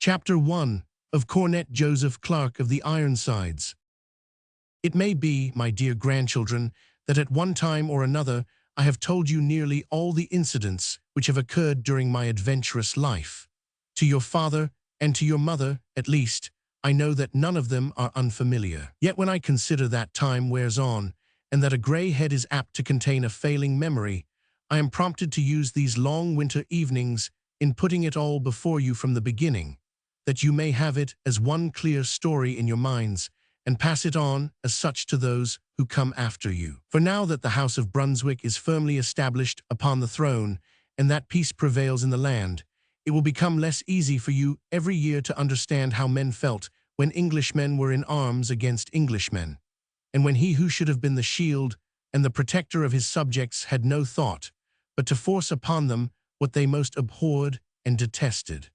Chapter 1 of Cornet Joseph Clarke of the Ironsides. It may be, my dear grandchildren, that at one time or another I have told you nearly all the incidents which have occurred during my adventurous life. To your father and to your mother, at least, I know that none of them are unfamiliar. Yet when I consider that time wears on, and that a grey head is apt to contain a failing memory, I am prompted to use these long winter evenings in putting it all before you from the beginning, that you may have it as one clear story in your minds, and pass it on as such to those who come after you. For now that the House of Brunswick is firmly established upon the throne, and that peace prevails in the land, it will become less easy for you every year to understand how men felt when Englishmen were in arms against Englishmen, and when he who should have been the shield and the protector of his subjects had no thought but to force upon them what they most abhorred and detested.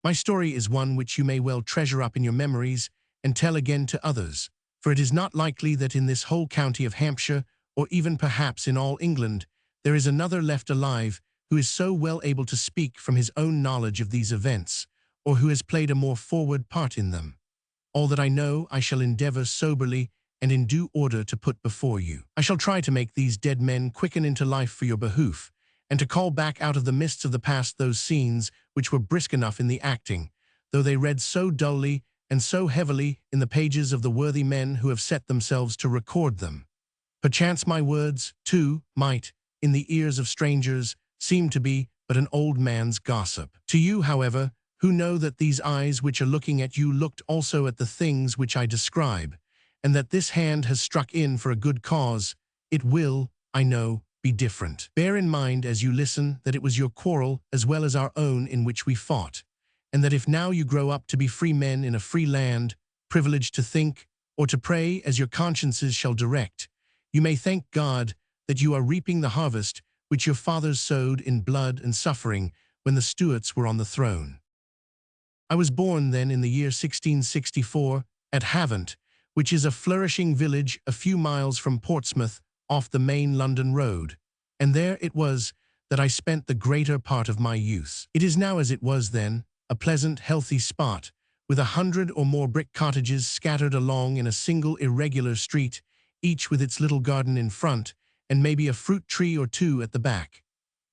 My story is one which you may well treasure up in your memories and tell again to others, for it is not likely that in this whole county of Hampshire, or even perhaps in all England, there is another left alive who is so well able to speak from his own knowledge of these events, or who has played a more forward part in them. All that I know I shall endeavor soberly and in due order to put before you. I shall try to make these dead men quicken into life for your behoof, and to call back out of the mists of the past those scenes which were brisk enough in the acting, though they read so dully and so heavily in the pages of the worthy men who have set themselves to record them. Perchance my words, too, might, in the ears of strangers, seem to be but an old man's gossip. To you, however, who know that these eyes which are looking at you looked also at the things which I describe, and that this hand has struck in for a good cause, it will, I know, be different. Bear in mind as you listen that it was your quarrel as well as our own in which we fought, and that if now you grow up to be free men in a free land, privileged to think or to pray as your consciences shall direct, you may thank God that you are reaping the harvest which your fathers sowed in blood and suffering when the Stuarts were on the throne. I was born then in the year 1664 at Havant, which is a flourishing village a few miles from Portsmouth off the main London road, and there it was that I spent the greater part of my youth. It is now as it was then, a pleasant, healthy spot, with 100 or more brick cottages scattered along in a single irregular street, each with its little garden in front, and maybe a fruit tree or two at the back.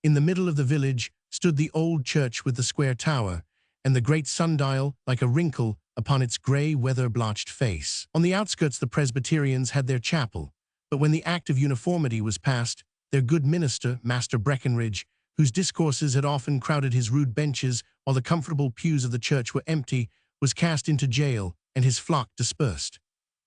In the middle of the village stood the old church with the square tower, and the great sundial like a wrinkle upon its grey, weather-blotched face. On the outskirts the Presbyterians had their chapel, but when the Act of Uniformity was passed, their good minister, Master Breckenridge, whose discourses had often crowded his rude benches while the comfortable pews of the church were empty, was cast into jail, and his flock dispersed.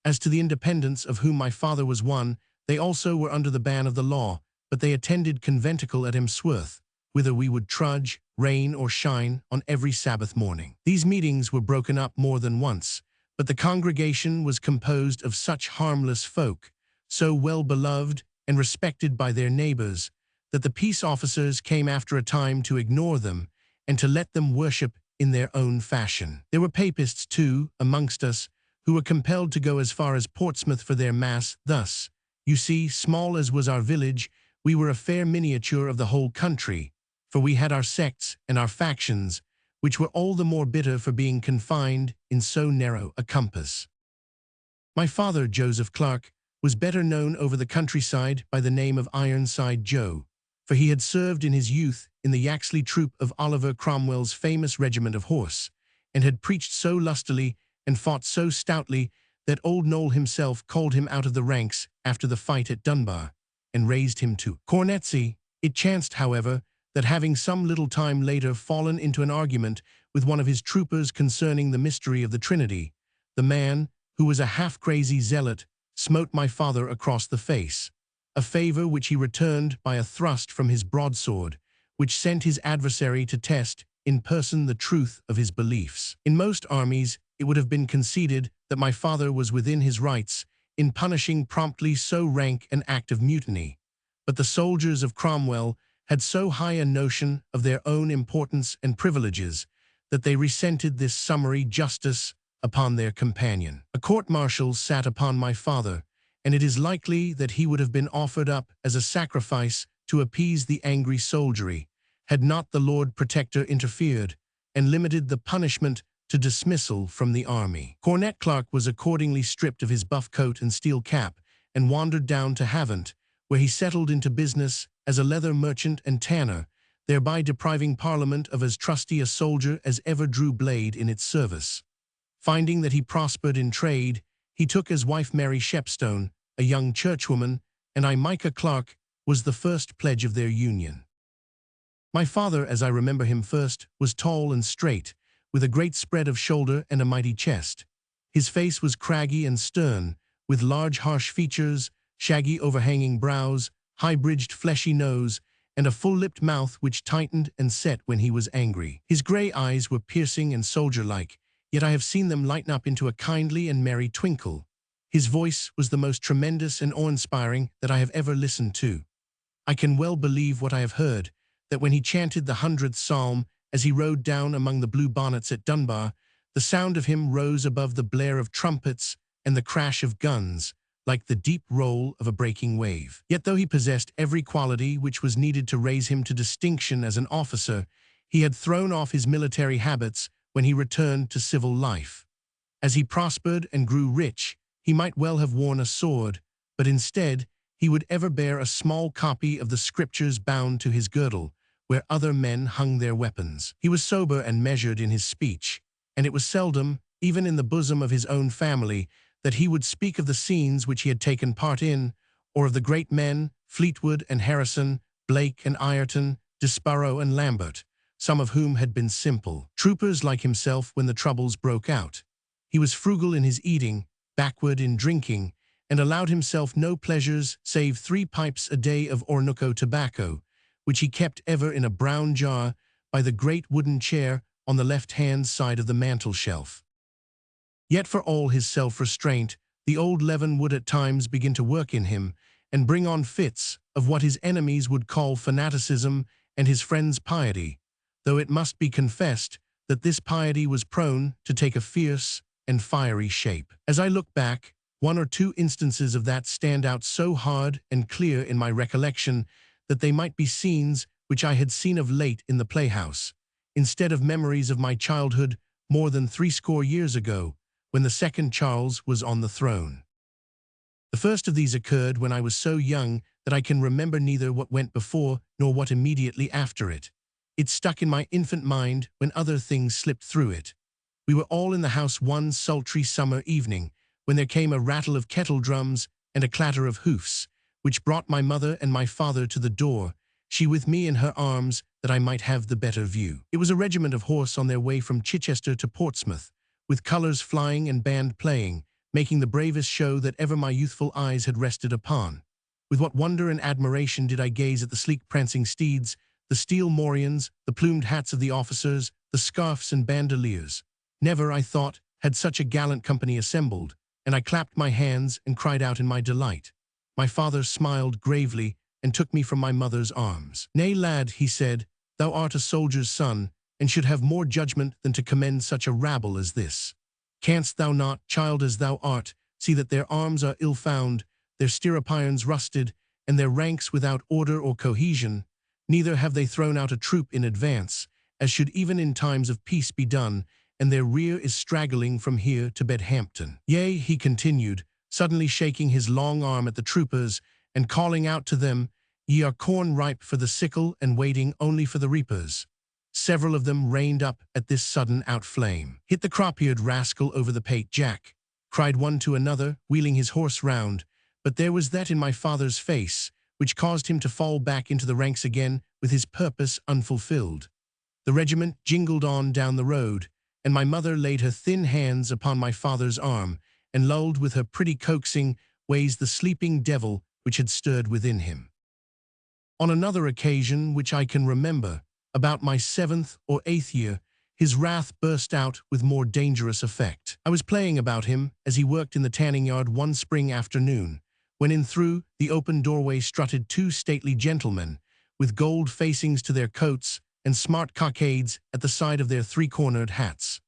As to the Independents, of whom my father was one, they also were under the ban of the law, but they attended conventicle at Emsworth, whither we would trudge, rain or shine, on every Sabbath morning. These meetings were broken up more than once, but the congregation was composed of such harmless folk, so well beloved and respected by their neighbors, that the peace officers came after a time to ignore them and to let them worship in their own fashion. There were papists, too, amongst us, who were compelled to go as far as Portsmouth for their mass. Thus, you see, small as was our village, we were a fair miniature of the whole country, for we had our sects and our factions, which were all the more bitter for being confined in so narrow a compass. My father, Joseph Clarke, was better known over the countryside by the name of Ironside Joe, for he had served in his youth in the Yaxley troop of Oliver Cromwell's famous regiment of horse, and had preached so lustily and fought so stoutly that old Noel himself called him out of the ranks after the fight at Dunbar, and raised him to cornetcy. It chanced, however, that having some little time later fallen into an argument with one of his troopers concerning the mystery of the Trinity, the man, who was a half-crazy zealot, smote my father across the face, a favor which he returned by a thrust from his broadsword, which sent his adversary to test in person the truth of his beliefs. In most armies, it would have been conceded that my father was within his rights in punishing promptly so rank an act of mutiny, but the soldiers of Cromwell had so high a notion of their own importance and privileges that they resented this summary justice upon their companion. A court-martial sat upon my father, and it is likely that he would have been offered up as a sacrifice to appease the angry soldiery, had not the Lord Protector interfered, and limited the punishment to dismissal from the army. Cornet Clarke was accordingly stripped of his buff coat and steel cap and wandered down to Havant, where he settled into business as a leather merchant and tanner, thereby depriving Parliament of as trusty a soldier as ever drew blade in its service. Finding that he prospered in trade, he took as wife Mary Shepstone, a young churchwoman, and Micah Clarke, was the first pledge of their union. My father, as I remember him first, was tall and straight, with a great spread of shoulder and a mighty chest. His face was craggy and stern, with large harsh features, shaggy overhanging brows, high-bridged fleshy nose, and a full-lipped mouth which tightened and set when he was angry. His grey eyes were piercing and soldier-like, yet I have seen them lighten up into a kindly and merry twinkle. His voice was the most tremendous and awe-inspiring that I have ever listened to. I can well believe what I have heard, that when he chanted the 100th psalm as he rode down among the blue bonnets at Dunbar, the sound of him rose above the blare of trumpets and the crash of guns, like the deep roll of a breaking wave. Yet though he possessed every quality which was needed to raise him to distinction as an officer, he had thrown off his military habits when he returned to civil life. As he prospered and grew rich, he might well have worn a sword, but instead, he would ever bear a small copy of the Scriptures bound to his girdle, where other men hung their weapons. He was sober and measured in his speech, and it was seldom, even in the bosom of his own family, that he would speak of the scenes which he had taken part in, or of the great men, Fleetwood and Harrison, Blake and Ireton, Disparrow and Lambert, some of whom had been simple troopers like himself when the troubles broke out. He was frugal in his eating, backward in drinking, and allowed himself no pleasures save 3 pipes a day of Orinoco tobacco, which he kept ever in a brown jar by the great wooden chair on the left-hand side of the mantel-shelf. Yet for all his self-restraint, the old leaven would at times begin to work in him and bring on fits of what his enemies would call fanaticism and his friends piety, though it must be confessed that this piety was prone to take a fierce and fiery shape. As I look back, 1 or 2 instances of that stand out so hard and clear in my recollection that they might be scenes which I had seen of late in the playhouse, instead of memories of my childhood more than 60 years ago, when the second Charles was on the throne. The first of these occurred when I was so young that I can remember neither what went before nor what immediately after it. It stuck in my infant mind when other things slipped through it. We were all in the house one sultry summer evening, when there came a rattle of kettle drums and a clatter of hoofs, which brought my mother and my father to the door, she with me in her arms that I might have the better view. It was a regiment of horse on their way from Chichester to Portsmouth, with colours flying and band playing, making the bravest show that ever my youthful eyes had rested upon. With what wonder and admiration did I gaze at the sleek prancing steeds, the steel morions, the plumed hats of the officers, the scarfs and bandoliers. Never, I thought, had such a gallant company assembled, and I clapped my hands and cried out in my delight. My father smiled gravely and took me from my mother's arms. "Nay, lad," he said, "thou art a soldier's son, and should have more judgment than to commend such a rabble as this. Canst thou not, child as thou art, see that their arms are ill-found, their stirrup-irons rusted, and their ranks without order or cohesion? Neither have they thrown out a troop in advance, as should even in times of peace be done, and their rear is straggling from here to Bedhampton. Yea," he continued, suddenly shaking his long arm at the troopers, and calling out to them, "Ye are corn ripe for the sickle and waiting only for the reapers." Several of them reined up at this sudden outflame. "Hit the crop-eared rascal over the pate, Jack," cried one to another, wheeling his horse round, but there was that in my father's face which caused him to fall back into the ranks again with his purpose unfulfilled. The regiment jingled on down the road, and my mother laid her thin hands upon my father's arm, and lulled with her pretty coaxing ways the sleeping devil which had stirred within him. On another occasion which I can remember, about my 7th or 8th year, his wrath burst out with more dangerous effect. I was playing about him as he worked in the tanning yard one spring afternoon, when in through the open doorway strutted 2 stately gentlemen, with gold facings to their coats and smart cockades at the side of their 3-cornered hats.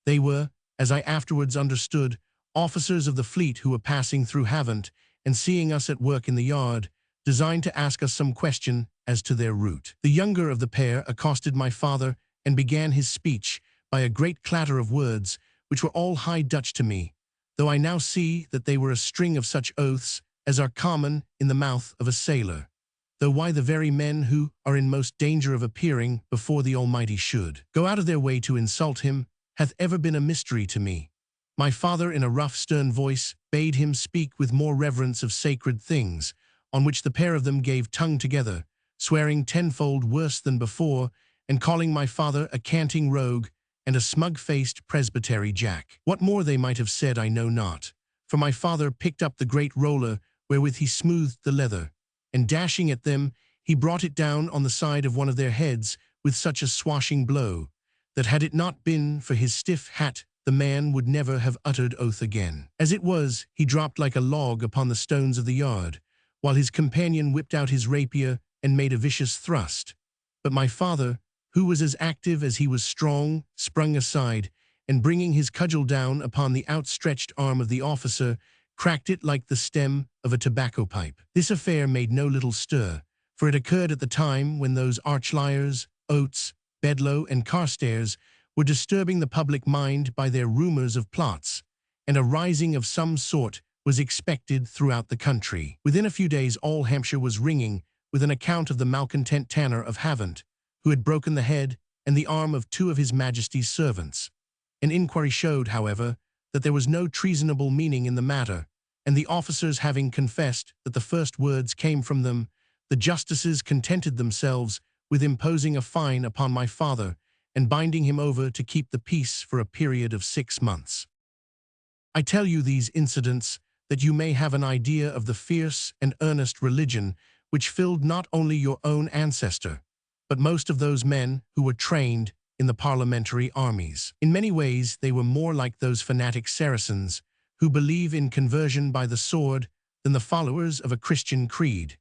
They were, as I afterwards understood, officers of the fleet who were passing through Havant, and seeing us at work in the yard, designed to ask us some question as to their route. The younger of the pair accosted my father and began his speech by a great clatter of words, which were all High Dutch to me, though I now see that they were a string of such oaths as are common in the mouth of a sailor, though why the very men who are in most danger of appearing before the Almighty should go out of their way to insult him, hath ever been a mystery to me. My father, in a rough, stern voice, bade him speak with more reverence of sacred things, on which the pair of them gave tongue together, swearing tenfold worse than before, and calling my father a canting rogue and a smug-faced presbytery jack. What more they might have said I know not, for my father picked up the great roller wherewith he smoothed the leather, and dashing at them, he brought it down on the side of one of their heads with such a swashing blow, that had it not been for his stiff hat, the man would never have uttered oath again. As it was, he dropped like a log upon the stones of the yard, while his companion whipped out his rapier and made a vicious thrust. But my father, who was as active as he was strong, sprung aside, and bringing his cudgel down upon the outstretched arm of the officer, cracked it like the stem of a tobacco pipe. This affair made no little stir, for it occurred at the time when those arch-liars, Oates, Bedloe, and Carstairs were disturbing the public mind by their rumors of plots, and a rising of some sort was expected throughout the country. Within a few days all Hampshire was ringing with an account of the malcontent tanner of Havant, who had broken the head and the arm of 2 of his Majesty's servants. An inquiry showed, however, that there was no treasonable meaning in the matter, and the officers having confessed that the first words came from them, the justices contented themselves with imposing a fine upon my father and binding him over to keep the peace for a period of 6 months. I tell you these incidents that you may have an idea of the fierce and earnest religion which filled not only your own ancestor, but most of those men who were trained in the parliamentary armies. In many ways they were more like those fanatic Saracens who believe in conversion by the sword than the followers of a Christian creed.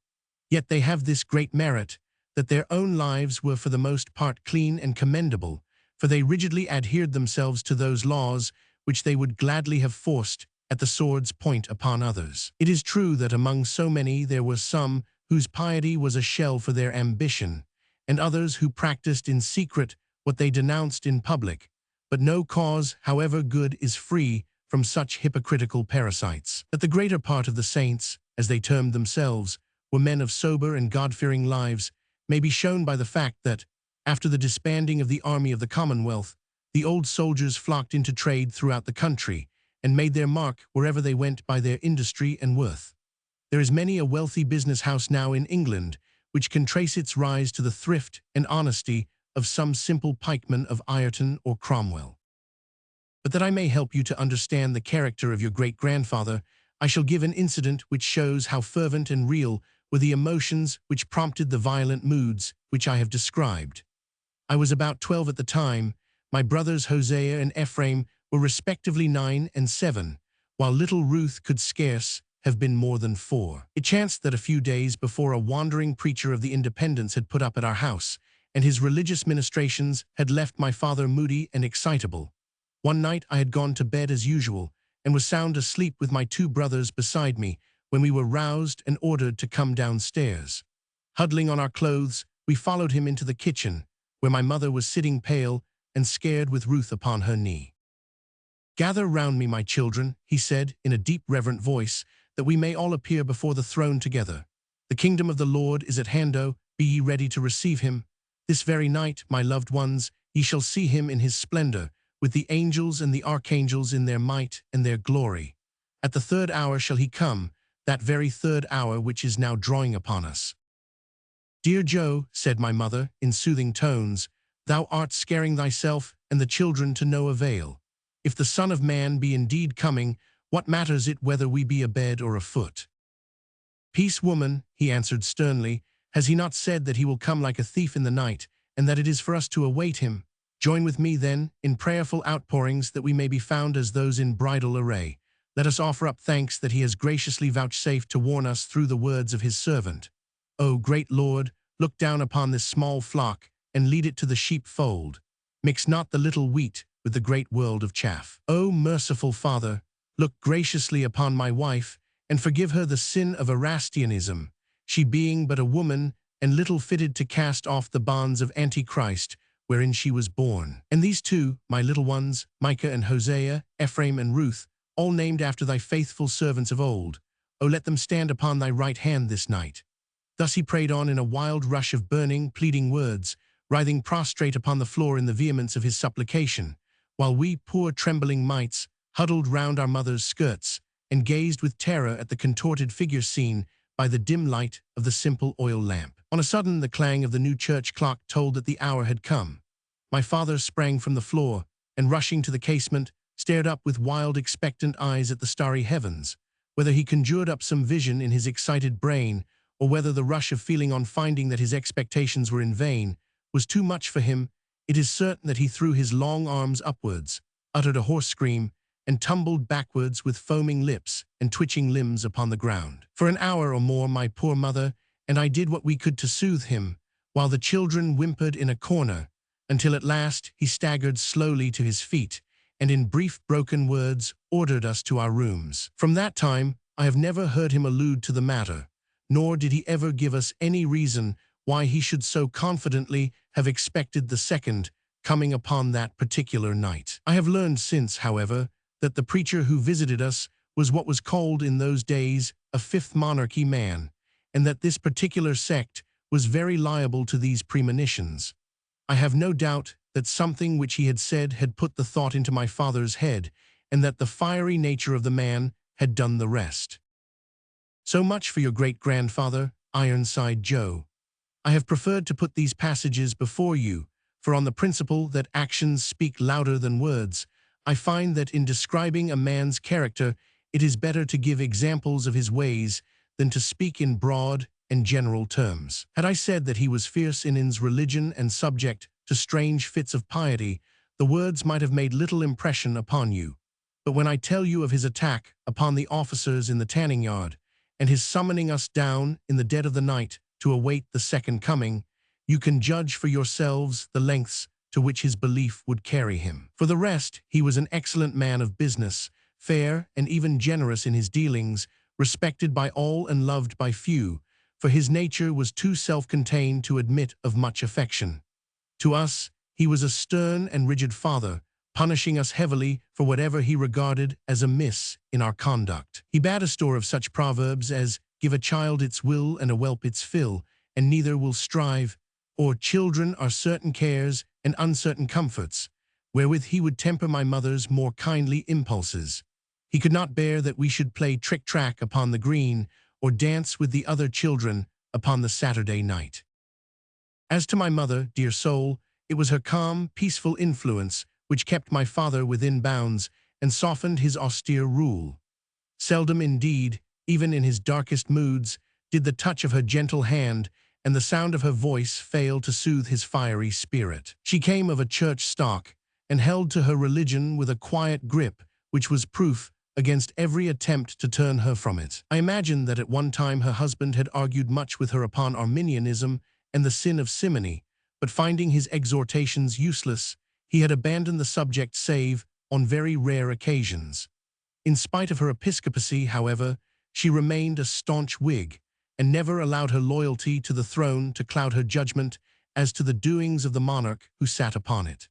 Yet they have this great merit, that their own lives were for the most part clean and commendable, for they rigidly adhered themselves to those laws which they would gladly have forced at the sword's point upon others. It is true that among so many there were some whose piety was a shell for their ambition, and others who practiced in secret what they denounced in public, but no cause, however good, is free from such hypocritical parasites. That the greater part of the saints, as they termed themselves, were men of sober and God-fearing lives may be shown by the fact that, after the disbanding of the army of the Commonwealth, the old soldiers flocked into trade throughout the country and made their mark wherever they went by their industry and worth. There is many a wealthy business house now in England which can trace its rise to the thrift and honesty of some simple pikeman of Ireton or Cromwell. But that I may help you to understand the character of your great-grandfather, I shall give an incident which shows how fervent and real were the emotions which prompted the violent moods which I have described. I was about 12 at the time. My brothers Hosea and Ephraim were respectively 9 and 7, while little Ruth could scarce have been more than 4. It chanced that a few days before a wandering preacher of the Independents had put up at our house, and his religious ministrations had left my father moody and excitable. One night I had gone to bed as usual, and was sound asleep with my 2 brothers beside me, when we were roused and ordered to come downstairs. Huddling on our clothes, we followed him into the kitchen, where my mother was sitting pale and scared with Ruth upon her knee. "Gather round me, my children," he said in a deep reverent voice, "that we may all appear before the throne together. The kingdom of the Lord is at hand, be ye ready to receive him. This very night, my loved ones, ye shall see him in his splendor, with the angels and the archangels in their might and their glory. At the 3rd hour shall he come, that very 3rd hour which is now drawing upon us." "Dear Joe," said my mother, in soothing tones, "thou art scaring thyself and the children to no avail. If the Son of Man be indeed coming, what matters it whether we be abed or afoot?" "Peace, woman," he answered sternly. "Has he not said that he will come like a thief in the night, and that it is for us to await him? Join with me, then, in prayerful outpourings that we may be found as those in bridal array. Let us offer up thanks that he has graciously vouchsafed to warn us through the words of his servant. O great Lord, look down upon this small flock, and lead it to the sheepfold. Mix not the little wheat with the great world of chaff. O merciful Father, look graciously upon my wife, and forgive her the sin of Erastianism, she being but a woman, and little fitted to cast off the bonds of Antichrist, wherein she was born. And these two, my little ones, Micah and Hosea, Ephraim and Ruth, all named after thy faithful servants of old, O let them stand upon thy right hand this night. Thus he prayed on in a wild rush of burning, pleading words, writhing prostrate upon the floor in the vehemence of his supplication, while we poor trembling mites huddled round our mother's skirts and gazed with terror at the contorted figure seen by the dim light of the simple oil lamp. On a sudden, the clang of the new church clock told that the hour had come. My father sprang from the floor, and rushing to the casement, stared up with wild, expectant eyes at the starry heavens. Whether he conjured up some vision in his excited brain, or whether the rush of feeling on finding that his expectations were in vain was too much for him, it is certain that he threw his long arms upwards, uttered a hoarse scream, and tumbled backwards with foaming lips and twitching limbs upon the ground. For an hour or more my poor mother and I did what we could to soothe him, while the children whimpered in a corner, until at last he staggered slowly to his feet, and in brief broken words ordered us to our rooms. From that time I have never heard him allude to the matter, nor did he ever give us any reason why he should so confidently have expected the second coming upon that particular night. I have learned since, however, that the preacher who visited us was what was called in those days a Fifth Monarchy man, and that this particular sect was very liable to these premonitions. I have no doubt that something which he had said had put the thought into my father's head, and that the fiery nature of the man had done the rest. So much for your great-grandfather, Ironside Joe. I have preferred to put these passages before you, for on the principle that actions speak louder than words, I find that in describing a man's character, it is better to give examples of his ways than to speak in broad and general terms. Had I said that he was fierce in his religion and subject to strange fits of piety, the words might have made little impression upon you. But when I tell you of his attack upon the officers in the tanning yard, and his summoning us down in the dead of the night to await the second coming, you can judge for yourselves the lengths to which his belief would carry him. For the rest, he was an excellent man of business, fair and even generous in his dealings, respected by all and loved by few, for his nature was too self-contained to admit of much affection. To us, he was a stern and rigid father, punishing us heavily for whatever he regarded as amiss in our conduct. He bade a store of such proverbs as, "Give a child its will and a whelp its fill, and neither will strive," or "Children are certain cares and uncertain comforts," wherewith he would temper my mother's more kindly impulses. He could not bear that we should play trick-track upon the green, or dance with the other children upon the Saturday night. As to my mother, dear soul, it was her calm, peaceful influence which kept my father within bounds and softened his austere rule. Seldom, indeed, even in his darkest moods, did the touch of her gentle hand and the sound of her voice fail to soothe his fiery spirit. She came of a church stock, and held to her religion with a quiet grip which was proof against every attempt to turn her from it. I imagine that at one time her husband had argued much with her upon Arminianism and the sin of simony, but finding his exhortations useless, he had abandoned the subject save on very rare occasions. In spite of her episcopacy, however, she remained a staunch Whig, and never allowed her loyalty to the throne to cloud her judgment as to the doings of the monarch who sat upon it.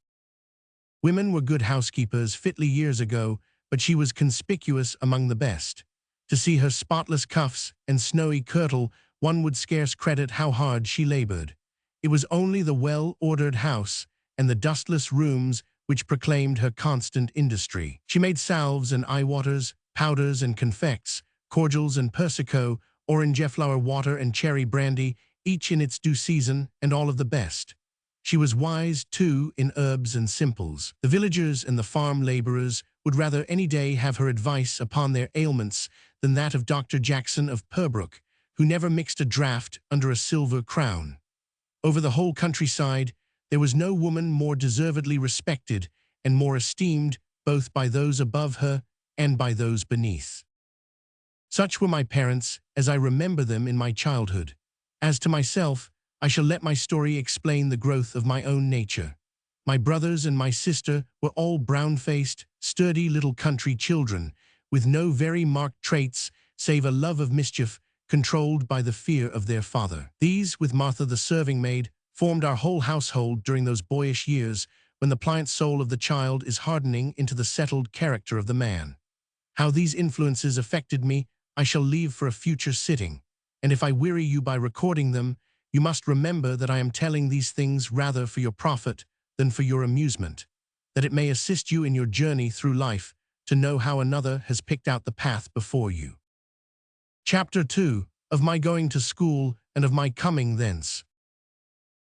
Women were good housekeepers fitly years ago, but she was conspicuous among the best. To see her spotless cuffs and snowy kirtle, one would scarce credit how hard she labored. It was only the well-ordered house and the dustless rooms which proclaimed her constant industry. She made salves and eye-waters, powders and confects, cordials and persico, orangeflower water and cherry brandy, each in its due season, and all of the best. She was wise, too, in herbs and simples. The villagers and the farm laborers would rather any day have her advice upon their ailments than that of Dr. Jackson of Purbrook, who never mixed a draught under a silver crown. Over the whole countryside, there was no woman more deservedly respected and more esteemed both by those above her and by those beneath. Such were my parents as I remember them in my childhood. As to myself, I shall let my story explain the growth of my own nature. My brothers and my sister were all brown-faced, sturdy little country children, with no very marked traits save a love of mischief, controlled by the fear of their father. These, with Martha the serving-maid, formed our whole household during those boyish years when the pliant soul of the child is hardening into the settled character of the man. How these influences affected me, I shall leave for a future sitting, and if I weary you by recording them, you must remember that I am telling these things rather for your profit than for your amusement, that it may assist you in your journey through life to know how another has picked out the path before you. Chapter 2. Of my going to school and of my coming thence.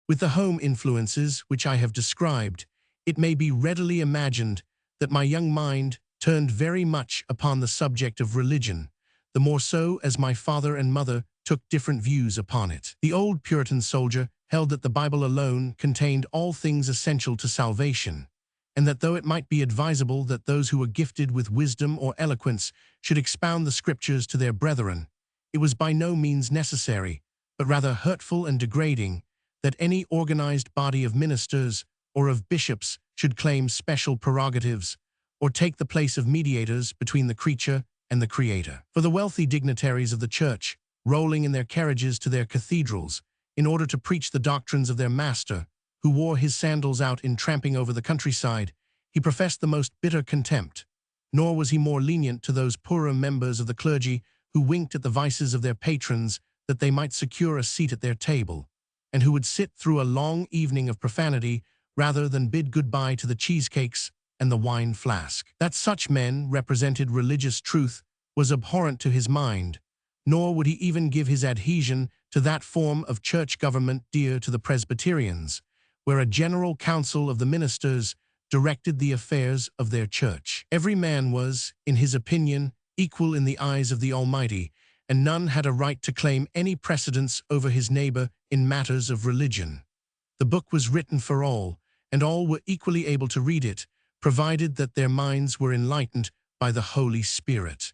With the home influences which I have described, it may be readily imagined that my young mind turned very much upon the subject of religion, the more so as my father and mother took different views upon it. The old Puritan soldier held that the Bible alone contained all things essential to salvation, and that though it might be advisable that those who were gifted with wisdom or eloquence should expound the Scriptures to their brethren, it was by no means necessary, but rather hurtful and degrading, that any organized body of ministers or of bishops should claim special prerogatives, or take the place of mediators between the creature and the Creator. For the wealthy dignitaries of the Church, rolling in their carriages to their cathedrals, in order to preach the doctrines of their Master, who wore his sandals out in tramping over the countryside, he professed the most bitter contempt, nor was he more lenient to those poorer members of the clergy who winked at the vices of their patrons that they might secure a seat at their table, and who would sit through a long evening of profanity rather than bid goodbye to the cheesecakes and the wine flask. That such men represented religious truth was abhorrent to his mind, nor would he even give his adhesion to that form of church government dear to the Presbyterians, where a general council of the ministers directed the affairs of their church. Every man was, in his opinion, equal in the eyes of the Almighty, and none had a right to claim any precedence over his neighbor in matters of religion. The book was written for all, and all were equally able to read it, provided that their minds were enlightened by the Holy Spirit.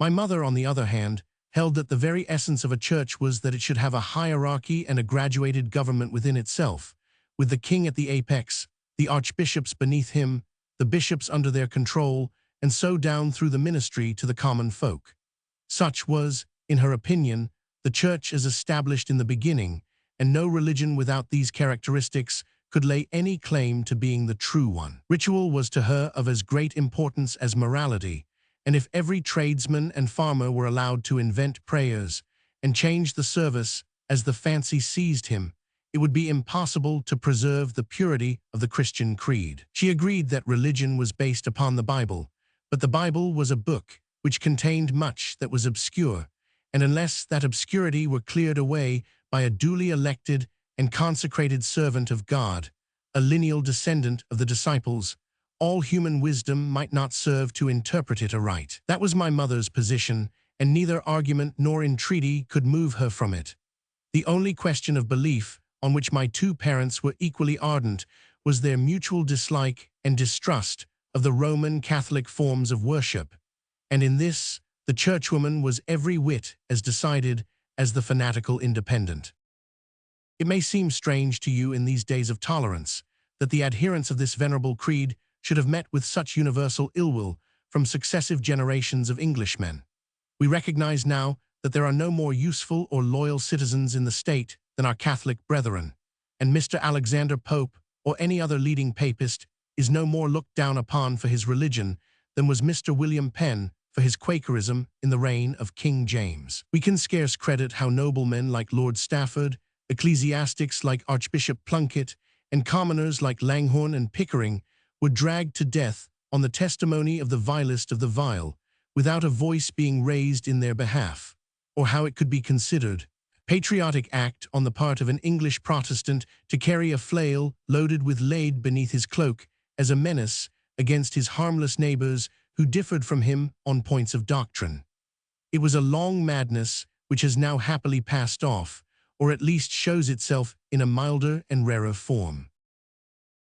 My mother, on the other hand, held that the very essence of a church was that it should have a hierarchy and a graduated government within itself, with the king at the apex, the archbishops beneath him, the bishops under their control, and so down through the ministry to the common folk. Such was, in her opinion, the church as established in the beginning, and no religion without these characteristics could lay any claim to being the true one. Ritual was to her of as great importance as morality, and if every tradesman and farmer were allowed to invent prayers and change the service as the fancy seized him, it would be impossible to preserve the purity of the Christian creed. She agreed that religion was based upon the Bible, but the Bible was a book which contained much that was obscure, and unless that obscurity were cleared away by a duly elected and consecrated servant of God, a lineal descendant of the disciples, all human wisdom might not serve to interpret it aright. That was my mother's position, and neither argument nor entreaty could move her from it. The only question of belief, on which my two parents were equally ardent, was their mutual dislike and distrust of the Roman Catholic forms of worship, and in this the churchwoman was every whit as decided as the fanatical independent. It may seem strange to you in these days of tolerance that the adherents of this venerable creed should have met with such universal ill will from successive generations of Englishmen. We recognize now that there are no more useful or loyal citizens in the state than our Catholic brethren, and Mr. Alexander Pope, or any other leading papist, is no more looked down upon for his religion than was Mr. William Penn for his Quakerism in the reign of King James. We can scarce credit how noblemen like Lord Stafford, ecclesiastics like Archbishop Plunkett, and commoners like Langhorne and Pickering were dragged to death on the testimony of the vilest of the vile, without a voice being raised in their behalf, or how it could be considered patriotic act on the part of an English Protestant to carry a flail loaded with lead beneath his cloak as a menace against his harmless neighbors who differed from him on points of doctrine. It was a long madness which has now happily passed off, or at least shows itself in a milder and rarer form.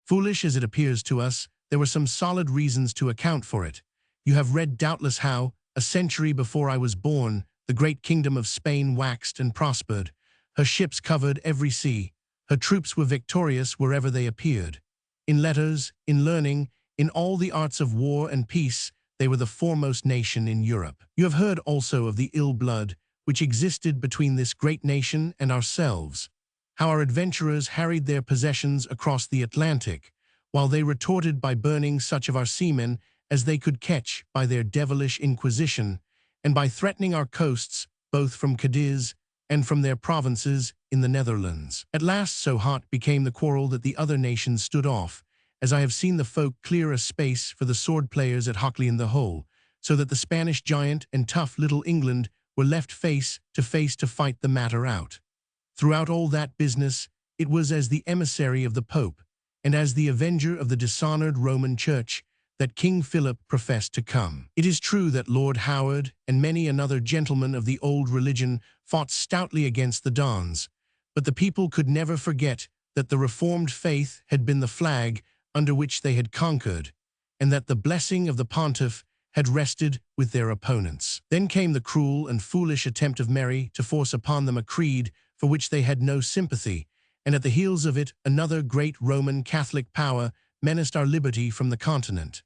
Foolish as it appears to us, there were some solid reasons to account for it. You have read doubtless how, a century before I was born, the great kingdom of Spain waxed and prospered. Her ships covered every sea. Her troops were victorious wherever they appeared. In letters, in learning, in all the arts of war and peace, they were the foremost nation in Europe. You have heard also of the ill blood which existed between this great nation and ourselves, how our adventurers harried their possessions across the Atlantic, while they retorted by burning such of our seamen as they could catch by their devilish inquisition, and by threatening our coasts, both from Cadiz and from their provinces in the Netherlands. At last so hot became the quarrel that the other nations stood off, as I have seen the folk clear a space for the sword players at Hockley in the Hole, so that the Spanish giant and tough little England were left face to fight the matter out. Throughout all that business, it was as the emissary of the Pope, and as the avenger of the dishonored Roman Church, that King Philip professed to come. It is true that Lord Howard and many another gentleman of the old religion fought stoutly against the Dons, but the people could never forget that the Reformed faith had been the flag under which they had conquered, and that the blessing of the pontiff had rested with their opponents. Then came the cruel and foolish attempt of Mary to force upon them a creed for which they had no sympathy, and at the heels of it another great Roman Catholic power menaced our liberty from the continent.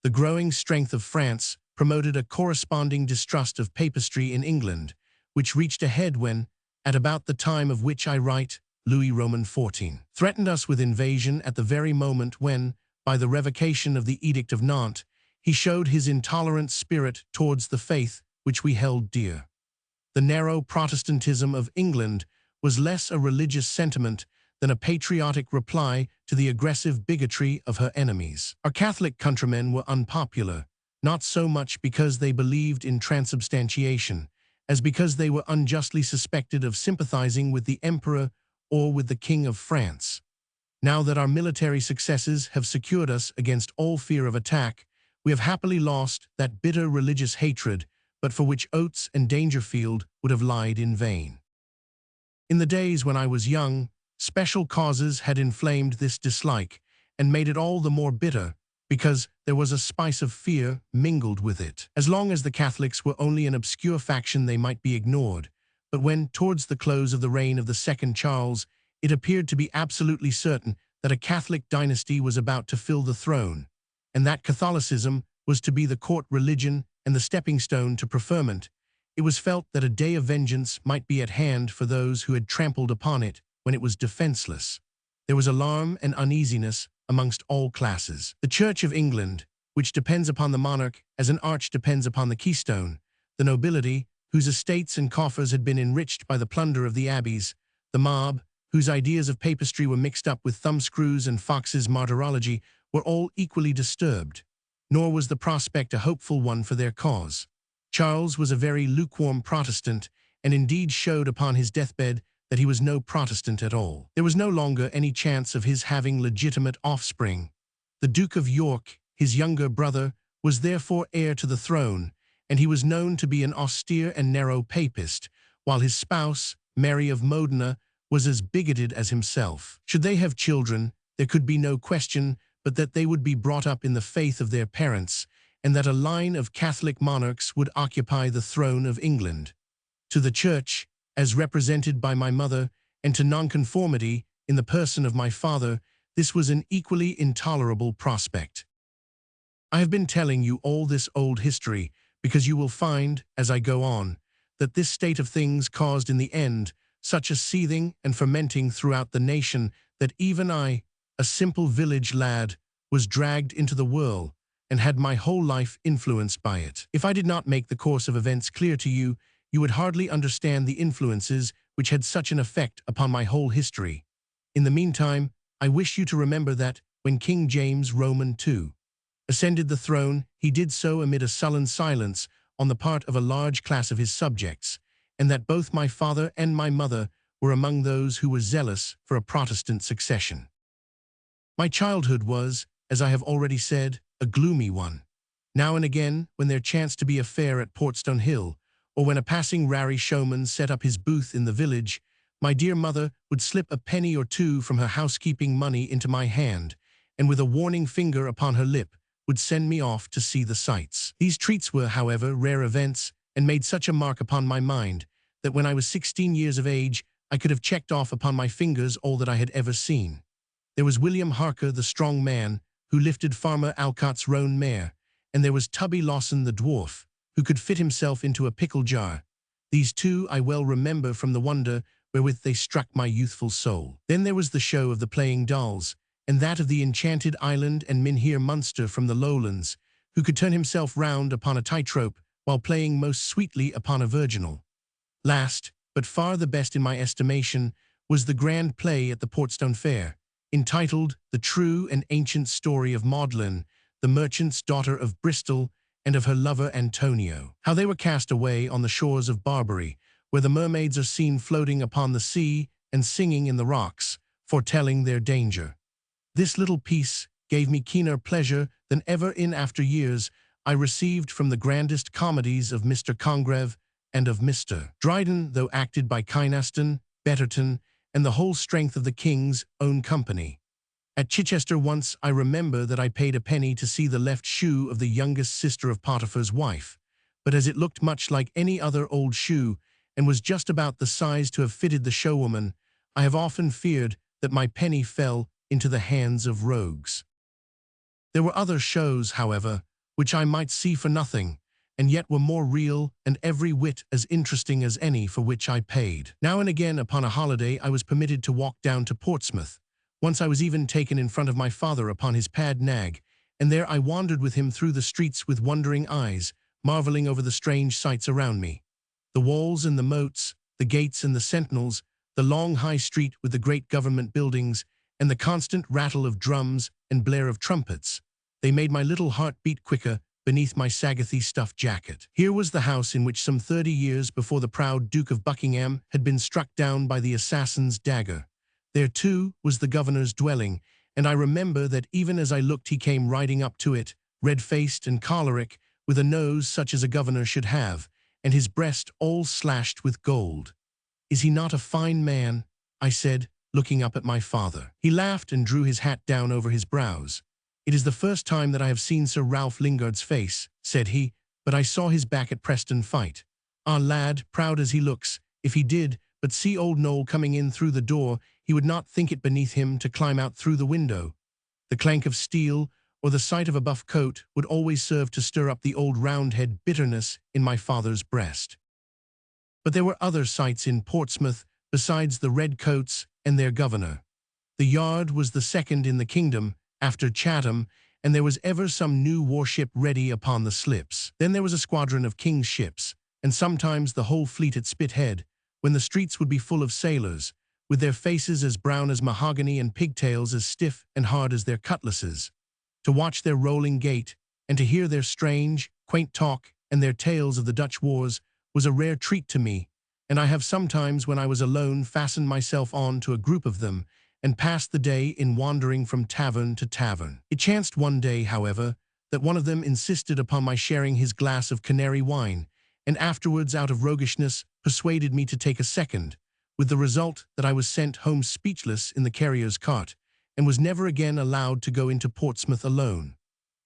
The growing strength of France promoted a corresponding distrust of papistry in England, which reached a head when, at about the time of which I write, Louis Roman XIV threatened us with invasion at the very moment when, by the revocation of the Edict of Nantes, he showed his intolerant spirit towards the faith which we held dear. The narrow Protestantism of England was less a religious sentiment than a patriotic reply to the aggressive bigotry of her enemies. Our Catholic countrymen were unpopular, not so much because they believed in transubstantiation, as because they were unjustly suspected of sympathizing with the Emperor or with the King of France. Now that our military successes have secured us against all fear of attack, we have happily lost that bitter religious hatred, but for which Oates and Dangerfield would have lied in vain. In the days when I was young, special causes had inflamed this dislike and made it all the more bitter because there was a spice of fear mingled with it. As long as the Catholics were only an obscure faction, they might be ignored, but when, towards the close of the reign of the second Charles, it appeared to be absolutely certain that a Catholic dynasty was about to fill the throne, and that Catholicism was to be the court religion and the stepping stone to preferment, it was felt that a day of vengeance might be at hand for those who had trampled upon it when it was defenseless. There was alarm and uneasiness amongst all classes. The Church of England, which depends upon the monarch as an arch depends upon the keystone, the nobility, whose estates and coffers had been enriched by the plunder of the abbeys, the mob, whose ideas of papistry were mixed up with thumbscrews and Fox's martyrology, were all equally disturbed, nor was the prospect a hopeful one for their cause. Charles was a very lukewarm Protestant, and indeed showed upon his deathbed that he was no Protestant at all. There was no longer any chance of his having legitimate offspring. The Duke of York, his younger brother, was therefore heir to the throne, and he was known to be an austere and narrow papist, while his spouse, Mary of Modena, was as bigoted as himself. Should they have children, there could be no question but that they would be brought up in the faith of their parents, and that a line of Catholic monarchs would occupy the throne of England. To the Church, as represented by my mother, and to nonconformity in the person of my father, this was an equally intolerable prospect. I have been telling you all this old history because you will find, as I go on, that this state of things caused in the end such a seething and fermenting throughout the nation that even I, a simple village lad, was dragged into the whirl and had my whole life influenced by it. If I did not make the course of events clear to you, you would hardly understand the influences which had such an effect upon my whole history. In the meantime, I wish you to remember that, when King James Roman II ascended the throne, he did so amid a sullen silence on the part of a large class of his subjects, and that both my father and my mother were among those who were zealous for a Protestant succession. My childhood was, as I have already said, a gloomy one. Now and again, when there chanced to be a fair at Portstone Hill, or when a passing raree showman set up his booth in the village, my dear mother would slip a penny or two from her housekeeping money into my hand, and with a warning finger upon her lip, would send me off to see the sights. These treats were, however, rare events, and made such a mark upon my mind, that when I was 16 years of age, I could have checked off upon my fingers all that I had ever seen. There was William Harker, the strong man, who lifted Farmer Alcott's roan mare, and there was Tubby Lawson the dwarf, who could fit himself into a pickle jar. These two I well remember from the wonder wherewith they struck my youthful soul. Then there was the show of the playing dolls, and that of the enchanted island and Mynheer Munster from the lowlands, who could turn himself round upon a tightrope while playing most sweetly upon a virginal. Last, but far the best in my estimation, was the grand play at the Portstone Fair, entitled The True and Ancient Story of Maudlin, the merchant's daughter of Bristol, and of her lover Antonio. How they were cast away on the shores of Barbary, where the mermaids are seen floating upon the sea and singing in the rocks, foretelling their danger. This little piece gave me keener pleasure than ever in after years I received from the grandest comedies of Mr. Congreve and of Mr. Dryden, though acted by Kynaston, Betterton, and the whole strength of the King's own company. At Chichester once I remember that I paid a penny to see the left shoe of the youngest sister of Potiphar's wife, but as it looked much like any other old shoe, and was just about the size to have fitted the showwoman, I have often feared that my penny fell into the hands of rogues. There were other shows, however, which I might see for nothing, and yet were more real and every whit as interesting as any for which I paid. Now and again upon a holiday I was permitted to walk down to Portsmouth. Once I was even taken in front of my father upon his pad nag, and there I wandered with him through the streets with wondering eyes, marveling over the strange sights around me. The walls and the moats, the gates and the sentinels, the long high street with the great government buildings, and the constant rattle of drums and blare of trumpets. They made my little heart beat quicker beneath my Sagathy stuffed jacket. Here was the house in which some 30 years before the proud Duke of Buckingham had been struck down by the assassin's dagger. There, too, was the governor's dwelling, and I remember that even as I looked he came riding up to it, red-faced and choleric, with a nose such as a governor should have, and his breast all slashed with gold. "Is he not a fine man?" I said, looking up at my father. He laughed and drew his hat down over his brows. "It is the first time that I have seen Sir Ralph Lingard's face," said he, "but I saw his back at Preston fight. Ah, lad, proud as he looks, if he did but see old Noel coming in through the door, he would not think it beneath him to climb out through the window." The clank of steel or the sight of a buff coat would always serve to stir up the old Roundhead bitterness in my father's breast. But there were other sights in Portsmouth besides the red coats and their governor. The Yard was the second in the kingdom, after Chatham, and there was ever some new warship ready upon the slips. Then there was a squadron of king's ships, and sometimes the whole fleet at Spithead, when the streets would be full of sailors, with their faces as brown as mahogany and pigtails as stiff and hard as their cutlasses. To watch their rolling gait, and to hear their strange, quaint talk and their tales of the Dutch wars was a rare treat to me, and I have sometimes, when I was alone, fastened myself on to a group of them, and passed the day in wandering from tavern to tavern. It chanced one day, however, that one of them insisted upon my sharing his glass of Canary wine, and afterwards, out of roguishness, persuaded me to take a second, with the result that I was sent home speechless in the carrier's cart, and was never again allowed to go into Portsmouth alone.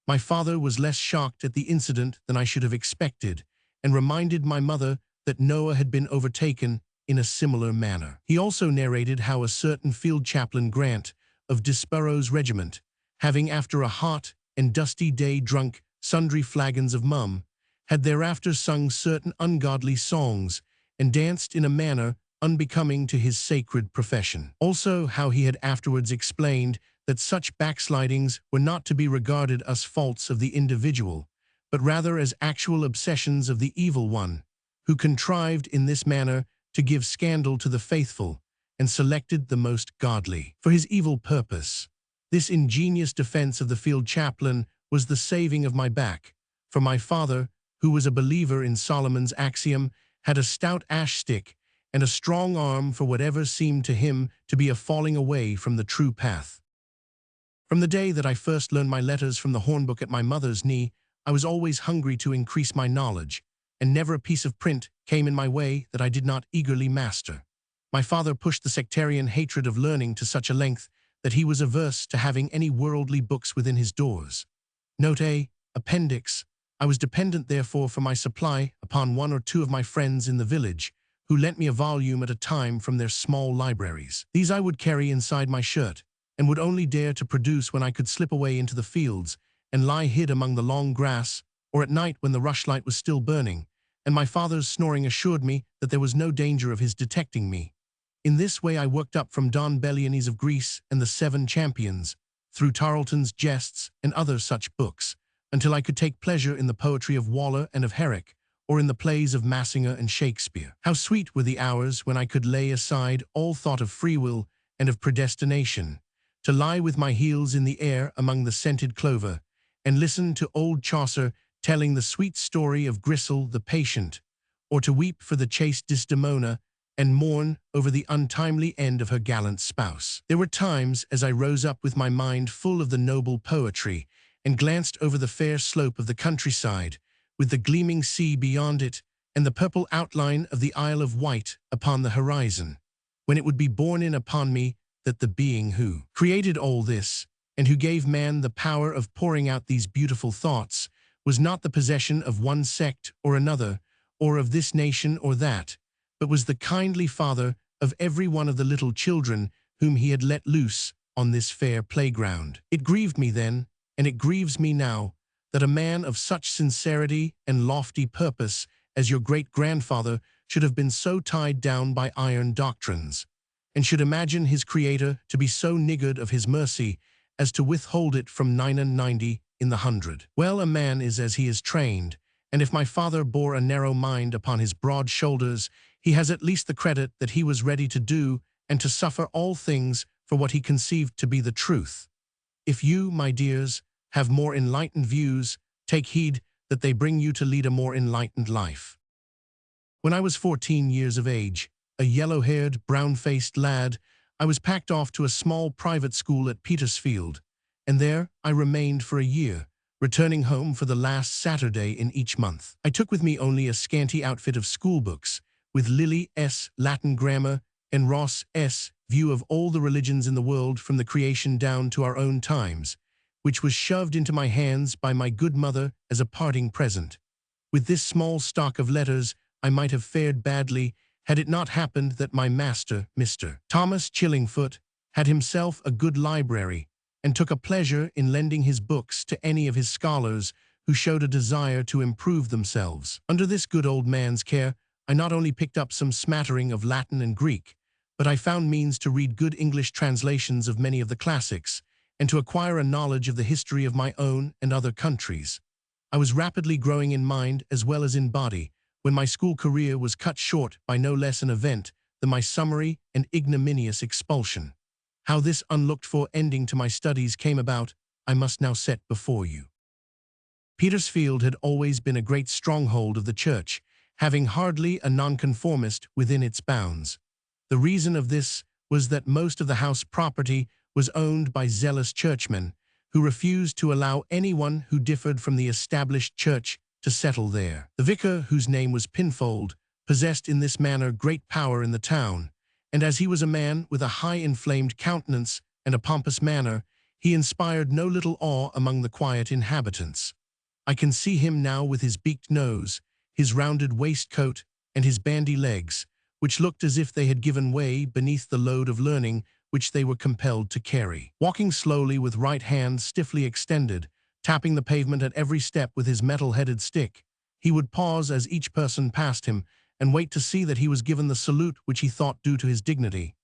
My father was less shocked at the incident than I should have expected, and reminded my mother that Noah had been overtaken in a similar manner. He also narrated how a certain field chaplain Grant of Disborough's regiment, having after a hot and dusty day drunk sundry flagons of mum, had thereafter sung certain ungodly songs, and danced in a manner unbecoming to his sacred profession. Also how he had afterwards explained that such backslidings were not to be regarded as faults of the individual, but rather as actual obsessions of the evil one, who contrived in this manner to give scandal to the faithful, and selected the most godly for his evil purpose. This ingenious defense of the field chaplain was the saving of my back, for my father, who was a believer in Solomon's axiom, had a stout ash stick and a strong arm for whatever seemed to him to be a falling away from the true path. From the day that I first learned my letters from the hornbook at my mother's knee, I was always hungry to increase my knowledge, and never a piece of print came in my way that I did not eagerly master. My father pushed the sectarian hatred of learning to such a length that he was averse to having any worldly books within his doors. Note A. Appendix. I was dependent, therefore, for my supply upon one or two of my friends in the village, who lent me a volume at a time from their small libraries. These I would carry inside my shirt, and would only dare to produce when I could slip away into the fields and lie hid among the long grass, or at night when the rushlight was still burning, and my father's snoring assured me that there was no danger of his detecting me. In this way I worked up from Don Bellioni's of Greece and the Seven Champions, through Tarleton's Jests and other such books, until I could take pleasure in the poetry of Waller and of Herrick, or in the plays of Massinger and Shakespeare. How sweet were the hours when I could lay aside all thought of free will and of predestination, to lie with my heels in the air among the scented clover, and listen to old Chaucer telling the sweet story of Grisel the patient, or to weep for the chaste Desdemona, and mourn over the untimely end of her gallant spouse. There were times as I rose up with my mind full of the noble poetry, and glanced over the fair slope of the countryside, with the gleaming sea beyond it, and the purple outline of the Isle of Wight upon the horizon, when it would be borne in upon me that the being who created all this, and who gave man the power of pouring out these beautiful thoughts, was not the possession of one sect or another, or of this nation or that, but was the kindly Father of every one of the little children whom he had let loose on this fair playground. It grieved me then, and it grieves me now, that a man of such sincerity and lofty purpose as your great-grandfather should have been so tied down by iron doctrines, and should imagine his Creator to be so niggard of his mercy as to withhold it from 99 in the 100. Well, a man is as he is trained, and if my father bore a narrow mind upon his broad shoulders, he has at least the credit that he was ready to do and to suffer all things for what he conceived to be the truth. If you, my dears, have more enlightened views, take heed that they bring you to lead a more enlightened life. When I was 14 years of age, a yellow-haired, brown-faced lad, I was packed off to a small private school at Petersfield, and there I remained for a year, returning home for the last Saturday in each month. I took with me only a scanty outfit of schoolbooks, with Lilly S. Latin grammar and Ross S. view of all the religions in the world from the creation down to our own times, which was shoved into my hands by my good mother as a parting present. With this small stock of letters, I might have fared badly had it not happened that my master, Mr. Thomas Chillingfoot, had himself a good library, and took a pleasure in lending his books to any of his scholars who showed a desire to improve themselves. Under this good old man's care, I not only picked up some smattering of Latin and Greek, but I found means to read good English translations of many of the classics, and to acquire a knowledge of the history of my own and other countries. I was rapidly growing in mind as well as in body, when my school career was cut short by no less an event than my summary and ignominious expulsion. How this unlooked-for ending to my studies came about, I must now set before you. Petersfield had always been a great stronghold of the church, having hardly a nonconformist within its bounds. The reason of this was that most of the house property was owned by zealous churchmen, who refused to allow anyone who differed from the established church to settle there. The vicar, whose name was Pinfold, possessed in this manner great power in the town, and as he was a man with a high inflamed countenance and a pompous manner, he inspired no little awe among the quiet inhabitants. I can see him now with his beaked nose, his rounded waistcoat, and his bandy legs, which looked as if they had given way beneath the load of learning which they were compelled to carry. Walking slowly with right hand stiffly extended, tapping the pavement at every step with his metal-headed stick, he would pause as each person passed him and wait to see that he was given the salute which he thought due to his dignity.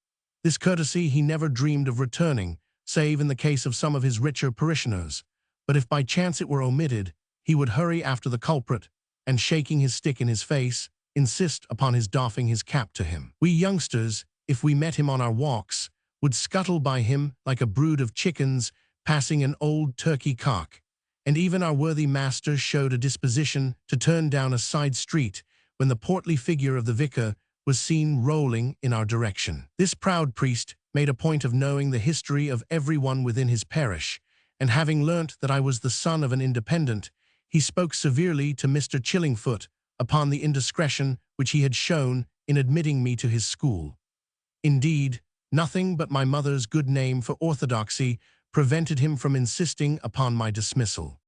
This courtesy he never dreamed of returning, save in the case of some of his richer parishioners, but if by chance it were omitted, he would hurry after the culprit, and shaking his stick in his face, insist upon his doffing his cap to him. We youngsters, if we met him on our walks, would scuttle by him like a brood of chickens passing an old turkey cock, and even our worthy master showed a disposition to turn down a side street when the portly figure of the vicar was seen rolling in our direction. This proud priest made a point of knowing the history of every one within his parish, and having learnt that I was the son of an independent, he spoke severely to Mr. Chillingfoot upon the indiscretion which he had shown in admitting me to his school. Indeed, nothing but my mother's good name for orthodoxy prevented him from insisting upon my dismissal.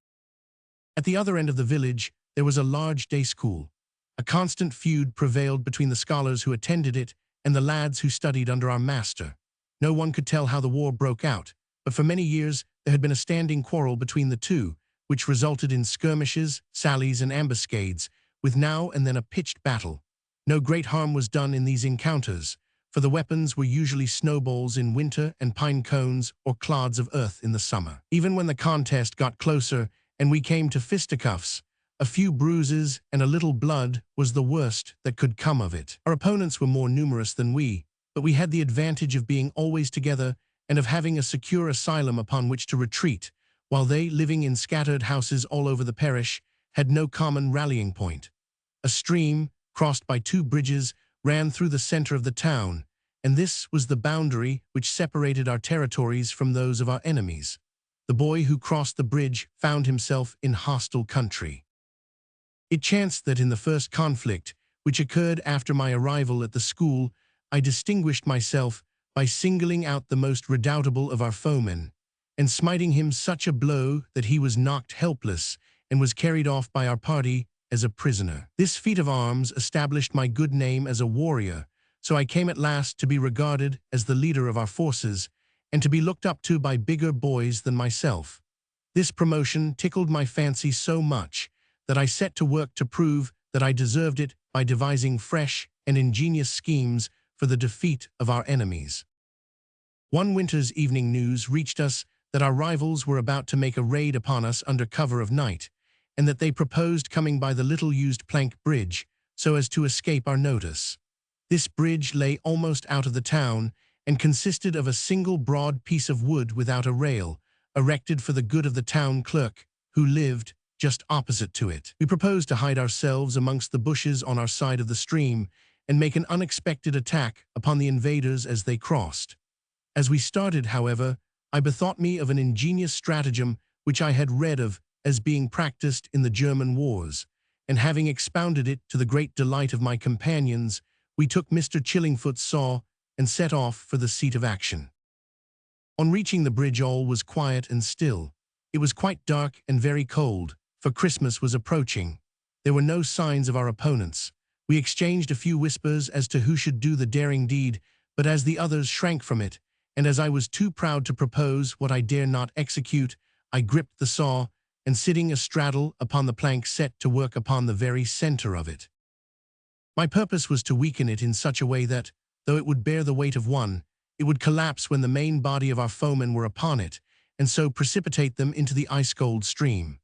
At the other end of the village, there was a large day school. A constant feud prevailed between the scholars who attended it and the lads who studied under our master. No one could tell how the war broke out, but for many years there had been a standing quarrel between the two, which resulted in skirmishes, sallies, and ambuscades, with now and then a pitched battle. No great harm was done in these encounters, for the weapons were usually snowballs in winter and pine cones or clods of earth in the summer. Even when the contest got closer and we came to fisticuffs, a few bruises and a little blood was the worst that could come of it. Our opponents were more numerous than we, but we had the advantage of being always together and of having a secure asylum upon which to retreat, while they, living in scattered houses all over the parish, had no common rallying point. A stream, crossed by 2 bridges, ran through the center of the town, and this was the boundary which separated our territories from those of our enemies. The boy who crossed the bridge found himself in hostile country. It chanced that in the first conflict, which occurred after my arrival at the school, I distinguished myself by singling out the most redoubtable of our foemen, and smiting him such a blow that he was knocked helpless and was carried off by our party as a prisoner. This feat of arms established my good name as a warrior, so I came at last to be regarded as the leader of our forces, and to be looked up to by bigger boys than myself. This promotion tickled my fancy so much that I set to work to prove that I deserved it by devising fresh and ingenious schemes for the defeat of our enemies. One winter's evening news reached us that our rivals were about to make a raid upon us under cover of night, and that they proposed coming by the little-used plank bridge so as to escape our notice. This bridge lay almost out of the town and consisted of a single broad piece of wood without a rail, erected for the good of the town clerk, who lived just opposite to it. We proposed to hide ourselves amongst the bushes on our side of the stream and make an unexpected attack upon the invaders as they crossed. As we started, however, I bethought me of an ingenious stratagem which I had read of as being practiced in the German wars, and having expounded it to the great delight of my companions, we took Mr. Chillingfoot's saw and set off for the seat of action. On reaching the bridge all was quiet and still. It was quite dark and very cold, for Christmas was approaching. There were no signs of our opponents. We exchanged a few whispers as to who should do the daring deed, but as the others shrank from it, and as I was too proud to propose what I dare not execute, I gripped the saw, and sitting astraddle upon the plank set to work upon the very center of it. My purpose was to weaken it in such a way that, though it would bear the weight of one, it would collapse when the main body of our foemen were upon it, and so precipitate them into the ice-cold stream.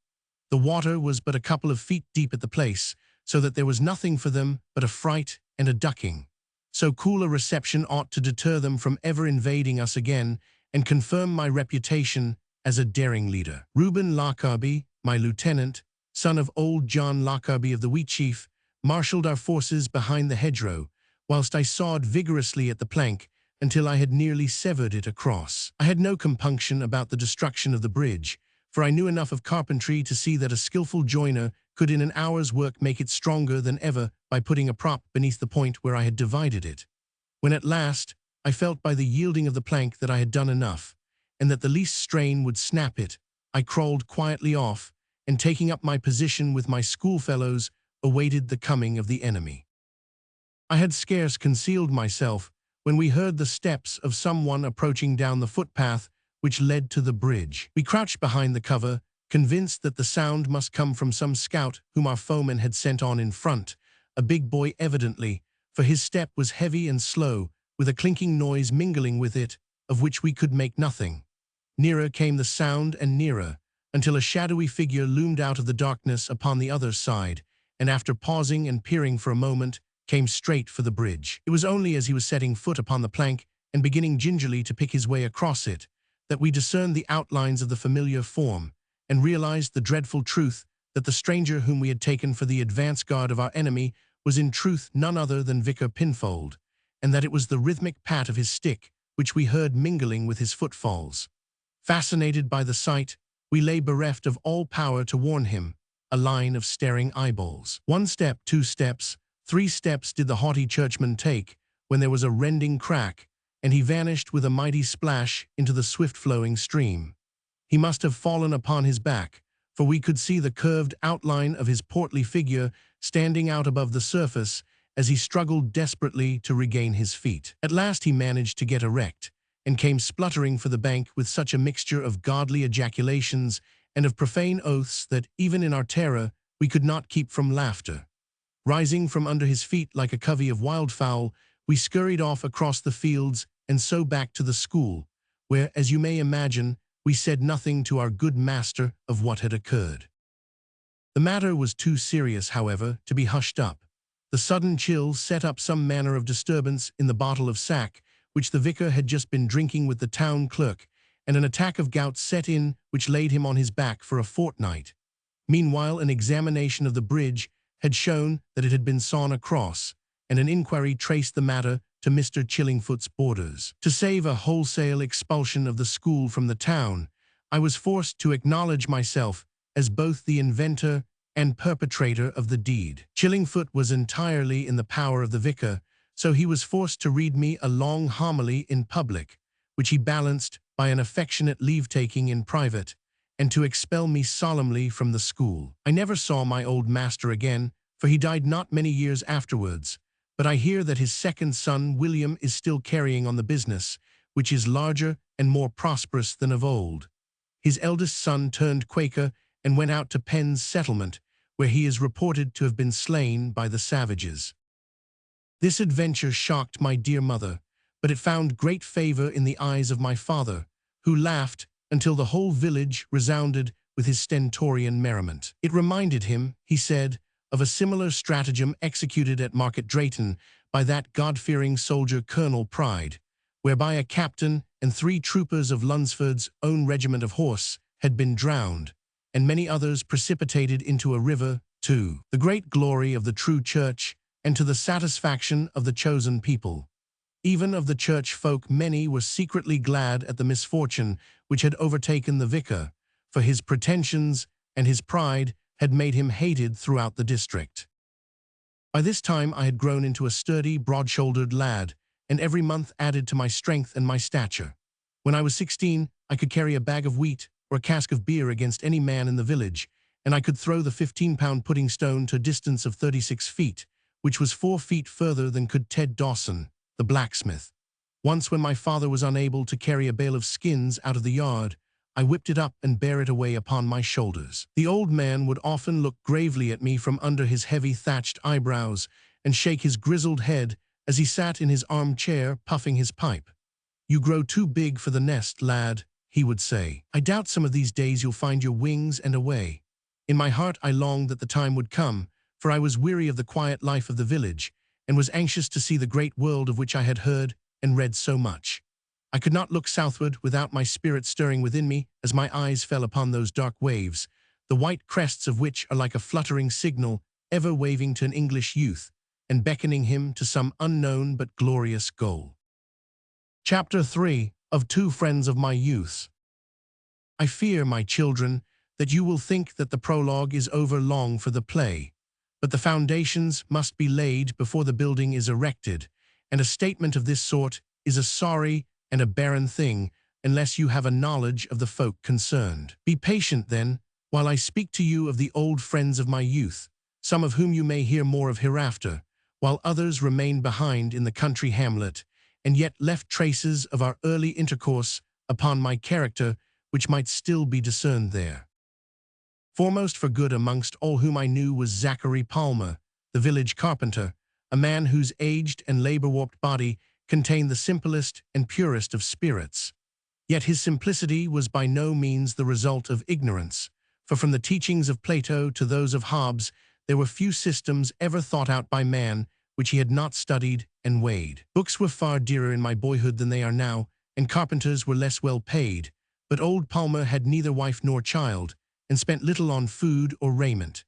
The water was but a couple of feet deep at the place, so that there was nothing for them but a fright and a ducking. So cool a reception ought to deter them from ever invading us again and confirm my reputation as a daring leader. Reuben Lockarby, my lieutenant, son of old John Lockarby of the Wheatsheaf, marshaled our forces behind the hedgerow, whilst I sawed vigorously at the plank until I had nearly severed it across. I had no compunction about the destruction of the bridge, for I knew enough of carpentry to see that a skillful joiner could in an hour's work make it stronger than ever by putting a prop beneath the point where I had divided it. When at last I felt by the yielding of the plank that I had done enough, and that the least strain would snap it, I crawled quietly off, and taking up my position with my schoolfellows, awaited the coming of the enemy. I had scarce concealed myself when we heard the steps of someone approaching down the footpath which led to the bridge. We crouched behind the cover, convinced that the sound must come from some scout whom our foeman had sent on in front, a big boy evidently, for his step was heavy and slow, with a clinking noise mingling with it, of which we could make nothing. Nearer came the sound and nearer, until a shadowy figure loomed out of the darkness upon the other side, and after pausing and peering for a moment, came straight for the bridge. It was only as he was setting foot upon the plank and beginning gingerly to pick his way across it, that we discerned the outlines of the familiar form, and realized the dreadful truth that the stranger whom we had taken for the advance guard of our enemy was in truth none other than Vicar Pinfold, and that it was the rhythmic pat of his stick which we heard mingling with his footfalls. Fascinated by the sight, we lay bereft of all power to warn him, a line of staring eyeballs. 1 step, 2 steps, 3 steps did the haughty churchman take, when there was a rending crack, and he vanished with a mighty splash into the swift-flowing stream. He must have fallen upon his back, for we could see the curved outline of his portly figure standing out above the surface as he struggled desperately to regain his feet. At last he managed to get erect, and came spluttering for the bank with such a mixture of godly ejaculations and of profane oaths that, even in our terror, we could not keep from laughter. Rising from under his feet like a covey of wildfowl, We scurried off across the fields and so back to the school, where, as you may imagine, we said nothing to our good master of what had occurred. The matter was too serious, however, to be hushed up. The sudden chill set up some manner of disturbance in the bottle of sack which the vicar had just been drinking with the town clerk, and an attack of gout set in which laid him on his back for a fortnight. Meanwhile, an examination of the bridge had shown that it had been sawn across, and an inquiry traced the matter to Mr. Chillingfoot's boarders. To save a wholesale expulsion of the school from the town, I was forced to acknowledge myself as both the inventor and perpetrator of the deed. Chillingfoot was entirely in the power of the vicar, so he was forced to read me a long homily in public, which he balanced by an affectionate leave-taking in private, and to expel me solemnly from the school. I never saw my old master again, for he died not many years afterwards, but I hear that his second son, William, is still carrying on the business, which is larger and more prosperous than of old. His eldest son turned Quaker and went out to Penn's settlement, where he is reported to have been slain by the savages. This adventure shocked my dear mother, but it found great favor in the eyes of my father, who laughed until the whole village resounded with his stentorian merriment. It reminded him, he said, of a similar stratagem executed at Market Drayton by that God-fearing soldier Colonel Pride, whereby a captain and 3 troopers of Lunsford's own regiment of horse had been drowned, and many others precipitated into a river, to the great glory of the true church and to the satisfaction of the chosen people. Even of the church folk many were secretly glad at the misfortune which had overtaken the vicar, for his pretensions and his pride had made him hated throughout the district. By this time I had grown into a sturdy, broad-shouldered lad, and every month added to my strength and my stature. When I was 16, I could carry a bag of wheat or a cask of beer against any man in the village, and I could throw the 15-pound pudding stone to a distance of 36 feet, which was 4 feet further than could Ted Dawson, the blacksmith. Once, when my father was unable to carry a bale of skins out of the yard, I whipped it up and bare it away upon my shoulders. The old man would often look gravely at me from under his heavy thatched eyebrows and shake his grizzled head as he sat in his armchair puffing his pipe. "You grow too big for the nest, lad," he would say. "I doubt some of these days you'll find your wings and away." In my heart I longed that the time would come, for I was weary of the quiet life of the village, and was anxious to see the great world of which I had heard and read so much. I could not look southward without my spirit stirring within me as my eyes fell upon those dark waves, the white crests of which are like a fluttering signal ever waving to an English youth, and beckoning him to some unknown but glorious goal. Chapter 3 of 2 Friends of My Youth. I fear, my children, that you will think that the prologue is over long for the play, but the foundations must be laid before the building is erected, and a statement of this sort is a sorry and a barren thing unless you have a knowledge of the folk concerned. Be patient, then, while I speak to you of the old friends of my youth, some of whom you may hear more of hereafter, while others remain behind in the country hamlet, and yet left traces of our early intercourse upon my character which might still be discerned there. Foremost for good amongst all whom I knew was Zachary Palmer, the village carpenter, a man whose aged and labor-warped body contained the simplest and purest of spirits. Yet his simplicity was by no means the result of ignorance, for from the teachings of Plato to those of Hobbes, there were few systems ever thought out by man which he had not studied and weighed. Books were far dearer in my boyhood than they are now, and carpenters were less well paid, but old Palmer had neither wife nor child, and spent little on food or raiment.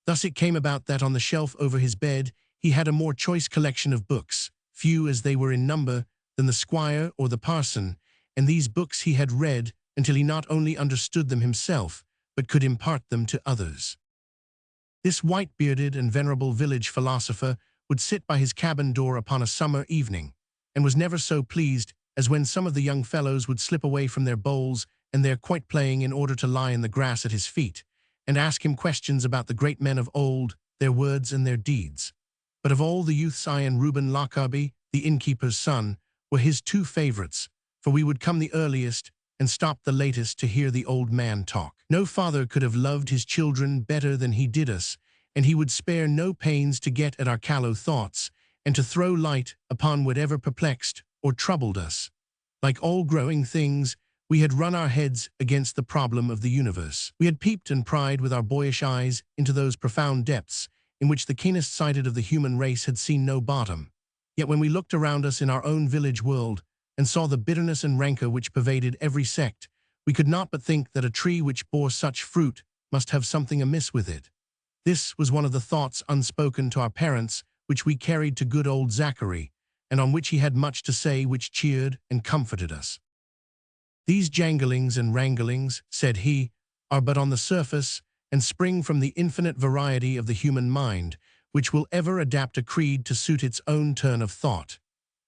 Thus it came about that on the shelf over his bed he had a more choice collection of books, few as they were in number, than the squire or the parson, and these books he had read until he not only understood them himself, but could impart them to others. This white-bearded and venerable village philosopher would sit by his cabin door upon a summer evening, and was never so pleased as when some of the young fellows would slip away from their bowls and their quoit playing in order to lie in the grass at his feet, and ask him questions about the great men of old, their words and their deeds. But of all the youths I and Reuben Lockarby, the innkeeper's son, were his 2 favorites, for we would come the earliest and stop the latest to hear the old man talk. No father could have loved his children better than he did us, and he would spare no pains to get at our callow thoughts, and to throw light upon whatever perplexed or troubled us. Like all growing things, we had run our heads against the problem of the universe. We had peeped and pried with our boyish eyes into those profound depths in which the keenest-sighted of the human race had seen no bottom. Yet when we looked around us in our own village world and saw the bitterness and rancor which pervaded every sect, we could not but think that a tree which bore such fruit must have something amiss with it. This was one of the thoughts unspoken to our parents which we carried to good old Zachary, and on which he had much to say which cheered and comforted us. "These janglings and wranglings," said he, "are but on the surface, and spring from the infinite variety of the human mind, which will ever adapt a creed to suit its own turn of thought.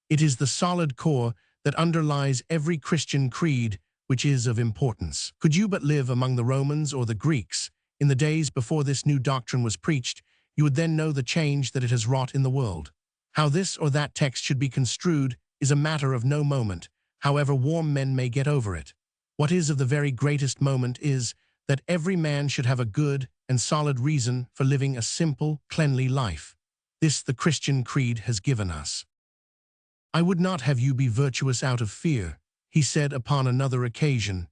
It is the solid core that underlies every Christian creed which is of importance. Could you but live among the Romans or the Greeks, in the days before this new doctrine was preached, you would then know the change that it has wrought in the world. How this or that text should be construed is a matter of no moment, however warm men may get over it. What is of the very greatest moment is that every man should have a good and solid reason for living a simple, cleanly life. This the Christian creed has given us. I would not have you be virtuous out of fear," he said upon another occasion.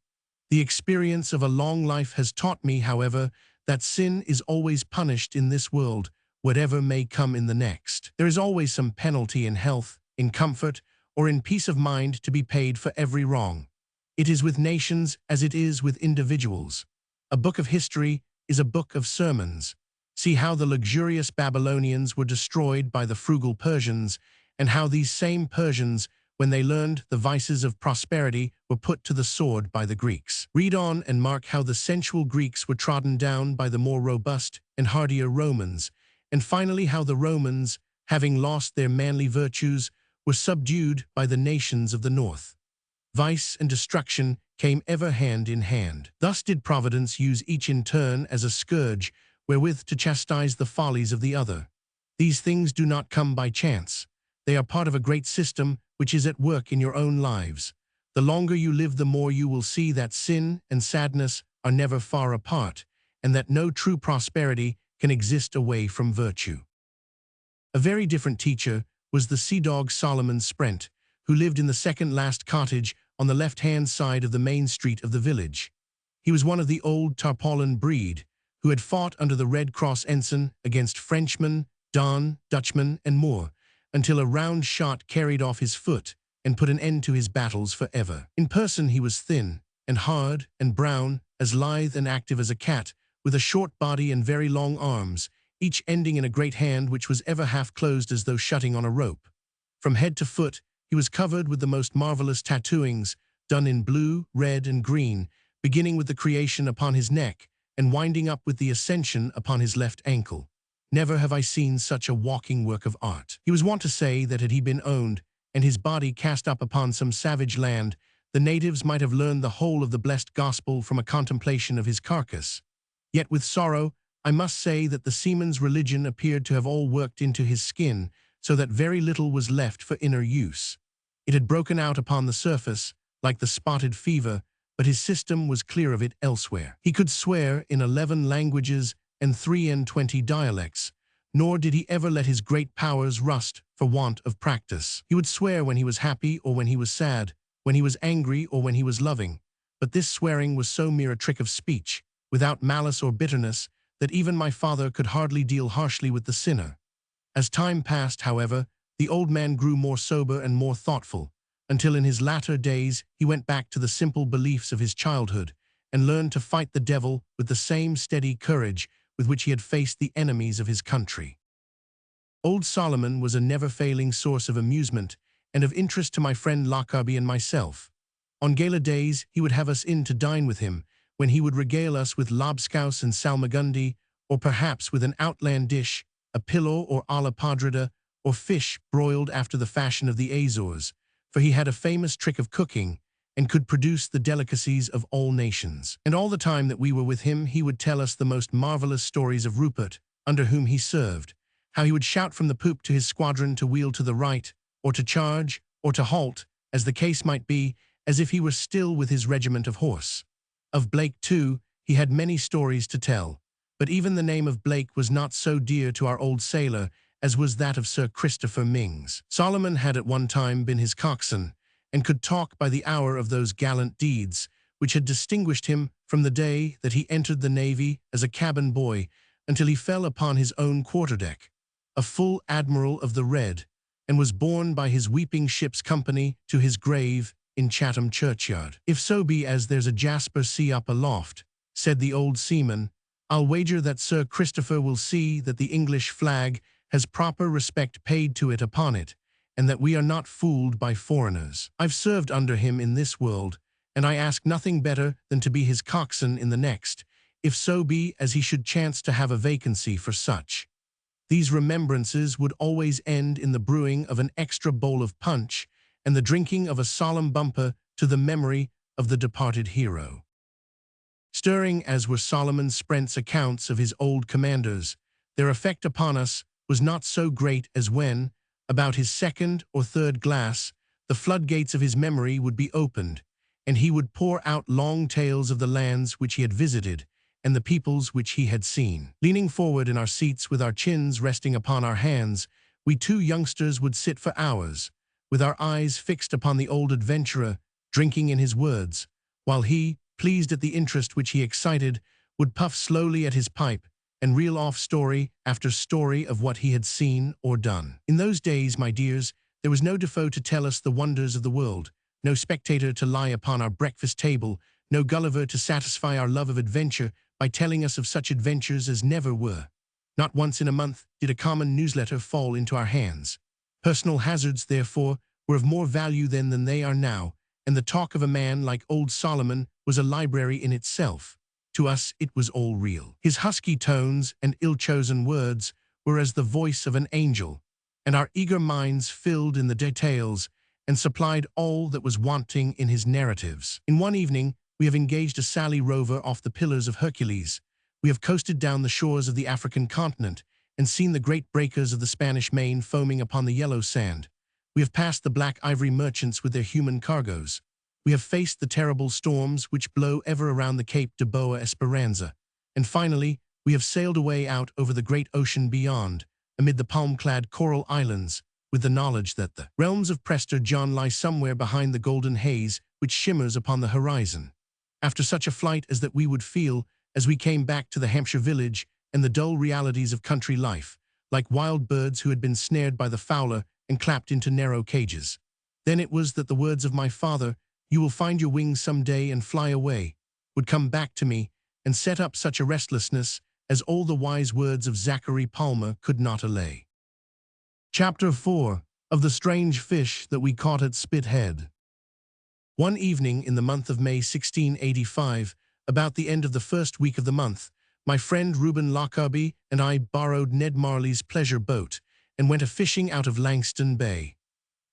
"The experience of a long life has taught me, however, that sin is always punished in this world, whatever may come in the next. There is always some penalty in health, in comfort, or in peace of mind to be paid for every wrong. It is with nations as it is with individuals. A book of history is a book of sermons. See how the luxurious Babylonians were destroyed by the frugal Persians, and how these same Persians, when they learned the vices of prosperity, were put to the sword by the Greeks. Read on and mark how the sensual Greeks were trodden down by the more robust and hardier Romans, and finally how the Romans, having lost their manly virtues, were subdued by the nations of the north. Vice and destruction came ever hand in hand. Thus did Providence use each in turn as a scourge wherewith to chastise the follies of the other. These things do not come by chance. They are part of a great system which is at work in your own lives. The longer you live, the more you will see that sin and sadness are never far apart, and that no true prosperity can exist away from virtue." A very different teacher was the sea-dog Solomon Sprent, who lived in the second-last cottage on the left-hand side of the main street of the village. He was one of the old tarpaulin breed, who had fought under the Red Cross ensign against Frenchmen, Don, Dutchmen, and Moor, until a round shot carried off his foot and put an end to his battles forever. In person he was thin and hard and brown, as lithe and active as a cat, with a short body and very long arms, each ending in a great hand which was ever half closed as though shutting on a rope. From head to foot he was covered with the most marvelous tattooings, done in blue, red, and green, beginning with the creation upon his neck and winding up with the ascension upon his left ankle. Never have I seen such a walking work of art. He was wont to say that had he been owned, and his body cast up upon some savage land, the natives might have learned the whole of the blessed gospel from a contemplation of his carcass. Yet with sorrow, I must say that the seaman's religion appeared to have all worked into his skin, so that very little was left for inner use. It had broken out upon the surface, like the spotted fever, but his system was clear of it elsewhere. He could swear in 11 languages and 23 dialects, nor did he ever let his great powers rust for want of practice. He would swear when he was happy or when he was sad, when he was angry or when he was loving, but this swearing was so mere a trick of speech, without malice or bitterness, that even my father could hardly deal harshly with the sinner. As time passed, however, the old man grew more sober and more thoughtful, until in his latter days he went back to the simple beliefs of his childhood and learned to fight the devil with the same steady courage with which he had faced the enemies of his country. Old Solomon was a never-failing source of amusement and of interest to my friend Lockerbie and myself. On gala days he would have us in to dine with him, when he would regale us with lobscouse and salmagundy, or perhaps with an outland dish, a pillau or alla podrida, or fish broiled after the fashion of the Azores, for he had a famous trick of cooking, and could produce the delicacies of all nations. And all the time that we were with him he would tell us the most marvelous stories of Rupert, under whom he served, how he would shout from the poop to his squadron to wheel to the right, or to charge, or to halt, as the case might be, as if he were still with his regiment of horse. Of Blake, too, he had many stories to tell, but even the name of Blake was not so dear to our old sailor as was that of Sir Christopher Mings. Solomon had at one time been his coxswain, and could talk by the hour of those gallant deeds which had distinguished him from the day that he entered the navy as a cabin boy until he fell upon his own quarterdeck, a full admiral of the Red, and was borne by his weeping ship's company to his grave in Chatham churchyard. "If so be as there's a jasper sea up aloft," said the old seaman, "I'll wager that Sir Christopher will see that the English flag has proper respect paid to it upon it, and that we are not fooled by foreigners. I've served under him in this world, and I ask nothing better than to be his coxswain in the next, if so be as he should chance to have a vacancy for such." These remembrances would always end in the brewing of an extra bowl of punch and the drinking of a solemn bumper to the memory of the departed hero. Stirring as were Solomon Sprent's accounts of his old commanders, their effect upon us was not so great as when, about his second or third glass, the floodgates of his memory would be opened, and he would pour out long tales of the lands which he had visited and the peoples which he had seen. Leaning forward in our seats with our chins resting upon our hands, we two youngsters would sit for hours, with our eyes fixed upon the old adventurer, drinking in his words, while he, pleased at the interest which he excited, would puff slowly at his pipe and reel off story after story of what he had seen or done. In those days, my dears, there was no Defoe to tell us the wonders of the world, no Spectator to lie upon our breakfast table, no Gulliver to satisfy our love of adventure by telling us of such adventures as never were. Not once in a month did a common newsletter fall into our hands. Personal hazards, therefore, were of more value then than they are now, and the talk of a man like old Solomon was a library in itself. To us it was all real. His husky tones and ill-chosen words were as the voice of an angel, and our eager minds filled in the details and supplied all that was wanting in his narratives. In one evening, we have engaged a Sally rover off the Pillars of Hercules. We have coasted down the shores of the African continent and seen the great breakers of the Spanish Main foaming upon the yellow sand. We have passed the black ivory merchants with their human cargoes. We have faced the terrible storms which blow ever around the Cape de Boa Esperanza. And finally, we have sailed away out over the great ocean beyond, amid the palm-clad coral islands, with the knowledge that the realms of Prester John lie somewhere behind the golden haze which shimmers upon the horizon. After such a flight as that we would feel as we came back to the Hampshire village and the dull realities of country life, like wild birds who had been snared by the fowler and clapped into narrow cages. Then it was that the words of my father, "You will find your wings some day and fly away," would come back to me and set up such a restlessness as all the wise words of Zachary Palmer could not allay. Chapter 4 of the Strange Fish That We Caught at Spithead. One evening in the month of May 1685, about the end of the first week of the month, my friend Reuben Lockarby and I borrowed Ned Marley's pleasure boat and went a-fishing out of Langston Bay.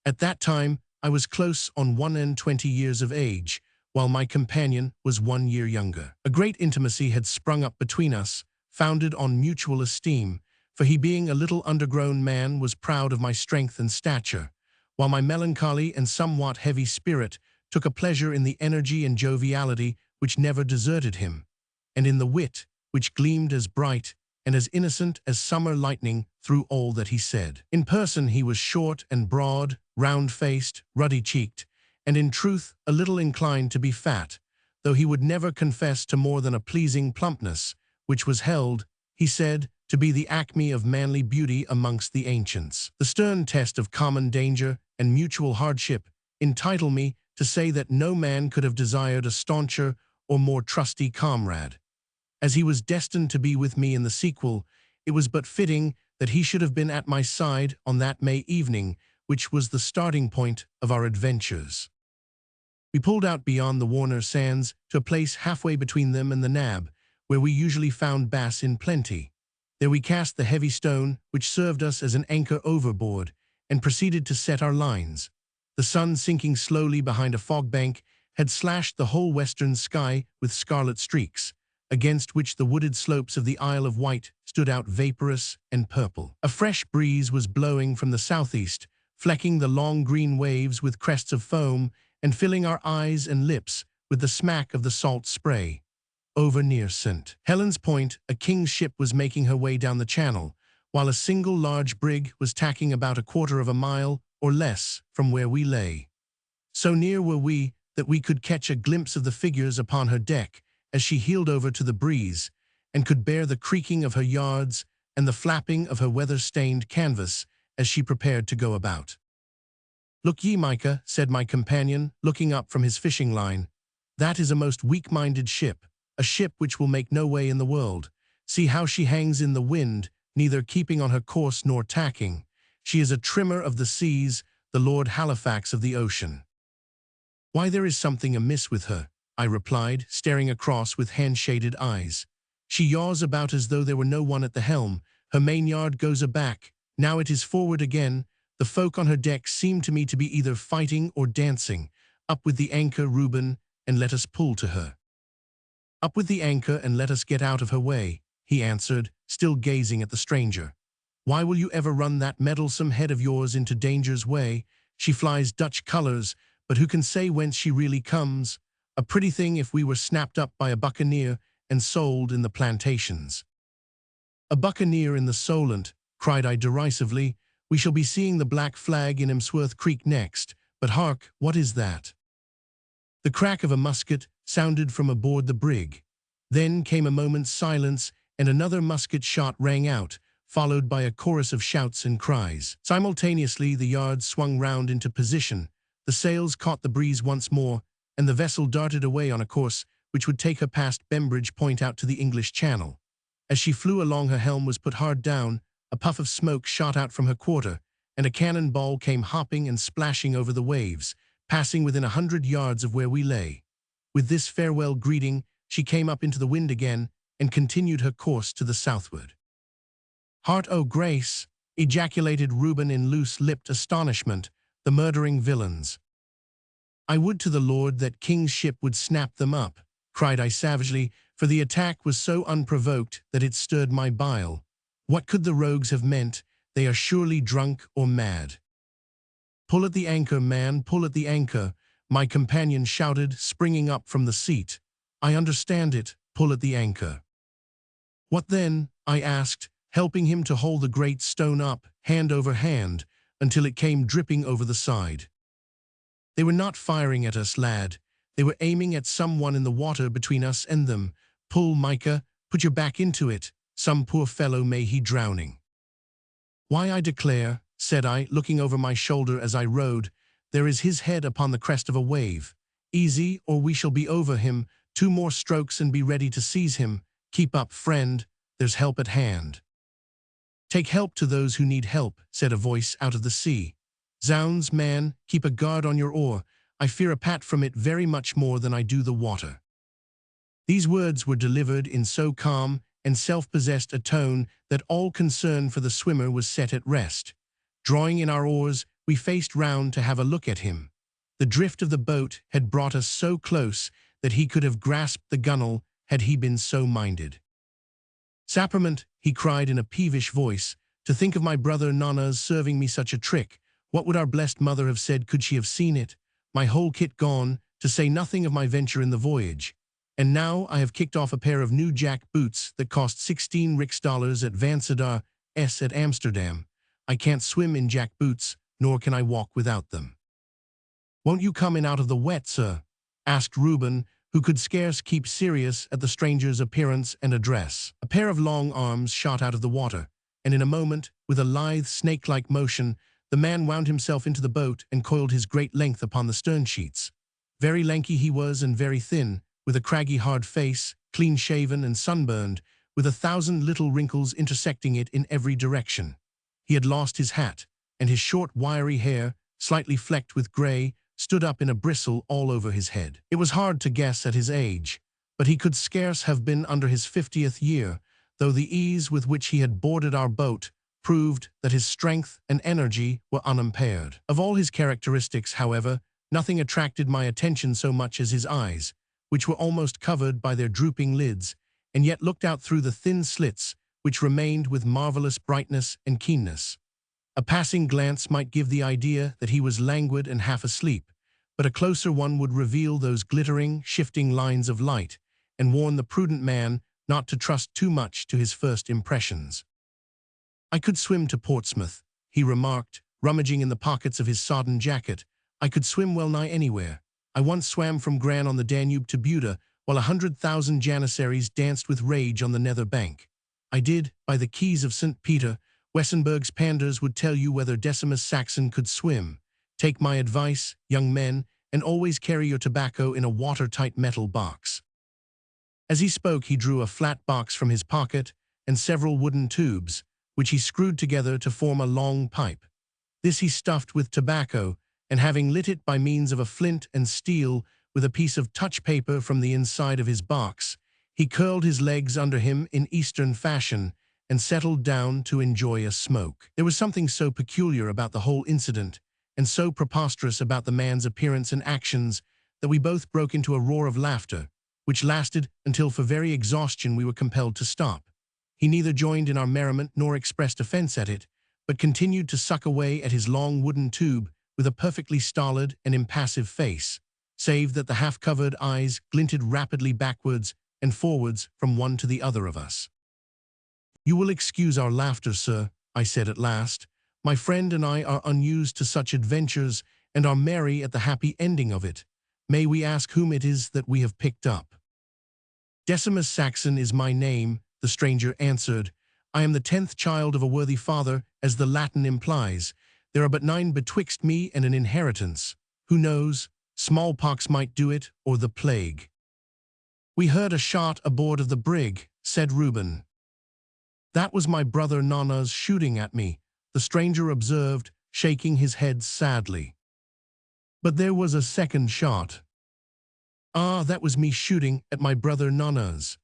At that time, I was close on 21 years of age, while my companion was 1 year younger. A great intimacy had sprung up between us, founded on mutual esteem, for he being a little undergrown man was proud of my strength and stature, while my melancholy and somewhat heavy spirit took a pleasure in the energy and joviality which never deserted him, and in the wit which gleamed as bright and as innocent as summer lightning through all that he said. In person he was short and broad, round-faced, ruddy-cheeked, and in truth a little inclined to be fat, though he would never confess to more than a pleasing plumpness, which was held, he said, to be the acme of manly beauty amongst the ancients. The stern test of common danger and mutual hardship entitle me to say that no man could have desired a stauncher or more trusty comrade. As he was destined to be with me in the sequel, it was but fitting that he should have been at my side on that May evening, which was the starting point of our adventures. We pulled out beyond the Warner Sands to a place halfway between them and the Nab, where we usually found bass in plenty. There we cast the heavy stone which served us as an anchor overboard, and proceeded to set our lines. The sun, sinking slowly behind a fog bank, had slashed the whole western sky with scarlet streaks, against which the wooded slopes of the Isle of Wight stood out vaporous and purple. A fresh breeze was blowing from the southeast, flecking the long green waves with crests of foam and filling our eyes and lips with the smack of the salt spray. Over near St. Helens Point, a king's ship was making her way down the channel, while a single large brig was tacking about a quarter of a mile or less from where we lay. So near were we that we could catch a glimpse of the figures upon her deck as she heeled over to the breeze, and could bear the creaking of her yards and the flapping of her weather-stained canvas as she prepared to go about. "Look ye, Micah," said my companion, looking up from his fishing line. "That is a most weak-minded ship, a ship which will make no way in the world. See how she hangs in the wind, neither keeping on her course nor tacking. She is a trimmer of the seas, the Lord Halifax of the ocean." "Why, there is something amiss with her," I replied, staring across with hand-shaded eyes. "She yaws about as though there were no one at the helm. Her main-yard goes aback, now it is forward again. The folk on her deck seem to me to be either fighting or dancing. Up with the anchor, Reuben, and let us pull to her." "Up with the anchor and let us get out of her way," he answered, still gazing at the stranger. "Why will you ever run that meddlesome head of yours into danger's way? She flies Dutch colours, but who can say whence she really comes? A pretty thing if we were snapped up by a buccaneer and sold in the plantations." "A buccaneer in the Solent," cried I derisively. "We shall be seeing the black flag in Emsworth Creek next. But hark, what is that?" The crack of a musket sounded from aboard the brig. Then came a moment's silence, and another musket shot rang out, followed by a chorus of shouts and cries. Simultaneously the yards swung round into position, the sails caught the breeze once more, and the vessel darted away on a course which would take her past Bembridge Point out to the English Channel. As she flew along, her helm was put hard down, a puff of smoke shot out from her quarter, and a cannon ball came hopping and splashing over the waves, passing within 100 yards of where we lay. With this farewell greeting, she came up into the wind again and continued her course to the southward. "Heart o' grace!" ejaculated Reuben in loose-lipped astonishment, "the murdering villains!" "I would to the Lord that King's ship would snap them up," cried I savagely, for the attack was so unprovoked that it stirred my bile. "What could the rogues have meant? They are surely drunk or mad." "Pull at the anchor, man, pull at the anchor," my companion shouted, springing up from the seat. "I understand it, pull at the anchor." "What then?" I asked, helping him to hold the great stone up, hand over hand, until it came dripping over the side. "They were not firing at us, lad. They were aiming at someone in the water between us and them. Pull, Micah, put your back into it. Some poor fellow may he drowning." "Why, I declare," said I, looking over my shoulder as I rowed, "there is his head upon the crest of a wave. Easy, or we shall be over him. 2 more strokes and be ready to seize him. Keep up, friend. There's help at hand." "Take help to those who need help," said a voice out of the sea. "Zounds, man, keep a guard on your oar. I fear a pat from it very much more than I do the water." These words were delivered in so calm and self-possessed a tone that all concern for the swimmer was set at rest. Drawing in our oars, we faced round to have a look at him. The drift of the boat had brought us so close that he could have grasped the gunwale had he been so minded. "Sapperment," he cried in a peevish voice, "to think of my brother Nana's serving me such a trick. What would our blessed mother have said could she have seen it? My whole kit gone, to say nothing of my venture in the voyage. And now I have kicked off a pair of new jack boots that cost 16 Riksdollars at Vansittart S at Amsterdam. I can't swim in jack boots, nor can I walk without them." "Won't you come in out of the wet, sir?" asked Reuben, who could scarce keep serious at the stranger's appearance and address. A pair of long arms shot out of the water, and in a moment, with a lithe, snake-like motion, the man wound himself into the boat and coiled his great length upon the stern-sheets. Very lanky he was and very thin, with a craggy hard face, clean-shaven and sunburned, with 1,000 little wrinkles intersecting it in every direction. He had lost his hat, and his short, wiry hair, slightly flecked with grey, stood up in a bristle all over his head. It was hard to guess at his age, but he could scarce have been under his 50th year, though the ease with which he had boarded our boat proved that his strength and energy were unimpaired. Of all his characteristics, however, nothing attracted my attention so much as his eyes, which were almost covered by their drooping lids, and yet looked out through the thin slits, which remained with marvelous brightness and keenness. A passing glance might give the idea that he was languid and half asleep, but a closer one would reveal those glittering, shifting lines of light, and warn the prudent man not to trust too much to his first impressions. "I could swim to Portsmouth," he remarked, rummaging in the pockets of his sodden jacket. "I could swim well nigh anywhere. I once swam from Gran on the Danube to Buda, while 100,000 Janissaries danced with rage on the nether bank. I did, by the quays of St. Peter. Wessenberg's panders would tell you whether Decimus Saxon could swim. Take my advice, young men, and always carry your tobacco in a watertight metal box." As he spoke, he drew a flat box from his pocket and several wooden tubes, which he screwed together to form a long pipe. This he stuffed with tobacco, and having lit it by means of a flint and steel with a piece of touch paper from the inside of his box, he curled his legs under him in Eastern fashion and settled down to enjoy a smoke. There was something so peculiar about the whole incident, and so preposterous about the man's appearance and actions, that we both broke into a roar of laughter, which lasted until for very exhaustion we were compelled to stop. He neither joined in our merriment nor expressed offense at it, but continued to suck away at his long wooden tube with a perfectly stolid and impassive face, save that the half-covered eyes glinted rapidly backwards and forwards from one to the other of us. "You will excuse our laughter, sir," I said at last. "My friend and I are unused to such adventures and are merry at the happy ending of it. May we ask whom it is that we have picked up?" "Decimus Saxon is my name," the stranger answered. "I am the 10th child of a worthy father, as the Latin implies. There are but 9 betwixt me and an inheritance. Who knows? Smallpox might do it, or the plague." "We heard a shot aboard of the brig," said Reuben. "That was my brother Nana's shooting at me," the stranger observed, shaking his head sadly. "But there was a second shot." "Ah, that was me shooting at my brother Nana's."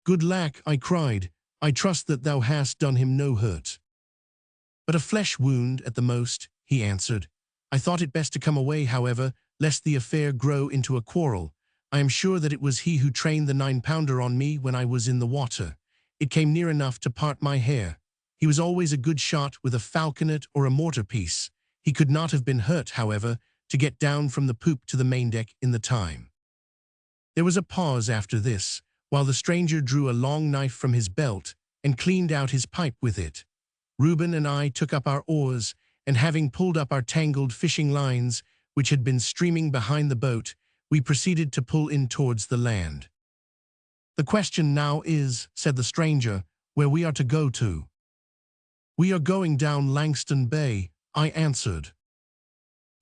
"Good lack," I cried. "I trust that thou hast done him no hurt." "But a flesh wound at the most," he answered. "I thought it best to come away, however, lest the affair grow into a quarrel. I am sure that it was he who trained the 9-pounder on me when I was in the water. It came near enough to part my hair. He was always a good shot with a falconet or a mortar piece. He could not have been hurt, however, to get down from the poop to the main deck in the time." There was a pause after this, while the stranger drew a long knife from his belt and cleaned out his pipe with it. Reuben and I took up our oars, and having pulled up our tangled fishing lines, which had been streaming behind the boat, we proceeded to pull in towards the land. "The question now is," said the stranger, "where we are to go to." "We are going down Langston Bay," I answered.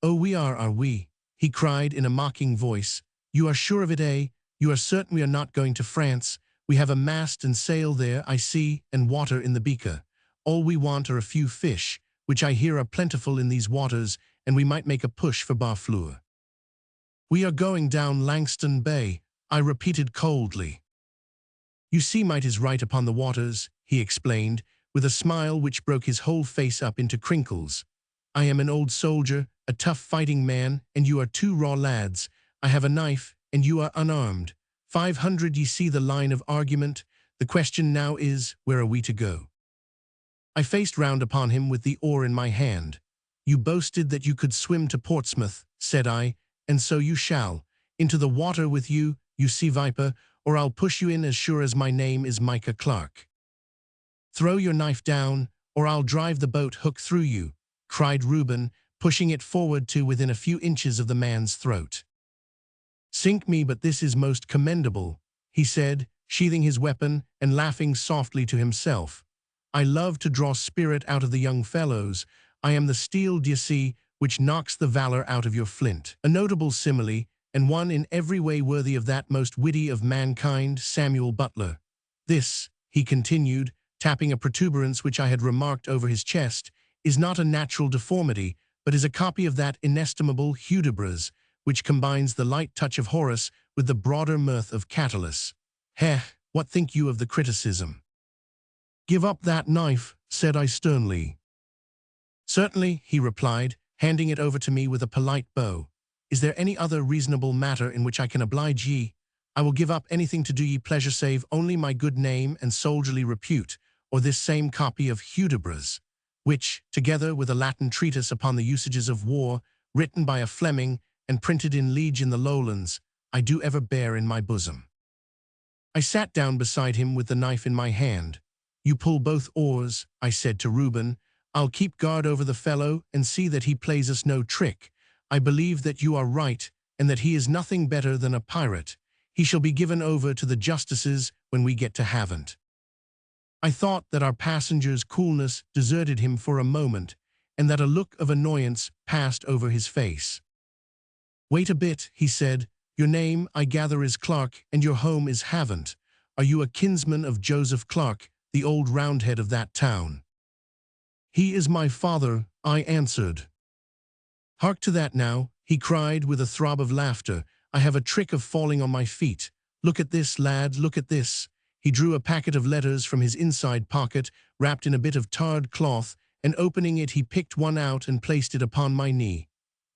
"Oh, we are we?" he cried in a mocking voice. "You are sure of it, eh? You are certain we are not going to France? We have a mast and sail there, I see, and water in the beaker. All we want are a few fish, which I hear are plentiful in these waters, and we might make a push for Barfleur." "We are going down Langston Bay," I repeated coldly. "You see might is right upon the waters," he explained, with a smile which broke his whole face up into crinkles. "I am an old soldier, a tough fighting man, and you are 2 raw lads. I have a knife, and you are unarmed. 500, ye see the line of argument. The question now is, where are we to go?" I faced round upon him with the oar in my hand. "You boasted that you could swim to Portsmouth," said I, "and so you shall. Into the water with you, you sea viper, or I'll push you in as sure as my name is Micah Clarke." "Throw your knife down, or I'll drive the boat hook through you," cried Reuben, pushing it forward to within a few inches of the man's throat. "Sink me, but this is most commendable," he said, sheathing his weapon and laughing softly to himself. "I love to draw spirit out of the young fellows. I am the steel, d'ye see, which knocks the valor out of your flint." A notable simile, and one in every way worthy of that most witty of mankind, Samuel Butler. "This," he continued, tapping a protuberance which I had remarked over his chest, "is not a natural deformity, but is a copy of that inestimable Hudibras, which combines the light touch of Horace with the broader mirth of Catullus. Heh, what think you of the criticism?" "Give up that knife," said I sternly. "Certainly," he replied, handing it over to me with a polite bow. "Is there any other reasonable matter in which I can oblige ye? I will give up anything to do ye pleasure save only my good name and soldierly repute, or this same copy of Hudibras, which, together with a Latin treatise upon the usages of war, written by a Fleming and printed in Liege in the Lowlands, I do ever bear in my bosom." I sat down beside him with the knife in my hand. You pull both oars, I said to Reuben. I'll keep guard over the fellow and see that he plays us no trick. I believe that you are right, and that he is nothing better than a pirate. He shall be given over to the justices when we get to Havant. I thought that our passenger's coolness deserted him for a moment, and that a look of annoyance passed over his face. Wait a bit, he said. Your name, I gather, is Clarke, and your home is Havant. Are you a kinsman of Joseph Clarke, the old Roundhead of that town? He is my father, I answered. Hark to that now, he cried with a throb of laughter. I have a trick of falling on my feet. Look at this, lad, look at this. He drew a packet of letters from his inside pocket, wrapped in a bit of tarred cloth, and opening it he picked one out and placed it upon my knee.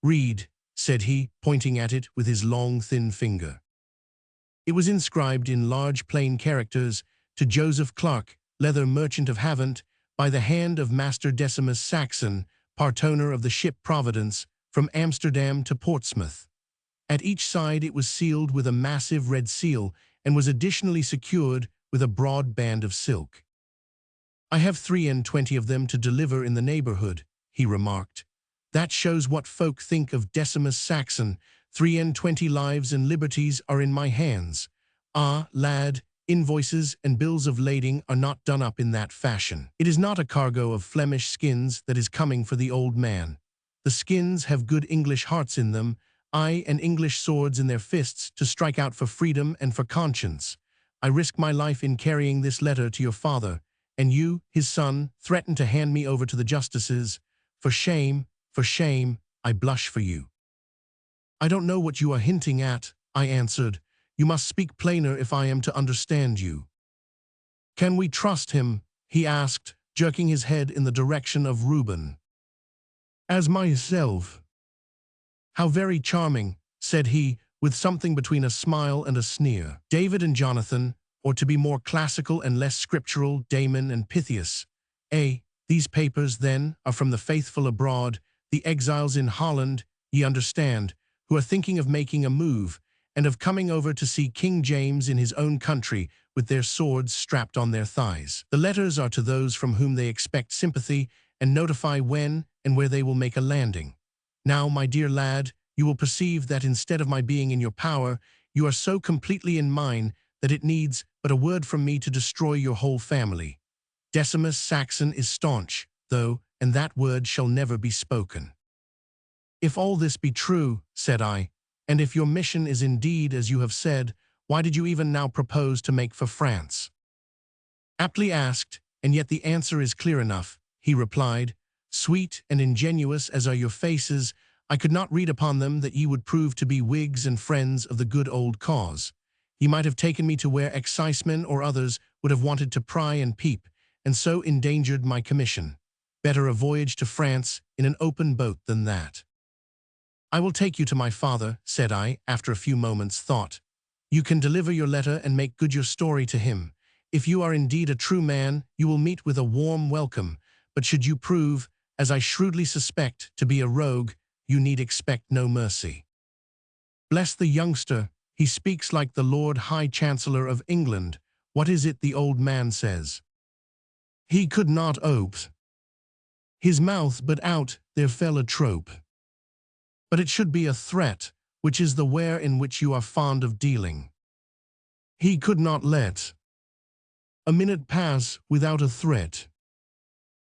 Read, said he, pointing at it with his long, thin finger. It was inscribed in large plain characters, to Joseph Clarke, leather merchant of Havant, by the hand of Master Decimus Saxon, part owner of the ship Providence, from Amsterdam to Portsmouth. At each side it was sealed with a massive red seal and was additionally secured with a broad band of silk. I have 23 of them to deliver in the neighborhood, he remarked. That shows what folk think of Decimus Saxon. 23 lives and liberties are in my hands. Ah, lad, invoices and bills of lading are not done up in that fashion. It is not a cargo of Flemish skins that is coming for the old man. The skins have good English hearts in them, aye, and English swords in their fists to strike out for freedom and for conscience. I risk my life in carrying this letter to your father, and you, his son, threaten to hand me over to the justices. For shame, I blush for you. I don't know what you are hinting at, I answered. You must speak plainer if I am to understand you. Can we trust him? He asked, jerking his head in the direction of Reuben. As myself. How very charming, said he, with something between a smile and a sneer. David and Jonathan, or to be more classical and less scriptural, Damon and Pythias. These papers, then, are from the faithful abroad, the exiles in Holland, ye understand, who are thinking of making a move, and of coming over to see King James in his own country with their swords strapped on their thighs. The letters are to those from whom they expect sympathy and notify when and where they will make a landing. Now, my dear lad, you will perceive that instead of my being in your power, you are so completely in mine that it needs but a word from me to destroy your whole family. Decimus Saxon is staunch, though, and that word shall never be spoken. If all this be true, said I, and if your mission is indeed as you have said, why did you even now propose to make for France? Aptly asked, and yet the answer is clear enough, he replied. Sweet and ingenuous as are your faces, I could not read upon them that ye would prove to be Whigs and friends of the good old cause. Ye might have taken me to where excisemen or others would have wanted to pry and peep, and so endangered my commission. Better a voyage to France in an open boat than that. I will take you to my father, said I, after a few moments' thought. You can deliver your letter and make good your story to him. If you are indeed a true man, you will meet with a warm welcome, but should you prove, as I shrewdly suspect, to be a rogue, you need expect no mercy. Bless the youngster, he speaks like the Lord High Chancellor of England. What is it the old man says? He could not ope his mouth, but out there fell a trope. But it should be a threat, which is the ware in which you are fond of dealing. He could not let a minute pass without a threat.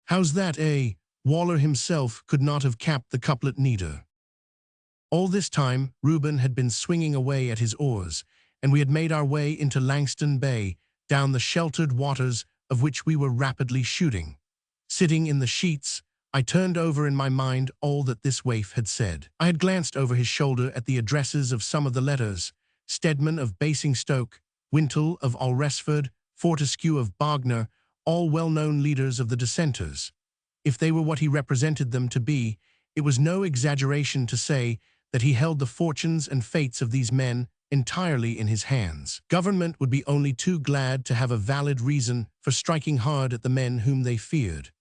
How's that, eh? Waller himself could not have capped the couplet neater. All this time, Reuben had been swinging away at his oars, and we had made our way into Langston Bay, down the sheltered waters of which we were rapidly shooting. Sitting in the sheets, I turned over in my mind all that this waif had said. I had glanced over his shoulder at the addresses of some of the letters: Stedman of Basingstoke, Wintle of Alresford, Fortescue of Bognor, all well-known leaders of the dissenters. If they were what he represented them to be, it was no exaggeration to say that he held the fortunes and fates of these men entirely in his hands. Government would be only too glad to have a valid reason for striking hard at the men whom they feared.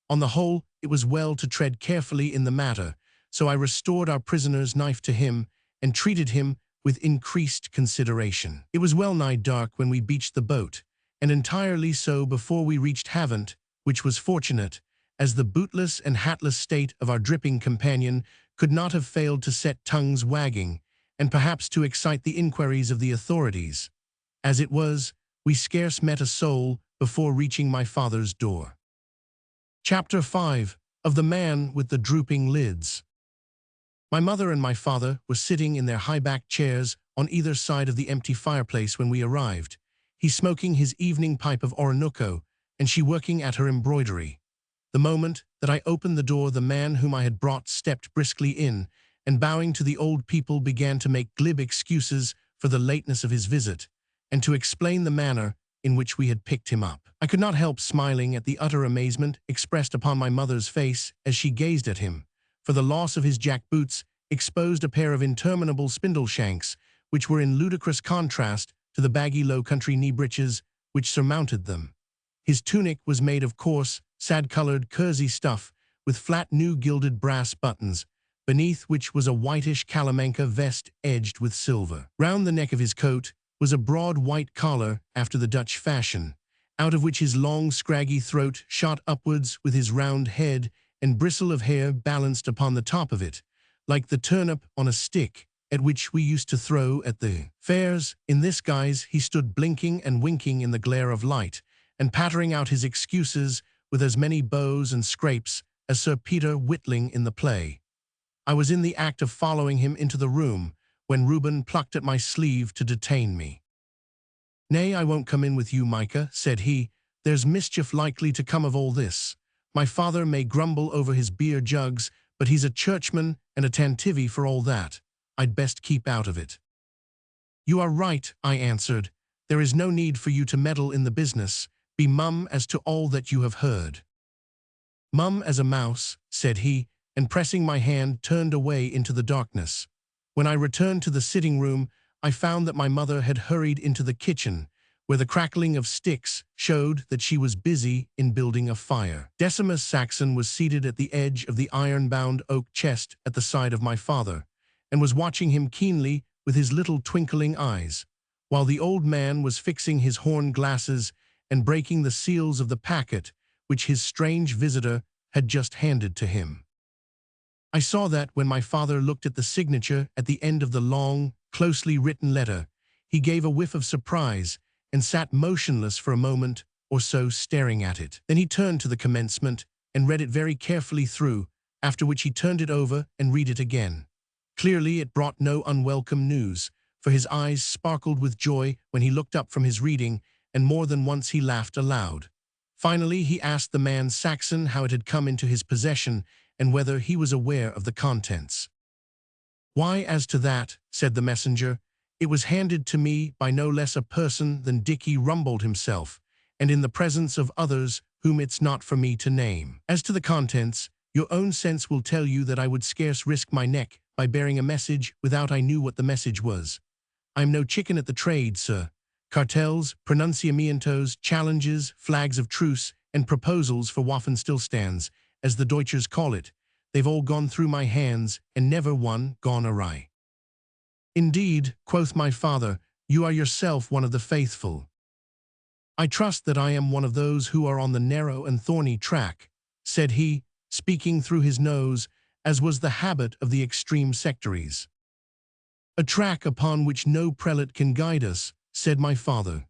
On the whole, it was well to tread carefully in the matter, so I restored our prisoner's knife to him and treated him with increased consideration. It was well nigh dark when we beached the boat, and entirely so before we reached Havant, which was fortunate, as the bootless and hatless state of our dripping companion could not have failed to set tongues wagging, and perhaps to excite the inquiries of the authorities. As it was, we scarce met a soul before reaching my father's door. Chapter 5 of The Man with the Drooping Lids. My mother and my father were sitting in their high-backed chairs on either side of the empty fireplace when we arrived, he smoking his evening pipe of Orinoco, and she working at her embroidery. The moment that I opened the door, the man whom I had brought stepped briskly in, and bowing to the old people began to make glib excuses for the lateness of his visit, and to explain the manner in which we had picked him up. I could not help smiling at the utter amazement expressed upon my mother's face as she gazed at him, for the loss of his jack boots exposed a pair of interminable spindle shanks, which were in ludicrous contrast to the baggy low-country knee breeches which surmounted them. His tunic was made of coarse, sad-colored kersey stuff, with flat new gilded brass buttons, beneath which was a whitish calamanca vest edged with silver. Round the neck of his coat was a broad white collar after the Dutch fashion, out of which his long scraggy throat shot upwards with his round head and bristle of hair balanced upon the top of it, like the turnip on a stick at which we used to throw at the fairs. In this guise he stood blinking and winking in the glare of light, and pattering out his excuses with as many bows and scrapes as Sir Peter Whitling in the play. I was in the act of following him into the room, when Reuben plucked at my sleeve to detain me. "Nay, I won't come in with you, Micah," said he. "There's mischief likely to come of all this. My father may grumble over his beer jugs, but he's a churchman and a tantivy for all that. I'd best keep out of it." "You are right," I answered. "There is no need for you to meddle in the business. Be mum as to all that you have heard." "Mum as a mouse," said he, and pressing my hand turned away into the darkness. When I returned to the sitting room, I found that my mother had hurried into the kitchen, where the crackling of sticks showed that she was busy in building a fire. Decimus Saxon was seated at the edge of the iron-bound oak chest at the side of my father, and was watching him keenly with his little twinkling eyes, while the old man was fixing his horn glasses and breaking the seals of the packet which his strange visitor had just handed to him. I saw that when my father looked at the signature at the end of the long, closely written letter, he gave a whiff of surprise and sat motionless for a moment or so staring at it. Then he turned to the commencement and read it very carefully through, after which he turned it over and read it again. Clearly it brought no unwelcome news, for his eyes sparkled with joy when he looked up from his reading, and more than once he laughed aloud. Finally he asked the man Saxon how it had come into his possession and whether he was aware of the contents. "Why, as to that," said the messenger, "it was handed to me by no less a person than Dicky Rumbold himself, and in the presence of others whom it's not for me to name. As to the contents, your own sense will tell you that I would scarce risk my neck by bearing a message without I knew what the message was. I am no chicken at the trade, sir. Cartels, pronunciamientos, challenges, flags of truce, and proposals for Waffenstillstands, as the Deutschers call it, they've all gone through my hands, and never one gone awry." "Indeed," quoth my father, "you are yourself one of the faithful." "I trust that I am one of those who are on the narrow and thorny track," said he, speaking through his nose, as was the habit of the extreme sectaries. "A track upon which no prelate can guide us," said my father.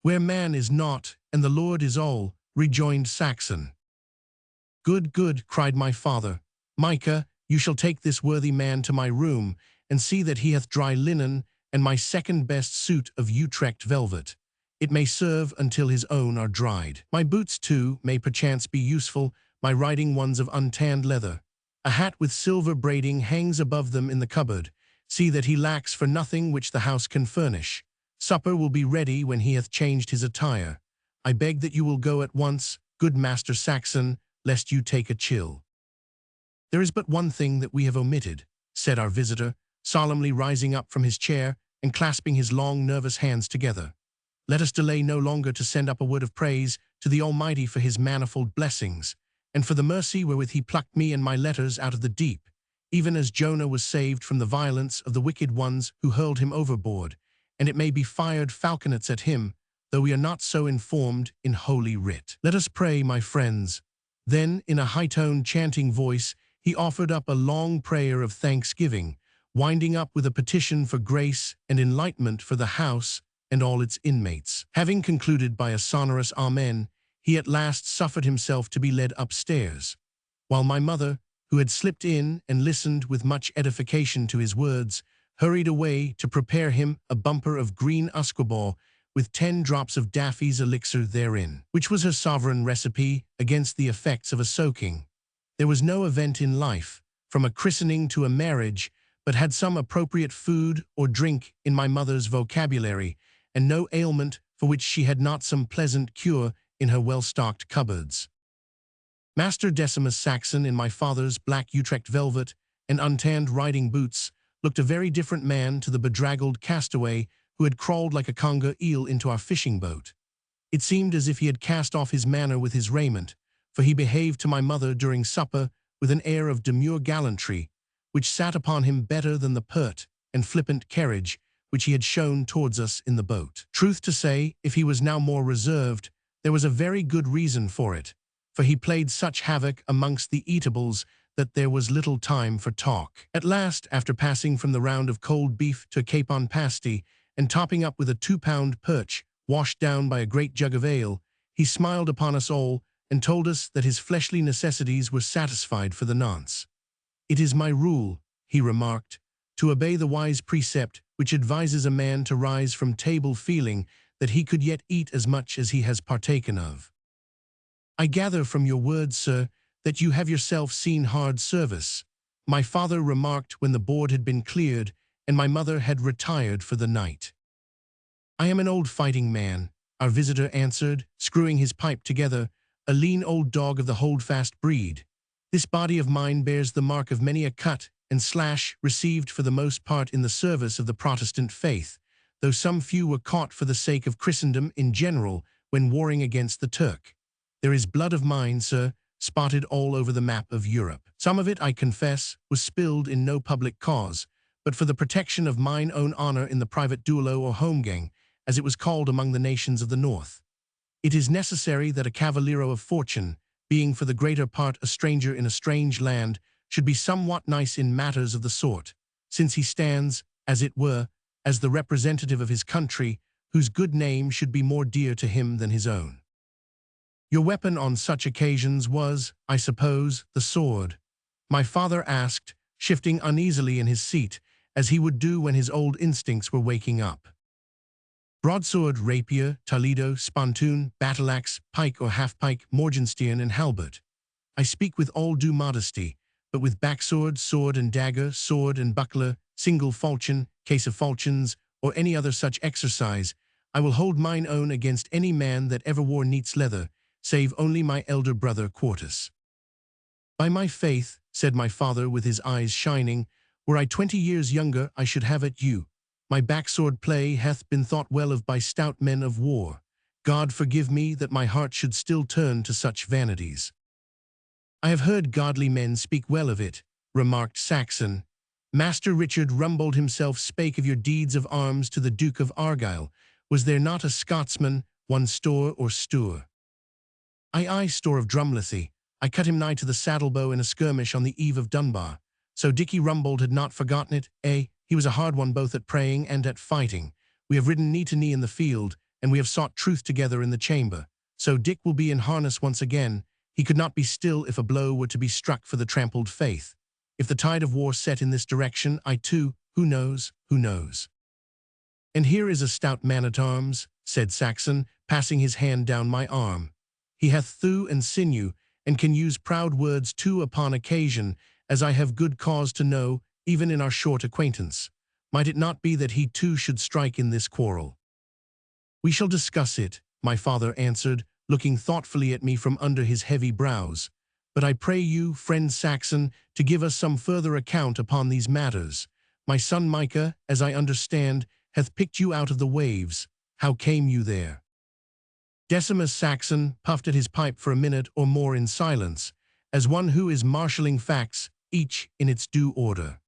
"Where man is not, and the Lord is all," rejoined Saxon. "Good, good," cried my father. "Micah, you shall take this worthy man to my room, and see that he hath dry linen and my second-best suit of Utrecht velvet. It may serve until his own are dried. My boots, too, may perchance be useful, my riding ones of untanned leather. A hat with silver braiding hangs above them in the cupboard. See that he lacks for nothing which the house can furnish. Supper will be ready when he hath changed his attire. I beg that you will go at once, good Master Saxon, lest you take a chill." "There is but one thing that we have omitted," said our visitor, solemnly rising up from his chair and clasping his long, nervous hands together. "Let us delay no longer to send up a word of praise to the Almighty for his manifold blessings, and for the mercy wherewith he plucked me and my letters out of the deep, even as Jonah was saved from the violence of the wicked ones who hurled him overboard, and it may be fired falconets at him, though we are not so informed in Holy Writ. Let us pray, my friends. Then, in a high-toned chanting voice, he offered up a long prayer of thanksgiving, winding up with a petition for grace and enlightenment for the house and all its inmates. Having concluded by a sonorous Amen, he at last suffered himself to be led upstairs, while my mother, who had slipped in and listened with much edification to his words, hurried away to prepare him a bumper of green usquebaugh with 10 drops of Daffy's elixir therein, which was her sovereign recipe against the effects of a soaking. There was no event in life, from a christening to a marriage, but had some appropriate food or drink in my mother's vocabulary, and no ailment for which she had not some pleasant cure in her well-stocked cupboards. Master Decimus Saxon, in my father's black Utrecht velvet and untanned riding boots, looked a very different man to the bedraggled castaway who had crawled like a conger eel into our fishing boat. It seemed as if he had cast off his manner with his raiment, for he behaved to my mother during supper with an air of demure gallantry, which sat upon him better than the pert and flippant carriage which he had shown towards us in the boat. Truth to say, if he was now more reserved, there was a very good reason for it, for he played such havoc amongst the eatables that there was little time for talk. At last, after passing from the round of cold beef to capon pasty, and topping up with a 2-pound perch washed down by a great jug of ale, he smiled upon us all and told us that his fleshly necessities were satisfied for the nonce. "It is my rule," he remarked, "to obey the wise precept which advises a man to rise from table feeling that he could yet eat as much as he has partaken of. I gather from your words, sir, that you have yourself seen hard service," my father remarked when the board had been cleared and my mother had retired for the night. "I am an old fighting man," our visitor answered, screwing his pipe together, "a lean old dog of the holdfast breed. This body of mine bears the mark of many a cut and slash received for the most part in the service of the Protestant faith, though some few were caught for the sake of Christendom in general when warring against the Turk. There is blood of mine, sir, spotted all over the map of Europe. Some of it, I confess, was spilled in no public cause, but for the protection of mine own honor in the private duello or homegang, as it was called among the nations of the North. It is necessary that a cavaliero of fortune, being for the greater part a stranger in a strange land, should be somewhat nice in matters of the sort, since he stands, as it were, as the representative of his country, whose good name should be more dear to him than his own. Your weapon on such occasions was, I suppose, the sword?" my father asked, shifting uneasily in his seat, as he would do when his old instincts were waking up. "Broadsword, rapier, toledo, spontoon, battle-axe, pike or half-pike, morgenstiern and halbert. I speak with all due modesty, but with backsword, sword and dagger, sword and buckler, single falchion, case of falchions, or any other such exercise, I will hold mine own against any man that ever wore neat's leather, save only my elder brother Quartus." "By my faith," said my father with his eyes shining, "were I 20 years younger, I should have at you. My backsword play hath been thought well of by stout men of war. God forgive me that my heart should still turn to such vanities." "I have heard godly men speak well of it," remarked Saxon. "Master Richard Rumbold himself spake of your deeds of arms to the Duke of Argyle. Was there not a Scotsman, one Storr or Stour?" Aye, Storr of Drumlithie. I cut him nigh to the saddle-bow in a skirmish on the eve of Dunbar. So Dickie Rumbold had not forgotten it, eh? He was a hard one both at praying and at fighting. We have ridden knee to knee in the field, and we have sought truth together in the chamber. So Dick will be in harness once again. He could not be still if a blow were to be struck for the trampled faith. If the tide of war set in this direction, I too, who knows, who knows? "And here is a stout man-at-arms," said Saxon, passing his hand down my arm. "He hath thew and sinew, and can use proud words too upon occasion, as I have good cause to know, even in our short acquaintance. Might it not be that he too should strike in this quarrel?" "We shall discuss it," my father answered, looking thoughtfully at me from under his heavy brows. "But I pray you, friend Saxon, to give us some further account upon these matters. My son Micah, as I understand, hath picked you out of the waves. How came you there?" Decimus Saxon puffed at his pipe for a minute or more in silence, as one who is marshalling facts, each in its due order.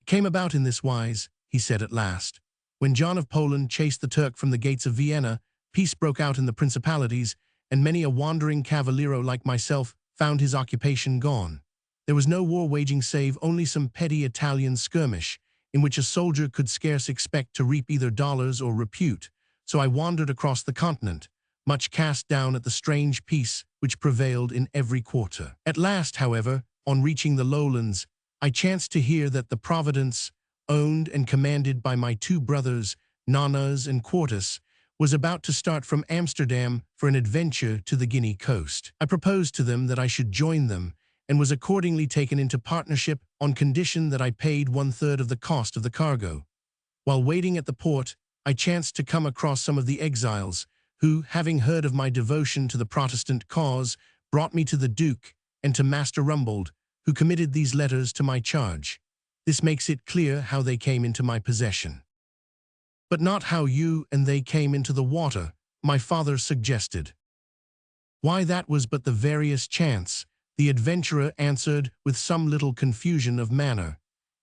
"It came about in this wise," he said at last. "When John of Poland chased the Turk from the gates of Vienna, peace broke out in the principalities, and many a wandering cavaliero like myself found his occupation gone. There was no war waging save only some petty Italian skirmish, in which a soldier could scarce expect to reap either dollars or repute, so I wandered across the continent, much cast down at the strange peace which prevailed in every quarter. At last, however, on reaching the lowlands, I chanced to hear that the Providence, owned and commanded by my two brothers, Nanas and Quartus, was about to start from Amsterdam for an adventure to the Guinea coast. I proposed to them that I should join them, and was accordingly taken into partnership on condition that I paid 1/3 of the cost of the cargo. While waiting at the port, I chanced to come across some of the exiles, who, having heard of my devotion to the Protestant cause, brought me to the Duke and to Master Rumbold, who committed these letters to my charge. This makes it clear how they came into my possession. But not how you and they came into the water, my father suggested. Why, that was but the veriest chance, the adventurer answered with some little confusion of manner.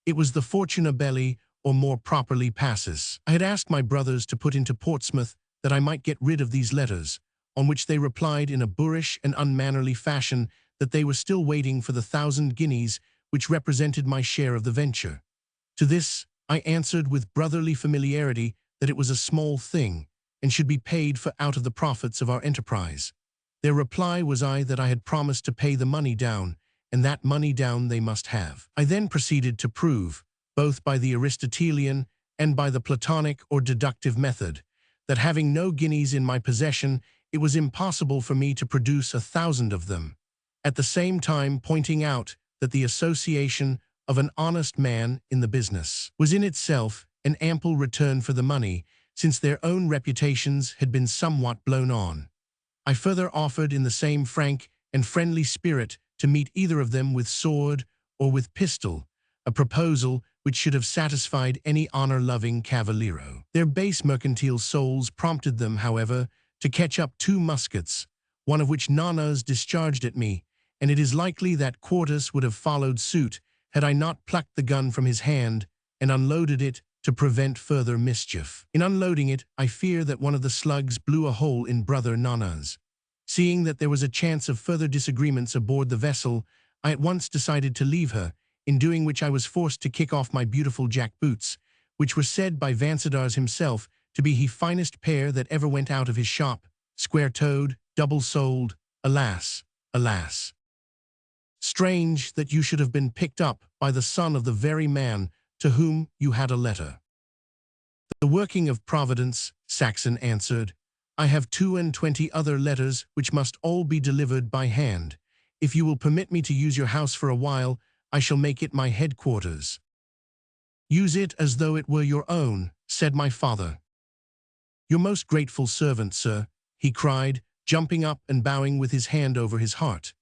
It was the fortuna belli, or more properly passus. I had asked my brothers to put into Portsmouth that I might get rid of these letters, on which they replied in a boorish and unmannerly fashion that they were still waiting for the 1,000 guineas which represented my share of the venture. To this I answered with brotherly familiarity that it was a small thing, and should be paid for out of the profits of our enterprise. Their reply was that I had promised to pay the money down, and that money down they must have. I then proceeded to prove, both by the Aristotelian and by the Platonic or deductive method, that having no guineas in my possession, it was impossible for me to produce 1,000 of them, at the same time pointing out that the association of an honest man in the business was in itself an ample return for the money, since their own reputations had been somewhat blown on. I further offered in the same frank and friendly spirit to meet either of them with sword or with pistol, a proposal which should have satisfied any honor-loving cavaliero. Their base mercantile souls prompted them, however, to catch up 2 muskets, one of which Nanas discharged at me, and it is likely that Quartus would have followed suit had I not plucked the gun from his hand and unloaded it to prevent further mischief. In unloading it, I fear that one of the slugs blew a hole in brother Nanas. Seeing that there was a chance of further disagreements aboard the vessel, I at once decided to leave her, in doing which I was forced to kick off my beautiful jack boots, which were said by Vansiddars himself to be the finest pair that ever went out of his shop, square-toed, double-soled, alas, alas. Strange that you should have been picked up by the son of the very man to whom you had a letter. The working of Providence, Saxon answered. I have 22 other letters which must all be delivered by hand. If you will permit me to use your house for a while, I shall make it my headquarters. Use it as though it were your own, said my father. Your most grateful servant, sir, he cried, jumping up and bowing with his hand over his heart.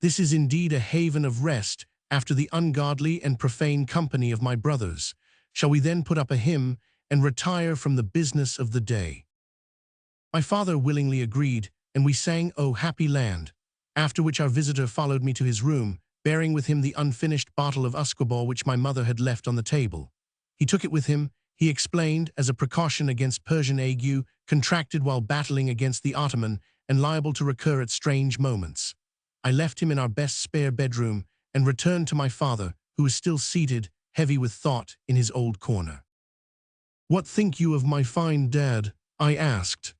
This is indeed a haven of rest after the ungodly and profane company of my brothers. Shall we then put up a hymn and retire from the business of the day? My father willingly agreed, and we sang O Happy Land, after which our visitor followed me to his room, bearing with him the unfinished bottle of usquebaugh which my mother had left on the table. He took it with him, he explained, as a precaution against Persian ague, contracted while battling against the Ottoman and liable to recur at strange moments. I left him in our best spare bedroom and returned to my father, who was still seated, heavy with thought, in his old corner. What think you of my fine dad? I asked.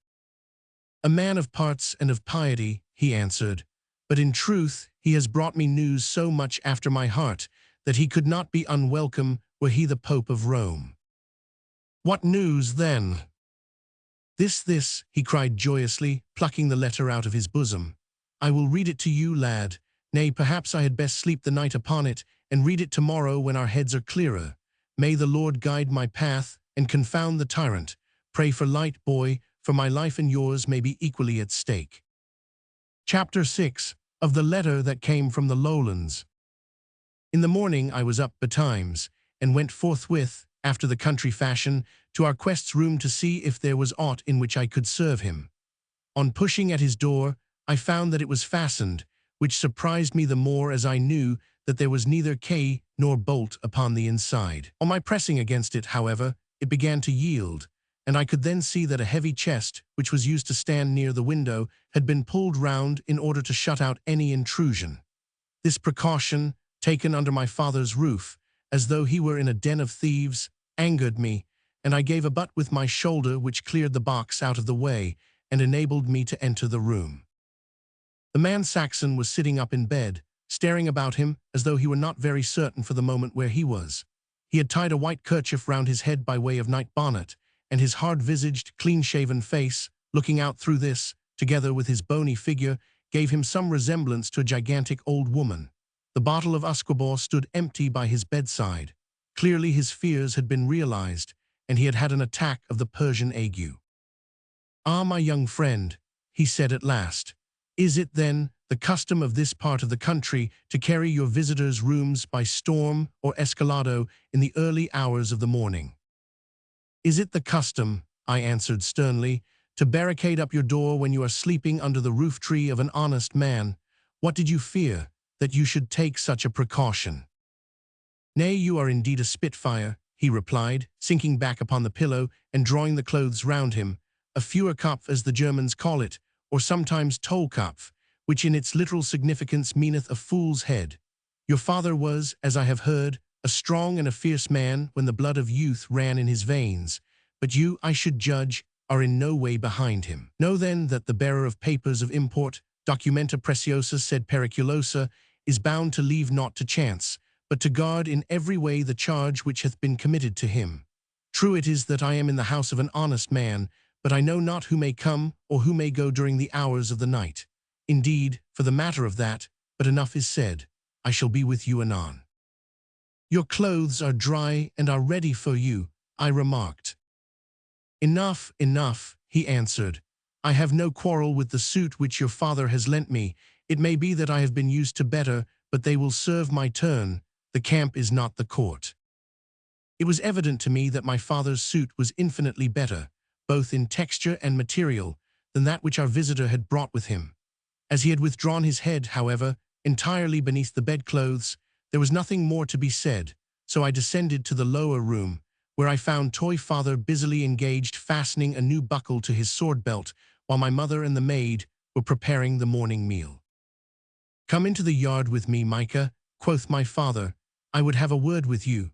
A man of parts and of piety, he answered, but in truth he has brought me news so much after my heart that he could not be unwelcome were he the Pope of Rome. What news, then? This, he cried joyously, plucking the letter out of his bosom. I will read it to you, lad. Nay, perhaps I had best sleep the night upon it, and read it tomorrow when our heads are clearer. May the Lord guide my path, and confound the tyrant. Pray for light, boy, for my life and yours may be equally at stake. Chapter 6 of the Letter that Came from the Lowlands. In the morning I was up betimes, and went forthwith, after the country fashion, to our quest's room to see if there was aught in which I could serve him. On pushing at his door, I found that it was fastened, which surprised me the more as I knew that there was neither key nor bolt upon the inside. On my pressing against it, however, it began to yield, and I could then see that a heavy chest, which was used to stand near the window, had been pulled round in order to shut out any intrusion. This precaution, taken under my father's roof, as though he were in a den of thieves, angered me, and I gave a butt with my shoulder which cleared the box out of the way and enabled me to enter the room. The man Saxon was sitting up in bed, staring about him as though he were not very certain for the moment where he was. He had tied a white kerchief round his head by way of night bonnet, and his hard-visaged, clean-shaven face, looking out through this, together with his bony figure, gave him some resemblance to a gigantic old woman. The bottle of usquebaugh stood empty by his bedside. Clearly his fears had been realized, and he had had an attack of the Persian ague. "Ah, my young friend," he said at last, "is it, then, the custom of this part of the country to carry your visitors' rooms by storm or escalado in the early hours of the morning?" "Is it the custom," I answered sternly, "to barricade up your door when you are sleeping under the roof-tree of an honest man? What did you fear, that you should take such a precaution?" "Nay, you are indeed a spitfire," he replied, sinking back upon the pillow and drawing the clothes round him, "a Feuerkopf as the Germans call it, or sometimes Tollkopf, which in its literal significance meaneth a fool's head. Your father was, as I have heard, a strong and a fierce man when the blood of youth ran in his veins, but you, I should judge, are in no way behind him. Know then that the bearer of papers of import, documenta preciosa sed periculosa, is bound to leave naught to chance, but to guard in every way the charge which hath been committed to him. True it is that I am in the house of an honest man, but I know not who may come or who may go during the hours of the night. Indeed, for the matter of that, but enough is said. I shall be with you anon." "Your clothes are dry and are ready for you," I remarked. "Enough, enough," he answered. "I have no quarrel with the suit which your father has lent me. It may be that I have been used to better, but they will serve my turn. The camp is not the court." It was evident to me that my father's suit was infinitely better, both in texture and material, than that which our visitor had brought with him. As he had withdrawn his head, however, entirely beneath the bedclothes, there was nothing more to be said, so I descended to the lower room, where I found toy father busily engaged fastening a new buckle to his sword belt, while my mother and the maid were preparing the morning meal. "Come into the yard with me, Micah," quoth my father. "I would have a word with you."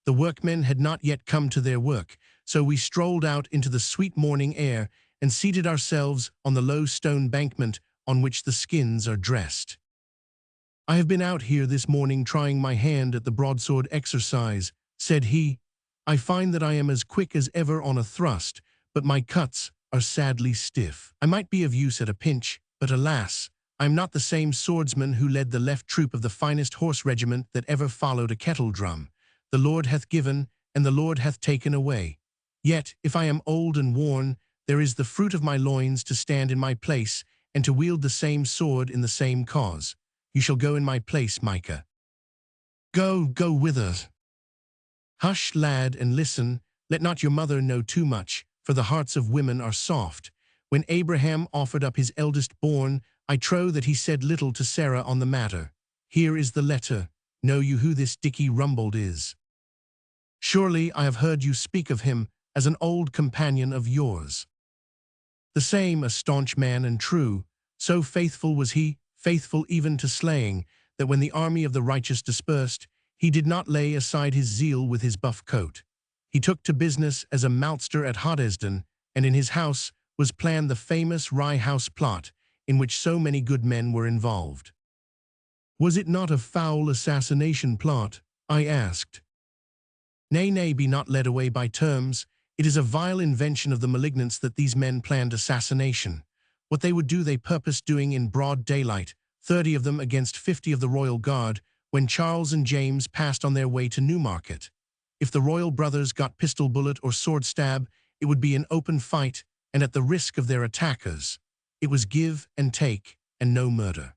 The workmen had not yet come to their work, so we strolled out into the sweet morning air and seated ourselves on the low stone bankment on which the skins are dressed. "I have been out here this morning trying my hand at the broadsword exercise," said he. "I find that I am as quick as ever on a thrust, but my cuts are sadly stiff. I might be of use at a pinch, but alas, I am not the same swordsman who led the left troop of the finest horse regiment that ever followed a kettle drum. The Lord hath given, and the Lord hath taken away. Yet, if I am old and worn, there is the fruit of my loins to stand in my place, and to wield the same sword in the same cause. You shall go in my place, Micah." "Go whither?" "Hush, lad, and listen. Let not your mother know too much, for the hearts of women are soft. When Abraham offered up his eldest born, I trow that he said little to Sarah on the matter. Here is the letter. Know you who this Dicky Rumbold is? Surely I have heard you speak of him as an old companion of yours." "The same, a staunch man and true. So faithful was he, faithful even to slaying, that when the army of the righteous dispersed, he did not lay aside his zeal with his buff coat. He took to business as a maltster at Hoddesdon, and in his house was planned the famous Rye House plot, in which so many good men were involved." "Was it not a foul assassination plot?" I asked. Nay, be not led away by terms. It is a vile invention of the malignants that these men planned assassination. What they would do they purposed doing in broad daylight, 30 of them against 50 of the Royal Guard, when Charles and James passed on their way to Newmarket. If the royal brothers got pistol bullet or sword stab, it would be an open fight, and at the risk of their attackers. It was give and take, and no murder.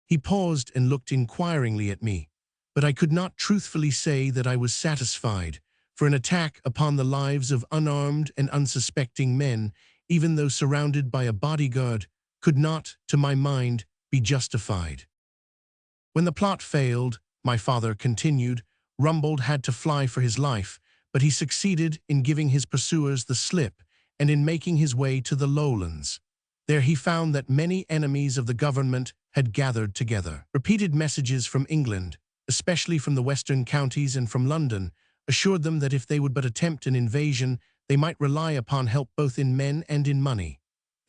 He paused and looked inquiringly at me, but I could not truthfully say that I was satisfied, for an attack upon the lives of unarmed and unsuspecting men, even though surrounded by a bodyguard, could not, to my mind, be justified. When the plot failed, my father continued, Rumbold had to fly for his life, but he succeeded in giving his pursuers the slip and in making his way to the lowlands. There he found that many enemies of the government had gathered together. Repeated messages from England, especially from the western counties and from London, assured them that if they would but attempt an invasion, they might rely upon help both in men and in money.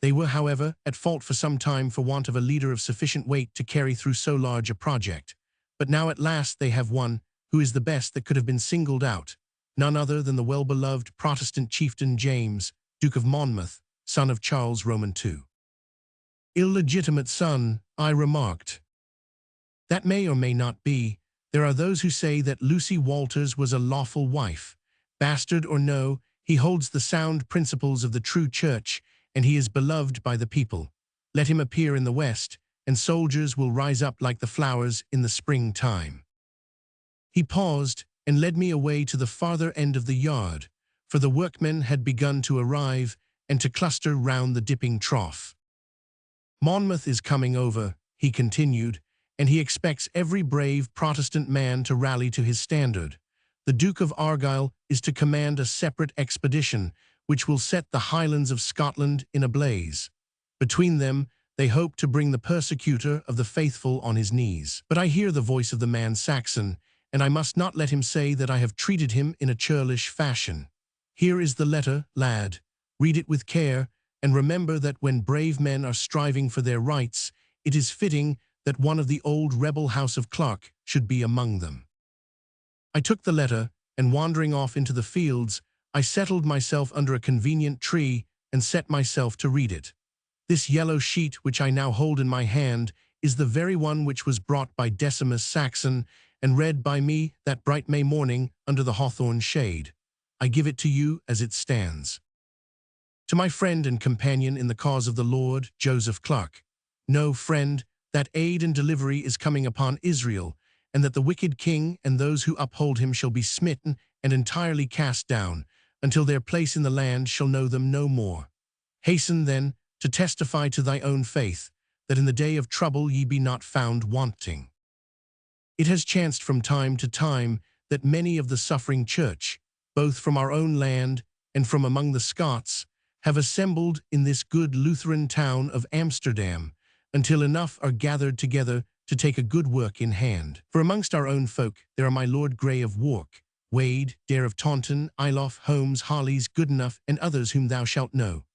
They were, however, at fault for some time for want of a leader of sufficient weight to carry through so large a project. But now at last they have one who is the best that could have been singled out, none other than the well-beloved Protestant chieftain James, Duke of Monmouth, son of Charles Roman II. Illegitimate son, I remarked. That may or may not be. There are those who say that Lucy Walters was a lawful wife. Bastard or no, he holds the sound principles of the true church, and he is beloved by the people. Let him appear in the West, and soldiers will rise up like the flowers in the springtime. He paused and led me away to the farther end of the yard, for the workmen had begun to arrive and to cluster round the dipping trough. Monmouth is coming over, he continued, and he expects every brave Protestant man to rally to his standard. The Duke of Argyll is to command a separate expedition, which will set the Highlands of Scotland in a blaze. Between them, they hope to bring the persecutor of the faithful on his knees. But I hear the voice of the man Saxon, and I must not let him say that I have treated him in a churlish fashion. Here is the letter, lad. Read it with care, and remember that when brave men are striving for their rights, it is fitting that one of the old rebel house of Clarke should be among them. I took the letter, and wandering off into the fields, I settled myself under a convenient tree and set myself to read it. This yellow sheet which I now hold in my hand is the very one which was brought by Decimus Saxon and read by me that bright May morning under the hawthorn shade. I give it to you as it stands. To my friend and companion in the cause of the Lord, Joseph Clarke. Know, friend, that aid and delivery is coming upon Israel, and that the wicked king and those who uphold him shall be smitten and entirely cast down, until their place in the land shall know them no more. Hasten, then, to testify to thy own faith, that in the day of trouble ye be not found wanting. It has chanced from time to time that many of the suffering church, both from our own land and from among the Scots, have assembled in this good Lutheran town of Amsterdam, until enough are gathered together to take a good work in hand. For amongst our own folk there are my Lord Grey of Wark, Wade, Dare of Taunton, Ayloffe, Holmes, Harleys, Goodenough, and others whom thou shalt know.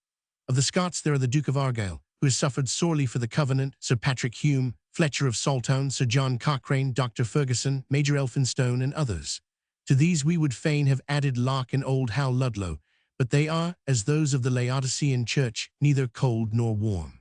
Of the Scots there are the Duke of Argyll, who has suffered sorely for the Covenant, Sir Patrick Hume, Fletcher of Saltown, Sir John Cochrane, Dr. Ferguson, Major Elphinstone, and others. To these we would fain have added Locke and old Hal Ludlow, but they are, as those of the Laodicean Church, neither cold nor warm.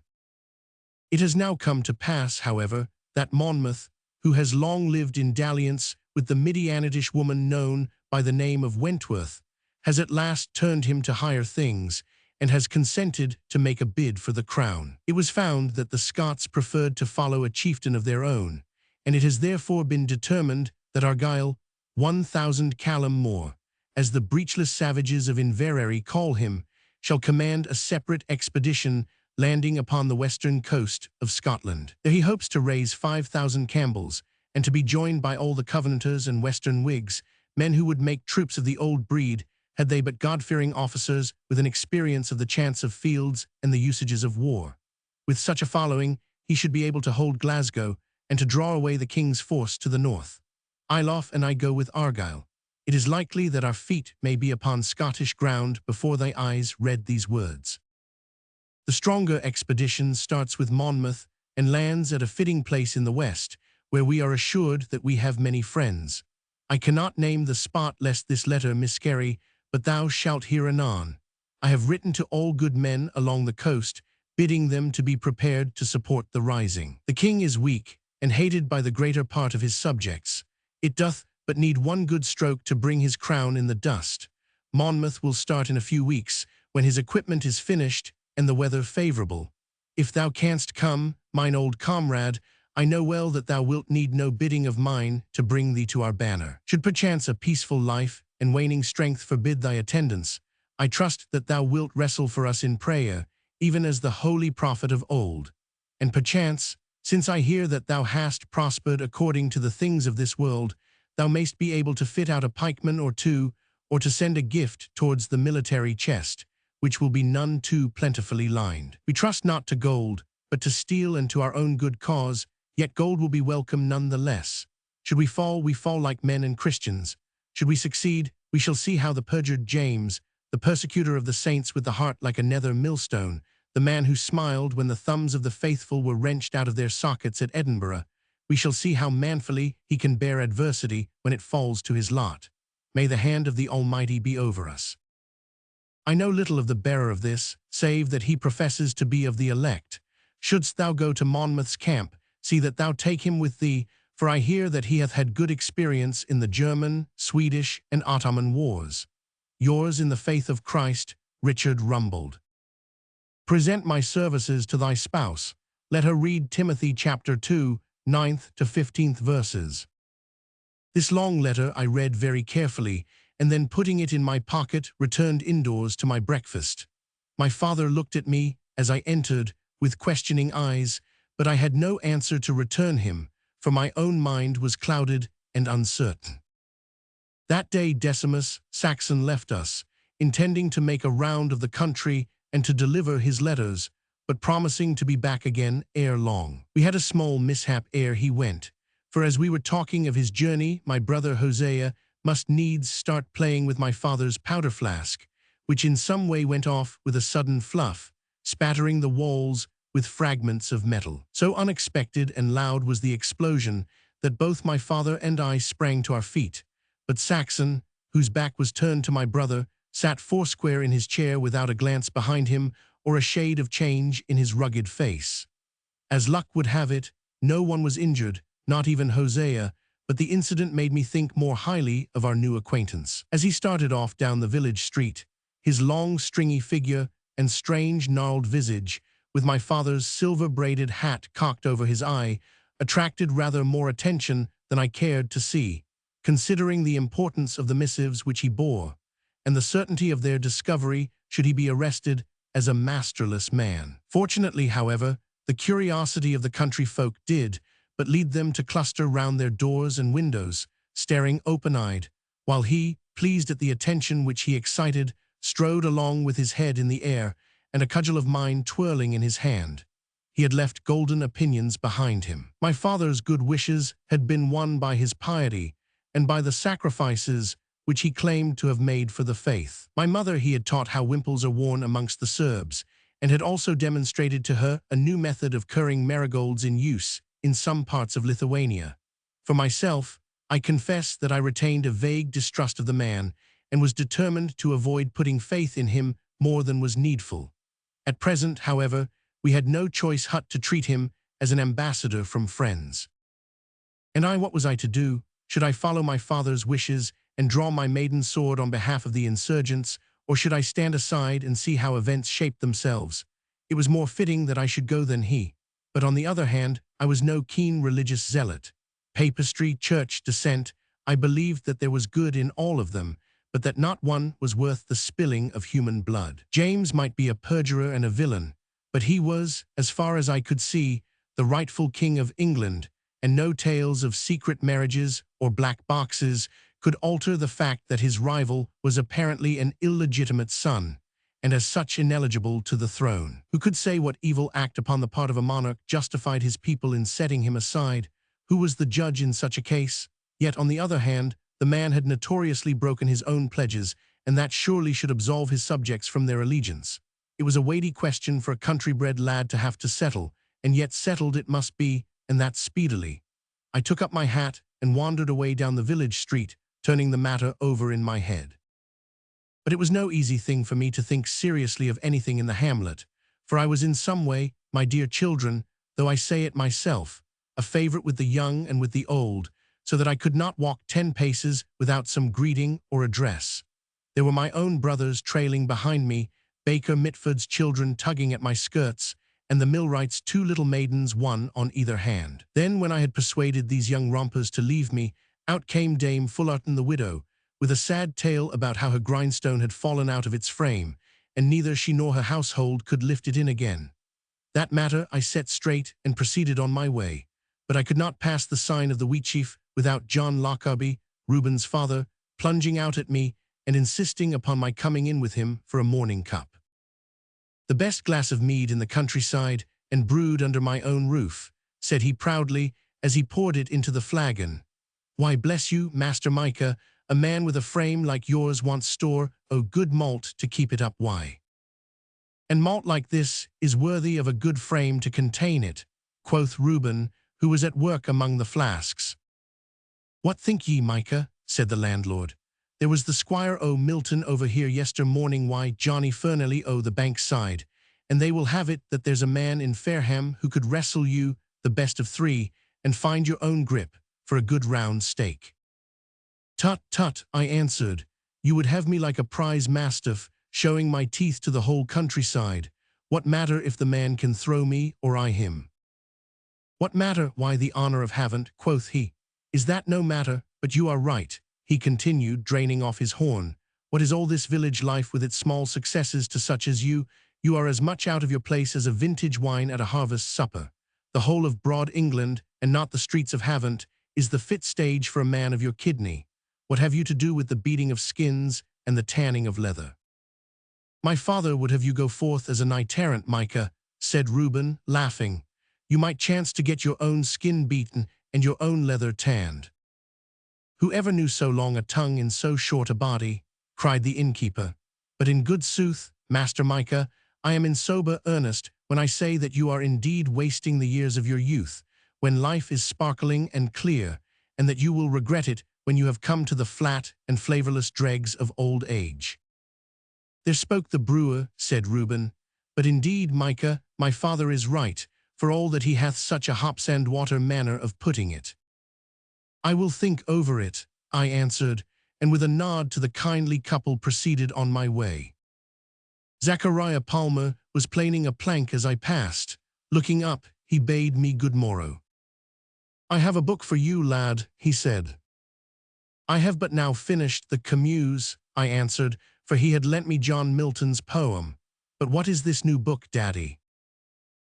It has now come to pass, however, that Monmouth, who has long lived in dalliance with the Midianitish woman known by the name of Wentworth, has at last turned him to higher things, and has consented to make a bid for the crown. It was found that the Scots preferred to follow a chieftain of their own, and it has therefore been determined that Argyll, 1,000 callum more, as the breechless savages of Inverary call him, shall command a separate expedition landing upon the western coast of Scotland. There he hopes to raise 5,000 Campbells, and to be joined by all the Covenanters and Western Whigs, men who would make troops of the old breed, had they but God-fearing officers with an experience of the chance of fields and the usages of war. With such a following, he should be able to hold Glasgow and to draw away the king's force to the north. Ayloffe and I go with Argyll. It is likely that our feet may be upon Scottish ground before thy eyes read these words. The stronger expedition starts with Monmouth and lands at a fitting place in the west, where we are assured that we have many friends. I cannot name the spot lest this letter miscarry, but thou shalt hear anon. I have written to all good men along the coast, bidding them to be prepared to support the rising. The king is weak, and hated by the greater part of his subjects. It doth but need one good stroke to bring his crown in the dust. Monmouth will start in a few weeks, when his equipment is finished and the weather favorable. If thou canst come, mine old comrade, I know well that thou wilt need no bidding of mine to bring thee to our banner. Should perchance a peaceful life and waning strength forbid thy attendance, I trust that thou wilt wrestle for us in prayer, even as the holy prophet of old. And perchance, since I hear that thou hast prospered according to the things of this world, thou mayst be able to fit out a pikeman or two, or to send a gift towards the military chest, which will be none too plentifully lined. We trust not to gold, but to steel and to our own good cause, yet gold will be welcome none the less. Should we fall like men and Christians. Should we succeed, we shall see how the perjured James, the persecutor of the saints with the heart like a nether millstone, the man who smiled when the thumbs of the faithful were wrenched out of their sockets at Edinburgh, we shall see how manfully he can bear adversity when it falls to his lot. May the hand of the Almighty be over us. I know little of the bearer of this, save that he professes to be of the elect. Shouldst thou go to Monmouth's camp, see that thou take him with thee, for I hear that he hath had good experience in the German, Swedish, and Ottoman wars. Yours in the faith of Christ, Richard Rumbold. Present my services to thy spouse. Let her read Timothy chapter 2, 9th to 15th verses. This long letter I read very carefully, and then putting it in my pocket, returned indoors to my breakfast. My father looked at me, as I entered, with questioning eyes, but I had no answer to return him, for my own mind was clouded and uncertain. That day Decimus Saxon left us, intending to make a round of the country and to deliver his letters, but promising to be back again ere long. We had a small mishap ere he went, for as we were talking of his journey, my brother Hosea must needs start playing with my father's powder flask, which in some way went off with a sudden fluff, spattering the walls with fragments of metal. So unexpected and loud was the explosion that both my father and I sprang to our feet, but Saxon, whose back was turned to my brother, sat foursquare in his chair without a glance behind him or a shade of change in his rugged face. As luck would have it, no one was injured, not even Hosea, but the incident made me think more highly of our new acquaintance. As he started off down the village street, his long, stringy figure and strange, gnarled visage, with my father's silver-braided hat cocked over his eye, attracted rather more attention than I cared to see, considering the importance of the missives which he bore, and the certainty of their discovery should he be arrested as a masterless man. Fortunately, however, the curiosity of the country folk did but lead them to cluster round their doors and windows, staring open-eyed, while he, pleased at the attention which he excited, strode along with his head in the air and a cudgel of mine twirling in his hand. He had left golden opinions behind him. My father's good wishes had been won by his piety and by the sacrifices which he claimed to have made for the faith. My mother he had taught how wimples are worn amongst the Serbs, and had also demonstrated to her a new method of currying marigolds in use in some parts of Lithuania. For myself, I confess that I retained a vague distrust of the man, and was determined to avoid putting faith in him more than was needful. At present, however, we had no choice but to treat him as an ambassador from friends. And what was I to do? Should I follow my father's wishes and draw my maiden sword on behalf of the insurgents, or should I stand aside and see how events shaped themselves? It was more fitting that I should go than he. But on the other hand, I was no keen religious zealot. Papistry, church, dissent, I believed that there was good in all of them, but that not one was worth the spilling of human blood. James might be a perjurer and a villain, but he was, as far as I could see, the rightful king of England, and no tales of secret marriages or black boxes could alter the fact that his rival was apparently an illegitimate son, and as such ineligible to the throne. Who could say what evil act upon the part of a monarch justified his people in setting him aside? Who was the judge in such a case? Yet, on the other hand, the man had notoriously broken his own pledges, and that surely should absolve his subjects from their allegiance. It was a weighty question for a country-bred lad to have to settle, and yet settled it must be, and that speedily. I took up my hat and wandered away down the village street, turning the matter over in my head. But it was no easy thing for me to think seriously of anything in the hamlet, for I was in some way, my dear children, though I say it myself, a favorite with the young and with the old, so that I could not walk 10 paces without some greeting or address. There were my own brothers trailing behind me, Baker Mitford's children tugging at my skirts, and the millwright's 2 little maidens, one on either hand. Then, when I had persuaded these young rompers to leave me, out came Dame Fullarton the widow, with a sad tale about how her grindstone had fallen out of its frame, and neither she nor her household could lift it in again. That matter I set straight and proceeded on my way, but I could not pass the sign of the Wheatsheaf without John Lockarby, Reuben's father, plunging out at me and insisting upon my coming in with him for a morning cup. "The best glass of mead in the countryside, and brewed under my own roof," said he proudly, as he poured it into the flagon. "Why, bless you, Master Micah, a man with a frame like yours wants store o' good malt to keep it up. Why? And malt like this is worthy of a good frame to contain it," quoth Reuben, who was at work among the flasks. "What think ye, Micah?" said the landlord. "There was the Squire o' Milton over here yester morning, why Johnny Fernelly o' the bank side, and they will have it that there's a man in Fareham who could wrestle you the best of three, and find your own grip, for a good round stake." "Tut, tut," I answered, "you would have me like a prize mastiff, showing my teeth to the whole countryside. What matter if the man can throw me or I him?" "What matter? Why, the honor of haven't," quoth he. "Is that no matter? But you are right," he continued, draining off his horn. "What is all this village life with its small successes to such as you? You are as much out of your place as a vintage wine at a harvest supper. The whole of broad England, and not the streets of Havant, is the fit stage for a man of your kidney. What have you to do with the beating of skins and the tanning of leather?" "My father would have you go forth as a knight-errant, Micah," said Reuben, laughing. "You might chance to get your own skin beaten and your own leather tanned." "Who ever knew so long a tongue in so short a body?" cried the innkeeper. "But in good sooth, Master Micah, I am in sober earnest when I say that you are indeed wasting the years of your youth, when life is sparkling and clear, and that you will regret it when you have come to the flat and flavorless dregs of old age." "There spoke the brewer," said Reuben. "But indeed, Micah, my father is right, for all that he hath such a hops-and-water manner of putting it." "I will think over it," I answered, and with a nod to the kindly couple proceeded on my way. Zachariah Palmer was planing a plank as I passed. Looking up, he bade me good morrow. "I have a book for you, lad," he said. "I have but now finished the Camus," I answered, for he had lent me John Milton's poem. "But what is this new book, Daddy?"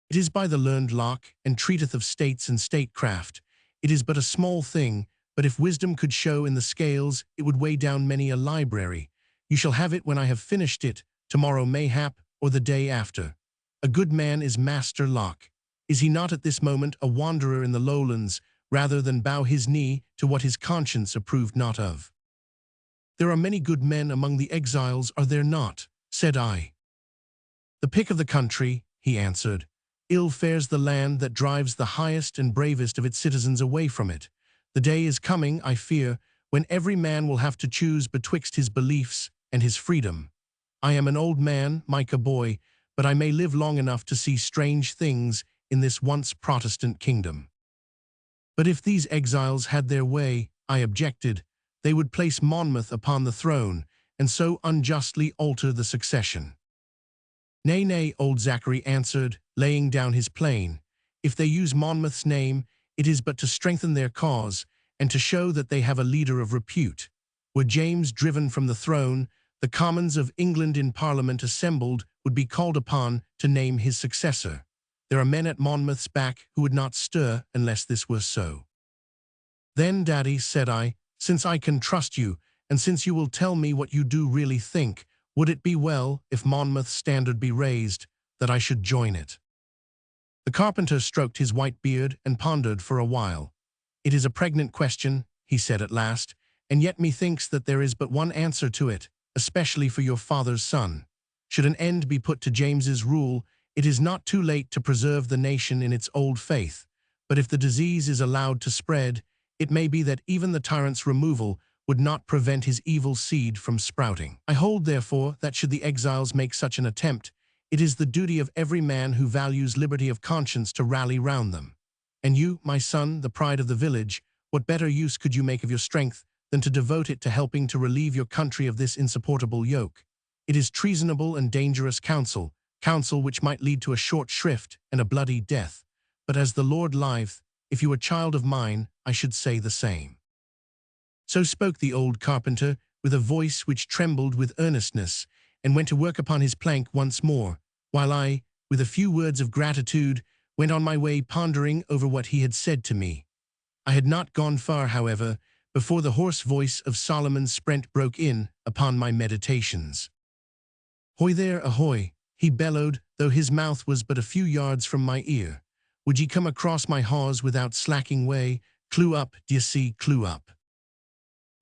"It is by the learned Locke, and treateth of states and statecraft. It is but a small thing, but if wisdom could show in the scales, it would weigh down many a library. You shall have it when I have finished it, tomorrow mayhap, or the day after. A good man is Master Locke. Is he not at this moment a wanderer in the lowlands, rather than bow his knee to what his conscience approved not of?" "There are many good men among the exiles, are there not?" said I. "The pick of the country," he answered. "Ill fares the land that drives the highest and bravest of its citizens away from it. The day is coming, I fear, when every man will have to choose betwixt his beliefs and his freedom. I am an old man, Micah boy, but I may live long enough to see strange things in this once Protestant kingdom." "But if these exiles had their way," I objected, "they would place Monmouth upon the throne, and so unjustly alter the succession." "Nay, nay," old Zachary answered, laying down his plane. "If they use Monmouth's name, it is but to strengthen their cause, and to show that they have a leader of repute. Were James driven from the throne, the Commons of England in Parliament assembled would be called upon to name his successor. There are men at Monmouth's back who would not stir unless this were so." "Then, Daddy," said I, "since I can trust you, and since you will tell me what you do really think, would it be well, if Monmouth's standard be raised, that I should join it?" The carpenter stroked his white beard and pondered for a while. "It is a pregnant question," he said at last, "and yet methinks that there is but one answer to it, especially for your father's son. Should an end be put to James's rule, it is not too late to preserve the nation in its old faith, but if the disease is allowed to spread, it may be that even the tyrant's removal would not prevent his evil seed from sprouting. I hold, therefore, that should the exiles make such an attempt, it is the duty of every man who values liberty of conscience to rally round them. And you, my son, the pride of the village, what better use could you make of your strength than to devote it to helping to relieve your country of this insupportable yoke? It is treasonable and dangerous counsel which might lead to a short shrift and a bloody death. But as the Lord liveth, if you were child of mine, I should say the same." So spoke the old carpenter, with a voice which trembled with earnestness, and went to work upon his plank once more, while I, with a few words of gratitude, went on my way pondering over what he had said to me. I had not gone far, however, before the hoarse voice of Solomon Sprent broke in upon my meditations. "Hoy there, ahoy," he bellowed, though his mouth was but a few yards from my ear. "Would ye come across my hawse without slacking way? Clew up, d'ye see, clew up."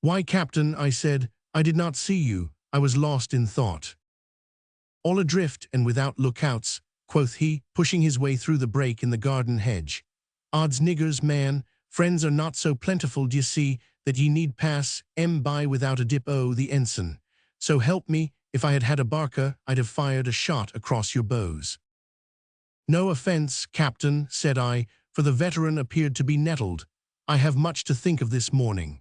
"Why, Captain," I said, "I did not see you. I was lost in thought." "All adrift and without lookouts," quoth he, pushing his way through the break in the garden hedge. "Odds niggers, man, friends are not so plentiful, d'ye see, that ye need pass by without a dip o' the ensign. So help me, if I had had a barker, I'd have fired a shot across your bows." "No offence, Captain," said I, for the veteran appeared to be nettled. "I have much to think of this morning."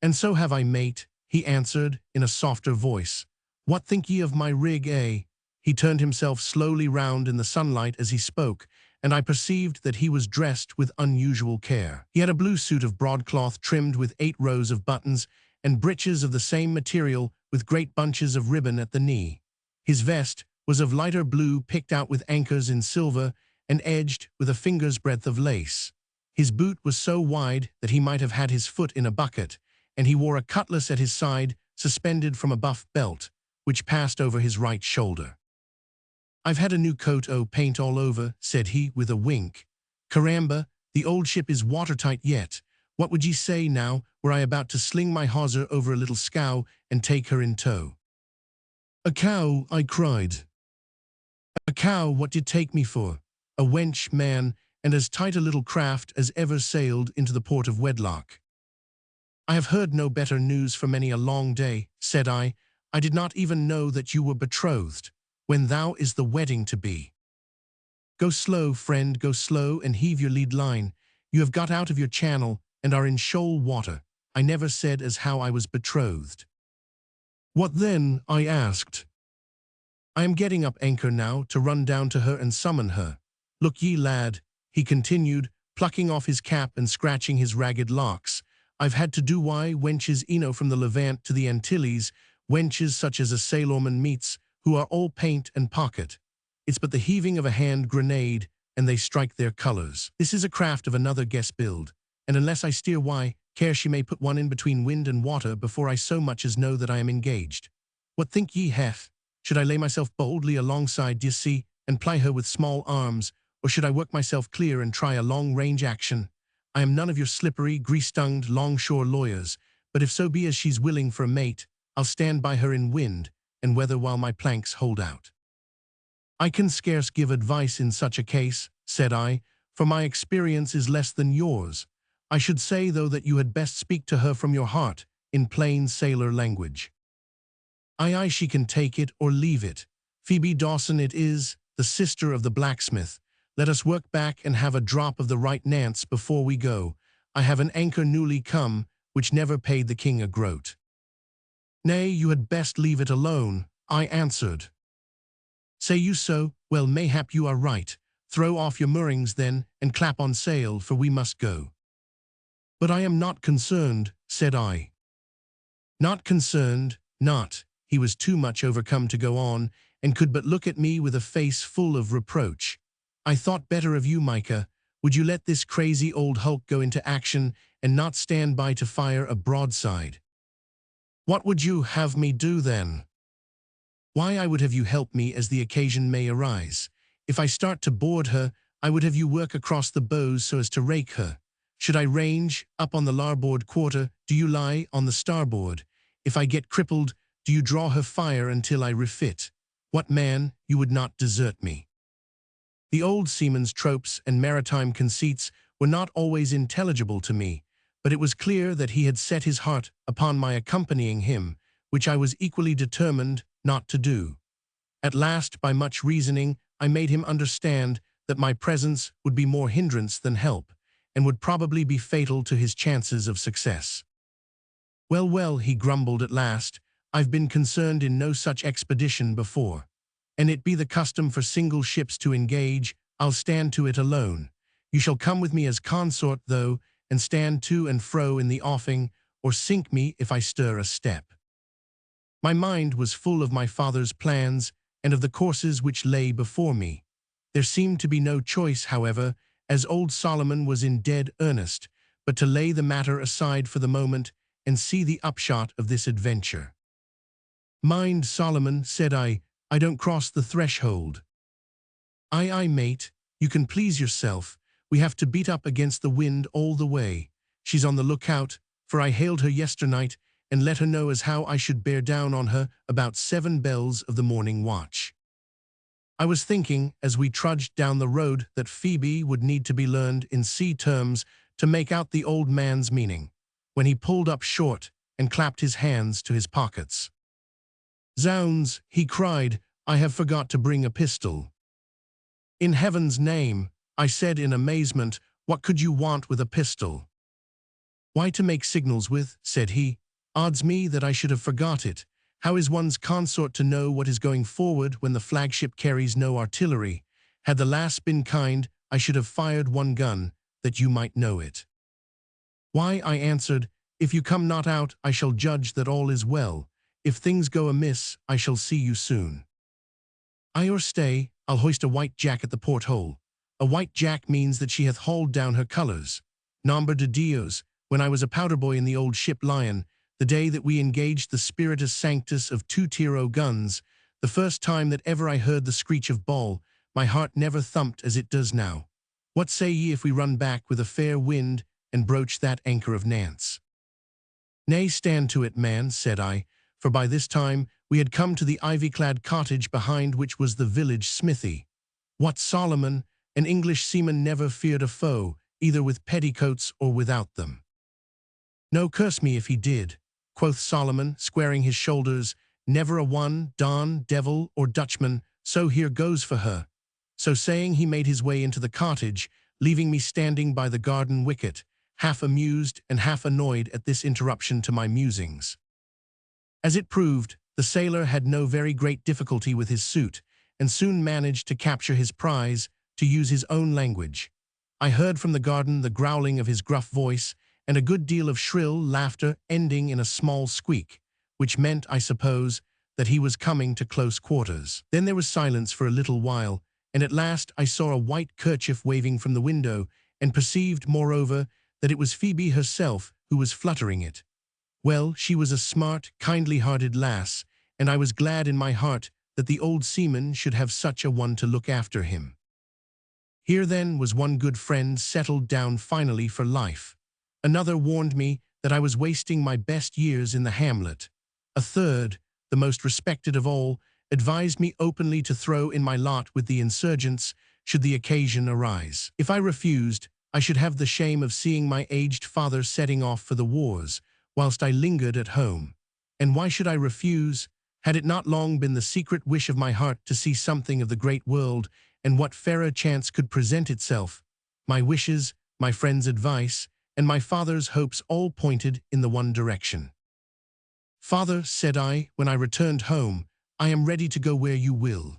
"And so have I, mate," he answered in a softer voice. "What think ye of my rig, eh?" He turned himself slowly round in the sunlight as he spoke, and I perceived that he was dressed with unusual care. He had a blue suit of broadcloth trimmed with 8 rows of buttons, and breeches of the same material with great bunches of ribbon at the knee. His vest was of lighter blue picked out with anchors in silver and edged with a finger's breadth of lace. His boot was so wide that he might have had his foot in a bucket, and he wore a cutlass at his side suspended from a buff belt, which passed over his right shoulder. "I've had a new coat o' paint all over," said he with a wink. "Caramba, the old ship is watertight yet. What would ye say, now, were I about to sling my hawser over a little scow and take her in tow?" "A cow," I cried. "A cow, what d'ye take me for? A wench, man, and as tight a little craft as ever sailed into the port of wedlock." "I have heard no better news for many a long day," said I. "I did not even know that you were betrothed. When thou is the wedding to be?" "Go slow, friend, go slow, and heave your lead line. You have got out of your channel, and are in shoal water. I never said as how I was betrothed." "What then?" I asked. "I am getting up anchor now, to run down to her and summon her. Look ye, lad," he continued, plucking off his cap and scratching his ragged locks, "I've had to do wenches eno from the Levant to the Antilles, wenches such as a sailorman meets, who are all paint and pocket. It's but the heaving of a hand grenade, and they strike their colors. This is a craft of another guess build, and unless I steer care she may put one in between wind and water before I so much as know that I am engaged. What think ye, hef? Should I lay myself boldly alongside, d'ye see, and ply her with small arms, or should I work myself clear and try a long-range action? I am none of your slippery, grease-tongued, longshore lawyers, but if so be as she's willing for a mate, I'll stand by her in wind and weather while my planks hold out." "I can scarce give advice in such a case," said I, "for my experience is less than yours. I should say, though, that you had best speak to her from your heart, in plain sailor language." Aye, she can take it or leave it. Phoebe Dawson it is, the sister of the blacksmith. Let us work back and have a drop of the right Nance before we go. I have an anchor newly come, which never paid the king a groat." "Nay, you had best leave it alone," I answered. "Say you so? Well, mayhap you are right. Throw off your moorings then, and clap on sail, for we must go." "But I am not concerned," said I. "Not concerned, not." He was too much overcome to go on, and could but look at me with a face full of reproach. "I thought better of you, Micah. Would you let this crazy old hulk go into action and not stand by to fire a broadside?" "What would you have me do then?" "Why, I would have you help me as the occasion may arise. If I start to board her, I would have you work across the bows so as to rake her. Should I range up on the larboard quarter, do you lie on the starboard. If I get crippled, do you draw her fire until I refit. What, man, you would not desert me." The old seaman's tropes and maritime conceits were not always intelligible to me, but it was clear that he had set his heart upon my accompanying him, which I was equally determined not to do. At last, by much reasoning, I made him understand that my presence would be more hindrance than help, and would probably be fatal to his chances of success. "Well, well," he grumbled at last, "I've been concerned in no such expedition before. And it be the custom for single ships to engage, I'll stand to it alone. You shall come with me as consort, though, and stand to and fro in the offing, or sink me if I stir a step." My mind was full of my father's plans and of the courses which lay before me. There seemed to be no choice, however, as old Solomon was in dead earnest, but to lay the matter aside for the moment and see the upshot of this adventure. Mind, Solomon, said I don't cross the threshold. Aye, mate, you can please yourself. We have to beat up against the wind all the way. She's on the lookout, for I hailed her yesternight and let her know as how I should bear down on her about 7 bells of the morning watch. I was thinking, as we trudged down the road, that Phoebe would need to be learned in sea terms to make out the old man's meaning, when he pulled up short and clapped his hands to his pockets. Zounds, he cried, I have forgot to bring a pistol. In heaven's name, I said in amazement, what could you want with a pistol? Why, to make signals with, said he. Odds me that I should have forgot it. How is one's consort to know what is going forward when the flagship carries no artillery? Had the lass been kind, I should have fired 1 gun, that you might know it. Why, I answered, if you come not out, I shall judge that all is well. If things go amiss, I shall see you soon. Aye, or stay, I'll hoist a white jack at the porthole. A white jack means that she hath hauled down her colours. Nombre de Dios, when I was a powder boy in the old ship Lion, the day that we engaged the spiritus sanctus of 2 tiro guns, the first time that ever I heard the screech of ball, my heart never thumped as it does now. What say ye if we run back with a fair wind and broach that anchor of Nance? Nay, stand to it, man, said I, for by this time we had come to the ivy-clad cottage behind which was the village smithy. What, Solomon, an English seaman never feared a foe, either with petticoats or without them. No, curse me if he did, quoth Solomon, squaring his shoulders, never a one, Don, devil, or Dutchman, so here goes for her. So saying, he made his way into the cottage, leaving me standing by the garden wicket, half amused and half annoyed at this interruption to my musings. As it proved, the sailor had no very great difficulty with his suit, and soon managed to capture his prize, to use his own language. I heard from the garden the growling of his gruff voice, and a good deal of shrill laughter ending in a small squeak, which meant, I suppose, that he was coming to close quarters. Then there was silence for a little while, and at last I saw a white kerchief waving from the window, and perceived, moreover, that it was Phoebe herself who was fluttering it. Well, she was a smart, kindly-hearted lass, and I was glad in my heart that the old seaman should have such a one to look after him. Here then was one good friend settled down finally for life. Another warned me that I was wasting my best years in the hamlet. A third, the most respected of all, advised me openly to throw in my lot with the insurgents should the occasion arise. If I refused, I should have the shame of seeing my aged father setting off for the wars, whilst I lingered at home. And why should I refuse? Had it not long been the secret wish of my heart to see something of the great world, and what fairer chance could present itself? My wishes, my friend's advice, and my father's hopes all pointed in the one direction. Father, said I, when I returned home, I am ready to go where you will.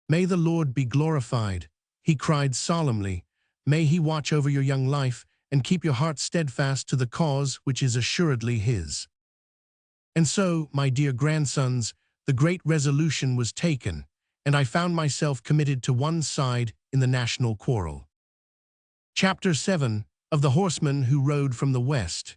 May the Lord be glorified, he cried solemnly. May he watch over your young life and keep your heart steadfast to the cause which is assuredly his. And so, my dear grandsons, the great resolution was taken, and I found myself committed to one side in the national quarrel. Chapter 7 of the Horseman Who Rode from the West.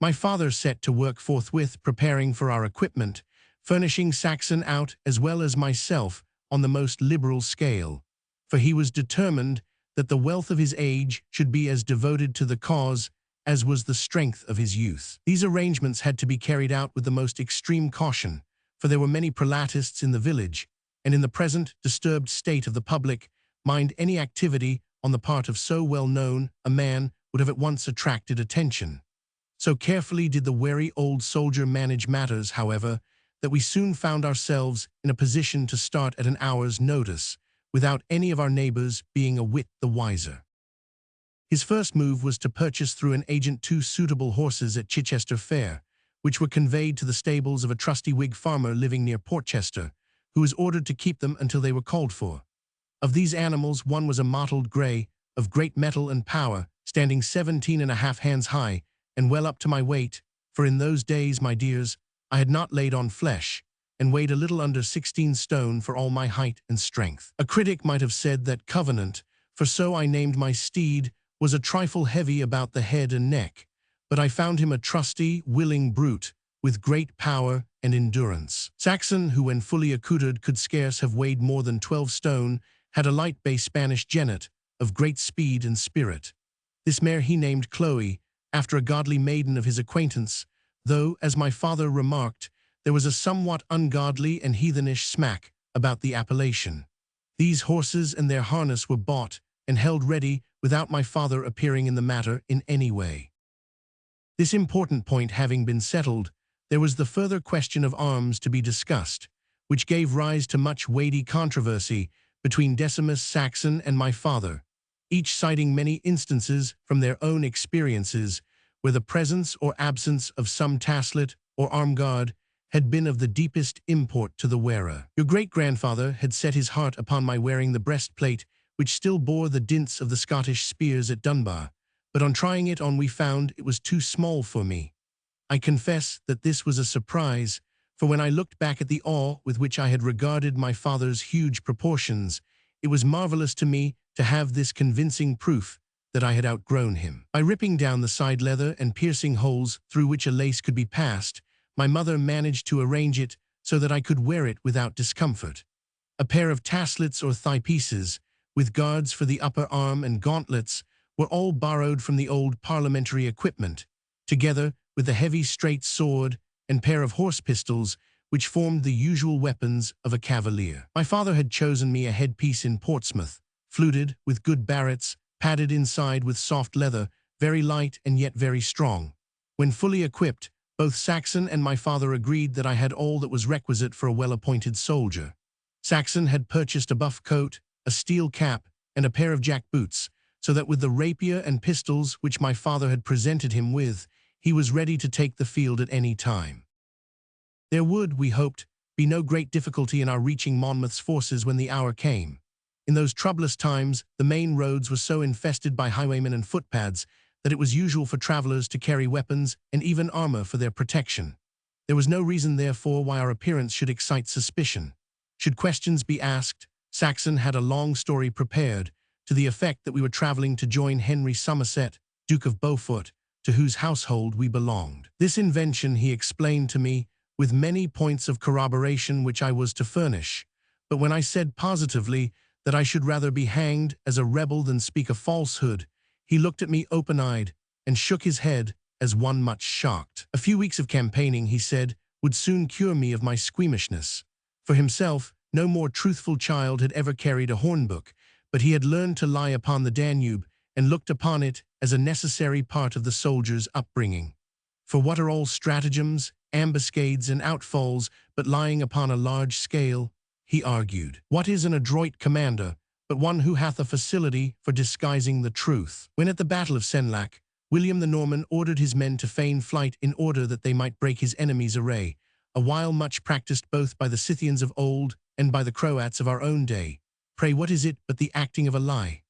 My father set to work forthwith preparing for our equipment, furnishing Saxon out as well as myself on the most liberal scale, for he was determined that the wealth of his age should be as devoted to the cause as was the strength of his youth. These arrangements had to be carried out with the most extreme caution, for there were many prelatists in the village, and in the present disturbed state of the public mind, any activity on the part of so well-known a man would have at once attracted attention. So carefully did the wary old soldier manage matters, however, that we soon found ourselves in a position to start at an hour's notice, without any of our neighbors being a whit the wiser. His first move was to purchase through an agent 2 suitable horses at Chichester Fair, which were conveyed to the stables of a trusty Whig farmer living near Portchester, who was ordered to keep them until they were called for. Of these animals, one was a mottled grey, of great mettle and power, standing 17½ hands high, and well up to my weight, for in those days, my dears, I had not laid on flesh, and weighed a little under 16 stone for all my height and strength. A critic might have said that Covenant, for so I named my steed, was a trifle heavy about the head and neck, but I found him a trusty, willing brute, with great power and endurance. Saxon, who when fully accoutred could scarce have weighed more than 12 stone, had a light bay Spanish jennet, of great speed and spirit. This mare he named Chloe, after a godly maiden of his acquaintance, though, as my father remarked, there was a somewhat ungodly and heathenish smack about the appellation. These horses and their harness were bought and held ready without my father appearing in the matter in any way. This important point having been settled, there was the further question of arms to be discussed, which gave rise to much weighty controversy between Decimus Saxon and my father, each citing many instances from their own experiences where the presence or absence of some taslet or arm-guard had been of the deepest import to the wearer. Your great-grandfather had set his heart upon my wearing the breastplate which still bore the dints of the Scottish spears at Dunbar, but on trying it on we found it was too small for me. I confess that this was a surprise, for when I looked back at the awe with which I had regarded my father's huge proportions, it was marvelous to me to have this convincing proof that I had outgrown him. By ripping down the side leather and piercing holes through which a lace could be passed, my mother managed to arrange it so that I could wear it without discomfort. A pair of taslets or thigh pieces, with guards for the upper arm and gauntlets, were all borrowed from the old parliamentary equipment, together with the heavy straight sword and pair of horse pistols which formed the usual weapons of a cavalier. My father had chosen me a headpiece in Portsmouth, fluted with good barrettes, padded inside with soft leather, very light and yet very strong. When fully equipped, both Saxon and my father agreed that I had all that was requisite for a well-appointed soldier. Saxon had purchased a buff coat, a steel cap, and a pair of jack boots, so that with the rapier and pistols which my father had presented him with, he was ready to take the field at any time. There would, we hoped, be no great difficulty in our reaching Monmouth's forces when the hour came. In those troublous times, the main roads were so infested by highwaymen and footpads that it was usual for travelers to carry weapons and even armor for their protection. There was no reason, therefore, why our appearance should excite suspicion. Should questions be asked, Saxon had a long story prepared, to the effect that we were traveling to join Henry Somerset, Duke of Beaufort, to whose household we belonged. This invention he explained to me, with many points of corroboration which I was to furnish, but when I said positively that I should rather be hanged as a rebel than speak a falsehood, he looked at me open-eyed and shook his head as one much shocked. A few weeks of campaigning, he said, would soon cure me of my squeamishness. For himself, no more truthful child had ever carried a hornbook, but he had learned to lie upon the Danube and looked upon it as a necessary part of the soldier's upbringing. For what are all stratagems, ambuscades, and outfalls but lying upon a large scale? He argued. What is an adroit commander but one who hath a facility for disguising the truth? When at the Battle of Senlac, William the Norman ordered his men to feign flight in order that they might break his enemy's array, a wile much practiced both by the Scythians of old and by the Croats of our own day. Pray, what is it but the acting of a lie?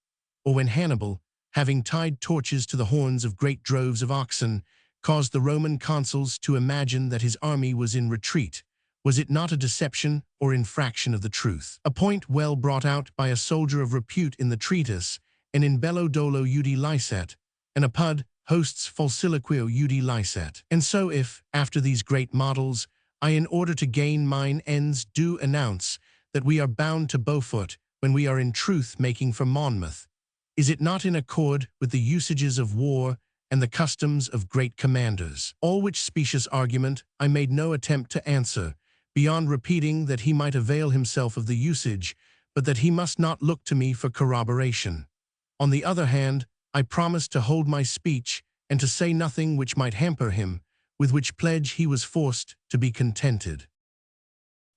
Or when Hannibal, having tied torches to the horns of great droves of oxen, caused the Roman consuls to imagine that his army was in retreat, was it not a deception or infraction of the truth? A point well brought out by a soldier of repute in the treatise, and in bello dolo iudi licet, and apud hosts falsiliquio iudi licet. And so if, after these great models, I in order to gain mine ends do announce that we are bound to Beaufort when we are in truth making for Monmouth, is it not in accord with the usages of war and the customs of great commanders? All which specious argument I made no attempt to answer, beyond repeating that he might avail himself of the usage, but that he must not look to me for corroboration. On the other hand, I promised to hold my speech and to say nothing which might hamper him, with which pledge he was forced to be contented.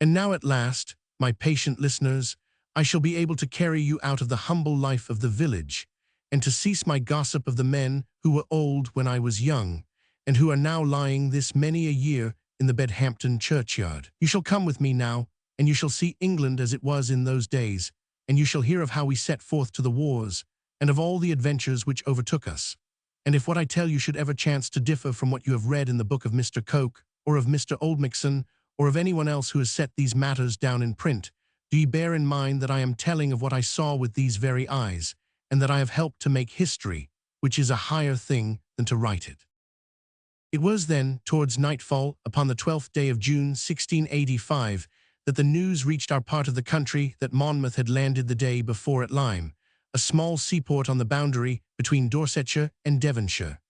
And now at last, my patient listeners, I shall be able to carry you out of the humble life of the village, and to cease my gossip of the men who were old when I was young, and who are now lying this many a year in the Bedhampton churchyard. You shall come with me now, and you shall see England as it was in those days, and you shall hear of how we set forth to the wars, and of all the adventures which overtook us. And if what I tell you should ever chance to differ from what you have read in the book of Mr. Coke, or of Mr. Oldmixon, or of anyone else who has set these matters down in print, do ye bear in mind that I am telling of what I saw with these very eyes, and that I have helped to make history, which is a higher thing than to write it. It was then, towards nightfall, upon the 12th day of June, 1685, that the news reached our part of the country that Monmouth had landed the day before at Lyme, a small seaport on the boundary between Dorsetshire and Devonshire.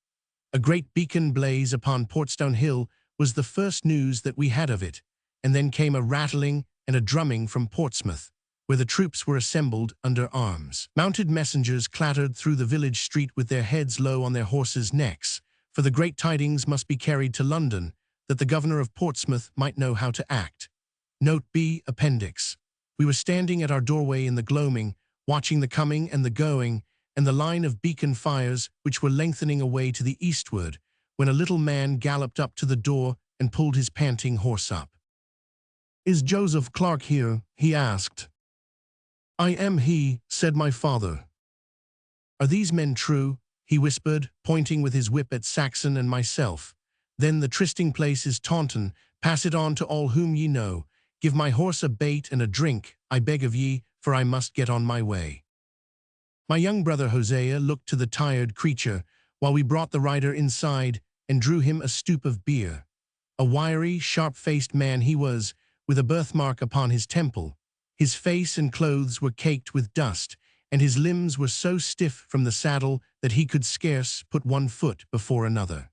A great beacon blaze upon Portstone Hill was the first news that we had of it, and then came a rattling and a drumming from Portsmouth, where the troops were assembled under arms. Mounted messengers clattered through the village street with their heads low on their horses' necks, for the great tidings must be carried to London, that the governor of Portsmouth might know how to act. Note B. Appendix. We were standing at our doorway in the gloaming, watching the coming and the going, and the line of beacon fires which were lengthening away to the eastward, when a little man galloped up to the door and pulled his panting horse up. "Is Joseph Clarke here?" he asked. "I am he," said my father. "Are these men true?" he whispered, pointing with his whip at Saxon and myself. "Then the trysting place is Taunton. Pass it on to all whom ye know. Give my horse a bait and a drink, I beg of ye, for I must get on my way." My young brother Hosea looked to the tired creature, while we brought the rider inside and drew him a stoup of beer. A wiry, sharp-faced man he was, with a birthmark upon his temple. His face and clothes were caked with dust, and his limbs were so stiff from the saddle that he could scarce put one foot before another.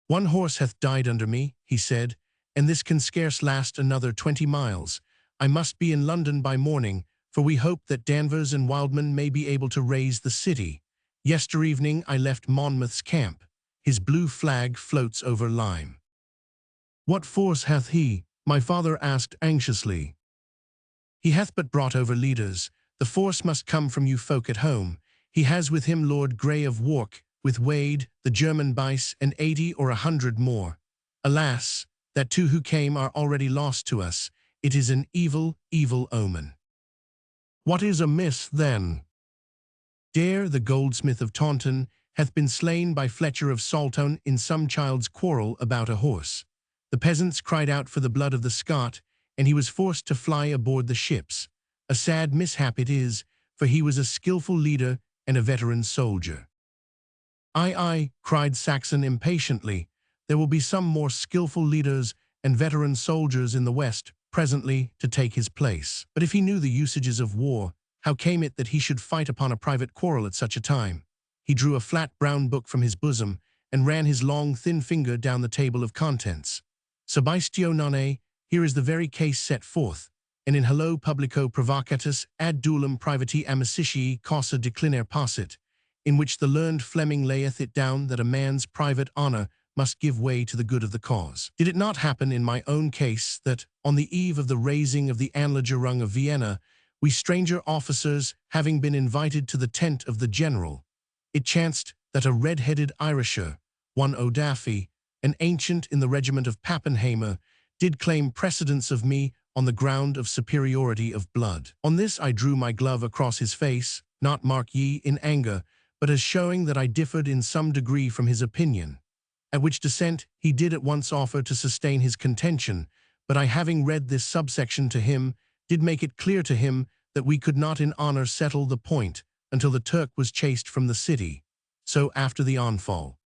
"One horse hath died under me," he said, "and this can scarce last another 20 miles. I must be in London by morning, for we hope that Danvers and Wildman may be able to raise the city. Yester evening I left Monmouth's camp. His blue flag floats over Lyme." "What force hath he?" my father asked anxiously. "He hath but brought over leaders. The force must come from you folk at home. He has with him Lord Grey of Wark, with Wade, the German Bice, and 80 or 100 more. Alas, that 2 who came are already lost to us. It is an evil, evil omen." "What is amiss, then?" "Dare, the goldsmith of Taunton, hath been slain by Fletcher of Saltoun in some child's quarrel about a horse. The peasants cried out for the blood of the Scot, and he was forced to fly aboard the ships. A sad mishap it is, for he was a skilful leader and a veteran soldier." "Aye, aye," cried Saxon impatiently. "There will be some more skilful leaders and veteran soldiers in the West presently to take his place. But if he knew the usages of war, how came it that he should fight upon a private quarrel at such a time?" He drew a flat brown book from his bosom and ran his long thin finger down the table of contents. "Subistio nonne, here is the very case set forth, and in hello publico provocatus ad duellum privati amicitiae causa decliner possit, in which the learned Fleming layeth it down that a man's private honor must give way to the good of the cause. Did it not happen in my own case that, on the eve of the raising of the Anlagerung of Vienna, we stranger officers, having been invited to the tent of the general, it chanced that a red-headed Irisher, one O'Daffy, an ancient in the regiment of Pappenheimer, did claim precedence of me on the ground of superiority of blood. On this I drew my glove across his face, not, mark ye, in anger, but as showing that I differed in some degree from his opinion. At which dissent he did at once offer to sustain his contention, but I, having read this subsection to him, did make it clear to him that we could not in honor settle the point until the Turk was chased from the city, so after the onfall.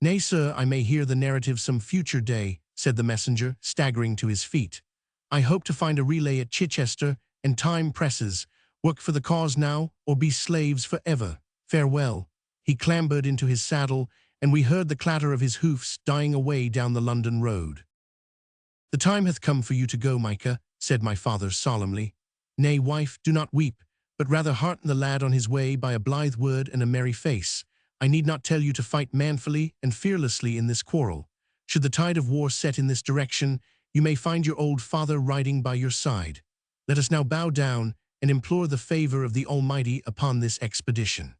"Nay, sir, I may hear the narrative some future day," said the messenger, staggering to his feet. "I hope to find a relay at Chichester, and time presses. Work for the cause now, or be slaves for ever. Farewell." He clambered into his saddle, and we heard the clatter of his hoofs dying away down the London road. "The time hath come for you to go, Micah," said my father solemnly. "Nay, wife, do not weep, but rather hearten the lad on his way by a blithe word and a merry face. I need not tell you to fight manfully and fearlessly in this quarrel. Should the tide of war set in this direction, you may find your old father riding by your side. Let us now bow down and implore the favor of the Almighty upon this expedition."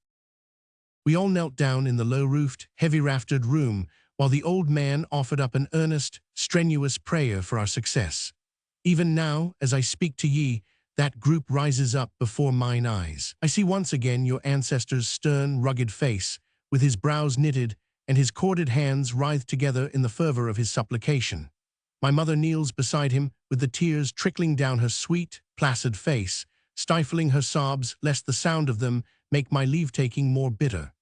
We all knelt down in the low-roofed, heavy-raftered room, while the old man offered up an earnest, strenuous prayer for our success. Even now, as I speak to ye, that group rises up before mine eyes. I see once again your ancestor's stern, rugged face, with his brows knitted and his corded hands writhed together in the fervor of his supplication. My mother kneels beside him with the tears trickling down her sweet, placid face, stifling her sobs lest the sound of them make my leave-taking more bitter.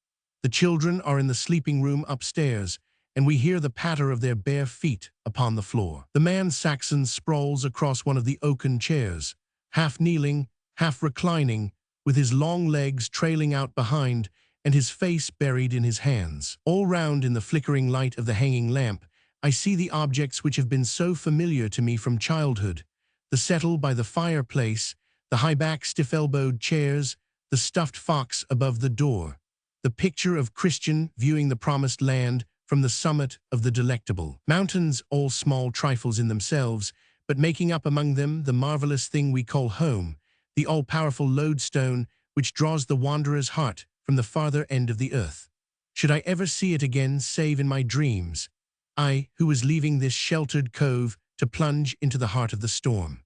The children are in the sleeping room upstairs, and we hear the patter of their bare feet upon the floor. The man Saxon sprawls across one of the oaken chairs, half kneeling, half reclining, with his long legs trailing out behind and his face buried in his hands. All round in the flickering light of the hanging lamp, I see the objects which have been so familiar to me from childhood: the settle by the fireplace, the high-back stiff-elbowed chairs, the stuffed fox above the door, the picture of Christian viewing the promised land from the summit of the delectable mountains, all small trifles in themselves, but making up among them the marvelous thing we call home, the all-powerful lodestone which draws the wanderer's heart from the farther end of the earth. Should I ever see it again save in my dreams, I who was leaving this sheltered cove to plunge into the heart of the storm?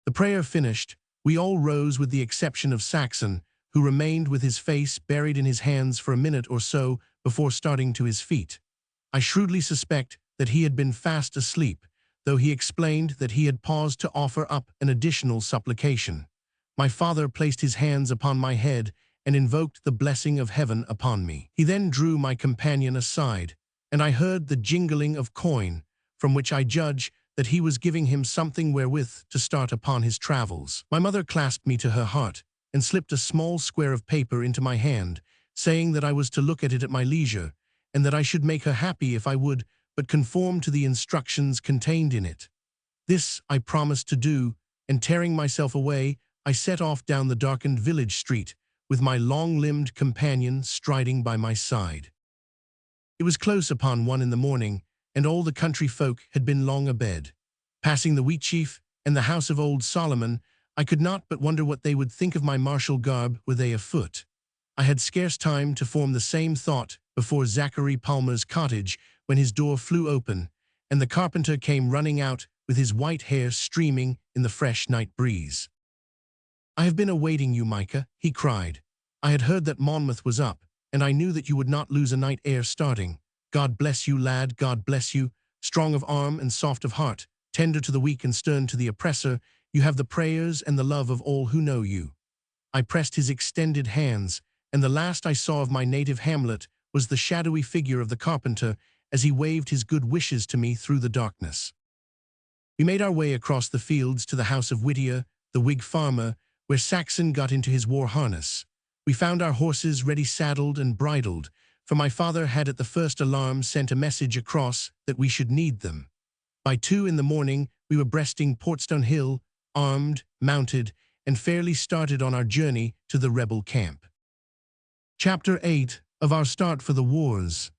The prayer finished, we all rose with the exception of Saxon, who remained with his face buried in his hands for a minute or so before starting to his feet. I shrewdly suspect that he had been fast asleep, though he explained that he had paused to offer up an additional supplication. My father placed his hands upon my head and invoked the blessing of heaven upon me. He then drew my companion aside, and I heard the jingling of coin, from which I judge that he was giving him something wherewith to start upon his travels. My mother clasped me to her heart and slipped a small square of paper into my hand, saying that I was to look at it at my leisure, and that I should make her happy if I would but conform to the instructions contained in it. This I promised to do, and tearing myself away, I set off down the darkened village street, with my long-limbed companion striding by my side. It was close upon 1 in the morning, and all the country folk had been long abed. Passing the Wheatsheaf and the house of old Solomon, I could not but wonder what they would think of my martial garb were they afoot. I had scarce time to form the same thought before Zachary Palmer's cottage when his door flew open, and the carpenter came running out with his white hair streaming in the fresh night breeze. "I have been awaiting you, Micah," he cried. "I had heard that Monmouth was up, and I knew that you would not lose a night ere starting. God bless you, lad, God bless you. Strong of arm and soft of heart, tender to the weak and stern to the oppressor, you have the prayers and the love of all who know you." I pressed his extended hands, and the last I saw of my native hamlet was the shadowy figure of the carpenter as he waved his good wishes to me through the darkness. We made our way across the fields to the house of Whittier, the Whig farmer, where Saxon got into his war harness. We found our horses ready saddled and bridled, for my father had at the first alarm sent a message across that we should need them. By 2 in the morning we were breasting Portstone Hill, armed, mounted, and fairly started on our journey to the rebel camp. Chapter 8 of our start for the wars.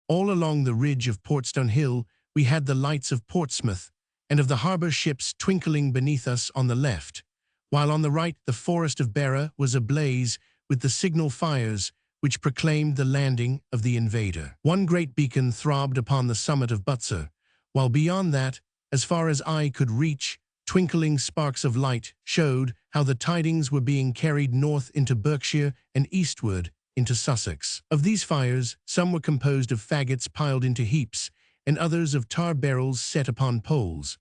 All along the ridge of Portstone Hill we had the lights of Portsmouth and of the harbour ships twinkling beneath us on the left, while on the right the forest of Barra was ablaze with the signal fires which proclaimed the landing of the invader. One great beacon throbbed upon the summit of Butser, while beyond that, as far as eye could reach, twinkling sparks of light showed how the tidings were being carried north into Berkshire and eastward into Sussex. Of these fires, some were composed of faggots piled into heaps, and others of tar barrels set upon poles.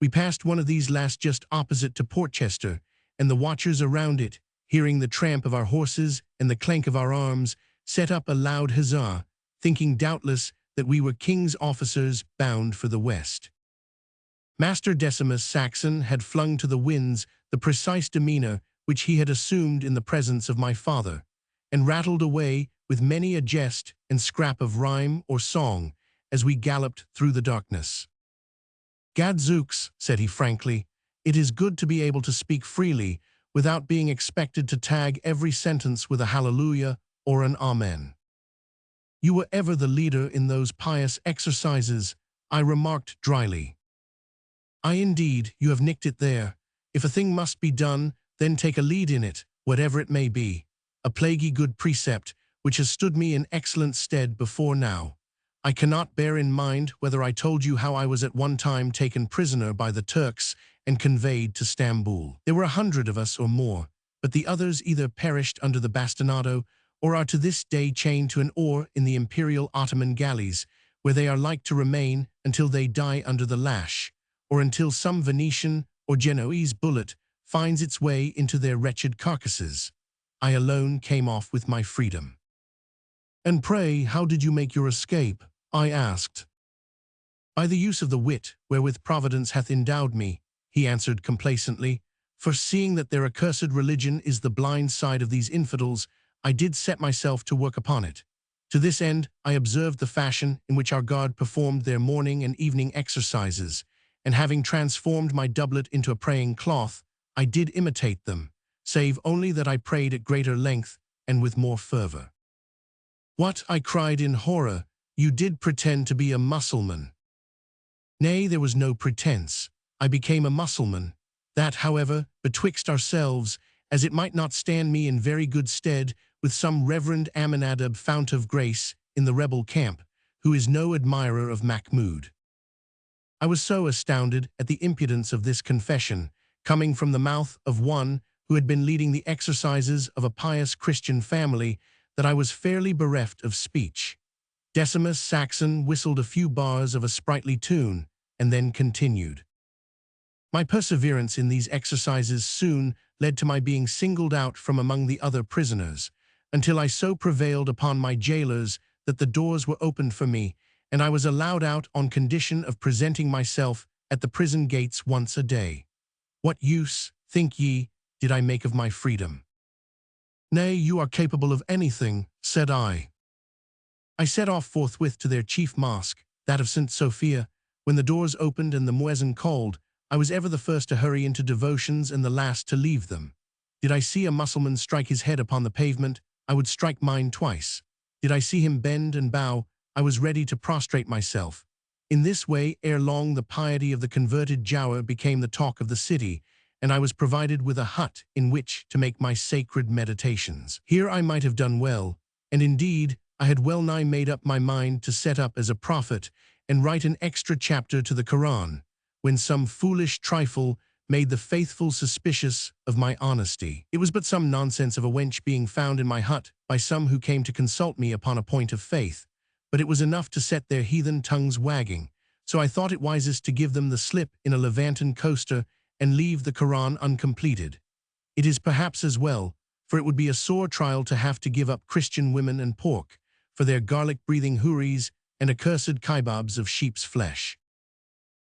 We passed one of these last just opposite to Portchester, and the watchers around it, hearing the tramp of our horses and the clank of our arms, set up a loud huzzah, thinking doubtless that we were king's officers bound for the west. Master Decimus Saxon had flung to the winds the precise demeanor which he had assumed in the presence of my father, and rattled away with many a jest and scrap of rhyme or song as we galloped through the darkness. "Gadzooks," said he frankly, "it is good to be able to speak freely without being expected to tag every sentence with a hallelujah or an amen." "You were ever the leader in those pious exercises," I remarked dryly. "Aye, indeed, you have nicked it there. If a thing must be done, then take a lead in it, whatever it may be. A plaguey good precept, which has stood me in excellent stead before now. I cannot bear in mind whether I told you how I was at one time taken prisoner by the Turks and conveyed to Stamboul. There were 100 of us or more, but the others either perished under the bastinado or are to this day chained to an oar in the Imperial Ottoman galleys, where they are like to remain until they die under the lash, or until some Venetian or Genoese bullet finds its way into their wretched carcasses. I alone came off with my freedom. "And pray, how did you make your escape?" I asked. "By the use of the wit wherewith Providence hath endowed me," he answered complacently, "for seeing that their accursed religion is the blind side of these infidels, I did set myself to work upon it. To this end, I observed the fashion in which our guard performed their morning and evening exercises, and having transformed my doublet into a praying cloth, I did imitate them, save only that I prayed at greater length and with more fervor." "What," I cried in horror, "you did pretend to be a Mussulman?" "Nay, there was no pretense. I became a Mussulman. That, however, betwixt ourselves, as it might not stand me in very good stead with some Reverend Aminadab Fount of Grace in the rebel camp, who is no admirer of Mahmoud." I was so astounded at the impudence of this confession, coming from the mouth of one who had been leading the exercises of a pious Christian family, that I was fairly bereft of speech. Decimus Saxon whistled a few bars of a sprightly tune, and then continued. "My perseverance in these exercises soon led to my being singled out from among the other prisoners, until I so prevailed upon my jailers that the doors were opened for me, and I was allowed out on condition of presenting myself at the prison gates once a day. What use, think ye, did I make of my freedom?" "Nay, you are capable of anything," said I. I set off forthwith to their chief mosque, that of St. Sophia. When the doors opened and the muezzin called, I was ever the first to hurry into devotions and the last to leave them. Did I see a Mussulman strike his head upon the pavement, I would strike mine twice. Did I see him bend and bow, I was ready to prostrate myself. In this way, ere long, the piety of the converted Jawa became the talk of the city, and I was provided with a hut in which to make my sacred meditations. Here I might have done well, and indeed, I had well nigh made up my mind to set up as a prophet and write an extra chapter to the Quran, when some foolish trifle made the faithful suspicious of my honesty. It was but some nonsense of a wench being found in my hut by some who came to consult me upon a point of faith, but it was enough to set their heathen tongues wagging, so I thought it wisest to give them the slip in a Levantan coaster and leave the Quran uncompleted. It is perhaps as well, for it would be a sore trial to have to give up Christian women and pork, for their garlic-breathing houris and accursed kebabs of sheep's flesh.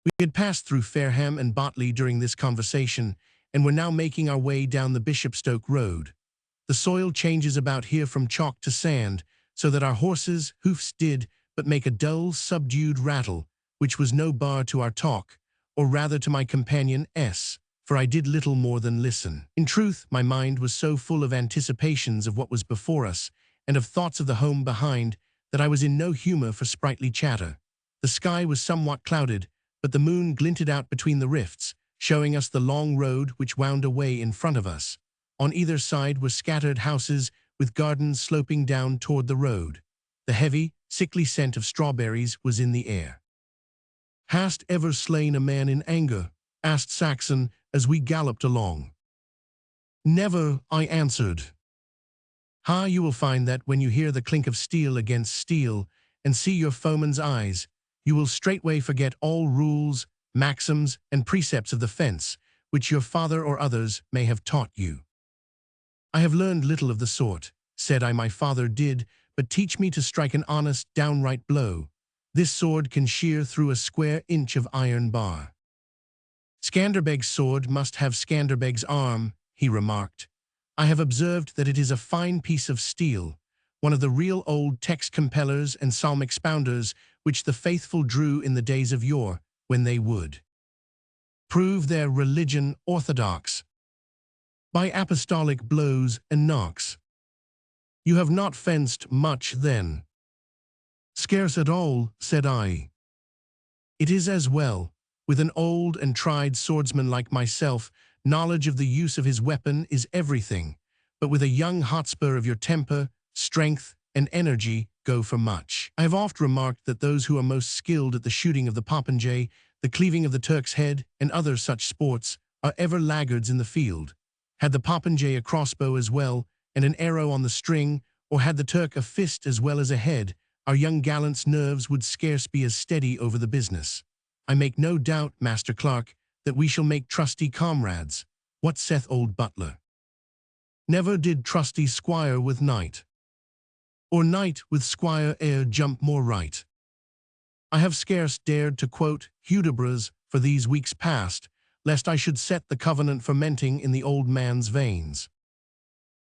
We had passed through Fareham and Botley during this conversation, and were now making our way down the Bishopstoke Road. The soil changes about here from chalk to sand, so that our horses' hoofs did but make a dull, subdued rattle, which was no bar to our talk, or rather to my companion S., for I did little more than listen. In truth, my mind was so full of anticipations of what was before us, and of thoughts of the home behind, that I was in no humor for sprightly chatter. The sky was somewhat clouded, but the moon glinted out between the rifts, showing us the long road which wound away in front of us. On either side were scattered houses with gardens sloping down toward the road. The heavy, sickly scent of strawberries was in the air. "Hast ever slain a man in anger?" asked Saxon as we galloped along. "Never," I answered. "Ha, you will find that when you hear the clink of steel against steel and see your foeman's eyes, you will straightway forget all rules, maxims, and precepts of the fence, which your father or others may have taught you." "I have learned little of the sort," said I. "My father did but teach me to strike an honest, downright blow. This sword can shear through a square inch of iron bar." "Skanderbeg's sword must have Skanderbeg's arm," he remarked. "I have observed that it is a fine piece of steel, one of the real old text compellers and psalm expounders which the faithful drew in the days of yore, when they would prove their religion orthodox by apostolic blows and knocks." "You have not fenced much, then?" "Scarce at all," said I. "It is as well. With an old and tried swordsman like myself, knowledge of the use of his weapon is everything, but with a young hotspur of your temper, strength, and energy go for much. I have oft remarked that those who are most skilled at the shooting of the popinjay, the cleaving of the Turk's head, and other such sports, are ever laggards in the field. Had the popinjay a crossbow as well, and an arrow on the string, or had the Turk a fist as well as a head, our young gallant's nerves would scarce be as steady over the business. I make no doubt, Master Clarke, that we shall make trusty comrades. What saith old Butler? Never did trusty squire with knight. or knight with squire heir jump more right. I have scarce dared to quote Hudibras for these weeks past, lest I should set the covenant fermenting in the old man's veins.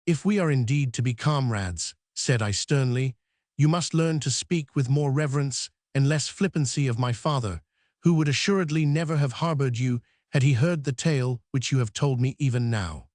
If we are indeed to be comrades, said I sternly, you must learn to speak with more reverence and less flippancy of my father, who would assuredly never have harbored you had he heard the tale which you have told me even now.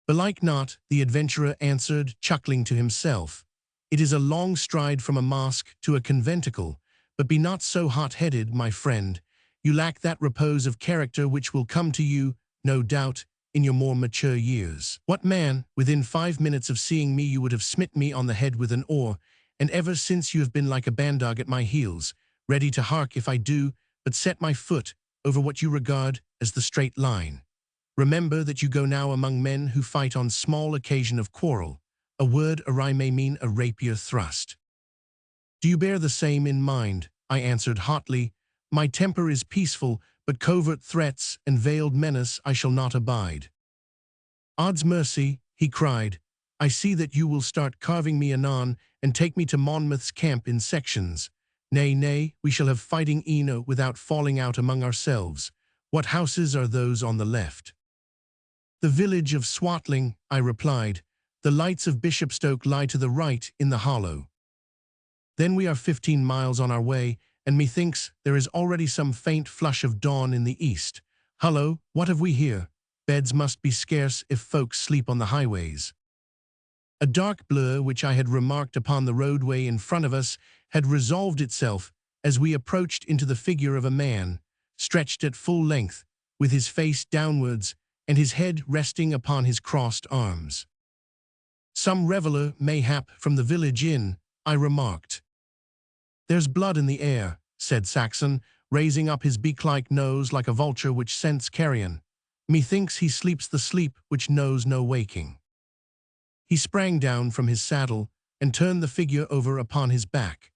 Belike not, the adventurer answered, chuckling to himself. It is a long stride from a mosque to a conventicle, but be not so hot-headed, my friend. You lack that repose of character which will come to you, no doubt, in your more mature years. What man, within 5 minutes of seeing me you would have smit me on the head with an oar, and ever since you have been like a bandog at my heels, ready to hark if I do but set my foot over what you regard as the straight line. Remember that you go now among men who fight on small occasion of quarrel. A word awry may mean a rapier thrust. Do you bear the same in mind? I answered hotly. My temper is peaceful, but covert threats and veiled menace I shall not abide. Odds mercy, he cried, I see that you will start carving me anon and take me to Monmouth's camp in sections. Nay, nay, we shall have fighting enow without falling out among ourselves. What houses are those on the left? The village of Swatling, I replied. The lights of Bishopstoke lie to the right in the hollow. Then we are 15 miles on our way, and methinks there is already some faint flush of dawn in the east. Hullo, what have we here? Beds must be scarce if folks sleep on the highways. A dark blur which I had remarked upon the roadway in front of us had resolved itself as we approached into the figure of a man, stretched at full length, with his face downwards and his head resting upon his crossed arms. Some reveller, mayhap, from the village inn, I remarked. There's blood in the air, said Saxon, raising up his beak-like nose like a vulture which scents carrion. Methinks he sleeps the sleep which knows no waking. He sprang down from his saddle and turned the figure over upon his back,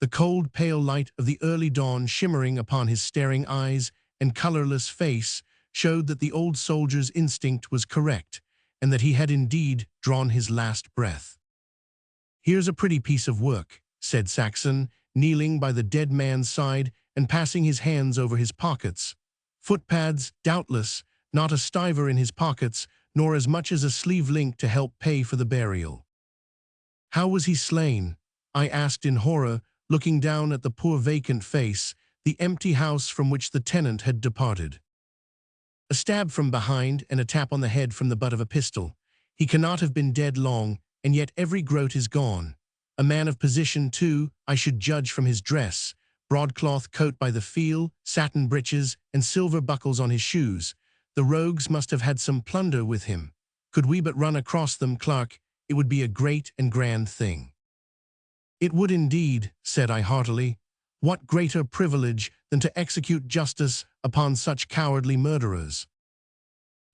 the cold pale light of the early dawn shimmering upon his staring eyes and colorless face showed that the old soldier's instinct was correct, and that he had indeed drawn his last breath. Here's a pretty piece of work, said Saxon, kneeling by the dead man's side and passing his hands over his pockets. Footpads, doubtless, not a stiver in his pockets, nor as much as a sleeve link to help pay for the burial. How was he slain? I asked in horror, looking down at the poor vacant face, the empty house from which the tenant had departed. A stab from behind and a tap on the head from the butt of a pistol. He cannot have been dead long, and yet every groat is gone. A man of position, too, I should judge from his dress, broadcloth coat by the feel, satin breeches, and silver buckles on his shoes. The rogues must have had some plunder with him. Could we but run across them, Clarke, it would be a great and grand thing. It would indeed, said I heartily. What greater privilege than to execute justice upon such cowardly murderers?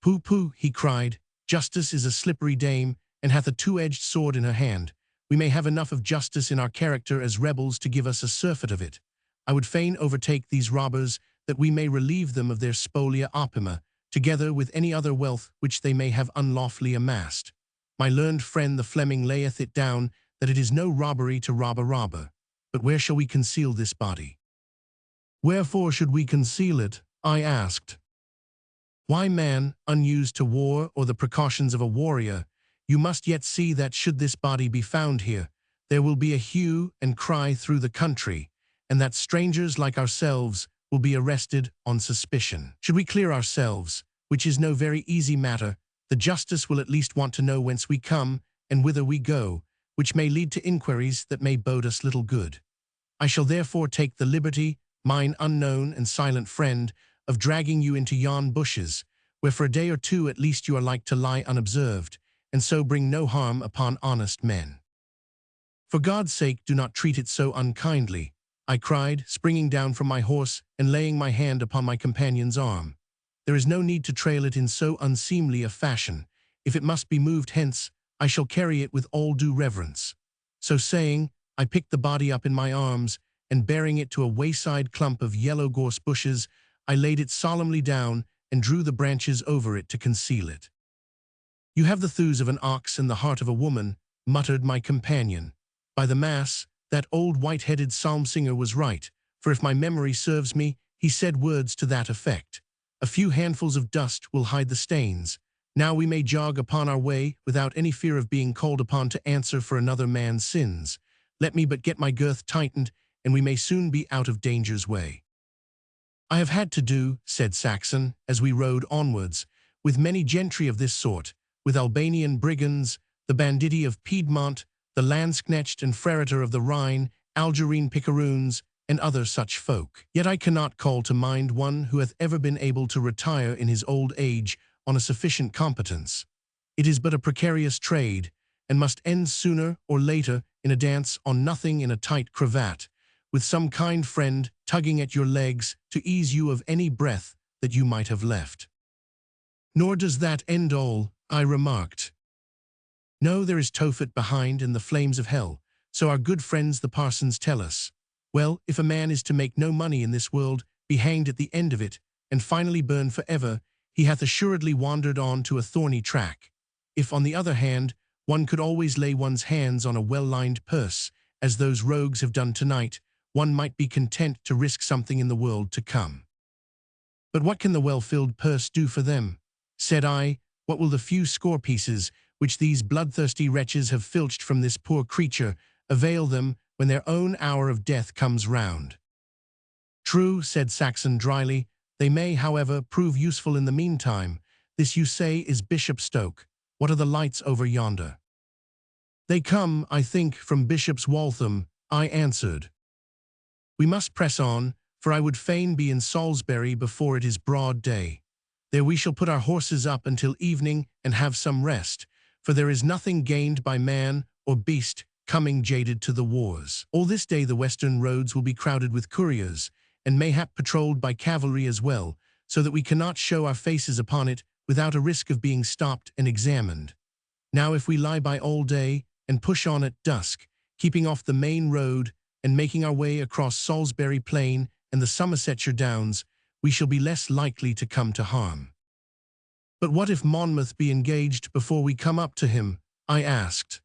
Pooh, pooh, he cried, justice is a slippery dame, and hath a two-edged sword in her hand. We may have enough of justice in our character as rebels to give us a surfeit of it. I would fain overtake these robbers, that we may relieve them of their spolia opima, together with any other wealth which they may have unlawfully amassed. My learned friend the Fleming layeth it down that it is no robbery to rob a robber. But where shall we conceal this body? Wherefore should we conceal it? I asked. Why, man, unused to war or the precautions of a warrior, you must yet see that should this body be found here, there will be a hue and cry through the country, and that strangers like ourselves will be arrested on suspicion. Should we clear ourselves, which is no very easy matter, the justice will at least want to know whence we come and whither we go, which may lead to inquiries that may bode us little good. I shall therefore take the liberty, mine unknown and silent friend, of dragging you into yon bushes, where for a day or two at least you are like to lie unobserved, and so bring no harm upon honest men. For God's sake, do not treat it so unkindly, I cried, springing down from my horse and laying my hand upon my companion's arm. There is no need to trail it in so unseemly a fashion. If it must be moved hence, I shall carry it with all due reverence. So saying, I picked the body up in my arms, and bearing it to a wayside clump of yellow gorse bushes, I laid it solemnly down and drew the branches over it to conceal it. You have the thews of an ox and the heart of a woman, muttered my companion. By the mass, that old white-headed psalm singer was right, for if my memory serves me, he said words to that effect. A few handfuls of dust will hide the stains. Now we may jog upon our way without any fear of being called upon to answer for another man's sins. Let me but get my girth tightened, and we may soon be out of danger's way. I have had to do, said Saxon, as we rode onwards, with many gentry of this sort, with Albanian brigands, the banditti of Piedmont, the landsknecht and ferreter of the Rhine, Algerine picaroons, and other such folk. Yet I cannot call to mind one who hath ever been able to retire in his old age on a sufficient competence. It is but a precarious trade, and must end sooner or later in a dance on nothing in a tight cravat, with some kind friend tugging at your legs to ease you of any breath that you might have left. Nor does that end all, I remarked. No, there is Tophet behind and the flames of hell, so our good friends the parsons tell us. Well, if a man is to make no money in this world, be hanged at the end of it, and finally burn forever, he hath assuredly wandered on to a thorny track. If, on the other hand, one could always lay one's hands on a well-lined purse, as those rogues have done tonight, one might be content to risk something in the world to come. But what can the well-filled purse do for them? Said I, what will the few score pieces, which these bloodthirsty wretches have filched from this poor creature, avail them when their own hour of death comes round? True, said Saxon dryly, they may, however, prove useful in the meantime. This, you say, is Bishopstoke. What are the lights over yonder? They come, I think, from Bishop's Waltham, I answered. We must press on, for I would fain be in Salisbury before it is broad day. There we shall put our horses up until evening and have some rest, for there is nothing gained by man or beast coming jaded to the wars. All this day the western roads will be crowded with couriers, and mayhap patrolled by cavalry as well, so that we cannot show our faces upon it without a risk of being stopped and examined. Now if we lie by all day and push on at dusk, keeping off the main road and making our way across Salisbury Plain and the Somersetshire Downs, we shall be less likely to come to harm. But what if Monmouth be engaged before we come up to him? I asked.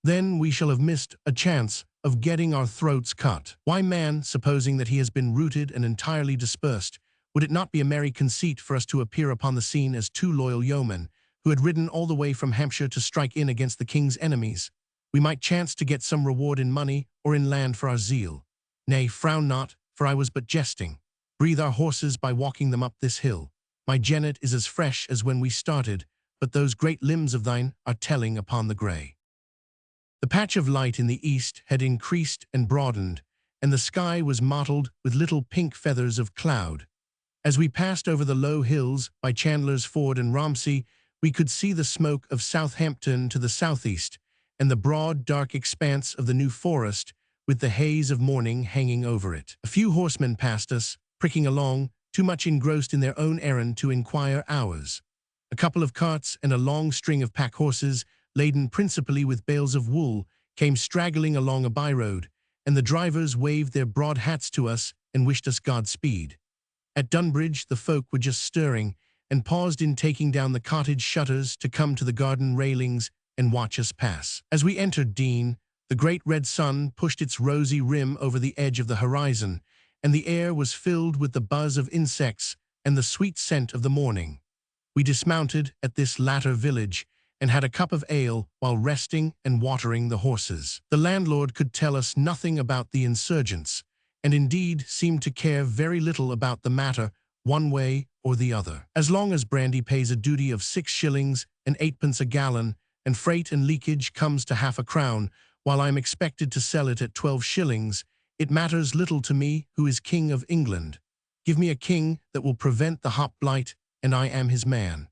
Then we shall have missed a chance of getting our throats cut. Why, man, supposing that he has been routed and entirely dispersed, would it not be a merry conceit for us to appear upon the scene as two loyal yeomen, who had ridden all the way from Hampshire to strike in against the king's enemies? We might chance to get some reward in money or in land for our zeal. Nay, frown not, for I was but jesting. Breathe our horses by walking them up this hill. My jennet is as fresh as when we started, but those great limbs of thine are telling upon the grey. The patch of light in the east had increased and broadened, and the sky was mottled with little pink feathers of cloud. As we passed over the low hills by Chandler's Ford and Romsey, we could see the smoke of Southampton to the southeast, and the broad, dark expanse of the New Forest, with the haze of morning hanging over it. A few horsemen passed us, pricking along, too much engrossed in their own errand to inquire ours. A couple of carts and a long string of pack horses, laden principally with bales of wool, came straggling along a by-road, and the drivers waved their broad hats to us and wished us Godspeed. At Dunbridge the folk were just stirring, and paused in taking down the cottage shutters to come to the garden railings and watch us pass. As we entered Dean, the great red sun pushed its rosy rim over the edge of the horizon, and the air was filled with the buzz of insects and the sweet scent of the morning. We dismounted at this latter village, and had a cup of ale while resting and watering the horses. The landlord could tell us nothing about the insurgents, and indeed seemed to care very little about the matter one way or the other. As long as brandy pays a duty of 6 shillings and 8pence a gallon, and freight and leakage comes to half a crown, while I am expected to sell it at 12 shillings, it matters little to me who is King of England. Give me a king that will prevent the hop blight, and I am his man.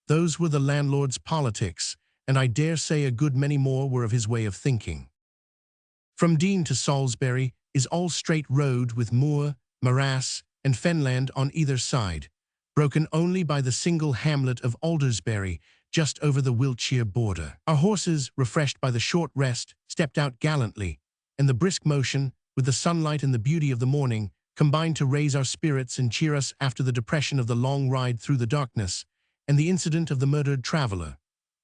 Those were the landlord's politics, and I dare say a good many more were of his way of thinking. From Dean to Salisbury is all straight road with moor, morass, and fenland on either side, broken only by the single hamlet of Aldersbury, just over the Wiltshire border. Our horses, refreshed by the short rest, stepped out gallantly, and the brisk motion, with the sunlight and the beauty of the morning, combined to raise our spirits and cheer us after the depression of the long ride through the darkness, and the incident of the murdered traveller.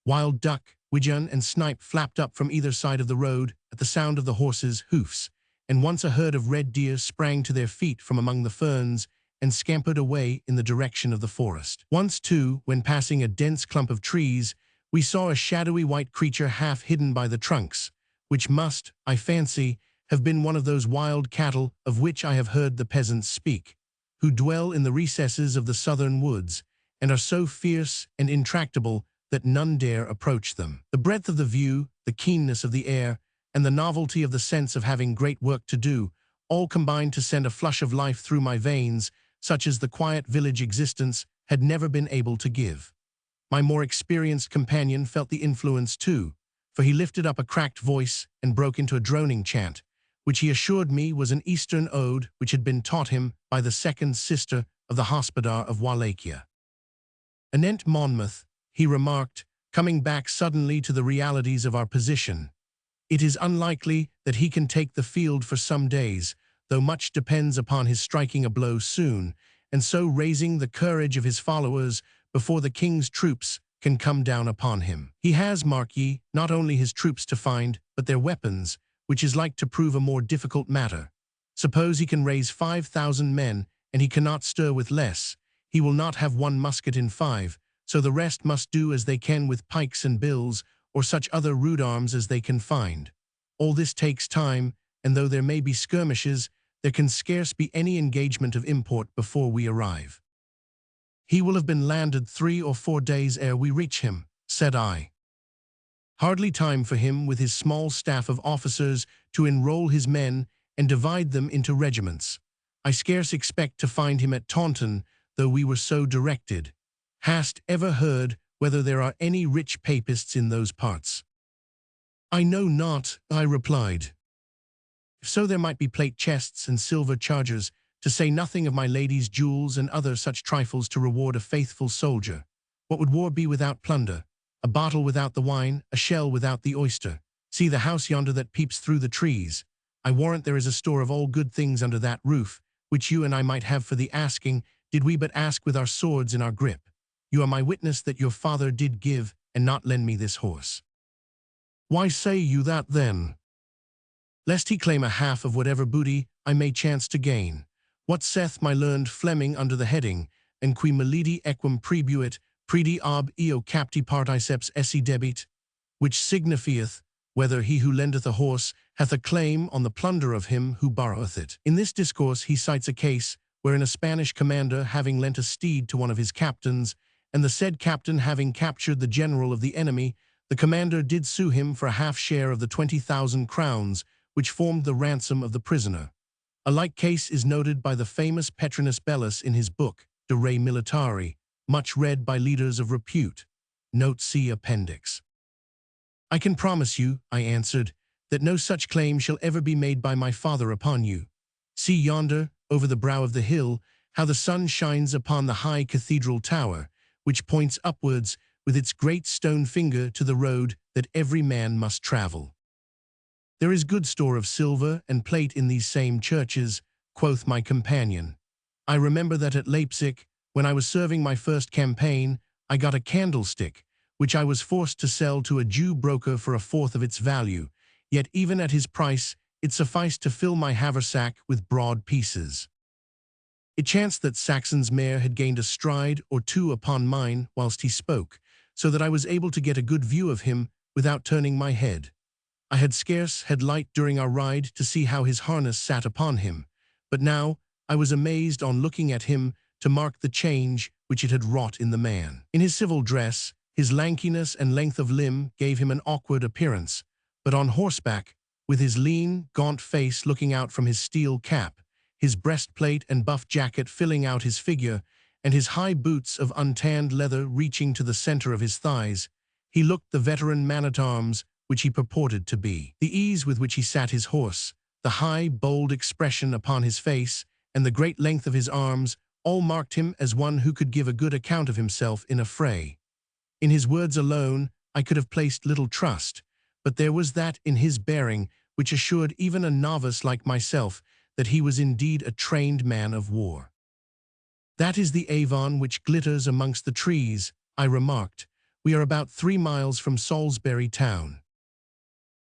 Wild duck, widgeon and snipe flapped up from either side of the road at the sound of the horses' hoofs, and once a herd of red deer sprang to their feet from among the ferns and scampered away in the direction of the forest. Once, too, when passing a dense clump of trees, we saw a shadowy white creature half hidden by the trunks, which must, I fancy, have been one of those wild cattle of which I have heard the peasants speak, who dwell in the recesses of the southern woods, and are so fierce and intractable that none dare approach them. The breadth of the view, the keenness of the air, and the novelty of the sense of having great work to do, all combined to send a flush of life through my veins, such as the quiet village existence had never been able to give. My more experienced companion felt the influence too, for he lifted up a cracked voice and broke into a droning chant, which he assured me was an Eastern ode which had been taught him by the second sister of the Hospodar of Wallachia. Anent Monmouth, he remarked, coming back suddenly to the realities of our position, it is unlikely that he can take the field for some days, though much depends upon his striking a blow soon, and so raising the courage of his followers before the king's troops can come down upon him. He has, mark ye, not only his troops to find, but their weapons, which is like to prove a more difficult matter. Suppose he can raise 5,000 men, and he cannot stir with less. He will not have one musket in 5, so the rest must do as they can with pikes and bills, or such other rude arms as they can find. All this takes time, and though there may be skirmishes, there can scarce be any engagement of import before we arrive. He will have been landed 3 or 4 days ere we reach him, said I. Hardly time for him with his small staff of officers to enroll his men and divide them into regiments. I scarce expect to find him at Taunton, though we were so directed. Hast ever heard whether there are any rich papists in those parts? I know not, I replied. If so, there might be plate chests and silver chargers, to say nothing of my lady's jewels and other such trifles to reward a faithful soldier. What would war be without plunder? A bottle without the wine, a shell without the oyster. See the house yonder that peeps through the trees. I warrant there is a store of all good things under that roof, which you and I might have for the asking, did we but ask with our swords in our grip. You are my witness that your father did give and not lend me this horse. Why say you that then? Lest he claim a half of whatever booty I may chance to gain. What saith my learned Fleming under the heading, and qui militi equum prebuit, predi ob eo capti particeps esse debit, which signifieth, whether he who lendeth a horse hath a claim on the plunder of him who borroweth it. In this discourse he cites a case wherein a Spanish commander having lent a steed to one of his captains, and the said captain having captured the general of the enemy, the commander did sue him for a half share of the 20,000 crowns which formed the ransom of the prisoner. A like case is noted by the famous Petrinus Bellus in his book, De Re Militari, much read by leaders of repute. Note C Appendix. I can promise you, I answered, that no such claim shall ever be made by my father upon you. See yonder, over the brow of the hill, how the sun shines upon the high cathedral tower, which points upwards with its great stone finger to the road that every man must travel. There is good store of silver and plate in these same churches, quoth my companion. I remember that at Leipzig, when I was serving my first campaign, I got a candlestick, which I was forced to sell to a Jew broker for 1/4 of its value, yet even at his price it sufficed to fill my haversack with broad pieces. It chanced that Saxon's mare had gained a stride or two upon mine whilst he spoke, so that I was able to get a good view of him without turning my head. I had scarce had light during our ride to see how his harness sat upon him, but now I was amazed on looking at him to mark the change which it had wrought in the man. In his civil dress, his lankiness and length of limb gave him an awkward appearance, but on horseback, with his lean, gaunt face looking out from his steel cap, his breastplate and buff jacket filling out his figure, and his high boots of untanned leather reaching to the center of his thighs, he looked the veteran man-at-arms which he purported to be. The ease with which he sat his horse, the high, bold expression upon his face, and the great length of his arms all marked him as one who could give a good account of himself in a fray. In his words alone I could have placed little trust, but there was that in his bearing which assured even a novice like myself that he was indeed a trained man of war. That is the Avon which glitters amongst the trees, I remarked, We are about 3 miles from Salisbury town."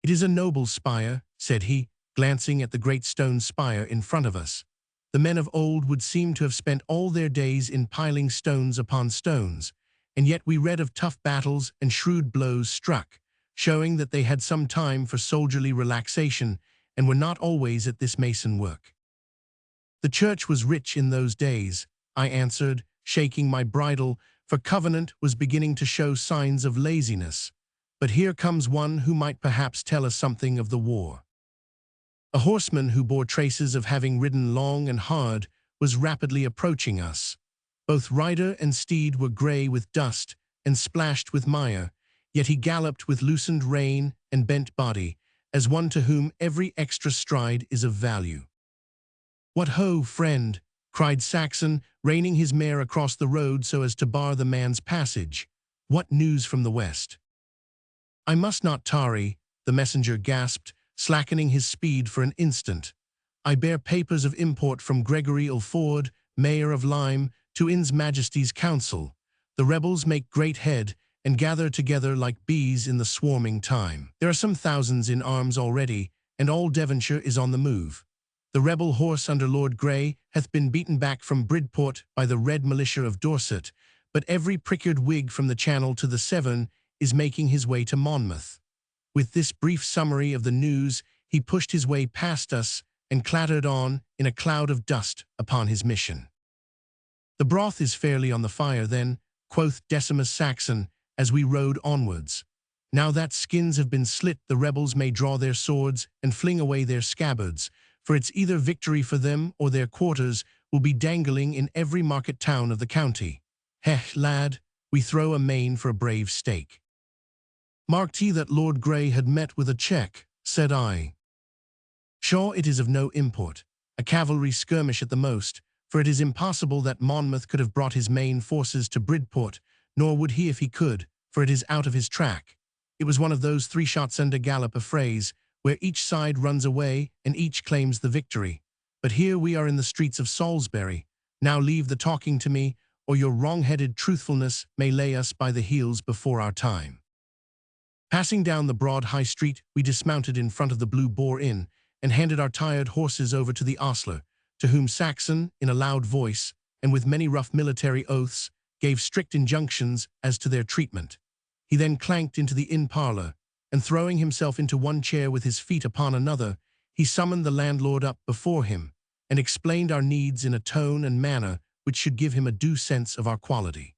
"It is a noble spire," said he, glancing at the great stone spire in front of us. "The men of old would seem to have spent all their days in piling stones upon stones, and yet we read of tough battles and shrewd blows struck, showing that they had some time for soldierly relaxation and were not always at this mason work." "The church was rich in those days," I answered, shaking my bridle, for Covenant was beginning to show signs of laziness. "But here comes one who might perhaps tell us something of the war." A horseman who bore traces of having ridden long and hard was rapidly approaching us. Both rider and steed were gray with dust and splashed with mire, yet he galloped with loosened rein and bent body, as one to whom every extra stride is of value. "What ho, friend!" cried Saxon, reining his mare across the road so as to bar the man's passage. "What news from the west?" "I must not tarry," the messenger gasped, slackening his speed for an instant. "I bear papers of import from Gregory Ilford, Mayor of Lyme, to In's Majesty's council. The rebels make great head, and gather together like bees in the swarming time. There are some thousands in arms already, and all Devonshire is on the move. The rebel horse under Lord Grey hath been beaten back from Bridport by the red militia of Dorset, but every prick-eared Whig from the Channel to the Severn is making his way to Monmouth." With this brief summary of the news, he pushed his way past us and clattered on in a cloud of dust upon his mission. "The broth is fairly on the fire, then," quoth Decimus Saxon, as we rode onwards. "Now that skins have been slit, the rebels may draw their swords and fling away their scabbards, for it's either victory for them or their quarters will be dangling in every market town of the county. Heh, lad, we throw a main for a brave stake." "Marked he that Lord Grey had met with a check?" said I. "Sure it is of no import, a cavalry skirmish at the most, for it is impossible that Monmouth could have brought his main forces to Bridport, nor would he if he could, for it is out of his track. It was one of those 3 shots under gallop affrays, where each side runs away and each claims the victory. But here we are in the streets of Salisbury. Now leave the talking to me, or your wrong-headed truthfulness may lay us by the heels before our time." Passing down the broad High Street, we dismounted in front of the Blue Boar Inn and handed our tired horses over to the ostler, to whom Saxon, in a loud voice, and with many rough military oaths, gave strict injunctions as to their treatment. He then clanked into the inn parlor, and throwing himself into one chair with his feet upon another, he summoned the landlord up before him, and explained our needs in a tone and manner which should give him a due sense of our quality.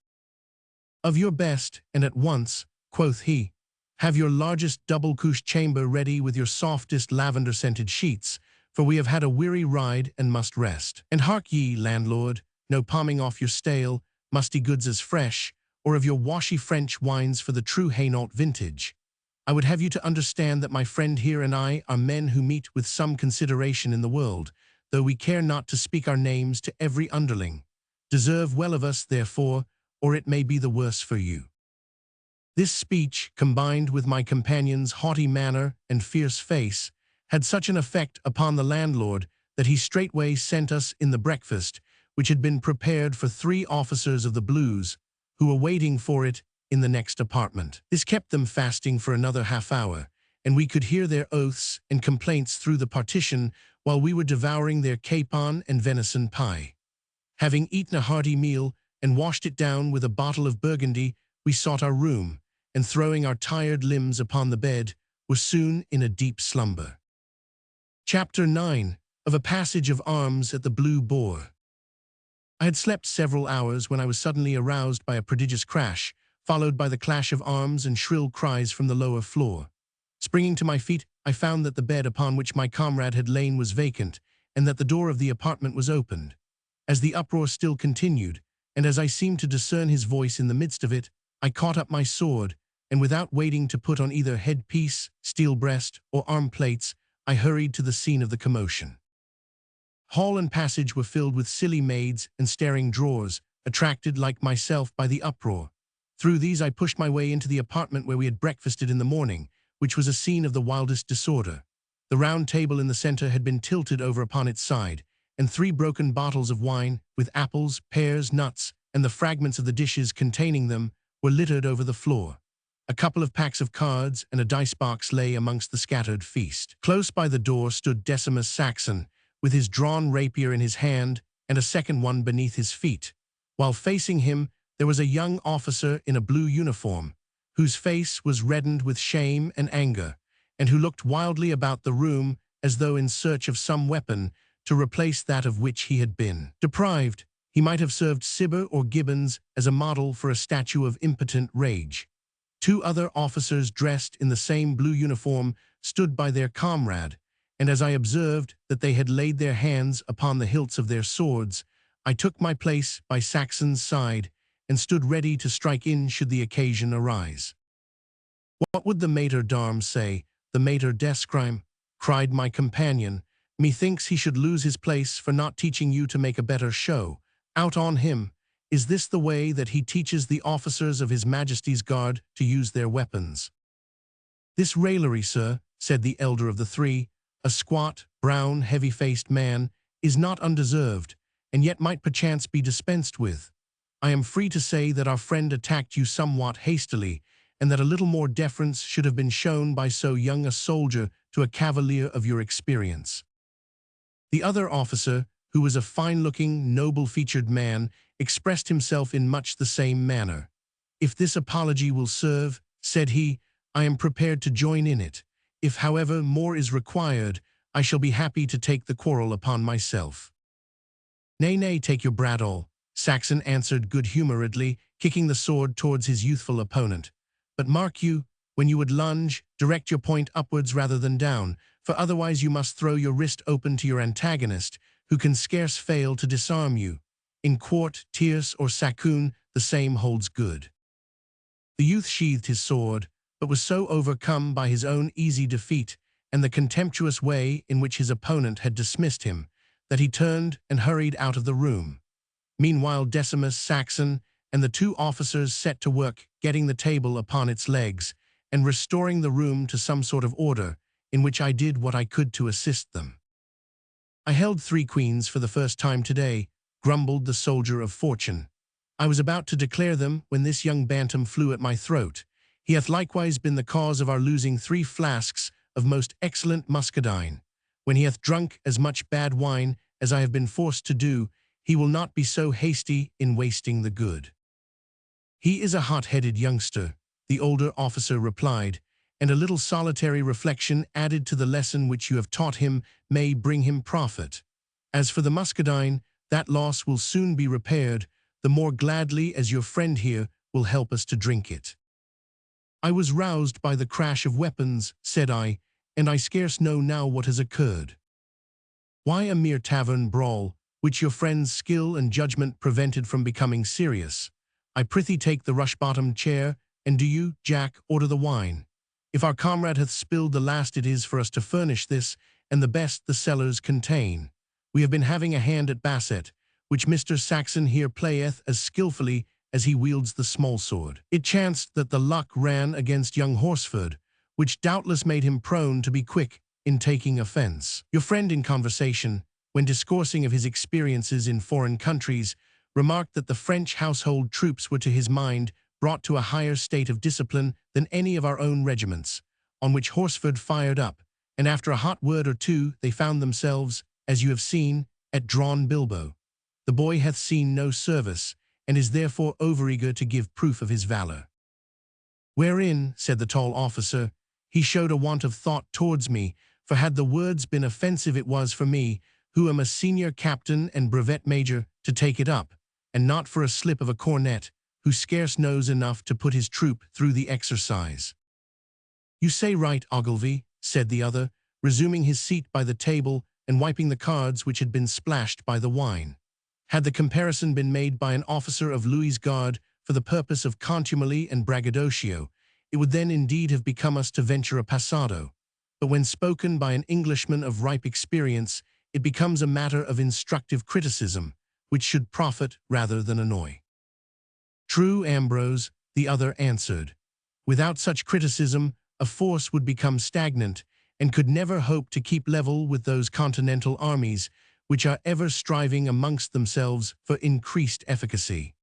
"Of your best, and at once," quoth he. "Have your largest double-couche chamber ready with your softest lavender-scented sheets, for we have had a weary ride and must rest. And hark ye, landlord, no palming off your stale, musty goods as fresh, or of your washy French wines for the true Hainault vintage. I would have you to understand that my friend here and I are men who meet with some consideration in the world, though we care not to speak our names to every underling. Deserve well of us, therefore, or it may be the worse for you." This speech, combined with my companion's haughty manner and fierce face, had such an effect upon the landlord that he straightway sent us in the breakfast, which had been prepared for 3 officers of the Blues, who were waiting for it in the next apartment. This kept them fasting for another half-hour, and we could hear their oaths and complaints through the partition while we were devouring their capon and venison pie. Having eaten a hearty meal and washed it down with a bottle of Burgundy, we sought our room, and throwing our tired limbs upon the bed, were soon in a deep slumber. Chapter 9. Of a Passage of Arms at the Blue Boar. I had slept several hours when I was suddenly aroused by a prodigious crash, followed by the clash of arms and shrill cries from the lower floor. Springing to my feet, I found that the bed upon which my comrade had lain was vacant, and that the door of the apartment was opened. As the uproar still continued, and as I seemed to discern his voice in the midst of it, I caught up my sword, and without waiting to put on either headpiece, steel breast, or arm plates, I hurried to the scene of the commotion. Hall and passage were filled with silly maids and staring drawers, attracted like myself by the uproar. Through these I pushed my way into the apartment where we had breakfasted in the morning, which was a scene of the wildest disorder. The round table in the center had been tilted over upon its side, and 3 broken bottles of wine, with apples, pears, nuts, and the fragments of the dishes containing them, were littered over the floor. A couple of packs of cards and a dice box lay amongst the scattered feast. Close by the door stood Decimus Saxon, with his drawn rapier in his hand and a second one beneath his feet, while facing him there was a young officer in a blue uniform, whose face was reddened with shame and anger, and who looked wildly about the room as though in search of some weapon to replace that of which he had been deprived. He might have served Cibber or Gibbons as a model for a statue of impotent rage. Two other officers dressed in the same blue uniform stood by their comrade, and as I observed that they had laid their hands upon the hilts of their swords, I took my place by Saxon's side and stood ready to strike in should the occasion arise. "What would the maître d'armes say, the maître d'escrime?" cried my companion. "Methinks he should lose his place for not teaching you to make a better show. Out on him! Is this the way that he teaches the officers of His Majesty's Guard to use their weapons?" "This raillery, sir," said the elder of the three, a squat, brown, heavy-faced man, "is not undeserved, and yet might perchance be dispensed with. I am free to say that our friend attacked you somewhat hastily, and that a little more deference should have been shown by so young a soldier to a cavalier of your experience." The other officer, who was a fine-looking, noble-featured man, expressed himself in much the same manner. "If this apology will serve," said he, "I am prepared to join in it. If, however, more is required, I shall be happy to take the quarrel upon myself." "Nay, nay, take your bradawl," Saxon answered good-humoredly, kicking the sword towards his youthful opponent. "But mark you, when you would lunge, direct your point upwards rather than down, for otherwise you must throw your wrist open to your antagonist, who can scarce fail to disarm you. In quarte, tierce, or saccoon, the same holds good." The youth sheathed his sword, but was so overcome by his own easy defeat and the contemptuous way in which his opponent had dismissed him, that he turned and hurried out of the room. Meanwhile Decimus Saxon and the two officers set to work getting the table upon its legs and restoring the room to some sort of order, in which I did what I could to assist them. "I held 3 queens for the first time today," grumbled the soldier of fortune. "I was about to declare them when this young bantam flew at my throat. He hath likewise been the cause of our losing 3 flasks of most excellent muscadine. When he hath drunk as much bad wine as I have been forced to do, he will not be so hasty in wasting the good." "He is a hot-headed youngster," the older officer replied, "and a little solitary reflection added to the lesson which you have taught him may bring him profit. As for the muscadine, that loss will soon be repaired, the more gladly as your friend here will help us to drink it." "I was roused by the crash of weapons," said I, "and I scarce know now what has occurred." "Why, a mere tavern brawl, which your friend's skill and judgment prevented from becoming serious. I prithee take the rush-bottomed chair, and do you, Jack, order the wine. If our comrade hath spilled the last, it is for us to furnish this, and the best the cellars contain. We have been having a hand at basset, which Mr. Saxon here playeth as skilfully as he wields the small sword. It chanced that the luck ran against young Horsford, which doubtless made him prone to be quick in taking offence. Your friend in conversation, when discoursing of his experiences in foreign countries, remarked that the French household troops were to his mind brought to a higher state of discipline than any of our own regiments, on which Horsford fired up, and after a hot word or two they found themselves, as you have seen, at drawn bilbo. The boy hath seen no service, and is therefore overeager to give proof of his valor." "Wherein," said the tall officer, "he showed a want of thought towards me, for had the words been offensive it was for me, who am a senior captain and brevet major, to take it up, and not for a slip of a cornet, who scarce knows enough to put his troop through the exercise." "You say right, Ogilvy," said the other, resuming his seat by the table and wiping the cards which had been splashed by the wine. "Had the comparison been made by an officer of Louis's guard for the purpose of contumely and braggadocio, it would then indeed have become us to venture a passado. But when spoken by an Englishman of ripe experience, it becomes a matter of instructive criticism, which should profit rather than annoy." "True, Ambrose," the other answered. "Without such criticism, a force would become stagnant, and could never hope to keep level with those continental armies, which are ever striving amongst themselves for increased efficacy."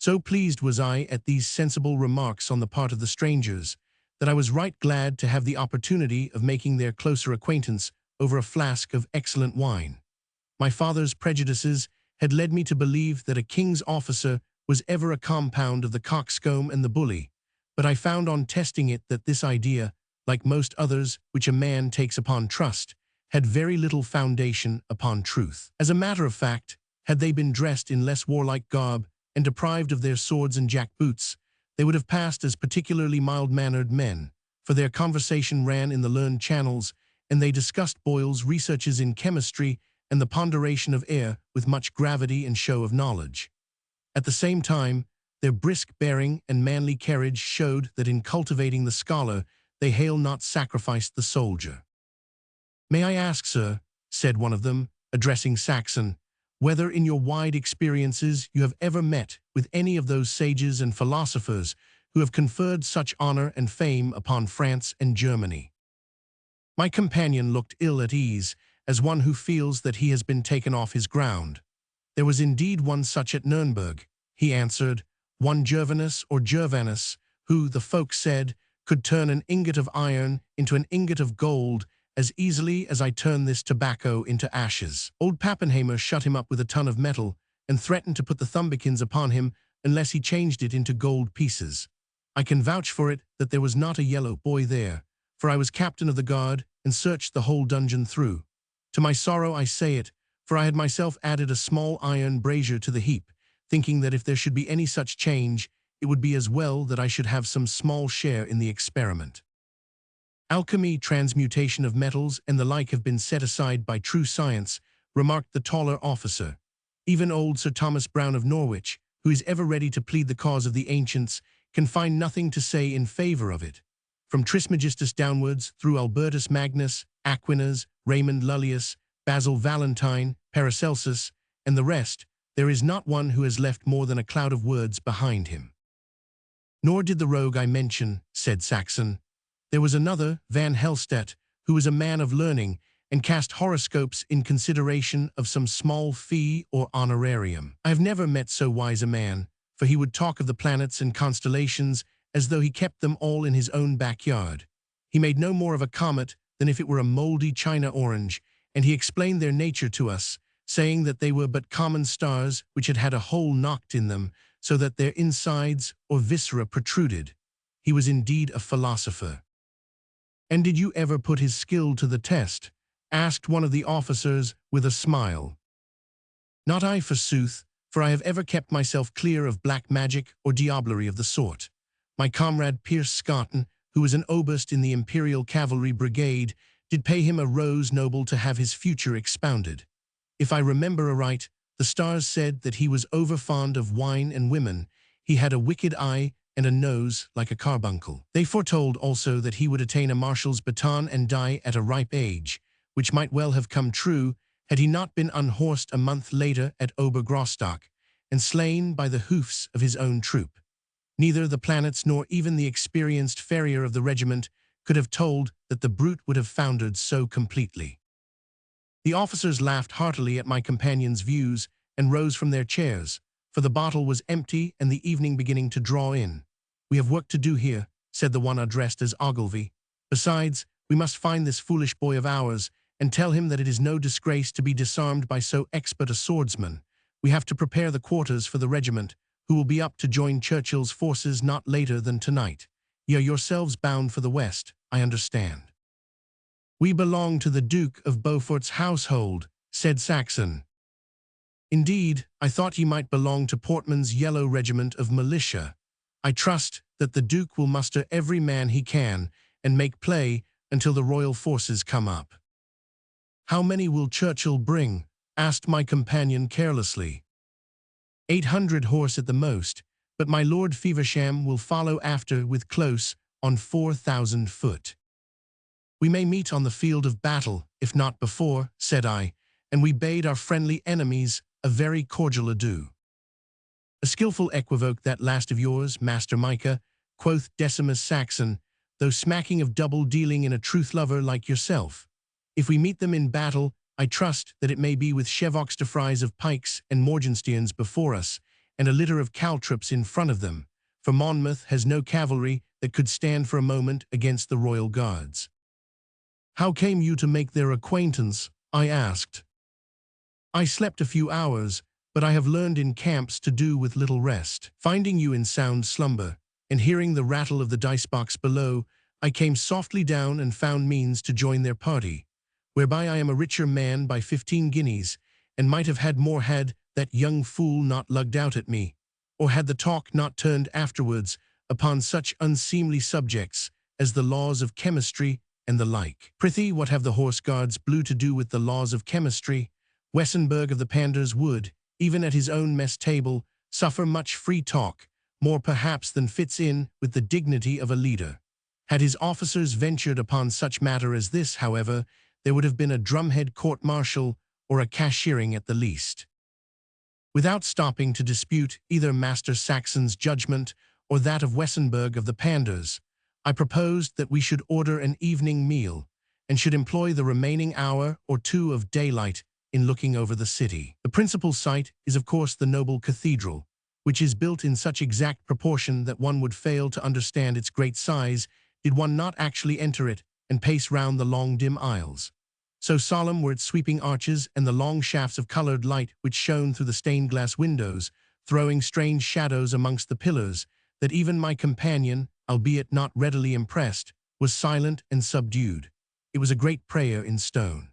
So pleased was I at these sensible remarks on the part of the strangers, that I was right glad to have the opportunity of making their closer acquaintance over a flask of excellent wine. My father's prejudices had led me to believe that a king's officer was ever a compound of the coxcomb and the bully, but I found on testing it that this idea, like most others which a man takes upon trust, had very little foundation upon truth. As a matter of fact, had they been dressed in less warlike garb and deprived of their swords and jack-boots, they would have passed as particularly mild-mannered men, for their conversation ran in the learned channels, and they discussed Boyle's researches in chemistry and the ponderation of air with much gravity and show of knowledge. At the same time, their brisk bearing and manly carriage showed that in cultivating the scholar they hail not sacrificed the soldier. "May I ask, sir," said one of them, addressing Saxon, "whether in your wide experiences you have ever met with any of those sages and philosophers who have conferred such honor and fame upon France and Germany?" My companion looked ill at ease, as one who feels that he has been taken off his ground. "There was indeed one such at Nuremberg," he answered, "one Gervinus or Gervanus, who, the folk said, could turn an ingot of iron into an ingot of gold as easily as I turn this tobacco into ashes. Old Pappenheimer shut him up with a ton of metal and threatened to put the thumbikins upon him unless he changed it into gold pieces. I can vouch for it that there was not a yellow boy there, for I was captain of the guard and searched the whole dungeon through. To my sorrow I say it, for I had myself added a small iron brazier to the heap, thinking that if there should be any such change, it would be as well that I should have some small share in the experiment. Alchemy, transmutation of metals, and the like have been set aside by true science," remarked the taller officer. "Even old Sir Thomas Browne of Norwich, who is ever ready to plead the cause of the ancients, can find nothing to say in favor of it. From Trismegistus downwards, through Albertus Magnus, Aquinas, Raymond Lullius, Basil Valentine, Paracelsus, and the rest, there is not one who has left more than a cloud of words behind him." "Nor did the rogue I mention," said Saxon. "There was another, Van Helstedt, who was a man of learning, and cast horoscopes in consideration of some small fee or honorarium. I have never met so wise a man, for he would talk of the planets and constellations as though he kept them all in his own backyard. He made no more of a comet than if it were a mouldy China orange, and he explained their nature to us, saying that they were but common stars which had had a hole knocked in them, so that their insides or viscera protruded. He was indeed a philosopher." "And did you ever put his skill to the test?" asked one of the officers with a smile. "Not I, forsooth, for I have ever kept myself clear of black magic or diablerie of the sort. My comrade Pierce Scotten, who was an oberst in the Imperial Cavalry Brigade, did pay him a rose noble to have his future expounded. If I remember aright, the stars said that he was over-fond of wine and women, he had a wicked eye and a nose like a carbuncle. They foretold also that he would attain a marshal's baton and die at a ripe age, which might well have come true had he not been unhorsed a month later at Obergrostock, and slain by the hoofs of his own troop. Neither the planets nor even the experienced farrier of the regiment could have told that the brute would have foundered so completely." The officers laughed heartily at my companion's views and rose from their chairs, for the bottle was empty and the evening beginning to draw in. "We have work to do here," said the one addressed as Ogilvy. "Besides, we must find this foolish boy of ours and tell him that it is no disgrace to be disarmed by so expert a swordsman. We have to prepare the quarters for the regiment, who will be up to join Churchill's forces not later than tonight. Ye are yourselves bound for the West, I understand." "We belong to the Duke of Beaufort's household," said Saxon. "Indeed, I thought ye might belong to Portman's yellow regiment of militia. I trust that the Duke will muster every man he can and make play until the royal forces come up." "How many will Churchill bring?" asked my companion carelessly. 800 horse at the most, but my Lord Feversham will follow after with close on 4,000 foot." "We may meet on the field of battle, if not before," said I, and we bade our friendly enemies a very cordial adieu. "A skilful equivoque that last of yours, Master Micah," quoth Decimus Saxon, "though smacking of double-dealing in a truth-lover like yourself. If we meet them in battle, I trust that it may be with chevox de fries of pikes and morgensteins before us, and a litter of caltrops in front of them, for Monmouth has no cavalry that could stand for a moment against the royal guards. "How came you to make their acquaintance?" I asked. "I slept a few hours, but I have learned in camps to do with little rest. Finding you in sound slumber, and hearing the rattle of the dice-box below, I came softly down and found means to join their party, whereby I am a richer man by 15 guineas, and might have had more had that young fool not lugged out at me, or had the talk not turned afterwards upon such unseemly subjects as the laws of chemistry and the like. Prithee, what have the horse guards blue to do with the laws of chemistry? Wessenberg of the Panders would, even at his own mess table, suffer much free talk, more perhaps than fits in with the dignity of a leader. Had his officers ventured upon such matter as this, however, there would have been a drumhead court-martial or a cashiering at the least." Without stopping to dispute either Master Saxon's judgment or that of Wessenberg of the Panders, I proposed that we should order an evening meal, and should employ the remaining hour or two of daylight in looking over the city. The principal sight is of course the noble cathedral, which is built in such exact proportion that one would fail to understand its great size did one not actually enter it and pace round the long dim aisles. So solemn were its sweeping arches and the long shafts of colored light which shone through the stained glass windows, throwing strange shadows amongst the pillars, that even my companion, albeit not readily impressed, was silent and subdued. It was a great prayer in stone.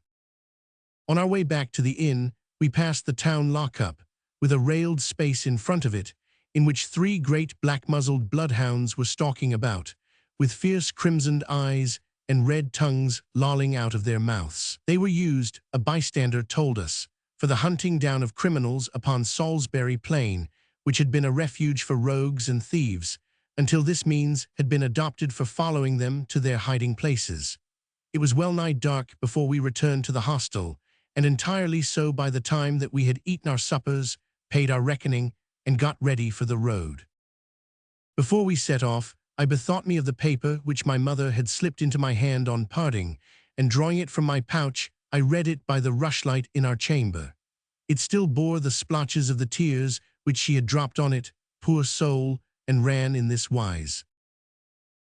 On our way back to the inn, we passed the town lockup, with a railed space in front of it, in which 3 great black-muzzled bloodhounds were stalking about, with fierce crimsoned eyes and red tongues lolling out of their mouths. They were used, a bystander told us, for the hunting down of criminals upon Salisbury Plain, which had been a refuge for rogues and thieves, until this means had been adopted for following them to their hiding places. It was well nigh dark before we returned to the hostel, and entirely so by the time that we had eaten our suppers, paid our reckoning, and got ready for the road. Before we set off, I bethought me of the paper which my mother had slipped into my hand on parting, and drawing it from my pouch, I read it by the rushlight in our chamber. It still bore the splotches of the tears which she had dropped on it, poor soul, and ran in this wise.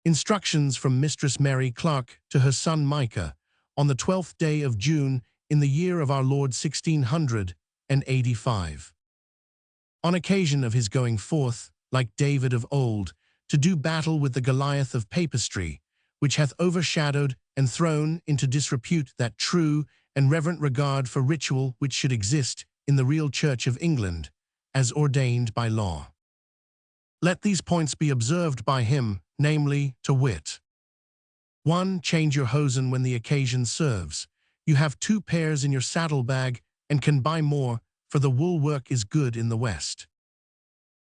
Instructions from Mistress Mary Clarke to her son Micah, on the 12th day of June, in the year of our Lord 1685. On occasion of his going forth, like David of old, to do battle with the Goliath of papistry, which hath overshadowed and thrown into disrepute that true and reverent regard for ritual which should exist in the real Church of England, as ordained by law. Let these points be observed by him, namely, to wit. 1. Change your hosen when the occasion serves. You have 2 pairs in your saddle-bag, and can buy more, for the wool work is good in the West.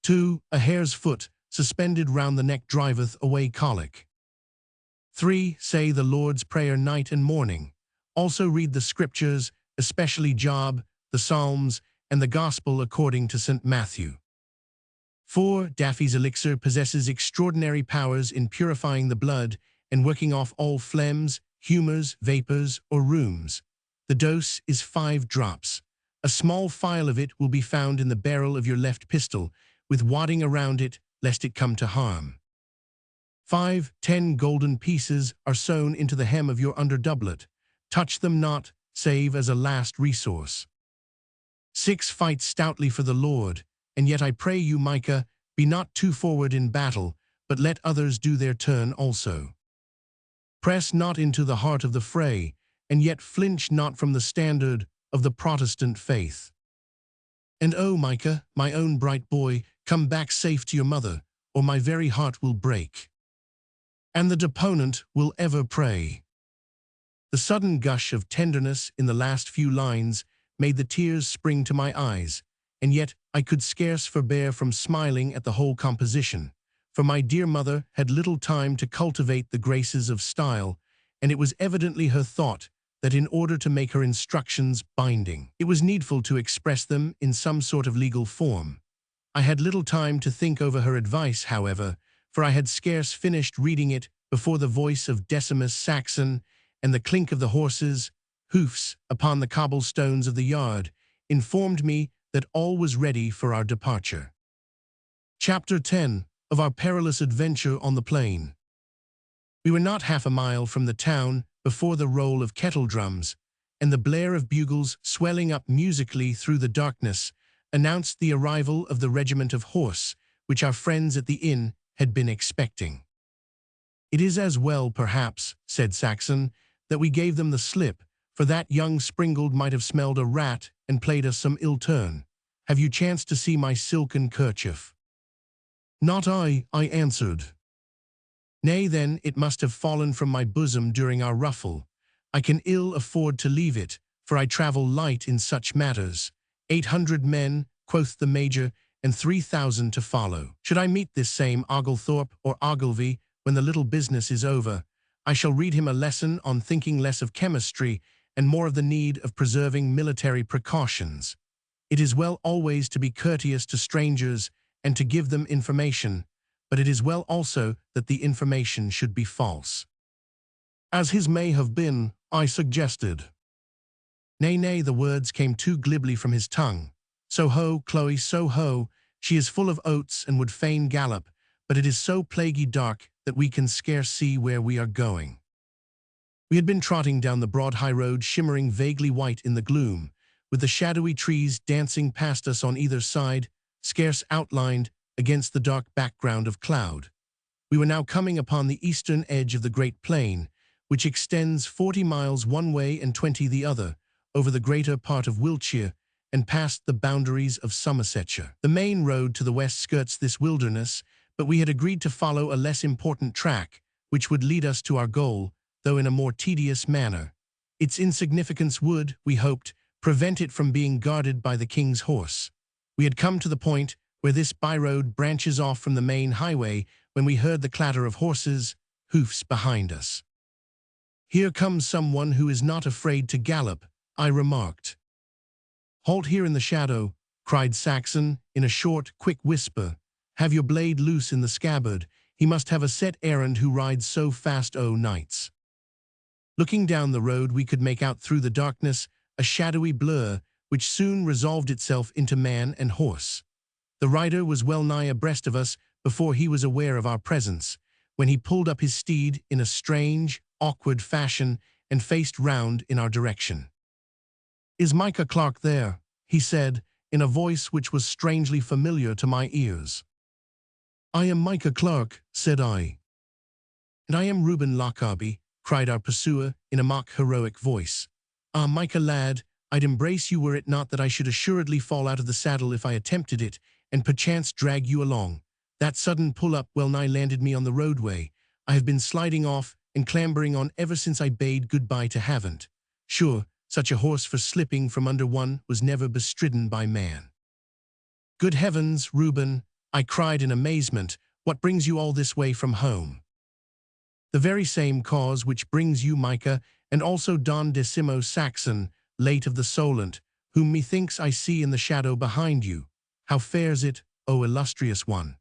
2. A hare's foot, suspended round the neck driveth away colic. 3. Say the Lord's Prayer night and morning. Also read the Scriptures, especially Job, the Psalms, and the Gospel according to St. Matthew. 4. Daffy's elixir possesses extraordinary powers in purifying the blood and working off all phlegms, humours, vapours, or rheums. The dose is 5 drops. A small phial of it will be found in the barrel of your left pistol, with wadding around it, lest it come to harm. 5. 10 golden pieces are sewn into the hem of your under doublet. Touch them not, save as a last resource. 6. Fight stoutly for the Lord, and yet I pray you, Micah, be not too forward in battle, but let others do their turn also. Press not into the heart of the fray, and yet flinch not from the standard of the Protestant faith. And oh, Micah, my own bright boy, come back safe to your mother, or my very heart will break. And the deponent will ever pray. The sudden gush of tenderness in the last few lines made the tears spring to my eyes, and yet I could scarce forbear from smiling at the whole composition, for my dear mother had little time to cultivate the graces of style, and it was evidently her thought that in order to make her instructions binding, it was needful to express them in some sort of legal form. I had little time to think over her advice, however, for I had scarce finished reading it before the voice of Decimus Saxon and the clink of the horses' hoofs upon the cobblestones of the yard informed me that all was ready for our departure. Chapter 10 of our perilous adventure on the plain. We were not half a mile from the town before the roll of kettle drums and the blare of bugles swelling up musically through the darkness announced the arrival of the regiment of horse which our friends at the inn had been expecting. "It is as well, perhaps," said Saxon, "that we gave them the slip, for that young Springald might have smelled a rat and played us some ill turn. Have you chanced to see my silken kerchief?" "Not I," I answered. "Nay, then, it must have fallen from my bosom during our ruffle. I can ill afford to leave it, for I travel light in such matters. 800 men, quoth the major, and 3,000 to follow. Should I meet this same Oglethorpe or Ogilvy when the little business is over, I shall read him a lesson on thinking less of chemistry and more of the need of preserving military precautions. It is well always to be courteous to strangers and to give them information, but it is well also that the information should be false." "As his may have been," I suggested. "Nay, nay," the words came too glibly from his tongue. "So ho, Chloe, so ho, she is full of oats and would fain gallop, but it is so plaguy dark that we can scarce see where we are going." We had been trotting down the broad high road shimmering vaguely white in the gloom, with the shadowy trees dancing past us on either side, scarce outlined against the dark background of cloud. We were now coming upon the eastern edge of the great plain, which extends 40 miles one way and 20 the other, over the greater part of Wiltshire and past the boundaries of Somersetshire. The main road to the west skirts this wilderness, but we had agreed to follow a less important track, which would lead us to our goal, though in a more tedious manner. Its insignificance would, we hoped, prevent it from being guarded by the king's horse. We had come to the point where this byroad branches off from the main highway when we heard the clatter of horses' hoofs behind us. "Here comes someone who is not afraid to gallop," I remarked. "Halt here in the shadow," cried Saxon in a short, quick whisper. "Have your blade loose in the scabbard. He must have a set errand who rides so fast o' nights." Looking down the road, we could make out through the darkness a shadowy blur which soon resolved itself into man and horse. The rider was well nigh abreast of us before he was aware of our presence, when he pulled up his steed in a strange, awkward fashion and faced round in our direction. "Is Micah Clarke there?" he said, in a voice which was strangely familiar to my ears. "I am Micah Clarke," said I. "And I am Reuben Lockarby," cried our pursuer in a mock heroic voice. "Ah, Micah lad, I'd embrace you were it not that I should assuredly fall out of the saddle if I attempted it, and perchance drag you along. That sudden pull-up well nigh landed me on the roadway. I have been sliding off and clambering on ever since I bade good-bye to Havant. Sure, such a horse for slipping from under one was never bestridden by man." "Good heavens, Reuben," I cried in amazement, "what brings you all this way from home?" "The very same cause which brings you, Micah, and also Don Decimo Saxon, late of the Solent, whom methinks I see in the shadow behind you. How fares it, O illustrious one?"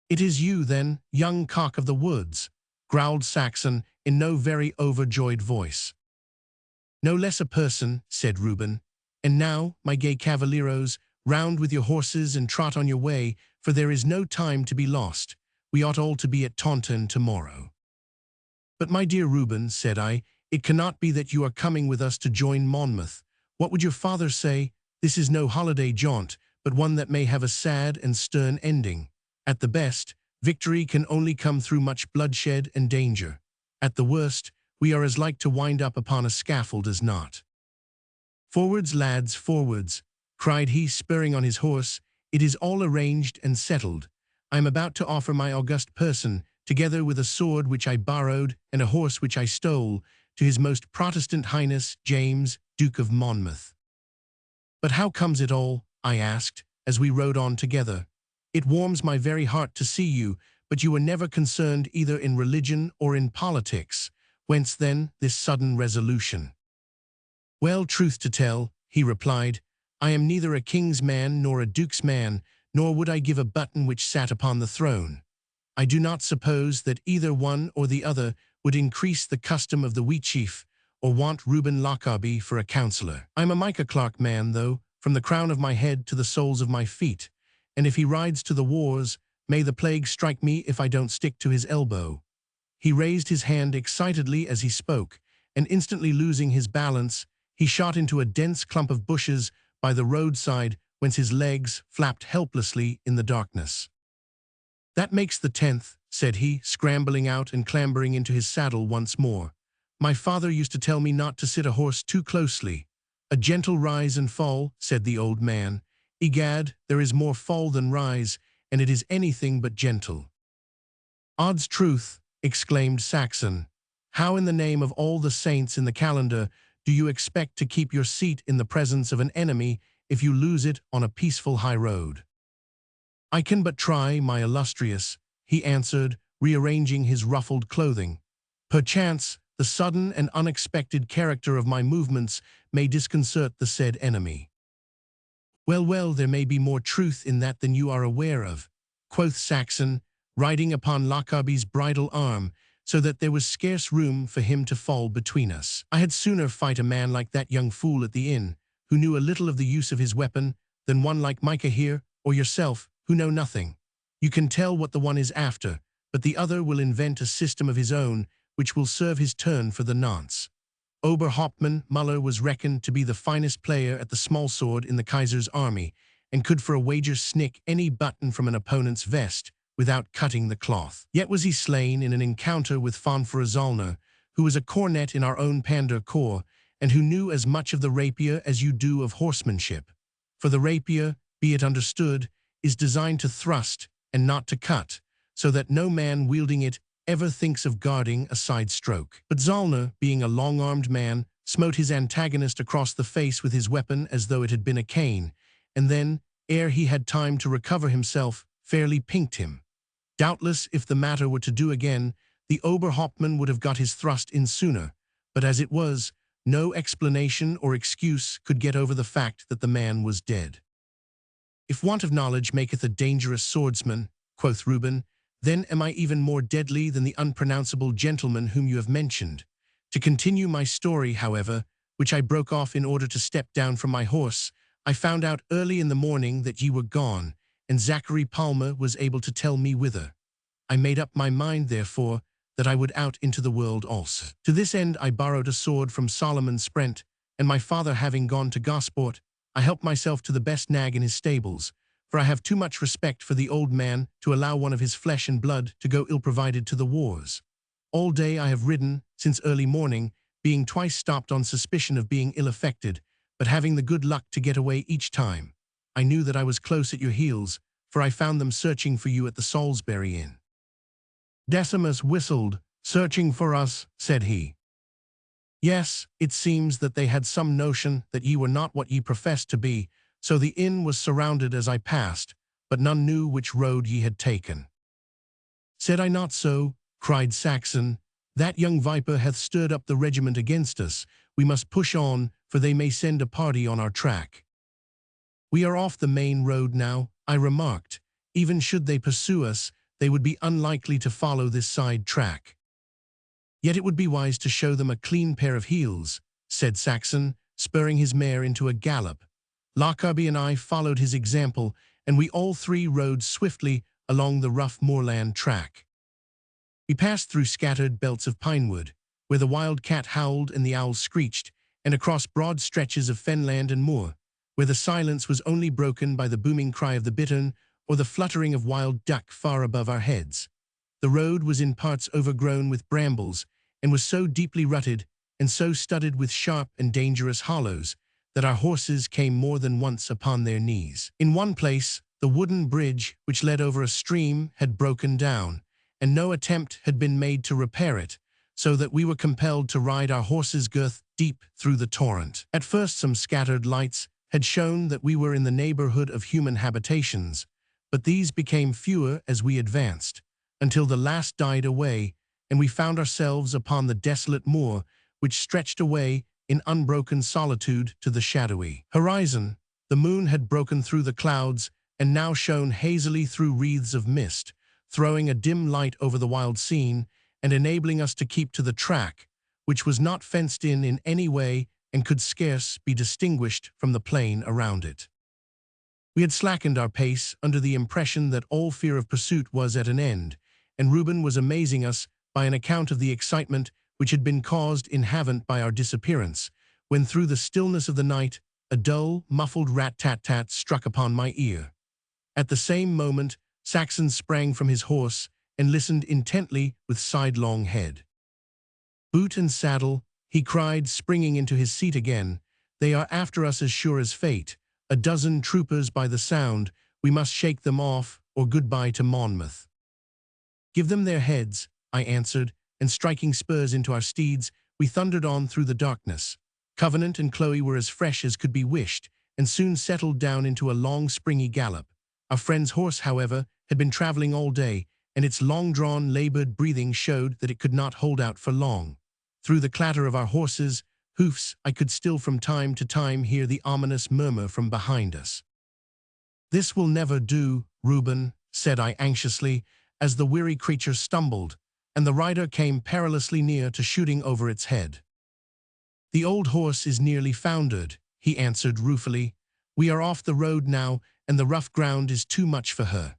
"It is you, then, young cock of the woods," growled Saxon in no very overjoyed voice. "No less a person," said Reuben. "And now, my gay cavalieros, round with your horses and trot on your way, for there is no time to be lost. We ought all to be at Taunton tomorrow." "But my dear Reuben," said I, "it cannot be that you are coming with us to join Monmouth. What would your father say? This is no holiday jaunt, but one that may have a sad and stern ending. At the best, victory can only come through much bloodshed and danger. At the worst, we are as like to wind up upon a scaffold as not." "Forwards, lads, forwards," cried he, spurring on his horse. "It is all arranged and settled. I am about to offer my august person, together with a sword which I borrowed and a horse which I stole, to His Most Protestant Highness James, Duke of Monmouth." "But how comes it all?" I asked, as we rode on together. "It warms my very heart to see you, but you were never concerned either in religion or in politics. Whence, then, this sudden resolution?" "Well, truth to tell," he replied, "I am neither a king's man nor a duke's man, nor would I give a button which sat upon the throne. I do not suppose that either one or the other would increase the custom of the Wheatsheaf, or want Reuben Lockarby for a counsellor. I am a Micah Clarke man, though, from the crown of my head to the soles of my feet, and if he rides to the wars, may the plague strike me if I don't stick to his elbow." He raised his hand excitedly as he spoke, and instantly losing his balance, he shot into a dense clump of bushes by the roadside, whence his legs flapped helplessly in the darkness. "That makes the 10th, said he, scrambling out and clambering into his saddle once more. "My father used to tell me not to sit a horse too closely. A gentle rise and fall," said the old man. "Egad, there is more fall than rise, and it is anything but gentle." "Odds truth," exclaimed Saxon. "How in the name of all the saints in the calendar do you expect to keep your seat in the presence of an enemy if you lose it on a peaceful high road?" "I can but try, my illustrious," he answered, rearranging his ruffled clothing. "Perchance, the sudden and unexpected character of my movements may disconcert the said enemy." "Well, well, there may be more truth in that than you are aware of," quoth Saxon, riding upon Lockarby's bridle arm, so that there was scarce room for him to fall between us. "I had sooner fight a man like that young fool at the inn, who knew a little of the use of his weapon, than one like Micah here, or yourself, who know nothing. You can tell what the one is after, but the other will invent a system of his own, which will serve his turn for the nonce." Oberhauptmann Muller was reckoned to be the finest player at the small sword in the Kaiser's army, and could for a wager snick any button from an opponent's vest without cutting the cloth. Yet was he slain in an encounter with von Zollner, who was a cornet in our own Pander Corps, and who knew as much of the rapier as you do of horsemanship. For the rapier, be it understood, is designed to thrust and not to cut, so that no man wielding it ever thinks of guarding a side stroke. But Zollner, being a long-armed man, smote his antagonist across the face with his weapon as though it had been a cane, and then, ere he had time to recover himself, fairly pinked him. Doubtless, if the matter were to do again, the Oberhauptmann would have got his thrust in sooner, but as it was, no explanation or excuse could get over the fact that the man was dead. "If want of knowledge maketh a dangerous swordsman," quoth Reuben, "then am I even more deadly than the unpronounceable gentleman whom you have mentioned. To continue my story, however, which I broke off in order to step down from my horse, I found out early in the morning that ye were gone, and Zachary Palmer was able to tell me whither. I made up my mind, therefore, that I would out into the world also. To this end I borrowed a sword from Solomon Sprent, and my father having gone to Gosport, I helped myself to the best nag in his stables, for I have too much respect for the old man to allow one of his flesh and blood to go ill-provided to the wars. All day I have ridden, since early morning, being twice stopped on suspicion of being ill-affected, but having the good luck to get away each time. I knew that I was close at your heels, for I found them searching for you at the Salisbury Inn." Decimus whistled. "Searching for us," said he. "Yes, it seems that they had some notion that ye were not what ye professed to be, so the inn was surrounded as I passed, but none knew which road ye had taken." "Said I not so?" cried Saxon. "That young viper hath stirred up the regiment against us. We must push on, for they may send a party on our track." "We are off the main road now," I remarked. "Even should they pursue us, they would be unlikely to follow this side track." "Yet it would be wise to show them a clean pair of heels," said Saxon, spurring his mare into a gallop. Lockarby and I followed his example, and we all three rode swiftly along the rough moorland track. We passed through scattered belts of pinewood, where the wild cat howled and the owl screeched, and across broad stretches of fenland and moor, where the silence was only broken by the booming cry of the bittern or the fluttering of wild duck far above our heads. The road was in parts overgrown with brambles, and was so deeply rutted and so studded with sharp and dangerous hollows that our horses came more than once upon their knees. In one place, the wooden bridge which led over a stream had broken down, and no attempt had been made to repair it, so that we were compelled to ride our horses' girth deep through the torrent. At first some scattered lights had shown that we were in the neighborhood of human habitations, but these became fewer as we advanced, until the last died away, and we found ourselves upon the desolate moor which stretched away in unbroken solitude to the shadowy horizon. The moon had broken through the clouds and now shone hazily through wreaths of mist, throwing a dim light over the wild scene and enabling us to keep to the track, which was not fenced in any way and could scarce be distinguished from the plain around it. We had slackened our pace under the impression that all fear of pursuit was at an end, and Reuben was amazing us by an account of the excitement which had been caused in Havant by our disappearance, when through the stillness of the night a dull, muffled rat-tat-tat struck upon my ear. At the same moment, Saxon sprang from his horse and listened intently with sidelong head. "Boot and saddle," he cried, springing into his seat again. "They are after us as sure as fate. A dozen troopers by the sound. We must shake them off, or goodbye to Monmouth." "Give them their heads," I answered, and striking spurs into our steeds, we thundered on through the darkness. Covenant and Chloe were as fresh as could be wished, and soon settled down into a long springy gallop. Our friend's horse, however, had been traveling all day, and its long-drawn, labored breathing showed that it could not hold out for long. Through the clatter of our horses' hoofs, I could still from time to time hear the ominous murmur from behind us. "This will never do, Reuben," said I anxiously, as the weary creature stumbled, and the rider came perilously near to shooting over its head. "The old horse is nearly foundered," he answered ruefully. "We are off the road now, and the rough ground is too much for her."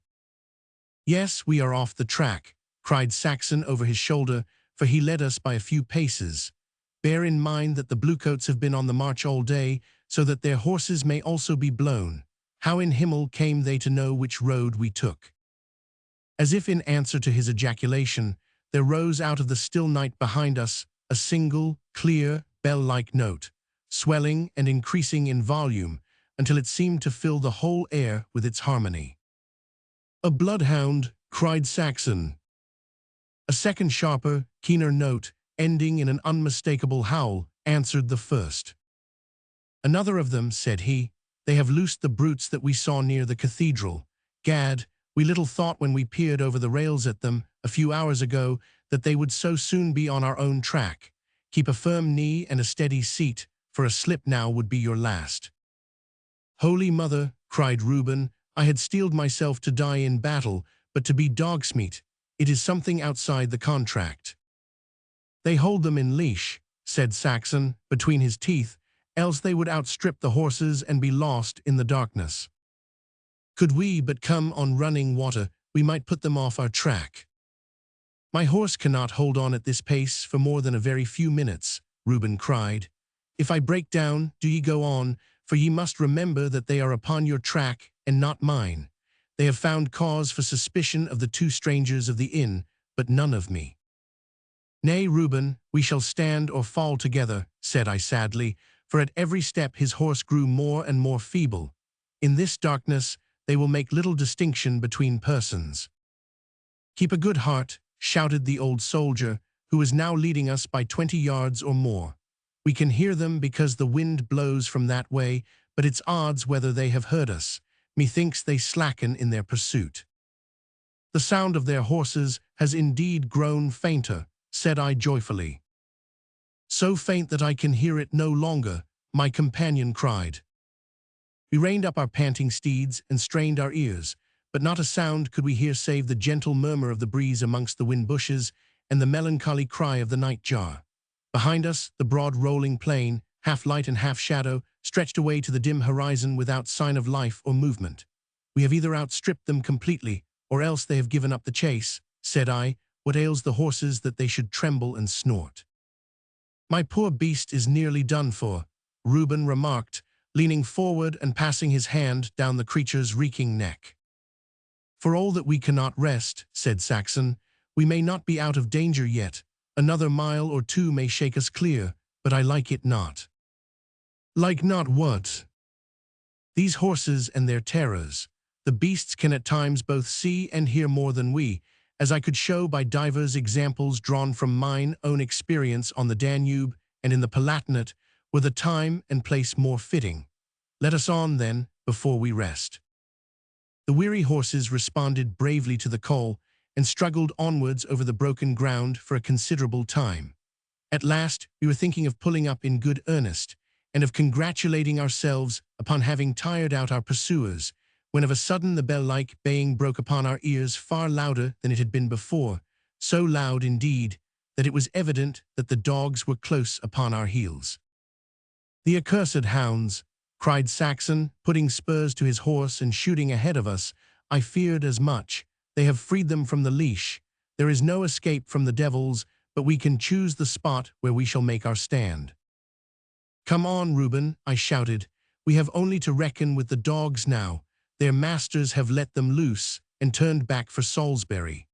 "Yes, we are off the track," cried Saxon over his shoulder, for he led us by a few paces. "Bear in mind that the bluecoats have been on the march all day, so that their horses may also be blown. How in Himmel came they to know which road we took?" As if in answer to his ejaculation, there rose out of the still night behind us a single, clear, bell-like note, swelling and increasing in volume until it seemed to fill the whole air with its harmony. "A bloodhound," cried Saxon. A second sharper, keener note, ending in an unmistakable howl, answered the first. "Another of them," said he. "They have loosed the brutes that we saw near the cathedral. Gad, we little thought when we peered over the rails at them a few hours ago that they would so soon be on our own track. Keep a firm knee and a steady seat, for a slip now would be your last." "Holy Mother," cried Reuben, "I had steeled myself to die in battle, but to be dog's meat, it is something outside the contract." "They hold them in leash," said Saxon, between his teeth, "else they would outstrip the horses and be lost in the darkness. Could we but come on running water, we might put them off our track." "My horse cannot hold on at this pace for more than a very few minutes," Reuben cried. "If I break down, do ye go on, for ye must remember that they are upon your track and not mine. They have found cause for suspicion of the two strangers of the inn, but none of me." "Nay, Reuben, we shall stand or fall together," said I sadly, for at every step his horse grew more and more feeble. "In this darkness they will make little distinction between persons." "Keep a good heart," shouted the old soldier, who was now leading us by 20 yards or more. "We can hear them because the wind blows from that way, but it's odds whether they have heard us. Methinks they slacken in their pursuit." "The sound of their horses has indeed grown fainter," said I joyfully. "So faint that I can hear it no longer," my companion cried. We reined up our panting steeds and strained our ears, but not a sound could we hear save the gentle murmur of the breeze amongst the wind bushes and the melancholy cry of the night-jar. Behind us, the broad rolling plain, half light and half shadow, stretched away to the dim horizon without sign of life or movement. "We have either outstripped them completely, or else they have given up the chase," said I. "What ails the horses that they should tremble and snort?" "My poor beast is nearly done for," Reuben remarked, leaning forward and passing his hand down the creature's reeking neck. "For all that we cannot rest," said Saxon. "We may not be out of danger yet. Another mile or two may shake us clear, but I like it not." "Like not what?" "These horses and their terrors. The beasts can at times both see and hear more than we, as I could show by divers examples drawn from mine own experience on the Danube and in the Palatinate, were the time and place more fitting. Let us on, then, before we rest." The weary horses responded bravely to the call and struggled onwards over the broken ground for a considerable time. At last, we were thinking of pulling up in good earnest and of congratulating ourselves upon having tired out our pursuers, when of a sudden the bell-like baying broke upon our ears far louder than it had been before, so loud, indeed, that it was evident that the dogs were close upon our heels. "The accursed hounds," cried Saxon, putting spurs to his horse and shooting ahead of us. I feared as much. They have freed them from the leash. There is no escape from the devils, but we can choose the spot where we shall make our stand. Come on, Reuben, I shouted. We have only to reckon with the dogs now. Their masters have let them loose and turned back for Salisbury.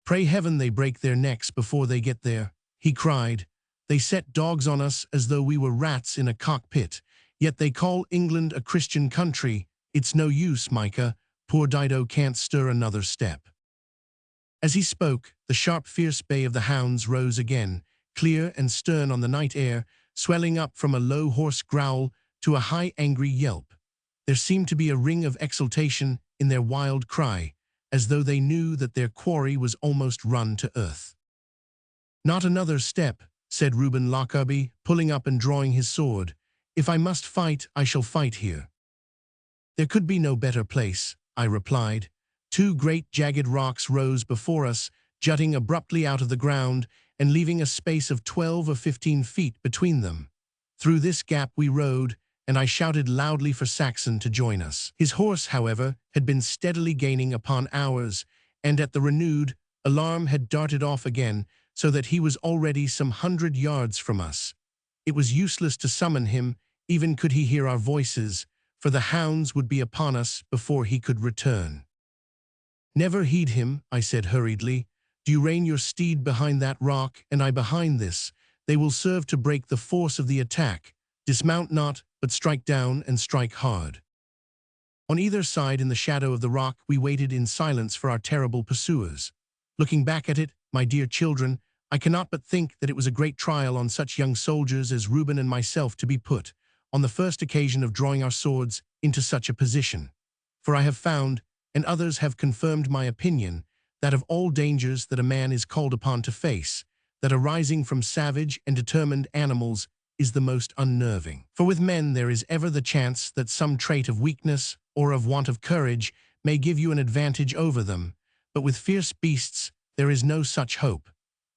Pray heaven they break their necks before they get there, he cried. They set dogs on us as though we were rats in a cockpit, yet they call England a Christian country. It's no use, Micah. Poor Dido can't stir another step. As he spoke, the sharp, fierce bay of the hounds rose again, clear and stern on the night air, swelling up from a low hoarse growl to a high angry yelp. There seemed to be a ring of exultation in their wild cry, as though they knew that their quarry was almost run to earth. Not another step, said Reuben Lockarby, pulling up and drawing his sword. If I must fight, I shall fight here. There could be no better place, I replied. Two great jagged rocks rose before us, jutting abruptly out of the ground and leaving a space of 12 or 15 feet between them. Through this gap we rode, and I shouted loudly for Saxon to join us. His horse, however, had been steadily gaining upon ours, and at the renewed alarm had darted off again, so that he was already some 100 yards from us. It was useless to summon him, even could he hear our voices, for the hounds would be upon us before he could return. Never heed him, I said hurriedly. Do you rein your steed behind that rock, and I behind this. They will serve to break the force of the attack. Dismount not, but strike down and strike hard. On either side in the shadow of the rock we waited in silence for our terrible pursuers. Looking back at it, my dear children, I cannot but think that it was a great trial on such young soldiers as Reuben and myself to be put, on the first occasion of drawing our swords, into such a position. For I have found, and others have confirmed my opinion, that of all dangers that a man is called upon to face, that arising from savage and determined animals is the most unnerving. For with men there is ever the chance that some trait of weakness or of want of courage may give you an advantage over them, but with fierce beasts there is no such hope.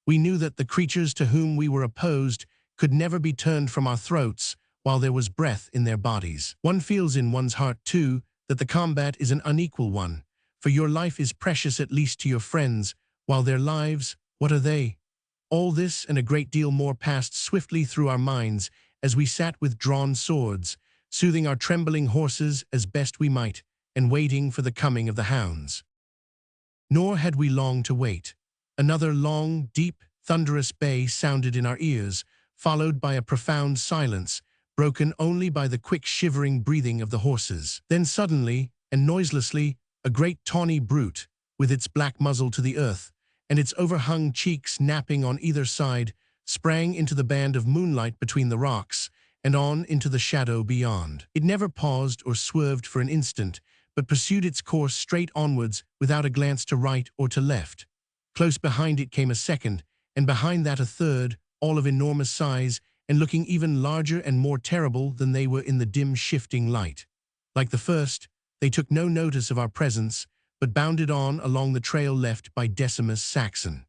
We knew that the creatures to whom we were opposed could never be turned from our throats while there was breath in their bodies. One feels in one's heart, too, that the combat is an unequal one, for your life is precious at least to your friends, while their lives, what are they? All this and a great deal more passed swiftly through our minds as we sat with drawn swords, soothing our trembling horses as best we might, and waiting for the coming of the hounds. Nor had we long to wait. Another long, deep, thunderous bay sounded in our ears, followed by a profound silence, broken only by the quick shivering breathing of the horses. Then suddenly, and noiselessly, a great tawny brute, with its black muzzle to the earth, and its overhung cheeks napping on either side, sprang into the band of moonlight between the rocks, and on into the shadow beyond. It never paused or swerved for an instant, but pursued its course straight onwards without a glance to right or to left. Close behind it came a second, and behind that a third, all of enormous size, and looking even larger and more terrible than they were in the dim shifting light. Like the first, they took no notice of our presence, but bounded on along the trail left by Decimus Saxon.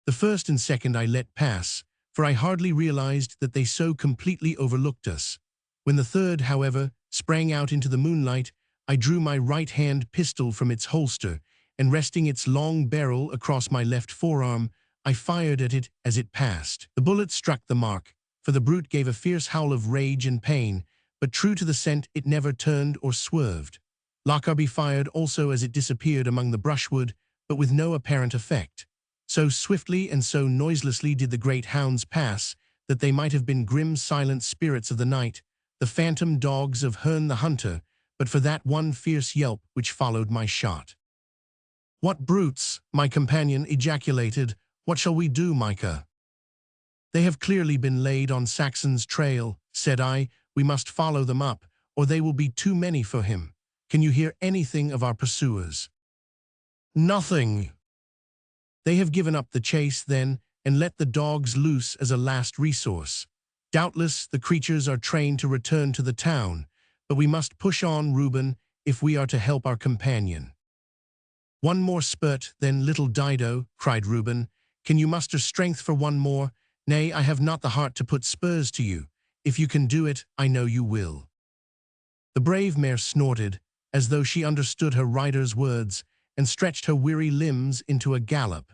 The first and second I let pass, for I hardly realized that they so completely overlooked us. When the third, however, sprang out into the moonlight, I drew my right-hand pistol from its holster, and resting its long barrel across my left forearm, I fired at it as it passed. The bullet struck the mark, for the brute gave a fierce howl of rage and pain, but true to the scent it never turned or swerved. Lockarby fired also as it disappeared among the brushwood, but with no apparent effect. So swiftly and so noiselessly did the great hounds pass, that they might have been grim silent spirits of the night, the phantom dogs of Herne the Hunter, but for that one fierce yelp which followed my shot. "What brutes!" my companion ejaculated. "What shall we do, Micah?" "They have clearly been laid on Saxon's trail," said I. "We must follow them up, or they will be too many for him. Can you hear anything of our pursuers?" "Nothing." "They have given up the chase, then, and let the dogs loose as a last resource. Doubtless the creatures are trained to return to the town, but we must push on, Reuben, if we are to help our companion." "One more spurt, then, little Dido," cried Reuben. "Can you muster strength for one more? Nay, I have not the heart to put spurs to you. If you can do it, I know you will." The brave mare snorted, as though she understood her rider's words, and stretched her weary limbs into a gallop.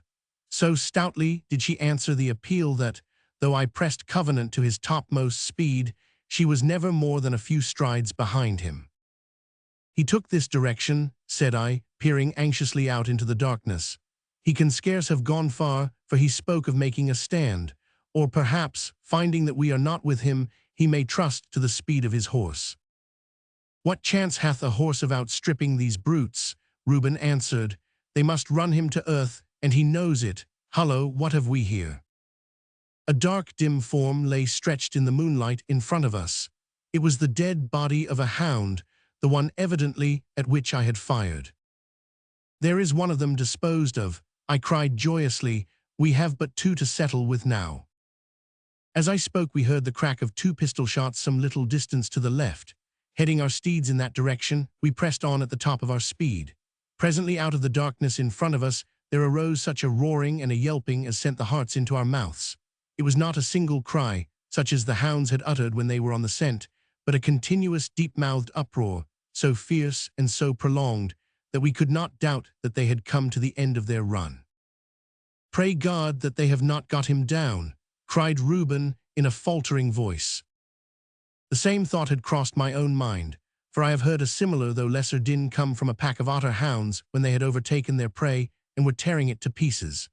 So stoutly did she answer the appeal that, though I pressed covenant to his topmost speed, she was never more than a few strides behind him. "He took this direction," said I, peering anxiously out into the darkness. "He can scarce have gone far, for he spoke of making a stand. Or perhaps, finding that we are not with him, he may trust to the speed of his horse." "What chance hath a horse of outstripping these brutes?" Reuben answered. "They must run him to earth, and he knows it. Hullo, what have we here?" A dark, dim form lay stretched in the moonlight in front of us. It was the dead body of a hound, the one evidently at which I had fired. "There is one of them disposed of," I cried joyously. "We have but two to settle with now." As I spoke, we heard the crack of two pistol shots some little distance to the left. Heading our steeds in that direction, we pressed on at the top of our speed. Presently, out of the darkness in front of us, there arose such a roaring and a yelping as sent the hearts into our mouths. It was not a single cry, such as the hounds had uttered when they were on the scent, but a continuous deep-mouthed uproar, so fierce and so prolonged that we could not doubt that they had come to the end of their run. "Pray God that they have not got him down," cried Reuben in a faltering voice. The same thought had crossed my own mind, for I have heard a similar though lesser din come from a pack of otter hounds when they had overtaken their prey and were tearing it to pieces.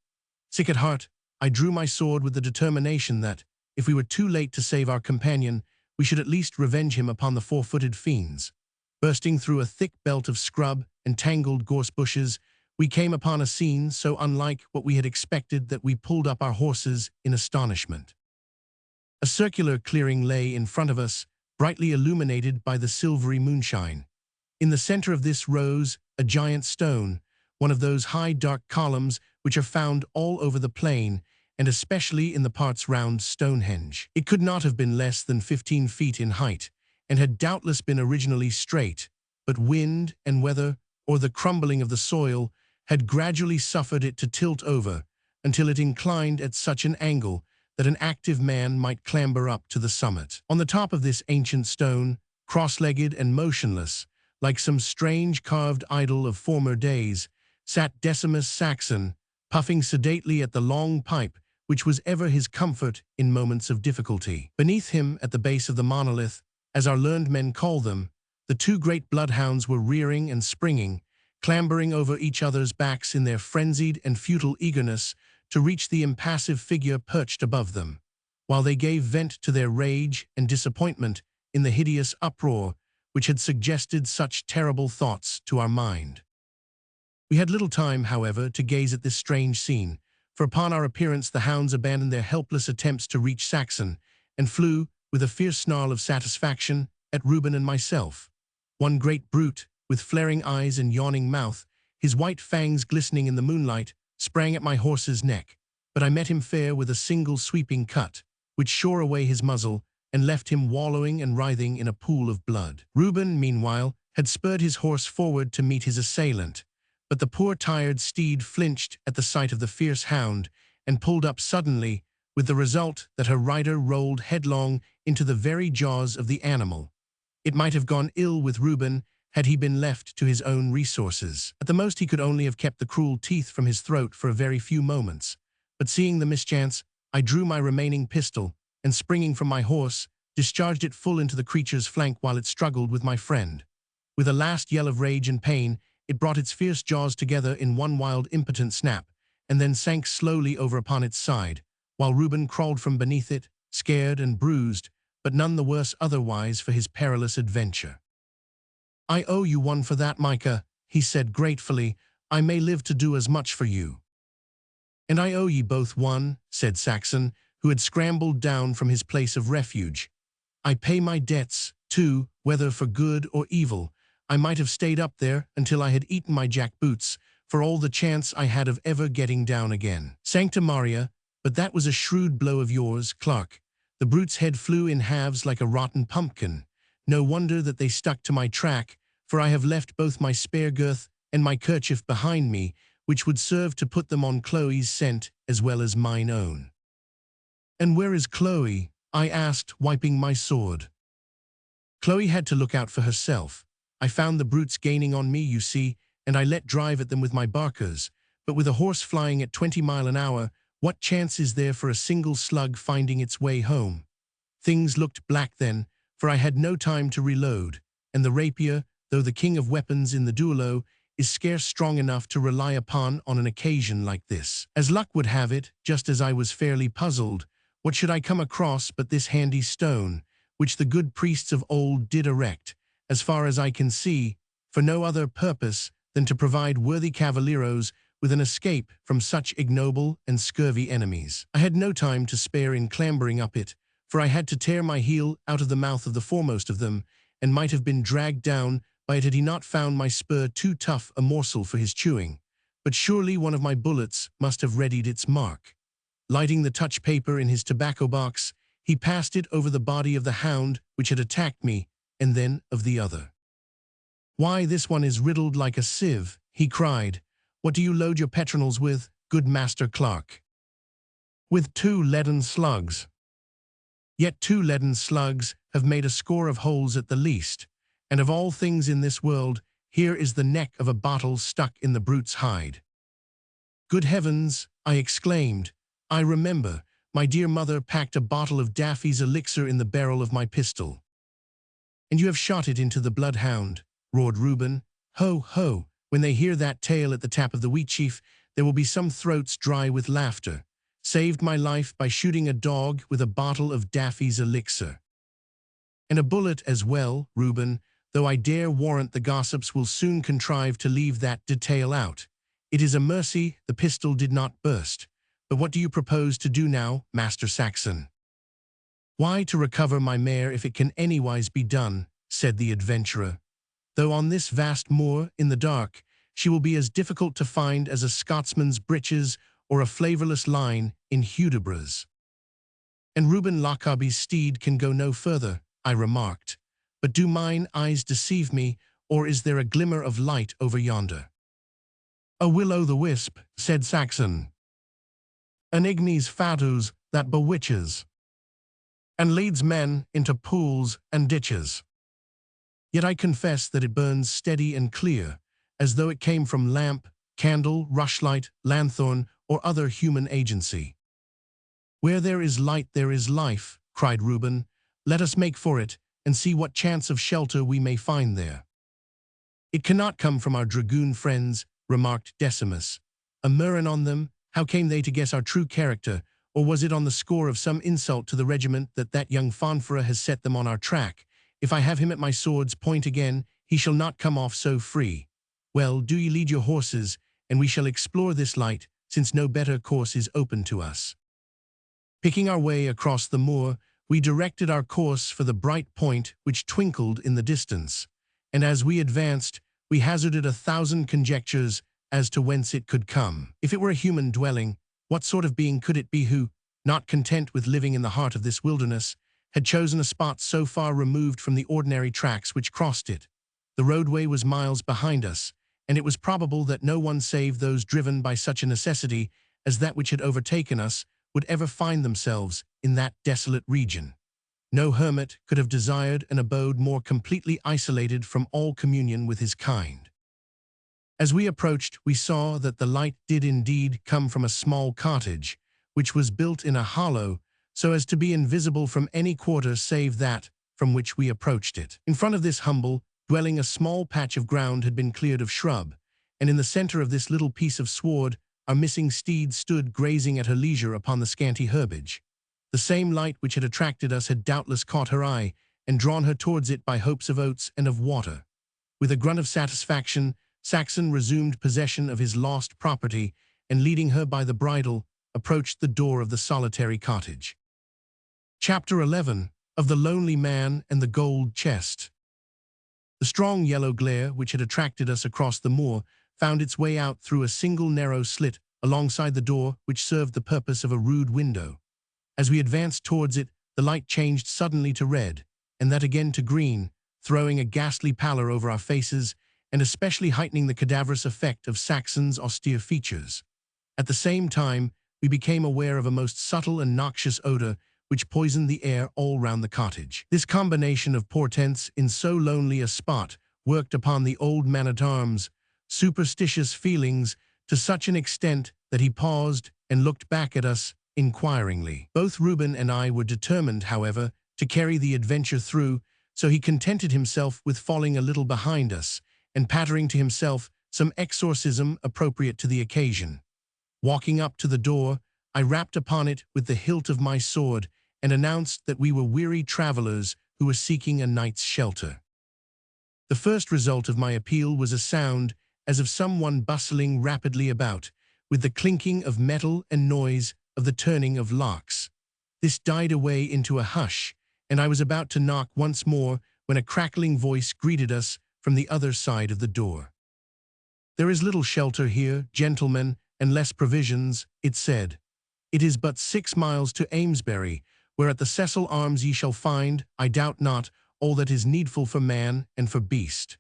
Sick at heart, I drew my sword with the determination that, if we were too late to save our companion, we should at least revenge him upon the four-footed fiends. Bursting through a thick belt of scrub and tangled gorse bushes, we came upon a scene so unlike what we had expected that we pulled up our horses in astonishment. A circular clearing lay in front of us, brightly illuminated by the silvery moonshine. In the center of this rose a giant stone, one of those high dark columns which are found all over the plain, and especially in the parts round Stonehenge. It could not have been less than 15 feet in height, and had doubtless been originally straight, but wind and weather, or the crumbling of the soil, had gradually suffered it to tilt over, until it inclined at such an angle that an active man might clamber up to the summit. On the top of this ancient stone, cross-legged and motionless, like some strange carved idol of former days, sat Decimus Saxon, puffing sedately at the long pipe which was ever his comfort in moments of difficulty. Beneath him, at the base of the monolith, as our learned men call them, the two great bloodhounds were rearing and springing, clambering over each other's backs in their frenzied and futile eagerness to reach the impassive figure perched above them, while they gave vent to their rage and disappointment in the hideous uproar which had suggested such terrible thoughts to our mind. We had little time, however, to gaze at this strange scene, for upon our appearance the hounds abandoned their helpless attempts to reach Saxon, and flew, with a fierce snarl of satisfaction, at Reuben and myself. One great brute, with flaring eyes and yawning mouth, his white fangs glistening in the moonlight, sprang at my horse's neck, but I met him fair with a single sweeping cut, which shore away his muzzle and left him wallowing and writhing in a pool of blood. Reuben, meanwhile, had spurred his horse forward to meet his assailant, but the poor tired steed flinched at the sight of the fierce hound and pulled up suddenly, with the result that her rider rolled headlong into the very jaws of the animal. It might have gone ill with Reuben had he been left to his own resources. At the most he could only have kept the cruel teeth from his throat for a very few moments, but seeing the mischance, I drew my remaining pistol, and springing from my horse, discharged it full into the creature's flank while it struggled with my friend. With a last yell of rage and pain, it brought its fierce jaws together in one wild impotent snap, and then sank slowly over upon its side, while Reuben crawled from beneath it, scared and bruised, but none the worse otherwise for his perilous adventure. "I owe you one for that, Micah," he said gratefully. "I may live to do as much for you." "And I owe ye both one," said Saxon, who had scrambled down from his place of refuge. "I pay my debts, too, whether for good or evil. I might have stayed up there until I had eaten my jackboots, for all the chance I had of ever getting down again. Sancta Maria, but that was a shrewd blow of yours, Clarke. The brute's head flew in halves like a rotten pumpkin. No wonder that they stuck to my track, for I have left both my spare girth and my kerchief behind me, which would serve to put them on Chloe's scent as well as mine own." "And where is Chloe?" I asked, wiping my sword. Chloe had to look out for herself. I found the brutes gaining on me, you see, and I let drive at them with my barkers. But with a horse flying at 20 miles an hour, what chance is there for a single slug finding its way home? Things looked black then, for I had no time to reload, and the rapier, though the king of weapons in the duello, is scarce strong enough to rely upon on an occasion like this. As luck would have it, just as I was fairly puzzled, what should I come across but this handy stone, which the good priests of old did erect, as far as I can see, for no other purpose than to provide worthy cavalieros with an escape from such ignoble and scurvy enemies. I had no time to spare in clambering up it, for I had to tear my heel out of the mouth of the foremost of them, and might have been dragged down by it had he not found my spur too tough a morsel for his chewing. But surely one of my bullets must have readied its mark. Lighting the touch paper in his tobacco box, he passed it over the body of the hound which had attacked me, and then of the other. "Why, this one is riddled like a sieve," he cried. "What do you load your petronels with, good Master Clarke?" "With 2 leaden slugs." "Yet 2 leaden slugs have made a score of holes at the least, and of all things in this world, here is the neck of a bottle stuck in the brute's hide." "Good heavens," I exclaimed, "I remember, my dear mother packed a bottle of Daffy's elixir in the barrel of my pistol." "And you have shot it into the bloodhound," roared Reuben. "Ho, ho, when they hear that tale at the tap of the Wheatsheaf, there will be some throats dry with laughter. Saved my life by shooting a dog with a bottle of Daffy's elixir." "And a bullet as well, Reuben, though I dare warrant the gossips will soon contrive to leave that detail out. It is a mercy the pistol did not burst. But what do you propose to do now, Master Saxon?" "Why, to recover my mare if it can anywise be done," said the adventurer. "Though on this vast moor, in the dark, she will be as difficult to find as a Scotsman's breeches or a flavourless line in Hudibras." "And Reuben Lockarby's steed can go no further," I remarked. "But do mine eyes deceive me, or is there a glimmer of light over yonder?" "A will-o'-the-wisp," said Saxon. "An ignes fatuus that bewitches, and leads men into pools and ditches. Yet I confess that it burns steady and clear, as though it came from lamp, candle, rushlight, lanthorn, or other human agency." "Where there is light there is life," cried Reuben. "Let us make for it, and see what chance of shelter we may find there." "It cannot come from our dragoon friends," remarked Decimus. "A murrain on them, how came they to guess our true character, or was it on the score of some insult to the regiment that young Fanfara has set them on our track? If I have him at my sword's point again, he shall not come off so free. Well, do ye lead your horses, and we shall explore this light, since no better course is open to us." Picking our way across the moor, we directed our course for the bright point which twinkled in the distance, and as we advanced, we hazarded 1,000 conjectures as to whence it could come. If it were a human dwelling, what sort of being could it be who, not content with living in the heart of this wilderness, had chosen a spot so far removed from the ordinary tracks which crossed it? The roadway was miles behind us, and it was probable that no one save those driven by such a necessity as that which had overtaken us would ever find themselves in that desolate region. No hermit could have desired an abode more completely isolated from all communion with his kind. As we approached, we saw that the light did indeed come from a small cottage, which was built in a hollow, so as to be invisible from any quarter save that from which we approached it. In front of this humble dwelling a small patch of ground had been cleared of shrub, and in the center of this little piece of sward our missing steed stood grazing at her leisure upon the scanty herbage. The same light which had attracted us had doubtless caught her eye and drawn her towards it by hopes of oats and of water. With a grunt of satisfaction, Saxon resumed possession of his lost property, and leading her by the bridle, approached the door of the solitary cottage. Chapter 11 of The Lonely Man and the Gold Chest. The strong yellow glare which had attracted us across the moor found its way out through a single narrow slit alongside the door which served the purpose of a rude window. As we advanced towards it, the light changed suddenly to red, and that again to green, throwing a ghastly pallor over our faces, and especially heightening the cadaverous effect of Saxon's austere features. At the same time, we became aware of a most subtle and noxious odor which poisoned the air all round the cottage. This combination of portents in so lonely a spot worked upon the old man-at-arms' superstitious feelings to such an extent that he paused and looked back at us inquiringly. Both Reuben and I were determined, however, to carry the adventure through, so he contented himself with falling a little behind us and pattering to himself some exorcism appropriate to the occasion. Walking up to the door, I rapped upon it with the hilt of my sword and announced that we were weary travelers who were seeking a night's shelter. The first result of my appeal was a sound as of someone bustling rapidly about, with the clinking of metal and noise of the turning of locks. This died away into a hush, and I was about to knock once more when a crackling voice greeted us from the other side of the door. "There is little shelter here, gentlemen, and less provisions," it said. "It is but 6 miles to Amesbury, where at the Cecil Arms ye shall find, I doubt not, all that is needful for man and for beast."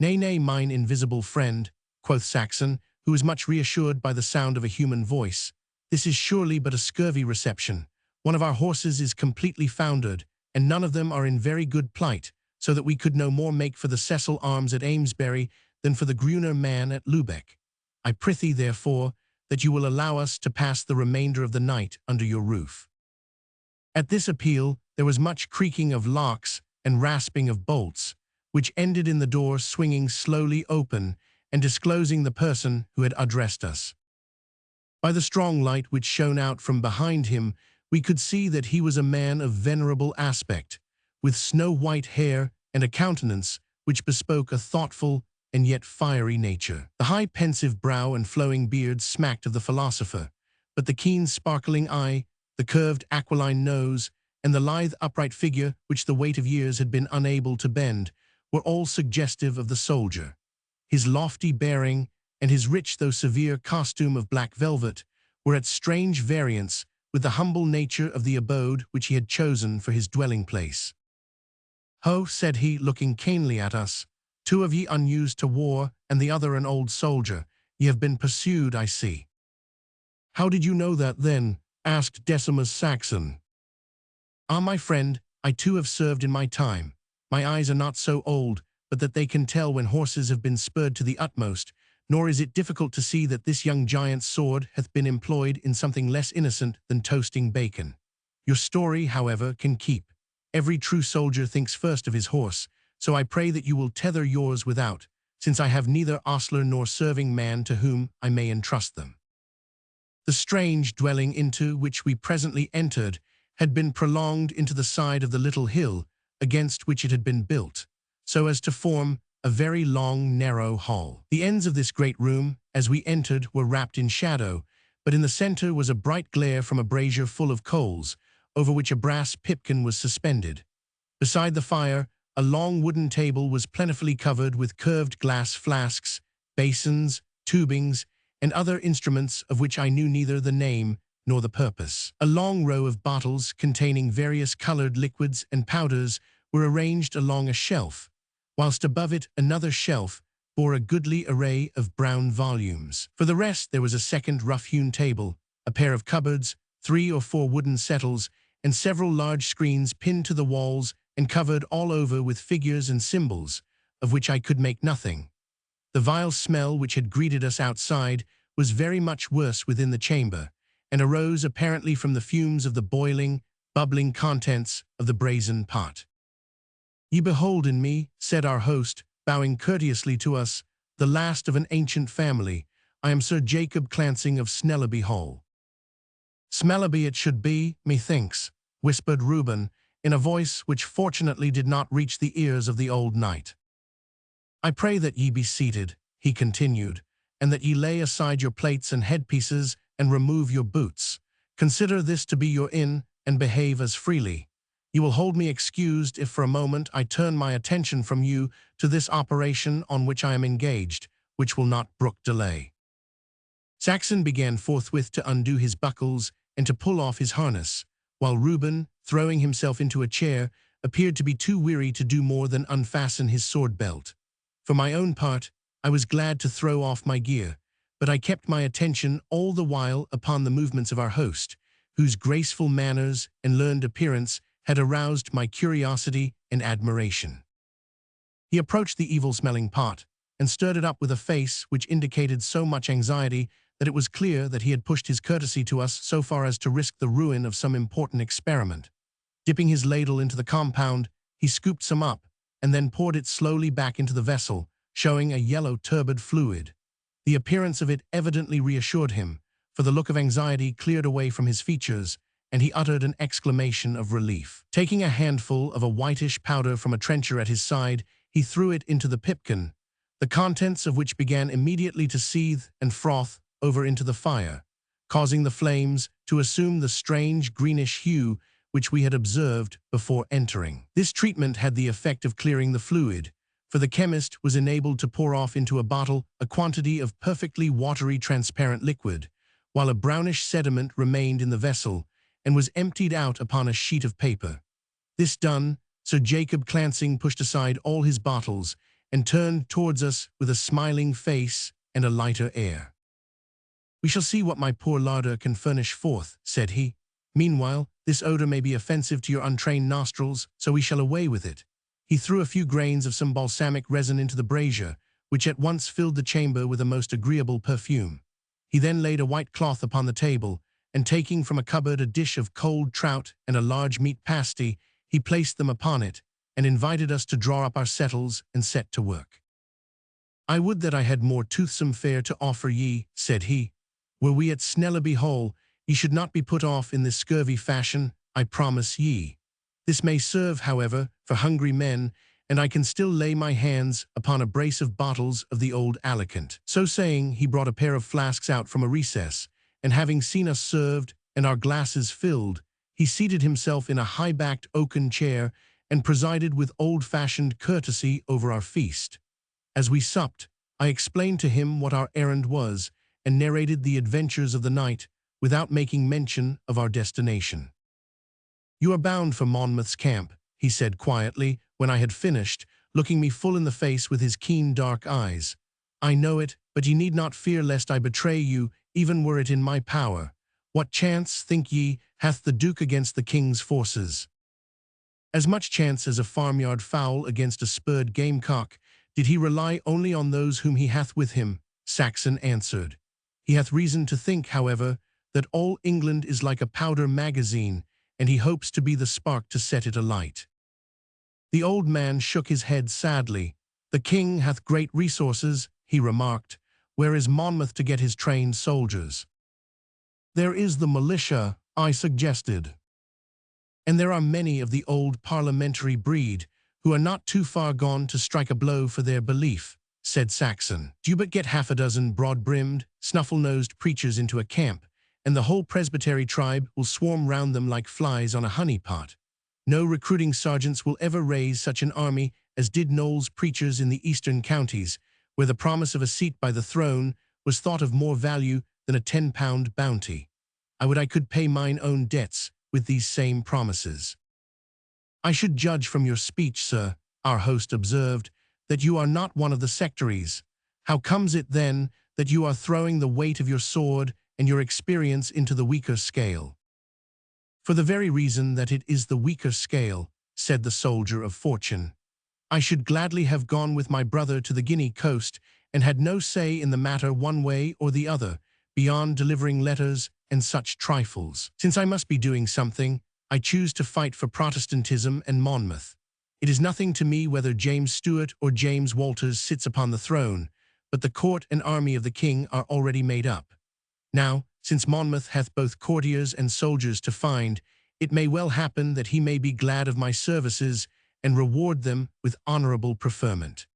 "Nay, nay, mine invisible friend," quoth Saxon, who was much reassured by the sound of a human voice. "This is surely but a scurvy reception. One of our horses is completely foundered, and none of them are in very good plight, so that we could no more make for the Cecil Arms at Amesbury than for the Gruner Man at Lubeck. I prithee, therefore, that you will allow us to pass the remainder of the night under your roof." At this appeal, there was much creaking of locks and rasping of bolts, which ended in the door swinging slowly open and disclosing the person who had addressed us. By the strong light which shone out from behind him, we could see that he was a man of venerable aspect, with snow-white hair and a countenance which bespoke a thoughtful and yet fiery nature. The high pensive brow and flowing beard smacked of the philosopher, but the keen sparkling eye, the curved aquiline nose, and the lithe upright figure which the weight of years had been unable to bend were all suggestive of the soldier. His lofty bearing and his rich though severe costume of black velvet were at strange variance with the humble nature of the abode which he had chosen for his dwelling-place. "Ho," said he, looking keenly at us, "two of ye unused to war, and the other an old soldier. Ye have been pursued, I see." "How did you know that, then?" asked Decimus Saxon. "Ah, my friend, I too have served in my time. My eyes are not so old, but that they can tell when horses have been spurred to the utmost, nor is it difficult to see that this young giant's sword hath been employed in something less innocent than toasting bacon. Your story, however, can keep. Every true soldier thinks first of his horse, so I pray that you will tether yours without, since I have neither ostler nor serving man to whom I may entrust them." The strange dwelling into which we presently entered had been prolonged into the side of the little hill against which it had been built, so as to form a very long, narrow hall. The ends of this great room, as we entered, were wrapped in shadow, but in the center was a bright glare from a brazier full of coals, over which a brass pipkin was suspended. Beside the fire, a long wooden table was plentifully covered with curved glass flasks, basins, tubings, and other instruments of which I knew neither the name nor the purpose. A long row of bottles containing various colored liquids and powders were arranged along a shelf, whilst above it another shelf bore a goodly array of brown volumes. For the rest, there was a second rough-hewn table, a pair of cupboards, 3 or 4 wooden settles, and several large screens pinned to the walls and covered all over with figures and symbols, of which I could make nothing. The vile smell which had greeted us outside was very much worse within the chamber, and arose apparently from the fumes of the boiling, bubbling contents of the brazen pot. "Ye behold in me," said our host, bowing courteously to us, "the last of an ancient family. I am Sir Jacob Clancing of Snelleby Hall." "Smelleby it should be, methinks," whispered Reuben, in a voice which fortunately did not reach the ears of the old knight. "I pray that ye be seated," he continued, "and that ye lay aside your plates and headpieces and remove your boots. Consider this to be your inn, and behave as freely. You will hold me excused if for a moment I turn my attention from you to this operation on which I am engaged, which will not brook delay." Saxon began forthwith to undo his buckles and to pull off his harness, while Reuben, throwing himself into a chair, appeared to be too weary to do more than unfasten his sword belt. For my own part, I was glad to throw off my gear, but I kept my attention all the while upon the movements of our host, whose graceful manners and learned appearance had aroused my curiosity and admiration. He approached the evil-smelling pot and stirred it up with a face which indicated so much anxiety that it was clear that he had pushed his courtesy to us so far as to risk the ruin of some important experiment. Dipping his ladle into the compound, he scooped some up and then poured it slowly back into the vessel, showing a yellow turbid fluid. The appearance of it evidently reassured him, for the look of anxiety cleared away from his features, and he uttered an exclamation of relief. Taking a handful of a whitish powder from a trencher at his side, he threw it into the pipkin, the contents of which began immediately to seethe and froth over into the fire, causing the flames to assume the strange greenish hue which we had observed before entering. This treatment had the effect of clearing the fluid, for the chemist was enabled to pour off into a bottle a quantity of perfectly watery transparent liquid, while a brownish sediment remained in the vessel and was emptied out upon a sheet of paper. This done, Sir Jacob Clancing pushed aside all his bottles and turned towards us with a smiling face and a lighter air. "We shall see what my poor larder can furnish forth," said he. "Meanwhile, this odor may be offensive to your untrained nostrils, so we shall away with it." He threw a few grains of some balsamic resin into the brazier, which at once filled the chamber with a most agreeable perfume. He then laid a white cloth upon the table, and taking from a cupboard a dish of cold trout and a large meat pasty, he placed them upon it, and invited us to draw up our settles and set to work. "I would that I had more toothsome fare to offer ye," said he. "Were we at Snelleby Hall, ye should not be put off in this scurvy fashion, I promise ye. This may serve, however, for hungry men, and I can still lay my hands upon a brace of bottles of the old Alicant." So saying, he brought a pair of flasks out from a recess, and having seen us served and our glasses filled, he seated himself in a high-backed oaken chair and presided with old-fashioned courtesy over our feast. As we supped, I explained to him what our errand was, and narrated the adventures of the night, without making mention of our destination. "You are bound for Monmouth's camp," he said quietly, when I had finished, looking me full in the face with his keen dark eyes. "I know it, but ye need not fear lest I betray you, even were it in my power. What chance, think ye, hath the Duke against the King's forces?" "As much chance as a farmyard fowl against a spurred gamecock. Did he rely only on those whom he hath with him?" Saxon answered. "He hath reason to think, however, that all England is like a powder magazine, and he hopes to be the spark to set it alight." The old man shook his head sadly. "The king hath great resources," he remarked. "Where is Monmouth to get his trained soldiers?" "There is the militia," I suggested. "And there are many of the old parliamentary breed who are not too far gone to strike a blow for their belief," said Saxon. "Do you but get half a dozen broad-brimmed, snuffle-nosed preachers into a camp, and the whole presbytery tribe will swarm round them like flies on a honey-pot. No recruiting sergeants will ever raise such an army as did Knowles' preachers in the eastern counties, where the promise of a seat by the throne was thought of more value than a 10-pound bounty. I would I could pay mine own debts with these same promises." "I should judge from your speech, sir," our host observed, "that you are not one of the sectaries. How comes it, then, that you are throwing the weight of your sword and your experience into the weaker scale?" "For the very reason that it is the weaker scale," said the soldier of fortune. "I should gladly have gone with my brother to the Guinea coast and had no say in the matter one way or the other, beyond delivering letters and such trifles. Since I must be doing something, I choose to fight for Protestantism and Monmouth. It is nothing to me whether James Stuart or James Walters sits upon the throne, but the court and army of the king are already made up. Now, since Monmouth hath both courtiers and soldiers to find, it may well happen that he may be glad of my services and reward them with honorable preferment."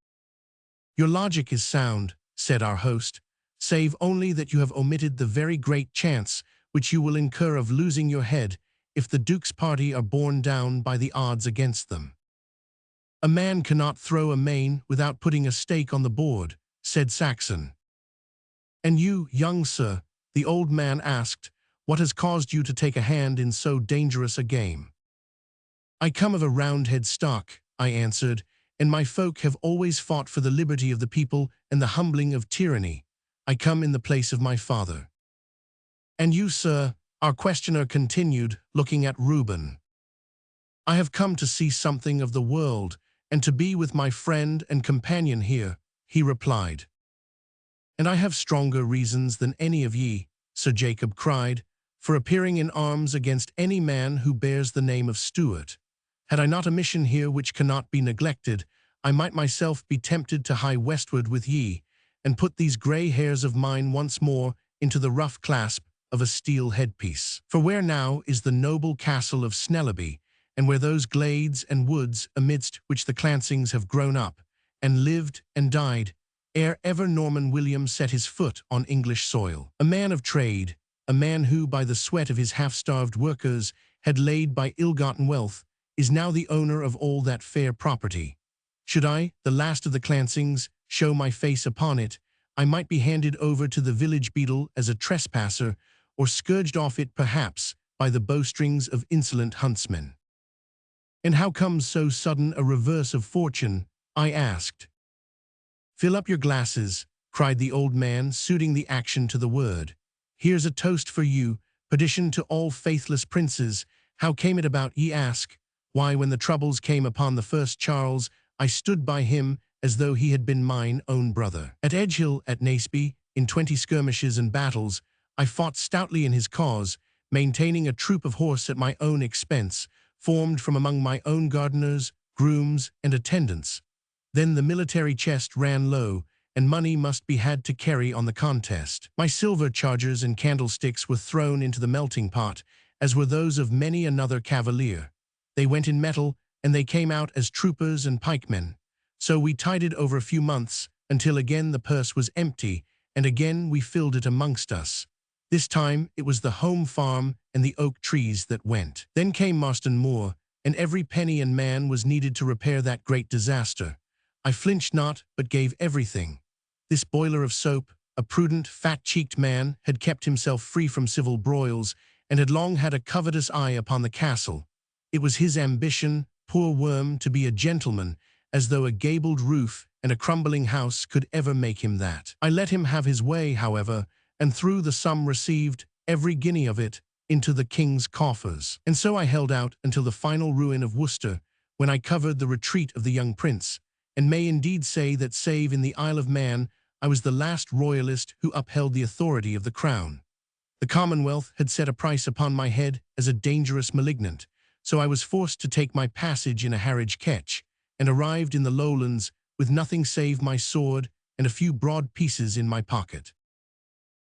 "Your logic is sound," said our host, "save only that you have omitted the very great chance which you will incur of losing your head if the Duke's party are borne down by the odds against them." "A man cannot throw a main without putting a stake on the board," said Saxon. "And you, young sir," the old man asked, "what has caused you to take a hand in so dangerous a game?" "I come of a Roundhead stock," I answered, "and my folk have always fought for the liberty of the people and the humbling of tyranny. I come in the place of my father." "And you, sir," Our questioner continued, looking at Reuben. I have come to see something of the world, and to be with my friend and companion here, he replied. And I have stronger reasons than any of ye, Sir Jacob cried, for appearing in arms against any man who bears the name of Stuart. Had I not a mission here which cannot be neglected, I might myself be tempted to hie westward with ye, and put these grey hairs of mine once more into the rough clasp of a steel headpiece. For where now is the noble castle of Snelleby, and where those glades and woods amidst which the Clancings have grown up, and lived and died, ere ever Norman William set his foot on English soil. A man of trade, a man who, by the sweat of his half-starved workers, had laid by ill-gotten wealth, is now the owner of all that fair property. Should I, the last of the Clancings, show my face upon it, I might be handed over to the village beadle as a trespasser, or scourged off it perhaps by the bowstrings of insolent huntsmen. And how comes so sudden a reverse of fortune? I asked. Fill up your glasses, cried the old man, suiting the action to the word. Here's a toast for you, perdition to all faithless princes. How came it about, ye ask? Why, when the troubles came upon the first Charles, I stood by him as though he had been mine own brother. At Edgehill, at Naseby, in 20 skirmishes and battles, I fought stoutly in his cause, maintaining a troop of horse at my own expense, formed from among my own gardeners, grooms, and attendants. Then the military chest ran low, and money must be had to carry on the contest. My silver chargers and candlesticks were thrown into the melting pot, as were those of many another cavalier. They went in metal, and they came out as troopers and pikemen. So we tided over a few months, until again the purse was empty, and again we filled it amongst us. This time it was the home farm and the oak trees that went. Then came Marston Moor, and every penny and man was needed to repair that great disaster. I flinched not, but gave everything. This boiler of soap, a prudent, fat-cheeked man, had kept himself free from civil broils, and had long had a covetous eye upon the castle. It was his ambition, poor worm, to be a gentleman, as though a gabled roof and a crumbling house could ever make him that. I let him have his way, however, and threw the sum received, every guinea of it, into the king's coffers. And so I held out until the final ruin of Worcester, when I covered the retreat of the young prince, and may indeed say that save in the Isle of Man, I was the last royalist who upheld the authority of the crown. The Commonwealth had set a price upon my head as a dangerous malignant, so I was forced to take my passage in a Harwich ketch, and arrived in the lowlands with nothing save my sword and a few broad pieces in my pocket.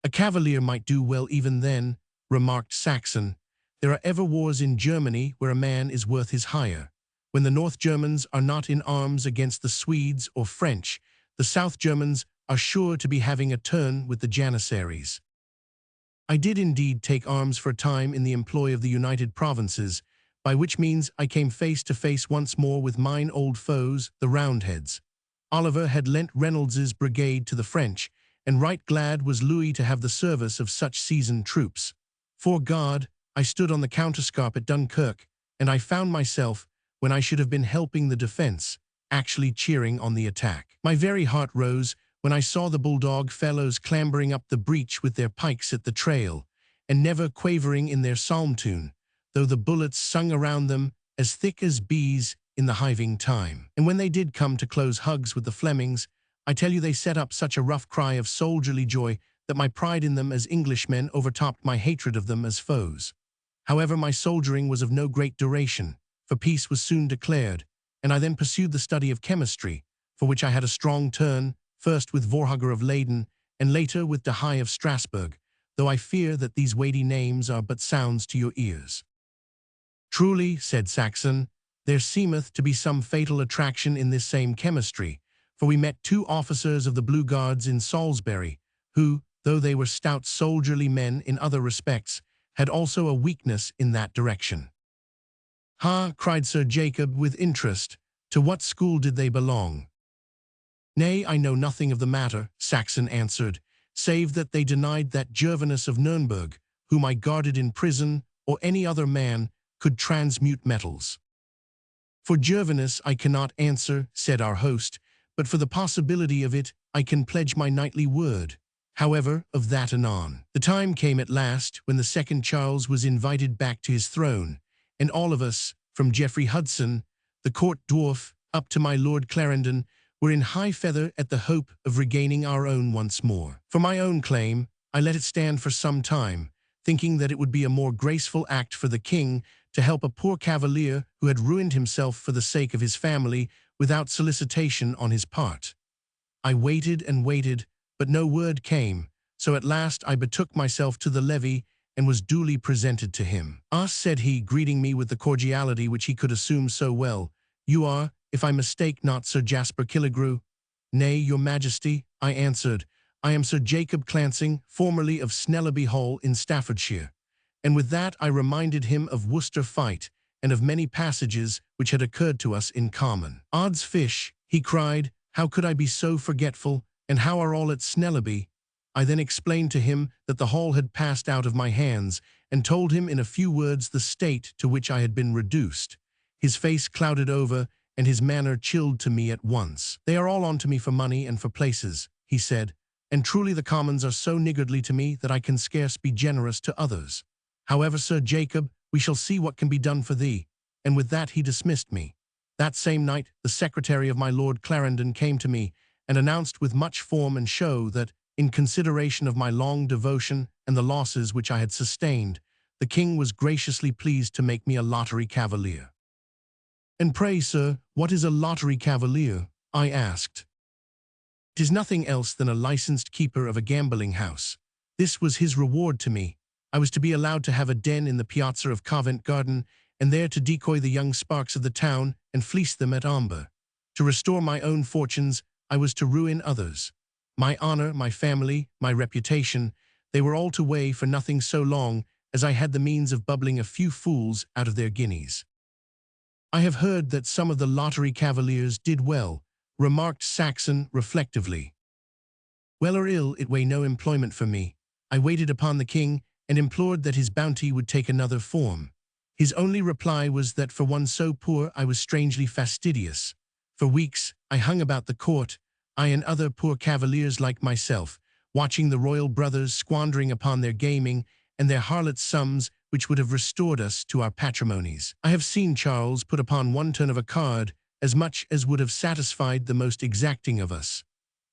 A cavalier might do well even then, remarked Saxon. There are ever wars in Germany where a man is worth his hire. When the North Germans are not in arms against the Swedes or French, the South Germans are sure to be having a turn with the Janissaries. I did indeed take arms for a time in the employ of the United Provinces, by which means I came face to face once more with mine old foes, the Roundheads. Oliver had lent Reynolds's brigade to the French, and right glad was Louis to have the service of such seasoned troops. 'Fore God, I stood on the counterscarp at Dunkirk, and I found myself, when I should have been helping the defense, actually cheering on the attack. My very heart rose when I saw the bulldog fellows clambering up the breach with their pikes at the trail, and never quavering in their psalm tune, though the bullets sung around them as thick as bees in the hiving time. And when they did come to close hugs with the Flemings, I tell you they set up such a rough cry of soldierly joy that my pride in them as Englishmen overtopped my hatred of them as foes. However, my soldiering was of no great duration, for peace was soon declared, and I then pursued the study of chemistry, for which I had a strong turn, first with Vorhager of Leyden, and later with De Haye of Strasbourg, though I fear that these weighty names are but sounds to your ears. Truly, said Saxon, there seemeth to be some fatal attraction in this same chemistry, for we met 2 officers of the Blue Guards in Salisbury, who, though they were stout soldierly men in other respects, had also a weakness in that direction. Ha, cried Sir Jacob with interest, to what school did they belong? Nay, I know nothing of the matter, Saxon answered, save that they denied that Gervinus of Nuremberg, whom I guarded in prison, or any other man, could transmute metals. For Gervinus I cannot answer, said our host, but for the possibility of it I can pledge my knightly word. However, of that anon. The time came at last when the second Charles was invited back to his throne, and all of us, from Geoffrey Hudson, the court dwarf, up to my Lord Clarendon, were in high feather at the hope of regaining our own once more. For my own claim, I let it stand for some time, thinking that it would be a more graceful act for the king to help a poor cavalier who had ruined himself for the sake of his family without solicitation on his part. I waited and waited, but no word came, so at last I betook myself to the levee and was duly presented to him. "Ah," said he, greeting me with the cordiality which he could assume so well, "you are, if I mistake not, Sir Jasper Killigrew?" "Nay, your majesty," I answered, "I am Sir Jacob Clancing, formerly of Snellerby Hall in Staffordshire." And with that I reminded him of Worcester fight and of many passages which had occurred to us in common. "Odds fish," he cried, "how could I be so forgetful, and how are all at Snellerby?" I then explained to him that the hall had passed out of my hands, and told him in a few words the state to which I had been reduced. His face clouded over, and his manner chilled to me at once. "They are all on to me for money and for places," he said, "and truly the commons are so niggardly to me that I can scarce be generous to others. However, Sir Jacob, we shall see what can be done for thee." And with that he dismissed me. That same night the secretary of my Lord Clarendon came to me, and announced with much form and show that, in consideration of my long devotion and the losses which I had sustained, the king was graciously pleased to make me a lottery cavalier. "And pray, sir, what is a lottery cavalier?" I asked. "It is nothing else than a licensed keeper of a gambling house. This was his reward to me. I was to be allowed to have a den in the piazza of Covent Garden, and there to decoy the young sparks of the town and fleece them at Omber. To restore my own fortunes, I was to ruin others. My honor, my family, my reputation, they were all to weigh for nothing so long as I had the means of bubbling a few fools out of their guineas." "I have heard that some of the lottery cavaliers did well," remarked Saxon reflectively. "Well or ill, it way no employment for me. I waited upon the king and implored that his bounty would take another form. His only reply was that for one so poor I was strangely fastidious. For weeks I hung about the court, I and other poor cavaliers like myself, watching the royal brothers squandering upon their gaming and their harlot sums which would have restored us to our patrimonies. I have seen Charles put upon one turn of a card as much as would have satisfied the most exacting of us.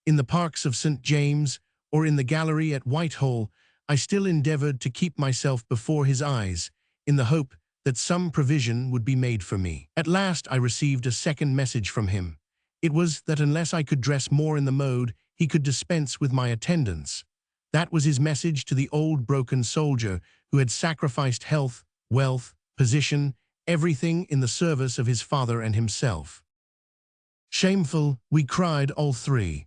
In the parks of St. James, or in the gallery at Whitehall, I still endeavored to keep myself before his eyes, in the hope that some provision would be made for me. At last I received a second message from him. It was that unless I could dress more in the mode, he could dispense with my attendance. That was his message to the old broken soldier who had sacrificed health, wealth, position, everything in the service of his father and himself. "Shameful," we cried all three.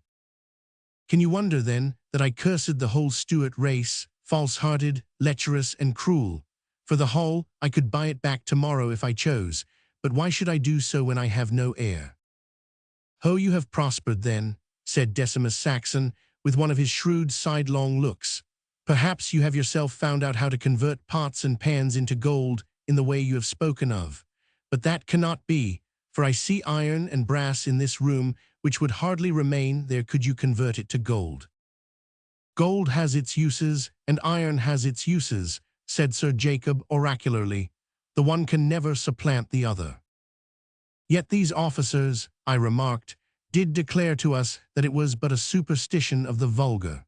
"Can you wonder, then, that I cursed the whole Stuart race, false-hearted, lecherous, and cruel? For the whole, I could buy it back tomorrow if I chose, but why should I do so when I have no heir?" "Oh, you have prospered, then," said Decimus Saxon, with one of his shrewd sidelong looks. "Perhaps you have yourself found out how to convert pots and pans into gold in the way you have spoken of. But that cannot be, for I see iron and brass in this room which would hardly remain there could you convert it to gold." "Gold has its uses, and iron has its uses," said Sir Jacob oracularly. "The one can never supplant the other." "Yet these officers," I remarked, "did declare to us that it was but a superstition of the vulgar."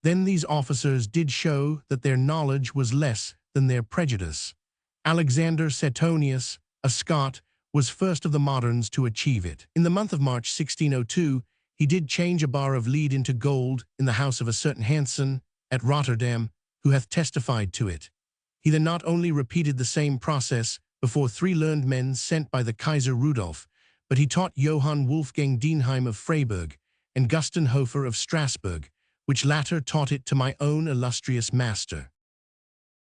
"Then these officers did show that their knowledge was less than their prejudice. Alexander Setonius, a Scot, was first of the moderns to achieve it. In the month of March 1602, he did change a bar of lead into gold in the house of a certain Hansen at Rotterdam, who hath testified to it. He then not only repeated the same process before 3 learned men sent by the Kaiser Rudolph, but he taught Johann Wolfgang Dienheim of Freiburg and Gustenhofer of Strasbourg, which latter taught it to my own illustrious master."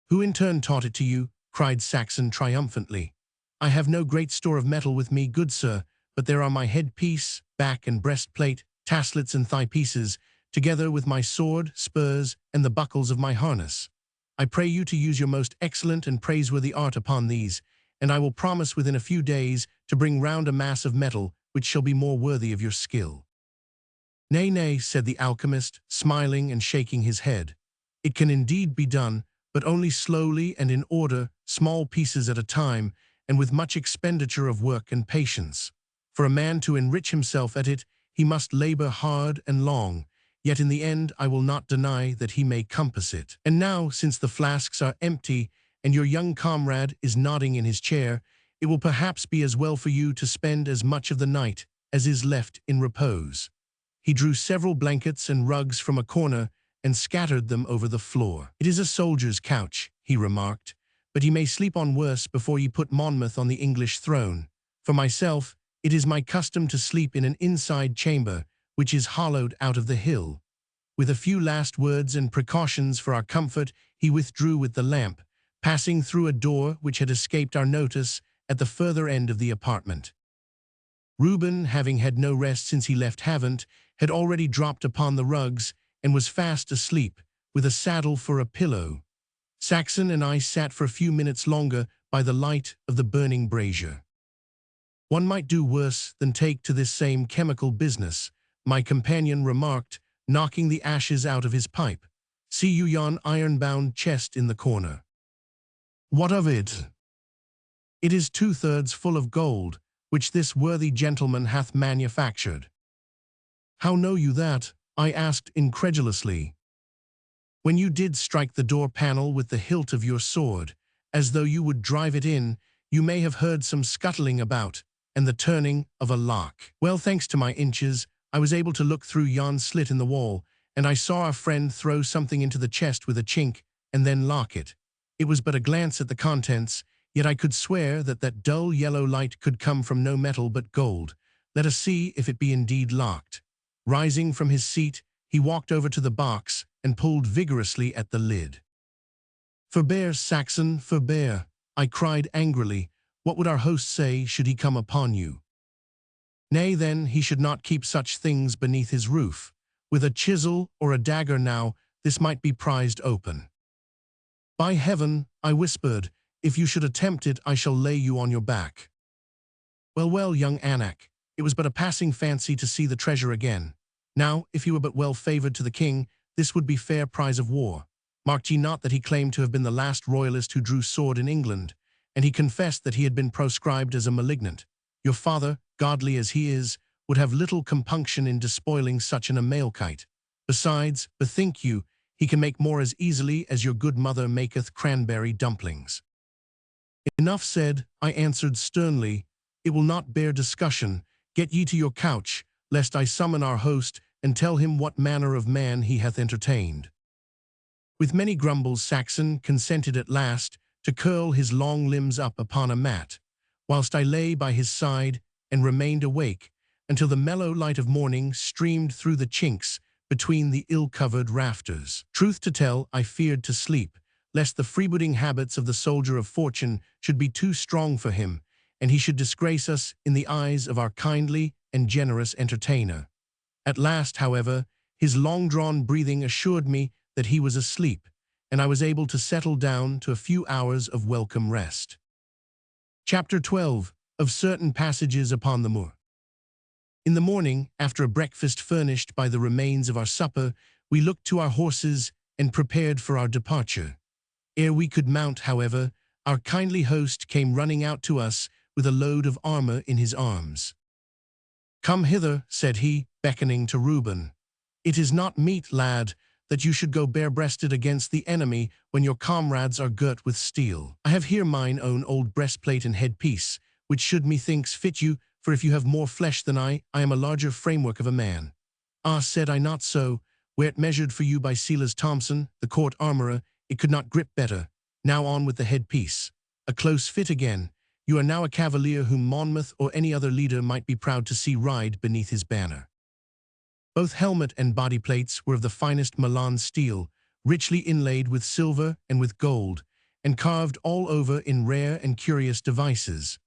"Who in turn taught it to you?" cried Saxon triumphantly. "I have no great store of metal with me, good sir, but there are my head-piece, back and breastplate, taslets and thigh-pieces, together with my sword, spurs, and the buckles of my harness. I pray you to use your most excellent and praiseworthy art upon these, and I will promise within a few days to bring round a mass of metal which shall be more worthy of your skill." Nay, nay, said the alchemist, smiling and shaking his head. It can indeed be done, but only slowly and in order, small pieces at a time, and with much expenditure of work and patience. For a man to enrich himself at it, he must labor hard and long, yet in the end I will not deny that he may compass it. And now, since the flasks are empty, and your young comrade is nodding in his chair, it will perhaps be as well for you to spend as much of the night as is left in repose. He drew several blankets and rugs from a corner and scattered them over the floor. It is a soldier's couch, he remarked, but he may sleep on worse before ye put Monmouth on the English throne. For myself, it is my custom to sleep in an inside chamber, which is hollowed out of the hill. With a few last words and precautions for our comfort, he withdrew with the lamp, passing through a door which had escaped our notice at the further end of the apartment. Reuben, having had no rest since he left Havant, had already dropped upon the rugs and was fast asleep, with a saddle for a pillow. Saxon and I sat for a few minutes longer by the light of the burning brazier. One might do worse than take to this same chemical business, my companion remarked, knocking the ashes out of his pipe. See you yon iron-bound chest in the corner. What of it? It is 2/3 full of gold, which this worthy gentleman hath manufactured. How know you that? I asked incredulously. When you did strike the door panel with the hilt of your sword, as though you would drive it in, you may have heard some scuttling about, and the turning of a lock. Well, thanks to my inches, I was able to look through yon slit in the wall, and I saw our friend throw something into the chest with a chink, and then lock it. It was but a glance at the contents, yet I could swear that that dull yellow light could come from no metal but gold. Let us see if it be indeed locked. Rising from his seat, he walked over to the box and pulled vigorously at the lid. Forbear, Saxon, forbear, I cried angrily. What would our host say should he come upon you? Nay, then, he should not keep such things beneath his roof. With a chisel or a dagger now, this might be prized open. By heaven, I whispered, if you should attempt it, I shall lay you on your back. Well, well, young Anak, it was but a passing fancy to see the treasure again. Now, if he were but well favoured to the king, this would be fair prize of war. Marked ye not that he claimed to have been the last royalist who drew sword in England, and he confessed that he had been proscribed as a malignant. Your father, godly as he is, would have little compunction in despoiling such an Amalekite. Besides, bethink you, he can make more as easily as your good mother maketh cranberry dumplings. Enough said, I answered sternly. It will not bear discussion. Get ye to your couch, lest I summon our host and tell him what manner of man he hath entertained. With many grumbles, Saxon consented at last to curl his long limbs up upon a mat, whilst I lay by his side and remained awake until the mellow light of morning streamed through the chinks between the ill-covered rafters. Truth to tell, I feared to sleep, lest the freebooting habits of the soldier of fortune should be too strong for him, and he should disgrace us in the eyes of our kindly and generous entertainer. At last, however, his long-drawn breathing assured me that he was asleep, and I was able to settle down to a few hours of welcome rest. Chapter 12. Of certain passages upon the moor. In the morning, after a breakfast furnished by the remains of our supper, we looked to our horses and prepared for our departure. Ere we could mount, however, our kindly host came running out to us with a load of armor in his arms. Come hither, said he, beckoning to Reuben. It is not meet, lad, that you should go bare-breasted against the enemy when your comrades are girt with steel. I have here mine own old breastplate and headpiece, which should methinks fit you, for if you have more flesh than I am a larger framework of a man. Ah, said I not so, were it measured for you by Silas Thompson, the court armourer, it could not grip better. Now on with the headpiece. A close fit again. You are now a cavalier whom Monmouth or any other leader might be proud to see ride beneath his banner. Both helmet and body plates were of the finest Milan steel, richly inlaid with silver and with gold, and carved all over in rare and curious devices.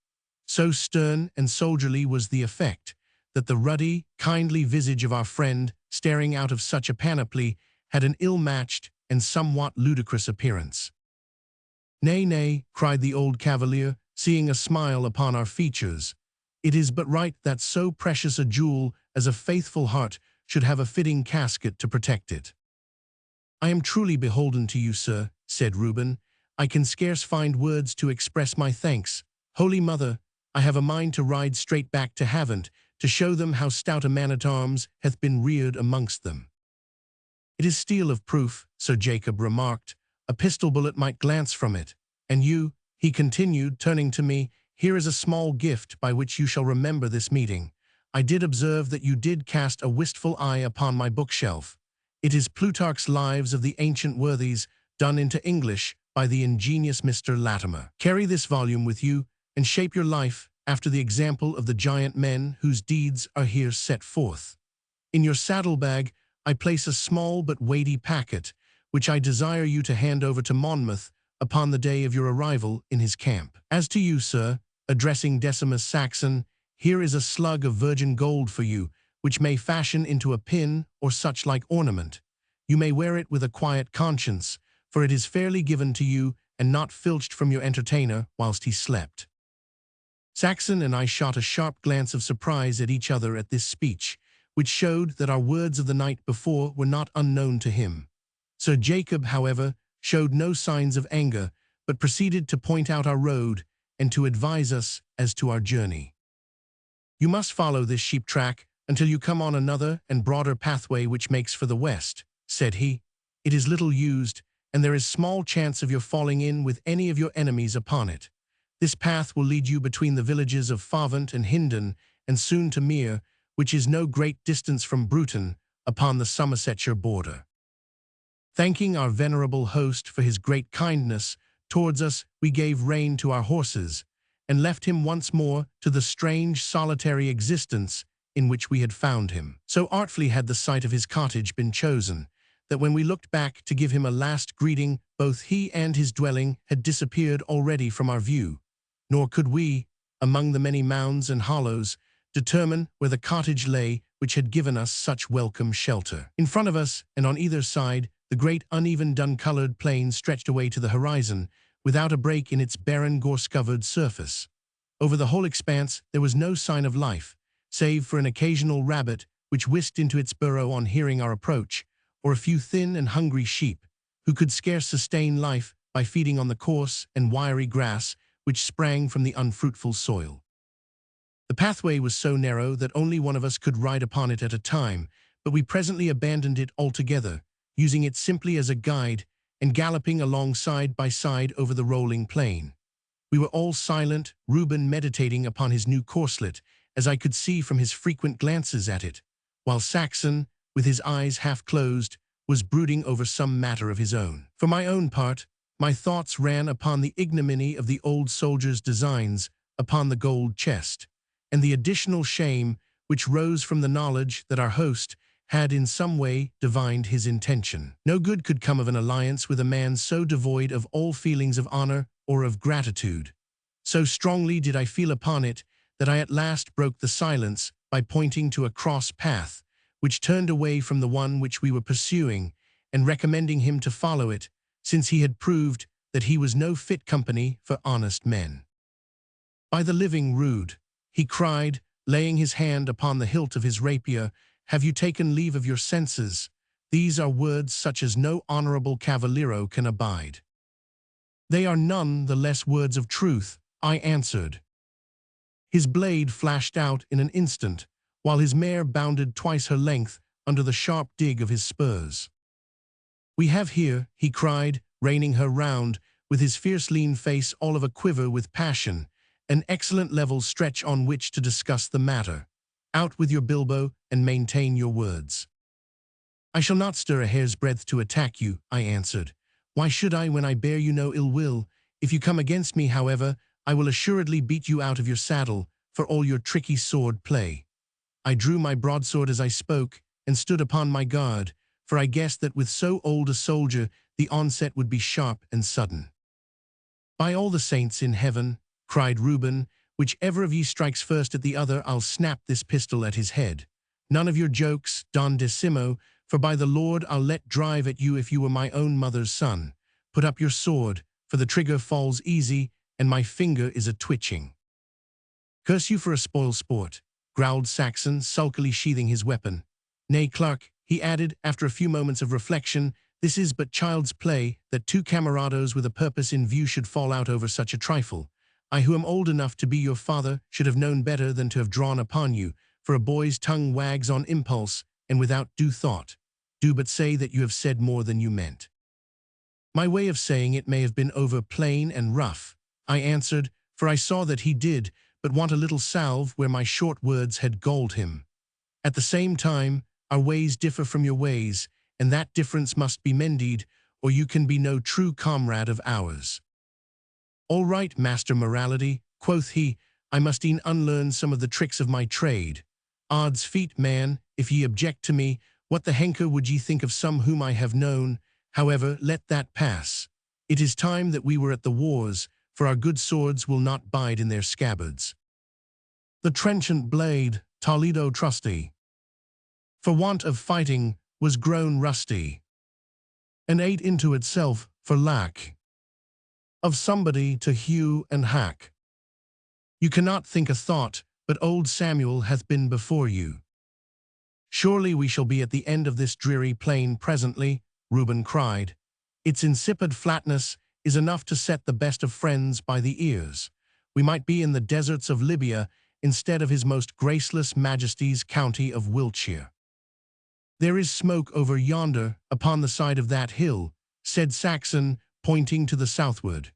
So stern and soldierly was the effect, that the ruddy, kindly visage of our friend, staring out of such a panoply, had an ill-matched and somewhat ludicrous appearance. Nay, nay, cried the old cavalier, seeing a smile upon our features. It is but right that so precious a jewel as a faithful heart should have a fitting casket to protect it. I am truly beholden to you, sir, said Reuben. I can scarce find words to express my thanks. Holy Mother, I have a mind to ride straight back to Havant, to show them how stout a man-at-arms hath been reared amongst them. It is steel of proof, Sir Jacob remarked. A pistol bullet might glance from it. And you, he continued, turning to me, here is a small gift by which you shall remember this meeting. I did observe that you did cast a wistful eye upon my bookshelf. It is Plutarch's Lives of the Ancient Worthies, done into English by the ingenious Mr. Latimer. Carry this volume with you, and shape your life after the example of the giant men whose deeds are here set forth. In your saddlebag I place a small but weighty packet, which I desire you to hand over to Monmouth upon the day of your arrival in his camp. As to you, sir, addressing Decimus Saxon, here is a slug of virgin gold for you, which may fashion into a pin or such like ornament. You may wear it with a quiet conscience, for it is fairly given to you and not filched from your entertainer whilst he slept. Saxon and I shot a sharp glance of surprise at each other at this speech, which showed that our words of the night before were not unknown to him. Sir Jacob, however, showed no signs of anger, but proceeded to point out our road and to advise us as to our journey. You must follow this sheep track until you come on another and broader pathway which makes for the west, said he. It is little used, and there is small chance of your falling in with any of your enemies upon it. This path will lead you between the villages of Favant and Hindon, and soon to Mere, which is no great distance from Bruton, upon the Somersetshire border. Thanking our venerable host for his great kindness towards us, we gave rein to our horses, and left him once more to the strange, solitary existence in which we had found him. So artfully had the site of his cottage been chosen, that when we looked back to give him a last greeting, both he and his dwelling had disappeared already from our view, nor could we, among the many mounds and hollows, determine where the cottage lay which had given us such welcome shelter. In front of us, and on either side, the great uneven dun-colored plain stretched away to the horizon, without a break in its barren gorse-covered surface. Over the whole expanse there was no sign of life, save for an occasional rabbit which whisked into its burrow on hearing our approach, or a few thin and hungry sheep, who could scarce sustain life by feeding on the coarse and wiry grass which sprang from the unfruitful soil. The pathway was so narrow that only one of us could ride upon it at a time, but we presently abandoned it altogether, using it simply as a guide and galloping along side by side over the rolling plain. We were all silent, Reuben meditating upon his new corslet, as I could see from his frequent glances at it, while Saxon, with his eyes half closed, was brooding over some matter of his own. For my own part, my thoughts ran upon the ignominy of the old soldier's designs upon the gold chest, and the additional shame which rose from the knowledge that our host had in some way divined his intention. No good could come of an alliance with a man so devoid of all feelings of honor or of gratitude. So strongly did I feel upon it that I at last broke the silence by pointing to a cross path, which turned away from the one which we were pursuing, and recommending him to follow it, since he had proved that he was no fit company for honest men. By the living rood, he cried, laying his hand upon the hilt of his rapier, have you taken leave of your senses? These are words such as no honorable cavaliero can abide. They are none the less words of truth, I answered. His blade flashed out in an instant, while his mare bounded twice her length under the sharp dig of his spurs. We have here, he cried, reining her round, with his fierce lean face all of a quiver with passion, an excellent level stretch on which to discuss the matter. Out with your bilbo and maintain your words. I shall not stir a hair's breadth to attack you, I answered. Why should I when I bear you no ill will? If you come against me, however, I will assuredly beat you out of your saddle for all your tricky sword play. I drew my broadsword as I spoke and stood upon my guard, for I guessed that with so old a soldier the onset would be sharp and sudden. By all the saints in heaven, cried Reuben, whichever of ye strikes first at the other, I'll snap this pistol at his head. None of your jokes, Don Decimo, for by the Lord I'll let drive at you if you were my own mother's son. Put up your sword, for the trigger falls easy, and my finger is a-twitching. Curse you for a spoil sport, growled Saxon, sulkily sheathing his weapon. Nay, Clarke, he added, after a few moments of reflection, this is but child's play, that two camarados with a purpose in view should fall out over such a trifle. I, who am old enough to be your father, should have known better than to have drawn upon you, for a boy's tongue wags on impulse, and without due thought. Do but say that you have said more than you meant. My way of saying it may have been over plain and rough, I answered, for I saw that he did but want a little salve where my short words had galled him. At the same time, our ways differ from your ways, and that difference must be mended, or you can be no true comrade of ours. All right, Master Morality, quoth he, I must e'en unlearn some of the tricks of my trade. Odds feet, man, if ye object to me, what the henker would ye think of some whom I have known? However, let that pass. It is time that we were at the wars, for our good swords will not bide in their scabbards. The trenchant blade, Toledo trusty, for want of fighting, was grown rusty, and ate into itself for lack of somebody to hew and hack. You cannot think a thought, but old Samuel hath been before you. Surely we shall be at the end of this dreary plain presently, Reuben cried. Its insipid flatness is enough to set the best of friends by the ears. We might be in the deserts of Libya instead of his most graceless majesty's county of Wiltshire. There is smoke over yonder, upon the side of that hill, said Saxon, pointing to the southward.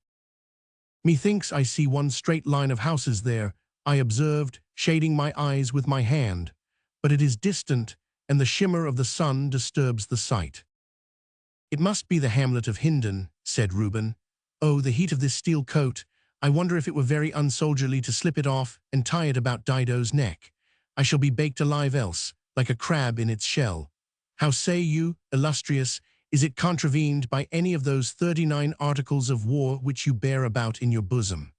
Methinks I see one straight line of houses there, I observed, shading my eyes with my hand, but it is distant, and the shimmer of the sun disturbs the sight. It must be the hamlet of Hindon, said Reuben. Oh, the heat of this steel coat! I wonder if it were very unsoldierly to slip it off and tie it about Dido's neck. I shall be baked alive else, like a crab in its shell. How say you, illustrious, is it contravened by any of those 39 articles of war which you bear about in your bosom?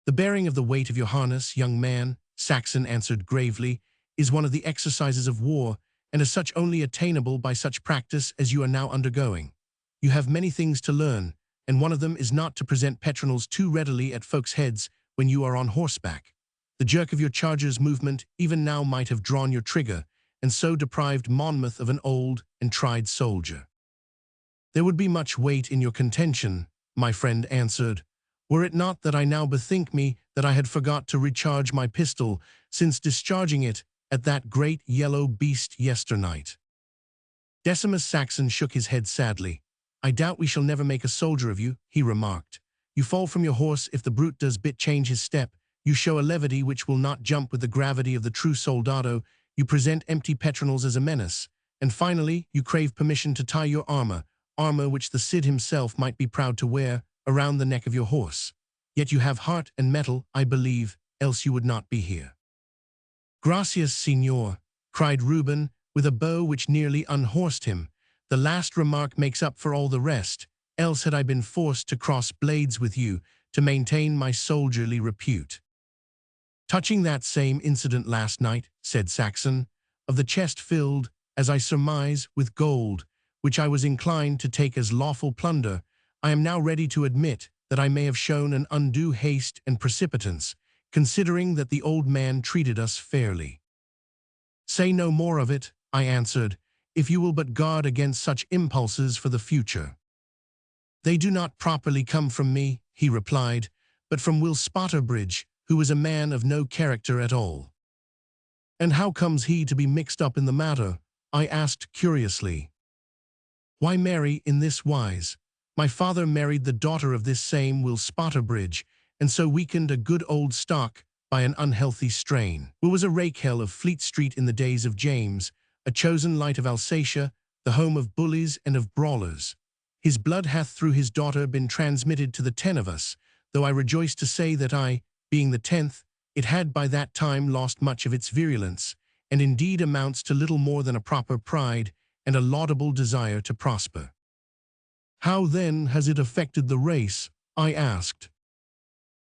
The bearing of the weight of your harness, young man, Saxon answered gravely, is one of the exercises of war, and as such only attainable by such practice as you are now undergoing. You have many things to learn, and one of them is not to present petronels too readily at folks' heads when you are on horseback. The jerk of your charger's movement even now might have drawn your trigger, and so deprived Monmouth of an old and tried soldier. There would be much weight in your contention, my friend answered, were it not that I now bethink me that I had forgot to recharge my pistol since discharging it at that great yellow beast yesternight. Decimus Saxon shook his head sadly. I doubt we shall never make a soldier of you, he remarked. You fall from your horse if the brute does but change his step. You show a levity which will not jump with the gravity of the true soldado. You present empty petronels as a menace. And finally, you crave permission to tie your armor which the Cid himself might be proud to wear, around the neck of your horse. Yet you have heart and mettle, I believe, else you would not be here. Gracias, Signor, cried Reuben, with a bow which nearly unhorsed him. The last remark makes up for all the rest, else had I been forced to cross blades with you to maintain my soldierly repute. Touching that same incident last night, said Saxon, of the chest filled, as I surmise, with gold, which I was inclined to take as lawful plunder, I am now ready to admit that I may have shown an undue haste and precipitance, considering that the old man treated us fairly. Say no more of it, I answered, if you will but guard against such impulses for the future. They do not properly come from me, he replied, but from Will Spotterbridge, who was a man of no character at all. And how comes he to be mixed up in the matter? I asked curiously. Why, marry, in this wise. My father married the daughter of this same Will Spotterbridge, and so weakened a good old stock by an unhealthy strain. Will was a rakehell of Fleet Street in the days of James, a chosen light of Alsatia, the home of bullies and of brawlers. His blood hath through his daughter been transmitted to the 10 of us, though I rejoice to say that I, being the 10th, it had by that time lost much of its virulence, and indeed amounts to little more than a proper pride and a laudable desire to prosper. How then has it affected the race? I asked.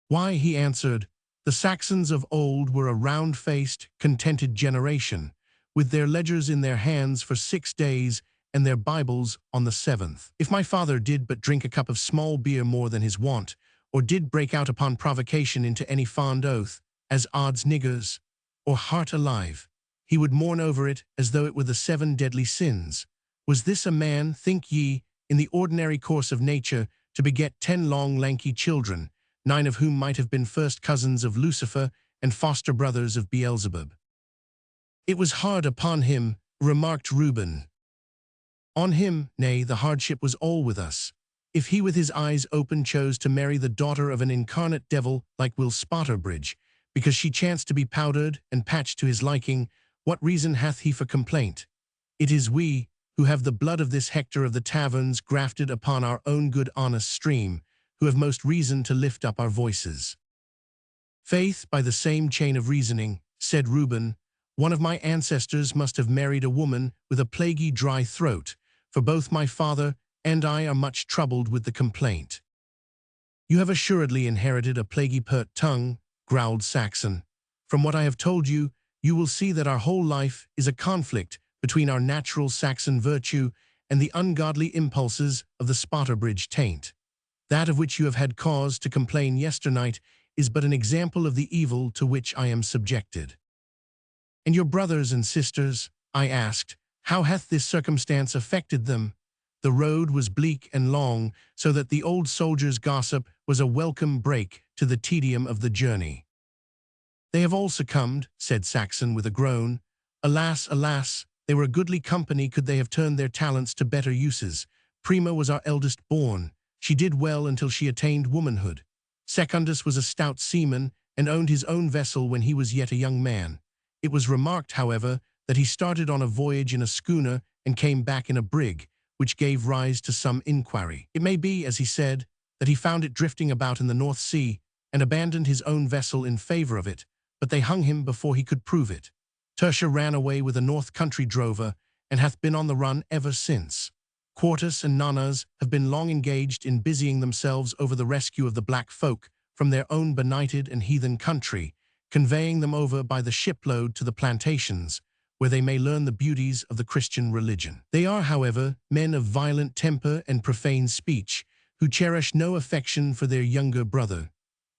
Why, he answered, the Saxons of old were a round-faced, contented generation, with their ledgers in their hands for 6 days and their Bibles on the 7th. If my father did but drink a cup of small beer more than his wont, or did break out upon provocation into any fond oath, as odds niggers, or heart alive, he would mourn over it as though it were the 7 deadly sins. Was this a man, think ye, in the ordinary course of nature, to beget 10 long lanky children, 9 of whom might have been first cousins of Lucifer and foster brothers of Beelzebub? It was hard upon him, remarked Reuben. On him, nay, the hardship was all with us. If he with his eyes open chose to marry the daughter of an incarnate devil like Will Spotterbridge, because she chanced to be powdered and patched to his liking, what reason hath he for complaint? It is we, who have the blood of this Hector of the taverns grafted upon our own good honest stream, who have most reason to lift up our voices. Faith, by the same chain of reasoning, said Reuben, one of my ancestors must have married a woman with a plaguey dry throat, for both my father and I are much troubled with the complaint. You have assuredly inherited a plaguey pert tongue, growled Saxon. From what I have told you, you will see that our whole life is a conflict between our natural Saxon virtue and the ungodly impulses of the Spotterbridge taint. That of which you have had cause to complain yesternight is but an example of the evil to which I am subjected. And your brothers and sisters, I asked, how hath this circumstance affected them? The road was bleak and long, so that the old soldier's gossip was a welcome break to the tedium of the journey. They have all succumbed, said Saxon with a groan. Alas, alas, they were a goodly company could they have turned their talents to better uses. Prima was our eldest born. She did well until she attained womanhood. Secundus was a stout seaman and owned his own vessel when he was yet a young man. It was remarked, however, that he started on a voyage in a schooner and came back in a brig, which gave rise to some inquiry. It may be, as he said, that he found it drifting about in the North Sea and abandoned his own vessel in favor of it, but they hung him before he could prove it. Tertia ran away with a north country drover and hath been on the run ever since. Quartus and Nanas have been long engaged in busying themselves over the rescue of the black folk from their own benighted and heathen country, conveying them over by the shipload to the plantations, where they may learn the beauties of the Christian religion. They are, however, men of violent temper and profane speech, who cherish no affection for their younger brother.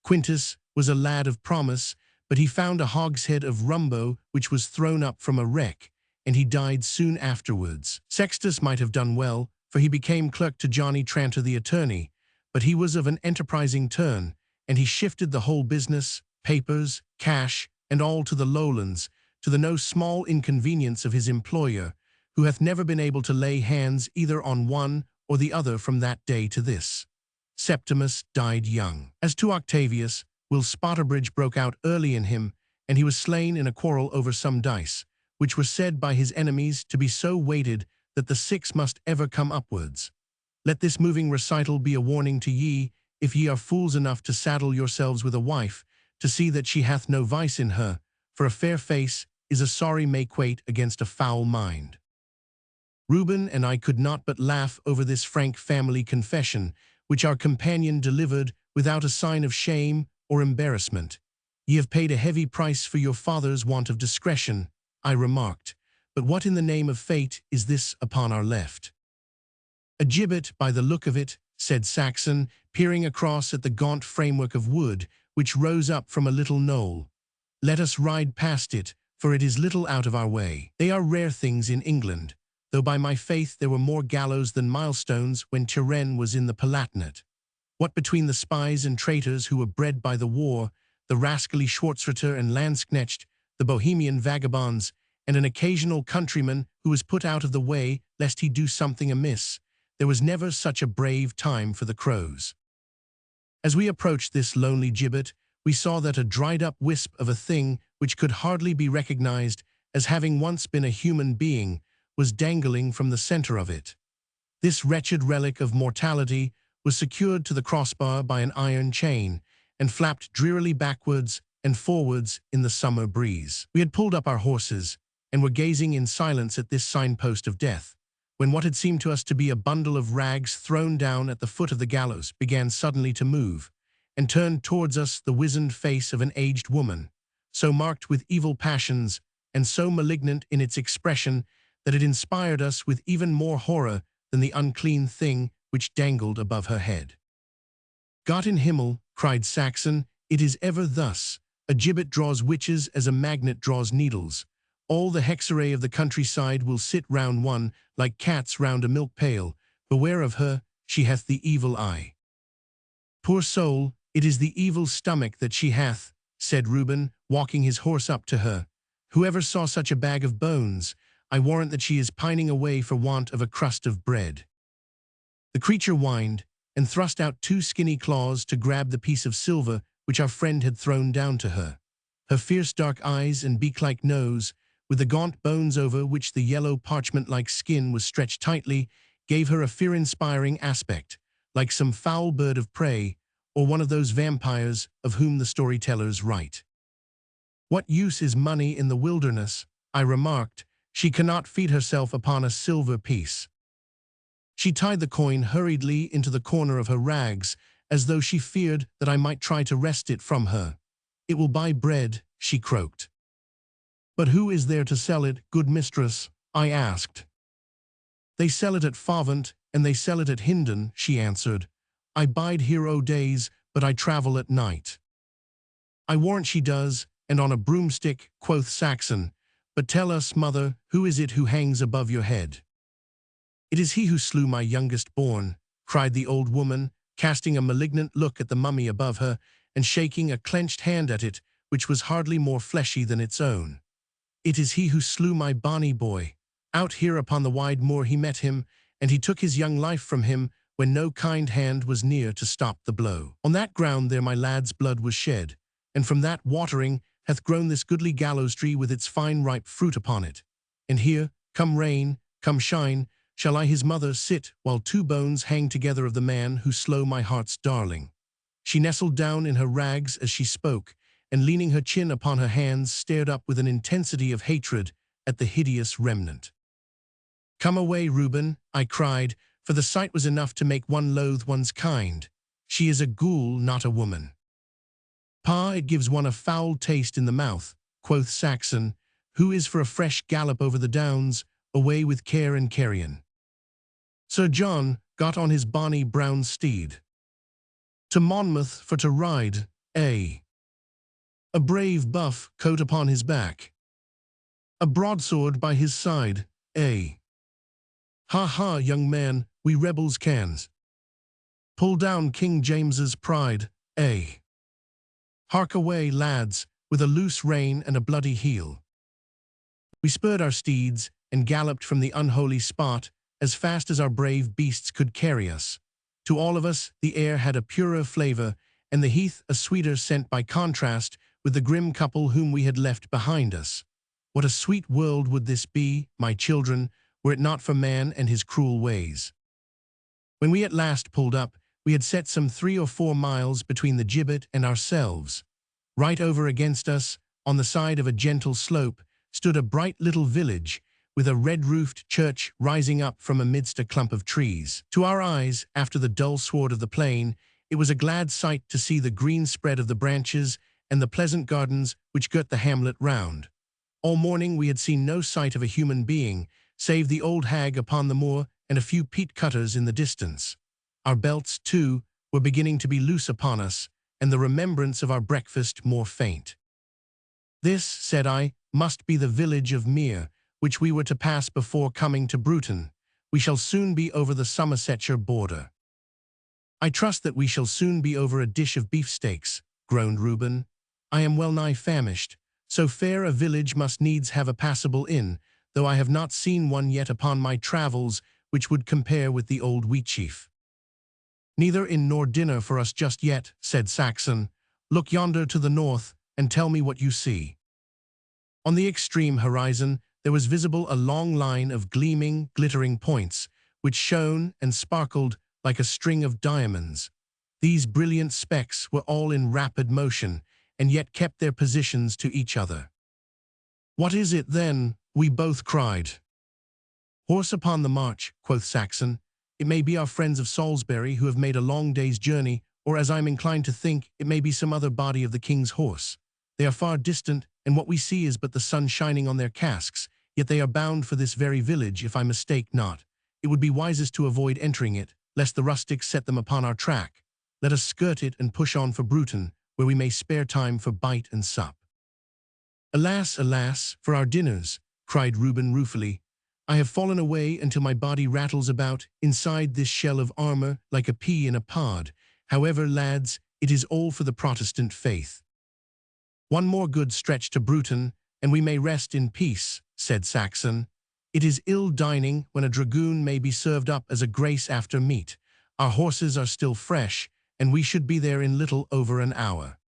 Quintus was a lad of promise, but he found a hogshead of rumbo which was thrown up from a wreck, and he died soon afterwards. Sextus might have done well, for he became clerk to Johnny Tranter the attorney, but he was of an enterprising turn, and he shifted the whole business, papers, cash, and all to the lowlands, to the no small inconvenience of his employer, who hath never been able to lay hands either on one or the other from that day to this. Septimus died young. As to Octavius, Will Spotterbridge broke out early in him, and he was slain in a quarrel over some dice, which were said by his enemies to be so weighted that the 6 must ever come upwards. Let this moving recital be a warning to ye, if ye are fools enough to saddle yourselves with a wife, to see that she hath no vice in her, for a fair face is a sorry make-weight against a foul mind. Reuben and I could not but laugh over this frank family confession, which our companion delivered without a sign of shame or embarrassment. Ye have paid a heavy price for your father's want of discretion, I remarked, but what in the name of fate is this upon our left? A gibbet, by the look of it, said Saxon, peering across at the gaunt framework of wood, which rose up from a little knoll. Let us ride past it, for it is little out of our way. They are rare things in England, though by my faith there were more gallows than milestones when Turenne was in the Palatinate. What between the spies and traitors who were bred by the war, the rascally Schwarzritter and Landsknecht, the Bohemian vagabonds, and an occasional countryman who was put out of the way lest he do something amiss, there was never such a brave time for the crows. As we approached this lonely gibbet, we saw that a dried-up wisp of a thing which could hardly be recognized as having once been a human being was dangling from the center of it. This wretched relic of mortality was secured to the crossbar by an iron chain and flapped drearily backwards and forwards in the summer breeze. We had pulled up our horses and were gazing in silence at this signpost of death, when what had seemed to us to be a bundle of rags thrown down at the foot of the gallows began suddenly to move, and turned towards us the wizened face of an aged woman, so marked with evil passions and so malignant in its expression that it inspired us with even more horror than the unclean thing which dangled above her head. Gott in Himmel, cried Saxon, it is ever thus. A gibbet draws witches as a magnet draws needles. All the hexarray of the countryside will sit round one, like cats round a milk pail. Beware of her, she hath the evil eye. Poor soul, it is the evil stomach that she hath, said Reuben, walking his horse up to her. Whoever saw such a bag of bones? I warrant that she is pining away for want of a crust of bread. The creature whined, and thrust out two skinny claws to grab the piece of silver which our friend had thrown down to her. Her fierce dark eyes and beak-like nose, with the gaunt bones over which the yellow parchment-like skin was stretched tightly, gave her a fear-inspiring aspect, like some foul bird of prey, or one of those vampires of whom the storytellers write. What use is money in the wilderness? I remarked. She cannot feed herself upon a silver piece. She tied the coin hurriedly into the corner of her rags, as though she feared that I might try to wrest it from her. It will buy bread, she croaked. But who is there to sell it, good mistress? I asked. They sell it at Favant, and they sell it at Hindon, she answered. I bide here o' days, but I travel at night. I warrant she does, and on a broomstick, quoth Saxon. But tell us, mother, who is it who hangs above your head? It is he who slew my youngest born, cried the old woman, casting a malignant look at the mummy above her, and shaking a clenched hand at it, which was hardly more fleshy than its own. It is he who slew my bonny boy. Out here upon the wide moor he met him, and he took his young life from him when no kind hand was near to stop the blow. On that ground there my lad's blood was shed, and from that watering hath grown this goodly gallows tree with its fine ripe fruit upon it. And here, come rain, come shine, shall I his mother sit while two bones hang together of the man who slew my heart's darling. She nestled down in her rags as she spoke, and leaning her chin upon her hands stared up with an intensity of hatred at the hideous remnant. Come away, Reuben, I cried, for the sight was enough to make one loathe one's kind. She is a ghoul, not a woman. Pa, it gives one a foul taste in the mouth, quoth Saxon, who is for a fresh gallop over the downs, away with care and carrion. Sir John got on his bonny brown steed. To Monmouth for to ride, a brave buff coat upon his back, a broadsword by his side, a ha ha, young man, we rebels cans pull down King James's pride, a hark away, lads, with a loose rein and a bloody heel. We spurred our steeds and galloped from the unholy spot as fast as our brave beasts could carry us. To all of us the air had a purer flavor, and the heath a sweeter scent by contrast with the grim couple whom we had left behind us. What a sweet world would this be, my children, were it not for man and his cruel ways. When we at last pulled up, we had set some 3 or 4 miles between the gibbet and ourselves. Right over against us, on the side of a gentle slope, stood a bright little village, with a red-roofed church rising up from amidst a clump of trees. To our eyes, after the dull sward of the plain, it was a glad sight to see the green spread of the branches and the pleasant gardens which girt the hamlet round. All morning we had seen no sight of a human being, save the old hag upon the moor and a few peat cutters in the distance. Our belts, too, were beginning to be loose upon us, and the remembrance of our breakfast more faint. This, said I, must be the village of Mere, which we were to pass before coming to Bruton. We shall soon be over the Somersetshire border. I trust that we shall soon be over a dish of beefsteaks, groaned Reuben. I am well nigh famished. So fair a village must needs have a passable inn, though I have not seen one yet upon my travels which would compare with the old Wheatsheaf. Neither inn nor dinner for us just yet, said Saxon. Look yonder to the north, and tell me what you see. On the extreme horizon there was visible a long line of gleaming, glittering points, which shone and sparkled like a string of diamonds. These brilliant specks were all in rapid motion, and yet kept their positions to each other. What is it, then? We both cried. Horse upon the march, quoth Saxon. It may be our friends of Salisbury who have made a long day's journey, or, as I am inclined to think, it may be some other body of the king's horse. They are far distant, and what we see is but the sun shining on their casques, yet they are bound for this very village, if I mistake not. It would be wisest to avoid entering it, lest the rustics set them upon our track. Let us skirt it and push on for Bruton, where we may spare time for bite and sup. Alas, alas, for our dinners, cried Reuben ruefully. I have fallen away until my body rattles about inside this shell of armor like a pea in a pod. However, lads, it is all for the Protestant faith. One more good stretch to Bruton, and we may rest in peace, said Saxon. It is ill dining when a dragoon may be served up as a grace after meat. Our horses are still fresh, and we should be there in little over an hour.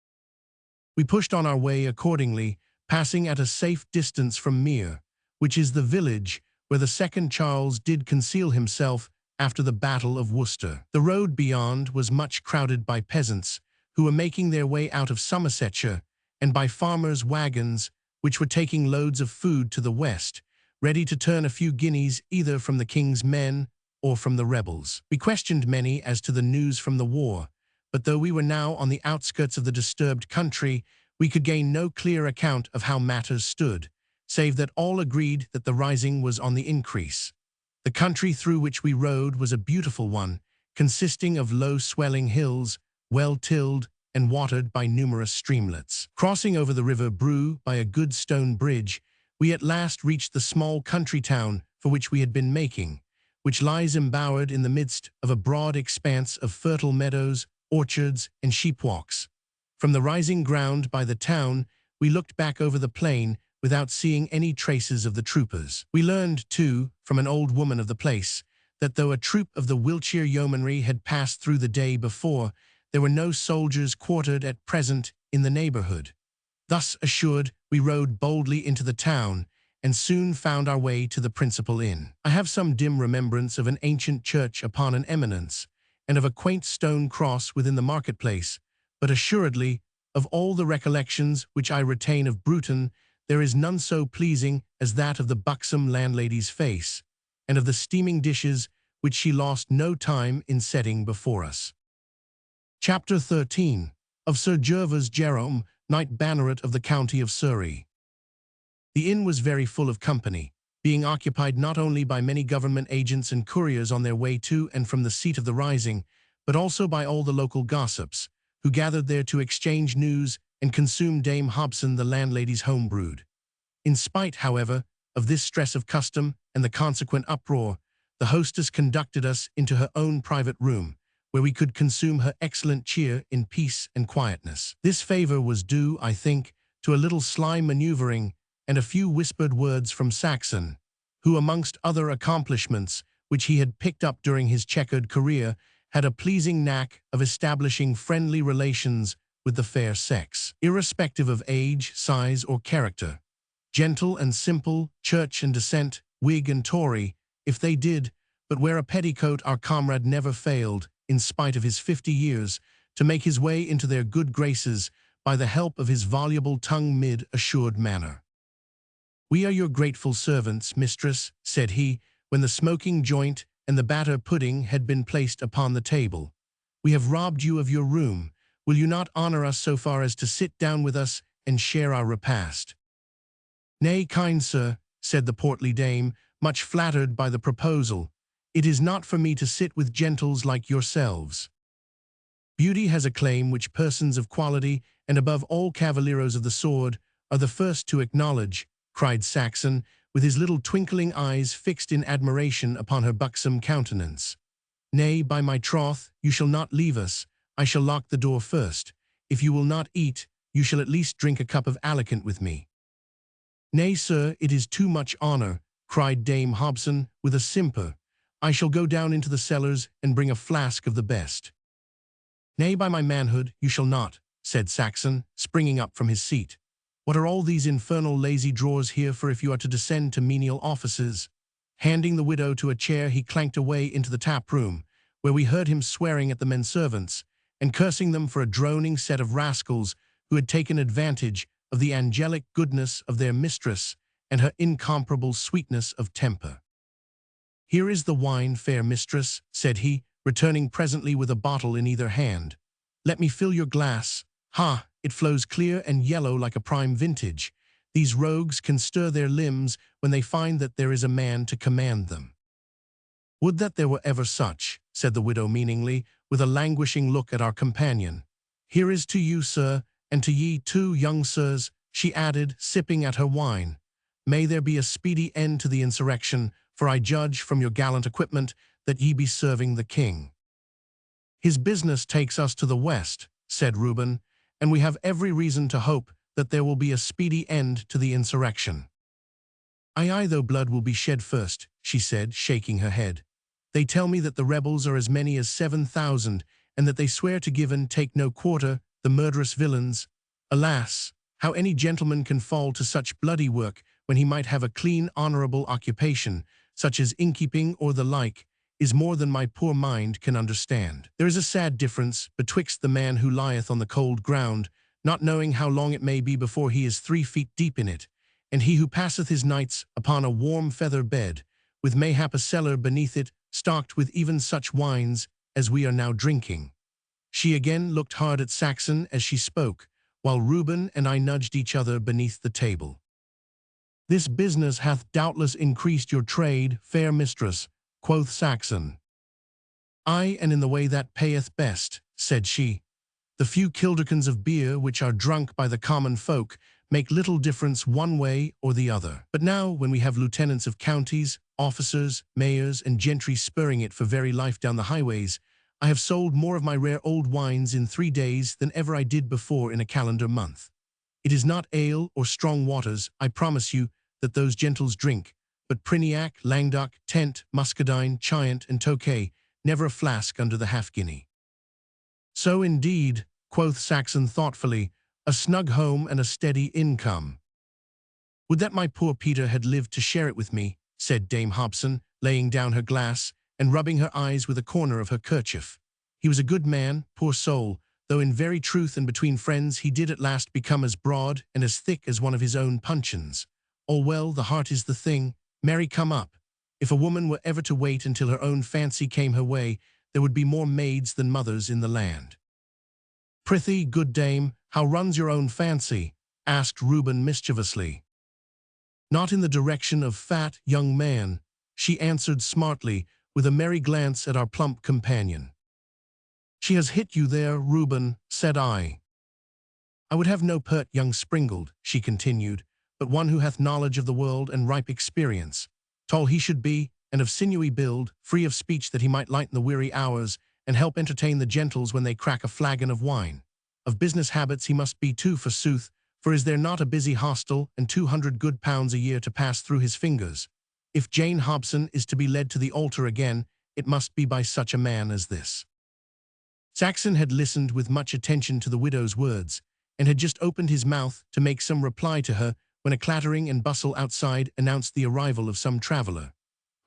We pushed on our way accordingly, passing at a safe distance from Mere, which is the village where the second Charles did conceal himself after the Battle of Worcester. The road beyond was much crowded by peasants who were making their way out of Somersetshire, and by farmers' wagons which were taking loads of food to the west, ready to turn a few guineas either from the king's men or from the rebels. We questioned many as to the news from the war, but though we were now on the outskirts of the disturbed country, we could gain no clear account of how matters stood, save that all agreed that the rising was on the increase. The country through which we rode was a beautiful one, consisting of low swelling hills, well tilled and watered by numerous streamlets. Crossing over the river Brue by a good stone bridge, we at last reached the small country town for which we had been making, which lies embowered in the midst of a broad expanse of fertile meadows, orchards, and sheepwalks. From the rising ground by the town, we looked back over the plain without seeing any traces of the troopers. We learned, too, from an old woman of the place, that though a troop of the Wiltshire yeomanry had passed through the day before, there were no soldiers quartered at present in the neighborhood. Thus assured, we rode boldly into the town, and soon found our way to the principal inn. I have some dim remembrance of an ancient church upon an eminence, and of a quaint stone cross within the marketplace, but assuredly, of all the recollections which I retain of Bruton, there is none so pleasing as that of the buxom landlady's face, and of the steaming dishes which she lost no time in setting before us. Chapter 13. Of Sir Gervas Jerome, Knight Banneret of the County of Surrey. The inn was very full of company, being occupied not only by many government agents and couriers on their way to and from the seat of the rising, but also by all the local gossips, who gathered there to exchange news and consume Dame Hobson the landlady's home-brewed. In spite, however, of this stress of custom and the consequent uproar, the hostess conducted us into her own private room, where we could consume her excellent cheer in peace and quietness. This favor was due, I think, to a little sly maneuvering and a few whispered words from Saxon, who, amongst other accomplishments which he had picked up during his checkered career, had a pleasing knack of establishing friendly relations with the fair sex, irrespective of age, size, or character. Gentle and simple, church and dissent, Whig and Tory, if they did but wear a petticoat, our comrade never failed, in spite of his 50 years, to make his way into their good graces by the help of his voluble tongue mid-assured manner. "We are your grateful servants, mistress," said he, when the smoking joint and the batter pudding had been placed upon the table. "We have robbed you of your room. Will you not honor us so far as to sit down with us and share our repast?" "Nay, kind sir," said the portly dame, much flattered by the proposal, "it is not for me to sit with gentles like yourselves. Beauty has a claim which persons of quality, and above all cavalieros of the sword, are the first to acknowledge," cried Saxon, with his little twinkling eyes fixed in admiration upon her buxom countenance. "Nay, by my troth, you shall not leave us. I shall lock the door first. If you will not eat, you shall at least drink a cup of alicant with me." "Nay, sir, it is too much honor," cried Dame Hobson, with a simper. "I shall go down into the cellars and bring a flask of the best." "Nay, by my manhood, you shall not," said Saxon, springing up from his seat. "What are all these infernal lazy drawers here for if you are to descend to menial offices?" Handing the widow to a chair, he clanked away into the tap-room, where we heard him swearing at the men-servants, and cursing them for a droning set of rascals who had taken advantage of the angelic goodness of their mistress and her incomparable sweetness of temper. "Here is the wine, fair mistress," said he, returning presently with a bottle in either hand. "Let me fill your glass. Ha! It flows clear and yellow like a prime vintage. These rogues can stir their limbs when they find that there is a man to command them." "Would that there were ever such," said the widow meaningly, with a languishing look at our companion. "Here is to you, sir, and to ye too, young sirs," she added, sipping at her wine. May there be a speedy end to the insurrection, for I judge from your gallant equipment that ye be serving the king. His business takes us to the west, said Reuben, and we have every reason to hope that there will be a speedy end to the insurrection. Aye, though blood will be shed first, she said, shaking her head. They tell me that the rebels are as many as 7,000, and that they swear to give and take no quarter, the murderous villains. Alas, how any gentleman can fall to such bloody work when he might have a clean, honourable occupation, such as innkeeping or the like, is more than my poor mind can understand. There is a sad difference betwixt the man who lieth on the cold ground, not knowing how long it may be before he is 3 feet deep in it, and he who passeth his nights upon a warm feather bed, with mayhap a cellar beneath it, stocked with even such wines as we are now drinking. She again looked hard at Saxon as she spoke, while Reuben and I nudged each other beneath the table. This business hath doubtless increased your trade, fair mistress, quoth Saxon. Aye, and in the way that payeth best, said she. The few kilderkins of beer which are drunk by the common folk make little difference one way or the other. But now, when we have lieutenants of counties, officers, mayors, and gentry spurring it for very life down the highways, I have sold more of my rare old wines in 3 days than ever I did before in a calendar month. It is not ale or strong waters, I promise you, that those gentles drink, but Priniac, Languedoc, Tent, Muscadine, Chiant, and Tokay, never a flask under the half-guinea. So indeed, quoth Saxon thoughtfully, a snug home and a steady income. Would that my poor Peter had lived to share it with me, said Dame Hobson, laying down her glass and rubbing her eyes with a corner of her kerchief. He was a good man, poor soul, though in very truth and between friends he did at last become as broad and as thick as one of his own puncheons. All well, the heart is the thing. Marry, come up. If a woman were ever to wait until her own fancy came her way, there would be more maids than mothers in the land. Prithee, good dame, how runs your own fancy? Asked Reuben mischievously. Not in the direction of fat, young man, she answered smartly, with a merry glance at our plump companion. She has hit you there, Reuben, said I. I would have no pert young springald, she continued, but one who hath knowledge of the world and ripe experience. Tall he should be, and of sinewy build, free of speech that he might lighten the weary hours, and help entertain the gentles when they crack a flagon of wine. Of business habits he must be too, forsooth, for is there not a busy hostel and 200 good pounds a year to pass through his fingers? If Jane Hobson is to be led to the altar again, it must be by such a man as this. Saxon had listened with much attention to the widow's words, and had just opened his mouth to make some reply to her, when a clattering and bustle outside announced the arrival of some traveller.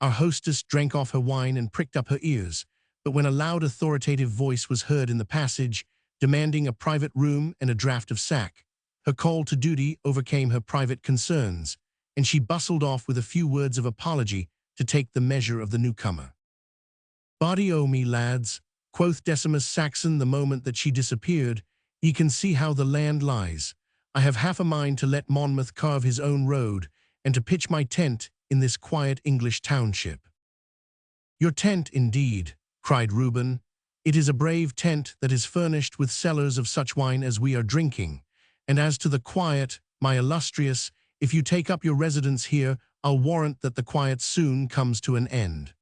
Our hostess drank off her wine and pricked up her ears, but when a loud authoritative voice was heard in the passage, demanding a private room and a draught of sack, her call to duty overcame her private concerns, and she bustled off with a few words of apology to take the measure of the newcomer. Body o' me, lads, quoth Decimus Saxon the moment that she disappeared, ye can see how the land lies. I have half a mind to let Monmouth carve his own road, and to pitch my tent in this quiet English township. Your tent, indeed, cried Reuben. It is a brave tent that is furnished with cellars of such wine as we are drinking. And as to the quiet, my illustrious, if you take up your residence here, I'll warrant that the quiet soon comes to an end.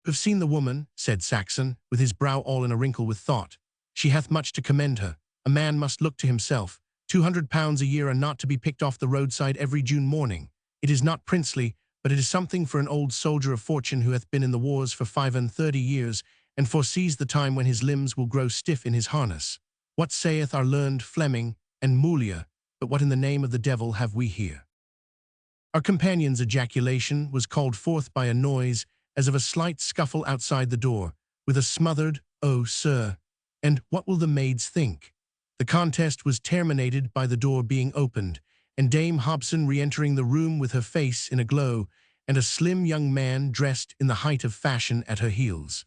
I've seen the woman, said Saxon, with his brow all in a wrinkle with thought. She hath much to commend her. A man must look to himself. 200 pounds a year are not to be picked off the roadside every June morning. It is not princely, but it is something for an old soldier of fortune who hath been in the wars for 35 years, and foresees the time when his limbs will grow stiff in his harness. What saith our learned Fleming and Mulia, but what in the name of the devil have we here? Our companion's ejaculation was called forth by a noise as of a slight scuffle outside the door, with a smothered, "Oh, sir," and "What will the maids think?" The contest was terminated by the door being opened, and Dame Hobson re-entering the room with her face in a glow, and a slim young man dressed in the height of fashion at her heels.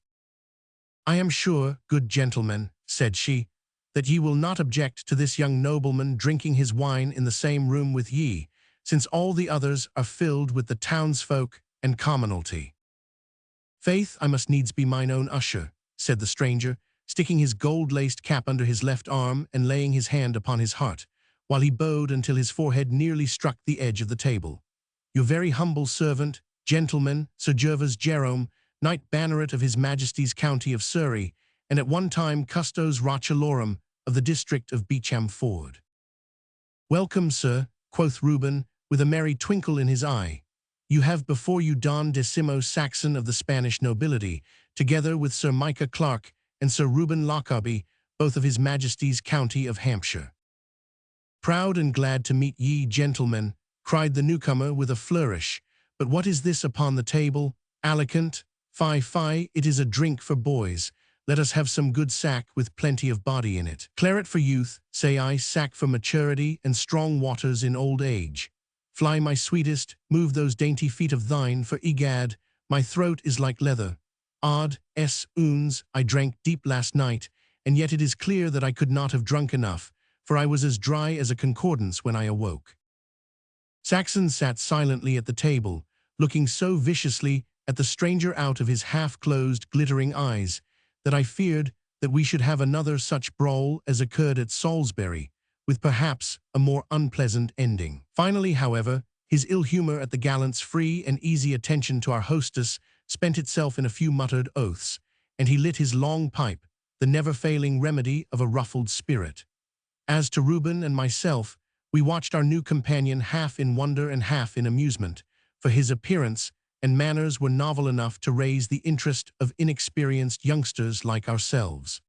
"I am sure, good gentlemen," said she, "that ye will not object to this young nobleman drinking his wine in the same room with ye, since all the others are filled with the townsfolk and commonalty." "Faith, I must needs be mine own usher," said the stranger, sticking his gold-laced cap under his left arm and laying his hand upon his heart, while he bowed until his forehead nearly struck the edge of the table. "Your very humble servant, gentleman, Sir Gervas Jerome, Knight Banneret of His Majesty's County of Surrey, and at one time Custos Rochalorum of the district of Beecham Ford." "Welcome, sir," quoth Reuben, with a merry twinkle in his eye. "You have before you Don Decimo Saxon of the Spanish nobility, together with Sir Micah Clarke and Sir Reuben Lockarby, both of His Majesty's County of Hampshire." "Proud and glad to meet ye, gentlemen," cried the newcomer with a flourish. "But what is this upon the table? Alicant? Fie, fie, it is a drink for boys. Let us have some good sack with plenty of body in it. Claret for youth, say I, sack for maturity, and strong waters in old age. Fly, my sweetest, move those dainty feet of thine, for egad, my throat is like leather. Odd, oons, I drank deep last night, and yet it is clear that I could not have drunk enough, for I was as dry as a concordance when I awoke." Saxon sat silently at the table, looking so viciously at the stranger out of his half-closed, glittering eyes, that I feared that we should have another such brawl as occurred at Salisbury, with perhaps a more unpleasant ending. Finally, however, his ill humor at the gallant's free and easy attention to our hostess spent itself in a few muttered oaths, and he lit his long pipe, the never-failing remedy of a ruffled spirit. As to Reuben and myself, we watched our new companion half in wonder and half in amusement, for his appearance and manners were novel enough to raise the interest of inexperienced youngsters like ourselves.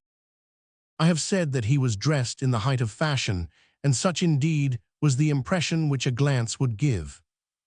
I have said that he was dressed in the height of fashion, and such indeed was the impression which a glance would give.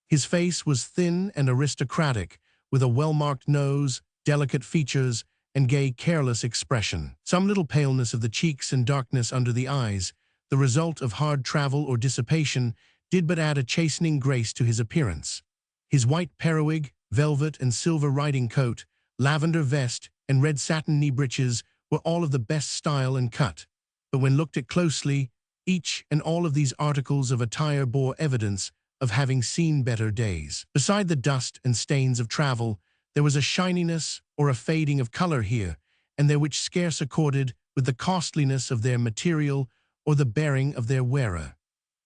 His face was thin and aristocratic, with a well-marked nose, delicate features, and gay, careless expression. Some little paleness of the cheeks and darkness under the eyes, the result of hard travel or dissipation, did but add a chastening grace to his appearance. His white periwig, velvet and silver riding coat, lavender vest, and red satin knee breeches were all of the best style and cut, but when looked at closely, each and all of these articles of attire bore evidence of having seen better days. Beside the dust and stains of travel, there was a shininess or a fading of color here and there which scarce accorded with the costliness of their material or the bearing of their wearer.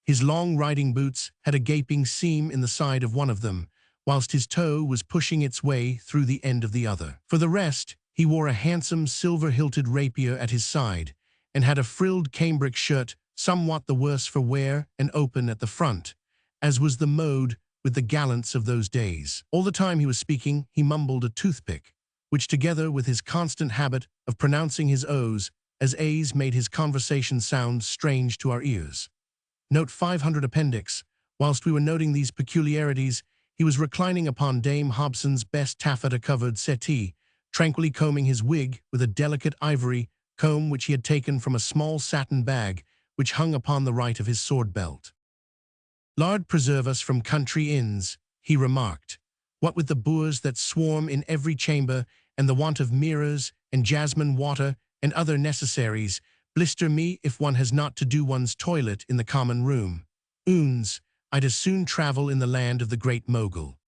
His long riding boots had a gaping seam in the side of one of them, whilst his toe was pushing its way through the end of the other. For the rest, he wore a handsome silver-hilted rapier at his side, and had a frilled cambric shirt somewhat the worse for wear and open at the front, as was the mode with the gallants of those days. All the time he was speaking, he mumbled a toothpick, which together with his constant habit of pronouncing his O's as A's made his conversation sound strange to our ears. Note 500 Appendix. Whilst we were noting these peculiarities, he was reclining upon Dame Hobson's best taffeta-covered settee, tranquilly combing his wig with a delicate ivory comb which he had taken from a small satin bag which hung upon the right of his sword belt. "Lord preserve us from country inns," he remarked. "What with the boors that swarm in every chamber, and the want of mirrors and jasmine water and other necessaries, blister me if one has not to do one's toilet in the common room. Oons, I'd as soon travel in the land of the great Mogul."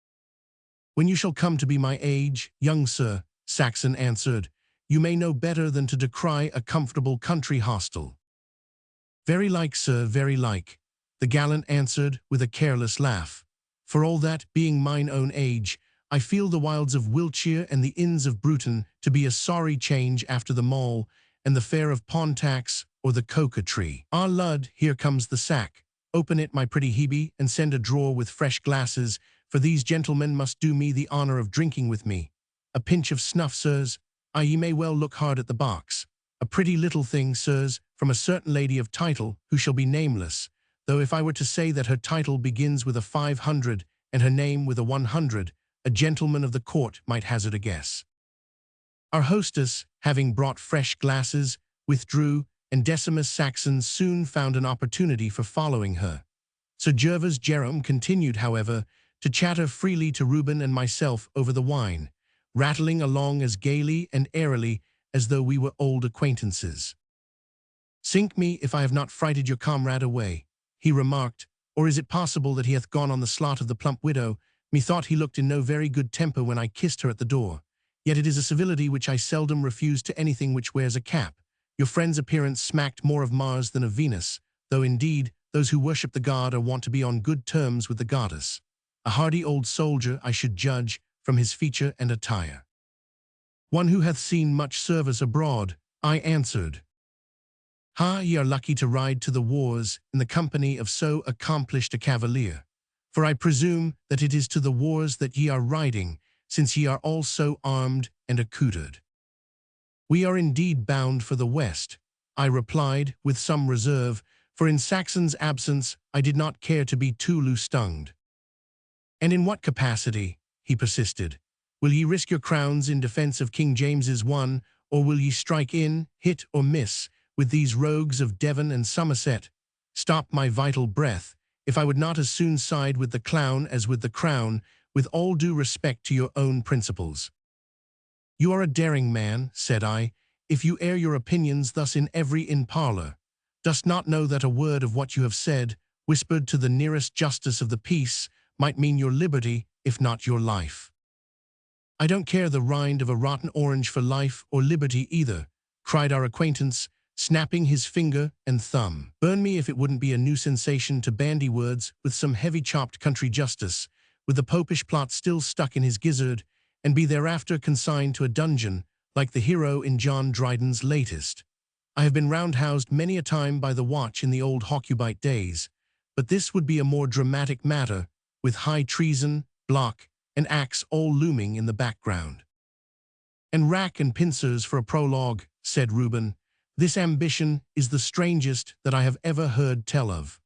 "When you shall come to be my age, young sir," Saxon answered, "you may know better than to decry a comfortable country hostel." "Very like, sir, very like," the gallant answered with a careless laugh. "For all that, being mine own age, I feel the wilds of Wiltshire and the inns of Bruton to be a sorry change after the Mall and the fair of Pontax or the coca-tree. Ah, lud, here comes the sack. Open it, my pretty Hebe, and send a drawer with fresh glasses, for these gentlemen must do me the honour of drinking with me. A pinch of snuff, sirs. Ye may well look hard at the box. A pretty little thing, sirs, from a certain lady of title, who shall be nameless, though if I were to say that her title begins with a 500 and her name with a 100, a gentleman of the court might hazard a guess." Our hostess, having brought fresh glasses, withdrew, and Decimus Saxon soon found an opportunity for following her. Sir Gervas Jerome continued, however, to chatter freely to Reuben and myself over the wine, rattling along as gaily and airily as though we were old acquaintances. "Sink me if I have not frighted your comrade away," he remarked, "or is it possible that he hath gone on the slot of the plump widow? Methought he looked in no very good temper when I kissed her at the door. Yet it is a civility which I seldom refuse to anything which wears a cap. Your friend's appearance smacked more of Mars than of Venus, though indeed those who worship the god or want to be on good terms with the goddess. A hardy old soldier I should judge from his feature and attire. One who hath seen much service abroad, I answered. Ha, ye are lucky to ride to the wars in the company of so accomplished a cavalier. For I presume that it is to the wars that ye are riding, since ye are all so armed and accoutred. We are indeed bound for the West, I replied with some reserve, for in Saxon's absence I did not care to be too loose-tongued. And in what capacity, he persisted, will ye risk your crowns in defence of King James's one, or will ye strike in, hit or miss, with these rogues of Devon and Somerset? Stop my vital breath, if I would not as soon side with the clown as with the crown, with all due respect to your own principles. You are a daring man, said I, if you air your opinions thus in every inn parlour. Dost not know that a word of what you have said, whispered to the nearest justice of the peace, might mean your liberty, if not your life? I don't care the rind of a rotten orange for life or liberty either, cried our acquaintance, snapping his finger and thumb. Burn me if it wouldn't be a new sensation to bandy words with some heavy-chopped country justice, with the popish plot still stuck in his gizzard, and be thereafter consigned to a dungeon, like the hero in John Dryden's latest. I have been roundhoused many a time by the watch in the old Hawkubite days, but this would be a more dramatic matter, with high treason, block, and axe all looming in the background. And rack and pincers for a prologue, said Reuben. This ambition is the strangest that I have ever heard tell of.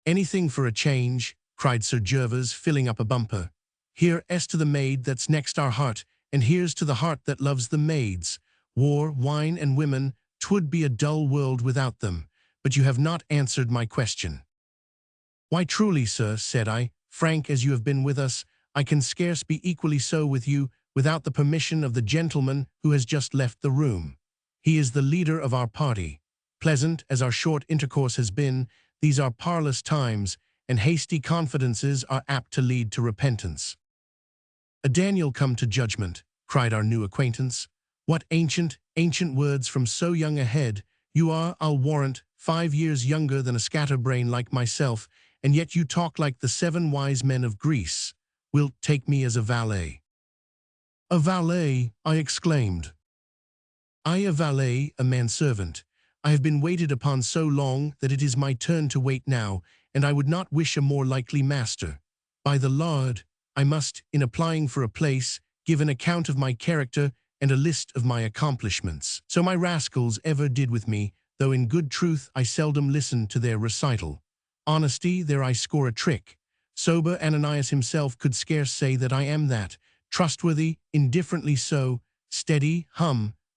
Anything for a change, cried Sir Gervas, filling up a bumper. Here's to the maid that's next our heart, and here's to the heart that loves the maids. War, wine, and women, 'twould be a dull world without them, but you have not answered my question. Why truly, sir, said I, frank as you have been with us, I can scarce be equally so with you without the permission of the gentleman who has just left the room. He is the leader of our party. Pleasant as our short intercourse has been, these are parlous times, and hasty confidences are apt to lead to repentance. A Daniel come to judgment, cried our new acquaintance. What ancient words from so young a head. You are, I'll warrant, 5 years younger than a scatterbrain like myself, and yet you talk like the 7 wise men of Greece. Wilt take me as a valet? A valet, I exclaimed. I a valet, a manservant. I have been waited upon so long that it is my turn to wait now, and I would not wish a more likely master. By the Lord, I must, in applying for a place, give an account of my character and a list of my accomplishments. So my rascals ever did with me, though in good truth I seldom listened to their recital. Honesty, there I score a trick. Sober Ananias himself could scarce say that I am that. Trustworthy, indifferently so, steady,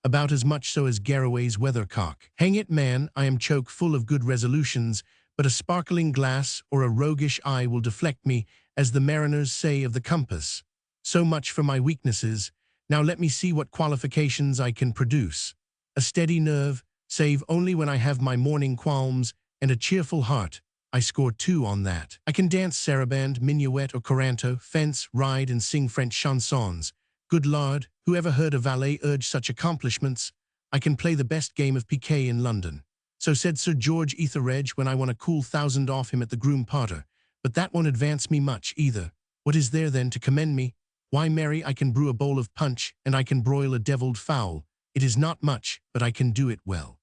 about as much so as Garraway's weathercock. Hang it, man, I am choke full of good resolutions, but a sparkling glass or a roguish eye will deflect me, as the mariners say of the compass. So much for my weaknesses. Now let me see what qualifications I can produce. A steady nerve, save only when I have my morning qualms, and a cheerful heart. I score 2 on that. I can dance saraband, minuet, or coranto, fence, ride, and sing French chansons. Good Lord, who ever heard a valet urge such accomplishments? I can play the best game of piquet in London. So said Sir George Etheredge when I won a cool 1,000 off him at the Groom Parter. But that won't advance me much, either. What is there, then, to commend me? Why, Mary, I can brew a bowl of punch, and I can broil a devilled fowl. It is not much, but I can do it well.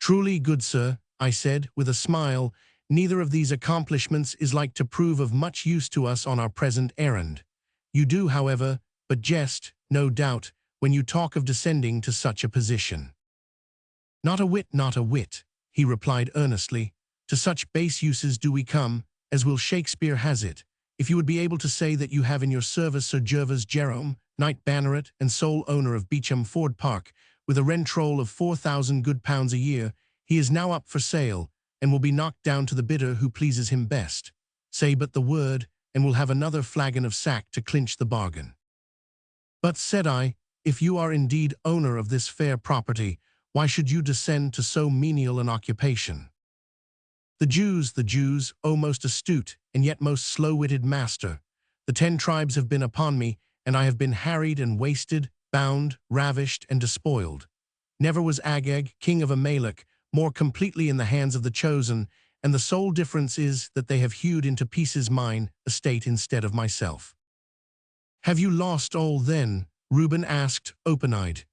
Truly, good sir, I said, with a smile, neither of these accomplishments is like to prove of much use to us on our present errand. You do, however, but jest, no doubt, when you talk of descending to such a position. Not a whit, not a whit, he replied earnestly. To such base uses do we come, as Will Shakespeare has it. If you would be able to say that you have in your service Sir Gervas Jerome, knight banneret and sole owner of Beecham Ford Park, with a rentroll of 4,000 good pounds a year, he is now up for sale, and will be knocked down to the bidder who pleases him best. Say but the word, and we'll have another flagon of sack to clinch the bargain. But, said I, if you are indeed owner of this fair property, why should you descend to so menial an occupation? The Jews, O most astute, and yet most slow-witted master, the 10 tribes have been upon me, and I have been harried and wasted, bound, ravished, and despoiled. Never was Agag, king of Amalek, more completely in the hands of the chosen, and the sole difference is that they have hewed into pieces mine estate instead of myself." "Have you lost all then?" Reuben asked, open-eyed.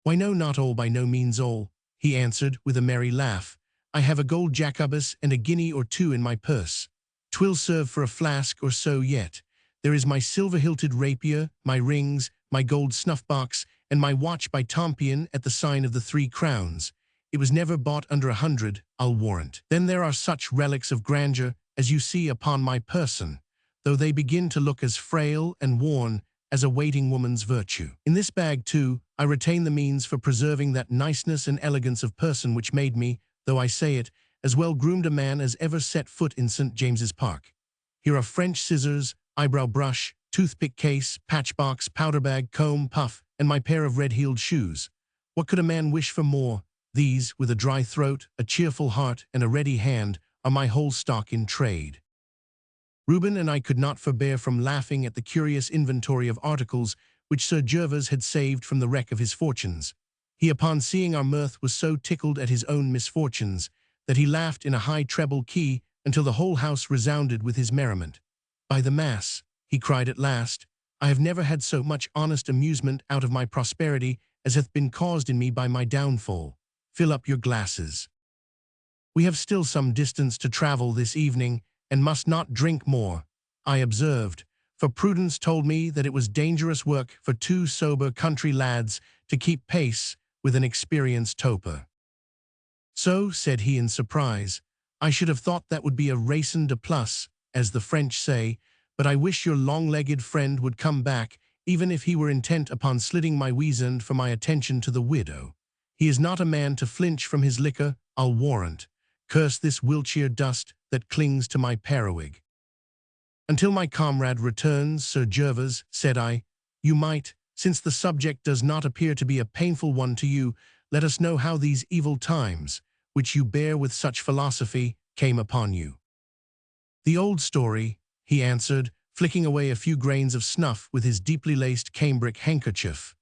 "Why no, not all, by no means all," he answered with a merry laugh. "I have a gold Jacobus and a guinea or two in my purse. 'Twill serve for a flask or so yet. There is my silver-hilted rapier, my rings, my gold snuff-box, and my watch by Tompion at the sign of the 3 Crowns. It was never bought under 100, I'll warrant. Then there are such relics of grandeur as you see upon my person, though they begin to look as frail and worn as a waiting woman's virtue. In this bag, too, I retain the means for preserving that niceness and elegance of person which made me, though I say it, as well-groomed a man as ever set foot in St. James's Park. Here are French scissors, eyebrow brush, toothpick case, patchbox, powder bag, comb, puff, and my pair of red-heeled shoes. What could a man wish for more? These, with a dry throat, a cheerful heart, and a ready hand, are my whole stock in trade." Reuben and I could not forbear from laughing at the curious inventory of articles which Sir Gervas had saved from the wreck of his fortunes. He, upon seeing our mirth, was so tickled at his own misfortunes that he laughed in a high treble key until the whole house resounded with his merriment. "By the mass," he cried at last, "I have never had so much honest amusement out of my prosperity as hath been caused in me by my downfall. Fill up your glasses. We have still some distance to travel this evening, and must not drink more," I observed, for prudence told me that it was dangerous work for 2 sober country lads to keep pace with an experienced toper. "So," said he in surprise, "I should have thought that would be a raison de plus, as the French say, but I wish your long-legged friend would come back, even if he were intent upon slitting my weasand for my attention to the widow. He is not a man to flinch from his liquor, I'll warrant. Curse this Wiltshire dust that clings to my periwig." "Until my comrade returns, Sir Gervas," said I, "you might, since the subject does not appear to be a painful one to you, let us know how these evil times, which you bear with such philosophy, came upon you." "The old story," he answered, flicking away a few grains of snuff with his deeply laced cambric handkerchief.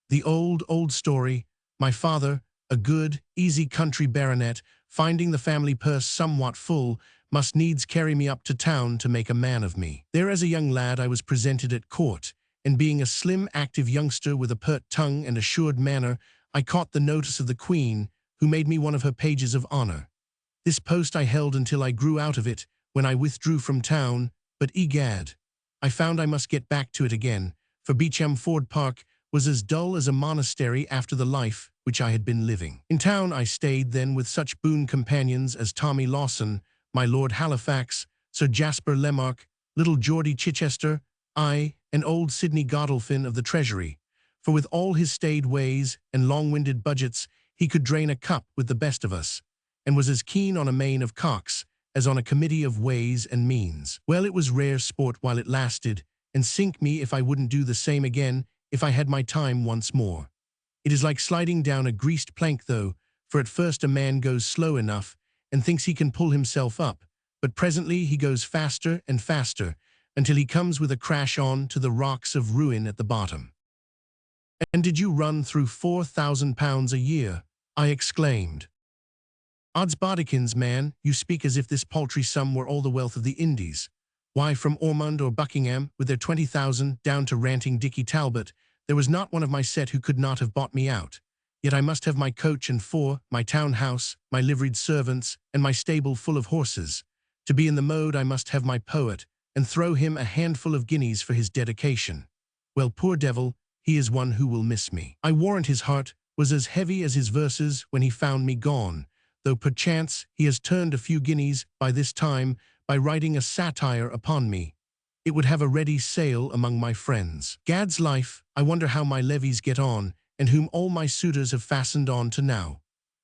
"The old story. My father, a good, easy country baronet, finding the family purse somewhat full, must needs carry me up to town to make a man of me. There as a young lad I was presented at court, and being a slim, active youngster with a pert tongue and assured manner, I caught the notice of the Queen, who made me one of her pages of honor. This post I held until I grew out of it, when I withdrew from town, but egad, I found I must get back to it again, for Beecham Ford Park was as dull as a monastery after the life which I had been living. In town I stayed then with such boon companions as Tommy Lawson, my Lord Halifax, Sir Jasper Lemark, little Geordie Chichester, I, and old Sidney Godolphin of the Treasury, for with all his staid ways and long-winded budgets he could drain a cup with the best of us, and was as keen on a main of cocks as on a committee of ways and means. Well, it was rare sport while it lasted, and sink me if I wouldn't do the same again if I had my time once more. It is like sliding down a greased plank though, for at first a man goes slow enough and thinks he can pull himself up, but presently he goes faster and faster until he comes with a crash on to the rocks of ruin at the bottom. "And did you run through £4,000 a year?" I exclaimed. "Odds bodikins, man, you speak as if this paltry sum were all the wealth of the Indies. Why, from Ormond or Buckingham, with their 20,000, down to ranting Dicky Talbot, there was not one of my set who could not have bought me out. Yet I must have my coach and 4, my town house, my liveried servants, and my stable full of horses. To be in the mode I must have my poet, and throw him a handful of guineas for his dedication. Well, poor devil, he is one who will miss me. I warrant his heart was as heavy as his verses when he found me gone, though perchance he has turned a few guineas by this time by writing a satire upon me. It would have a ready sale among my friends. Gad's life, I wonder how my levies get on, and whom all my suitors have fastened on to now.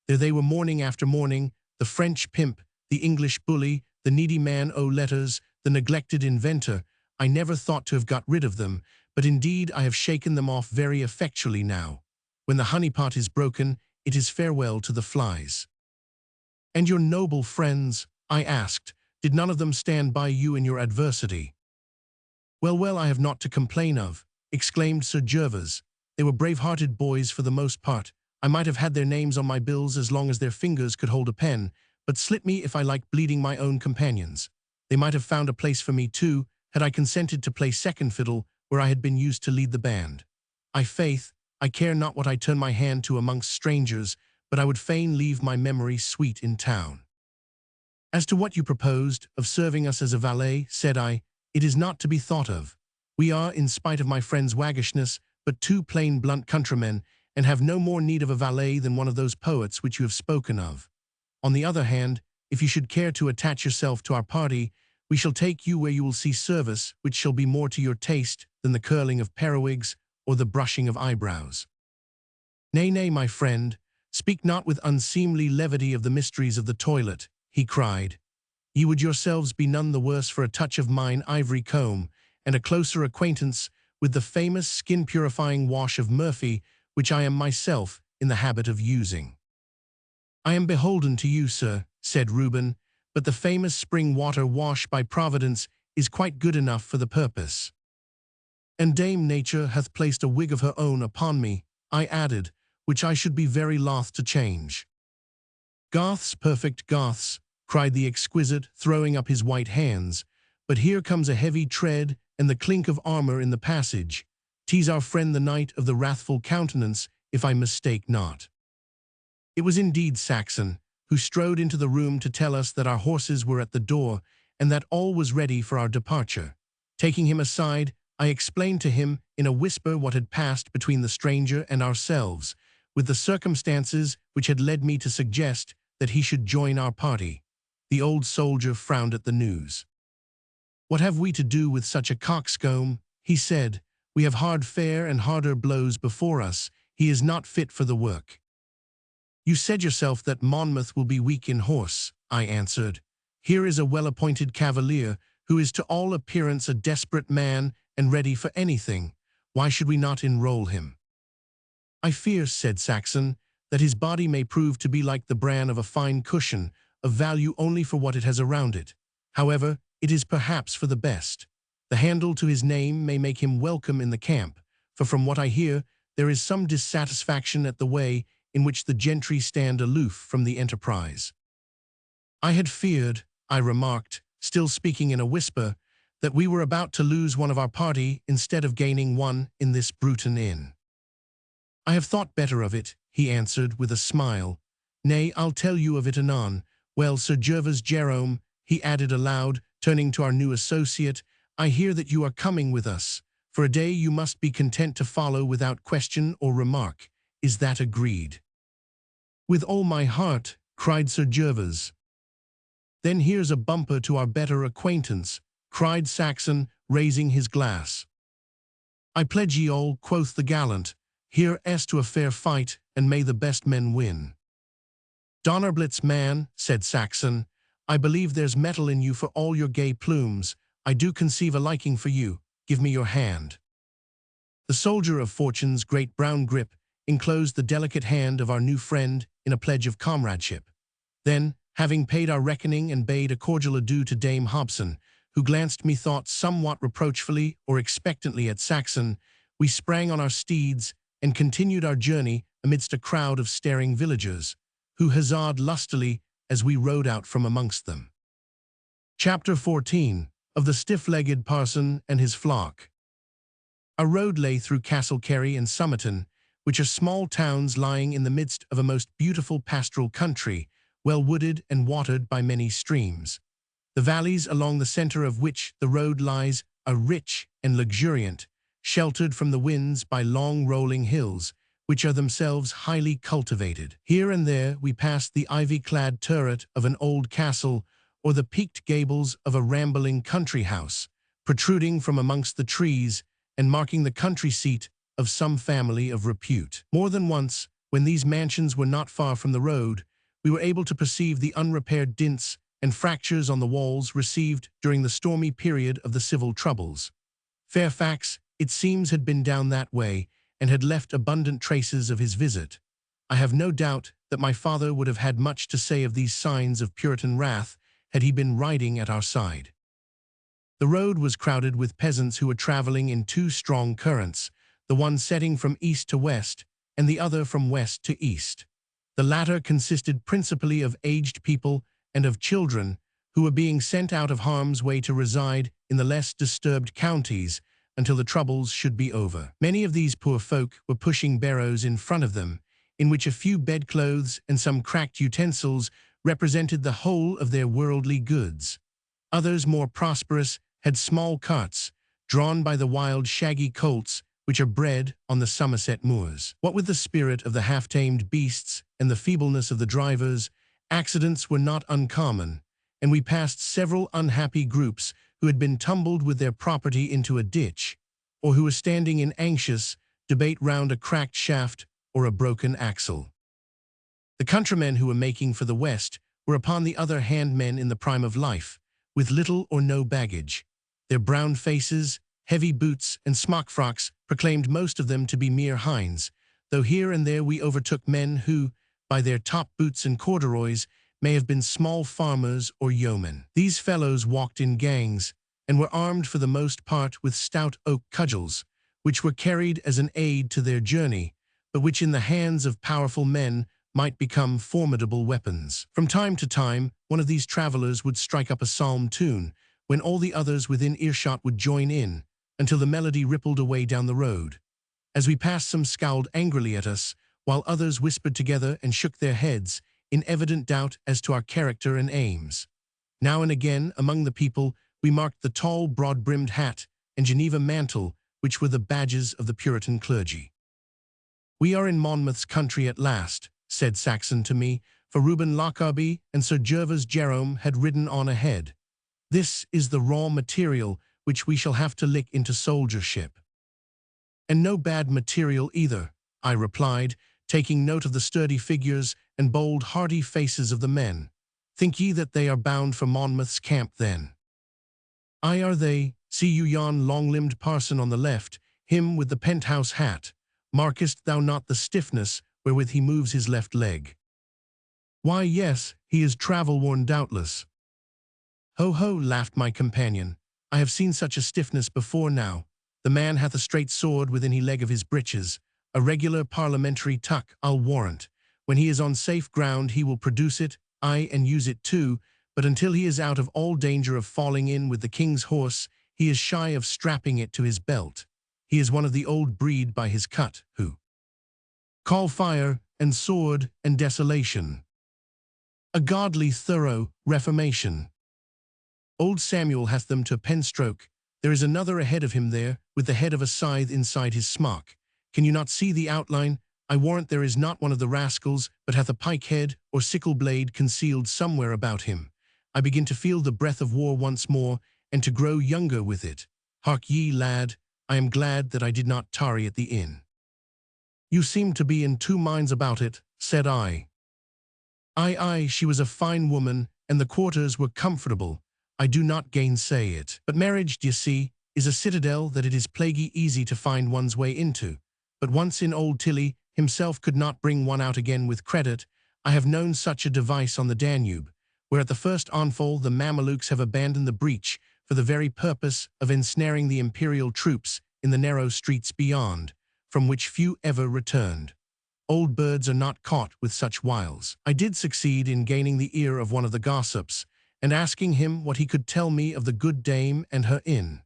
There they were morning after morning, the French pimp, the English bully, the needy man o' letters, the neglected inventor. I never thought to have got rid of them, but indeed I have shaken them off very effectually now. When the honeypot is broken, it is farewell to the flies." "And your noble friends?" I asked. "Did none of them stand by you in your adversity?" Well, I have naught to complain of," exclaimed Sir Gervas. "They were brave-hearted boys for the most part. I might have had their names on my bills as long as their fingers could hold a pen, but slit me if I like bleeding my own companions. They might have found a place for me too, had I consented to play second fiddle where I had been used to lead the band. Faith, I care not what I turn my hand to amongst strangers, but I would fain leave my memory sweet in town. As to what you proposed, of serving us as a valet, said I, it is not to be thought of. We are, in spite of my friend's waggishness, but two plain blunt countrymen, and have no more need of a valet than one of those poets which you have spoken of. On the other hand, if you should care to attach yourself to our party, we shall take you where you will see service which shall be more to your taste than the curling of periwigs or the brushing of eyebrows. Nay, nay, my friend, speak not with unseemly levity of the mysteries of the toilet, he cried. Ye would yourselves be none the worse for a touch of mine ivory comb, and a closer acquaintance with the famous skin-purifying wash of Murphy, which I am myself in the habit of using. I am beholden to you, sir, said Reuben, but the famous spring water wash by Providence is quite good enough for the purpose. And Dame Nature hath placed a wig of her own upon me, I added, which I should be very loth to change. Goths, perfect Goths, cried the exquisite, throwing up his white hands, but here comes a heavy tread and the clink of armor in the passage. 'Tis our friend the knight of the wrathful countenance, if I mistake not. It was indeed Saxon, who strode into the room to tell us that our horses were at the door and that all was ready for our departure. Taking him aside, I explained to him in a whisper what had passed between the stranger and ourselves, with the circumstances which had led me to suggest that he should join our party. The old soldier frowned at the news. What have we to do with such a coxcomb? He said. We have hard fare and harder blows before us. He is not fit for the work. You said yourself that Monmouth will be weak in horse, I answered. Here is a well-appointed cavalier who is to all appearance a desperate man and ready for anything. Why should we not enroll him? I fear, said Saxon, that his body may prove to be like the bran of a fine cushion, of value only for what it has around it. However, it is perhaps for the best. The handle to his name may make him welcome in the camp, for from what I hear, there is some dissatisfaction at the way in which the gentry stand aloof from the enterprise. I had feared, I remarked, still speaking in a whisper, that we were about to lose one of our party instead of gaining one in this Bruton inn. I have thought better of it, he answered with a smile. Nay, I'll tell you of it anon. Well, Sir Gervas Jerome, he added aloud, turning to our new associate, I hear that you are coming with us. For a day you must be content to follow without question or remark. Is that agreed? With all my heart, cried Sir Gervas. Then here's a bumper to our better acquaintance, cried Saxon, raising his glass. I pledge ye all, quoth the gallant, here's to a fair fight, and may the best men win. Donnerblitz, man, said Saxon, I believe there's metal in you for all your gay plumes. I do conceive a liking for you. Give me your hand. The soldier of fortune's great brown grip enclosed the delicate hand of our new friend in a pledge of comradeship. Then, having paid our reckoning and bade a cordial adieu to Dame Hobson, who glanced methought somewhat reproachfully or expectantly at Saxon, we sprang on our steeds and continued our journey amidst a crowd of staring villagers, who huzzaed lustily as we rode out from amongst them. Chapter 14. Of the stiff-legged parson and his flock. Our road lay through Castlecarry and Somerton, which are small towns lying in the midst of a most beautiful pastoral country, well wooded and watered by many streams. The valleys along the center of which the road lies are rich and luxuriant, sheltered from the winds by long rolling hills, which are themselves highly cultivated. Here and there we passed the ivy-clad turret of an old castle or the peaked gables of a rambling country house, protruding from amongst the trees and marking the country seat of some family of repute. More than once, when these mansions were not far from the road, we were able to perceive the unrepaired dints and fractures on the walls received during the stormy period of the civil troubles. Fairfax, it seems, had been down that way and had left abundant traces of his visit. I have no doubt that my father would have had much to say of these signs of Puritan wrath had he been riding at our side. The road was crowded with peasants who were traveling in two strong currents, the one setting from east to west and the other from west to east. The latter consisted principally of aged people and of children, who were being sent out of harm's way to reside in the less disturbed counties until the troubles should be over. Many of these poor folk were pushing barrows in front of them, in which a few bedclothes and some cracked utensils represented the whole of their worldly goods. Others, more prosperous, had small carts, drawn by the wild shaggy colts which are bred on the Somerset moors. What with the spirit of the half-tamed beasts and the feebleness of the drivers, accidents were not uncommon, and we passed several unhappy groups who had been tumbled with their property into a ditch, or who were standing in anxious debate round a cracked shaft or a broken axle. The countrymen who were making for the west were upon the other hand men in the prime of life, with little or no baggage. Their brown faces, heavy boots, and smock frocks proclaimed most of them to be mere hinds, though here and there we overtook men who, by their top boots and corduroys, may have been small farmers or yeomen. These fellows walked in gangs, and were armed for the most part with stout oak cudgels, which were carried as an aid to their journey, but which in the hands of powerful men might become formidable weapons. From time to time, one of these travelers would strike up a psalm tune, when all the others within earshot would join in, until the melody rippled away down the road. As we passed, some scowled angrily at us, while others whispered together and shook their heads, in evident doubt as to our character and aims. Now and again, among the people, we marked the tall, broad-brimmed hat and Geneva mantle, which were the badges of the Puritan clergy. "We are in Monmouth's country at last," said Saxon to me, for Reuben Lockarby and Sir Gervas Jerome had ridden on ahead. "This is the raw material which we shall have to lick into soldiership." "And no bad material either," I replied, taking note of the sturdy figures and bold, hearty faces of the men. "Think ye that they are bound for Monmouth's camp, then?" "Aye are they. See you yon long-limbed parson on the left, him with the penthouse hat? Markest thou not the stiffness wherewith he moves his left leg?" "Why, yes, he is travel-worn doubtless." "Ho, ho," laughed my companion. "I have seen such a stiffness before now. The man hath a straight sword within he leg of his breeches, a regular parliamentary tuck, I'll warrant. When he is on safe ground he will produce it, aye, and use it too, but until he is out of all danger of falling in with the king's horse, he is shy of strapping it to his belt. He is one of the old breed by his cut, who call fire and sword and desolation a godly thorough reformation. Old Samuel hath them to a penstroke. There is another ahead of him there, with the head of a scythe inside his smock. Can you not see the outline? I warrant there is not one of the rascals, but hath a pike head or sickle blade concealed somewhere about him. I begin to feel the breath of war once more, and to grow younger with it. Hark ye, lad, I am glad that I did not tarry at the inn." "You seem to be in two minds about it," said I. Aye, she was a fine woman, and the quarters were comfortable. I do not gainsay it. But marriage, d'ye see, is a citadel that it is plaguey easy to find one's way into. But once in old Tilly himself could not bring one out again with credit. I have known such a device on the Danube, where at the first onfall the Mamelukes have abandoned the breach for the very purpose of ensnaring the imperial troops in the narrow streets beyond, from which few ever returned. Old birds are not caught with such wiles. I did succeed in gaining the ear of one of the gossips, and asking him what he could tell me of the good dame and her inn.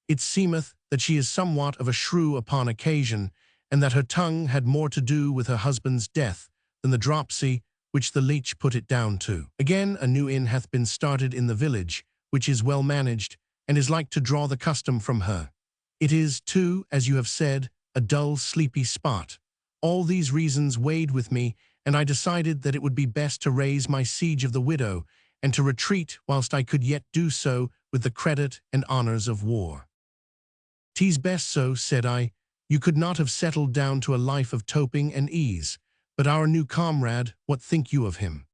It seemeth that she is somewhat of a shrew upon occasion, and that her tongue had more to do with her husband's death than the dropsy which the leech put it down to. Again, a new inn hath been started in the village, which is well managed, and is like to draw the custom from her. It is, too, as you have said, a dull, sleepy spot. All these reasons weighed with me, and I decided that it would be best to raise my siege of the widow, and to retreat whilst I could yet do so with the credit and honours of war. "'Tis best so," said I. "You could not have settled down to a life of toping and ease. But our new comrade, what think you of him?"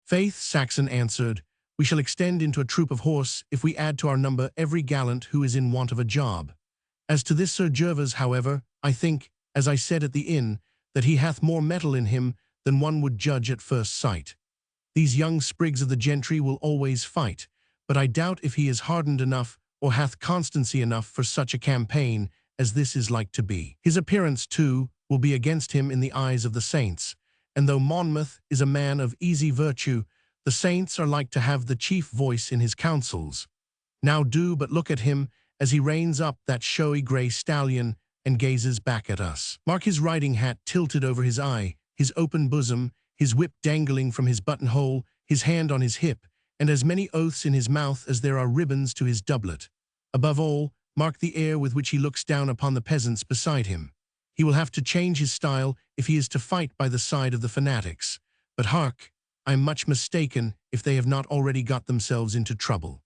"Faith," Saxon answered, "we shall extend into a troop of horse if we add to our number every gallant who is in want of a job. As to this Sir Gervas, however, I think, as I said at the inn, that he hath more mettle in him than one would judge at first sight. These young sprigs of the gentry will always fight, but I doubt if he is hardened enough or hath constancy enough for such a campaign as this is like to be. His appearance, too, will be against him in the eyes of the saints, and though Monmouth is a man of easy virtue, The saints are like to have the chief voice in his councils. Now do but look at him as he reins up that showy grey stallion and gazes back at us. Mark his riding hat tilted over his eye, his open bosom, his whip dangling from his buttonhole, his hand on his hip, and as many oaths in his mouth as there are ribbons to his doublet. Above all, mark the air with which he looks down upon the peasants beside him. He will have to change his style if he is to fight by the side of the fanatics. But hark, I am much mistaken if they have not already got themselves into trouble.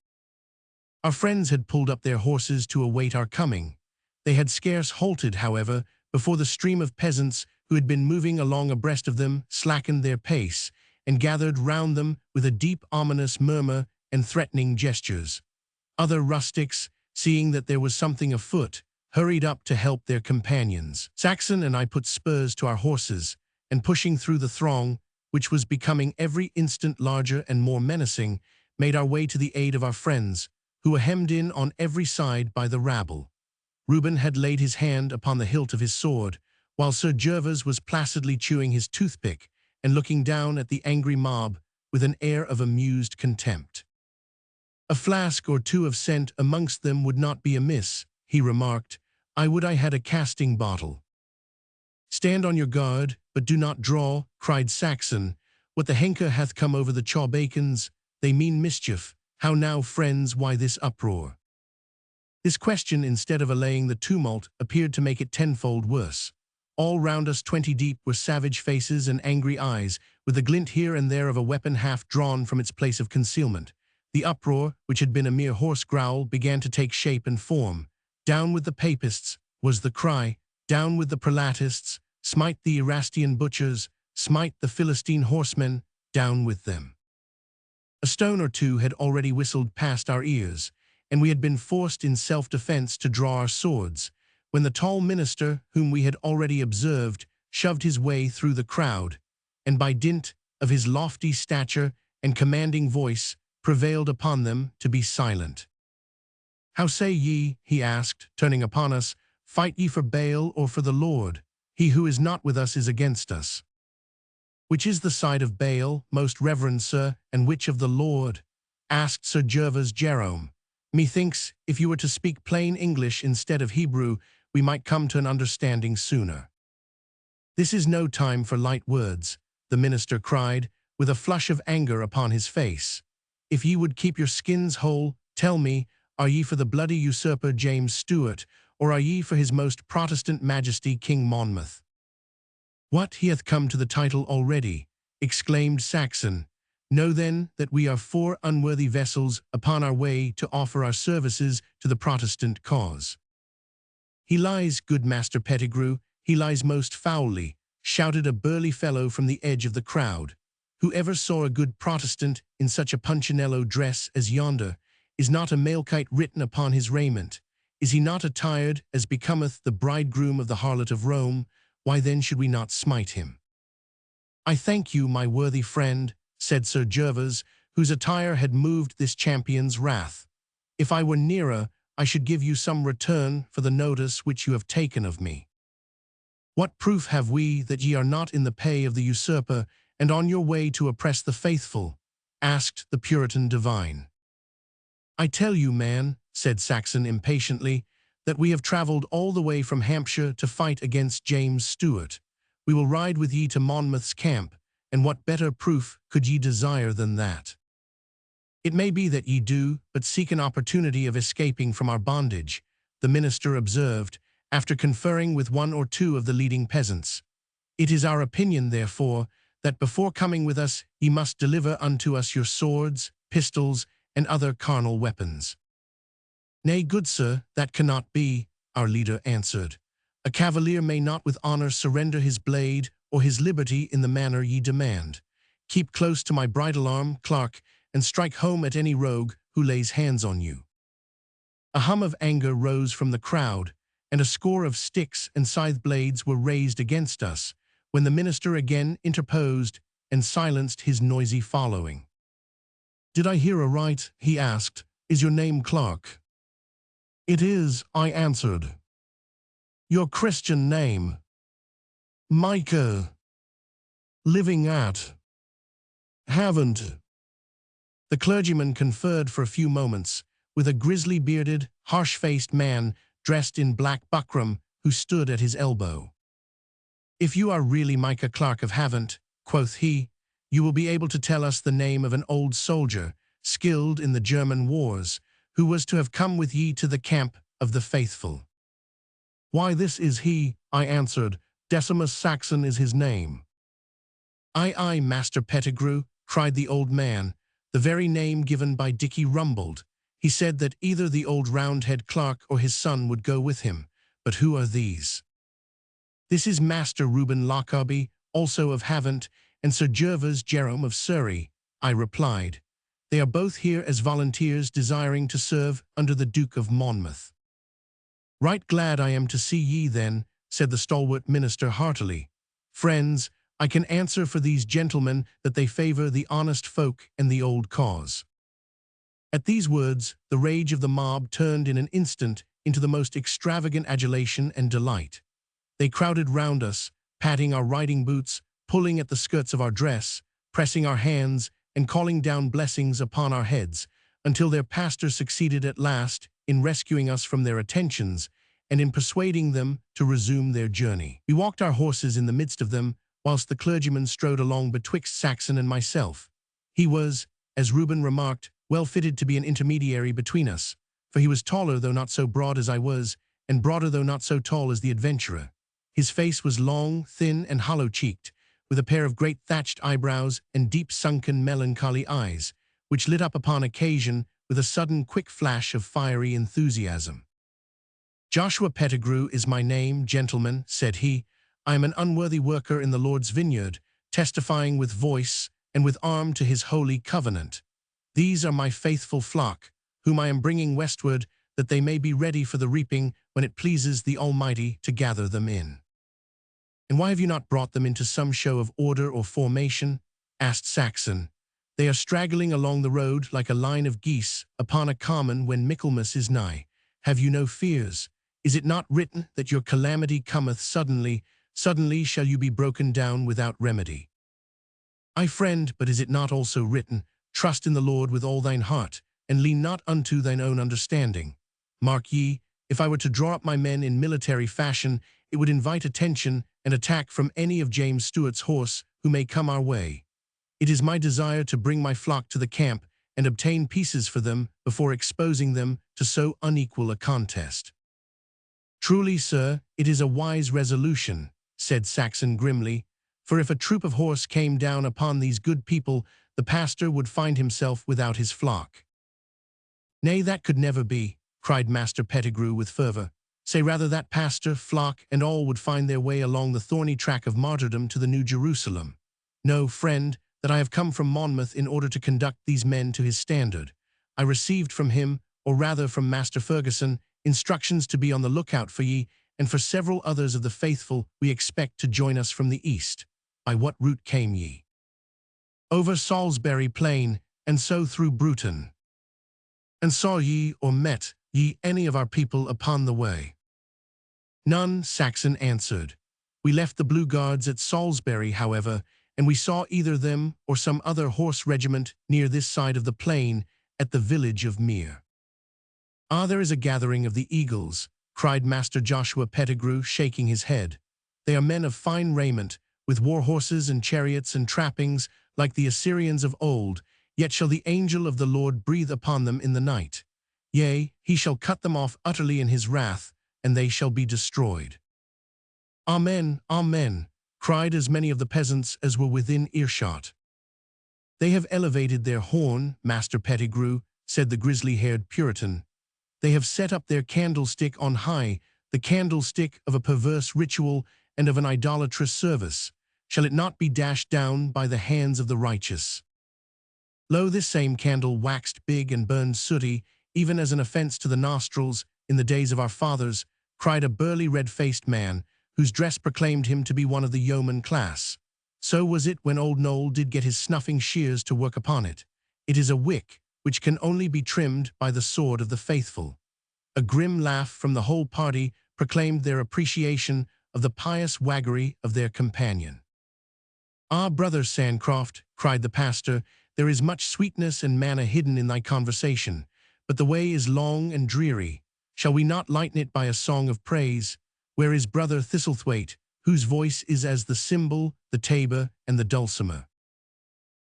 Our friends had pulled up their horses to await our coming. They had scarce halted, however, before the stream of peasants who had been moving along abreast of them slackened their pace and gathered round them with a deep ominous murmur and threatening gestures. Other rustics, seeing that there was something afoot, hurried up to help their companions. Saxon and I put spurs to our horses, and pushing through the throng, which was becoming every instant larger and more menacing, made our way to the aid of our friends, who were hemmed in on every side by the rabble. Reuben had laid his hand upon the hilt of his sword, while Sir Gervas was placidly chewing his toothpick and looking down at the angry mob with an air of amused contempt. "A flask or two of scent amongst them would not be amiss," he remarked. "I would I had a casting bottle." "Stand on your guard, but do not draw," cried Saxon. "What the henker hath come over the chawbacons? They mean mischief. How now, friends, why this uproar?" This question, instead of allaying the tumult, appeared to make it tenfold worse. All round us 20 deep were savage faces and angry eyes, with a glint here and there of a weapon half drawn from its place of concealment. The uproar, which had been a mere hoarse growl, began to take shape and form. "Down with the papists," was the cry. "Down with the prelatists. Smite the Erastian butchers. Smite the Philistine horsemen. Down with them." A stone or two had already whistled past our ears, and we had been forced in self-defense to draw our swords, when the tall minister, whom we had already observed, shoved his way through the crowd, and by dint of his lofty stature and commanding voice, prevailed upon them to be silent. "How say ye," he asked, turning upon us, "fight ye for Baal or for the Lord? He who is not with us is against us." "Which is the side of Baal, most reverend sir, and which of the Lord?" asked Sir Gervas Jerome. "Methinks, if you were to speak plain English instead of Hebrew, we might come to an understanding sooner." "This is no time for light words," the minister cried, with a flush of anger upon his face. "If ye would keep your skins whole, tell me, are ye for the bloody usurper James Stuart, or are ye for his most Protestant Majesty King Monmouth?" "What, he hath come to the title already," exclaimed Saxon. "Know then that we are 4 unworthy vessels upon our way to offer our services to the Protestant cause." "He lies, good Master Pettigrew, he lies most foully," shouted a burly fellow from the edge of the crowd. "Who ever saw a good Protestant in such a punchinello dress as yonder? Is not a malechite written upon his raiment? Is he not attired as becometh the bridegroom of the harlot of Rome? Why then should we not smite him?" "I thank you, my worthy friend," said Sir Gervas, whose attire had moved this champion's wrath. "If I were nearer, I should give you some return for the notice which you have taken of me." "What proof have we that ye are not in the pay of the usurper and on your way to oppress the faithful?" asked the Puritan divine. "I tell you, man," said Saxon impatiently, "that we have travelled all the way from Hampshire to fight against James Stuart. We will ride with ye to Monmouth's camp, and what better proof could ye desire than that?" "It may be that ye do but seek an opportunity of escaping from our bondage," the minister observed, after conferring with 1 or 2 of the leading peasants. "It is our opinion, therefore, that before coming with us ye must deliver unto us your swords, pistols, and other carnal weapons." "Nay, good sir, that cannot be," our leader answered. "A cavalier may not with honor surrender his blade or his liberty in the manner ye demand. Keep close to my bridle arm, Clarke, and strike home at any rogue who lays hands on you." A hum of anger rose from the crowd, and a score of sticks and scythe blades were raised against us, when the minister again interposed and silenced his noisy following. "Did I hear aright?" he asked. "Is your name Clarke?" "It is," I answered. "Your Christian name?" "Micah." "Living at?" "Haven't." The clergyman conferred for a few moments with a grizzly-bearded, harsh-faced man dressed in black buckram who stood at his elbow. "If you are really Micah Clarke of Havant," quoth he, "you will be able to tell us the name of an old soldier, skilled in the German wars, who was to have come with ye to the camp of the faithful." "Why, this is he," I answered. "Decimus Saxon is his name." "Aye, Master Pettigrew," cried the old man, "the very name given by Dicky Rumbold. He said that either the old Roundhead Clarke or his son would go with him. But who are these?" "This is Master Reuben Lockarby, also of Havant, and Sir Gervas Jerome of Surrey," I replied. "They are both here as volunteers desiring to serve under the Duke of Monmouth." "Right glad I am to see ye then," said the stalwart minister heartily. "Friends, I can answer for these gentlemen that they favor the honest folk and the old cause." At these words, the rage of the mob turned in an instant into the most extravagant adulation and delight. They crowded round us, patting our riding boots, pulling at the skirts of our dress, pressing our hands, and calling down blessings upon our heads, until their pastor succeeded at last in rescuing us from their attentions and in persuading them to resume their journey. We walked our horses in the midst of them, whilst the clergyman strode along betwixt Saxon and myself. He was, as Reuben remarked, well fitted to be an intermediary between us, for he was taller though not so broad as I was, and broader though not so tall as the adventurer. His face was long, thin, and hollow-cheeked, with a pair of great thatched eyebrows and deep-sunken melancholy eyes, which lit up upon occasion with a sudden quick flash of fiery enthusiasm. "Joshua Pettigrew is my name, gentlemen," said he. "I am an unworthy worker in the Lord's vineyard, testifying with voice and with arm to his holy covenant. These are my faithful flock, whom I am bringing westward, that they may be ready for the reaping when it pleases the Almighty to gather them in." "And why have you not brought them into some show of order or formation?" asked Saxon. "They are straggling along the road like a line of geese upon a common when Michaelmas is nigh. Have you no fears? Is it not written that your calamity cometh suddenly, suddenly shall you be broken down without remedy? Ay, friend, but is it not also written, Trust in the Lord with all thine heart, and lean not unto thine own understanding? Mark ye, if I were to draw up my men in military fashion, it would invite attention and attack from any of James Stuart's horse who may come our way. It is my desire to bring my flock to the camp and obtain pieces for them before exposing them to so unequal a contest." "Truly, sir, it is a wise resolution," said Saxon grimly, "for if a troop of horse came down upon these good people, the pastor would find himself without his flock." "Nay, that could never be," cried Master Pettigrew with fervor. "Say rather that pastor, flock, and all would find their way along the thorny track of martyrdom to the New Jerusalem. Know, friend, that I have come from Monmouth in order to conduct these men to his standard. I received from him, or rather from Master Ferguson, instructions to be on the lookout for ye, and for several others of the faithful we expect to join us from the east. By what route came ye?" "Over Salisbury Plain, and so through Bruton." "And saw ye, or met ye, any of our people upon the way?" "None," Saxon answered. "We left the Blue Guards at Salisbury, however, and we saw either them or some other horse regiment near this side of the plain at the village of Mere." "Ah, there is a gathering of the Eagles," cried Master Joshua Pettigrew, shaking his head. "They are men of fine raiment, with war horses and chariots and trappings, like the Assyrians of old, yet shall the angel of the Lord breathe upon them in the night. Yea, he shall cut them off utterly in his wrath, and they shall be destroyed." "Amen, amen," cried as many of the peasants as were within earshot. "They have elevated their horn, Master Pettigrew," said the grizzly-haired Puritan. "They have set up their candlestick on high, the candlestick of a perverse ritual and of an idolatrous service. Shall it not be dashed down by the hands of the righteous? Lo, this same candle waxed big and burned sooty, even as an offense to the nostrils, in the days of our fathers," cried a burly red-faced man, whose dress proclaimed him to be one of the yeoman class. "So was it when old Noel did get his snuffing shears to work upon it. It is a wick which can only be trimmed by the sword of the faithful." A grim laugh from the whole party proclaimed their appreciation of the pious waggery of their companion. "Ah, brother Sancroft," cried the pastor, there is much sweetness and manna hidden in thy conversation, but the way is long and dreary. Shall we not lighten it by a song of praise? Where is brother Thistlethwaite, whose voice is as the cymbal, the tabor, and the dulcimer?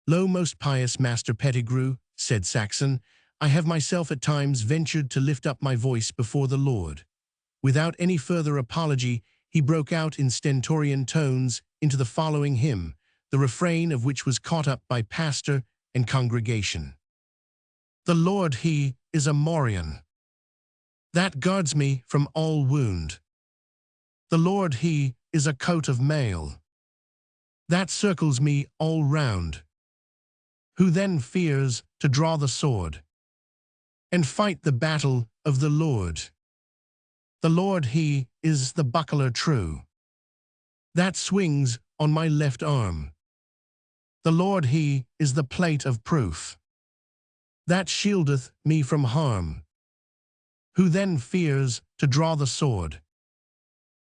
Lo, most pious Master Pettigrew, said Saxon, I have myself at times ventured to lift up my voice before the Lord. Without any further apology, he broke out in stentorian tones into the following hymn, the refrain of which was caught up by pastor and congregation. The Lord he is a morion that guards me from all wound. The Lord he is a coat of mail that circles me all round. Who then fears to draw the sword and fight the battle of the Lord? The Lord he is the buckler true that swings on my left arm. The Lord he is the plate of proof that shieldeth me from harm. Who then fears to draw the sword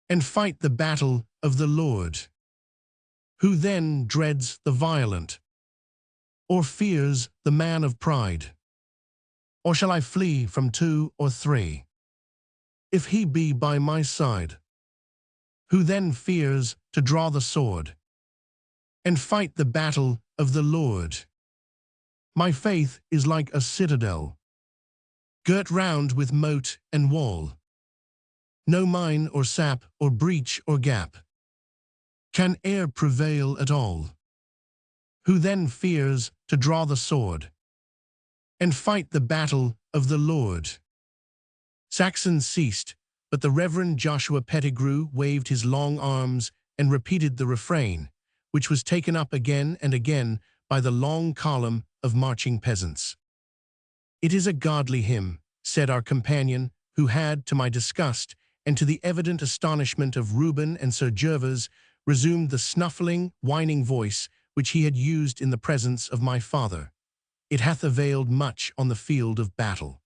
and fight the battle of the Lord? Who then dreads the violent or fears the man of pride? Or shall I flee from 2 or 3? If he be by my side, who then fears to draw the sword and fight the battle of the Lord? My faith is like a citadel, girt round with moat and wall. No mine or sap or breach or gap can e'er prevail at all. Who then fears to draw the sword and fight the battle of the Lord? Saxon ceased, but the Reverend Joshua Pettigrew waved his long arms and repeated the refrain, which was taken up again and again by the long column of marching peasants. It is a godly hymn, said our companion, who had, to my disgust, and to the evident astonishment of Reuben and Sir Gervas, resumed the snuffling, whining voice which he had used in the presence of my father. It hath availed much on the field of battle.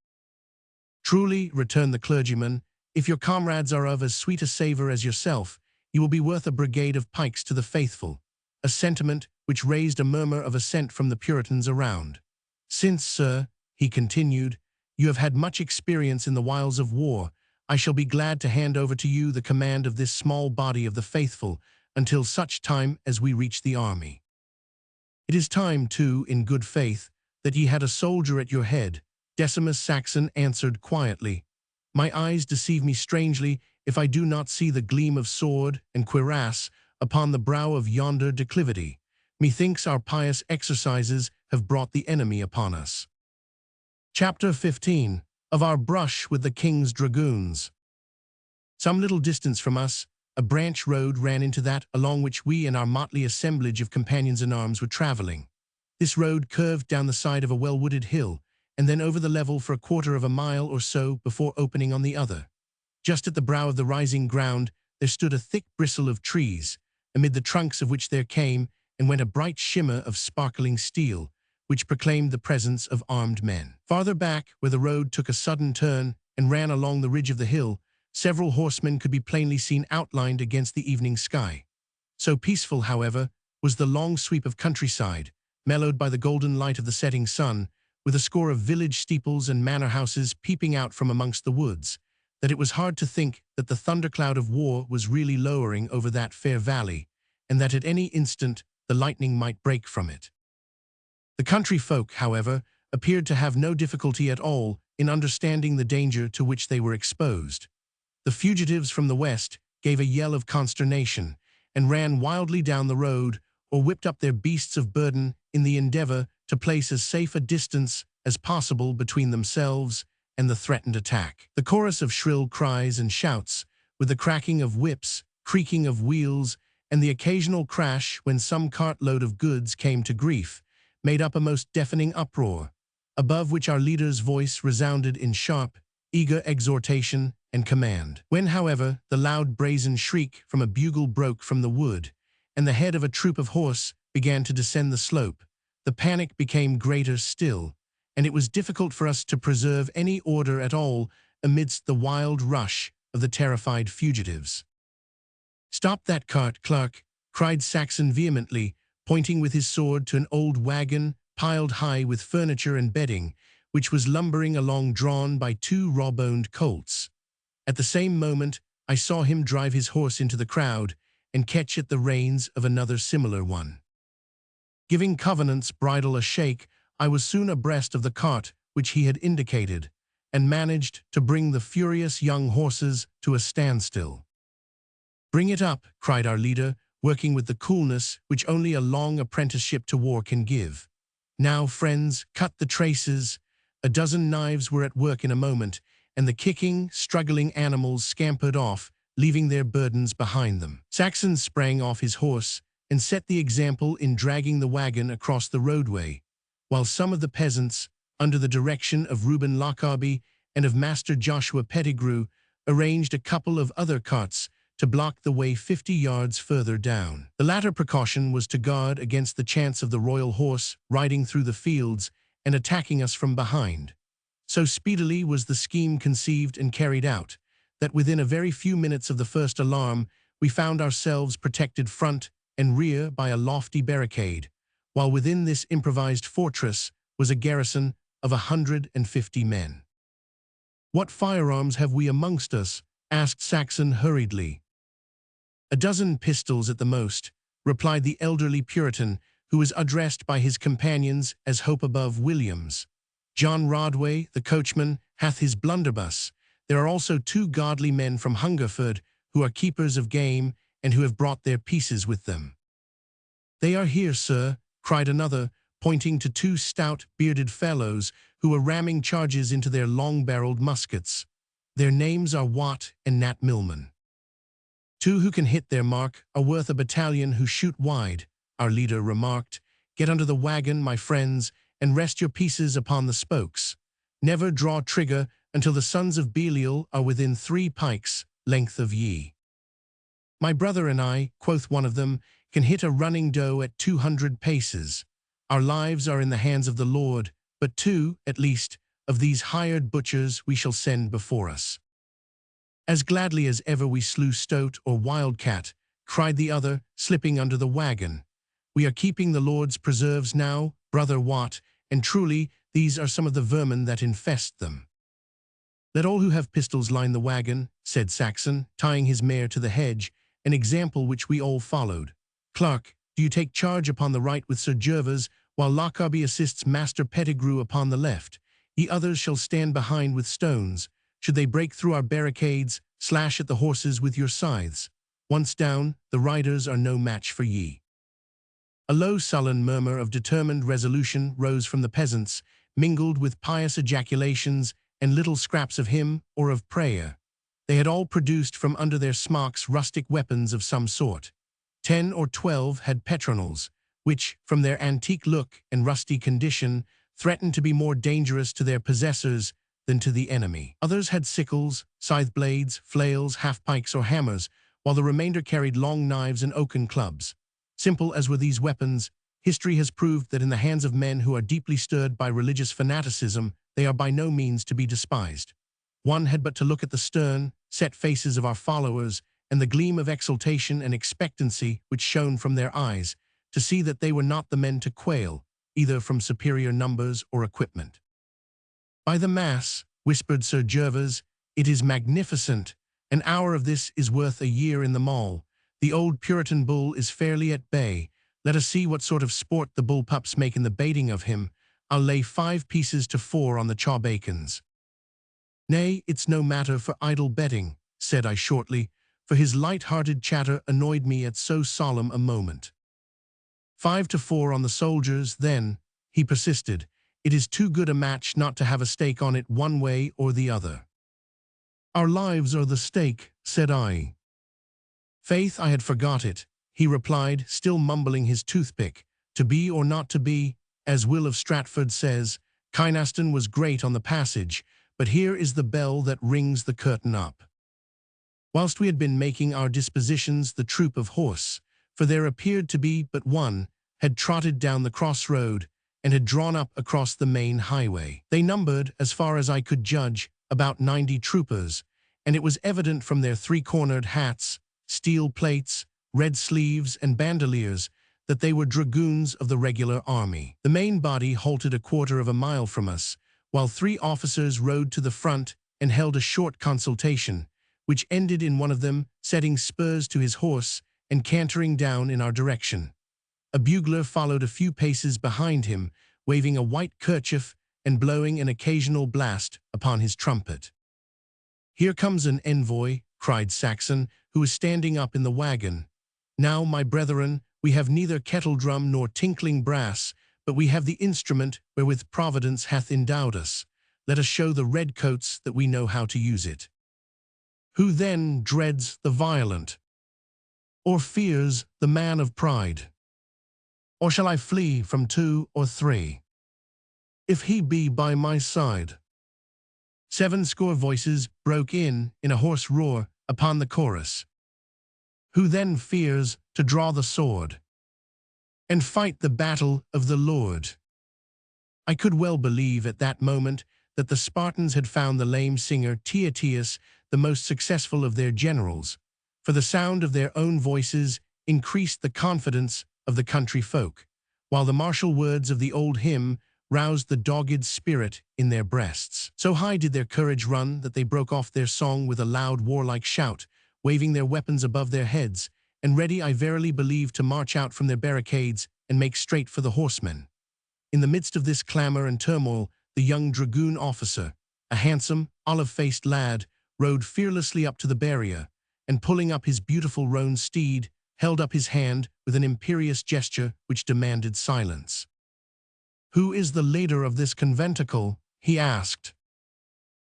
Truly, returned the clergyman, if your comrades are of as sweet a savour as yourself, you will be worth a brigade of pikes to the faithful, a sentiment which raised a murmur of assent from the Puritans around. Since, sir, he continued, you have had much experience in the wiles of war, I shall be glad to hand over to you the command of this small body of the faithful until such time as we reach the army. It is time, too, in good faith, that ye had a soldier at your head, Decimus Saxon answered quietly. My eyes deceive me strangely if I do not see the gleam of sword and cuirass upon the brow of yonder declivity. Methinks our pious exercises have brought the enemy upon us. Chapter 15. Of our brush with the King's dragoons. Some little distance from us, a branch road ran into that along which we and our motley assemblage of companions-in-arms were travelling. This road curved down the side of a well-wooded hill, and then over the level for a quarter of a mile or so before opening on the other. Just at the brow of the rising ground there stood a thick bristle of trees, amid the trunks of which there came and went a bright shimmer of sparkling steel, which proclaimed the presence of armed men. Farther back, where the road took a sudden turn and ran along the ridge of the hill, several horsemen could be plainly seen outlined against the evening sky. So peaceful, however, was the long sweep of countryside, mellowed by the golden light of the setting sun, with a score of village steeples and manor houses peeping out from amongst the woods, that it was hard to think that the thundercloud of war was really lowering over that fair valley, and that at any instant the lightning might break from it. The country folk, however, appeared to have no difficulty at all in understanding the danger to which they were exposed. The fugitives from the west gave a yell of consternation and ran wildly down the road or whipped up their beasts of burden in the endeavour to place as safe a distance as possible between themselves and the threatened attack. The chorus of shrill cries and shouts, with the cracking of whips, creaking of wheels, and the occasional crash when some cartload of goods came to grief, made up a most deafening uproar, above which our leader's voice resounded in sharp, eager exhortation and command. When, however, the loud brazen shriek from a bugle broke from the wood, and the head of a troop of horse began to descend the slope, the panic became greater still, and it was difficult for us to preserve any order at all amidst the wild rush of the terrified fugitives. "Stop that cart, Clarke," cried Saxon vehemently, pointing with his sword to an old wagon piled high with furniture and bedding, which was lumbering along drawn by two raw-boned colts. At the same moment, I saw him drive his horse into the crowd and catch at the reins of another similar one. Giving Covenant's bridle a shake, I was soon abreast of the cart which he had indicated, and managed to bring the furious young horses to a standstill. "Bring it up," cried our leader, working with the coolness which only a long apprenticeship to war can give. "Now, friends, cut the traces." A dozen knives were at work in a moment, and the kicking, struggling animals scampered off, leaving their burdens behind them. Saxon sprang off his horse and set the example in dragging the wagon across the roadway, while some of the peasants, under the direction of Reuben Lockarby and of Master Joshua Pettigrew, arranged a couple of other carts to block the way 50 yards further down. The latter precaution was to guard against the chance of the royal horse riding through the fields and attacking us from behind. So speedily was the scheme conceived and carried out, that within a very few minutes of the first alarm, we found ourselves protected front and rear by a lofty barricade, while within this improvised fortress was a garrison of 150 men. "What firearms have we amongst us?" asked Saxon hurriedly. "A dozen pistols at the most," replied the elderly Puritan, who was addressed by his companions as Hope above Williams. "John Rodway, the coachman, hath his blunderbuss. There are also 2 godly men from Hungerford, who are keepers of game, and who have brought their pieces with them." "They are here, sir," cried another, pointing to 2 stout, bearded fellows who were ramming charges into their long-barreled muskets. "Their names are Watt and Nat Millman. 2 who can hit their mark are worth a battalion who shoot wide," our leader remarked. "Get under the wagon, my friends, and rest your pieces upon the spokes. Never draw trigger until the sons of Belial are within 3 pikes' length of ye." "My brother and I," quoth one of them, "can hit a running doe at 200 paces. Our lives are in the hands of the Lord, but 2, at least, of these hired butchers we shall send before us." "As gladly as ever we slew stoat or wildcat," cried the other, slipping under the wagon. "We are keeping the Lord's preserves now, brother Watt, and truly these are some of the vermin that infest them." "Let all who have pistols line the wagon," said Saxon, tying his mare to the hedge, an example which we all followed. "Clarke, do you take charge upon the right with Sir Gervas, while Lockarby assists Master Pettigrew upon the left. Ye others shall stand behind with stones. Should they break through our barricades, slash at the horses with your scythes. Once down, the riders are no match for ye." A low sullen murmur of determined resolution rose from the peasants, mingled with pious ejaculations and little scraps of hymn or of prayer. They had all produced from under their smocks rustic weapons of some sort. 10 or 12 had petronels, which, from their antique look and rusty condition, threatened to be more dangerous to their possessors than to the enemy. Others had sickles, scythe blades, flails, half-pikes, or hammers, while the remainder carried long knives and oaken clubs. Simple as were these weapons, history has proved that in the hands of men who are deeply stirred by religious fanaticism, they are by no means to be despised. One had but to look at the stern, set faces of our followers and the gleam of exultation and expectancy which shone from their eyes, to see that they were not the men to quail, either from superior numbers or equipment. "By the mass," whispered Sir Gervas, "it is magnificent. An hour of this is worth a year in the mall. The old Puritan bull is fairly at bay. Let us see what sort of sport the bull-pups make in the baiting of him. I'll lay 5 pieces to 4 on the chawbacons." "Nay, it's no matter for idle betting," said I shortly, for his light-hearted chatter annoyed me at so solemn a moment. 5 to 4 on the soldiers, then," he persisted. "It is too good a match not to have a stake on it one way or the other." "Our lives are the stake," said I. "Faith, I had forgot it," he replied, still mumbling his toothpick. "To be or not to be, as Will of Stratford says, Kynaston was great on the passage, but here is the bell that rings the curtain up." Whilst we had been making our dispositions, the troop of horse, for there appeared to be but one, had trotted down the crossroad and had drawn up across the main highway. They numbered, as far as I could judge, about 90 troopers, and it was evident from their 3-cornered hats, steel plates, red sleeves, and bandoliers that they were dragoons of the regular army. The main body halted a quarter of a mile from us, while 3 officers rode to the front and held a short consultation, which ended in one of them setting spurs to his horse and cantering down in our direction. A bugler followed a few paces behind him, waving a white kerchief and blowing an occasional blast upon his trumpet. "Here comes an envoy," cried Saxon, who was standing up in the wagon. "Now, my brethren, we have neither kettledrum nor tinkling brass, but we have the instrument wherewith Providence hath endowed us. Let us show the redcoats that we know how to use it. Who then dreads the violent, or fears the man of pride? Or shall I flee from 2 or 3? If he be by my side." 70 voices broke in a hoarse roar upon the chorus. "Who then fears to draw the sword and fight the battle of the Lord?" I could well believe at that moment that the Spartans had found the lame singer Tyrtaeus the most successful of their generals, for the sound of their own voices increased the confidence of the country folk, while the martial words of the old hymn roused the dogged spirit in their breasts. So high did their courage run that they broke off their song with a loud warlike shout, waving their weapons above their heads, and ready, I verily believe, to march out from their barricades and make straight for the horsemen. In the midst of this clamor and turmoil, the young dragoon officer, a handsome, olive-faced lad, rode fearlessly up to the barrier, and pulling up his beautiful roan steed, held up his hand with an imperious gesture which demanded silence. "Who is the leader of this conventicle?" he asked.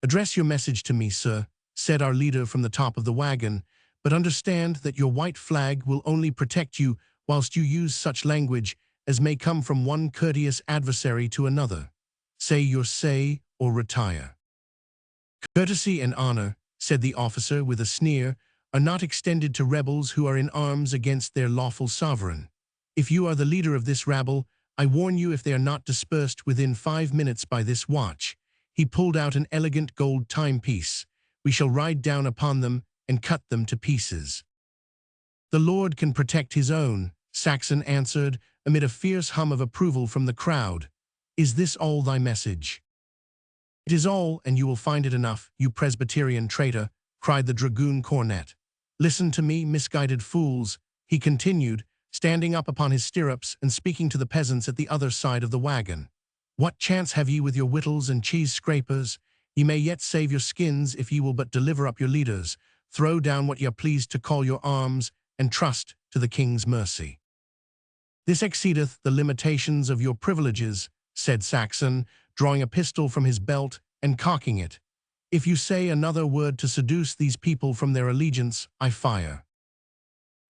"Address your message to me, sir," said our leader from the top of the wagon, "but understand that your white flag will only protect you whilst you use such language as may come from one courteous adversary to another. Say your say or retire." "Courtesy and honor," said the officer with a sneer, "are not extended to rebels who are in arms against their lawful sovereign. If you are the leader of this rabble, I warn you, if they are not dispersed within 5 minutes by this watch," he pulled out an elegant gold timepiece, "we shall ride down upon them and cut them to pieces." "The Lord can protect his own," Saxon answered, amid a fierce hum of approval from the crowd. "Is this all thy message?" "It is all, and you will find it enough, you Presbyterian traitor," cried the dragoon cornet. "Listen to me, misguided fools," he continued, standing up upon his stirrups and speaking to the peasants at the other side of the wagon. "What chance have ye with your whittles and cheese-scrapers? Ye may yet save your skins if ye will but deliver up your leaders, throw down what ye are pleased to call your arms, and trust to the king's mercy." "This exceedeth the limitations of your privileges," said Saxon, drawing a pistol from his belt and cocking it. "If you say another word to seduce these people from their allegiance, I fire."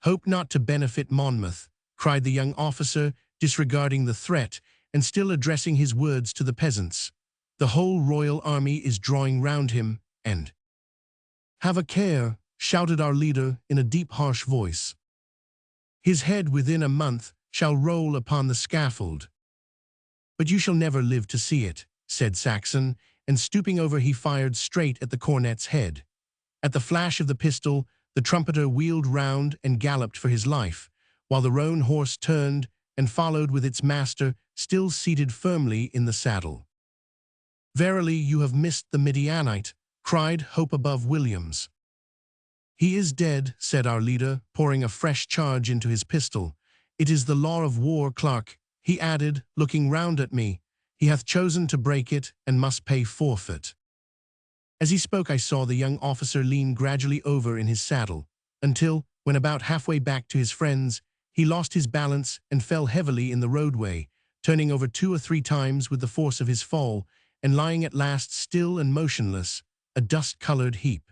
"Hope not to benefit Monmouth," cried the young officer, disregarding the threat and still addressing his words to the peasants. "The whole royal army is drawing round him, and—" "Have a care," shouted our leader in a deep, harsh voice. "His head within a month shall roll upon the scaffold." "But you shall never live to see it," said Saxon, and stooping over he fired straight at the cornet's head. At the flash of the pistol, the trumpeter wheeled round and galloped for his life, while the roan horse turned and followed with its master still seated firmly in the saddle. "Verily you have missed the Midianite," cried Hope above Williams. "He is dead," said our leader, pouring a fresh charge into his pistol. "It is the law of war, Clarke," he added, looking round at me. "He hath chosen to break it and must pay forfeit." As he spoke, I saw the young officer lean gradually over in his saddle, until, when about halfway back to his friends, he lost his balance and fell heavily in the roadway, turning over 2 or 3 times with the force of his fall, and lying at last still and motionless, a dust-colored heap.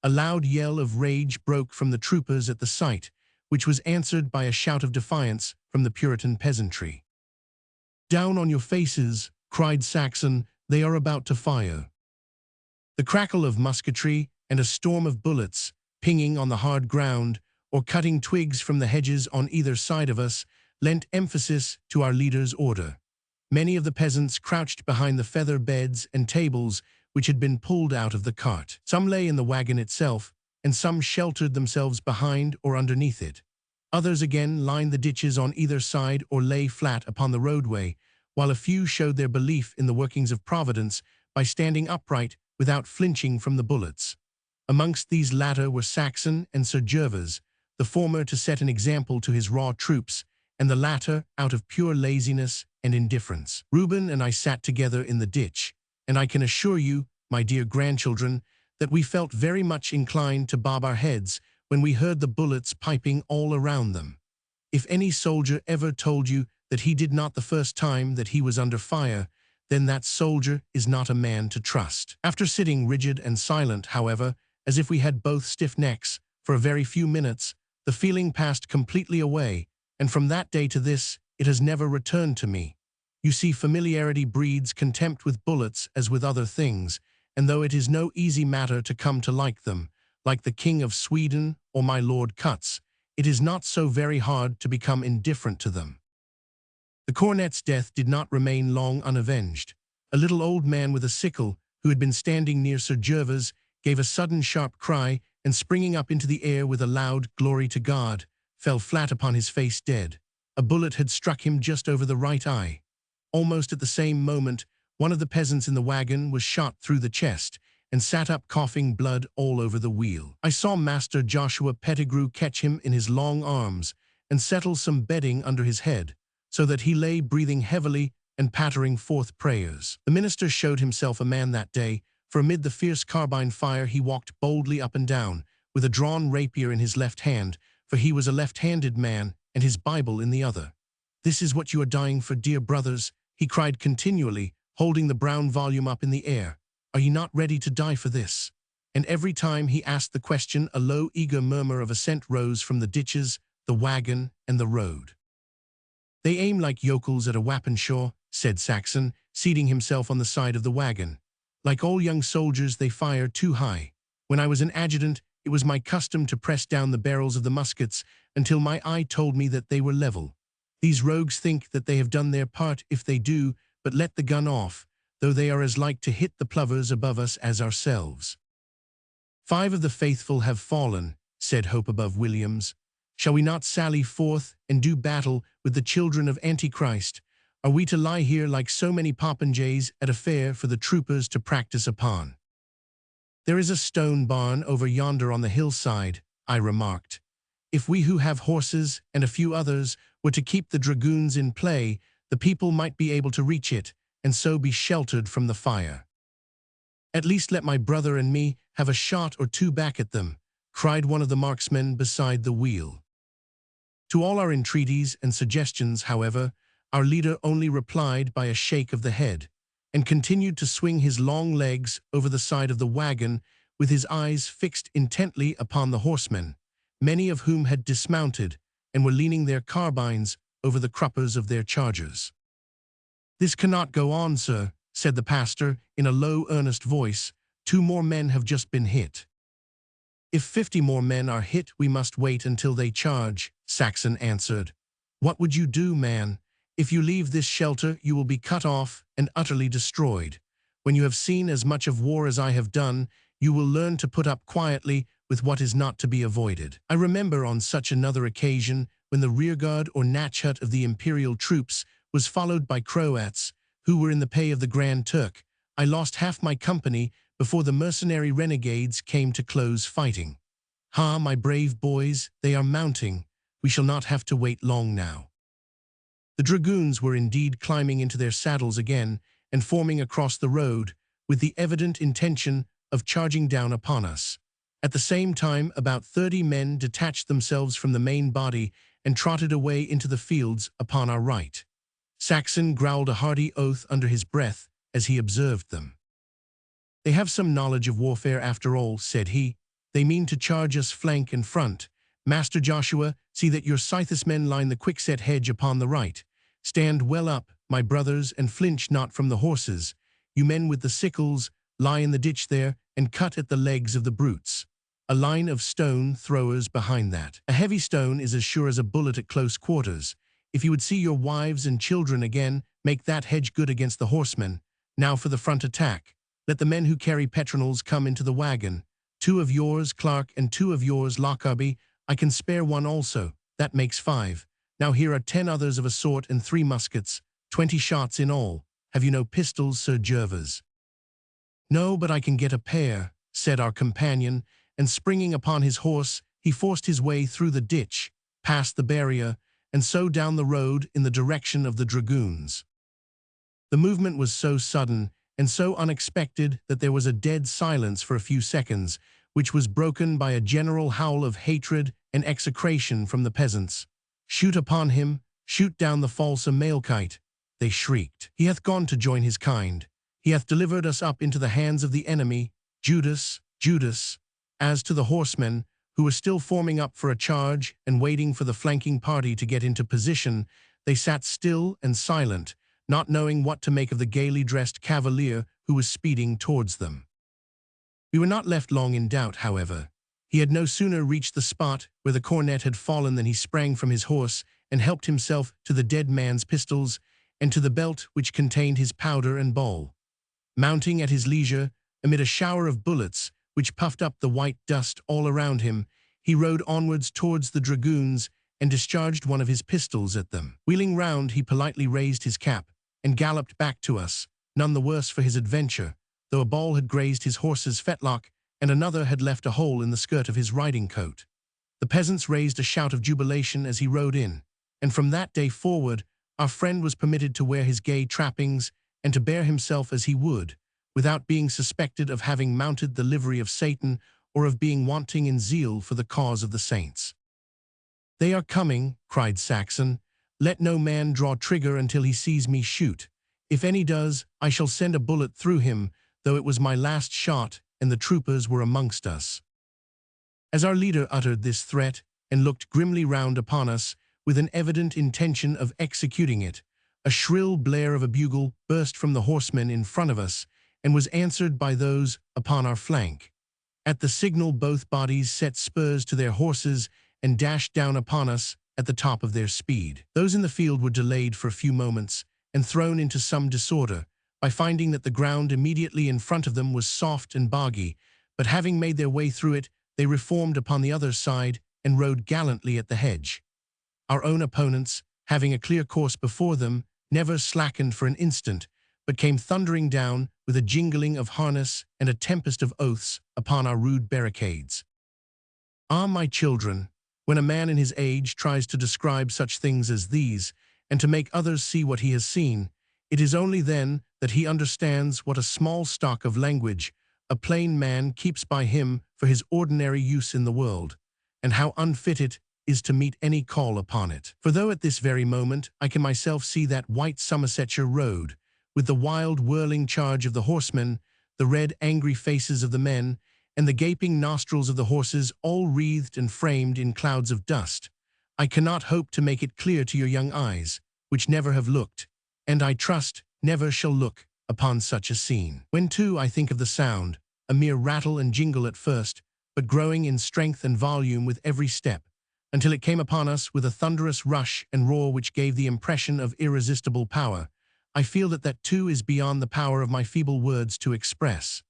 A loud yell of rage broke from the troopers at the sight, which was answered by a shout of defiance from the Puritan peasantry. "Down on your faces," cried Saxon, "they are about to fire." The crackle of musketry and a storm of bullets, pinging on the hard ground or cutting twigs from the hedges on either side of us, lent emphasis to our leader's order. Many of the peasants crouched behind the feather beds and tables which had been pulled out of the cart. Some lay in the wagon itself, and some sheltered themselves behind or underneath it. Others again lined the ditches on either side or lay flat upon the roadway, while a few showed their belief in the workings of Providence by standing upright without flinching from the bullets. Amongst these latter were Saxon and Sir Gervas, the former to set an example to his raw troops, and the latter out of pure laziness and indifference. Reuben and I sat together in the ditch, and I can assure you, my dear grandchildren, that we felt very much inclined to bob our heads when we heard the bullets piping all around them. If any soldier ever told you that he did not the first time that he was under fire, then that soldier is not a man to trust. After sitting rigid and silent, however, as if we had both stiff necks, for a very few minutes, the feeling passed completely away, and from that day to this, it has never returned to me. You see, familiarity breeds contempt with bullets as with other things, and though it is no easy matter to come to like them, like the King of Sweden or my Lord Cutts, it is not so very hard to become indifferent to them. The cornet's death did not remain long unavenged. A little old man with a sickle, who had been standing near Sir Gervas, gave a sudden sharp cry, and springing up into the air with a loud "Glory to God," fell flat upon his face dead. A bullet had struck him just over the right eye. Almost at the same moment, one of the peasants in the wagon was shot through the chest, and sat up coughing blood all over the wheel. I saw Master Joshua Pettigrew catch him in his long arms, and settle some bedding under his head, so that he lay breathing heavily and pattering forth prayers. The minister showed himself a man that day, for amid the fierce carbine fire he walked boldly up and down, with a drawn rapier in his left hand, for he was a left-handed man, and his Bible in the other. "This is what you are dying for, dear brothers," he cried continually, holding the brown volume up in the air. "Are ye not ready to die for this?" And every time he asked the question, a low, eager murmur of assent rose from the ditches, the wagon, and the road. "They aim like yokels at a Wappenshaw," said Saxon, seating himself on the side of the wagon. "Like all young soldiers, they fire too high. When I was an adjutant, it was my custom to press down the barrels of the muskets until my eye told me that they were level. These rogues think that they have done their part if they do but let the gun off, though they are as like to hit the plovers above us as ourselves." "5 of the faithful have fallen," said Hope above Williams. "Shall we not sally forth and do battle with the children of Antichrist? Are we to lie here like so many popinjays at a fair for the troopers to practice upon?" "There is a stone barn over yonder on the hillside," I remarked. "If we who have horses and a few others were to keep the dragoons in play, the people might be able to reach it, and so be sheltered from the fire." "At least let my brother and me have a shot or two back at them," cried one of the marksmen beside the wheel. To all our entreaties and suggestions, however, our leader only replied by a shake of the head, and continued to swing his long legs over the side of the wagon with his eyes fixed intently upon the horsemen, many of whom had dismounted and were leaning their carbines over the cruppers of their chargers. "This cannot go on, sir," said the pastor in a low, earnest voice. "2 more men have just been hit." "If 50 more men are hit, we must wait until they charge," Saxon answered. "What would you do, man? If you leave this shelter, you will be cut off and utterly destroyed. When you have seen as much of war as I have done, you will learn to put up quietly with what is not to be avoided." I remember on such another occasion when the rearguard or natch-hut of the imperial troops was followed by Croats, who were in the pay of the Grand Turk. I lost half my company before the mercenary renegades came to close fighting. "Ha, my brave boys, they are mounting. We shall not have to wait long now." The dragoons were indeed climbing into their saddles again and forming across the road, with the evident intention of charging down upon us. At the same time, about 30 men detached themselves from the main body and trotted away into the fields upon our right. Saxon growled a hearty oath under his breath as he observed them. "They have some knowledge of warfare after all," said he. "They mean to charge us flank and front. Master Joshua, see that your Scythus men line the quickset hedge upon the right. Stand well up, my brothers, and flinch not from the horses. You men with the sickles, lie in the ditch there, and cut at the legs of the brutes. A line of stone throwers behind that. A heavy stone is as sure as a bullet at close quarters. If you would see your wives and children again, make that hedge good against the horsemen. Now for the front attack. Let the men who carry petronels come into the wagon. 2 of yours, Clarke, and 2 of yours, Lockarby. I can spare one also. That makes 5. Now here are 10 others of a sort and 3 muskets, 20 shots in all. Have you no pistols, Sir Gervas? No, but I can get a pair, said our companion, and springing upon his horse, he forced his way through the ditch, past the barrier, and so down the road in the direction of the dragoons. The movement was so sudden and so unexpected that there was a dead silence for a few seconds, which was broken by a general howl of hatred and execration from the peasants. Shoot upon him, shoot down the false Amalekite, they shrieked. He hath gone to join his kind. He hath delivered us up into the hands of the enemy, Judas, Judas. As to the horsemen, who were still forming up for a charge and waiting for the flanking party to get into position, they sat still and silent, not knowing what to make of the gaily dressed cavalier who was speeding towards them. We were not left long in doubt, however. He had no sooner reached the spot where the cornet had fallen than he sprang from his horse and helped himself to the dead man's pistols and to the belt which contained his powder and ball. Mounting at his leisure, amid a shower of bullets which puffed up the white dust all around him, he rode onwards towards the dragoons and discharged one of his pistols at them. Wheeling round, he politely raised his cap and galloped back to us, none the worse for his adventure, though a ball had grazed his horse's fetlock and another had left a hole in the skirt of his riding coat. The peasants raised a shout of jubilation as he rode in, and from that day forward our friend was permitted to wear his gay trappings and to bear himself as he would, without being suspected of having mounted the livery of Satan or of being wanting in zeal for the cause of the saints. "They are coming," cried Saxon. "Let no man draw trigger until he sees me shoot. If any does, I shall send a bullet through him, though it was my last shot and the troopers were amongst us." As our leader uttered this threat and looked grimly round upon us with an evident intention of executing it, a shrill blare of a bugle burst from the horsemen in front of us and was answered by those upon our flank. At the signal both bodies set spurs to their horses and dashed down upon us at the top of their speed. Those in the field were delayed for a few moments and thrown into some disorder by finding that the ground immediately in front of them was soft and boggy, but having made their way through it, they reformed upon the other side and rode gallantly at the hedge. Our own opponents, having a clear course before them, never slackened for an instant, but came thundering down with a jingling of harness and a tempest of oaths upon our rude barricades. Ah, my children, when a man in his age tries to describe such things as these, and to make others see what he has seen, it is only then that he understands what a small stock of language a plain man keeps by him for his ordinary use in the world, and how unfit it is to meet any call upon it. For though at this very moment I can myself see that white Somersetshire road, with the wild whirling charge of the horsemen, the red angry faces of the men, and the gaping nostrils of the horses all wreathed and framed in clouds of dust, I cannot hope to make it clear to your young eyes, which never have looked, and I trust never shall look, upon such a scene. When too I think of the sound, a mere rattle and jingle at first, but growing in strength and volume with every step, until it came upon us with a thunderous rush and roar which gave the impression of irresistible power, I feel that that too is beyond the power of my feeble words to express.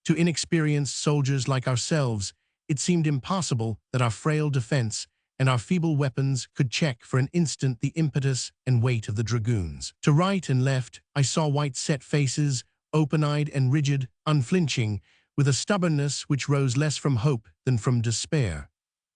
To inexperienced soldiers like ourselves, it seemed impossible that our frail defense and our feeble weapons could check for an instant the impetus and weight of the dragoons. To right and left, I saw white set faces, open-eyed and rigid, unflinching, with a stubbornness which rose less from hope than from despair.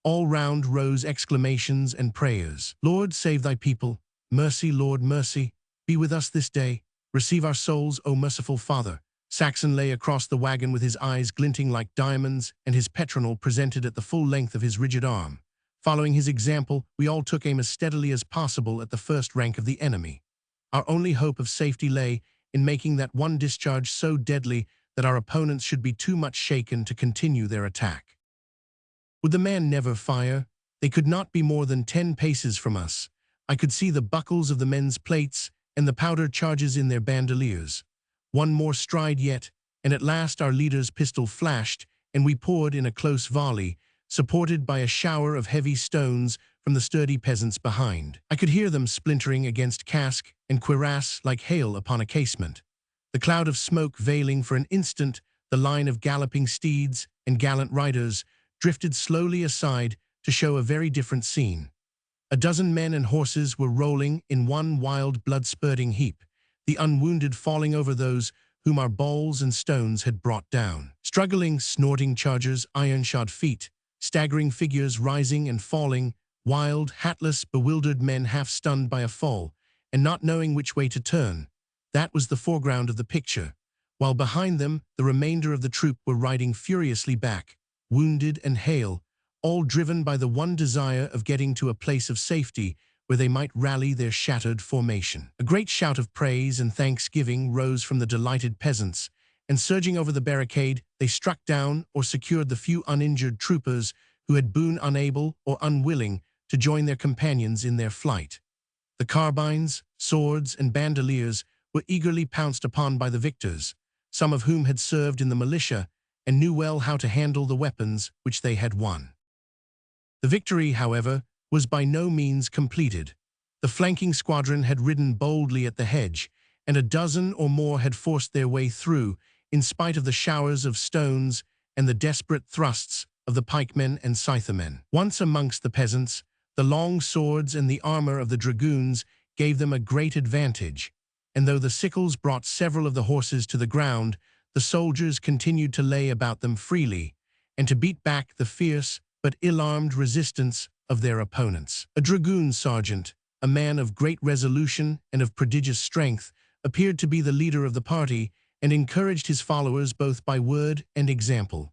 All round rose exclamations and prayers. "Lord, save thy people. Mercy, Lord, mercy. Be with us this day. Receive our souls, O merciful Father." Saxon lay across the wagon with his eyes glinting like diamonds and his petronel presented at the full length of his rigid arm. Following his example, we all took aim as steadily as possible at the first rank of the enemy. Our only hope of safety lay in making that one discharge so deadly that our opponents should be too much shaken to continue their attack. Would the man never fire? They could not be more than 10 paces from us. I could see the buckles of the men's plates and the powder charges in their bandoliers. One more stride yet, and at last our leader's pistol flashed, and we poured in a close volley, supported by a shower of heavy stones from the sturdy peasants behind. I could hear them splintering against casque and cuirass like hail upon a casement. The cloud of smoke veiling for an instant the line of galloping steeds and gallant riders drifted slowly aside to show a very different scene. A dozen men and horses were rolling in one wild blood-spurting heap, the unwounded falling over those whom our balls and stones had brought down. Struggling, snorting chargers, iron-shod feet, staggering figures rising and falling, wild, hatless, bewildered men half-stunned by a fall, and not knowing which way to turn. That was the foreground of the picture, while behind them the remainder of the troop were riding furiously back, wounded and hale, all driven by the one desire of getting to a place of safety where they might rally their shattered formation. A great shout of praise and thanksgiving rose from the delighted peasants, and surging over the barricade, they struck down or secured the few uninjured troopers who had been unable or unwilling to join their companions in their flight. The carbines, swords, and bandoliers were eagerly pounced upon by the victors, some of whom had served in the militia and knew well how to handle the weapons which they had won. The victory, however, was by no means completed. The flanking squadron had ridden boldly at the hedge, and a dozen or more had forced their way through, in spite of the showers of stones and the desperate thrusts of the pikemen and scythermen. Once amongst the peasants, the long swords and the armor of the dragoons gave them a great advantage, and though the sickles brought several of the horses to the ground, the soldiers continued to lay about them freely, and to beat back the fierce but ill-armed resistance of their opponents. A dragoon sergeant, a man of great resolution and of prodigious strength, appeared to be the leader of the party and encouraged his followers both by word and example.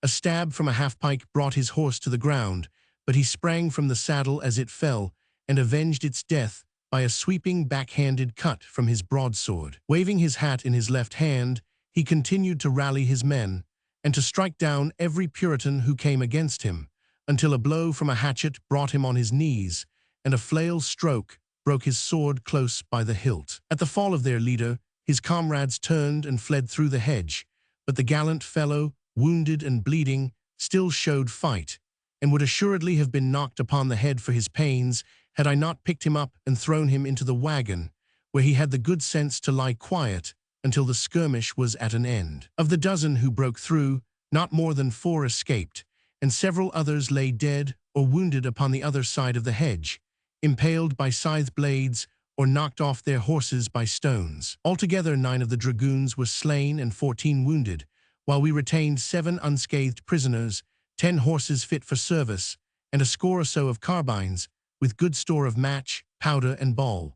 A stab from a half-pike brought his horse to the ground, but he sprang from the saddle as it fell and avenged its death by a sweeping backhanded cut from his broadsword. Waving his hat in his left hand, he continued to rally his men and to strike down every Puritan who came against him, until a blow from a hatchet brought him on his knees, and a flail stroke broke his sword close by the hilt. At the fall of their leader, his comrades turned and fled through the hedge, but the gallant fellow, wounded and bleeding, still showed fight, and would assuredly have been knocked upon the head for his pains had I not picked him up and thrown him into the wagon, where he had the good sense to lie quiet until the skirmish was at an end. Of the dozen who broke through, not more than 4 escaped, and several others lay dead or wounded upon the other side of the hedge, impaled by scythe blades or knocked off their horses by stones. Altogether 9 of the dragoons were slain and 14 wounded, while we retained 7 unscathed prisoners, 10 horses fit for service, and a score or so of carbines, with good store of match, powder, and ball.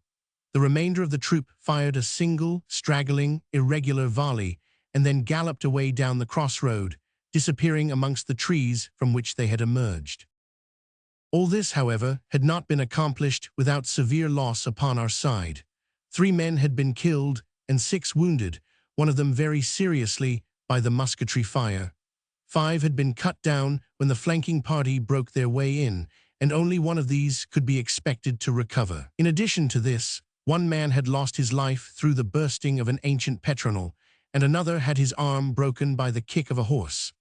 The remainder of the troop fired a single, straggling, irregular volley, and then galloped away down the crossroad, disappearing amongst the trees from which they had emerged. All this, however, had not been accomplished without severe loss upon our side. 3 men had been killed and 6 wounded, one of them very seriously by the musketry fire. 5 had been cut down when the flanking party broke their way in, and only one of these could be expected to recover. In addition to this, 1 man had lost his life through the bursting of an ancient petronel, and another had his arm broken by the kick of a horse.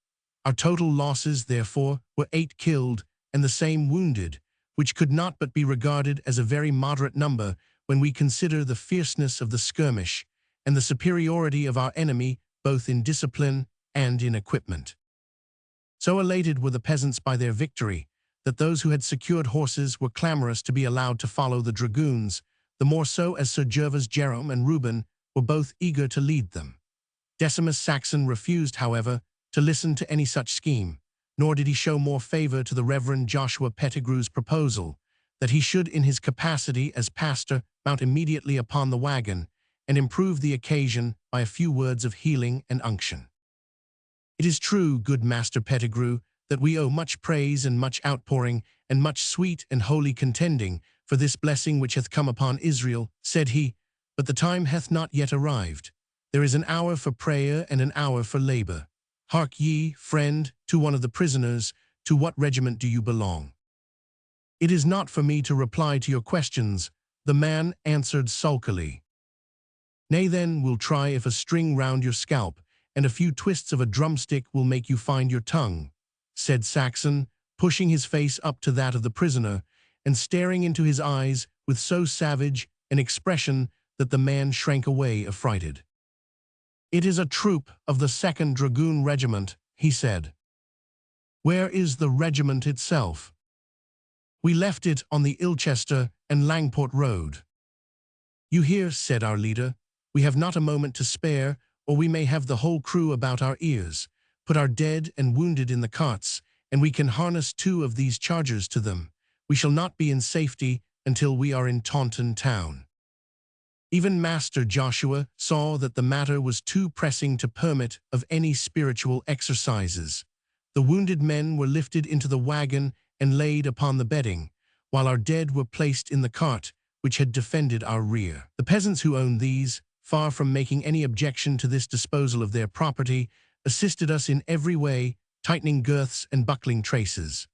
Our total losses, therefore, were 8 killed and the same wounded, which could not but be regarded as a very moderate number when we consider the fierceness of the skirmish and the superiority of our enemy both in discipline and in equipment. So elated were the peasants by their victory that those who had secured horses were clamorous to be allowed to follow the dragoons, the more so as Sir Gervas Jerome and Reuben were both eager to lead them. Decimus Saxon refused, however, to listen to any such scheme, nor did he show more favor to the Reverend Joshua Pettigrew's proposal that he should, in his capacity as pastor, mount immediately upon the wagon and improve the occasion by a few words of healing and unction. It is true, good Master Pettigrew, that we owe much praise and much outpouring and much sweet and holy contending for this blessing which hath come upon Israel, said he, but the time hath not yet arrived. There is an hour for prayer and an hour for labor. Hark ye, friend, to one of the prisoners, to what regiment do you belong? It is not for me to reply to your questions, the man answered sulkily. Nay then, we'll try if a string round your scalp and a few twists of a drumstick will make you find your tongue, said Saxon, pushing his face up to that of the prisoner and staring into his eyes with so savage an expression that the man shrank away affrighted. It is a troop of the 2nd Dragoon Regiment, he said. Where is the regiment itself? We left it on the Ilchester and Langport road. You hear, said our leader, we have not a moment to spare, or we may have the whole crew about our ears. Put our dead and wounded in the carts, and we can harness 2 of these chargers to them. We shall not be in safety until we are in Taunton town. Even Master Joshua saw that the matter was too pressing to permit of any spiritual exercises. The wounded men were lifted into the wagon and laid upon the bedding, while our dead were placed in the cart which had defended our rear. The peasants who owned these, far from making any objection to this disposal of their property, assisted us in every way, tightening girths and buckling traces.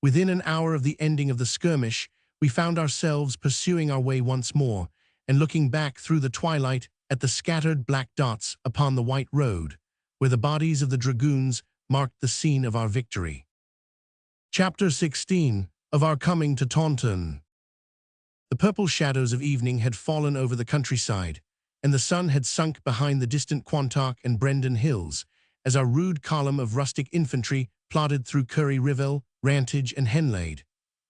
Within an hour of the ending of the skirmish, we found ourselves pursuing our way once more, and looking back through the twilight at the scattered black dots upon the white road, where the bodies of the dragoons marked the scene of our victory. Chapter 16 of our coming to Taunton. The purple shadows of evening had fallen over the countryside, and the sun had sunk behind the distant Quantock and Brendan hills, as our rude column of rustic infantry plodded through Curry Rivell, Rantage, and Henlade.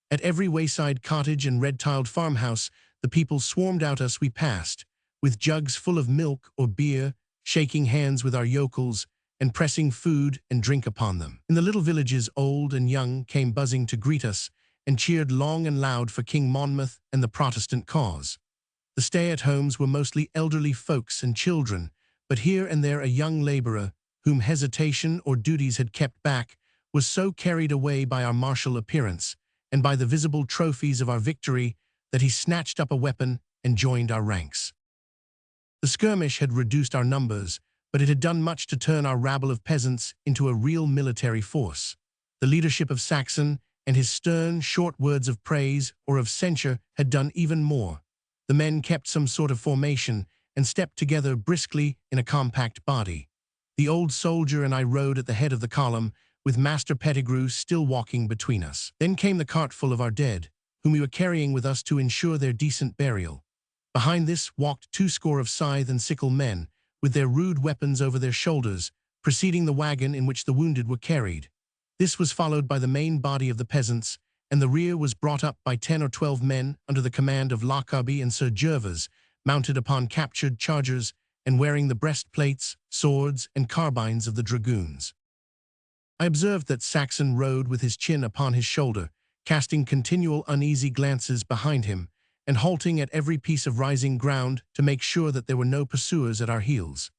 At every wayside cottage and red-tiled farmhouse, the people swarmed out us we passed, with jugs full of milk or beer, shaking hands with our yokels, and pressing food and drink upon them. In the little villages, old and young came buzzing to greet us, and cheered long and loud for King Monmouth and the Protestant cause. The stay-at-homes were mostly elderly folks and children, but here and there a young labourer, whom hesitation or duties had kept back, was so carried away by our martial appearance, and by the visible trophies of our victory, that he snatched up a weapon and joined our ranks. The skirmish had reduced our numbers, but it had done much to turn our rabble of peasants into a real military force. The leadership of Saxon and his stern, short words of praise or of censure had done even more. The men kept some sort of formation and stepped together briskly in a compact body. The old soldier and I rode at the head of the column, with Master Pettigrew still walking between us. Then came the cart full of our dead, whom we were carrying with us to ensure their decent burial. Behind this walked 20 of scythe and sickle men, with their rude weapons over their shoulders, preceding the wagon in which the wounded were carried. This was followed by the main body of the peasants, and the rear was brought up by 10 or 12 men under the command of Lockarby and Sir Gervas, mounted upon captured chargers and wearing the breastplates, swords, and carbines of the dragoons. I observed that Saxon rode with his chin upon his shoulder, casting continual uneasy glances behind him, and halting at every piece of rising ground to make sure that there were no pursuers at our heels.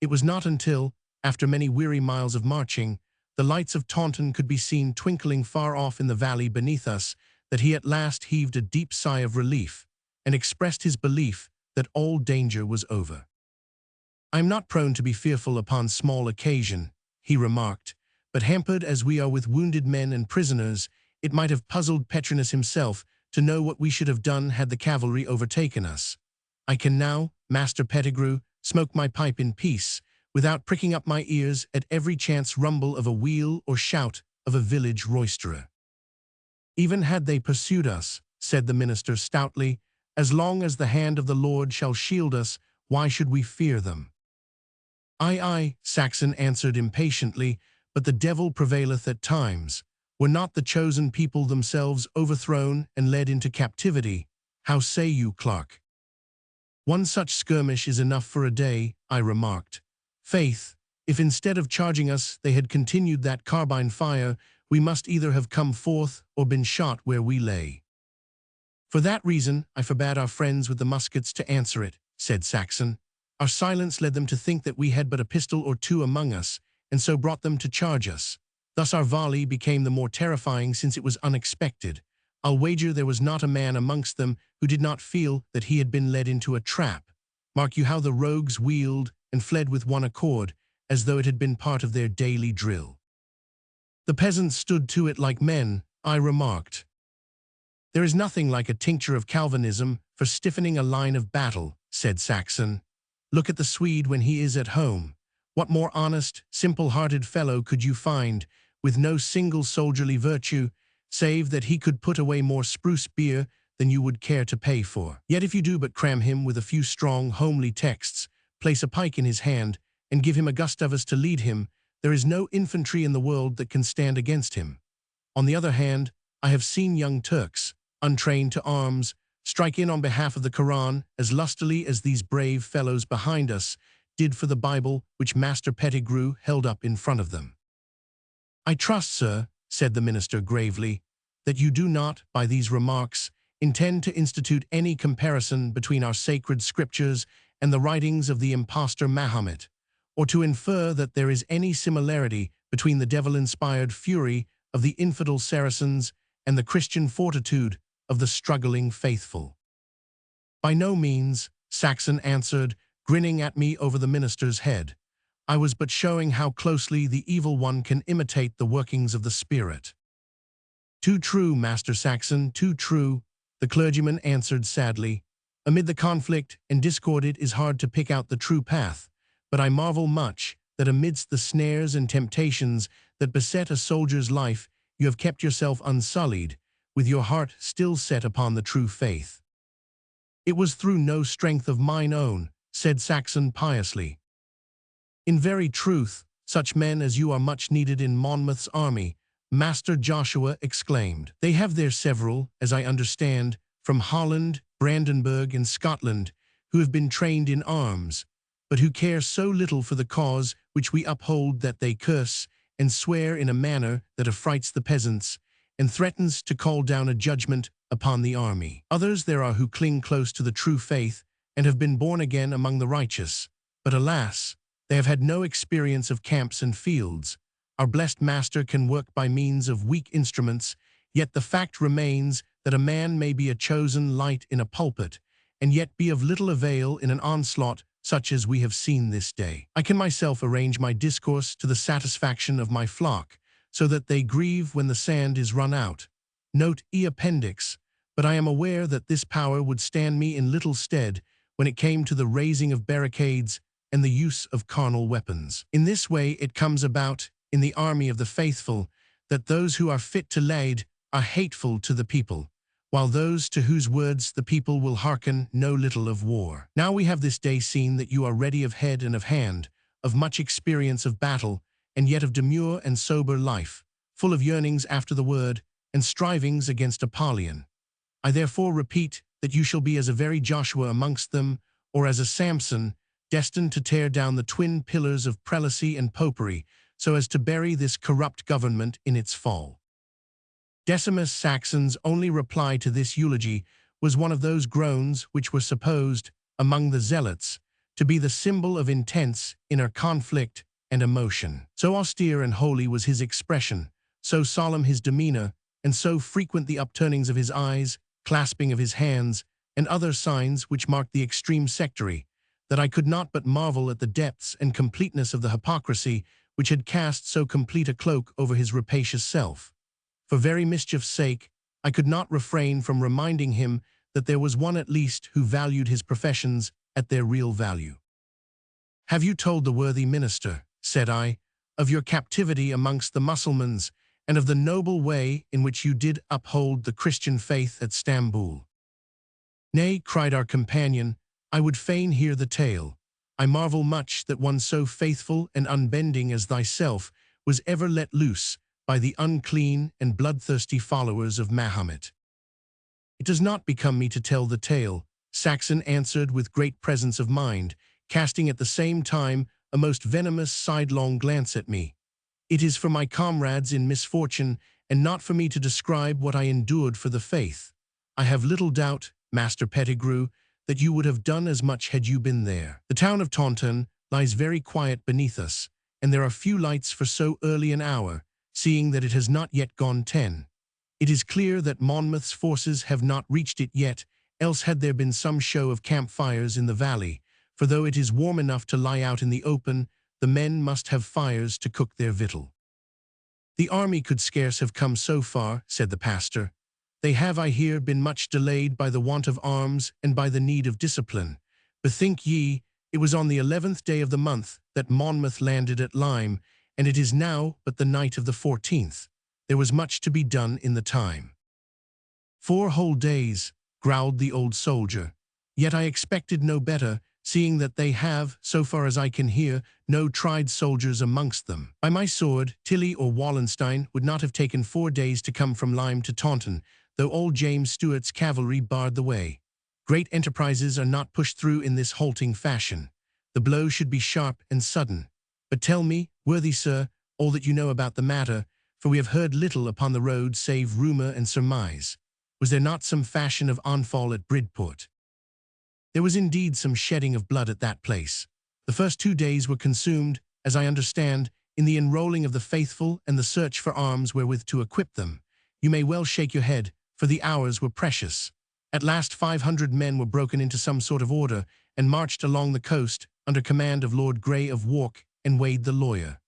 It was not until, after many weary miles of marching, the lights of Taunton could be seen twinkling far off in the valley beneath us, that he at last heaved a deep sigh of relief, and expressed his belief that all danger was over. "I am not prone to be fearful upon small occasion," he remarked, "but hampered as we are with wounded men and prisoners, it might have puzzled Petrinus himself to know what we should have done had the cavalry overtaken us. I can now, Master Pettigrew, smoke my pipe in peace, without pricking up my ears at every chance rumble of a wheel or shout of a village roisterer." "Even had they pursued us," said the minister stoutly, "as long as the hand of the Lord shall shield us, why should we fear them?" "Aye, aye," Saxon answered impatiently, "but the devil prevaileth at times. Were not the chosen people themselves overthrown and led into captivity? How say you, Clarke?" "One such skirmish is enough for a day," I remarked. "Faith, if instead of charging us they had continued that carbine fire, we must either have come forth or been shot where we lay." "For that reason I forbade our friends with the muskets to answer it," said Saxon. "Our silence led them to think that we had but a pistol or 2 among us, and so brought them to charge us. Thus our volley became the more terrifying since it was unexpected. I'll wager there was not a man amongst them who did not feel that he had been led into a trap. Mark you how the rogues wheeled and fled with one accord, as though it had been part of their daily drill." "The peasants stood to it like men," I remarked. "There is nothing like a tincture of Calvinism for stiffening a line of battle," said Saxon. "Look at the Swede when he is at home. What more honest, simple-hearted fellow could you find, with no single soldierly virtue, save that he could put away more spruce beer than you would care to pay for? Yet if you do but cram him with a few strong, homely texts, place a pike in his hand, and give him a Gustavus to lead him, there is no infantry in the world that can stand against him. On the other hand, I have seen young Turks, untrained to arms, strike in on behalf of the Koran as lustily as these brave fellows behind us did for the Bible which Master Pettigrew held up in front of them. I trust, sir, said the minister gravely, that you do not, by these remarks, intend to institute any comparison between our sacred scriptures and the writings of the impostor Mahomet, or to infer that there is any similarity between the devil-inspired fury of the infidel Saracens and the Christian fortitude of the struggling faithful. By no means, Saxon answered, grinning at me over the minister's head. I was but showing how closely the evil one can imitate the workings of the spirit. Too true, Master Saxon, too true, the clergyman answered sadly. Amid the conflict and discord it is hard to pick out the true path, but I marvel much that amidst the snares and temptations that beset a soldier's life you have kept yourself unsullied, with your heart still set upon the true faith. It was through no strength of mine own, said Saxon piously. In very truth, such men as you are much needed in Monmouth's army, Master Joshua exclaimed. They have there several, as I understand, from Holland, Brandenburg, and Scotland, who have been trained in arms, but who care so little for the cause which we uphold that they curse and swear in a manner that affrights the peasants, and threatens to call down a judgment upon the army. Others there are who cling close to the true faith and have been born again among the righteous, but alas, they have had no experience of camps and fields. Our blessed Master can work by means of weak instruments, yet the fact remains that a man may be a chosen light in a pulpit, and yet be of little avail in an onslaught such as we have seen this day. I can myself arrange my discourse to the satisfaction of my flock, so that they grieve when the sand is run out. Note E appendix, but I am aware that this power would stand me in little stead when it came to the raising of barricades and the use of carnal weapons. In this way it comes about, in the army of the faithful, that those who are fit to lead are hateful to the people, while those to whose words the people will hearken know little of war. Now we have this day seen that you are ready of head and of hand, of much experience of battle, and yet of demure and sober life, full of yearnings after the word, and strivings against Apollyon. I therefore repeat that you shall be as a very Joshua amongst them, or as a Samson, destined to tear down the twin pillars of prelacy and popery, so as to bury this corrupt government in its fall. Decimus Saxon's only reply to this eulogy was one of those groans which were supposed, among the zealots, to be the symbol of intense inner conflict and emotion. So austere and holy was his expression, so solemn his demeanor, and so frequent the upturnings of his eyes, clasping of his hands, and other signs which marked the extreme sectary, that I could not but marvel at the depths and completeness of the hypocrisy which had cast so complete a cloak over his rapacious self. For very mischief's sake, I could not refrain from reminding him that there was one at least who valued his professions at their real value. Have you told the worthy minister, said I, of your captivity amongst the Mussulmans, and of the noble way in which you did uphold the Christian faith at Stamboul? Nay, cried our companion, I would fain hear the tale. I marvel much that one so faithful and unbending as thyself was ever let loose by the unclean and bloodthirsty followers of Mahomet. It does not become me to tell the tale, Saxon answered with great presence of mind, casting at the same time a most venomous sidelong glance at me. It is for my comrades in misfortune, and not for me to describe what I endured for the faith. I have little doubt, Master Pettigrew, that you would have done as much had you been there. The town of Taunton lies very quiet beneath us, and there are few lights for so early an hour, seeing that it has not yet gone 10. It is clear that Monmouth's forces have not reached it yet, else had there been some show of campfires in the valley, for though it is warm enough to lie out in the open, the men must have fires to cook their victual. The army could scarce have come so far, said the pastor. They have, I hear, been much delayed by the want of arms and by the need of discipline. Bethink ye, it was on the 11th day of the month that Monmouth landed at Lyme, and it is now but the night of the 14th. There was much to be done in the time. 4 whole days, growled the old soldier. Yet I expected no better seeing that they have, so far as I can hear, no tried soldiers amongst them. By my sword, Tilly or Wallenstein would not have taken 4 days to come from Lyme to Taunton, though old James Stuart's cavalry barred the way. Great enterprises are not pushed through in this halting fashion. The blow should be sharp and sudden. But tell me, worthy sir, all that you know about the matter, for we have heard little upon the road save rumour and surmise. Was there not some fashion of onfall at Bridport? There was indeed some shedding of blood at that place. The first 2 days were consumed, as I understand, in the enrolling of the faithful and the search for arms wherewith to equip them. You may well shake your head, for the hours were precious. At last 500 men were broken into some sort of order and marched along the coast under command of Lord Grey of Wark and Wade the lawyer.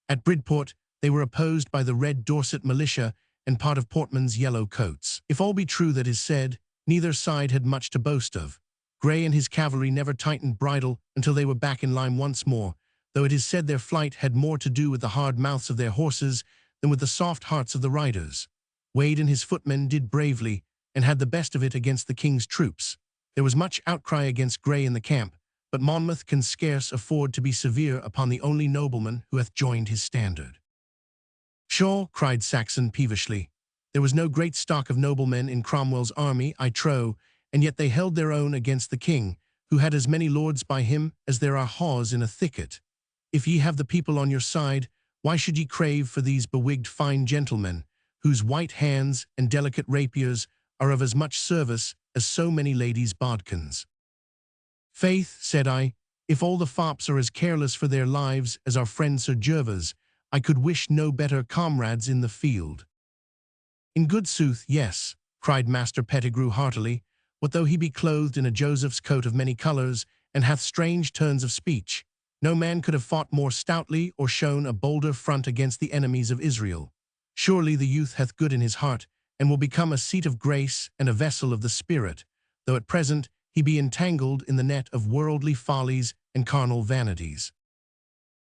At Bridport they were opposed by the Red Dorset militia and part of Portman's yellow coats. If all be true that is said, neither side had much to boast of. Grey and his cavalry never tightened bridle until they were back in Lyme once more, though it is said their flight had more to do with the hard mouths of their horses than with the soft hearts of the riders. Wade and his footmen did bravely, and had the best of it against the king's troops. There was much outcry against Grey in the camp, but Monmouth can scarce afford to be severe upon the only nobleman who hath joined his standard. Pshaw, cried Saxon peevishly. There was no great stock of noblemen in Cromwell's army, I trow, and yet they held their own against the king, who had as many lords by him as there are haws in a thicket. If ye have the people on your side, why should ye crave for these bewigged fine gentlemen, whose white hands and delicate rapiers are of as much service as so many ladies' bodkins? Faith, said I, if all the fops are as careless for their lives as our friend Sir Gervas, I could wish no better comrades in the field. In good sooth, yes, cried Master Pettigrew heartily, what though he be clothed in a Joseph's coat of many colours, and hath strange turns of speech. No man could have fought more stoutly or shown a bolder front against the enemies of Israel. Surely the youth hath good in his heart, and will become a seat of grace and a vessel of the Spirit, though at present he be entangled in the net of worldly follies and carnal vanities.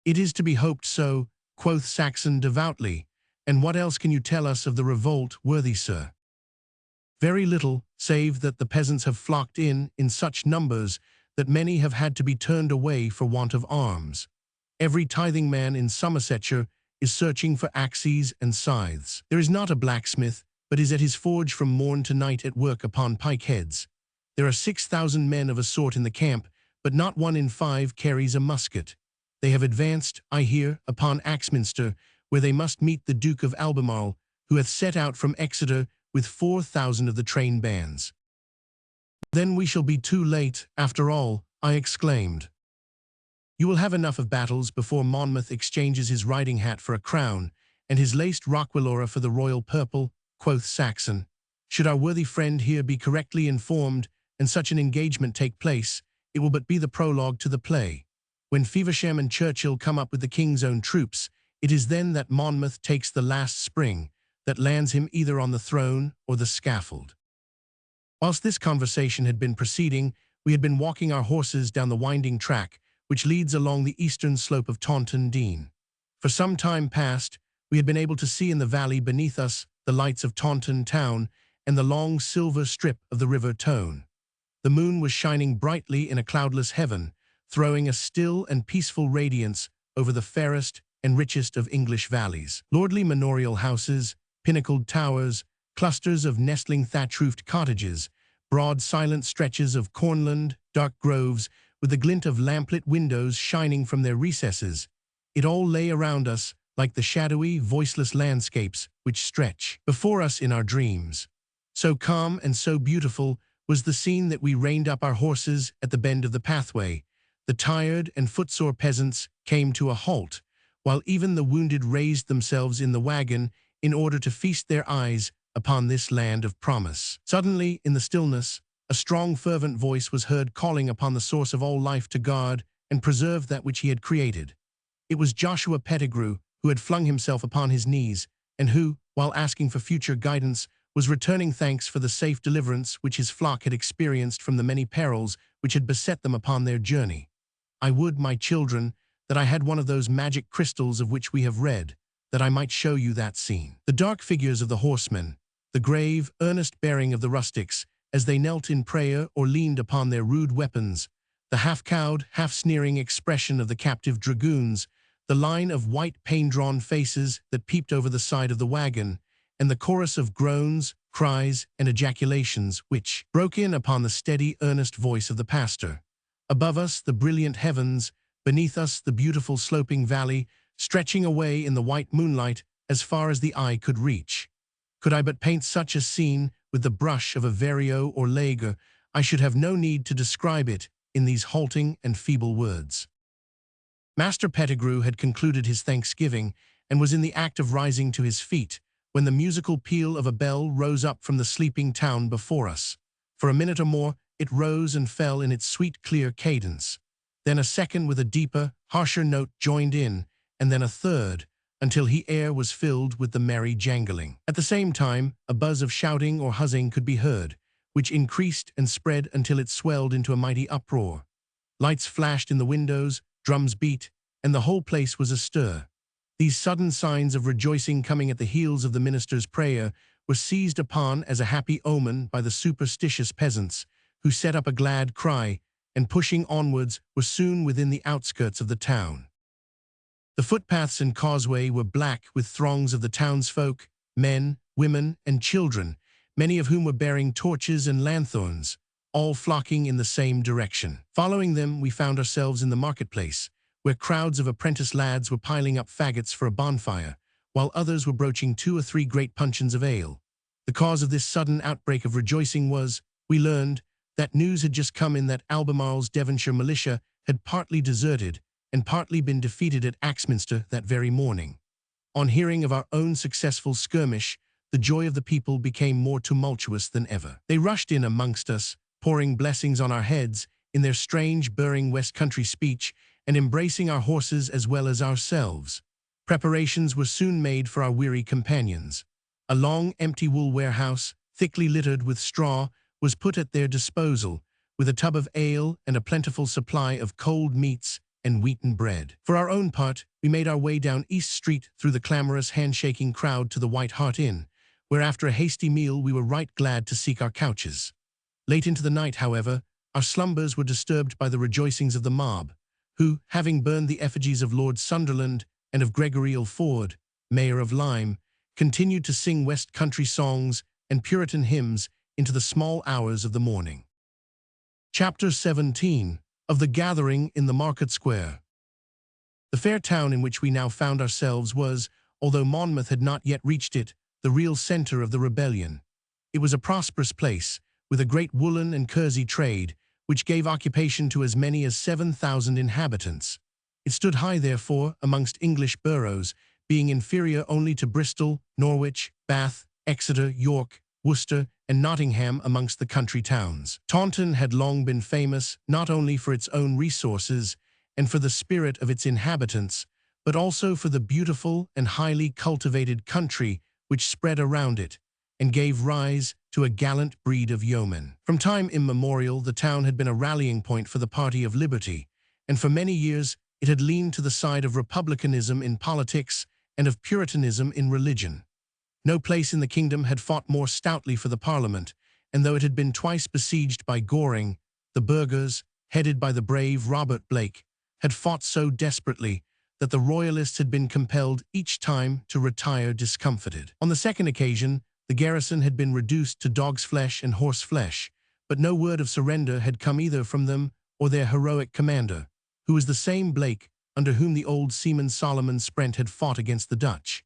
It is to be hoped so, quoth Saxon devoutly. And what else can you tell us of the revolt, worthy sir? Very little, save that the peasants have flocked in such numbers that many have had to be turned away for want of arms. Every tithing man in Somersetshire is searching for axes and scythes. There is not a blacksmith, but is at his forge from morn to night at work upon pike heads. There are 6,000 men of a sort in the camp, but not 1 in 5 carries a musket. They have advanced, I hear, upon Axminster, where they must meet the Duke of Albemarle, who hath set out from Exeter with 4,000 of the train bands. Then we shall be too late, after all, I exclaimed. You will have enough of battles before Monmouth exchanges his riding hat for a crown, and his laced roquelaura for the royal purple, quoth Saxon. Should our worthy friend here be correctly informed, and such an engagement take place, it will but be the prologue to the play. When Feversham and Churchill come up with the king's own troops, it is then that Monmouth takes the last spring, that lands him either on the throne or the scaffold. Whilst this conversation had been proceeding, we had been walking our horses down the winding track, which leads along the eastern slope of Taunton Dean. For some time past, we had been able to see in the valley beneath us the lights of Taunton town and the long silver strip of the River Tone. The moon was shining brightly in a cloudless heaven, throwing a still and peaceful radiance over the fairest and richest of English valleys. Lordly manorial houses, pinnacled towers, clusters of nestling thatch-roofed cottages, broad silent stretches of cornland, dark groves, with the glint of lamplit windows shining from their recesses. It all lay around us like the shadowy, voiceless landscapes which stretch before us in our dreams. So calm and so beautiful was the scene that we reined up our horses at the bend of the pathway. The tired and footsore peasants came to a halt, while even the wounded raised themselves in the wagon in order to feast their eyes upon this land of promise. Suddenly, in the stillness, a strong, fervent voice was heard calling upon the source of all life to guard and preserve that which he had created. It was Joshua Pettigrew, who had flung himself upon his knees, and who, while asking for future guidance, was returning thanks for the safe deliverance which his flock had experienced from the many perils which had beset them upon their journey. I would, my children, that I had one of those magic crystals of which we have read, that I might show you that scene. The dark figures of the horsemen, the grave, earnest bearing of the rustics, as they knelt in prayer or leaned upon their rude weapons, the half-cowed, half-sneering expression of the captive dragoons, the line of white pain-drawn faces that peeped over the side of the wagon, and the chorus of groans, cries, and ejaculations which broke in upon the steady, earnest voice of the pastor. Above us, the brilliant heavens; beneath us, the beautiful sloping valley, stretching away in the white moonlight as far as the eye could reach. Could I but paint such a scene with the brush of a Verrio or Lager, I should have no need to describe it in these halting and feeble words. Master Pettigrew had concluded his thanksgiving and was in the act of rising to his feet when the musical peal of a bell rose up from the sleeping town before us. For a minute or more, it rose and fell in its sweet, clear cadence. Then a second with a deeper, harsher note joined in, and then a third, until the air was filled with the merry jangling. At the same time, a buzz of shouting or huzzing could be heard, which increased and spread until it swelled into a mighty uproar. Lights flashed in the windows, drums beat, and the whole place was astir. These sudden signs of rejoicing coming at the heels of the minister's prayer were seized upon as a happy omen by the superstitious peasants, who set up a glad cry, and pushing onwards were soon within the outskirts of the town. The footpaths and causeway were black with throngs of the townsfolk, men, women, and children, many of whom were bearing torches and lanthorns, all flocking in the same direction. Following them, we found ourselves in the marketplace, where crowds of apprentice lads were piling up faggots for a bonfire, while others were broaching 2 or 3 great puncheons of ale. The cause of this sudden outbreak of rejoicing was, we learned, that news had just come in that Albemarle's Devonshire militia had partly deserted and partly been defeated at Axminster that very morning. On hearing of our own successful skirmish, the joy of the people became more tumultuous than ever. They rushed in amongst us, pouring blessings on our heads in their strange, burring West Country speech, and embracing our horses as well as ourselves. Preparations were soon made for our weary companions. A long, empty wool warehouse, thickly littered with straw, was put at their disposal, with a tub of ale and a plentiful supply of cold meats and wheaten bread. For our own part, we made our way down East Street through the clamorous, handshaking crowd to the White Hart Inn, where after a hasty meal we were right glad to seek our couches. Late into the night, however, our slumbers were disturbed by the rejoicings of the mob, who, having burned the effigies of Lord Sunderland and of Gregory Ilford, Mayor of Lyme, continued to sing West Country songs and Puritan hymns into the small hours of the morning. Chapter 17 of the Gathering in the Market Square. The fair town in which we now found ourselves was, although Monmouth had not yet reached it, the real centre of the rebellion. It was a prosperous place, with a great woolen and kersey trade, which gave occupation to as many as 7,000 inhabitants. It stood high, therefore, amongst English boroughs, being inferior only to Bristol, Norwich, Bath, Exeter, York, Worcester, and Nottingham amongst the country towns. Taunton had long been famous not only for its own resources and for the spirit of its inhabitants, but also for the beautiful and highly cultivated country which spread around it, and gave rise to a gallant breed of yeomen. From time immemorial, the town had been a rallying point for the party of liberty, and for many years it had leaned to the side of republicanism in politics and of Puritanism in religion. No place in the kingdom had fought more stoutly for the Parliament, and though it had been twice besieged by Goring, the burghers, headed by the brave Robert Blake, had fought so desperately that the Royalists had been compelled each time to retire discomfited. On the second occasion, the garrison had been reduced to dog's flesh and horse flesh, but no word of surrender had come either from them or their heroic commander, who was the same Blake under whom the old seaman Solomon Sprent had fought against the Dutch.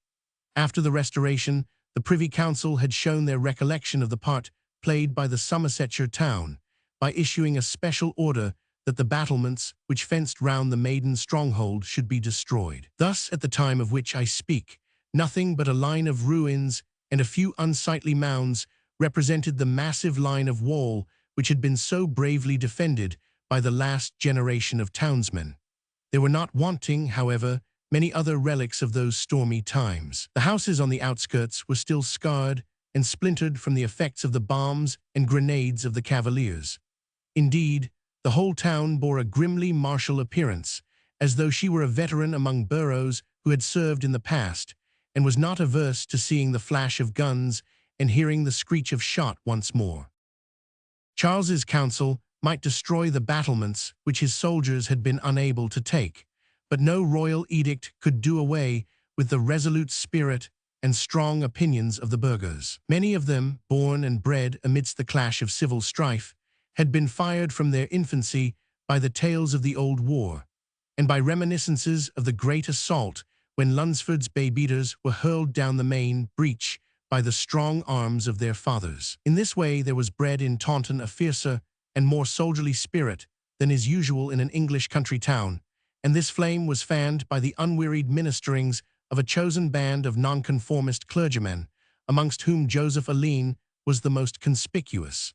After the Restoration, the Privy Council had shown their recollection of the part played by the Somersetshire town by issuing a special order that the battlements which fenced round the maiden stronghold should be destroyed. Thus, at the time of which I speak, nothing but a line of ruins and a few unsightly mounds represented the massive line of wall which had been so bravely defended by the last generation of townsmen. There were not wanting, however, many other relics of those stormy times. The houses on the outskirts were still scarred and splintered from the effects of the bombs and grenades of the Cavaliers. Indeed, the whole town bore a grimly martial appearance, as though she were a veteran among boroughs who had served in the past, and was not averse to seeing the flash of guns and hearing the screech of shot once more. Charles's council, might destroy the battlements which his soldiers had been unable to take, but no royal edict could do away with the resolute spirit and strong opinions of the burghers. Many of them, born and bred amidst the clash of civil strife, had been fired from their infancy by the tales of the old war, and by reminiscences of the great assault when Lunsford's bay-beaters were hurled down the main breach by the strong arms of their fathers. In this way there was bred in Taunton a fiercer and more soldierly spirit than is usual in an English country town, and this flame was fanned by the unwearied ministerings of a chosen band of nonconformist clergymen, amongst whom Joseph Alleine was the most conspicuous.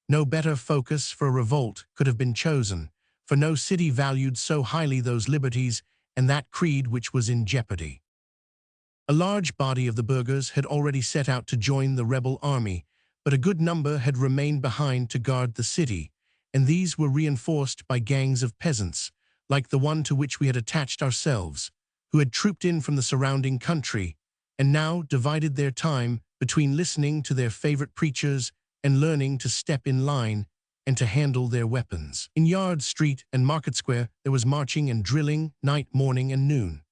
No better focus for a revolt could have been chosen, for no city valued so highly those liberties and that creed which was in jeopardy. A large body of the burghers had already set out to join the rebel army, but a good number had remained behind to guard the city, and these were reinforced by gangs of peasants, like the one to which we had attached ourselves, who had trooped in from the surrounding country, and now divided their time between listening to their favorite preachers and learning to step in line and to handle their weapons. In Yard Street and Market Square there was marching and drilling, night, morning, and noon.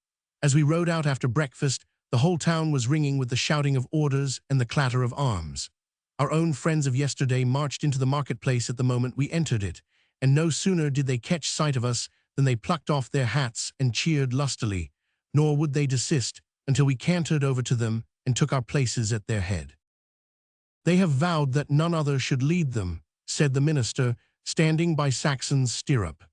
As we rode out after breakfast, the whole town was ringing with the shouting of orders and the clatter of arms. Our own friends of yesterday marched into the marketplace at the moment we entered it, and no sooner did they catch sight of us than they plucked off their hats and cheered lustily, nor would they desist until we cantered over to them and took our places at their head. "They have vowed that none other should lead them," said the minister, standing by Saxon's stirrup.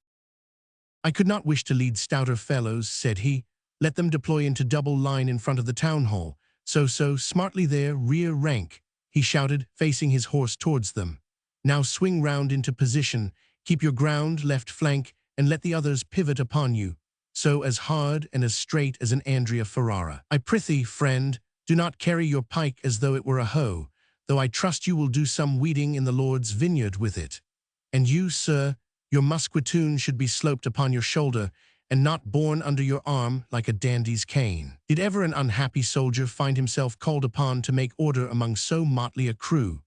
"I could not wish to lead stouter fellows," said he. "Let them deploy into double line in front of the town hall. So, smartly there, rear rank," he shouted, facing his horse towards them. "Now swing round into position, keep your ground, left flank, and let the others pivot upon you, so as hard and as straight as an Andrea Ferrara. I prithee, friend, do not carry your pike as though it were a hoe, though I trust you will do some weeding in the Lord's vineyard with it. And you, sir, your musketoon should be sloped upon your shoulder, and not borne under your arm like a dandy's cane." Did ever an unhappy soldier find himself called upon to make order among so motley a crew?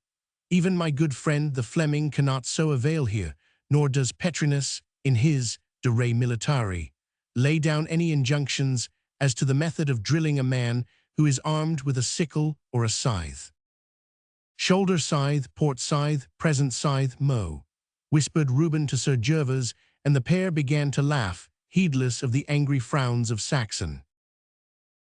Even my good friend the Fleming cannot so avail here, nor does Petrinus, in his De Re Militari, lay down any injunctions as to the method of drilling a man who is armed with a sickle or a scythe. "Shoulder scythe, port scythe, present scythe, mow," whispered Reuben to Sir Gervas, and the pair began to laugh, heedless of the angry frowns of Saxon.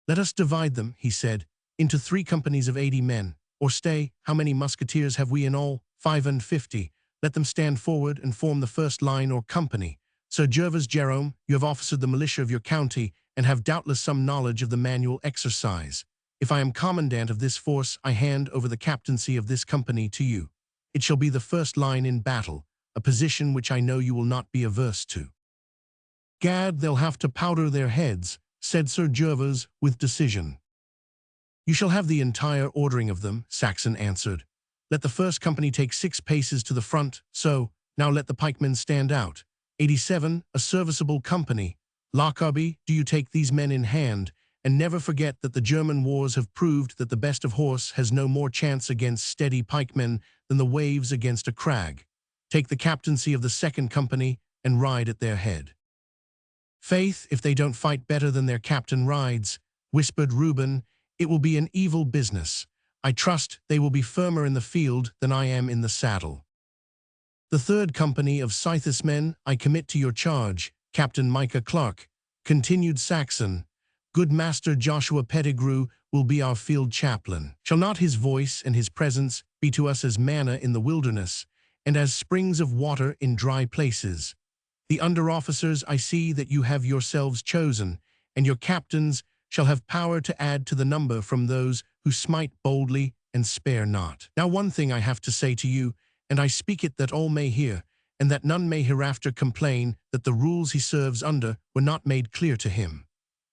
"Let us divide them," he said, "into 3 companies of 80 men. Or stay, how many musketeers have we in all? 55. Let them stand forward and form the first line or company. Sir Gervas Jerome, you have officered the militia of your county, and have doubtless some knowledge of the manual exercise. If I am commandant of this force, I hand over the captaincy of this company to you. It shall be the first line in battle, a position which I know you will not be averse to." "Gad, they'll have to powder their heads," said Sir Gervas with decision. "You shall have the entire ordering of them," Saxon answered. "Let the first company take 6 paces to the front, so, now let the pikemen stand out. 87, a serviceable company. Lockarby, do you take these men in hand, and never forget that the German wars have proved that the best of horse has no more chance against steady pikemen than the waves against a crag. Take the captaincy of the 2nd company and ride at their head." "Faith, if they don't fight better than their captain rides," whispered Reuben, "it will be an evil business. I trust they will be firmer in the field than I am in the saddle." "The 3rd company of Scythus men I commit to your charge, Captain Micah Clarke," continued Saxon. "Good Master Joshua Pettigrew will be our field chaplain. Shall not his voice and his presence be to us as manna in the wilderness, and as springs of water in dry places? The under-officers I see that you have yourselves chosen, and your captains shall have power to add to the number from those who smite boldly and spare not. Now one thing I have to say to you, and I speak it that all may hear, and that none may hereafter complain that the rules he serves under were not made clear to him.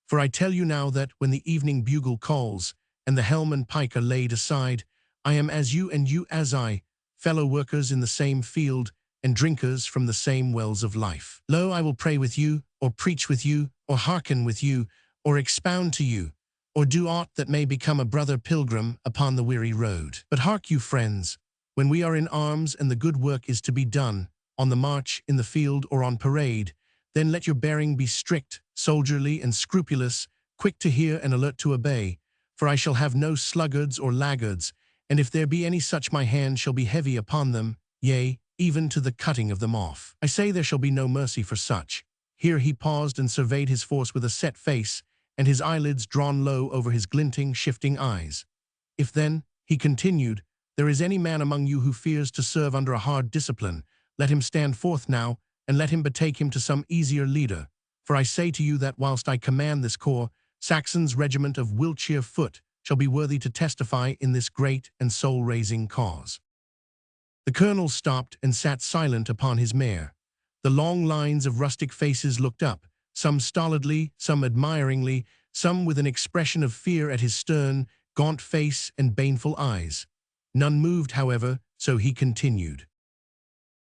For I tell you now that, when the evening bugle calls, and the helm and pike are laid aside, I am as you and you as I, fellow workers in the same field, and drinkers from the same wells of life. Lo, I will pray with you, or preach with you, or hearken with you, or expound to you, or do aught that may become a brother pilgrim upon the weary road. But hark you, friends, when we are in arms and the good work is to be done, on the march, in the field, or on parade, then let your bearing be strict, soldierly, and scrupulous, quick to hear and alert to obey. For I shall have no sluggards or laggards, and if there be any such, my hand shall be heavy upon them, yea, even to the cutting of them off. I say there shall be no mercy for such. Here he paused and surveyed his force with a set face, and his eyelids drawn low over his glinting, shifting eyes. If then, he continued, there is any man among you who fears to serve under a hard discipline, let him stand forth now, and let him betake him to some easier leader. For I say to you that whilst I command this corps, Saxon's regiment of Wiltshire foot shall be worthy to testify in this great and soul-raising cause. The colonel stopped and sat silent upon his mare. The long lines of rustic faces looked up, some stolidly, some admiringly, some with an expression of fear at his stern, gaunt face and baneful eyes. None moved, however, so he continued.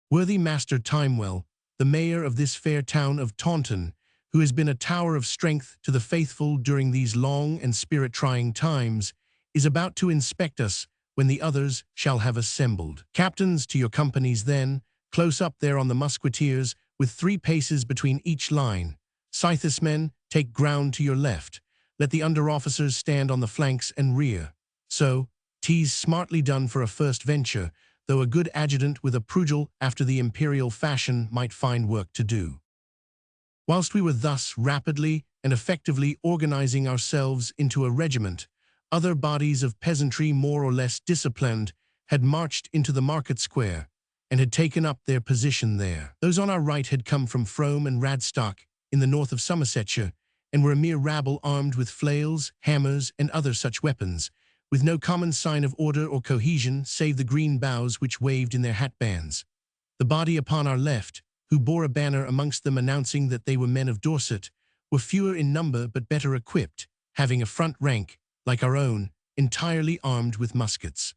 Worthy Master Timewell, the mayor of this fair town of Taunton, who has been a tower of strength to the faithful during these long and spirit-trying times, is about to inspect us when the others shall have assembled. Captains, to your companies then, close up there on the musketeers, with 3 paces between each line. Scythus men, take ground to your left. Let the under-officers stand on the flanks and rear. So, 'tis smartly done for a first venture, though a good adjutant with a prugel after the imperial fashion might find work to do. Whilst we were thus rapidly and effectively organizing ourselves into a regiment, other bodies of peasantry more or less disciplined had marched into the market square and had taken up their position there. Those on our right had come from Frome and Radstock in the north of Somersetshire, and were a mere rabble armed with flails, hammers, and other such weapons, with no common sign of order or cohesion save the green boughs which waved in their hatbands. The body upon our left, who bore a banner amongst them announcing that they were men of Dorset, were fewer in number but better equipped, having a front rank, like our own, entirely armed with muskets.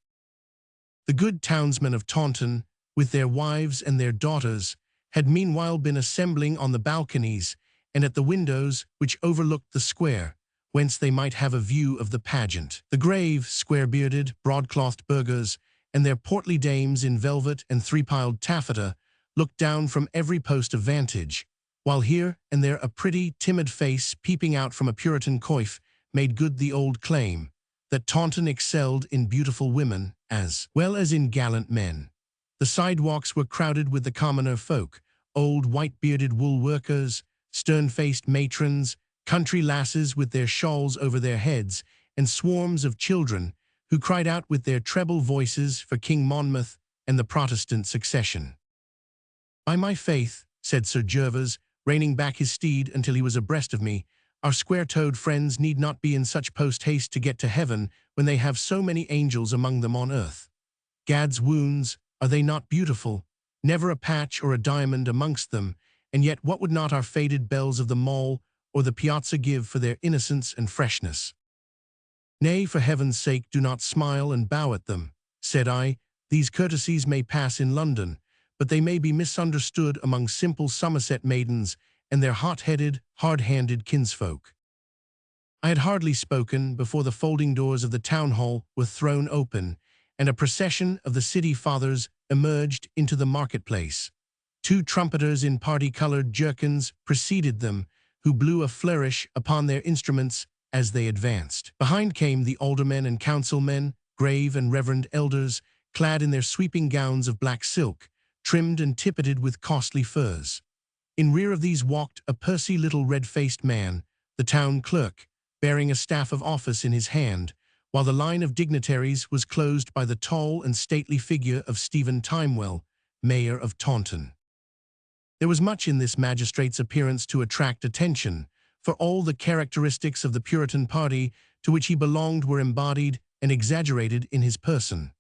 The good townsmen of Taunton, with their wives and their daughters, had meanwhile been assembling on the balconies and at the windows which overlooked the square, whence they might have a view of the pageant. The grave, square-bearded, broad-clothed burghers, and their portly dames in velvet and 3-piled taffeta, looked down from every post of vantage, while here and there a pretty, timid face peeping out from a Puritan coif made good the old claim that Taunton excelled in beautiful women as well as in gallant men. The sidewalks were crowded with the commoner folk, old white-bearded wool workers, stern-faced matrons, country lasses with their shawls over their heads, and swarms of children who cried out with their treble voices for King Monmouth and the Protestant succession. By my faith, said Sir Gervas, reining back his steed until he was abreast of me, our square-toed friends need not be in such post-haste to get to heaven when they have so many angels among them on earth. Gad's wounds, are they not beautiful? Never a patch or a diamond amongst them, and yet what would not our faded belles of the Mall or the Piazza give for their innocence and freshness? Nay, for heaven's sake, do not smile and bow at them, said I. These courtesies may pass in London, but they may be misunderstood among simple Somerset maidens and their hot-headed, hard-handed kinsfolk. I had hardly spoken before the folding doors of the town hall were thrown open, and a procession of the city fathers emerged into the marketplace. 2 trumpeters in party-colored jerkins preceded them, who blew a flourish upon their instruments as they advanced. Behind came the aldermen and councilmen, grave and reverend elders, clad in their sweeping gowns of black silk, trimmed and tippeted with costly furs. In rear of these walked a pursy little red-faced man, the town clerk, bearing a staff of office in his hand, while the line of dignitaries was closed by the tall and stately figure of Stephen Timewell, mayor of Taunton. There was much in this magistrate's appearance to attract attention, for all the characteristics of the Puritan party to which he belonged were embodied and exaggerated in his person.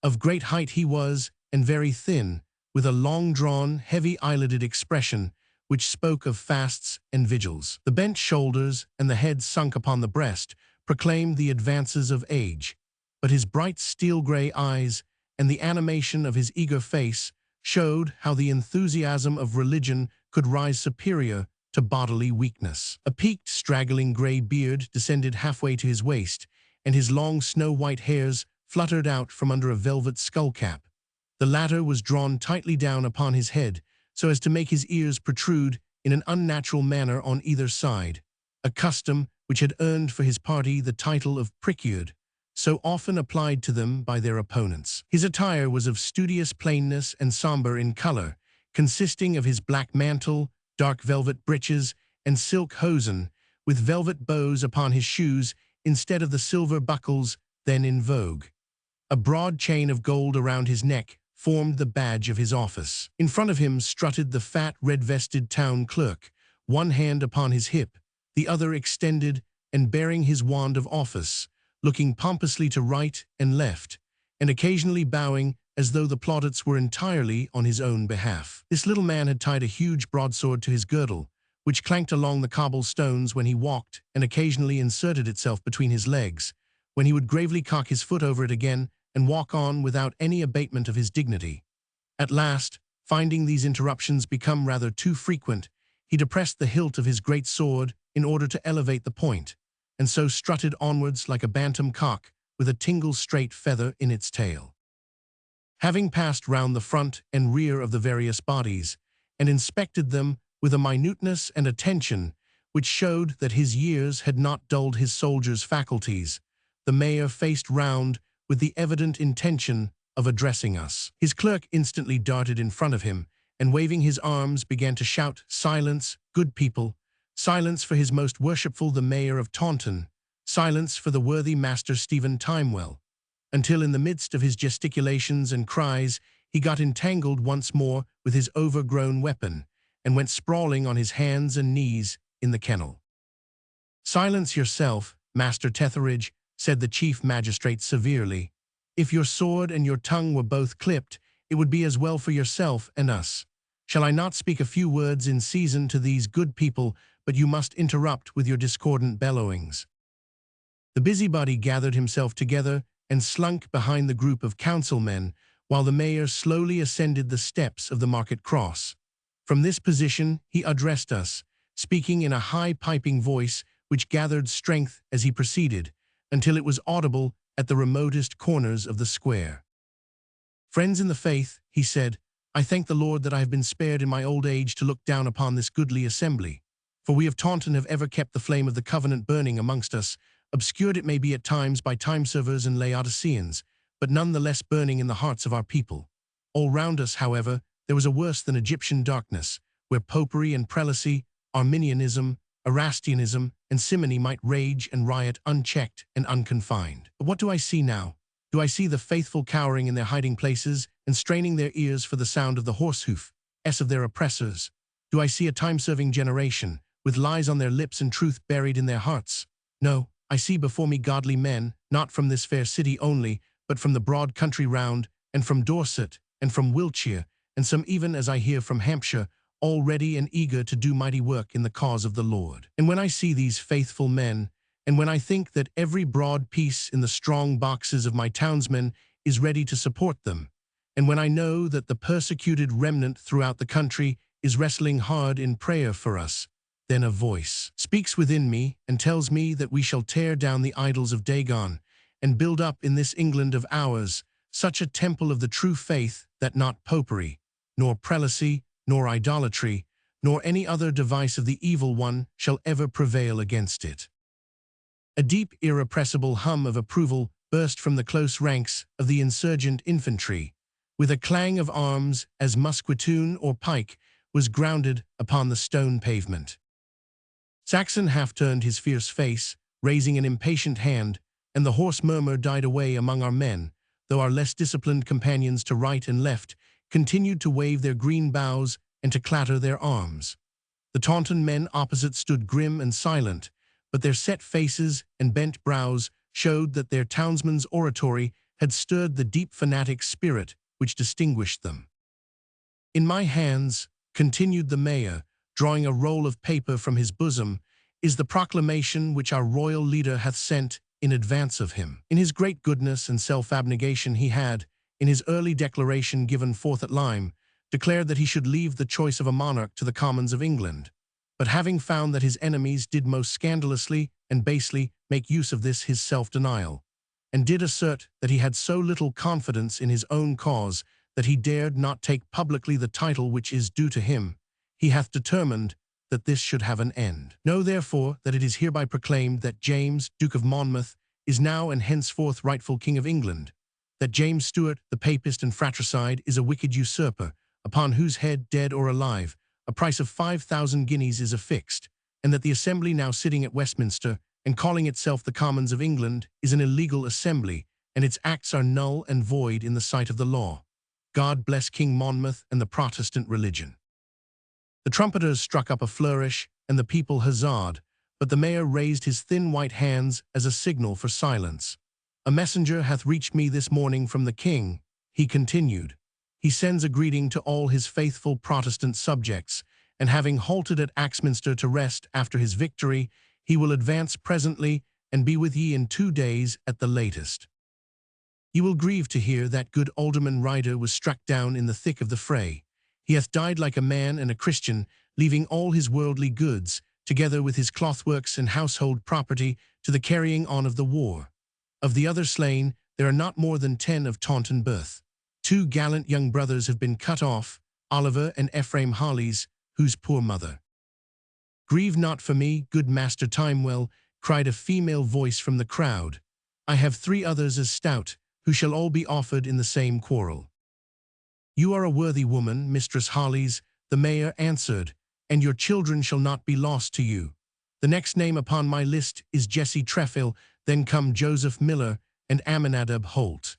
Of great height he was, and very thin, with a long-drawn, heavy-eyelided expression which spoke of fasts and vigils. The bent shoulders and the head sunk upon the breast proclaimed the advances of age, but his bright steel-gray eyes and the animation of his eager face showed how the enthusiasm of religion could rise superior to bodily weakness. A peaked, straggling gray beard descended halfway to his waist, and his long snow-white hairs fluttered out from under a velvet skull-cap. The latter was drawn tightly down upon his head, so as to make his ears protrude in an unnatural manner on either side, a custom which had earned for his party the title of patriot, so often applied to them by their opponents. His attire was of studious plainness and sombre in color, consisting of his black mantle, dark velvet breeches, and silk hosen, with velvet bows upon his shoes instead of the silver buckles then in vogue. A broad chain of gold around his neck formed the badge of his office. In front of him strutted the fat, red-vested town clerk, one hand upon his hip, the other extended and bearing his wand of office, looking pompously to right and left, and occasionally bowing as though the plaudits were entirely on his own behalf. This little man had tied a huge broadsword to his girdle, which clanked along the cobble-stones when he walked and occasionally inserted itself between his legs, when he would gravely cock his foot over it again and walk on without any abatement of his dignity. At last, finding these interruptions become rather too frequent, he depressed the hilt of his great sword in order to elevate the point, and so strutted onwards like a bantam cock with a tingle-straight feather in its tail. Having passed round the front and rear of the various bodies, and inspected them with a minuteness and attention which showed that his years had not dulled his soldiers' faculties, the mayor faced round with the evident intention of addressing us. His clerk instantly darted in front of him, and waving his arms began to shout, "Silence, good people! Silence for his most worshipful the Mayor of Taunton! Silence for the worthy Master Stephen Timewell!" Until in the midst of his gesticulations and cries, he got entangled once more with his overgrown weapon, and went sprawling on his hands and knees in the kennel. "Silence yourself, Master Tetheridge," said the chief magistrate severely. "If your sword and your tongue were both clipped, it would be as well for yourself and us. Shall I not speak a few words in season to these good people, but you must interrupt with your discordant bellowings?" The busybody gathered himself together and slunk behind the group of councilmen, while the mayor slowly ascended the steps of the market cross. From this position he addressed us, speaking in a high piping voice which gathered strength as he proceeded, until it was audible at the remotest corners of the square. "Friends in the faith," he said, "I thank the Lord that I have been spared in my old age to look down upon this goodly assembly. For we of Taunton have ever kept the flame of the covenant burning amongst us, obscured it may be at times by time-servers and Laodiceans, but none the less burning in the hearts of our people. All round us, however, there was a worse than Egyptian darkness, where popery and prelacy, Arminianism, Erastianism, and simony might rage and riot unchecked and unconfined. But what do I see now? Do I see the faithful cowering in their hiding places and straining their ears for the sound of the horse-hoof of their oppressors? Do I see a time-serving generation, with lies on their lips and truth buried in their hearts? No, I see before me godly men, not from this fair city only, but from the broad country round, and from Dorset, and from Wiltshire, and some even, as I hear, from Hampshire, all ready and eager to do mighty work in the cause of the Lord. And when I see these faithful men, and when I think that every broad piece in the strong boxes of my townsmen is ready to support them, and when I know that the persecuted remnant throughout the country is wrestling hard in prayer for us, then a voice speaks within me and tells me that we shall tear down the idols of Dagon and build up in this England of ours such a temple of the true faith that not popery, nor prelacy, nor idolatry, nor any other device of the evil one shall ever prevail against it. A deep, irrepressible hum of approval burst from the close ranks of the insurgent infantry, with a clang of arms as musketoon or pike was grounded upon the stone pavement. Saxon half-turned his fierce face, raising an impatient hand, and the hoarse murmur died away among our men, though our less disciplined companions to right and left continued to wave their green boughs and to clatter their arms. The Taunton men opposite stood grim and silent, but their set faces and bent brows showed that their townsman's oratory had stirred the deep fanatic spirit which distinguished them. "In my hands," continued the mayor, drawing a roll of paper from his bosom, "is the proclamation which our royal leader hath sent in advance of him. In his great goodness and self-abnegation he had, in his early declaration given forth at Lyme, declared that he should leave the choice of a monarch to the Commons of England. But having found that his enemies did most scandalously and basely make use of this his self-denial, and did assert that he had so little confidence in his own cause that he dared not take publicly the title which is due to him, he hath determined that this should have an end. Know therefore that it is hereby proclaimed that James, Duke of Monmouth, is now and henceforth rightful King of England, that James Stuart, the papist and fratricide, is a wicked usurper, upon whose head, dead or alive, a price of 5,000 guineas is affixed, and that the assembly now sitting at Westminster, and calling itself the Commons of England, is an illegal assembly, and its acts are null and void in the sight of the law. God bless King Monmouth and the Protestant religion. The trumpeters struck up a flourish, and the people huzzaed, but the mayor raised his thin white hands as a signal for silence. A messenger hath reached me this morning from the king, he continued. He sends a greeting to all his faithful Protestant subjects, and having halted at Axminster to rest after his victory, he will advance presently and be with ye in 2 days at the latest. Ye will grieve to hear that good Alderman Ryder was struck down in the thick of the fray. He hath died like a man and a Christian, leaving all his worldly goods, together with his clothworks and household property, to the carrying on of the war. Of the other slain, there are not more than 10 of Taunton birth. 2 gallant young brothers have been cut off, Oliver and Ephraim Harleys, whose poor mother. Grieve not for me, good Master Timewell, cried a female voice from the crowd. I have 3 others as stout, who shall all be offered in the same quarrel. You are a worthy woman, Mistress Harleys, the mayor answered, and your children shall not be lost to you. The next name upon my list is Jesse Trefil, then come Joseph Miller and Aminadab Holt.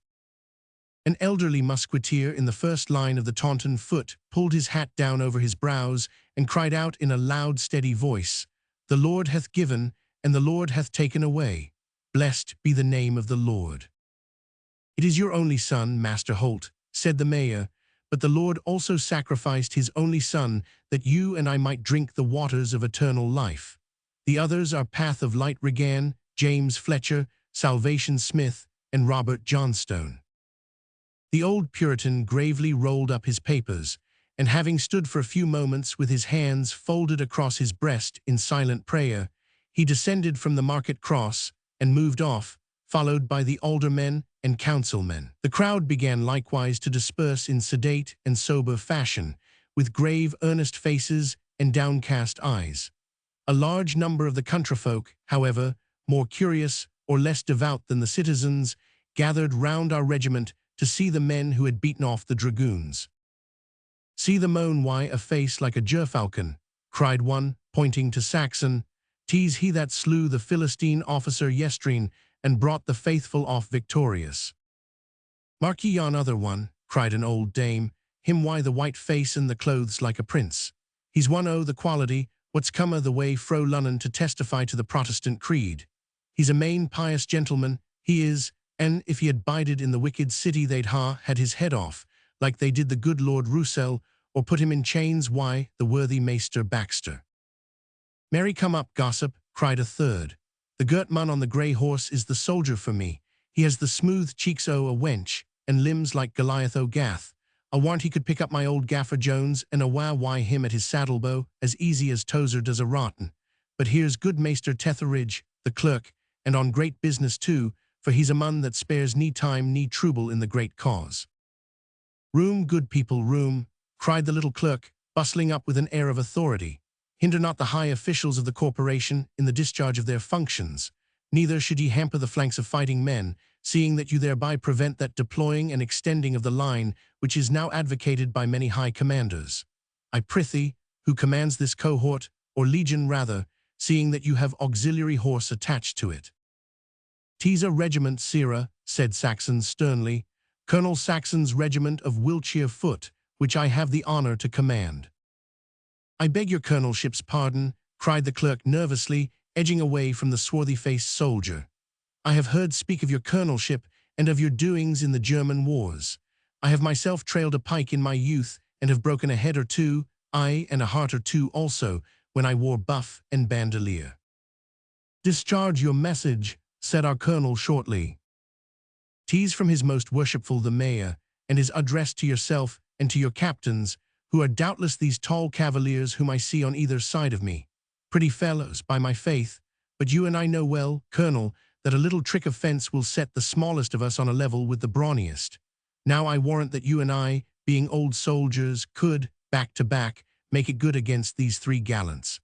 An elderly musketeer in the first line of the Taunton foot pulled his hat down over his brows and cried out in a loud, steady voice, The Lord hath given, and the Lord hath taken away. Blessed be the name of the Lord. It is your only son, Master Holt, said the mayor, but the Lord also sacrificed his only son that you and I might drink the waters of eternal life. The others are Path of Light Regan, James Fletcher, Salvation Smith, and Robert Johnstone. The old Puritan gravely rolled up his papers, and having stood for a few moments with his hands folded across his breast in silent prayer, he descended from the market cross and moved off, followed by the aldermen and councilmen. The crowd began likewise to disperse in sedate and sober fashion, with grave, earnest faces and downcast eyes. A large number of the countryfolk, however, more curious or less devout than the citizens, gathered round our regiment to see the men who had beaten off the dragoons. See the moan why a face like a gerfalcon, cried one, pointing to Saxon. 'Tis he that slew the Philistine officer yestreen, and brought the faithful off victorious. Mark ye yon other one, cried an old dame, him why the white face and the clothes like a prince. He's one o' the quality, what's come o' the way fro Lunnon to testify to the Protestant creed. He's a main pious gentleman, he is, and if he had bided in the wicked city they'd had his head off, like they did the good Lord Rousseau, or put him in chains why, the worthy Maester Baxter. Marry come up, gossip, cried a third. The girt man on the grey horse is the soldier for me. He has the smooth cheeks o' a wench, and limbs like Goliath o' Gath. I warrant he could pick up my old Gaffer Jones and why him at his saddlebow as easy as Tozer does a rotten. But here's good Maester Tetheridge, the clerk, and on great business too, for he's a man that spares ni time ni trouble in the great cause. Room, good people, room, cried the little clerk, bustling up with an air of authority. Hinder not the high officials of the corporation in the discharge of their functions, neither should ye hamper the flanks of fighting men, seeing that you thereby prevent that deploying and extending of the line which is now advocated by many high commanders. I prithee, who commands this cohort, or legion rather, seeing that you have auxiliary horse attached to it. 'Tis a regiment, sirrah, said Saxon sternly, Colonel Saxon's regiment of Wiltshire foot, which I have the honour to command. I beg your colonelship's pardon, cried the clerk nervously, edging away from the swarthy-faced soldier. I have heard speak of your colonelship and of your doings in the German wars. I have myself trailed a pike in my youth and have broken a head or two, aye, and a heart or two also, when I wore buff and bandolier. Discharge your message, said our colonel shortly. 'Tis from his most worshipful the mayor, and is addressed to yourself and to your captains, who are doubtless these tall cavaliers whom I see on either side of me. Pretty fellows, by my faith, but you and I know well, Colonel, that a little trick of fence will set the smallest of us on a level with the brawniest. Now I warrant that you and I, being old soldiers, could, back to back, make it good against these three gallants.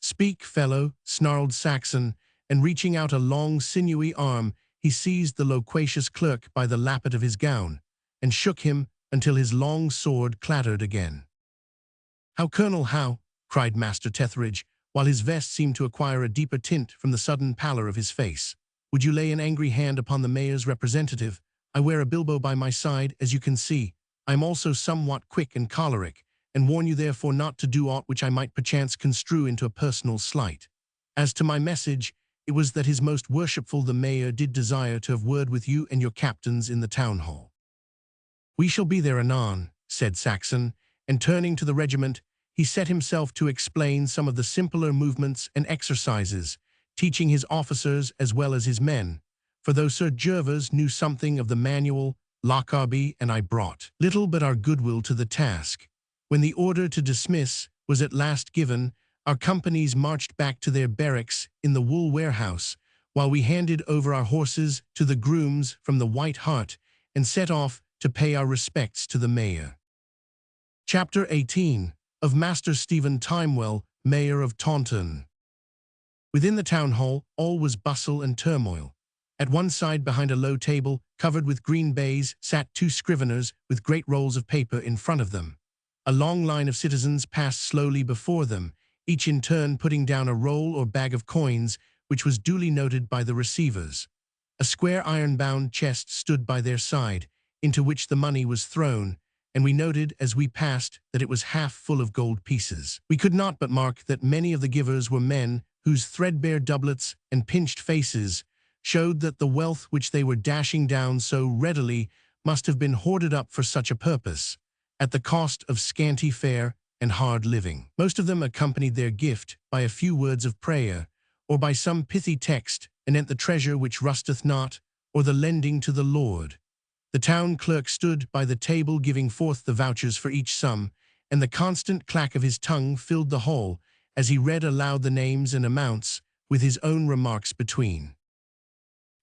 Speak, fellow, snarled Saxon, and reaching out a long, sinewy arm, he seized the loquacious clerk by the lappet of his gown, and shook him until his long sword clattered again. "How, Colonel, how?" cried Master Tetheridge, while his vest seemed to acquire a deeper tint from the sudden pallor of his face. "Would you lay an angry hand upon the mayor's representative? I wear a bilbo by my side, as you can see. I am also somewhat quick and choleric, and warn you therefore not to do aught which I might perchance construe into a personal slight. As to my message, it was that his most worshipful the mayor did desire to have word with you and your captains in the town hall." "We shall be there anon," said Saxon, and turning to the regiment, he set himself to explain some of the simpler movements and exercises, teaching his officers as well as his men, for though Sir Gervas knew something of the manual, Lockarby and I brought little but our goodwill to the task. When the order to dismiss was at last given, our companies marched back to their barracks in the wool warehouse, while we handed over our horses to the grooms from the White Hart and set off to pay our respects to the mayor. Chapter 18 of Master Stephen Timewell, Mayor of Taunton. Within the town hall, all was bustle and turmoil. At one side, behind a low table covered with green baize, sat two scriveners with great rolls of paper in front of them. A long line of citizens passed slowly before them, each in turn putting down a roll or bag of coins, which was duly noted by the receivers. A square iron-bound chest stood by their side, into which the money was thrown, and we noted as we passed that it was half full of gold pieces. We could not but mark that many of the givers were men whose threadbare doublets and pinched faces showed that the wealth which they were dashing down so readily must have been hoarded up for such a purpose, at the cost of scanty fare and hard living. Most of them accompanied their gift by a few words of prayer, or by some pithy text anent the treasure which rusteth not, or the lending to the Lord. The town clerk stood by the table giving forth the vouchers for each sum, and the constant clack of his tongue filled the hall as he read aloud the names and amounts, with his own remarks between.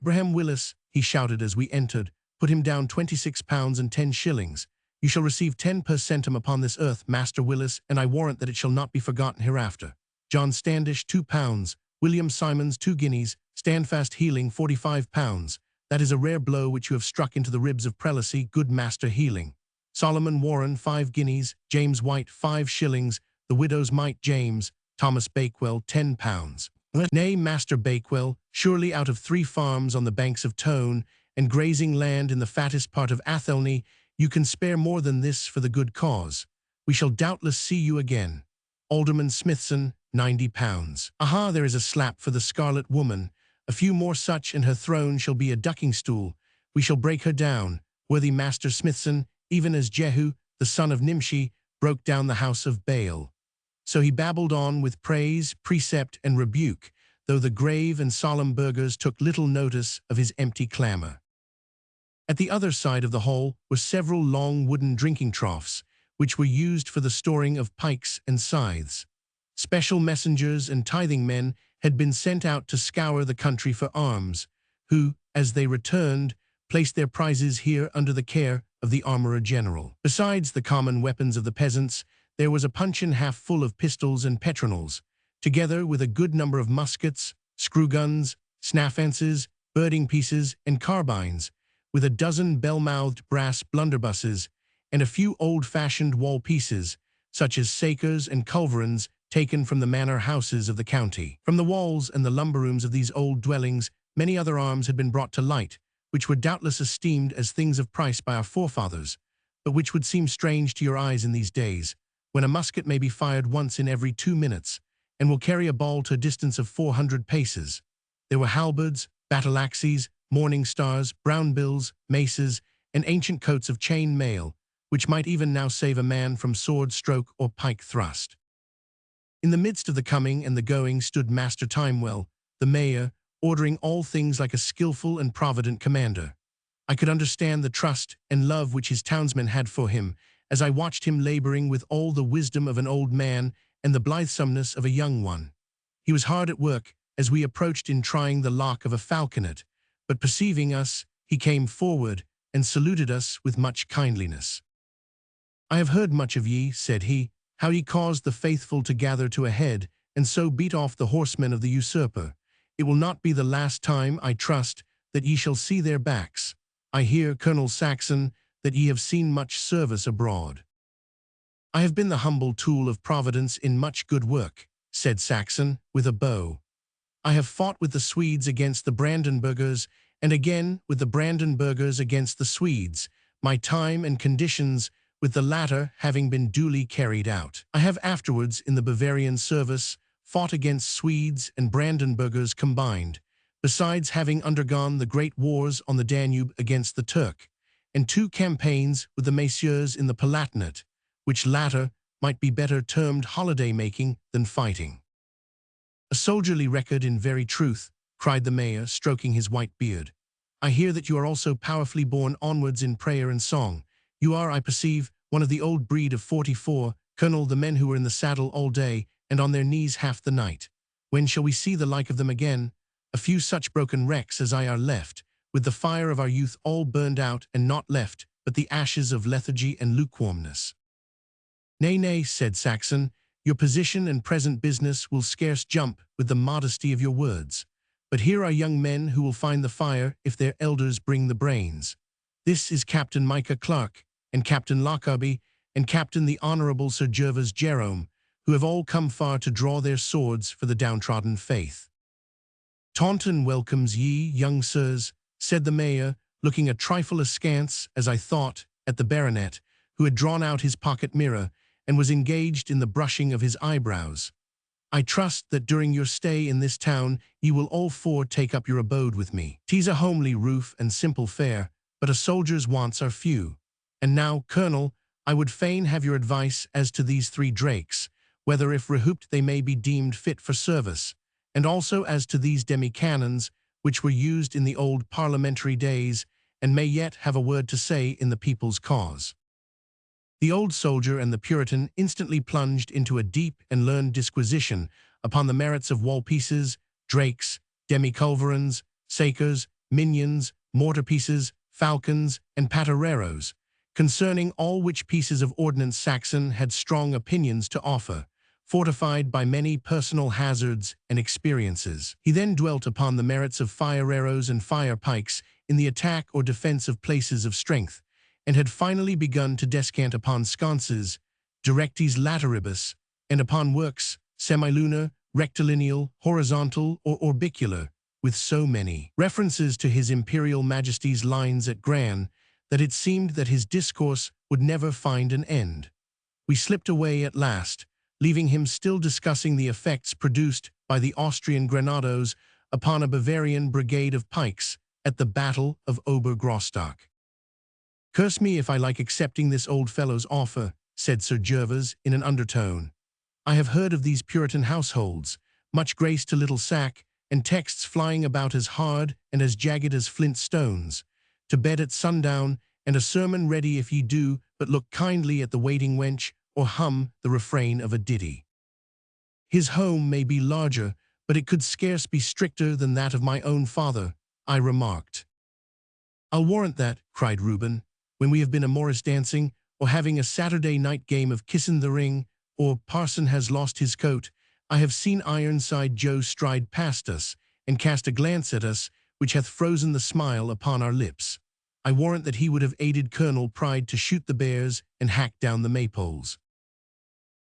"Abraham Willis," he shouted as we entered, "put him down £26 and 10 shillings. You shall receive 10 per centum upon this earth, Master Willis, and I warrant that it shall not be forgotten hereafter. John Standish, £2. William Simons, 2 guineas. Standfast Healing, £45. That is a rare blow which you have struck into the ribs of prelacy, good Master Healing. Solomon Warren, 5 guineas. James White, 5 shillings. The widow's mite James. Thomas Bakewell, £10. Nay, Master Bakewell, surely out of 3 farms on the banks of Tone, and grazing land in the fattest part of Athelney, you can spare more than this for the good cause. We shall doubtless see you again. Alderman Smithson, £90. Aha, there is a slap for the Scarlet Woman. A few more such, and her throne shall be a ducking-stool. We shall break her down, worthy Master Smithson, even as Jehu, the son of Nimshi, broke down the house of Baal." So he babbled on with praise, precept, and rebuke, though the grave and solemn burghers took little notice of his empty clamour. At the other side of the hall were several long wooden drinking troughs, which were used for the storing of pikes and scythes. Special messengers and tithing men had been sent out to scour the country for arms, who, as they returned, placed their prizes here under the care of the armourer general. Besides the common weapons of the peasants, there was a puncheon half full of pistols and petronels, together with a good number of muskets, screw-guns, snaffences, birding-pieces, and carbines, with a dozen bell-mouthed brass blunderbusses, and a few old-fashioned wall-pieces, such as sakers and culverins taken from the manor houses of the county. From the walls and the lumber-rooms of these old dwellings, many other arms had been brought to light, which were doubtless esteemed as things of price by our forefathers, but which would seem strange to your eyes in these days, when a musket may be fired once in every 2 minutes, and will carry a ball to a distance of 400 paces. There were halberds, battle-axes, morning stars, brown bills, maces, and ancient coats of chain mail, which might even now save a man from sword stroke or pike thrust. In the midst of the coming and the going stood Master Timewell, the mayor, ordering all things like a skillful and provident commander. I could understand the trust and love which his townsmen had for him, as I watched him laboring with all the wisdom of an old man and the blithesomeness of a young one. He was hard at work as we approached in trying the lock of a falconet, but perceiving us, he came forward and saluted us with much kindliness. "I have heard much of ye," said he, "how ye caused the faithful to gather to a head, and so beat off the horsemen of the usurper. It will not be the last time, I trust, that ye shall see their backs. I hear, Colonel Saxon, that ye have seen much service abroad." "I have been the humble tool of Providence in much good work," said Saxon, with a bow. "I have fought with the Swedes against the Brandenburgers, and again with the Brandenburgers against the Swedes, my time and conditions with the latter having been duly carried out. I have afterwards, in the Bavarian service, fought against Swedes and Brandenburgers combined, besides having undergone the great wars on the Danube against the Turk, and 2 campaigns with the Messieurs in the Palatinate, which latter might be better termed holiday-making than fighting." "A soldierly record in very truth," cried the mayor, stroking his white beard. "I hear that you are also powerfully borne onwards in prayer and song. You are, I perceive, one of the old breed of 44, Colonel, the men who were in the saddle all day and on their knees half the night. When shall we see the like of them again? A few such broken wrecks as I are left, with the fire of our youth all burned out and not left but the ashes of lethargy and lukewarmness." "Nay, nay," said Saxon, "your position and present business will scarce jump with the modesty of your words. But here are young men who will find the fire if their elders bring the brains. This is Captain Micah Clarke, and Captain Lockarby, and Captain the Honourable Sir Gervas Jerome, who have all come far to draw their swords for the downtrodden faith." "Taunton welcomes ye, young sirs," said the mayor, looking a trifle askance, as I thought, at the baronet, who had drawn out his pocket mirror, and was engaged in the brushing of his eyebrows. "I trust that during your stay in this town ye will all 4 take up your abode with me. 'Tis a homely roof and simple fare, but a soldier's wants are few. And now, Colonel, I would fain have your advice as to these 3 drakes, whether if rehooped they may be deemed fit for service, and also as to these demi-cannons, which were used in the old parliamentary days, and may yet have a word to say in the people's cause." The old soldier and the Puritan instantly plunged into a deep and learned disquisition upon the merits of wall-pieces, drakes, demi-culverins, sakers, minions, mortar-pieces, falcons, and patereros, concerning all which pieces of ordnance Saxon had strong opinions to offer, fortified by many personal hazards and experiences. He then dwelt upon the merits of fire arrows and fire pikes in the attack or defense of places of strength, and had finally begun to descant upon sconces, directis lateribus, and upon works, semilunar, rectilineal, horizontal, or orbicular, with so many references to His Imperial Majesty's lines at Gran, that it seemed that his discourse would never find an end. We slipped away at last, leaving him still discussing the effects produced by the Austrian grenados upon a Bavarian brigade of pikes at the Battle of Obergrostock. "Curse me if I like accepting this old fellow's offer," said Sir Gervas in an undertone. "I have heard of these Puritan households, much grace to little sack, and texts flying about as hard and as jagged as flint stones, to bed at sundown, and a sermon ready if ye do but look kindly at the waiting wench, or hum the refrain of a ditty. His home may be larger, but it could scarce be stricter than that of my own father," I remarked. "I'll warrant that," cried Reuben, "when we have been a Morris dancing, or having a Saturday night game of kissin' the ring, or parson has lost his coat, I have seen Ironside Joe stride past us, and cast a glance at us, which hath frozen the smile upon our lips. I warrant that he would have aided Colonel Pride to shoot the bears and hack down the maypoles."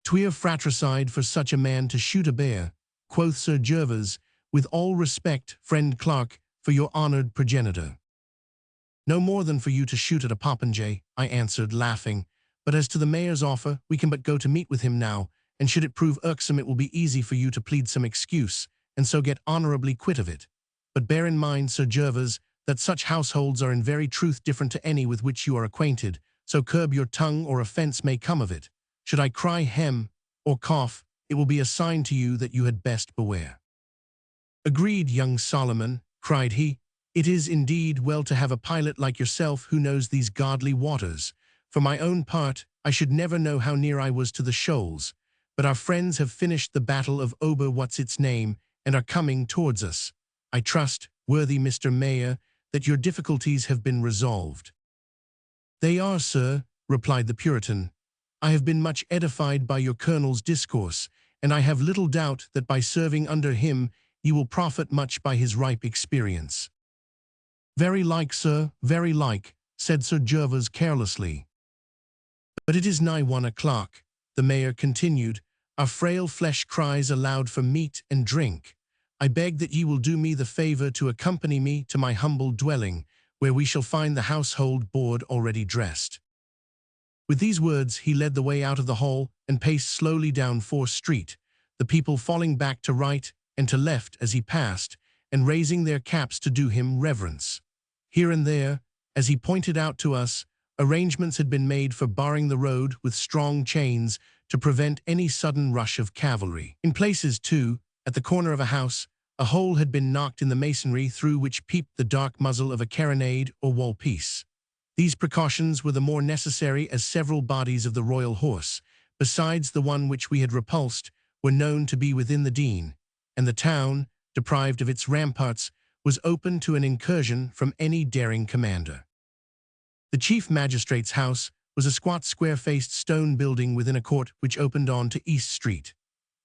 "'Twere fratricide for such a man to shoot a bear," quoth Sir Gervas, "with all respect, friend Clarke, for your honoured progenitor." "No more than for you to shoot at a popinjay," I answered, laughing. "But as to the mayor's offer, we can but go to meet with him now, and should it prove irksome it will be easy for you to plead some excuse, and so get honourably quit of it. But bear in mind, Sir Gervas, that such households are in very truth different to any with which you are acquainted, so curb your tongue or offence may come of it. Should I cry hem, or cough, it will be a sign to you that you had best beware." "Agreed, young Solomon," cried he. "It is indeed well to have a pilot like yourself who knows these godly waters. For my own part, I should never know how near I was to the shoals. But our friends have finished the Battle of Ober-what's-its-name, and are coming towards us. I trust, worthy Mr. Mayor, that your difficulties have been resolved." "They are, sir," replied the Puritan. "I have been much edified by your colonel's discourse, and I have little doubt that by serving under him you will profit much by his ripe experience." "Very like, sir, very like," said Sir Gervas carelessly. "But it is nigh 1 o'clock," the mayor continued. "Our frail flesh cries aloud for meat and drink. I beg that ye will do me the favour to accompany me to my humble dwelling, where we shall find the household board already dressed." With these words he led the way out of the hall and paced slowly down Fore Street, the people falling back to right and to left as he passed, and raising their caps to do him reverence. Here and there, as he pointed out to us, arrangements had been made for barring the road with strong chains to prevent any sudden rush of cavalry. In places, too, at the corner of a house, a hole had been knocked in the masonry through which peeped the dark muzzle of a carronade or wall piece. These precautions were the more necessary as several bodies of the royal horse, besides the one which we had repulsed, were known to be within the Dean, and the town, deprived of its ramparts, was open to an incursion from any daring commander. The chief magistrate's house was a squat square-faced stone building within a court which opened on to East Street.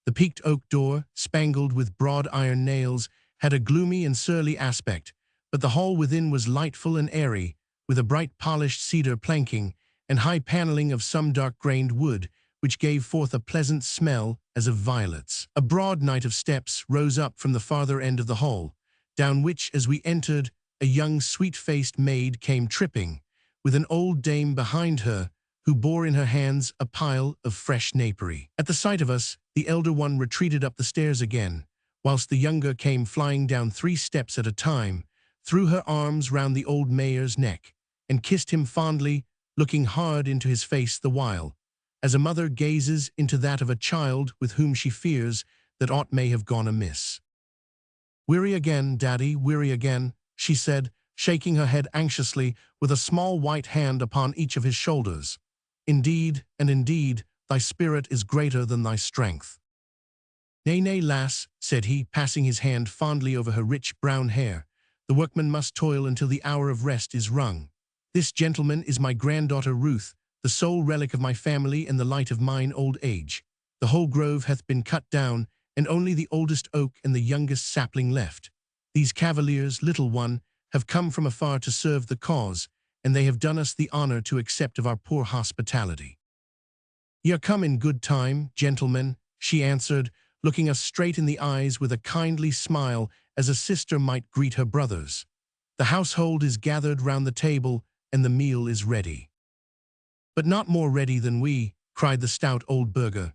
The peaked oak door, spangled with broad iron nails, had a gloomy and surly aspect, but the hall within was lightful and airy, with a bright polished cedar planking and high panelling of some dark-grained wood, which gave forth a pleasant smell as of violets. A broad night of steps rose up from the farther end of the hall, down which, as we entered, a young sweet-faced maid came tripping, with an old dame behind her, who bore in her hands a pile of fresh napery. At the sight of us, the elder one retreated up the stairs again, whilst the younger came flying down 3 steps at a time, threw her arms round the old mayor's neck, and kissed him fondly, looking hard into his face the while, as a mother gazes into that of a child with whom she fears that aught may have gone amiss. "Weary again, Daddy, weary again," she said, shaking her head anxiously with a small white hand upon each of his shoulders. "Indeed, and indeed, thy spirit is greater than thy strength." "Nay, nay, lass," said he, passing his hand fondly over her rich brown hair. "The workman must toil until the hour of rest is rung. This, gentleman, is my granddaughter Ruth, the sole relic of my family and the light of mine old age. The whole grove hath been cut down, and only the oldest oak and the youngest sapling left. These cavaliers, little one, have come from afar to serve the cause, and they have done us the honour to accept of our poor hospitality." "Ye are come in good time, gentlemen," she answered, looking us straight in the eyes with a kindly smile as a sister might greet her brothers. "The household is gathered round the table, and the meal is ready." "But not more ready than we," cried the stout old burgher.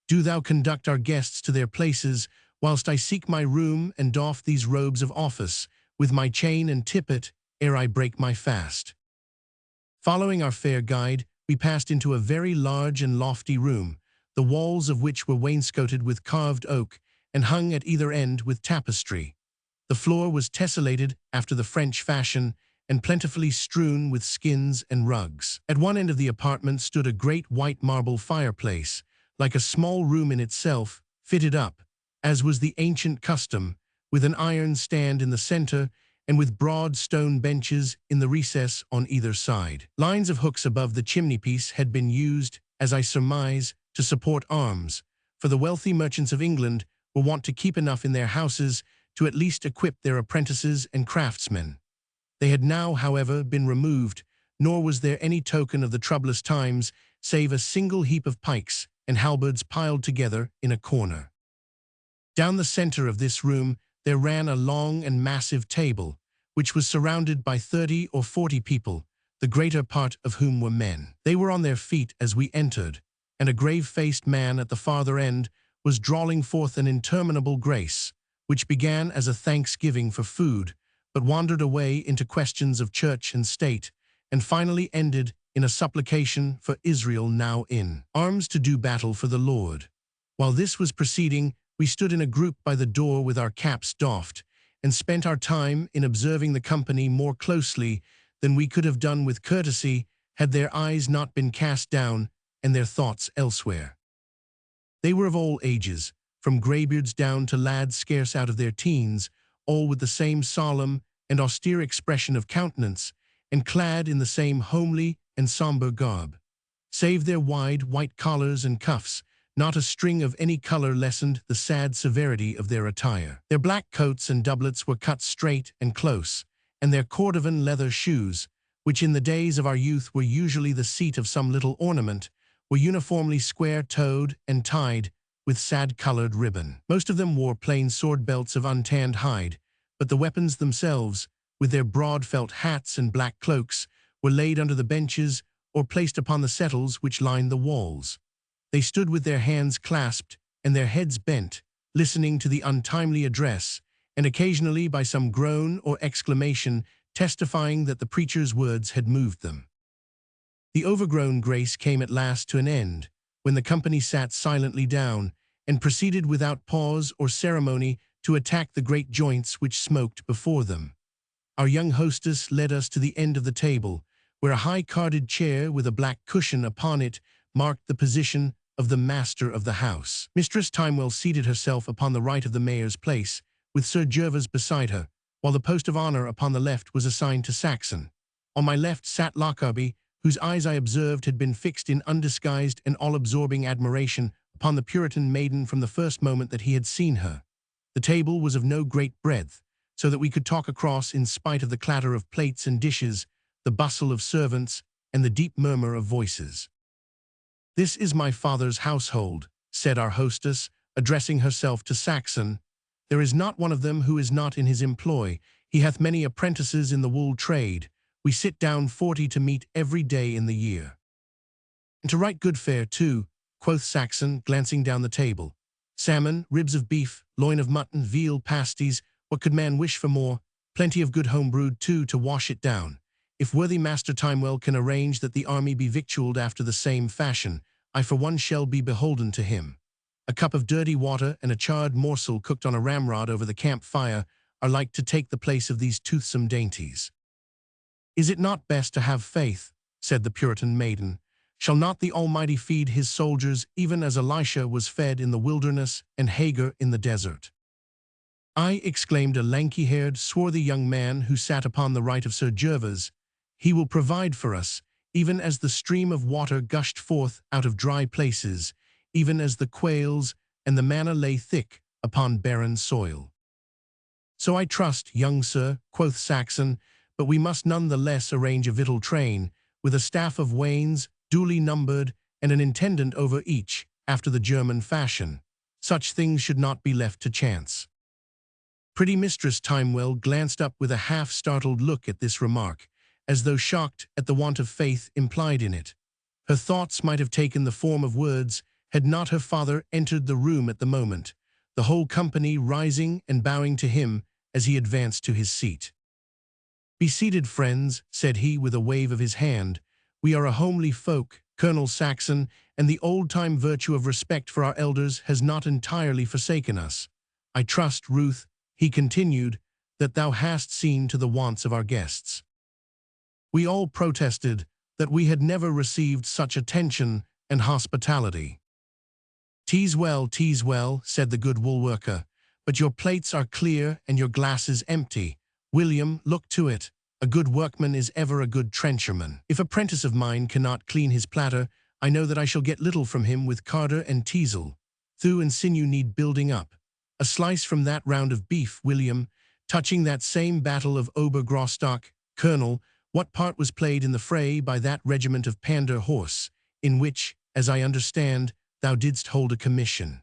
"Do thou conduct our guests to their places, whilst I seek my room and doff these robes of office, with my chain and tippet, ere I break my fast." Following our fair guide, we passed into a very large and lofty room, the walls of which were wainscoted with carved oak and hung at either end with tapestry. The floor was tessellated after the French fashion and plentifully strewn with skins and rugs. At one end of the apartment stood a great white marble fireplace, like a small room in itself, fitted up, as was the ancient custom, with an iron stand in the center and with broad stone benches in the recess on either side. Lines of hooks above the chimney-piece had been used, as I surmise, to support arms, for the wealthy merchants of England were wont to keep enough in their houses to at least equip their apprentices and craftsmen. They had now, however, been removed, nor was there any token of the troublous times save a single heap of pikes and halberds piled together in a corner. Down the center of this room there ran a long and massive table, which was surrounded by 30 or 40 people, the greater part of whom were men. They were on their feet as we entered, and a grave-faced man at the farther end was drawling forth an interminable grace, which began as a thanksgiving for food, but wandered away into questions of church and state, and finally ended in a supplication for Israel now in arms to do battle for the Lord. While this was proceeding, we stood in a group by the door with our caps doffed, and spent our time in observing the company more closely than we could have done with courtesy had their eyes not been cast down and their thoughts elsewhere. They were of all ages, from greybeards down to lads scarce out of their teens, all with the same solemn and austere expression of countenance, and clad in the same homely and somber garb. Save their wide, white collars and cuffs, not a string of any color lessened the sad severity of their attire. Their black coats and doublets were cut straight and close, and their cordovan leather shoes, which in the days of our youth were usually the seat of some little ornament, were uniformly square-toed and tied with sad-colored ribbon. Most of them wore plain sword belts of untanned hide, but the weapons themselves, with their broad felt hats and black cloaks, were laid under the benches or placed upon the settles which lined the walls. They stood with their hands clasped and their heads bent, listening to the untimely address, and occasionally by some groan or exclamation testifying that the preacher's words had moved them. The overgrown grace came at last to an end, when the company sat silently down and proceeded without pause or ceremony to attack the great joints which smoked before them. Our young hostess led us to the end of the table, where a high-carded chair with a black cushion upon it marked the position of the master of the house. Mistress Timewell seated herself upon the right of the mayor's place, with Sir Gervas beside her, while the post of honor upon the left was assigned to Saxon. On my left sat Lockarby, whose eyes I observed had been fixed in undisguised and all-absorbing admiration upon the Puritan maiden from the first moment that he had seen her. The table was of no great breadth, so that we could talk across in spite of the clatter of plates and dishes, the bustle of servants, and the deep murmur of voices. "This is my father's household," said our hostess, addressing herself to Saxon. "There is not one of them who is not in his employ. He hath many apprentices in the wool trade. We sit down 40 to meat every day in the year." "And to right good fare, too," quoth Saxon, glancing down the table. "Salmon, ribs of beef, loin of mutton, veal, pasties, what could man wish for more? Plenty of good home-brewed, too, to wash it down. If worthy Master Timewell can arrange that the army be victualled after the same fashion, I for one shall be beholden to him. A cup of dirty water and a charred morsel cooked on a ramrod over the camp fire are like to take the place of these toothsome dainties." "Is it not best to have faith?" said the Puritan maiden. "Shall not the Almighty feed his soldiers even as Elisha was fed in the wilderness and Hagar in the desert?" "Aye," exclaimed a lanky-haired, swarthy young man who sat upon the right of Sir Gervas. "He will provide for us, even as the stream of water gushed forth out of dry places, even as the quails and the manna lay thick upon barren soil." "So I trust, young sir," quoth Saxon, "but we must none the less arrange a victual train, with a staff of wains, duly numbered, and an intendant over each, after the German fashion. Such things should not be left to chance." Pretty Mistress Timewell glanced up with a half-startled look at this remark, as though shocked at the want of faith implied in it. Her thoughts might have taken the form of words had not her father entered the room at the moment, the whole company rising and bowing to him as he advanced to his seat. "Be seated, friends," said he with a wave of his hand. "We are a homely folk, Colonel Saxon, and the old-time virtue of respect for our elders has not entirely forsaken us. I trust, Ruth," he continued, "that thou hast seen to the wants of our guests." We all protested that we had never received such attention and hospitality. "'Tis well," said the good wool-worker, "but your plates are clear and your glasses empty. William, look to it. A good workman is ever a good trencherman. If a prentice of mine cannot clean his platter, I know that I shall get little from him with carder and teasel. Thew and sinew need building up. A slice from that round of beef, William, touching that same battle of Obergrosstock. Colonel, what part was played in the fray by that regiment of Pander horse, in which, as I understand, thou didst hold a commission?"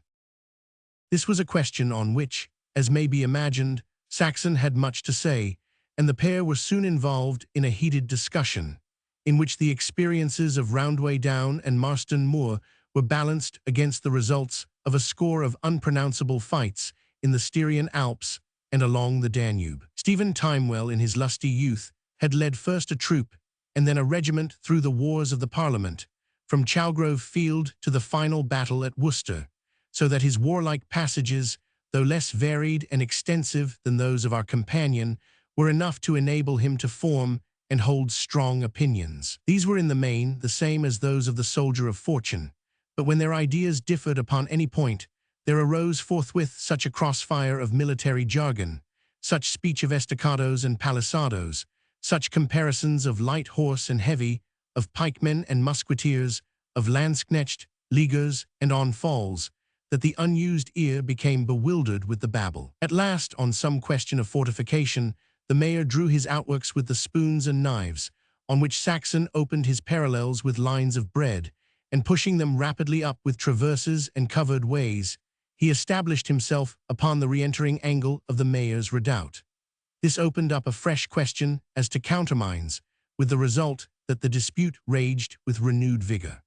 This was a question on which, as may be imagined, Saxon had much to say, and the pair were soon involved in a heated discussion, in which the experiences of Roundway Down and Marston Moor were balanced against the results of a score of unpronounceable fights in the Styrian Alps and along the Danube. Stephen Timewell, in his lusty youth, had led first a troop and then a regiment through the wars of the Parliament, from Chalgrove Field to the final battle at Worcester, so that his warlike passages, though less varied and extensive than those of our companion, were enough to enable him to form and hold strong opinions. These were in the main the same as those of the soldier of fortune, but when their ideas differed upon any point, there arose forthwith such a crossfire of military jargon, such speech of estacados and palisados, such comparisons of light horse and heavy, of pikemen and musketeers, of lanzknecht, leaguers, and on-falls, that the unused ear became bewildered with the babble. At last, on some question of fortification, the mayor drew his outworks with the spoons and knives, on which Saxon opened his parallels with lines of bread, and pushing them rapidly up with traverses and covered ways, he established himself upon the re-entering angle of the mayor's redoubt. This opened up a fresh question as to countermines, with the result that the dispute raged with renewed vigor.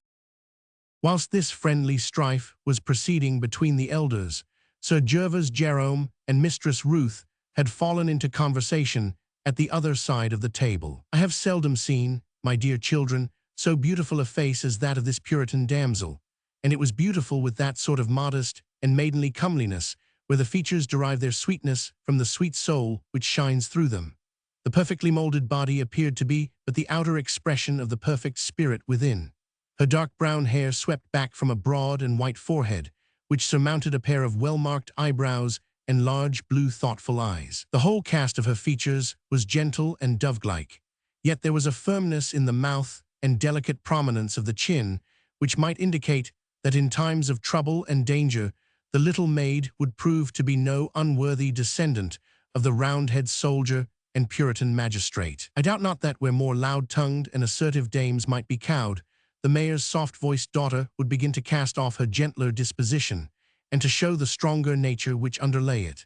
Whilst this friendly strife was proceeding between the elders, Sir Gervas Jerome and Mistress Ruth had fallen into conversation at the other side of the table. I have seldom seen, my dear children, so beautiful a face as that of this Puritan damsel, and it was beautiful with that sort of modest and maidenly comeliness where the features derive their sweetness from the sweet soul which shines through them. The perfectly molded body appeared to be but the outer expression of the perfect spirit within. Her dark brown hair swept back from a broad and white forehead, which surmounted a pair of well-marked eyebrows and large blue thoughtful eyes. The whole cast of her features was gentle and dove-like, yet there was a firmness in the mouth and delicate prominence of the chin which might indicate that in times of trouble and danger the little maid would prove to be no unworthy descendant of the Roundhead soldier and Puritan magistrate. I doubt not that where more loud-tongued and assertive dames might be cowed, the mayor's soft-voiced daughter would begin to cast off her gentler disposition, and to show the stronger nature which underlay it.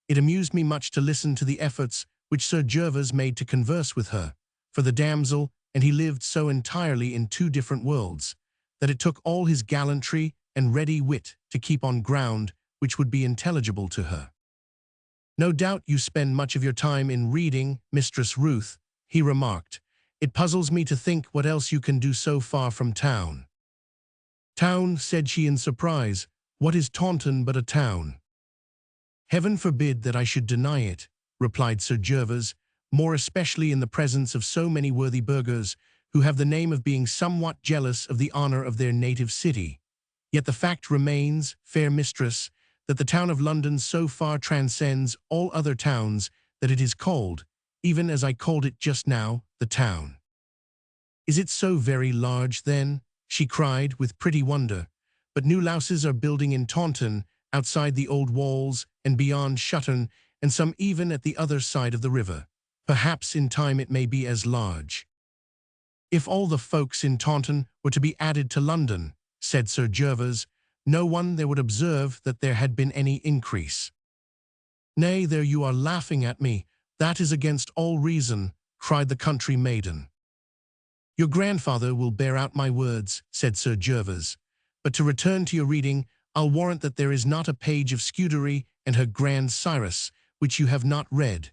It amused me much to listen to the efforts which Sir Gervas made to converse with her, for the damsel and he lived so entirely in two different worlds, that it took all his gallantry and ready wit to keep on ground which would be intelligible to her. "No doubt you spend much of your time in reading, Mistress Ruth," he remarked. "It puzzles me to think what else you can do so far from town." "Town," said she in surprise. "What is Taunton but a town?" "Heaven forbid that I should deny it," replied Sir Gervas, "more especially in the presence of so many worthy burghers who have the name of being somewhat jealous of the honor of their native city. Yet the fact remains, fair mistress, that the town of London so far transcends all other towns that it is called, even as I called it just now, the town." "Is it so very large, then?" she cried with pretty wonder. "But new louses are building in Taunton, outside the old walls and beyond Shutton, and some even at the other side of the river. Perhaps in time it may be as large." "If all the folks in Taunton were to be added to London," said Sir Gervas, "no one there would observe that there had been any increase." "Nay, there you are laughing at me. That is against all reason," cried the country maiden. "Your grandfather will bear out my words," said Sir Gervas. "But to return to your reading, I'll warrant that there is not a page of Scudery and her Grand Cyrus which you have not read.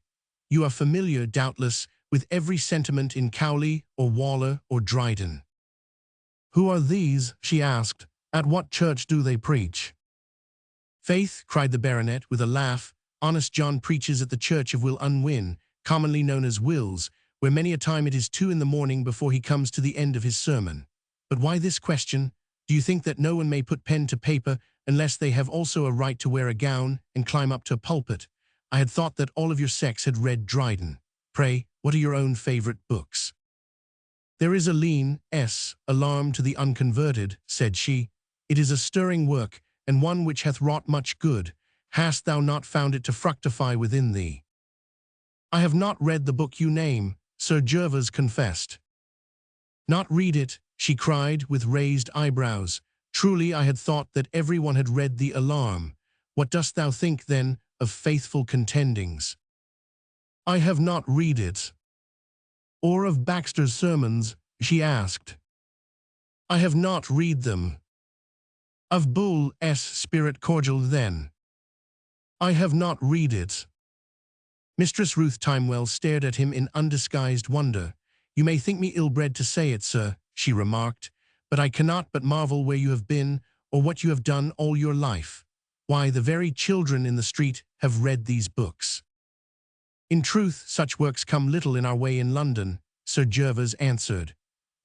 You are familiar, doubtless, with every sentiment in Cowley or Waller or Dryden." "Who are these?" she asked. "At what church do they preach?" "Faith," cried the baronet with a laugh, "honest John preaches at the church of Will Unwin, commonly known as Will's, where many a time it is 2 in the morning before he comes to the end of his sermon. But why this question? Do you think that no one may put pen to paper unless they have also a right to wear a gown and climb up to a pulpit? I had thought that all of your sex had read Dryden. Pray, what are your own favourite books?" "There is a lean alarm to the unconverted," said she. "It is a stirring work, and one which hath wrought much good. Hast thou not found it to fructify within thee?" "I have not read the book you name," Sir Gervas confessed. "Not read it?" she cried with raised eyebrows. "Truly I had thought that every one had read the alarm. What dost thou think, then, of Faithful Contendings?" "I have not read it." "Or of Baxter's sermons?" she asked. "I have not read them." "Of Bull's Spirit Cordial, then?" "I have not read it." Mistress Ruth Timewell stared at him in undisguised wonder. "You may think me ill-bred to say it, sir," she remarked, "but I cannot but marvel where you have been or what you have done all your life. Why, the very children in the street have read these books." "In truth, such works come little in our way in London," Sir Gervas answered.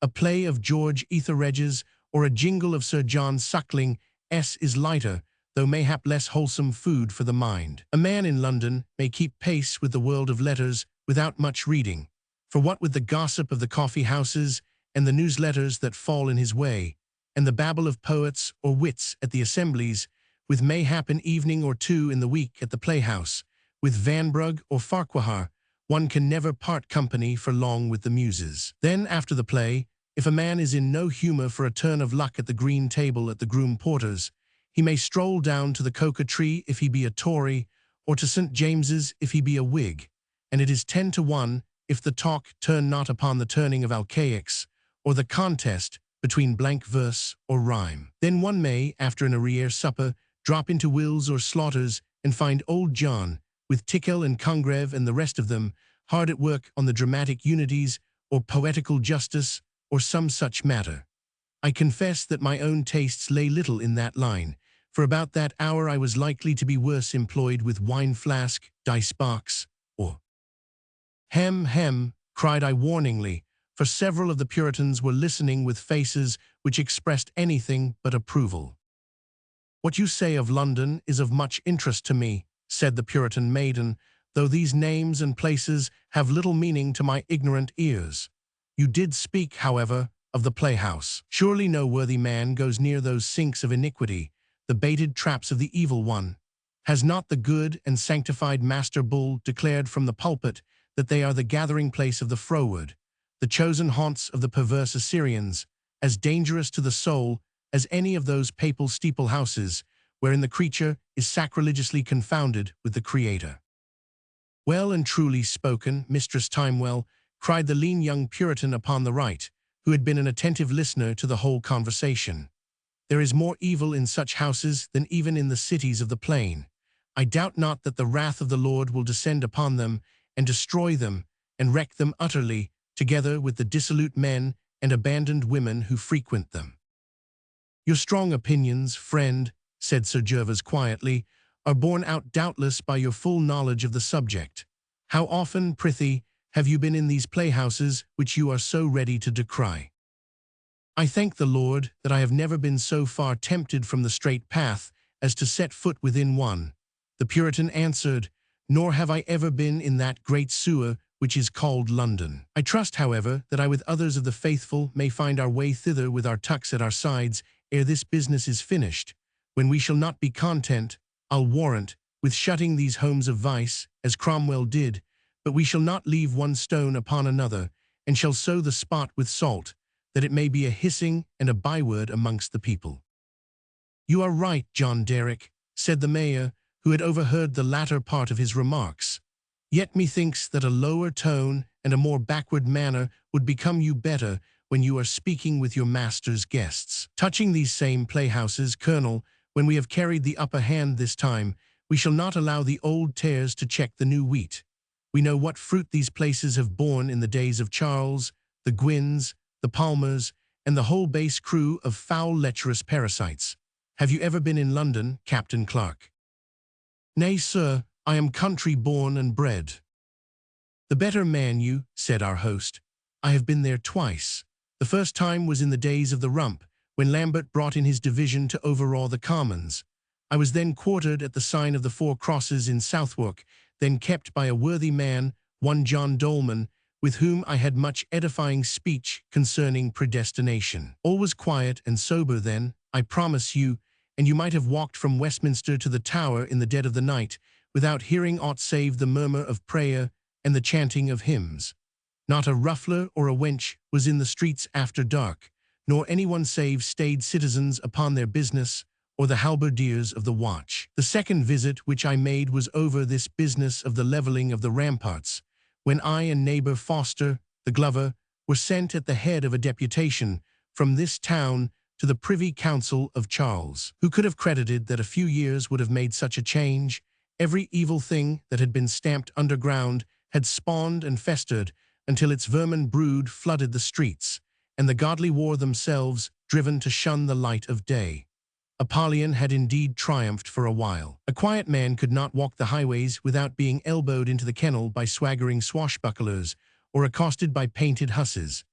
"A play of George Etheredge's or a jingle of Sir John Suckling is lighter, though mayhap less wholesome food for the mind. A man in London may keep pace with the world of letters without much reading, for what with the gossip of the coffee-houses and the newsletters that fall in his way, and the babble of poets or wits at the assemblies, with mayhap an evening or two in the week at the playhouse, with Vanbrugh or Farquhar, one can never part company for long with the muses. Then, after the play, if a man is in no humour for a turn of luck at the green table at the Groom Porter's, he may stroll down to the Coca-Tree if he be a Tory, or to St. James's if he be a Whig, and it is 10 to 1 if the talk turn not upon the turning of alcaics, or the contest between blank verse or rhyme. Then one may, after an arrear supper, drop into Will's or Slaughter's and find old John, with Tickell and Congreve and the rest of them, hard at work on the dramatic unities or poetical justice or some such matter. I confess that my own tastes lay little in that line, for about that hour I was likely to be worse employed with wine-flask, dice-box, or— "Hem, hem," cried I warningly, for several of the Puritans were listening with faces which expressed anything but approval. "What you say of London is of much interest to me," said the Puritan maiden, "though these names and places have little meaning to my ignorant ears. You did speak, however, of the playhouse. Surely no worthy man goes near those sinks of iniquity, the baited traps of the evil one. Has not the good and sanctified Master Bull declared from the pulpit that they are the gathering place of the froward, the chosen haunts of the perverse Assyrians, as dangerous to the soul as any of those papal steeple houses, wherein the creature is sacrilegiously confounded with the Creator?" "Well and truly spoken, Mistress Timewell," cried the lean young Puritan upon the right, who had been an attentive listener to the whole conversation. "There is more evil in such houses than even in the cities of the plain. I doubt not that the wrath of the Lord will descend upon them and destroy them and wreck them utterly, together with the dissolute men and abandoned women who frequent them." "Your strong opinions, friend," said Sir Gervas quietly, "are borne out doubtless by your full knowledge of the subject. How often, prithee, have you been in these playhouses which you are so ready to decry?" "I thank the Lord that I have never been so far tempted from the straight path as to set foot within one," the Puritan answered, "nor have I ever been in that great sewer which is called London. I trust, however, that I with others of the faithful may find our way thither with our tucks at our sides ere this business is finished, when we shall not be content, I'll warrant, with shutting these homes of vice, as Cromwell did, but we shall not leave one stone upon another, and shall sow the spot with salt, that it may be a hissing and a byword amongst the people." "You are right, John Derrick," said the mayor, who had overheard the latter part of his remarks. "Yet methinks that a lower tone and a more backward manner would become you better when you are speaking with your master's guests. Touching these same playhouses, Colonel, when we have carried the upper hand this time, we shall not allow the old tares to check the new wheat. We know what fruit these places have borne in the days of Charles, the Gwynns, the Palmers, and the whole base crew of foul lecherous parasites. Have you ever been in London, Captain Clarke?" "Nay, sir, I am country born and bred." "The better man you," said our host. "I have been there twice. The first time was in the days of the Rump, when Lambert brought in his division to overawe the Commons. I was then quartered at the sign of the Four Crosses in Southwark, then kept by a worthy man, one John Dolman, with whom I had much edifying speech concerning predestination. All was quiet and sober then, I promise you, and you might have walked from Westminster to the Tower in the dead of the night without hearing aught save the murmur of prayer and the chanting of hymns. Not a ruffler or a wench was in the streets after dark, nor anyone save staid citizens upon their business, or the halberdiers of the watch. The second visit which I made was over this business of the levelling of the ramparts, when I and neighbour Foster, the Glover, were sent at the head of a deputation from this town to the Privy Council of Charles. Who could have credited that a few years would have made such a change? Every evil thing that had been stamped underground had spawned and festered until its vermin brood flooded the streets, and the godly wore themselves driven to shun the light of day. Apollyon had indeed triumphed for a while. A quiet man could not walk the highways without being elbowed into the kennel by swaggering swashbucklers or accosted by painted hussies.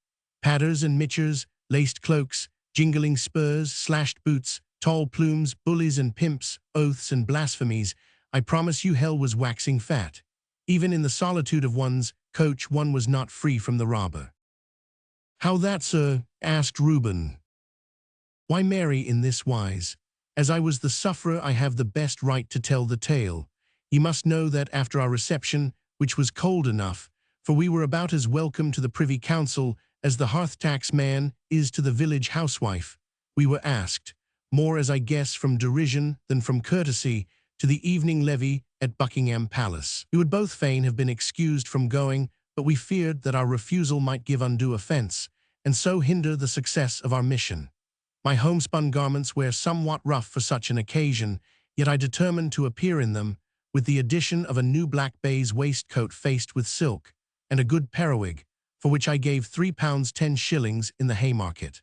Padders and mitchers, laced cloaks, jingling spurs, slashed boots, tall plumes, bullies and pimps, oaths and blasphemies, I promise you hell was waxing fat. Even in the solitude of one's coach one was not free from the robber. "How that, sir?" asked Reuben. "Why, Mary, in this wise. As I was the sufferer, I have the best right to tell the tale. Ye must know that after our reception, which was cold enough, for we were about as welcome to the Privy Council as the hearth-tax man is to the village housewife, we were asked, more as I guess from derision than from courtesy, to the evening levee at Buckingham Palace. We would both fain have been excused from going, but we feared that our refusal might give undue offence, and so hinder the success of our mission. My homespun garments were somewhat rough for such an occasion, yet I determined to appear in them, with the addition of a new black baize waistcoat faced with silk, and a good periwig, for which I gave £3 10 in the Haymarket.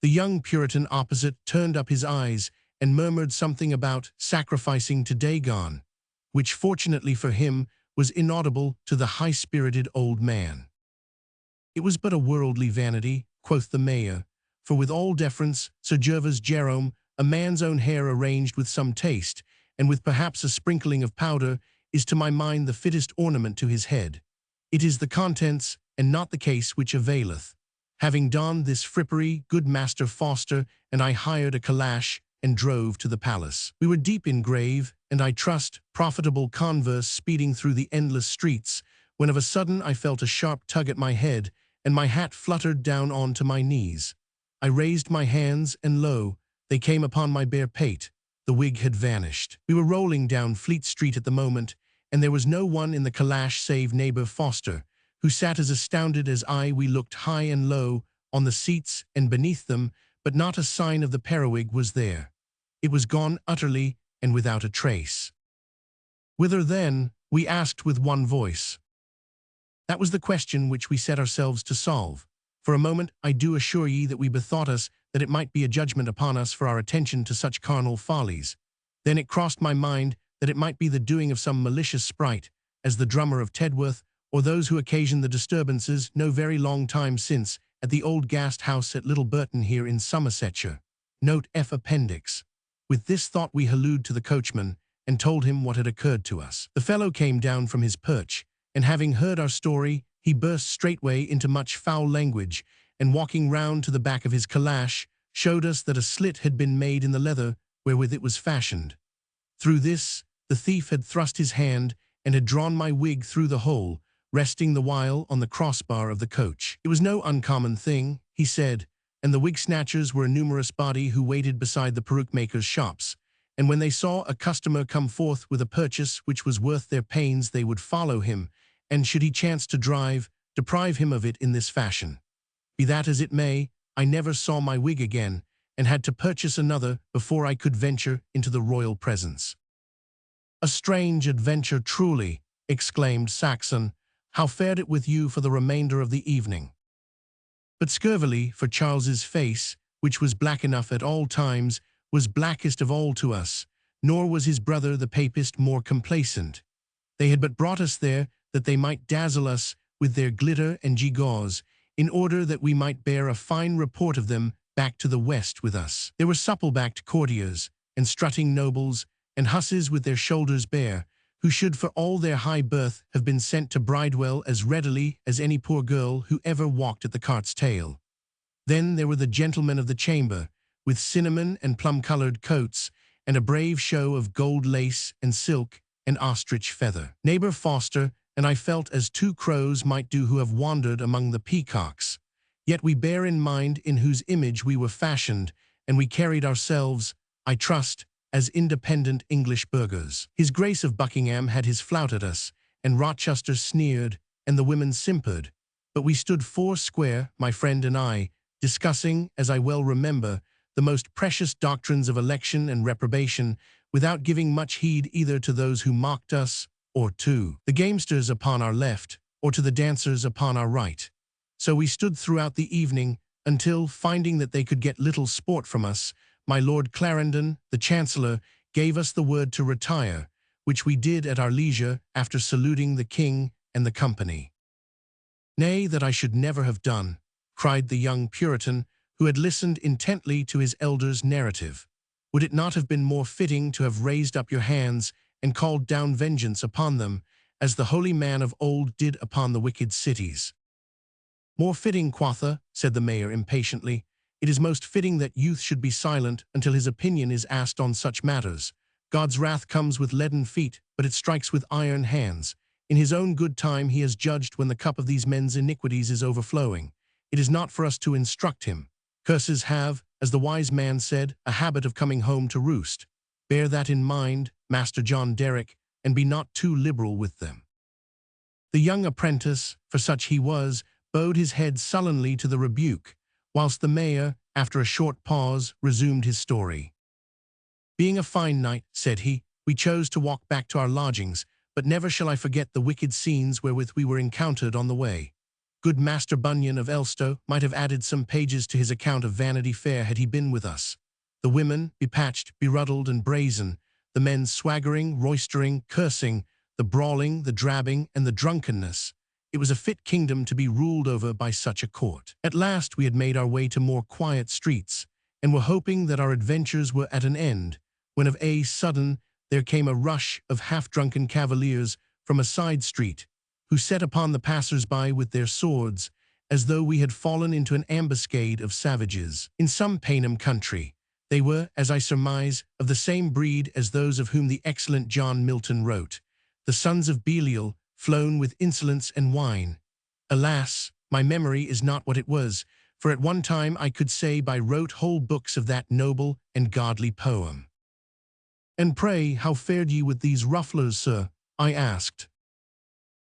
The young Puritan opposite turned up his eyes and murmured something about sacrificing to Dagon, which fortunately for him was inaudible to the high-spirited old man. "It was but a worldly vanity," quoth the mayor, "for with all deference, Sir Gervas Jerome, a man's own hair arranged with some taste, and with perhaps a sprinkling of powder, is to my mind the fittest ornament to his head. It is the contents, and not the case, which availeth. Having donned this frippery, good Master Foster and I hired a calash and drove to the palace. We were deep in grave, and I trust, profitable converse speeding through the endless streets, when of a sudden I felt a sharp tug at my head, and my hat fluttered down on to my knees. I raised my hands, and lo, they came upon my bare pate. The wig had vanished. We were rolling down Fleet Street at the moment, and there was no one in the calash save neighbour Foster, who sat as astounded as I. We looked high and low, on the seats and beneath them, but not a sign of the periwig was there. It was gone utterly and without a trace. "Whither then?" we asked with one voice. That was the question which we set ourselves to solve. For a moment I do assure ye that we bethought us that it might be a judgment upon us for our attention to such carnal follies. Then it crossed my mind that it might be the doing of some malicious sprite, as the drummer of Tedworth, or those who occasioned the disturbances no very long time since at the old Gast house at Little Burton here in Somersetshire. Note F Appendix. With this thought we hallooed to the coachman, and told him what had occurred to us. The fellow came down from his perch, and having heard our story, he burst straightway into much foul language, and walking round to the back of his calash, showed us that a slit had been made in the leather wherewith it was fashioned. Through this, the thief had thrust his hand, and had drawn my wig through the hole, resting the while on the crossbar of the coach. It was no uncommon thing, he said, and the wig-snatchers were a numerous body who waited beside the peruke-makers' shops, and when they saw a customer come forth with a purchase which was worth their pains, they would follow him, and should he chance to drive, deprive him of it in this fashion. Be that as it may, I never saw my wig again, and had to purchase another before I could venture into the royal presence. "A strange adventure truly," exclaimed Saxon. "How fared it with you for the remainder of the evening?" But scurvily, for Charles's face, which was black enough at all times, was blackest of all to us, nor was his brother the papist more complacent. They had but brought us there that they might dazzle us with their glitter and gewgaws, in order that we might bear a fine report of them back to the west with us. There were supple-backed courtiers, and strutting nobles, and hussies with their shoulders bare, who should for all their high birth have been sent to Bridewell as readily as any poor girl who ever walked at the cart's tail. Then there were the gentlemen of the chamber, with cinnamon and plum-coloured coats, and a brave show of gold lace and silk and ostrich feather. Neighbour Foster and I felt as two crows might do who have wandered among the peacocks. Yet we bear in mind in whose image we were fashioned, and we carried ourselves, I trust, as independent English burghers. His Grace of Buckingham had his flout at us, and Rochester sneered, and the women simpered, but we stood four square, my friend and I, discussing, as I well remember, the most precious doctrines of election and reprobation, without giving much heed either to those who mocked us, or to the gamesters upon our left, or to the dancers upon our right. So we stood throughout the evening, until, finding that they could get little sport from us, my Lord Clarendon, the Chancellor, gave us the word to retire, which we did at our leisure after saluting the King and the company. "Nay, that I should never have done," cried the young Puritan, who had listened intently to his elder's narrative. "Would it not have been more fitting to have raised up your hands and called down vengeance upon them, as the holy man of old did upon the wicked cities?" More fitting, quotha, said the mayor impatiently. It is most fitting that youth should be silent until his opinion is asked on such matters. God's wrath comes with leaden feet, but it strikes with iron hands. In his own good time he has judged when the cup of these men's iniquities is overflowing. It is not for us to instruct him. Curses have, as the wise man said, a habit of coming home to roost. Bear that in mind, Master John Derrick, and be not too liberal with them. The young apprentice, for such he was, bowed his head sullenly to the rebuke, whilst the mayor, after a short pause, resumed his story. Being a fine night, said he, we chose to walk back to our lodgings, but never shall I forget the wicked scenes wherewith we were encountered on the way. Good Master Bunyan of Elstow might have added some pages to his account of Vanity Fair had he been with us. The women, bepatched, beruddled, and brazen, the men swaggering, roistering, cursing, the brawling, the drabbing, and the drunkenness. It was a fit kingdom to be ruled over by such a court. At last we had made our way to more quiet streets, and were hoping that our adventures were at an end, when of a sudden there came a rush of half-drunken cavaliers from a side street, who set upon the passers-by with their swords, as though we had fallen into an ambuscade of savages. In some Paynham country, they were, as I surmise, of the same breed as those of whom the excellent John Milton wrote, the sons of Belial, flown with insolence and wine. Alas, my memory is not what it was, for at one time I could say by rote whole books of that noble and godly poem. And pray, how fared ye with these rufflers, sir? I asked.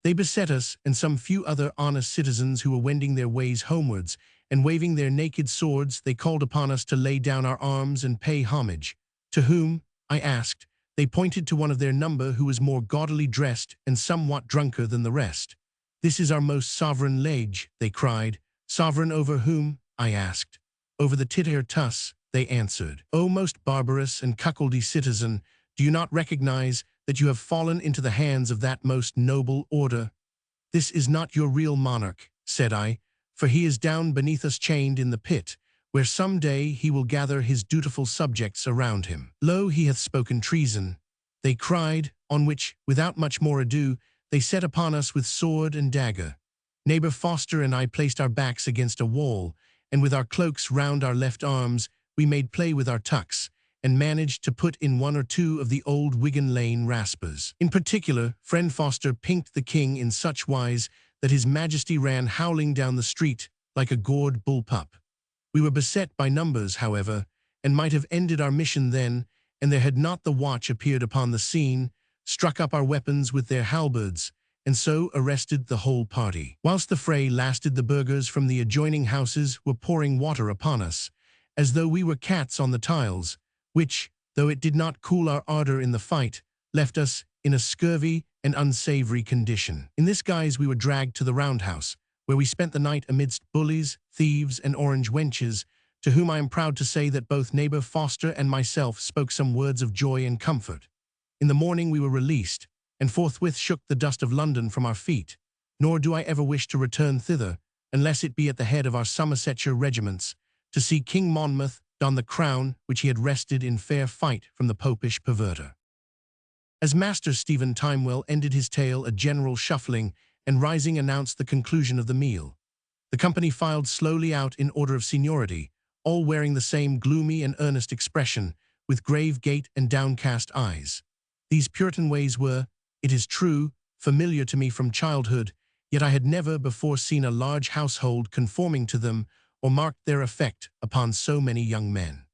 They beset us and some few other honest citizens who were wending their ways homewards, and waving their naked swords, they called upon us to lay down our arms and pay homage. To whom? I asked. They pointed to one of their number who was more gaudily dressed and somewhat drunker than the rest. This is our most sovereign liege, they cried. Sovereign over whom? I asked. Over the tit-hair tuss, they answered. O most barbarous and cuckoldy citizen, do you not recognize that you have fallen into the hands of that most noble order? This is not your real monarch, said I, for he is down beneath us chained in the pit, where some day he will gather his dutiful subjects around him. Lo, he hath spoken treason, they cried, on which, without much more ado, they set upon us with sword and dagger. Neighbor Foster and I placed our backs against a wall, and with our cloaks round our left arms, we made play with our tucks, and managed to put in one or two of the old Wigan Lane raspers. In particular, friend Foster pinked the king in such wise that his majesty ran howling down the street like a gored bullpup. We were beset by numbers, however, and might have ended our mission then, and there had not the watch appeared upon the scene, struck up our weapons with their halberds, and so arrested the whole party. Whilst the fray lasted, the burghers from the adjoining houses were pouring water upon us, as though we were cats on the tiles, which, though it did not cool our ardor in the fight, left us in a scurvy and unsavory condition. In this guise we were dragged to the roundhouse, where we spent the night amidst bullies, thieves, and orange wenches, to whom I am proud to say that both neighbor Foster and myself spoke some words of joy and comfort. In the morning we were released, and forthwith shook the dust of London from our feet, nor do I ever wish to return thither, unless it be at the head of our Somersetshire regiments, to see King Monmouth don the crown which he had wrested in fair fight from the popish perverter. As Master Stephen Timewell ended his tale, a general shuffling and rising announced the conclusion of the meal. The company filed slowly out in order of seniority, all wearing the same gloomy and earnest expression, with grave gait and downcast eyes. These Puritan ways were, it is true, familiar to me from childhood, yet I had never before seen a large household conforming to them or marked their effect upon so many young men.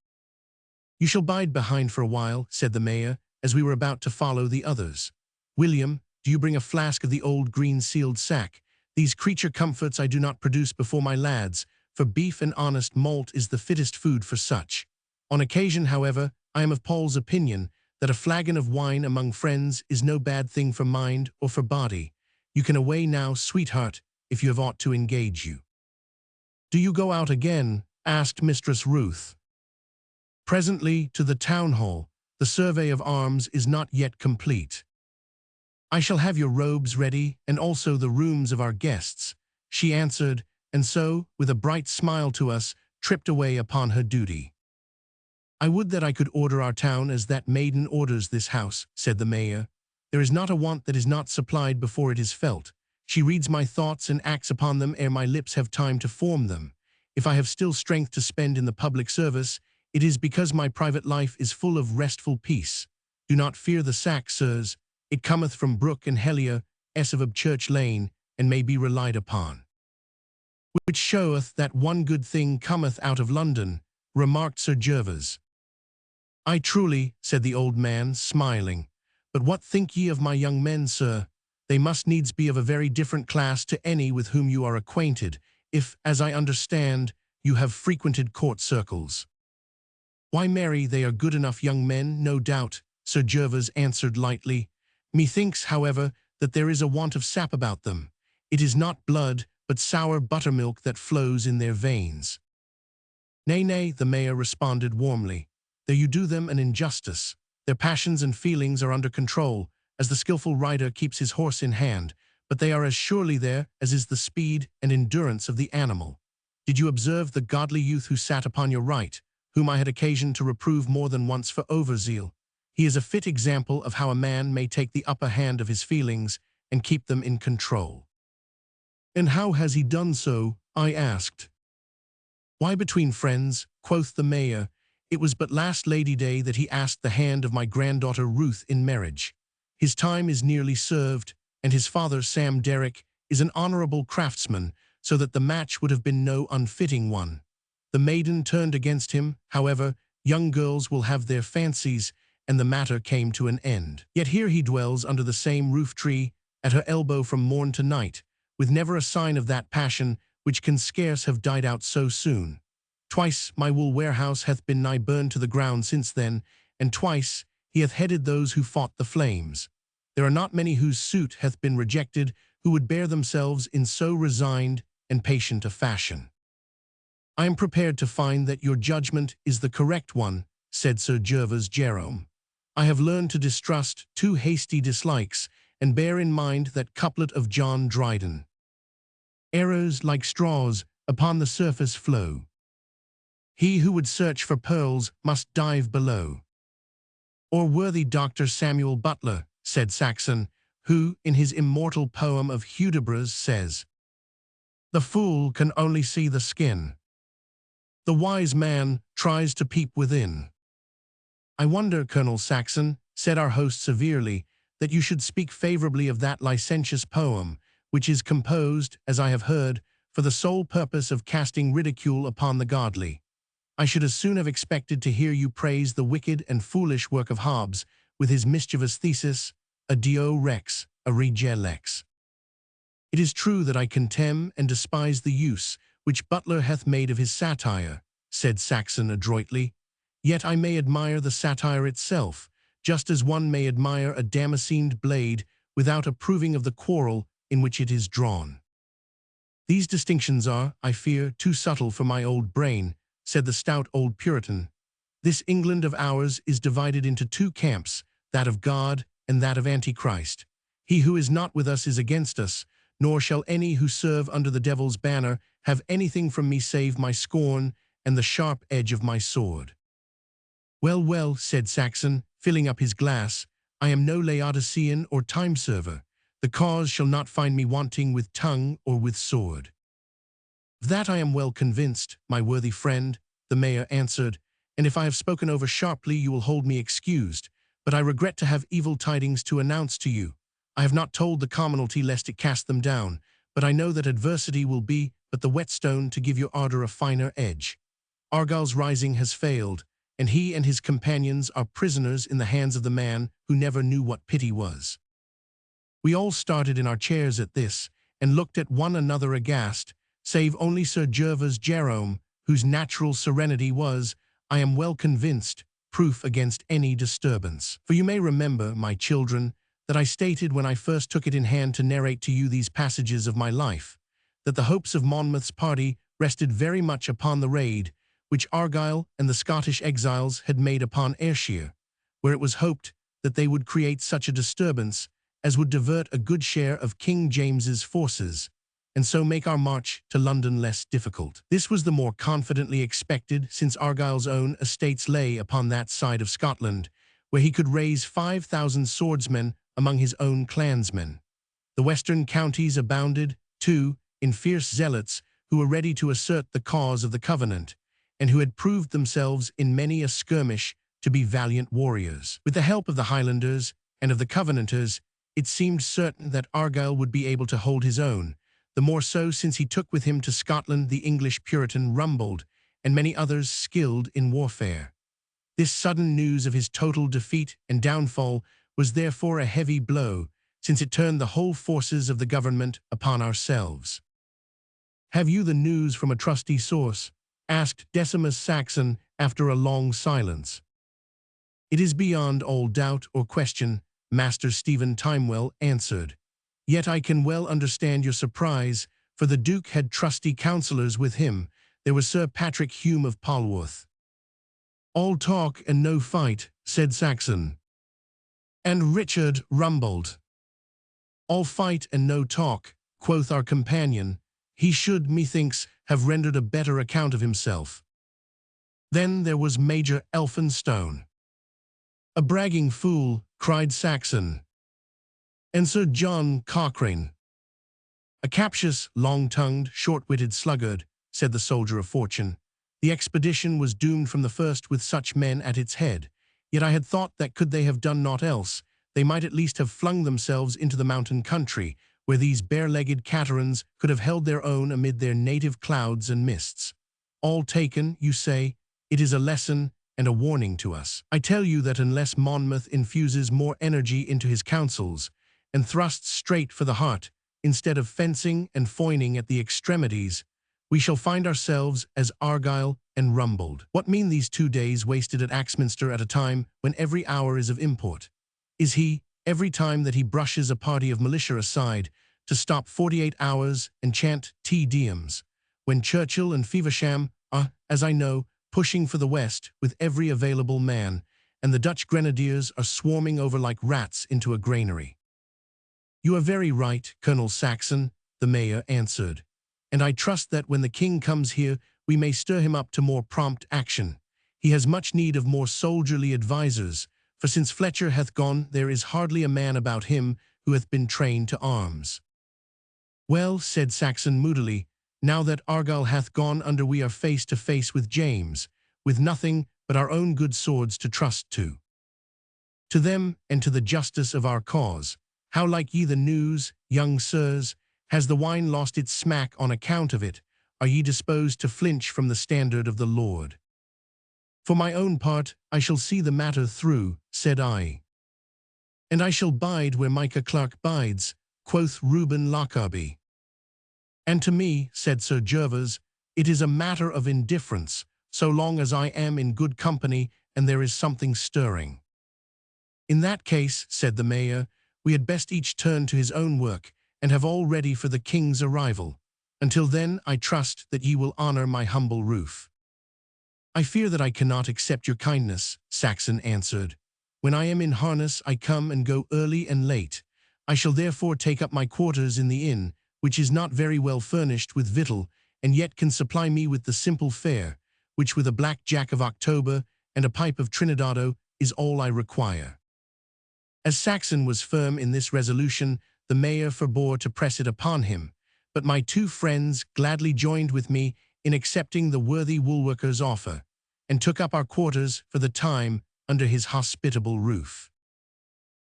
You shall bide behind for a while, said the mayor, as we were about to follow the others. William, do you bring a flask of the old green-sealed sack? These creature comforts I do not produce before my lads, for beef and honest malt is the fittest food for such. On occasion, however, I am of Paul's opinion that a flagon of wine among friends is no bad thing for mind or for body. You can away now, sweetheart, if you have aught to engage you. Do you go out again? Asked Mistress Ruth. Presently to the town hall. The survey of arms is not yet complete. I shall have your robes ready, and also the rooms of our guests, she answered, and so, with a bright smile to us, tripped away upon her duty. I would that I could order our town as that maiden orders this house, said the mayor. There is not a want that is not supplied before it is felt. She reads my thoughts and acts upon them ere my lips have time to form them. If I have still strength to spend in the public service, it is because my private life is full of restful peace. Do not fear the sack, sirs. It cometh from Brook and Helier, of Church Lane, and may be relied upon. Which showeth that one good thing cometh out of London, remarked Sir Gervas. Ay truly, said the old man, smiling. But what think ye of my young men, sir? They must needs be of a very different class to any with whom you are acquainted, if, as I understand, you have frequented court circles. Why, Mary, they are good enough young men, no doubt, Sir Gervas answered lightly. Methinks, however, that there is a want of sap about them. It is not blood, but sour buttermilk that flows in their veins. Nay, nay, the mayor responded warmly. There you do them an injustice. Their passions and feelings are under control, as the skillful rider keeps his horse in hand, but they are as surely there as is the speed and endurance of the animal. Did you observe the godly youth who sat upon your right, whom I had occasion to reprove more than once for overzeal? He is a fit example of how a man may take the upper hand of his feelings and keep them in control. And how has he done so? I asked. Why, between friends, quoth the mayor, it was but last Lady Day that he asked the hand of my granddaughter Ruth in marriage. His time is nearly served, and his father, Sam Derrick, is an honorable craftsman, so that the match would have been no unfitting one. The maiden turned against him, however, young girls will have their fancies, and the matter came to an end. Yet here he dwells under the same roof-tree, at her elbow from morn to night, with never a sign of that passion which can scarce have died out so soon. Twice my wool warehouse hath been nigh burned to the ground since then, and twice he hath headed those who fought the flames. There are not many whose suit hath been rejected, who would bear themselves in so resigned and patient a fashion. I am prepared to find that your judgment is the correct one, said Sir Gervas Jerome. I have learned to distrust too hasty dislikes, and bear in mind that couplet of John Dryden. Errors like straws upon the surface flow. He who would search for pearls must dive below. Or worthy Dr. Samuel Butler, said Saxon, who, in his immortal poem of Hudibras, says, "The fool can only see the skin. The wise man tries to peep within." I wonder, Colonel Saxon, said our host severely, that you should speak favorably of that licentious poem, which is composed, as I have heard, for the sole purpose of casting ridicule upon the godly. I should as soon have expected to hear you praise the wicked and foolish work of Hobbes, with his mischievous thesis, a Dio Rex, a Rege Lex. It is true that I contemn and despise the use which Butler hath made of his satire, said Saxon adroitly, yet I may admire the satire itself, just as one may admire a damascened blade without approving of the quarrel in which it is drawn. These distinctions are, I fear, too subtle for my old brain, said the stout old Puritan. This England of ours is divided into two camps, that of God and that of Antichrist. He who is not with us is against us, nor shall any who serve under the devil's banner have anything from me save my scorn and the sharp edge of my sword. Well, well, said Saxon, filling up his glass, I am no Laodicean or time-server. The cause shall not find me wanting with tongue or with sword. Of that I am well convinced, my worthy friend, the mayor answered, and if I have spoken over sharply you will hold me excused, but I regret to have evil tidings to announce to you. I have not told the commonalty lest it cast them down, but I know that adversity will be but the whetstone to give your ardor a finer edge. Argyle's rising has failed, and he and his companions are prisoners in the hands of the man who never knew what pity was. We all started in our chairs at this, and looked at one another aghast, save only Sir Gervas Jerome, whose natural serenity was, I am well convinced, proof against any disturbance. For you may remember, my children, that I stated when I first took it in hand to narrate to you these passages of my life, that the hopes of Monmouth's party rested very much upon the raid, which Argyle and the Scottish exiles had made upon Ayrshire, where it was hoped that they would create such a disturbance as would divert a good share of King James's forces, and so make our march to London less difficult. This was the more confidently expected since Argyle's own estates lay upon that side of Scotland, where he could raise 5,000 swordsmen among his own clansmen. The western counties abounded, too, in fierce zealots who were ready to assert the cause of the Covenant, and who had proved themselves in many a skirmish to be valiant warriors. With the help of the Highlanders and of the Covenanters, it seemed certain that Argyll would be able to hold his own, the more so since he took with him to Scotland the English Puritan Rumbold and many others skilled in warfare. This sudden news of his total defeat and downfall was therefore a heavy blow, since it turned the whole forces of the government upon ourselves. "Have you the news from a trusty source?" asked Decimus Saxon after a long silence. "It is beyond all doubt or question," Master Stephen Timewell answered. "Yet I can well understand your surprise, for the Duke had trusty counsellors with him. There was Sir Patrick Hume of Polwarth." "All talk and no fight," said Saxon. "And Richard Rumbold." "All fight and no talk," quoth our companion. "He should, methinks, have rendered a better account of himself." Then there was Major Elphinstone. "A bragging fool," cried Saxon. "And Sir John Cochrane." "A captious, long-tongued, short-witted sluggard," said the soldier of fortune. "The expedition was doomed from the first with such men at its head. Yet I had thought that could they have done naught else, they might at least have flung themselves into the mountain country, where these bare-legged caterans could have held their own amid their native clouds and mists. All taken, you say? It is a lesson and a warning to us. I tell you that unless Monmouth infuses more energy into his counsels, and thrusts straight for the heart, instead of fencing and foining at the extremities, we shall find ourselves as Argyll and Rumbold. What mean these 2 days wasted at Axminster at a time when every hour is of import? Is he, every time that he brushes a party of militia aside, to stop 48 hours and chant Te Deums, when Churchill and Feversham are, as I know, pushing for the west with every available man, and the Dutch grenadiers are swarming over like rats into a granary?" "You are very right, Colonel Saxon," the mayor answered, "and I trust that when the king comes here we may stir him up to more prompt action. He has much need of more soldierly advisers, for since Fletcher hath gone there is hardly a man about him who hath been trained to arms." "Well," said Saxon moodily, "now that Argyll hath gone under we are face to face with James, with nothing but our own good swords to trust to. To them and to the justice of our cause. How like ye the news, young sirs? Has the wine lost its smack on account of it? Are ye disposed to flinch from the standard of the Lord?" "For my own part, I shall see the matter through," said I. "And I shall bide where Micah Clarke bides," quoth Reuben Lockarby. "And to me," said Sir Gervas, "it is a matter of indifference, so long as I am in good company and there is something stirring." "In that case," said the mayor, "we had best each turn to his own work, and have all ready for the king's arrival. Until then, I trust that ye will honor my humble roof." "I fear that I cannot accept your kindness," Saxon answered. "When I am in harness I come and go early and late. I shall therefore take up my quarters in the inn, which is not very well furnished with victual, and yet can supply me with the simple fare, which with a black jack of October and a pipe of Trinidado is all I require." As Saxon was firm in this resolution, the mayor forbore to press it upon him, but my two friends gladly joined with me in accepting the worthy woolworker's offer, and took up our quarters for the time under his hospitable roof.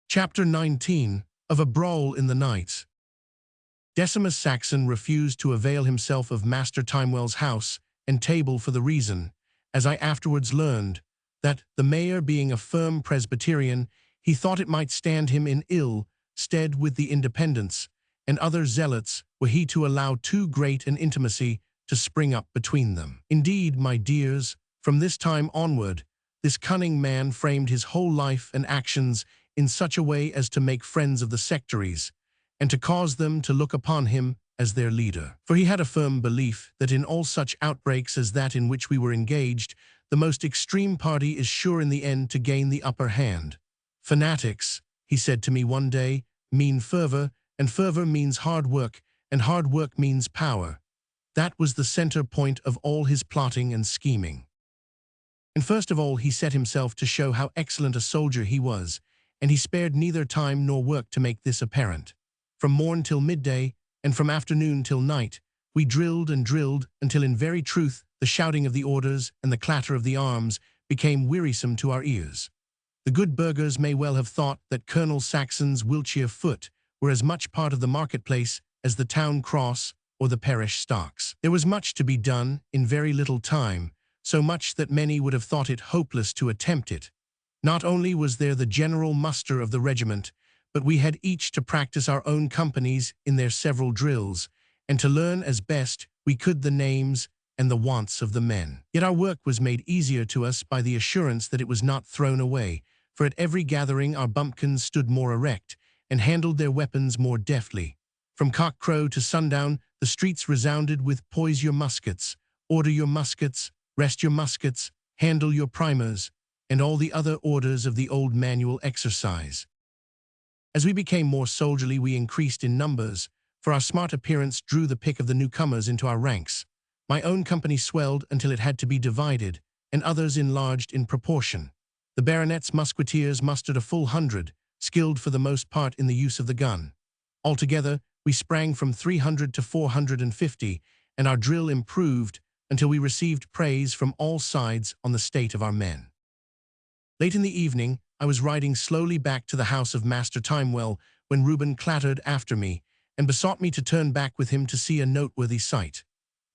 Chapter 19. Of a Brawl in the Night. Decimus Saxon refused to avail himself of Master Timewell's house and table for the reason, as I afterwards learned, that, the mayor being a firm Presbyterian, he thought it might stand him in ill stead with the Independents and other zealots were he to allow too great an intimacy to spring up between them. Indeed, my dears, from this time onward, this cunning man framed his whole life and actions in such a way as to make friends of the sectaries, and to cause them to look upon him as their leader. For he had a firm belief that in all such outbreaks as that in which we were engaged, the most extreme party is sure in the end to gain the upper hand. "Fanatics," he said to me one day, "mean fervor, and fervor means hard work, and hard work means power." That was the center point of all his plotting and scheming. And first of all he set himself to show how excellent a soldier he was, and he spared neither time nor work to make this apparent. From morn till midday, and from afternoon till night, we drilled and drilled until in very truth the shouting of the orders and the clatter of the arms became wearisome to our ears. The good burghers may well have thought that Colonel Saxon's Wiltshire foot were as much part of the marketplace as the town cross or the parish stocks. There was much to be done in very little time, so much that many would have thought it hopeless to attempt it. Not only was there the general muster of the regiment, but we had each to practice our own companies in their several drills, and to learn as best we could the names and the wants of the men. Yet our work was made easier to us by the assurance that it was not thrown away, for at every gathering our bumpkins stood more erect and handled their weapons more deftly. From cock-crow to sundown, the streets resounded with "Poise your muskets," "Order your muskets," "Rest your muskets," "Handle your primers," and all the other orders of the old manual exercise. As we became more soldierly, we increased in numbers, for our smart appearance drew the pick of the newcomers into our ranks. My own company swelled until it had to be divided, and others enlarged in proportion. The baronet's musketeers mustered a full 100, skilled for the most part in the use of the gun. Altogether, we sprang from 300 to 450, and our drill improved until we received praise from all sides on the state of our men. Late in the evening, I was riding slowly back to the house of Master Timewell when Reuben clattered after me and besought me to turn back with him to see a noteworthy sight.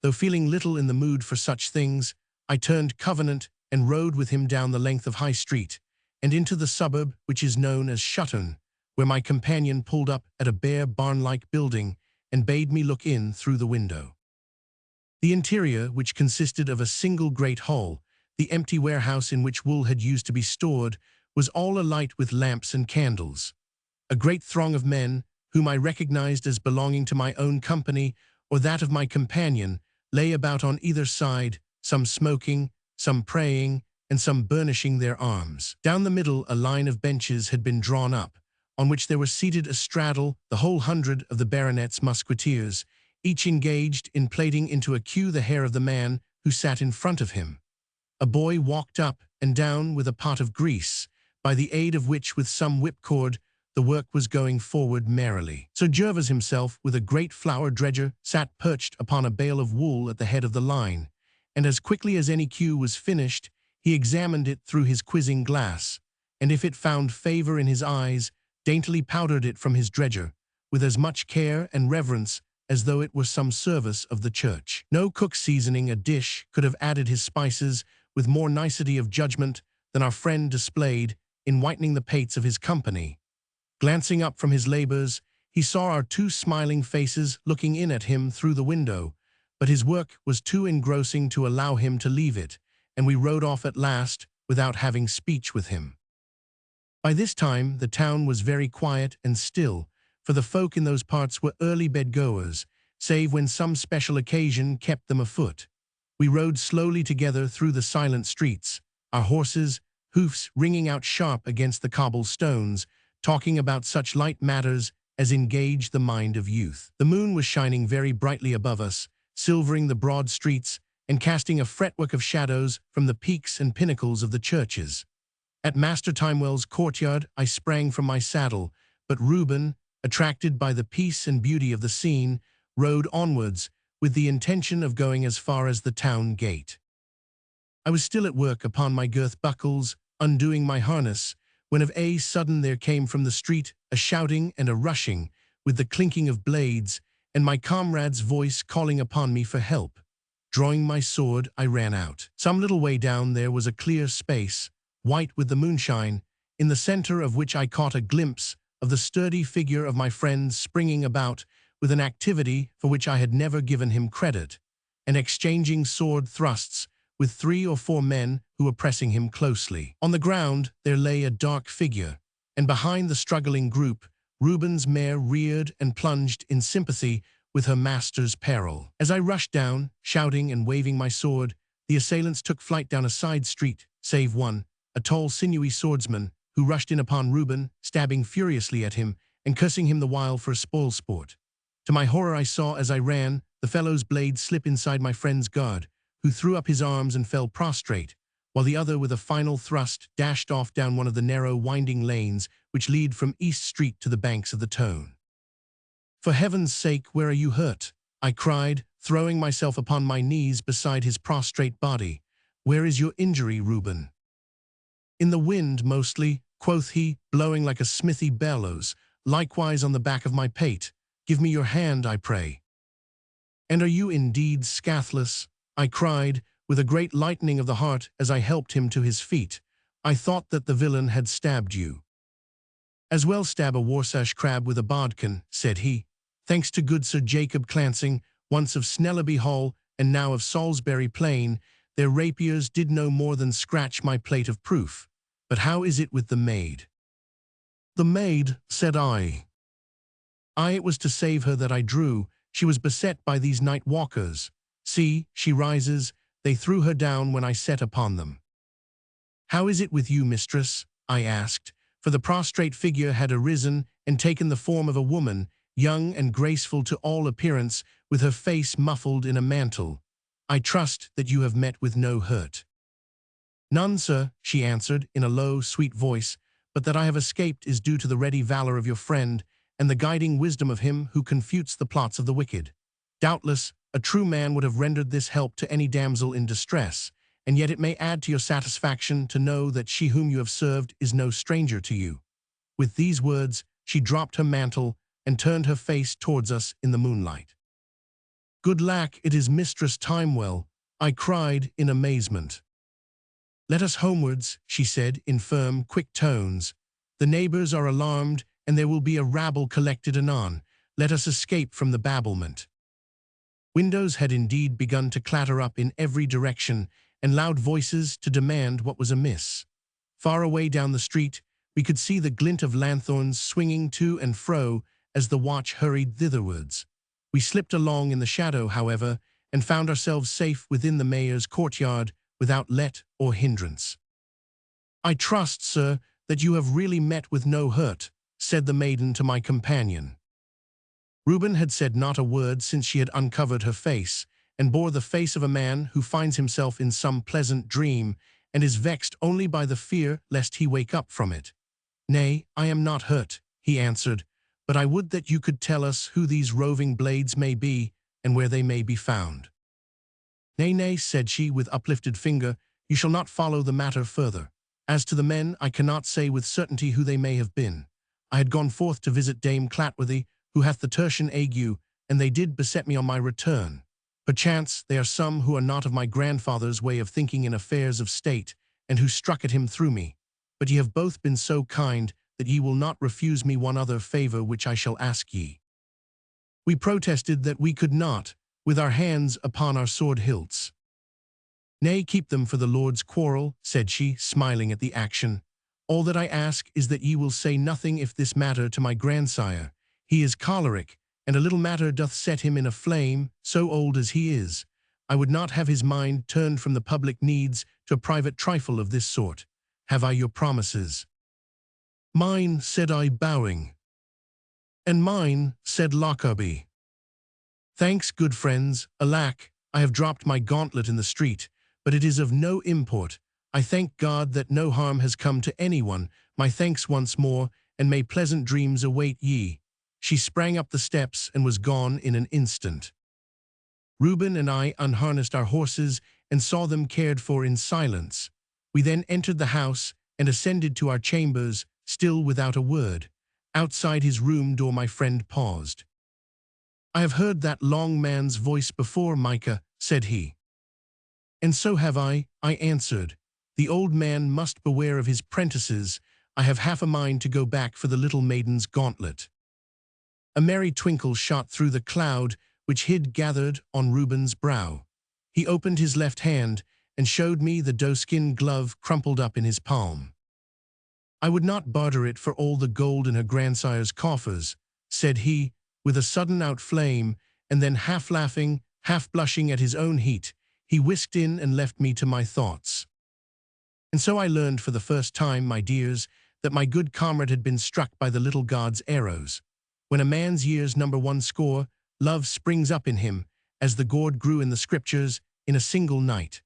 Though feeling little in the mood for such things, I turned Covenant and rode with him down the length of High Street and into the suburb which is known as Shutton, where my companion pulled up at a bare barn-like building and bade me look in through the window. The interior, which consisted of a single great hall, the empty warehouse in which wool had used to be stored, was all alight with lamps and candles. A great throng of men, whom I recognized as belonging to my own company or that of my companion, lay about on either side, some smoking, some praying, and some burnishing their arms. Down the middle a line of benches had been drawn up, on which there were seated astraddle the whole 100 of the baronet's musketeers, each engaged in plaiting into a queue the hair of the man who sat in front of him. A boy walked up and down with a pot of grease, by the aid of which with some whipcord the work was going forward merrily. Sir Gervas himself, with a great flour dredger, sat perched upon a bale of wool at the head of the line, and as quickly as any queue was finished, he examined it through his quizzing glass, and if it found favor in his eyes, daintily powdered it from his dredger, with as much care and reverence as though it were some service of the church. No cook seasoning a dish could have added his spices with more nicety of judgment than our friend displayed in whitening the pates of his company. Glancing up from his labors, he saw our two smiling faces looking in at him through the window, but his work was too engrossing to allow him to leave it, and we rode off at last without having speech with him. By this time the town was very quiet and still, for the folk in those parts were early bed-goers, save when some special occasion kept them afoot. We rode slowly together through the silent streets, our horses' hoofs ringing out sharp against the cobble-stones, talking about such light matters as engage the mind of youth. The moon was shining very brightly above us, silvering the broad streets and casting a fretwork of shadows from the peaks and pinnacles of the churches. At Master Timewell's courtyard I sprang from my saddle, but Reuben, attracted by the peace and beauty of the scene, rode onwards with the intention of going as far as the town gate. I was still at work upon my girth buckles, undoing my harness, when of a sudden there came from the street a shouting and a rushing, with the clinking of blades, and my comrade's voice calling upon me for help. Drawing my sword, I ran out. Some little way down there was a clear space, white with the moonshine, in the center of which I caught a glimpse of the sturdy figure of my friend springing about with an activity for which I had never given him credit, and exchanging sword thrusts with 3 or 4 men who were pressing him closely. On the ground there lay a dark figure, and behind the struggling group, Reuben's mare reared and plunged in sympathy with her master's peril. As I rushed down, shouting and waving my sword, the assailants took flight down a side street, save one, a tall, sinewy swordsman, who rushed in upon Reuben, stabbing furiously at him and cursing him the while for a spoil sport. To my horror I saw, as I ran, the fellow's blade slip inside my friend's guard, who threw up his arms and fell prostrate, while the other with a final thrust dashed off down one of the narrow winding lanes which lead from East Street to the banks of the Tone. For heaven's sake, where are you hurt? I cried, throwing myself upon my knees beside his prostrate body. Where is your injury, Reuben? In the wind, mostly, quoth he, blowing like a smithy bellows, likewise on the back of my pate. Give me your hand, I pray. And are you indeed scathless? I cried, with a great lightening of the heart as I helped him to his feet. I thought that the villain had stabbed you. As well stab a Warsash crab with a bodkin, said he. Thanks to good Sir Jacob Clancing, once of Snelleby Hall and now of Salisbury Plain, their rapiers did no more than scratch my plate of proof. But how is it with the maid? The maid, said I. It was to save her that I drew. She was beset by these night walkers. See, she rises. They threw her down when I set upon them. How is it with you, mistress? I asked, for the prostrate figure had arisen and taken the form of a woman, young and graceful to all appearance, with her face muffled in a mantle. I trust that you have met with no hurt. None, sir, she answered in a low, sweet voice, but that I have escaped is due to the ready valor of your friend and the guiding wisdom of him who confutes the plots of the wicked. Doubtless, a true man would have rendered this help to any damsel in distress, and yet it may add to your satisfaction to know that she whom you have served is no stranger to you. With these words, she dropped her mantle and turned her face towards us in the moonlight. Good lack, it is Mistress Timewell, I cried in amazement. Let us homewards, she said in firm, quick tones. The neighbors are alarmed, and there will be a rabble collected anon. Let us escape from the babblement. Windows had indeed begun to clatter up in every direction, and loud voices to demand what was amiss. Far away down the street, we could see the glint of lanthorns swinging to and fro as the watch hurried thitherwards. We slipped along in the shadow, however, and found ourselves safe within the mayor's courtyard without let or hindrance. I trust, sir, that you have really met with no hurt, said the maiden to my companion. Reuben had said not a word since she had uncovered her face, and bore the face of a man who finds himself in some pleasant dream, and is vexed only by the fear lest he wake up from it. Nay, I am not hurt, he answered, but I would that you could tell us who these roving blades may be, and where they may be found. Nay, nay, said she with uplifted finger, you shall not follow the matter further. As to the men, I cannot say with certainty who they may have been. I had gone forth to visit Dame Clatworthy, who hath the tertian ague, and they did beset me on my return. Perchance they are some who are not of my grandfather's way of thinking in affairs of state, and who struck at him through me. But ye have both been so kind that ye will not refuse me one other favour which I shall ask ye. We protested that we could not, with our hands upon our sword hilts. Nay, keep them for the Lord's quarrel, said she, smiling at the action. All that I ask is that ye will say nothing if this matter to my grandsire. He is choleric, and a little matter doth set him in a flame, so old as he is. I would not have his mind turned from the public needs to a private trifle of this sort. Have I your promises? Mine, said I, bowing. And mine, said Lockerbie. Thanks, good friends. Alack, I have dropped my gauntlet in the street, but it is of no import. I thank God that no harm has come to anyone. My thanks once more, and may pleasant dreams await ye. She sprang up the steps and was gone in an instant. Reuben and I unharnessed our horses and saw them cared for in silence. We then entered the house and ascended to our chambers, still without a word. Outside his room door my friend paused. I have heard that long man's voice before, Micah, said he. And so have I answered. The old man must beware of his prentices. I have half a mind to go back for the little maiden's gauntlet. A merry twinkle shot through the cloud which hid gathered on Reuben's brow. He opened his left hand and showed me the doeskin glove crumpled up in his palm. I would not barter it for all the gold in her grandsire's coffers, said he, with a sudden outflame, and then half laughing, half blushing at his own heat, he whisked in and left me to my thoughts. And so I learned for the first time, my dears, that my good comrade had been struck by the little god's arrows. When a man's years number 100, love springs up in him, as the gourd grew in the scriptures, in a single night.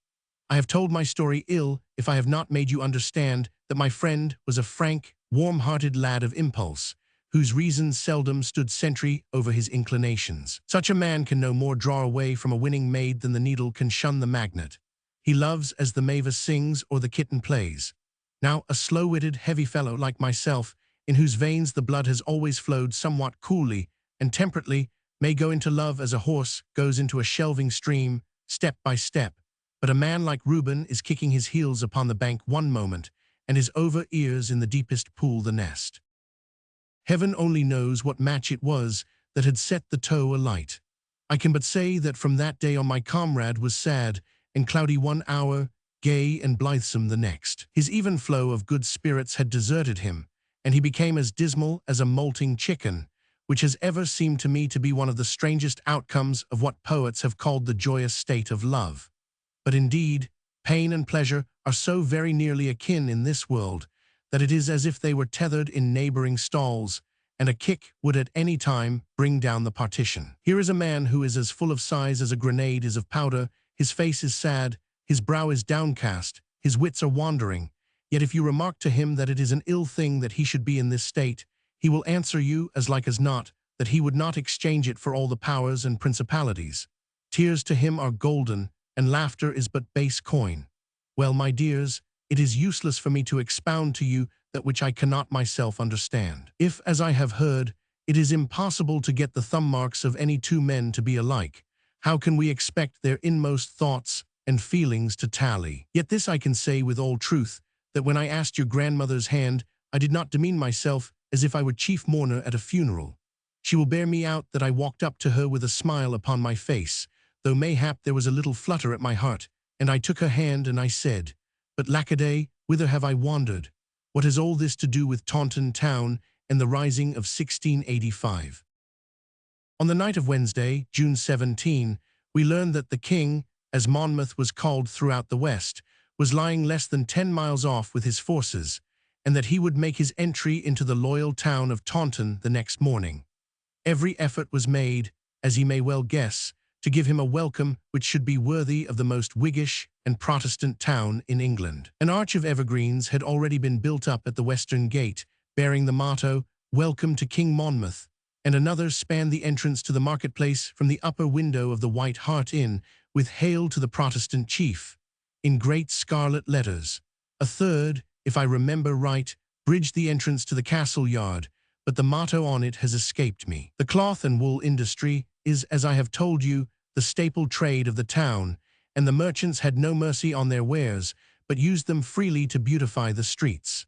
I have told my story ill if I have not made you understand that my friend was a frank, warm-hearted lad of impulse, whose reason seldom stood sentry over his inclinations. Such a man can no more draw away from a winning maid than the needle can shun the magnet. He loves as the mavis sings or the kitten plays. Now, a slow-witted, heavy fellow like myself, in whose veins the blood has always flowed somewhat coolly and temperately, may go into love as a horse goes into a shelving stream, step by step. But a man like Reuben is kicking his heels upon the bank one moment, and is over ears in the deepest pool the next. Heaven only knows what match it was that had set the tow alight. I can but say that from that day on my comrade was sad and cloudy one hour, gay and blithesome the next. His even flow of good spirits had deserted him, and he became as dismal as a molting chicken, which has ever seemed to me to be one of the strangest outcomes of what poets have called the joyous state of love. But indeed, pain and pleasure are so very nearly akin in this world that it is as if they were tethered in neighboring stalls, and a kick would at any time bring down the partition. Here is a man who is as full of sighs as a grenade is of powder. His face is sad, his brow is downcast, his wits are wandering. Yet if you remark to him that it is an ill thing that he should be in this state, he will answer you, as like as not, that he would not exchange it for all the powers and principalities. Tears to him are golden, and laughter is but base coin. Well, my dears, it is useless for me to expound to you that which I cannot myself understand. If, as I have heard, it is impossible to get the thumb marks of any two men to be alike, how can we expect their inmost thoughts and feelings to tally? Yet this I can say with all truth, that when I asked your grandmother's hand, I did not demean myself as if I were chief mourner at a funeral. She will bear me out that I walked up to her with a smile upon my face, though mayhap there was a little flutter at my heart, and I took her hand and I said, "But lackaday, whither have I wandered? What has all this to do with Taunton town and the rising of 1685? On the night of Wednesday, June 17, we learned that the king, as Monmouth was called throughout the West, was lying less than 10 miles off with his forces, and that he would make his entry into the loyal town of Taunton the next morning. Every effort was made, as ye may well guess, to give him a welcome which should be worthy of the most Whiggish and Protestant town in England. An arch of evergreens had already been built up at the western gate, bearing the motto, "Welcome to King Monmouth," and another spanned the entrance to the marketplace from the upper window of the White Hart Inn, with "Hail to the Protestant Chief," in great scarlet letters. A third, if I remember right, bridged the entrance to the castle yard, but the motto on it has escaped me. The cloth and wool industry is, as I have told you, the staple trade of the town, and the merchants had no mercy on their wares, but used them freely to beautify the streets.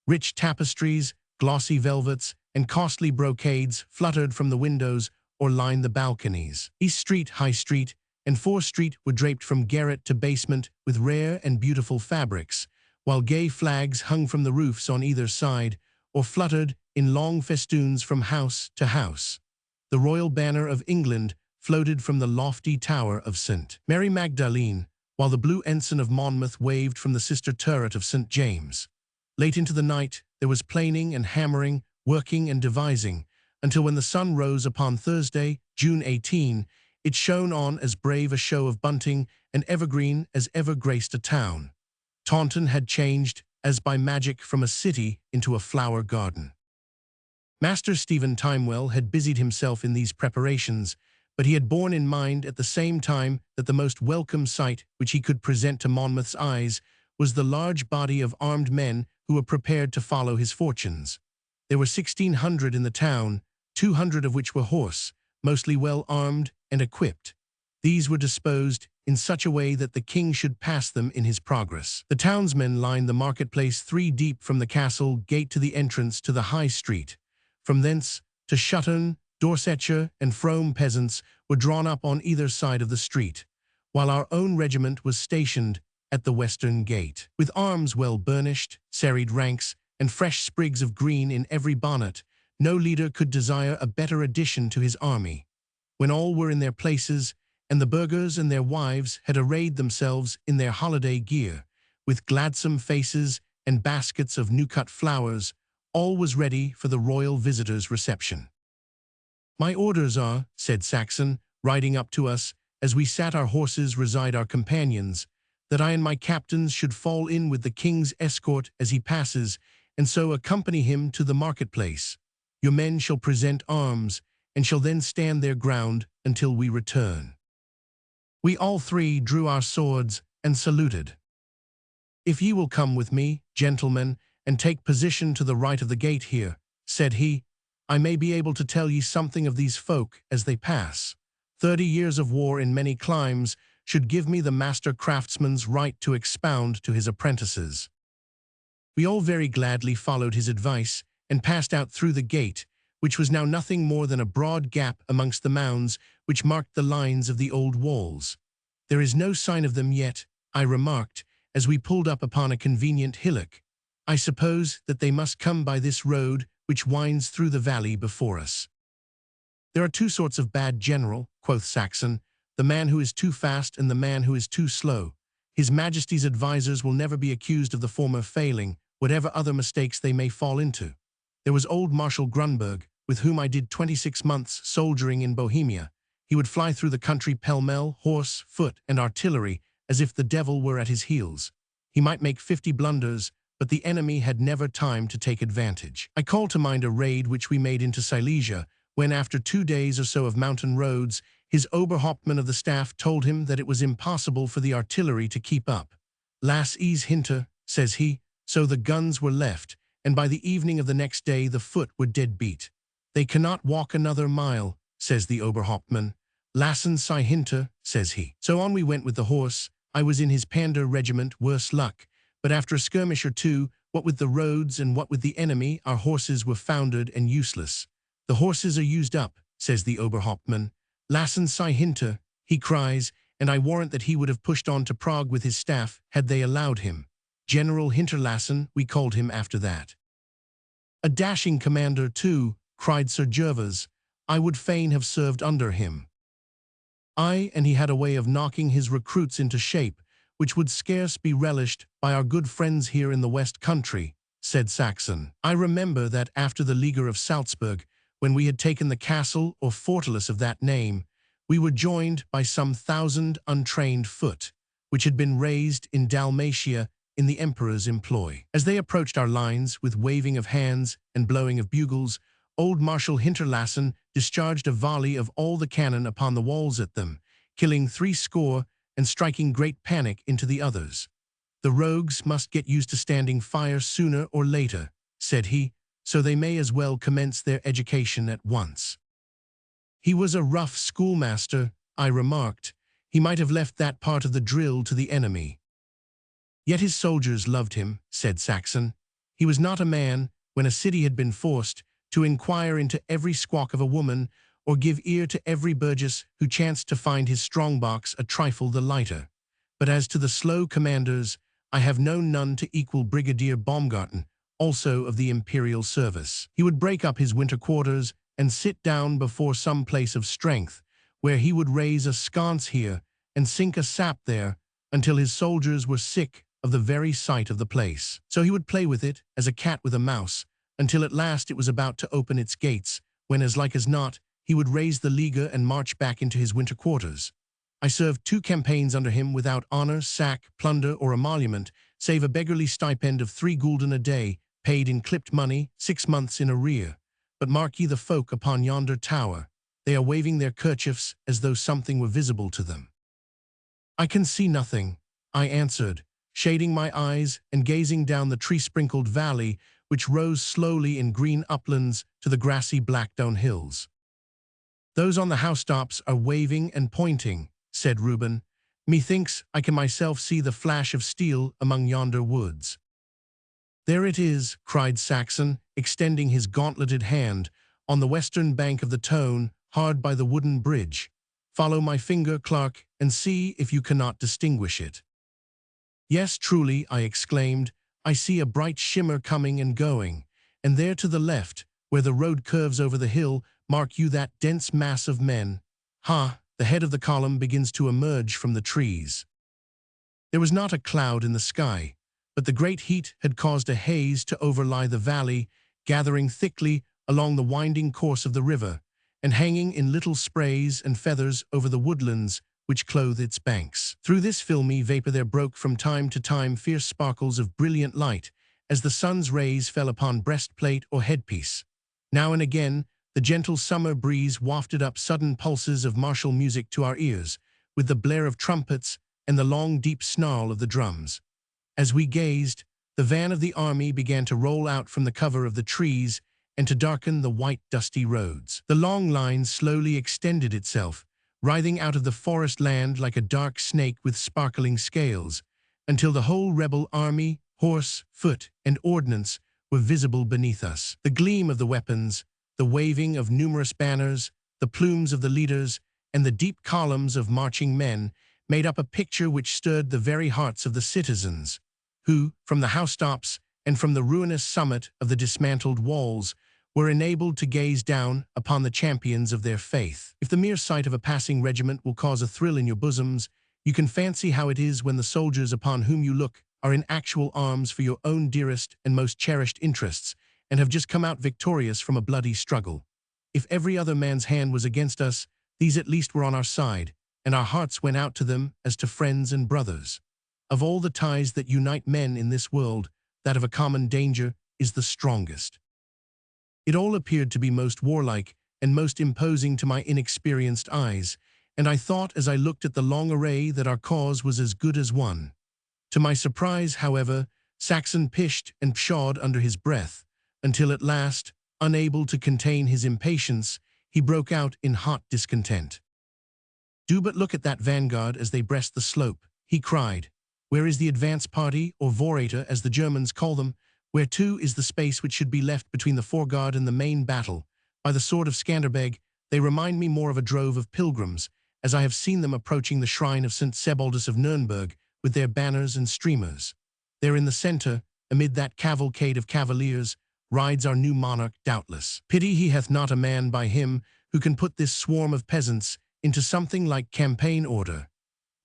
Rich tapestries, glossy velvets, and costly brocades fluttered from the windows or lined the balconies. East Street, High Street, and Fore Street were draped from garret to basement with rare and beautiful fabrics, while gay flags hung from the roofs on either side, or fluttered in long festoons from house to house. The royal banner of England floated from the lofty tower of St. Mary Magdalene, while the blue ensign of Monmouth waved from the sister turret of St. James. Late into the night, there was planing and hammering, working and devising, until when the sun rose upon Thursday, June 18, it shone on as brave a show of bunting and evergreen as ever graced a town. Taunton had changed, as by magic, from a city into a flower garden. Master Stephen Timewell had busied himself in these preparations, but he had borne in mind at the same time that the most welcome sight which he could present to Monmouth's eyes was the large body of armed men who were prepared to follow his fortunes. There were 1,600 in the town, 200 of which were horse, mostly well armed and equipped. These were disposed in such a way that the king should pass them in his progress. The townsmen lined the marketplace 3 deep from the castle gate to the entrance to the High Street. From thence to Shutton, Dorsetshire, and Frome peasants were drawn up on either side of the street, while our own regiment was stationed at the western gate. With arms well burnished, serried ranks, and fresh sprigs of green in every bonnet, no leader could desire a better addition to his army. When all were in their places, and the burghers and their wives had arrayed themselves in their holiday gear, with gladsome faces and baskets of new-cut flowers, all was ready for the royal visitor's reception. "My orders are," said Saxon, riding up to us, as we sat our horses beside our companions, "that I and my captains should fall in with the king's escort as he passes, and so accompany him to the marketplace. Your men shall present arms, and shall then stand their ground until we return." We all three drew our swords and saluted. "If ye will come with me, gentlemen, and take position to the right of the gate here," said he, "I may be able to tell ye something of these folk as they pass. 30 years of war in many climes should give me the master craftsman's right to expound to his apprentices." We all very gladly followed his advice and passed out through the gate, which was now nothing more than a broad gap amongst the mounds which marked the lines of the old walls. "There is no sign of them yet," I remarked, as we pulled up upon a convenient hillock. "I suppose that they must come by this road which winds through the valley before us." "There are two sorts of bad general," quoth Saxon, "the man who is too fast and the man who is too slow. His Majesty's advisers will never be accused of the former failing, whatever other mistakes they may fall into. There was old Marshal Grunberg, with whom I did 26 months soldiering in Bohemia. He would fly through the country pell-mell, horse, foot, and artillery, as if the devil were at his heels. He might make 50 blunders, but the enemy had never time to take advantage. I call to mind a raid which we made into Silesia, when after 2 days or so of mountain roads, his Oberhauptmann of the staff told him that it was impossible for the artillery to keep up. "Lass ease hinter," says he, so the guns were left, and by the evening of the next day the foot were dead beat. "They cannot walk another mile," says the Oberhauptmann. "Lassen sei hinter," says he. So on we went with the horse. I was in his Pander regiment, worse luck, but after a skirmish or two, what with the roads and what with the enemy, our horses were foundered and useless. "The horses are used up," says the Oberhauptmann. "Lassen sei hinter," he cries, and I warrant that he would have pushed on to Prague with his staff had they allowed him. General Hinterlassen, we called him after that. "A dashing commander, too," cried Sir Gervas. "I would fain have served under him." "Aye, and he had a way of knocking his recruits into shape, which would scarce be relished by our good friends here in the West Country," said Saxon. "I remember that after the Leaguer of Salzburg, when we had taken the castle or fortalice of that name, we were joined by some 1,000 untrained foot, which had been raised in Dalmatia in the Emperor's employ. As they approached our lines with waving of hands and blowing of bugles, old Marshal Hinterlassen discharged a volley of all the cannon upon the walls at them, killing 60 and striking great panic into the others. "The rogues must get used to standing fire sooner or later," said he, "so they may as well commence their education at once." "He was a rough schoolmaster," I remarked. "He might have left that part of the drill to the enemy." "Yet his soldiers loved him," said Saxon. "He was not a man, when a city had been forced, to inquire into every squawk of a woman, or give ear to every burgess who chanced to find his strong-box a trifle the lighter. But as to the slow commanders, I have known none to equal Brigadier Baumgarten, also of the imperial service. He would break up his winter quarters and sit down before some place of strength, where he would raise a sconce here and sink a sap there, until his soldiers were sick of the very sight of the place. So he would play with it, as a cat with a mouse, until at last it was about to open its gates, when, as like as not, he would raise the leaguer and march back into his winter quarters. I served 2 campaigns under him without honor, sack, plunder, or emolument, save a beggarly stipend of 3 gulden a day, paid in clipped money, 6 months in arrear. But mark ye the folk upon yonder tower. They are waving their kerchiefs as though something were visible to them." "I can see nothing," I answered, shading my eyes and gazing down the tree-sprinkled valley which rose slowly in green uplands to the grassy Blackdown hills. "Those on the housetops are waving and pointing," said Reuben. "Methinks I can myself see the flash of steel among yonder woods." "There it is," cried Saxon, extending his gauntleted hand, "on the western bank of the Tone, hard by the wooden bridge. Follow my finger, Clarke, and see if you cannot distinguish it." "Yes, truly," I exclaimed, "I see a bright shimmer coming and going, and there to the left, where the road curves over the hill, mark you that dense mass of men. Ha, the head of the column begins to emerge from the trees." There was not a cloud in the sky, but the great heat had caused a haze to overlie the valley, gathering thickly along the winding course of the river, and hanging in little sprays and feathers over the woodlands which clothe its banks. Through this filmy vapor there broke from time to time fierce sparkles of brilliant light, as the sun's rays fell upon breastplate or headpiece. Now and again, the gentle summer breeze wafted up sudden pulses of martial music to our ears, with the blare of trumpets and the long, deep snarl of the drums. As we gazed, the van of the army began to roll out from the cover of the trees and to darken the white, dusty roads. The long line slowly extended itself, writhing out of the forest land like a dark snake with sparkling scales, until the whole rebel army, horse, foot, and ordnance were visible beneath us. The gleam of the weapons, the waving of numerous banners, the plumes of the leaders, and the deep columns of marching men made up a picture which stirred the very hearts of the citizens, who, from the housetops and from the ruinous summit of the dismantled walls, were enabled to gaze down upon the champions of their faith. If the mere sight of a passing regiment will cause a thrill in your bosoms, you can fancy how it is when the soldiers upon whom you look are in actual arms for your own dearest and most cherished interests, and have just come out victorious from a bloody struggle. If every other man's hand was against us, these at least were on our side, and our hearts went out to them as to friends and brothers. Of all the ties that unite men in this world, that of a common danger is the strongest. It all appeared to be most warlike and most imposing to my inexperienced eyes, and I thought as I looked at the long array that our cause was as good as won. To my surprise, however, Saxon pished and pshawed under his breath, until at last, unable to contain his impatience, he broke out in hot discontent. "Do but look at that vanguard as they breast the slope," he cried. "Where is the advance party, or Vorreiter as the Germans call them? Where too is the space which should be left between the foreguard and the main battle? By the sword of Skanderbeg, they remind me more of a drove of pilgrims, as I have seen them approaching the shrine of St. Sebaldus of Nuremberg, with their banners and streamers. There in the center, amid that cavalcade of cavaliers, rides our new monarch doubtless. Pity he hath not a man by him who can put this swarm of peasants into something like campaign order.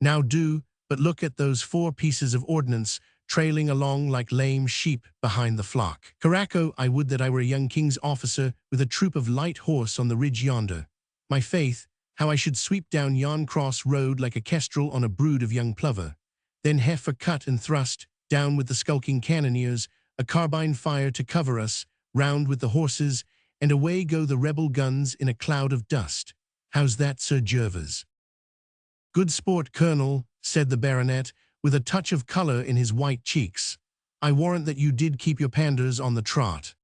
Now do but look at those 4 pieces of ordnance trailing along like lame sheep behind the flock. Caraco, I would that I were a young king's officer with a troop of light horse on the ridge yonder. My faith, how I should sweep down yon cross road like a kestrel on a brood of young plover. Then heifer cut and thrust, down with the skulking cannoneers, a carbine fire to cover us, round with the horses, and away go the rebel guns in a cloud of dust. How's that, Sir Gervas?" "Good sport, Colonel," said the baronet, with a touch of colour in his white cheeks. "I warrant that you did keep your panders on the trot.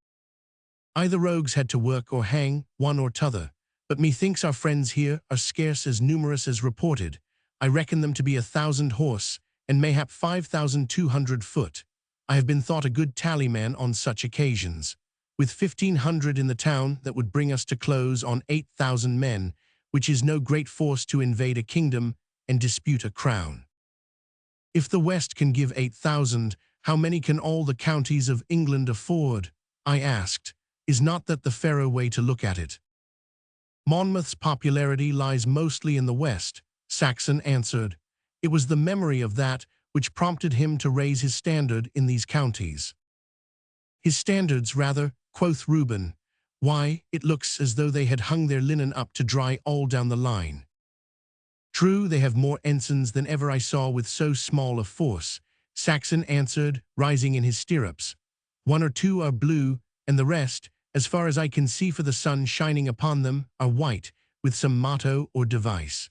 Either rogues had to work or hang, one or t'other, but methinks our friends here are scarce as numerous as reported. I reckon them to be 1,000 horse, and mayhap 5,200 foot. I have been thought a good tallyman on such occasions. With 1,500 in the town, that would bring us to close on 8,000 men, which is no great force to invade a kingdom and dispute a crown." "If the West can give 8,000, how many can all the counties of England afford?" I asked. "Is not that the fairer way to look at it?" "Monmouth's popularity lies mostly in the West," Saxon answered. "It was the memory of that which prompted him to raise his standard in these counties." "His standards, rather," quoth Reuben. "Why, it looks as though they had hung their linen up to dry all down the line." "True, they have more ensigns than ever I saw with so small a force," Saxon answered, rising in his stirrups. "1 or 2 are blue, and the rest, as far as I can see for the sun shining upon them, are white, with some motto or device."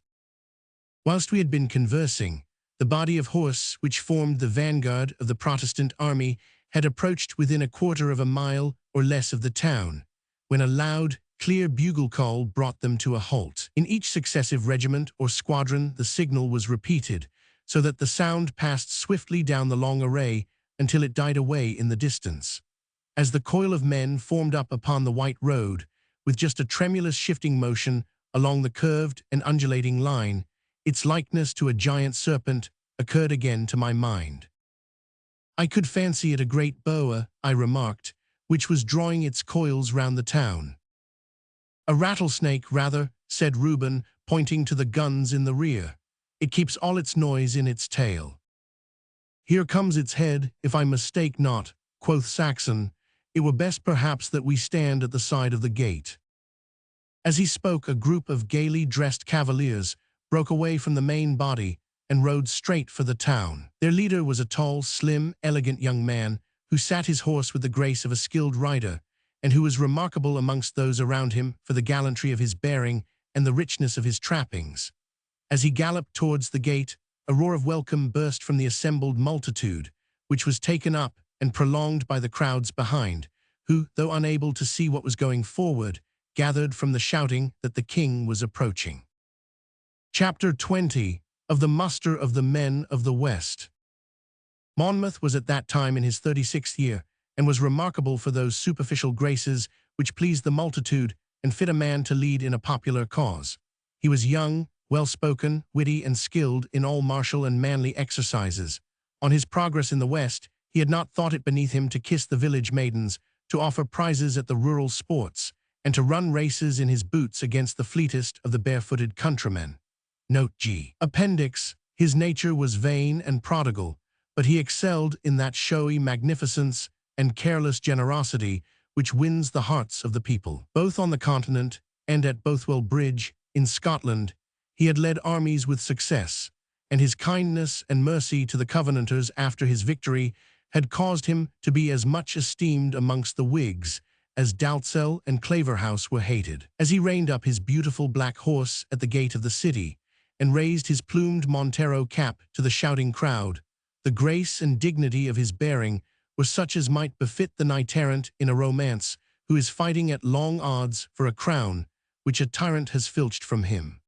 Whilst we had been conversing, the body of horse which formed the vanguard of the Protestant army had approached within a quarter of a mile or less of the town, when a loud, clear bugle call brought them to a halt. In each successive regiment or squadron the signal was repeated, so that the sound passed swiftly down the long array until it died away in the distance. As the coil of men formed up upon the white road, with just a tremulous shifting motion along the curved and undulating line, its likeness to a giant serpent occurred again to my mind. "I could fancy it a great boa," I remarked, "which was drawing its coils round the town." "A rattlesnake, rather," said Reuben, pointing to the guns in the rear. "It keeps all its noise in its tail." "Here comes its head, if I mistake not," quoth Saxon. "It were best perhaps that we stand at the side of the gate." As he spoke, a group of gaily dressed cavaliers broke away from the main body and rode straight for the town. Their leader was a tall, slim, elegant young man who sat his horse with the grace of a skilled rider, and who was remarkable amongst those around him for the gallantry of his bearing and the richness of his trappings. As he galloped towards the gate, a roar of welcome burst from the assembled multitude, which was taken up and prolonged by the crowds behind, who, though unable to see what was going forward, gathered from the shouting that the king was approaching. Chapter 20 of the Muster of the Men of the West. Monmouth was at that time in his 36th year, and was remarkable for those superficial graces which pleased the multitude and fit a man to lead in a popular cause. He was young, well-spoken, witty, and skilled in all martial and manly exercises. On his progress in the West, he had not thought it beneath him to kiss the village maidens, to offer prizes at the rural sports, and to run races in his boots against the fleetest of the barefooted countrymen. Note G. Appendix. His nature was vain and prodigal, but he excelled in that showy magnificence and careless generosity which wins the hearts of the people. Both on the continent and at Bothwell Bridge, in Scotland, he had led armies with success, and his kindness and mercy to the Covenanters after his victory had caused him to be as much esteemed amongst the Whigs as Dalzell and Claverhouse were hated. As he reined up his beautiful black horse at the gate of the city, and raised his plumed Montero cap to the shouting crowd, the grace and dignity of his bearing were such as might befit the knight-errant in a romance who is fighting at long odds for a crown which a tyrant has filched from him.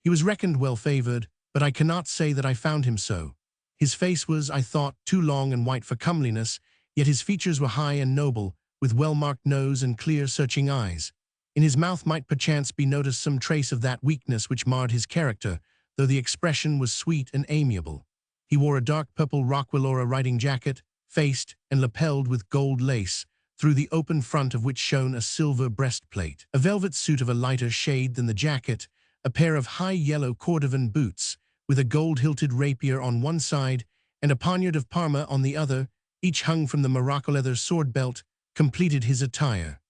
He was reckoned well-favored, but I cannot say that I found him so. His face was, I thought, too long and white for comeliness, yet his features were high and noble, with well-marked nose and clear, searching eyes. In his mouth might perchance be noticed some trace of that weakness which marred his character, though the expression was sweet and amiable. He wore a dark purple Rockwellora riding jacket, faced and lapelled with gold lace, through the open front of which shone a silver breastplate. A velvet suit of a lighter shade than the jacket, a pair of high yellow cordovan boots, with a gold-hilted rapier on one side and a poniard of Parma on the other, each hung from the morocco-leather sword-belt, completed his attire.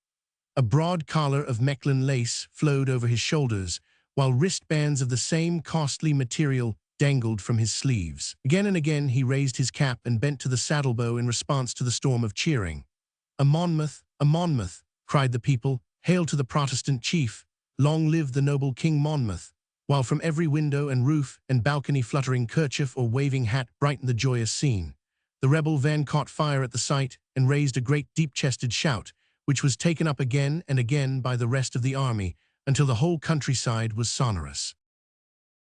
A broad collar of Mechlin lace flowed over his shoulders, while wristbands of the same costly material dangled from his sleeves. Again and again he raised his cap and bent to the saddle-bow in response to the storm of cheering. "A Monmouth, cried the people. "Hail to the Protestant chief! Long live the noble King Monmouth!" While from every window and roof and balcony fluttering kerchief or waving hat brightened the joyous scene. The rebel van caught fire at the sight and raised a great deep-chested shout, which was taken up again and again by the rest of the army, until the whole countryside was sonorous.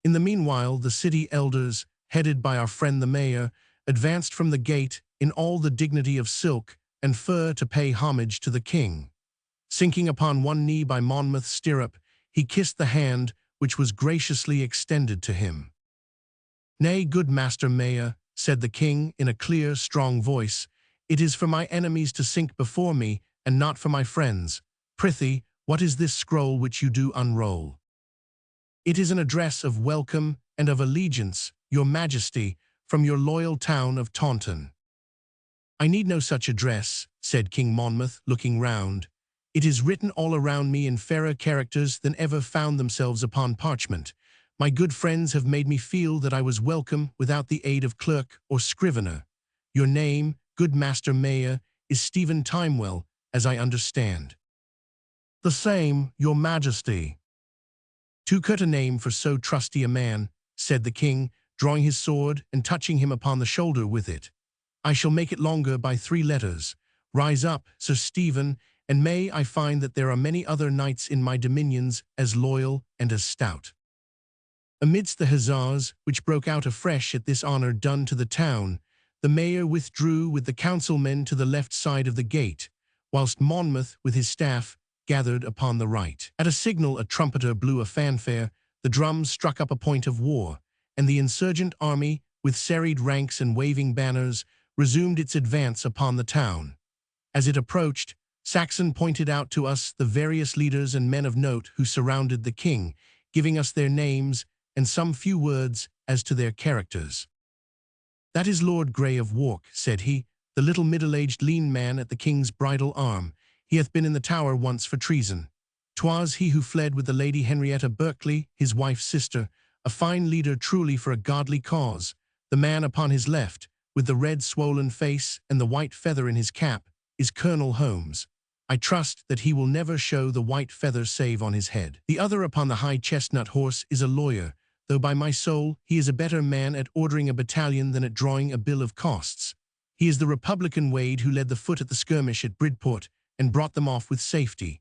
In the meanwhile, the city elders, headed by our friend the mayor, advanced from the gate in all the dignity of silk and fur to pay homage to the king. Sinking upon one knee by Monmouth's stirrup, he kissed the hand which was graciously extended to him. "Nay, good master mayor," said the king in a clear, strong voice, "it is for my enemies to sink before me, and not for my friends. Prithee, what is this scroll which you do unroll?" "It is an address of welcome and of allegiance, your majesty, from your loyal town of Taunton." "I need no such address," said King Monmouth, looking round. "It is written all around me in fairer characters than ever found themselves upon parchment. My good friends have made me feel that I was welcome without the aid of clerk or scrivener. Your name, good master mayor, is Stephen Timewell, as I understand." "The same, your majesty." "Too curt a name for so trusty a man," said the king, drawing his sword and touching him upon the shoulder with it. "I shall make it longer by 3 letters. Rise up, Sir Stephen, and may I find that there are many other knights in my dominions as loyal and as stout." Amidst the huzzas, which broke out afresh at this honor done to the town, the mayor withdrew with the councilmen to the left side of the gate, whilst Monmouth, with his staff, gathered upon the right. At a signal a trumpeter blew a fanfare, the drums struck up a point of war, and the insurgent army, with serried ranks and waving banners, resumed its advance upon the town. As it approached, Saxon pointed out to us the various leaders and men of note who surrounded the king, giving us their names and some few words as to their characters. "That is Lord Grey of Wark," said he, "the little middle-aged lean man at the king's bridle arm. He hath been in the Tower once for treason. 'Twas he who fled with the Lady Henrietta Berkeley, his wife's sister, a fine leader truly for a godly cause. The man upon his left, with the red swollen face and the white feather in his cap, is Colonel Holmes. I trust that he will never show the white feather save on his head. The other upon the high chestnut horse is a lawyer, though by my soul he is a better man at ordering a battalion than at drawing a bill of costs. He is the Republican Wade who led the foot at the skirmish at Bridport and brought them off with safety.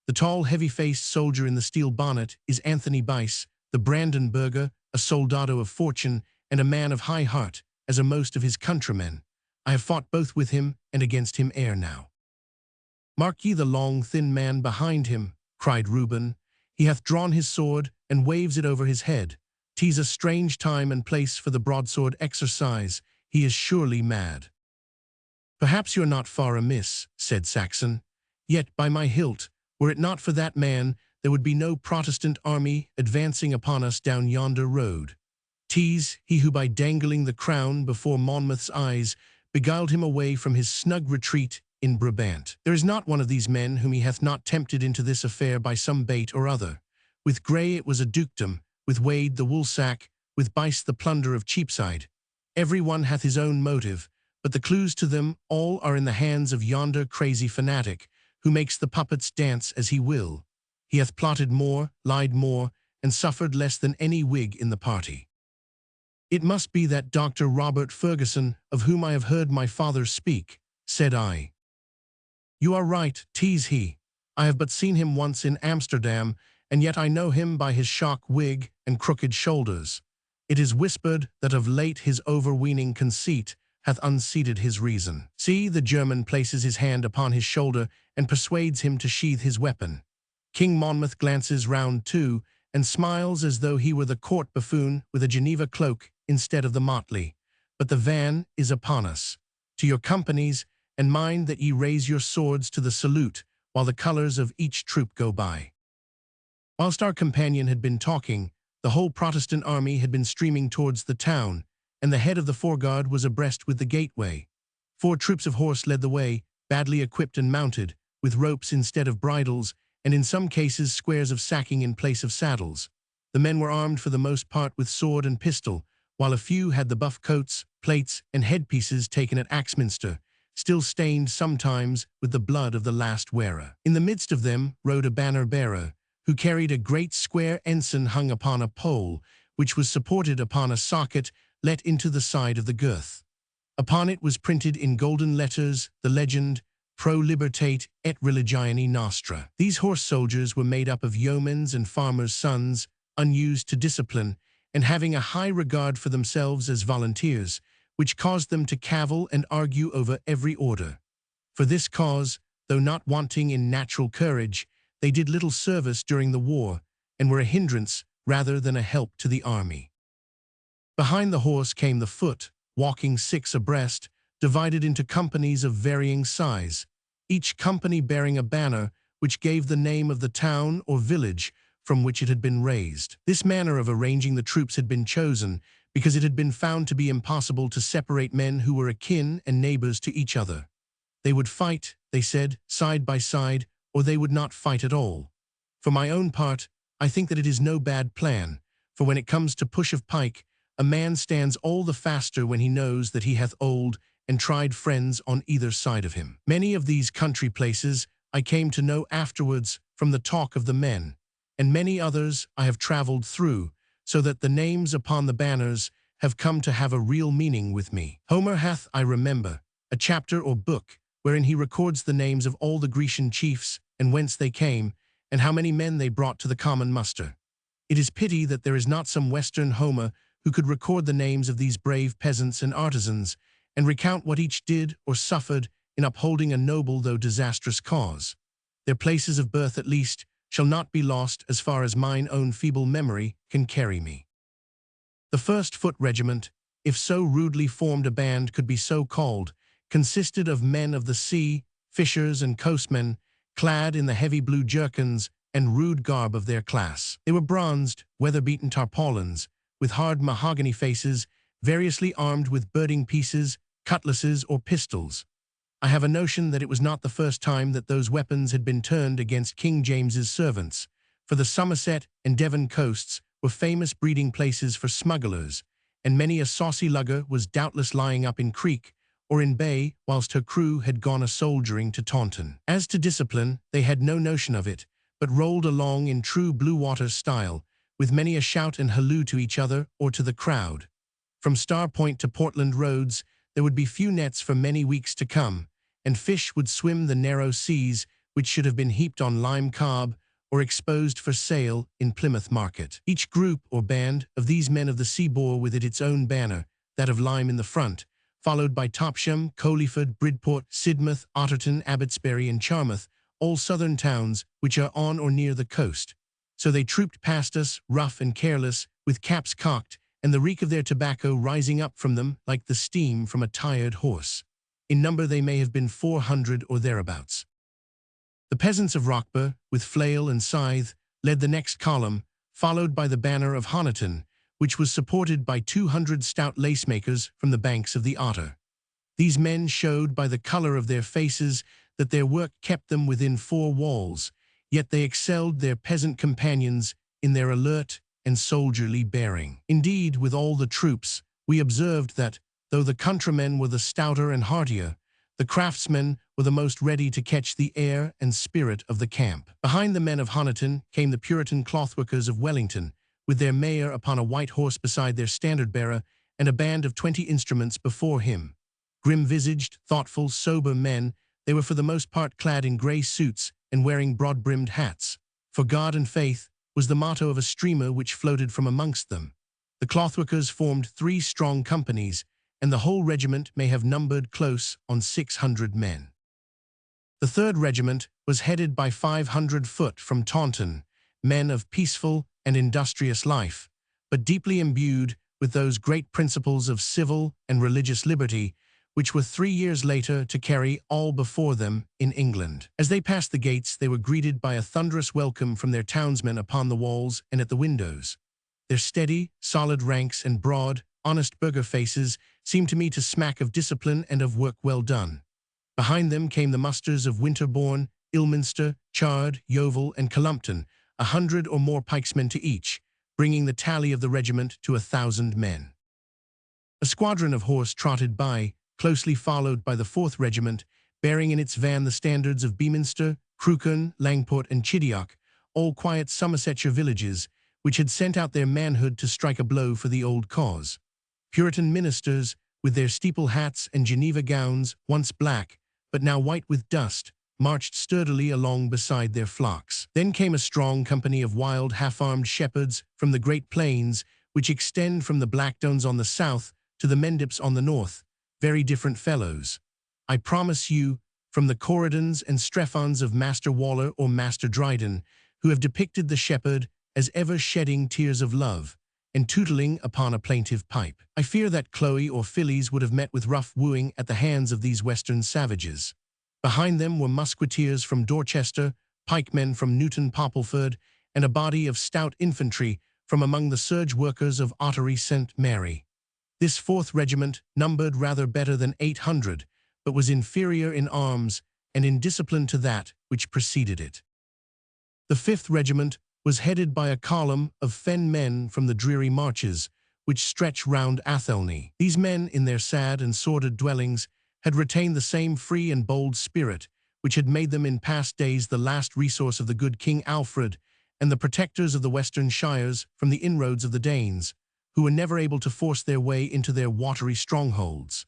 The tall, heavy-faced soldier in the steel bonnet is Anthony Bice, the Brandenburger, a soldado of fortune and a man of high heart, as are most of his countrymen. I have fought both with him and against him ere now. Mark ye the long, thin man behind him, cried Reuben. He hath drawn his sword and waves it over his head. 'Tis a strange time and place for the broadsword exercise. He is surely mad. Perhaps you're not far amiss, said Saxon. Yet, by my hilt, were it not for that man, there would be no Protestant army advancing upon us down yonder road. 'Tis he who by dangling the crown before Monmouth's eyes beguiled him away from his snug retreat in Brabant. There is not one of these men whom he hath not tempted into this affair by some bait or other. With Grey it was a dukedom, with Wade the woolsack, with Bice the plunder of Cheapside. Every one hath his own motive, but the clues to them all are in the hands of yonder crazy fanatic, who makes the puppets dance as he will. He hath plotted more, lied more, and suffered less than any Whig in the party. It must be that Dr. Robert Ferguson, of whom I have heard my father speak, said I. You are right, 'tis he. I have but seen him once in Amsterdam, and yet I know him by his shock wig and crooked shoulders. It is whispered that of late his overweening conceit hath unseated his reason. See, the German places his hand upon his shoulder and persuades him to sheathe his weapon. King Monmouth glances round too, and smiles as though he were the court buffoon with a Geneva cloak instead of the motley. But the van is upon us. To your companies, and mind that ye raise your swords to the salute, while the colours of each troop go by. Whilst our companion had been talking, the whole Protestant army had been streaming towards the town, and the head of the foreguard was abreast with the gateway. 4 troops of horse led the way, badly equipped and mounted, with ropes instead of bridles, and in some cases squares of sacking in place of saddles. The men were armed for the most part with sword and pistol, while a few had the buff coats, plates, and headpieces taken at Axminster, still stained sometimes with the blood of the last wearer. In the midst of them rode a banner-bearer, who carried a great square ensign hung upon a pole, which was supported upon a socket let into the side of the girth. Upon it was printed in golden letters the legend, Pro libertate et religione nostra. These horse soldiers were made up of yeomen's and farmers' sons, unused to discipline, and having a high regard for themselves as volunteers, which caused them to cavil and argue over every order. For this cause, though not wanting in natural courage, they did little service during the war, and were a hindrance rather than a help to the army. Behind the horse came the foot, walking 6 abreast, divided into companies of varying size, each company bearing a banner which gave the name of the town or village from which it had been raised. This manner of arranging the troops had been chosen because it had been found to be impossible to separate men who were akin and neighbors to each other. They would fight, they said, side by side, or they would not fight at all. For my own part, I think that it is no bad plan, for when it comes to push of pike, a man stands all the faster when he knows that he hath old and tried friends on either side of him. Many of these country places I came to know afterwards from the talk of the men, and many others I have travelled through, so that the names upon the banners have come to have a real meaning with me. Homer hath, I remember, a chapter or book wherein he records the names of all the Grecian chiefs and whence they came, and how many men they brought to the common muster. It is pity that there is not some Western Homer who could record the names of these brave peasants and artisans, and recount what each did or suffered in upholding a noble though disastrous cause. Their places of birth, at least, shall not be lost as far as mine own feeble memory can carry me. The 1st Foot Regiment, if so rudely formed a band could be so called, consisted of men of the sea, fishers and coastmen, clad in the heavy blue jerkins and rude garb of their class. They were bronzed, weather-beaten tarpaulins, with hard mahogany faces, variously armed with birding pieces, cutlasses, or pistols. I have a notion that it was not the first time that those weapons had been turned against King James's servants, for the Somerset and Devon coasts were famous breeding places for smugglers, and many a saucy lugger was doubtless lying up in creek, or in bay, whilst her crew had gone a-soldiering to Taunton. As to discipline, they had no notion of it, but rolled along in true blue-water style, with many a shout and halloo to each other or to the crowd. From Star Point to Portland Roads, there would be few nets for many weeks to come, and fish would swim the narrow seas which should have been heaped on Lime Cobb or exposed for sale in Plymouth Market. Each group or band of these men of the sea bore with it its own banner, that of Lyme in the front, followed by Topsham, Coleyford, Bridport, Sidmouth, Otterton, Abbotsbury, and Charmouth, all southern towns which are on or near the coast. So they trooped past us, rough and careless, with caps cocked, and the reek of their tobacco rising up from them like the steam from a tired horse. In number they may have been 400 or thereabouts. The peasants of Rockburgh, with flail and scythe, led the next column, followed by the banner of Honiton, which was supported by 200 stout lacemakers from the banks of the Otter. These men showed by the colour of their faces that their work kept them within four walls, yet they excelled their peasant companions in their alert and soldierly bearing. Indeed, with all the troops, we observed that, though the countrymen were the stouter and heartier, the craftsmen were the most ready to catch the air and spirit of the camp. Behind the men of Honiton came the Puritan clothworkers of Wellington, with their mayor upon a white horse beside their standard-bearer, and a band of 20 instruments before him. Grim-visaged, thoughtful, sober men, they were for the most part clad in grey suits and wearing broad-brimmed hats. For God and faith was the motto of a streamer which floated from amongst them. The clothworkers formed 3 strong companies, and the whole regiment may have numbered close on 600 men. The 3rd Regiment was headed by 500 foot from Taunton, men of peaceful and industrious life, but deeply imbued with those great principles of civil and religious liberty which were 3 years later to carry all before them in England. As they passed the gates, they were greeted by a thunderous welcome from their townsmen upon the walls and at the windows. Their steady, solid ranks and broad, honest burgher faces seemed to me to smack of discipline and of work well done. Behind them came the musters of Winterbourne, Ilminster, Chard, Yeovil, and Columpton, 100 or more pikesmen to each, bringing the tally of the regiment to 1,000 men. A squadron of horse trotted by, closely followed by the 4th Regiment, bearing in its van the standards of Beaminster, Crewkerne, Langport, and Chidiock, all quiet Somersetshire villages, which had sent out their manhood to strike a blow for the old cause. Puritan ministers, with their steeple hats and Geneva gowns, once black, but now white with dust, marched sturdily along beside their flocks. Then came a strong company of wild, half-armed shepherds from the Great Plains, which extend from the Blackdones on the south to the Mendips on the north, very different fellows. I promise you, from the Corridons and Strephons of Master Waller or Master Dryden, who have depicted the shepherd as ever shedding tears of love, and tootling upon a plaintive pipe. I fear that Chloe or Phillies would have met with rough wooing at the hands of these western savages. Behind them were musketeers from Dorchester, pikemen from Newton Poppleford, and a body of stout infantry from among the surge workers of Ottery St. Mary. This 4th Regiment numbered rather better than 800, but was inferior in arms and in discipline to that which preceded it. The 5th Regiment was headed by a column of fen men from the dreary marches, which stretch round Athelney. These men, in their sad and sordid dwellings, had retained the same free and bold spirit which had made them in past days the last resource of the good King Alfred and the protectors of the western shires from the inroads of the Danes, who were never able to force their way into their watery strongholds.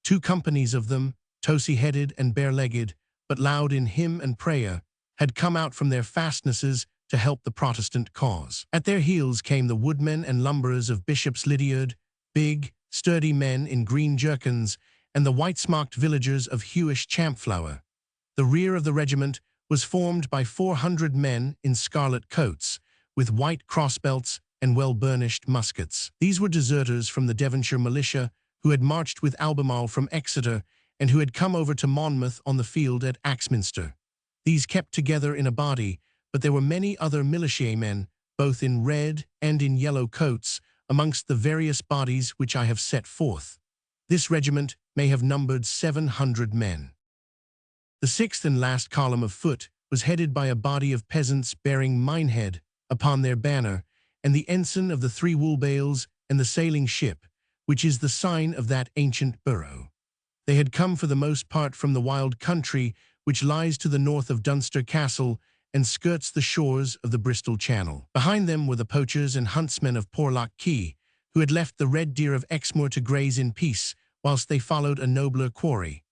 2 companies of them, tosy-headed and bare-legged, but loud in hymn and prayer, had come out from their fastnesses to help the Protestant cause. At their heels came the woodmen and lumberers of Bishop's Lydiard, big, sturdy men in green jerkins, and the white-smocked villagers of Hewish Champflower. The rear of the regiment was formed by 400 men in scarlet coats, with white crossbelts and well-burnished muskets. These were deserters from the Devonshire militia who had marched with Albemarle from Exeter and who had come over to Monmouth on the field at Axminster. These kept together in a body, but there were many other militiamen, both in red and in yellow coats, amongst the various bodies which I have set forth. This regiment may have numbered 700 men. The 6th and last column of foot was headed by a body of peasants bearing Minehead upon their banner, and the ensign of the 3 wool bales and the sailing ship, which is the sign of that ancient borough. They had come for the most part from the wild country which lies to the north of Dunster Castle and skirts the shores of the Bristol Channel. Behind them were the poachers and huntsmen of Porlock Quay, who had left the red deer of Exmoor to graze in peace, whilst they followed a nobler quarry.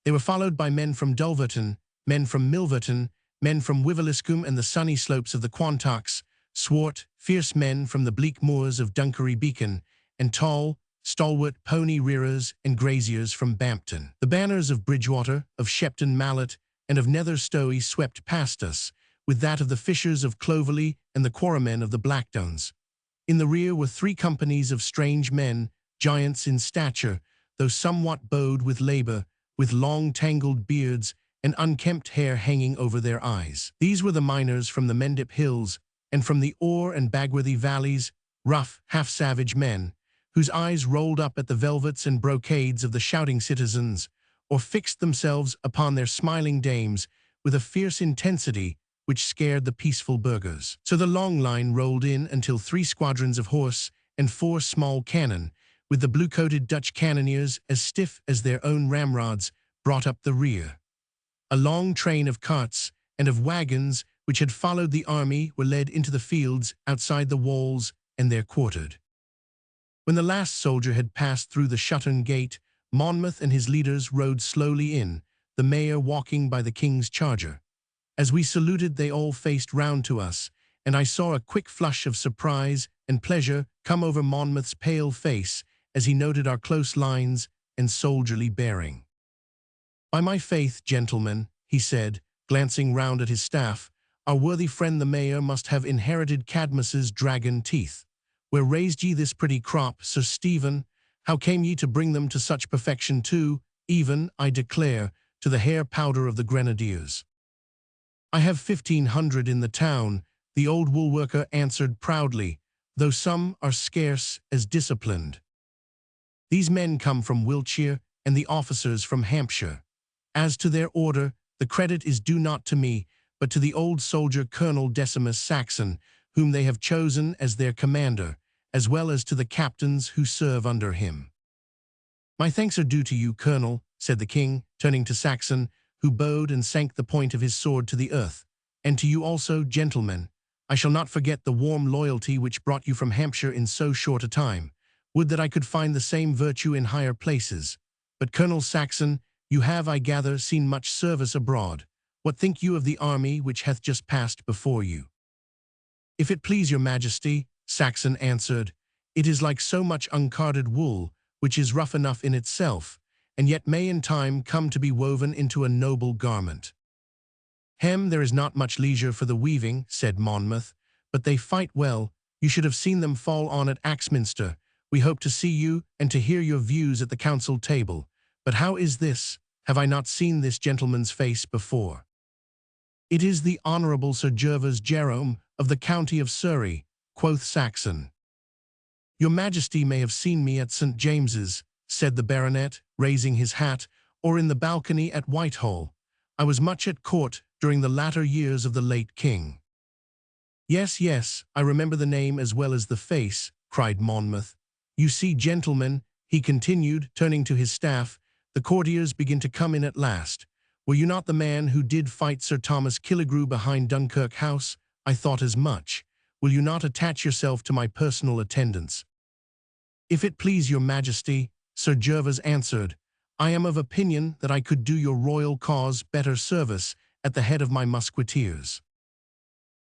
They were followed by men from Dulverton, men from Milverton, men from Wiveliscombe and the sunny slopes of the Quantocks, swart, fierce men from the bleak moors of Dunkery Beacon, and tall, stalwart pony rearers and graziers from Bampton. The banners of Bridgewater, of Shepton Mallet, and of Nether Stowey swept past us, with that of the fishers of Clovelly and the quarrymen of the Blackdones. In the rear were 3 companies of strange men, giants in stature, though somewhat bowed with labour, with long tangled beards and unkempt hair hanging over their eyes. These were the miners from the Mendip Hills and from the Orr and Bagworthy valleys, rough, half-savage men, whose eyes rolled up at the velvets and brocades of the shouting citizens, or fixed themselves upon their smiling dames with a fierce intensity which scared the peaceful burghers. So the long line rolled in until 3 squadrons of horse and 4 small cannon, with the blue-coated Dutch cannoneers as stiff as their own ramrods, brought up the rear. A long train of carts and of wagons which had followed the army were led into the fields outside the walls and there quartered. When the last soldier had passed through the Shuttern Gate, Monmouth and his leaders rode slowly in, the mayor walking by the king's charger. As we saluted, they all faced round to us, and I saw a quick flush of surprise and pleasure come over Monmouth's pale face as he noted our close lines and soldierly bearing. "By my faith, gentlemen," he said, glancing round at his staff, "our worthy friend the mayor must have inherited Cadmus's dragon teeth. Where raised ye this pretty crop, Sir Stephen? How came ye to bring them to such perfection too, even, I declare, to the hair powder of the grenadiers?" "I have 1,500 in the town," the old woolworker answered proudly, "though some are scarce as disciplined. These men come from Wiltshire and the officers from Hampshire. As to their order, the credit is due not to me, but to the old soldier Colonel Decimus Saxon, whom they have chosen as their commander, as well as to the captains who serve under him." "My thanks are due to you, Colonel," said the king, turning to Saxon, who bowed and sank the point of his sword to the earth, "and to you also, gentlemen. I shall not forget the warm loyalty which brought you from Hampshire in so short a time. Would that I could find the same virtue in higher places. But Colonel Saxon, you have, I gather, seen much service abroad. What think you of the army which hath just passed before you?" "If it please your majesty," Saxon answered, "it is like so much uncarded wool, which is rough enough in itself, and yet may in time come to be woven into a noble garment." "There is not much leisure for the weaving," said Monmouth, "but they fight well. You should have seen them fall on at Axminster. We hope to see you and to hear your views at the council table. But how is this? Have I not seen this gentleman's face before?" "It is the Honourable Sir Gervas Jerome of the county of Surrey," quoth Saxon. "Your majesty may have seen me at St. James's," said the baronet, raising his hat, "or in the balcony at Whitehall. I was much at court during the latter years of the late king." "Yes, yes, I remember the name as well as the face," cried Monmouth. "You see, gentlemen," he continued, turning to his staff, "the courtiers begin to come in at last. Were you not the man who did fight Sir Thomas Killigrew behind Dunkirk House? I thought as much. Will you not attach yourself to my personal attendance?" "If it please your majesty," Sir Gervas answered, "I am of opinion that I could do your royal cause better service at the head of my musketeers."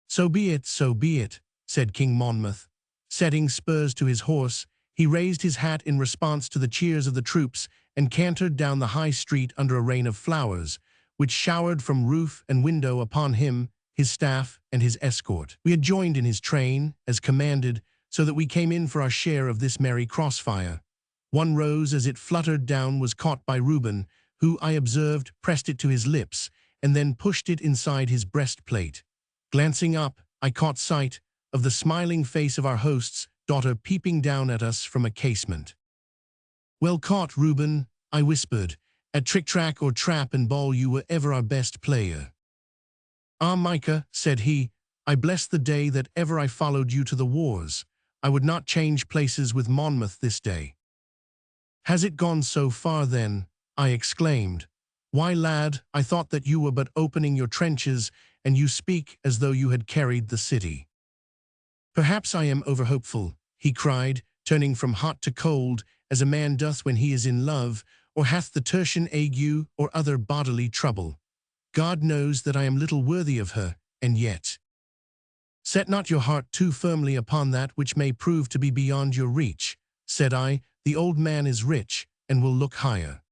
So be it," said King Monmouth. Setting spurs to his horse, he raised his hat in response to the cheers of the troops and cantered down the high street under a rain of flowers, which showered from roof and window upon him, his staff, and his escort. We had joined in his train, as commanded, so that we came in for our share of this merry crossfire. One rose as it fluttered down was caught by Reuben, who, I observed, pressed it to his lips, and then pushed it inside his breastplate. Glancing up, I caught sight of the smiling face of our host's daughter peeping down at us from a casement. "Well caught, Reuben," I whispered. "At trick-track or trap and ball you were ever our best player." "Ah, Micah," said he, "I bless the day that ever I followed you to the wars. I would not change places with Monmouth this day." "Has it gone so far then?" I exclaimed. Why, lad, I thought that you were but opening your trenches, and you speak as though you had carried the city. Perhaps I am overhopeful, he cried, turning from hot to cold, as a man doth when he is in love, or hath the tertian ague, or other bodily trouble. God knows that I am little worthy of her, and yet. Set not your heart too firmly upon that which may prove to be beyond your reach, said I. The old man is rich, and will look higher.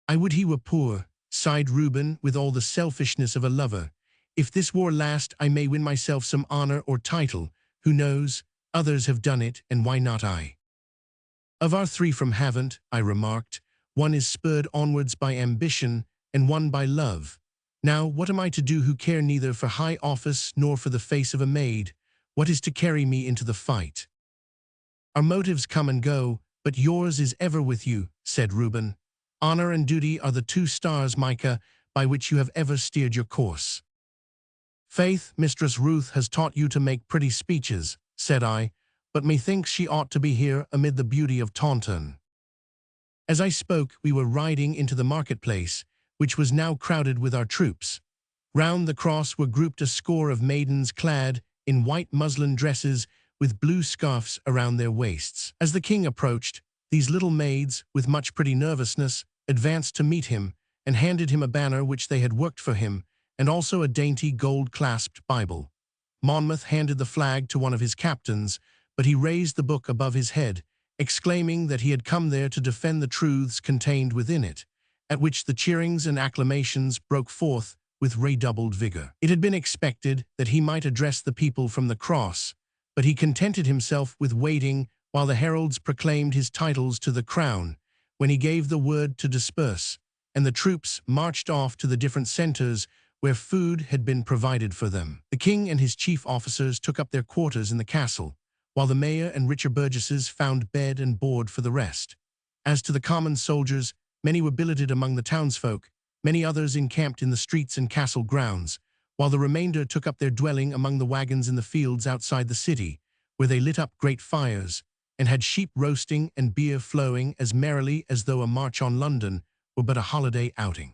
I would he were poor, sighed Reuben, with all the selfishness of a lover. If this war last, I may win myself some honor or title. Who knows? Others have done it, and why not I? Of our three from haven't, I remarked, one is spurred onwards by ambition, and one by love. Now, what am I to do who care neither for high office nor for the face of a maid? What is to carry me into the fight? Our motives come and go, but yours is ever with you, said Reuben. Honor and duty are the two stars, Micah, by which you have ever steered your course. Faith, Mistress Ruth has taught you to make pretty speeches, said I, but methinks she ought to be here amid the beauty of Taunton. As I spoke, we were riding into the marketplace, which was now crowded with our troops. Round the cross were grouped a score of maidens clad in white muslin dresses with blue scarfs around their waists. As the king approached, these little maids, with much pretty nervousness, advanced to meet him and handed him a banner which they had worked for him, and also a dainty gold-clasped Bible. Monmouth handed the flag to one of his captains, but he raised the book above his head, exclaiming that he had come there to defend the truths contained within it, at which the cheerings and acclamations broke forth with redoubled vigor. It had been expected that he might address the people from the cross, but he contented himself with waiting while the heralds proclaimed his titles to the crown, when he gave the word to disperse, and the troops marched off to the different centers where food had been provided for them. The king and his chief officers took up their quarters in the castle, while the mayor and richer burgesses found bed and board for the rest. As to the common soldiers, many were billeted among the townsfolk, many others encamped in the streets and castle grounds, while the remainder took up their dwelling among the wagons in the fields outside the city, where they lit up great fires, and had sheep roasting and beer flowing as merrily as though a march on London were but a holiday outing.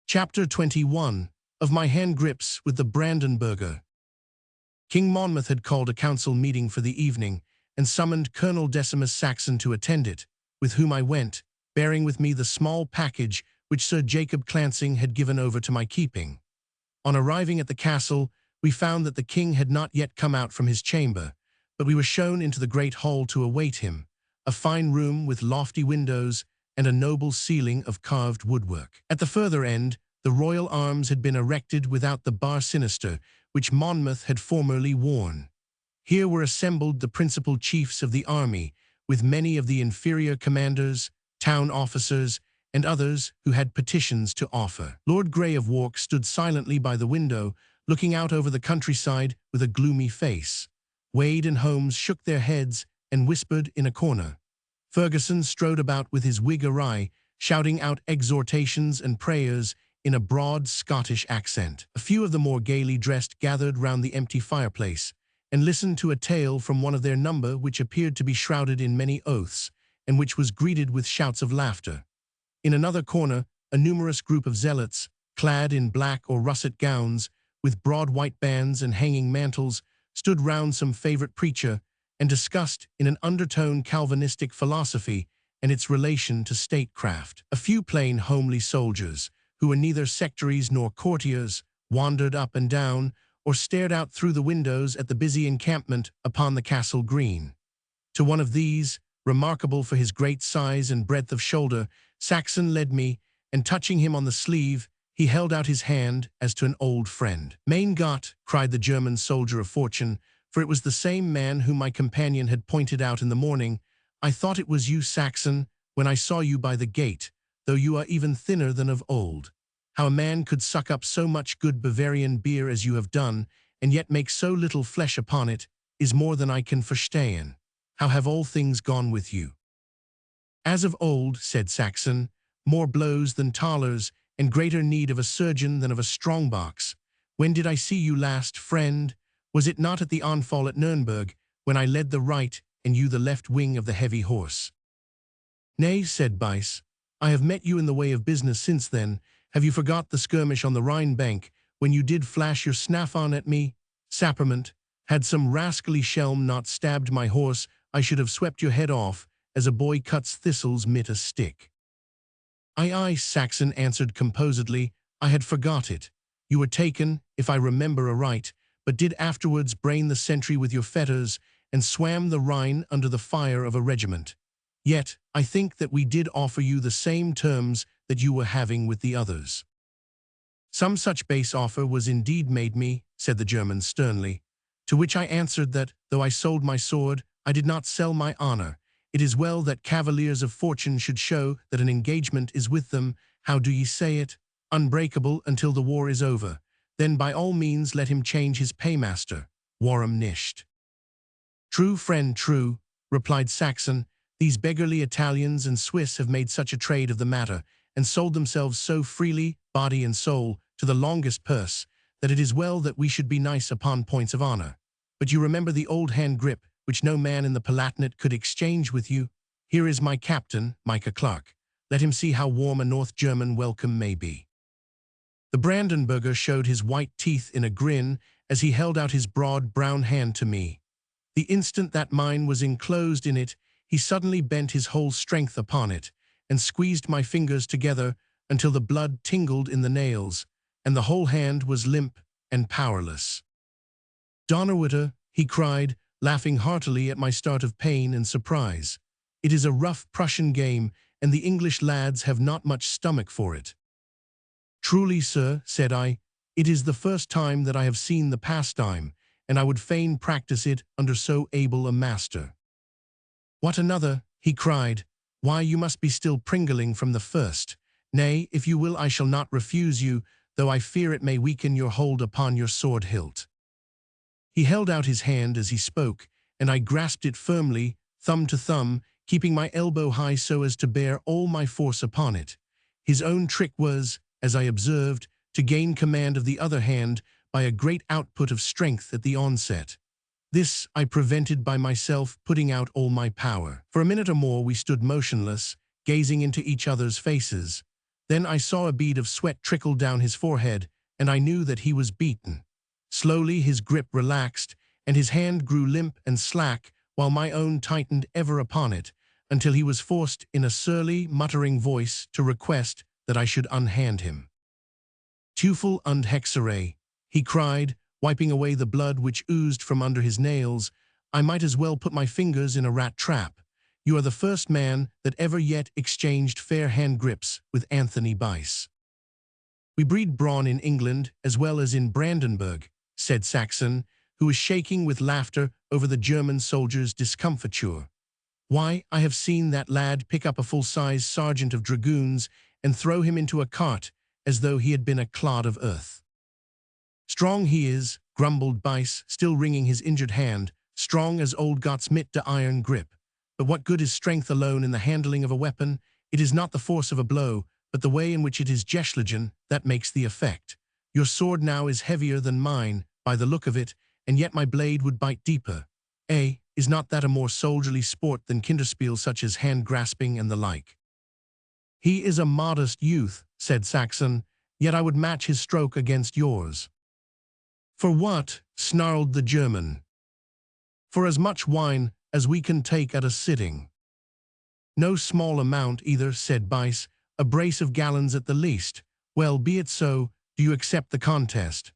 Chapter 21 of My Hand Grips with the Brandenburger. King Monmouth had called a council meeting for the evening, and summoned Colonel Decimus Saxon to attend it, with whom I went, bearing with me the small package which Sir Jacob Clancing had given over to my keeping. On arriving at the castle, we found that the king had not yet come out from his chamber, but we were shown into the great hall to await him, a fine room with lofty windows and a noble ceiling of carved woodwork. At the further end, the royal arms had been erected without the bar sinister, which Monmouth had formerly worn. Here were assembled the principal chiefs of the army, with many of the inferior commanders, town officers, and others who had petitions to offer. Lord Grey of Wark stood silently by the window, looking out over the countryside with a gloomy face. Wade and Holmes shook their heads and whispered in a corner. Ferguson strode about with his wig awry, shouting out exhortations and prayers in a broad Scottish accent. A few of the more gaily dressed gathered round the empty fireplace, and listened to a tale from one of their number which appeared to be shrouded in many oaths, and which was greeted with shouts of laughter. In another corner, a numerous group of zealots, clad in black or russet gowns, with broad white bands and hanging mantles, stood round some favorite preacher, and discussed in an undertone Calvinistic philosophy and its relation to statecraft. A few plain homely soldiers, who were neither sectaries nor courtiers, wandered up and down, or stared out through the windows at the busy encampment upon the castle green. To one of these, remarkable for his great size and breadth of shoulder, Saxon led me, and touching him on the sleeve, he held out his hand as to an old friend. "Mein Gott," cried the German soldier of fortune, for it was the same man whom my companion had pointed out in the morning. "I thought it was you, Saxon, when I saw you by the gate, though you are even thinner than of old. How a man could suck up so much good Bavarian beer as you have done, and yet make so little flesh upon it, is more than I can verstehen. How have all things gone with you?" "As of old," said Saxon, "more blows than thalers, and greater need of a surgeon than of a strong box. When did I see you last, friend? Was it not at the onfall at Nurnberg, when I led the right and you the left wing of the heavy horse?" "Nay," said Bice, I have met you in the way of business since then. Have you forgot the skirmish on the Rhine bank, when you did flash your snaffon at me? Sapperment, had some rascally shelm not stabbed my horse, I should have swept your head off, as a boy cuts thistles mid a stick. Aye, Saxon answered composedly, I had forgot it. You were taken, if I remember aright, but did afterwards brain the sentry with your fetters, and swam the Rhine under the fire of a regiment. Yet, I think that we did offer you the same terms that you were having with the others. Some such base offer was indeed made me, said the German sternly, to which I answered that, though I sold my sword, I did not sell my honor. It is well that cavaliers of fortune should show that an engagement is with them, how do ye say it, unbreakable until the war is over. Then by all means let him change his paymaster, warum nicht. True, friend, true, replied Saxon. These beggarly Italians and Swiss have made such a trade of the matter, and sold themselves so freely, body and soul, to the longest purse, that it is well that we should be nice upon points of honor. But you remember the old hand grip, which no man in the Palatinate could exchange with you? Here is my captain, Micah Clarke. Let him see how warm a North German welcome may be. The Brandenburger showed his white teeth in a grin as he held out his broad brown hand to me. The instant that mine was enclosed in it, he suddenly bent his whole strength upon it, and squeezed my fingers together until the blood tingled in the nails, and the whole hand was limp and powerless. Donnerwetter, he cried, laughing heartily at my start of pain and surprise. It is a rough Prussian game, and the English lads have not much stomach for it. Truly, sir, said I, it is the first time that I have seen the pastime, and I would fain practice it under so able a master. What another, he cried, why you must be still pringling from the first. Nay, if you will I shall not refuse you, though I fear it may weaken your hold upon your sword hilt. He held out his hand as he spoke, and I grasped it firmly, thumb to thumb, keeping my elbow high so as to bear all my force upon it. His own trick was, as I observed, to gain command of the other hand by a great output of strength at the onset. This I prevented by myself putting out all my power. For a minute or more we stood motionless, gazing into each other's faces. Then I saw a bead of sweat trickle down his forehead, and I knew that he was beaten. Slowly his grip relaxed, and his hand grew limp and slack, while my own tightened ever upon it, until he was forced in a surly, muttering voice to request that I should unhand him. Teufel und Hexerei, he cried, wiping away the blood which oozed from under his nails. I might as well put my fingers in a rat trap. You are the first man that ever yet exchanged fair hand grips with Anthony Bice. We breed brawn in England as well as in Brandenburg, said Saxon, who was shaking with laughter over the German soldier's discomfiture. Why, I have seen that lad pick up a full-size sergeant of dragoons and throw him into a cart as though he had been a clod of earth. Strong he is, grumbled Bice, still wringing his injured hand, strong as old Gott's mit de iron grip. But what good is strength alone in the handling of a weapon? It is not the force of a blow, but the way in which it is geschlagen that makes the effect. Your sword now is heavier than mine, by the look of it, and yet my blade would bite deeper. Is not that a more soldierly sport than kinderspiel such as hand-grasping and the like? He is a modest youth, said Saxon, yet I would match his stroke against yours. For what? Snarled the German. For as much wine as we can take at a sitting. No small amount either, said Bice, a brace of gallons at the least. Well, be it so, do you accept the contest?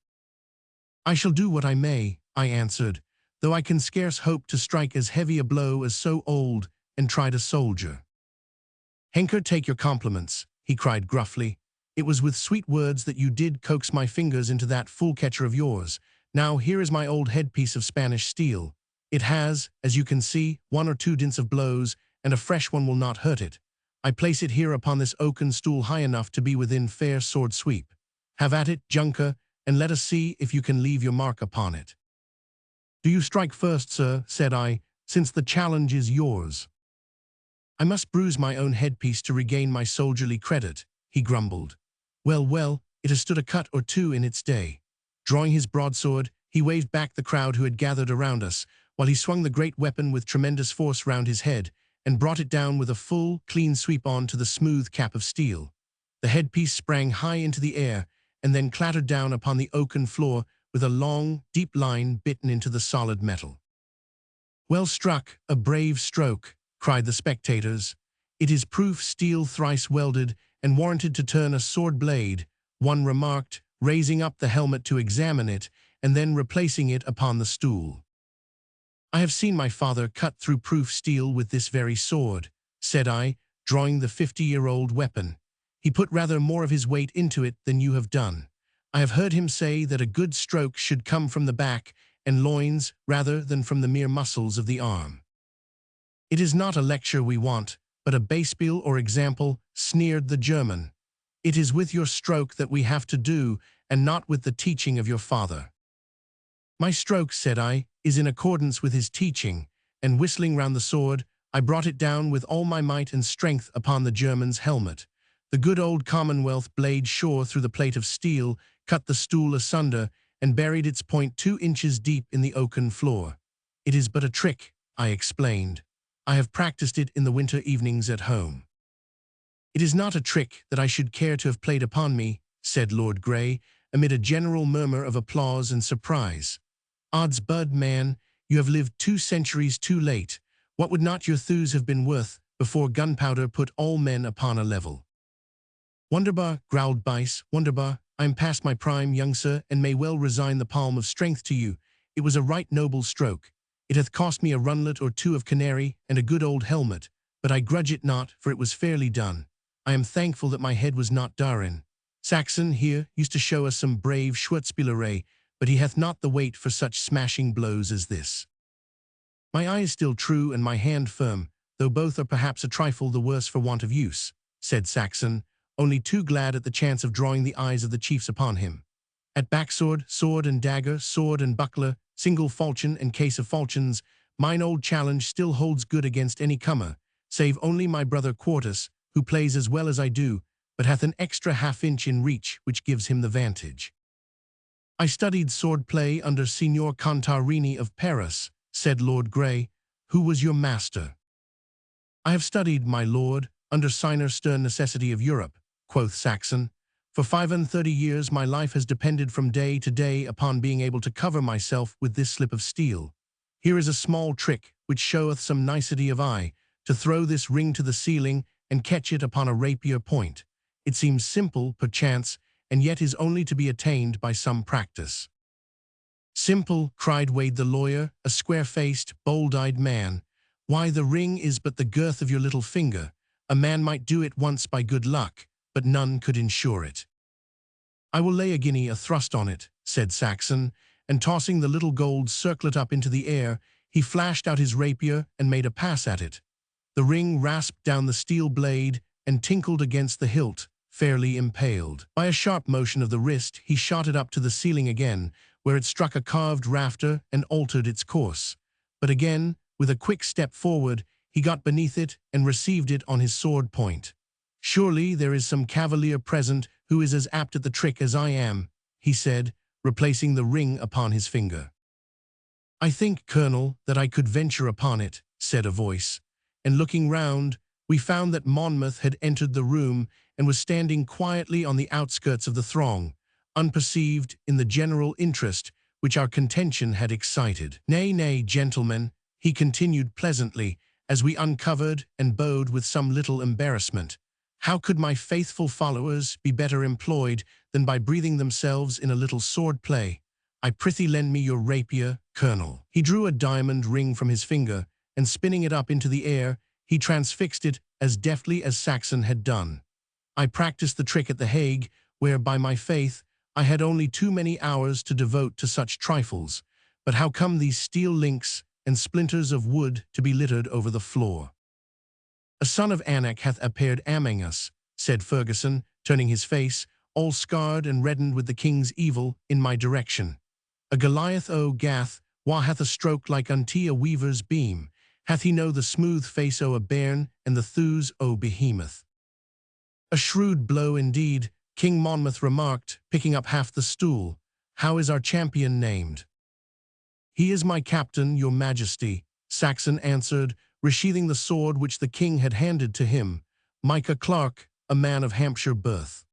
I shall do what I may, I answered, though I can scarce hope to strike as heavy a blow as so old and tried a soldier. Henker, take your compliments, he cried gruffly. It was with sweet words that you did coax my fingers into that fool-catcher of yours. Now here is my old headpiece of Spanish steel. It has, as you can see, 1 or 2 dints of blows, and a fresh one will not hurt it. I place it here upon this oaken stool high enough to be within fair sword sweep. Have at it, Junker, and let us see if you can leave your mark upon it. Do you strike first, sir, said I, since the challenge is yours. I must bruise my own headpiece to regain my soldierly credit, he grumbled. Well, well, it has stood a cut or two in its day. Drawing his broadsword, he waved back the crowd who had gathered around us, while he swung the great weapon with tremendous force round his head, and brought it down with a full, clean sweep on to the smooth cap of steel. The headpiece sprang high into the air and then clattered down upon the oaken floor with a long, deep line bitten into the solid metal. "Well struck, a brave stroke," cried the spectators. "It is proof steel thrice welded and warranted to turn a sword blade," one remarked, raising up the helmet to examine it and then replacing it upon the stool. "I have seen my father cut through proof steel with this very sword," said I, drawing the 50-year-old weapon. "He put rather more of his weight into it than you have done. I have heard him say that a good stroke should come from the back and loins rather than from the mere muscles of the arm." "It is not a lecture we want, but a Beispiel or example," sneered the German. "It is with your stroke that we have to do, and not with the teaching of your father." "My stroke," said I, "is in accordance with his teaching," and whistling round the sword, I brought it down with all my might and strength upon the German's helmet. The good old Commonwealth blade shore through the plate of steel, cut the stool asunder, and buried its point 2 inches deep in the oaken floor. "It is but a trick," I explained. "I have practiced it in the winter evenings at home." "It is not a trick that I should care to have played upon me," said Lord Grey, amid a general murmur of applause and surprise. "Odds bud, man, you have lived 2 centuries too late. What would not your thews have been worth before gunpowder put all men upon a level?" "Wunderbar," growled Bice, "wunderbar. I am past my prime, young sir, and may well resign the palm of strength to you. It was a right noble stroke. It hath cost me a runlet or 2 of canary and a good old helmet, but I grudge it not, for it was fairly done. I am thankful that my head was not darin. Saxon here used to show us some brave Schwarzspielerei, but he hath not the weight for such smashing blows as this. My eye is still true and my hand firm, though both are perhaps a trifle the worse for want of use," said Saxon, only too glad at the chance of drawing the eyes of the chiefs upon him. "At backsword, sword and dagger, sword and buckler, single falchion and case of falchions, mine old challenge still holds good against any comer, save only my brother Quartus, who plays as well as I do, but hath an extra half-inch in reach which gives him the vantage." "I studied sword-play under Signor Contarini of Paris," said Lord Grey. "Who was your master?" "I have studied, my lord, under Signer Stern Necessity of Europe," quoth Saxon. "For 35 years my life has depended from day to day upon being able to cover myself with this slip of steel. Here is a small trick which showeth some nicety of eye, to throw this ring to the ceiling and catch it upon a rapier point. It seems simple, perchance, and yet is only to be attained by some practice." "Simple," cried Wade the lawyer, a square-faced, bold-eyed man. "Why, the ring is but the girth of your little finger. A man might do it once by good luck, but none could ensure it." "I will lay a guinea a thrust on it," said Saxon, and tossing the little gold circlet up into the air, he flashed out his rapier and made a pass at it. The ring rasped down the steel blade and tinkled against the hilt, fairly impaled. By a sharp motion of the wrist, he shot it up to the ceiling again, where it struck a carved rafter and altered its course. But again, with a quick step forward, he got beneath it and received it on his sword point. "Surely there is some cavalier present who is as apt at the trick as I am," he said, replacing the ring upon his finger. "I think, Colonel, that I could venture upon it," said a voice, and looking round, we found that Monmouth had entered the room and was standing quietly on the outskirts of the throng, unperceived in the general interest which our contention had excited. "Nay, nay, gentlemen," he continued pleasantly, as we uncovered and bowed with some little embarrassment. "How could my faithful followers be better employed than by breathing themselves in a little sword-play? I prithee lend me your rapier, Colonel." He drew a diamond ring from his finger, and spinning it up into the air, he transfixed it as deftly as Saxon had done. I practiced the trick at The Hague, where, by my faith, I had only too many hours to devote to such trifles. But how come these steel links and splinters of wood to be littered over the floor? "A son of Anak hath appeared among us," said Ferguson, turning his face, all scarred and reddened with the king's evil, in my direction. "A Goliath o' Gath, wha hath a stroke like unto a weaver's beam. Hath he no the smooth face o' a bairn and the thews o' behemoth?" "A shrewd blow indeed," King Monmouth remarked, picking up half the stool. "How is our champion named?" "He is my captain, your majesty," Saxon answered, resheathing the sword which the king had handed to him, Micah Clarke, a man of Hampshire birth.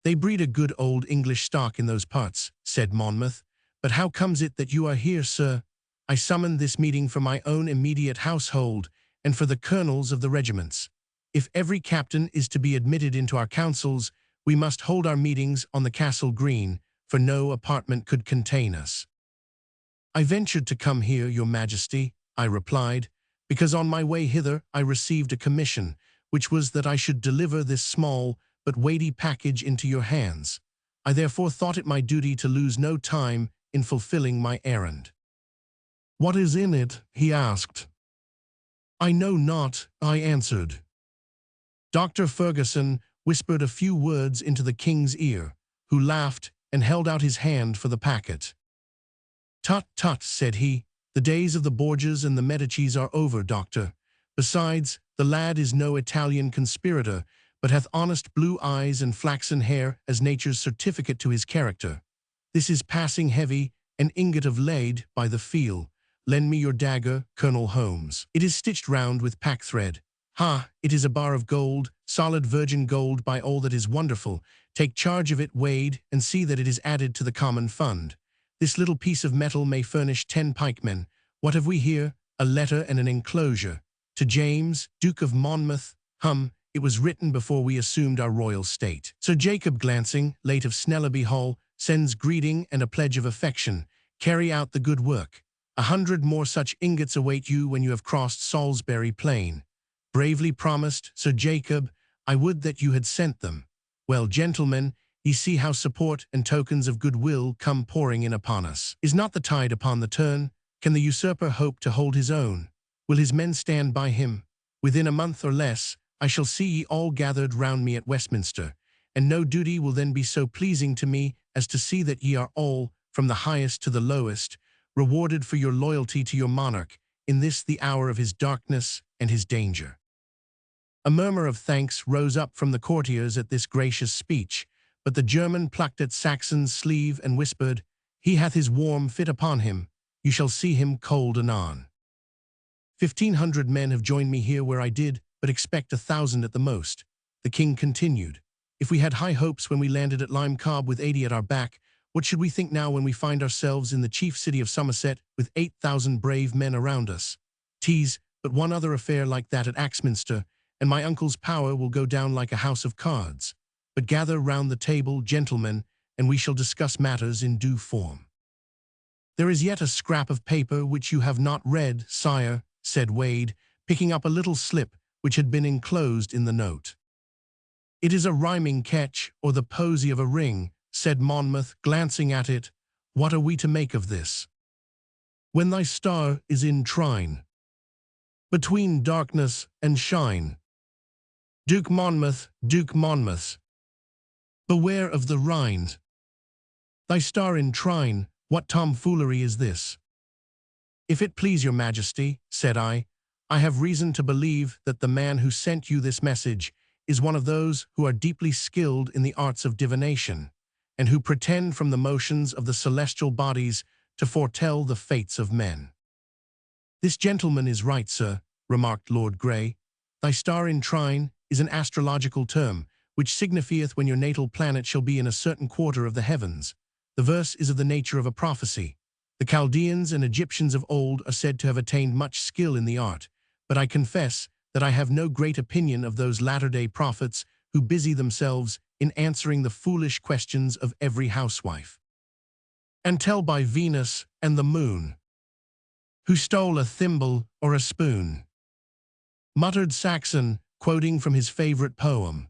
"They breed a good old English stock in those parts," said Monmouth. "But how comes it that you are here, sir? I summoned this meeting for my own immediate household and for the colonels of the regiments. If every captain is to be admitted into our councils, we must hold our meetings on the castle green, for no apartment could contain us." "I ventured to come here, your majesty," I replied, "because on my way hither I received a commission, which was that I should deliver this small but weighty package into your hands. I therefore thought it my duty to lose no time in fulfilling my errand." "What is in it?" he asked. "I know not," I answered. Dr. Ferguson whispered a few words into the king's ear, who laughed and held out his hand for the packet. "Tut, tut," said he, "the days of the Borgias and the Medicis are over, doctor. Besides, the lad is no Italian conspirator, but hath honest blue eyes and flaxen hair as nature's certificate to his character. This is passing heavy, an ingot of lead by the feel. Lend me your dagger, Colonel Holmes. It is stitched round with packthread. Ha, it is a bar of gold, solid virgin gold by all that is wonderful. Take charge of it, Wade, and see that it is added to the common fund. This little piece of metal may furnish 10 pikemen. What have we here? A letter and an enclosure. To James, Duke of Monmouth. It was written before we assumed our royal state. Sir Jacob Glancing, late of Snellerby Hall, sends greeting and a pledge of affection. Carry out the good work. 100 more such ingots await you when you have crossed Salisbury Plain. Bravely promised, Sir Jacob. I would that you had sent them. Well, gentlemen, ye see how support and tokens of goodwill come pouring in upon us. Is not the tide upon the turn? Can the usurper hope to hold his own? Will his men stand by him? Within a month or less, I shall see ye all gathered round me at Westminster, and no duty will then be so pleasing to me as to see that ye are all, from the highest to the lowest, rewarded for your loyalty to your monarch, in this the hour of his darkness and his danger." A murmur of thanks rose up from the courtiers at this gracious speech, but the German plucked at Saxon's sleeve and whispered, "He hath his warm fit upon him. You shall see him cold anon. 1,500 men have joined me here where I did but expect 1,000 at the most." The king continued, "If we had high hopes when we landed at Lime Cobb with 80 at our back, what should we think now when we find ourselves in the chief city of Somerset with 8,000 brave men around us? 'Tis but one other affair like that at Axminster, and my uncle's power will go down like a house of cards. But gather round the table, gentlemen, and we shall discuss matters in due form." "There is yet a scrap of paper which you have not read, sire," said Wade, picking up a little slip which had been enclosed in the note. "It is a rhyming catch, or the posy of a ring," said Monmouth, glancing at it. "What are we to make of this? When thy star is in trine, between darkness and shine. Duke Monmouth, Duke Monmouth, beware of the Rhine. Thy star in trine, what tomfoolery is this?" "If it please your majesty," said I have reason to believe that the man who sent you this message is one of those who are deeply skilled in the arts of divination, and who pretend from the motions of the celestial bodies to foretell the fates of men." "This gentleman is right, sir," remarked Lord Grey. "Thy star in trine is an astrological term, which signifieth when your natal planet shall be in a certain quarter of the heavens. The verse is of the nature of a prophecy. The Chaldeans and Egyptians of old are said to have attained much skill in the art, but I confess that I have no great opinion of those latter-day prophets who busy themselves in answering the foolish questions of every housewife. And tell by Venus and the moon, who stole a thimble or a spoon," muttered Saxon, quoting from his favorite poem.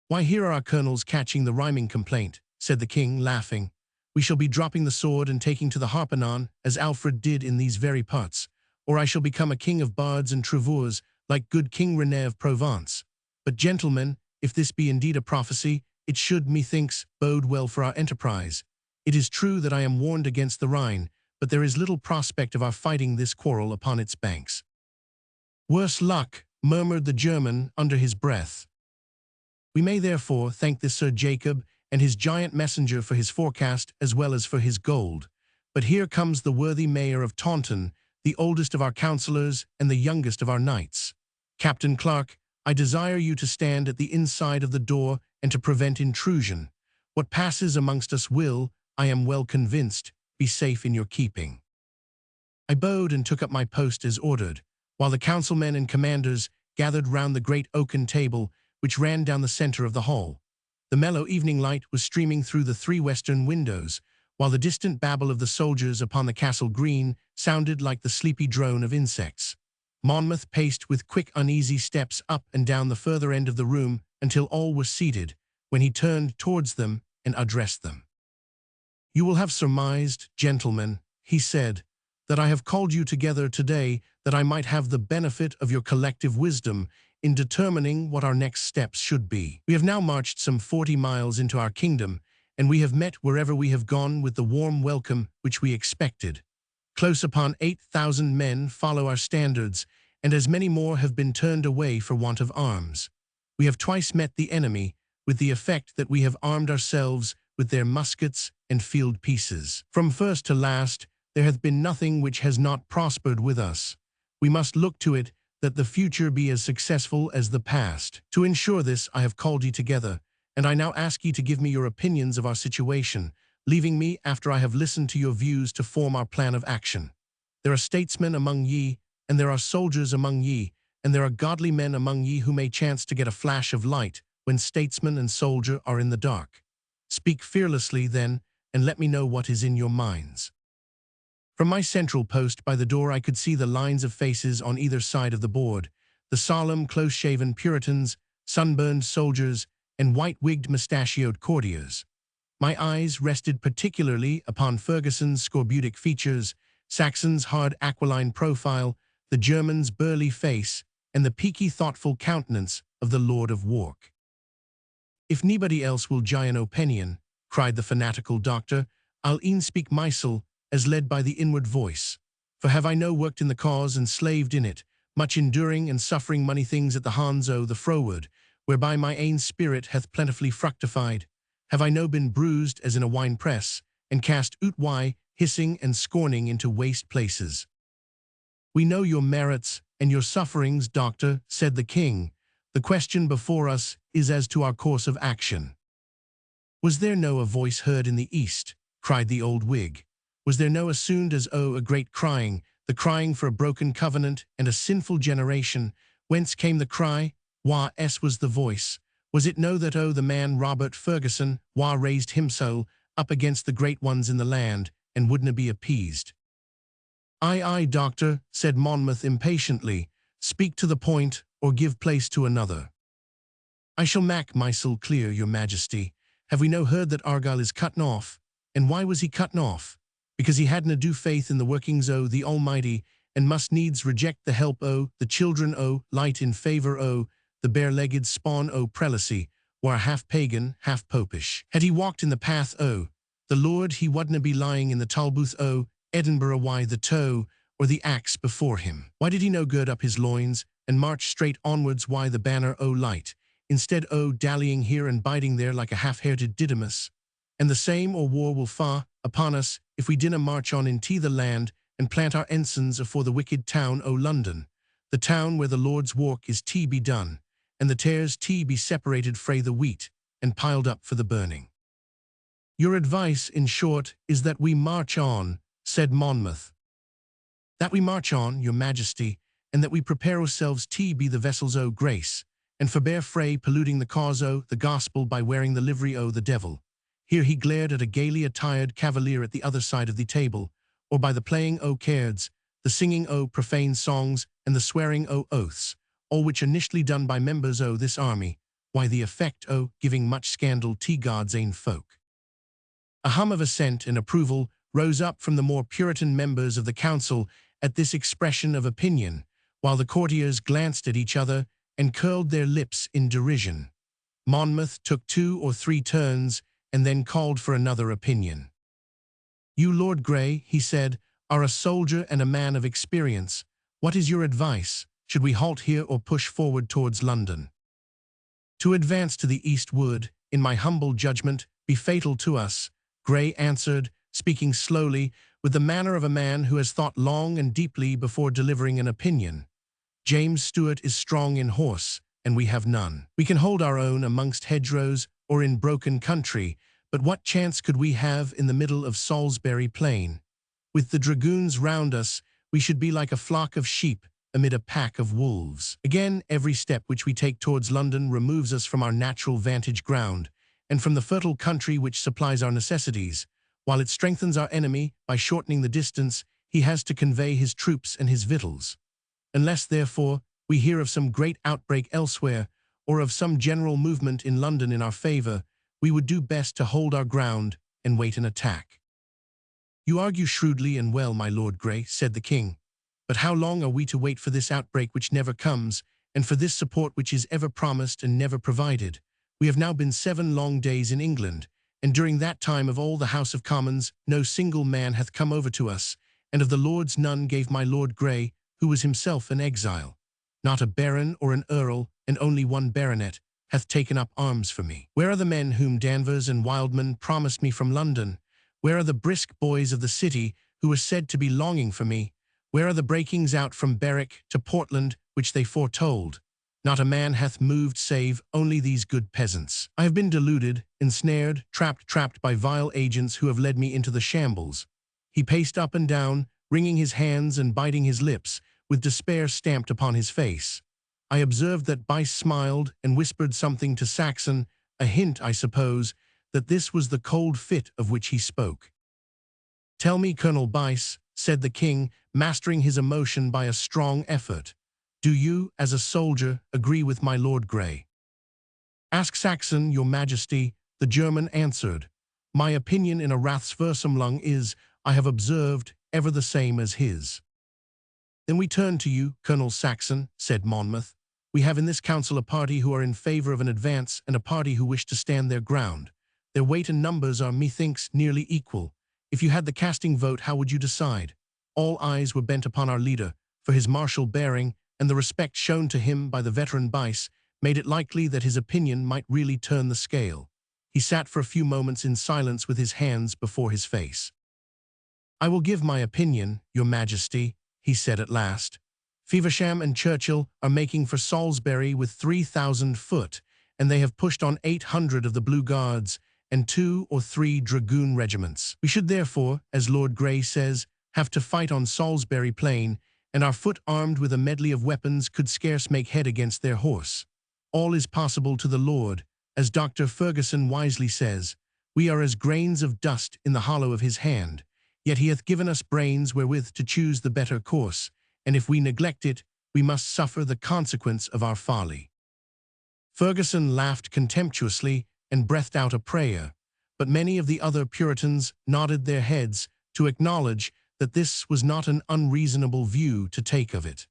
"Why, here are our colonels catching the rhyming complaint," said the king, laughing. "We shall be dropping the sword and taking to the harp anon, as Alfred did in these very parts, or I shall become a king of bards and trouveurs, like good King René of Provence. But, gentlemen, if this be indeed a prophecy, it should, methinks, bode well for our enterprise. It is true that I am warned against the Rhine, but there is little prospect of our fighting this quarrel upon its banks." "Worse luck," murmured the German under his breath. "We may therefore thank this Sir Jacob and his giant messenger for his forecast as well as for his gold. But here comes the worthy mayor of Taunton, the oldest of our councillors and the youngest of our knights. Captain Clarke, I desire you to stand at the inside of the door and to prevent intrusion. What passes amongst us will, I am well convinced, be safe in your keeping." I bowed and took up my post as ordered, while the councilmen and commanders gathered round the great oaken table which ran down the centre of the hall. The mellow evening light was streaming through the 3 western windows, while the distant babble of the soldiers upon the castle green sounded like the sleepy drone of insects. Monmouth paced with quick, uneasy steps up and down the further end of the room until all were seated, when he turned towards them and addressed them. "You will have surmised, gentlemen," he said, "that I have called you together today that I might have the benefit of your collective wisdom in determining what our next steps should be. We have now marched some 40 miles into our kingdom, and we have met wherever we have gone with the warm welcome which we expected. Close upon 8,000 men follow our standards, and as many more have been turned away for want of arms. We have twice met the enemy, with the effect that we have armed ourselves with their muskets and field pieces. From first to last, there hath been nothing which has not prospered with us. We must look to it that the future be as successful as the past. To ensure this, I have called ye together, and I now ask ye to give me your opinions of our situation, leaving me, after I have listened to your views, to form our plan of action. There are statesmen among ye, and there are soldiers among ye, and there are godly men among ye who may chance to get a flash of light when statesman and soldier are in the dark. Speak fearlessly, then, and let me know what is in your minds." From my central post by the door I could see the lines of faces on either side of the board, the solemn, close-shaven Puritans, sunburned soldiers, and white-wigged, mustachioed courtiers. My eyes rested particularly upon Ferguson's scorbutic features, Saxon's hard aquiline profile, the German's burly face, and the peaky, thoughtful countenance of the Lord of Wark. "If nobody else will gie an opinion," cried the fanatical doctor, "I'll e'en speak mysel, as led by the inward voice. For have I no worked in the cause and slaved in it, much enduring and suffering many things at the hands o' the froward, whereby my ain spirit hath plentifully fructified? Have I no been bruised as in a wine-press, and cast out wy, hissing and scorning into waste places?" "We know your merits and your sufferings, doctor," said the king. "The question before us is as to our course of action." "Was there no a voice heard in the east?" cried the old Whig. "Was there no a sound as o' a great crying, the crying for a broken covenant and a sinful generation? Whence came the cry? Wha was the voice? Was it no that o' the man Robert Ferguson, wha raised himsel up against the great ones in the land, and wouldna be appeased?" "Aye, aye, doctor," said Monmouth impatiently. "Speak to the point, or give place to another." "I shall mak mysel clear, your majesty. Have we no heard that Argyle is cutten off? And why was he cutten off? Because he hadna due faith in the workings o' the Almighty, and must needs reject the help o' the children o' light in favour o' the bare-legged spawn o' prelacy, wha are half pagan, half popish. Had he walked in the path o' the Lord, he wadna be lying in the Tolbooth o' Edinburgh wi' the toe or the axe before him. Why did he no gird up his loins and march straight onwards wi' the banner o' light, instead o' dallying here and biding there like a half-hearted Didymus? And the same or war will fa' upon us if we dinna march on into the land and plant our ensigns afore the wicked town o' London, the town where the Lord's work is to be done, and the tares to be separated frae the wheat and piled up for the burning." "Your advice, in short, is that we march on," said Monmouth. "That we march on, your majesty, and that we prepare ourselves to be the vessels o' grace, and forbear frae polluting the cause o' the gospel by wearing the livery o' the devil." Here he glared at a gaily attired cavalier at the other side of the table, "or by the playing o' cards, the singing o' profane songs, and the swearing o' oaths, all which are nichtly done by members o' this army, why the effect o' giving much scandal to God's ain folk." A hum of assent and approval rose up from the more Puritan members of the council at this expression of opinion, while the courtiers glanced at each other and curled their lips in derision. Monmouth took 2 or 3 turns and then called for another opinion. "You, Lord Grey," he said, "are a soldier and a man of experience. What is your advice? Should we halt here or push forward towards London?" "To advance to the east would, in my humble judgment, be fatal to us," Grey answered, speaking slowly, with the manner of a man who has thought long and deeply before delivering an opinion. James Stewart is strong in horse, and we have none. We can hold our own amongst hedgerows or in broken country, but what chance could we have in the middle of Salisbury Plain? With the dragoons round us, we should be like a flock of sheep amid a pack of wolves. Again, every step which we take towards London removes us from our natural vantage ground, and from the fertile country which supplies our necessities. While it strengthens our enemy by shortening the distance he has to convey his troops and his victuals. Unless, therefore, we hear of some great outbreak elsewhere, or of some general movement in London in our favor, we would do best to hold our ground and wait an attack. You argue shrewdly and well, my Lord Grey, said the king. But how long are we to wait for this outbreak which never comes, and for this support which is ever promised and never provided? We have now been 7 long days in England, and during that time of all the House of Commons no single man hath come over to us, and of the lords none gave my Lord Grey, who was himself an exile. Not a baron or an earl, and only one baronet, hath taken up arms for me. Where are the men whom Danvers and Wildman promised me from London? Where are the brisk boys of the city who were said to be longing for me? Where are the breakings out from Berwick to Portland which they foretold? Not a man hath moved save only these good peasants. I have been deluded, ensnared, trapped by vile agents who have led me into the shambles. He paced up and down, wringing his hands and biting his lips, with despair stamped upon his face. I observed that Bice smiled and whispered something to Saxon, a hint, I suppose, that this was the cold fit of which he spoke. Tell me, Colonel Bice, said the king, mastering his emotion by a strong effort, do you, as a soldier, agree with my Lord Grey? Ask Saxon, your majesty, the German answered. My opinion in a Rathsversumlung is, I have observed, ever the same as his. Then we turn to you, Colonel Saxon, said Monmouth. We have in this council a party who are in favor of an advance and a party who wish to stand their ground. Their weight and numbers are, methinks, nearly equal. If you had the casting vote, how would you decide? All eyes were bent upon our leader, for his martial bearing and the respect shown to him by the veteran Bice made it likely that his opinion might really turn the scale. He sat for a few moments in silence with his hands before his face. I will give my opinion, your majesty, he said at last. Feversham and Churchill are making for Salisbury with 3,000 foot, and they have pushed on 800 of the Blue Guards and 2 or 3 dragoon regiments. We should therefore, as Lord Grey says, have to fight on Salisbury Plain, and our foot armed with a medley of weapons could scarce make head against their horse. All is possible to the Lord, as Dr. Ferguson wisely says. We are as grains of dust in the hollow of his hand, yet he hath given us brains wherewith to choose the better course, and if we neglect it, we must suffer the consequence of our folly. Ferguson laughed contemptuously and breathed out a prayer, but many of the other Puritans nodded their heads to acknowledge that this was not an unreasonable view to take of it.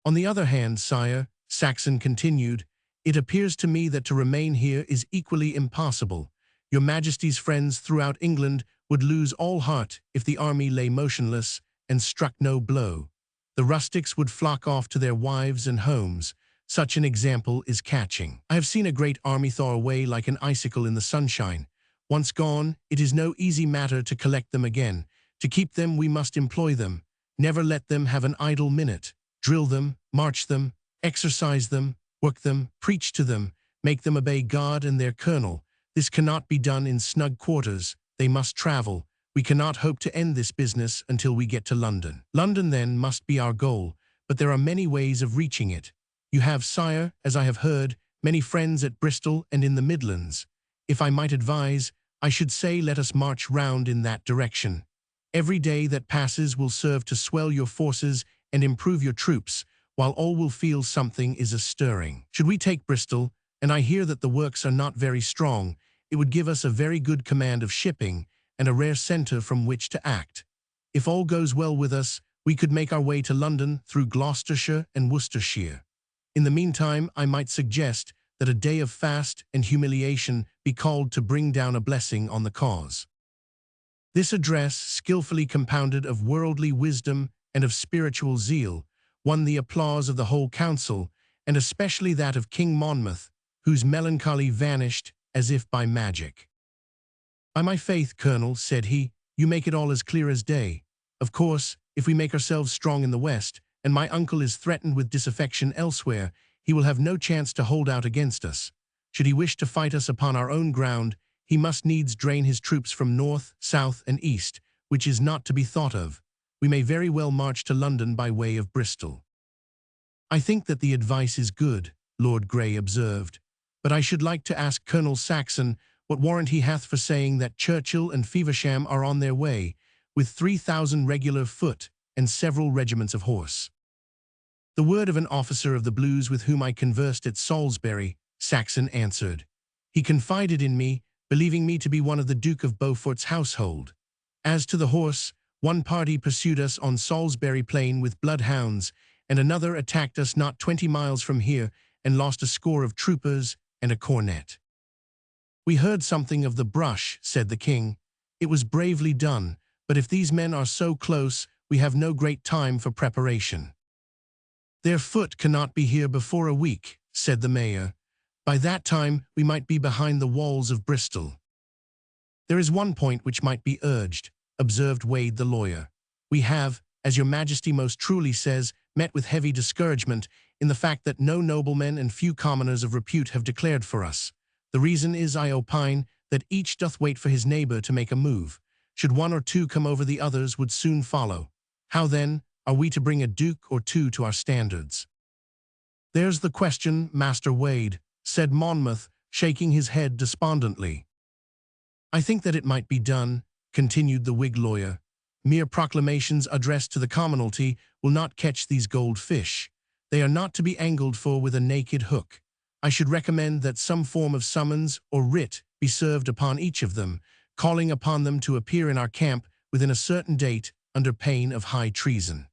On the other hand, sire, Saxon continued, it appears to me that to remain here is equally impossible. Your Majesty's friends throughout England would lose all heart if the army lay motionless and struck no blow. The rustics would flock off to their wives and homes. Such an example is catching. I have seen a great army thaw away like an icicle in the sunshine. Once gone, it is no easy matter to collect them again. To keep them, we must employ them. Never let them have an idle minute. Drill them, march them, exercise them, work them, preach to them, make them obey God and their colonel. This cannot be done in snug quarters. They must travel. We cannot hope to end this business until we get to London. London, then, must be our goal, but there are many ways of reaching it. You have, sire, as I have heard, many friends at Bristol and in the Midlands. If I might advise, I should say let us march round in that direction. Every day that passes will serve to swell your forces and improve your troops, while all will feel something is a-stirring. Should we take Bristol, and I hear that the works are not very strong, it would give us a very good command of shipping and a rare centre from which to act. If all goes well with us, we could make our way to London through Gloucestershire and Worcestershire. In the meantime, I might suggest that a day of fast and humiliation be called to bring down a blessing on the cause. This address, skillfully compounded of worldly wisdom and of spiritual zeal, won the applause of the whole council, and especially that of King Monmouth, whose melancholy vanished as if by magic. By my faith, Colonel, said he, you make it all as clear as day. Of course, if we make ourselves strong in the West, and my uncle is threatened with disaffection elsewhere, he will have no chance to hold out against us. Should he wish to fight us upon our own ground, he must needs drain his troops from north, south, and east, which is not to be thought of. We may very well march to London by way of Bristol." "I think that the advice is good," Lord Grey observed, "but I should like to ask Colonel Saxon what warrant he hath for saying that Churchill and Feversham are on their way, with 3,000 regular foot and several regiments of horse." "The word of an officer of the Blues with whom I conversed at Salisbury," Saxon answered. "He confided in me, believing me to be one of the Duke of Beaufort's household. As to the horse, one party pursued us on Salisbury Plain with bloodhounds, and another attacked us not 20 miles from here and lost a score of troopers and a cornet." "We heard something of the brush," said the king. "It was bravely done, but if these men are so close, we have no great time for preparation." "Their foot cannot be here before a week," said the mayor. "By that time we might be behind the walls of Bristol." "There is one point which might be urged," observed Wade the lawyer. "We have, as your majesty most truly says, met with heavy discouragement in the fact that no noblemen and few commoners of repute have declared for us. The reason is, I opine, that each doth wait for his neighbour to make a move. Should one or two come over, the others would soon follow. How then are we to bring a duke or two to our standards?" "There's the question, Master Wade," said Monmouth, shaking his head despondently. "I think that it might be done," continued the Whig lawyer. "Mere proclamations addressed to the commonalty will not catch these gold fish. They are not to be angled for with a naked hook. I should recommend that some form of summons or writ be served upon each of them, calling upon them to appear in our camp within a certain date under pain of high treason."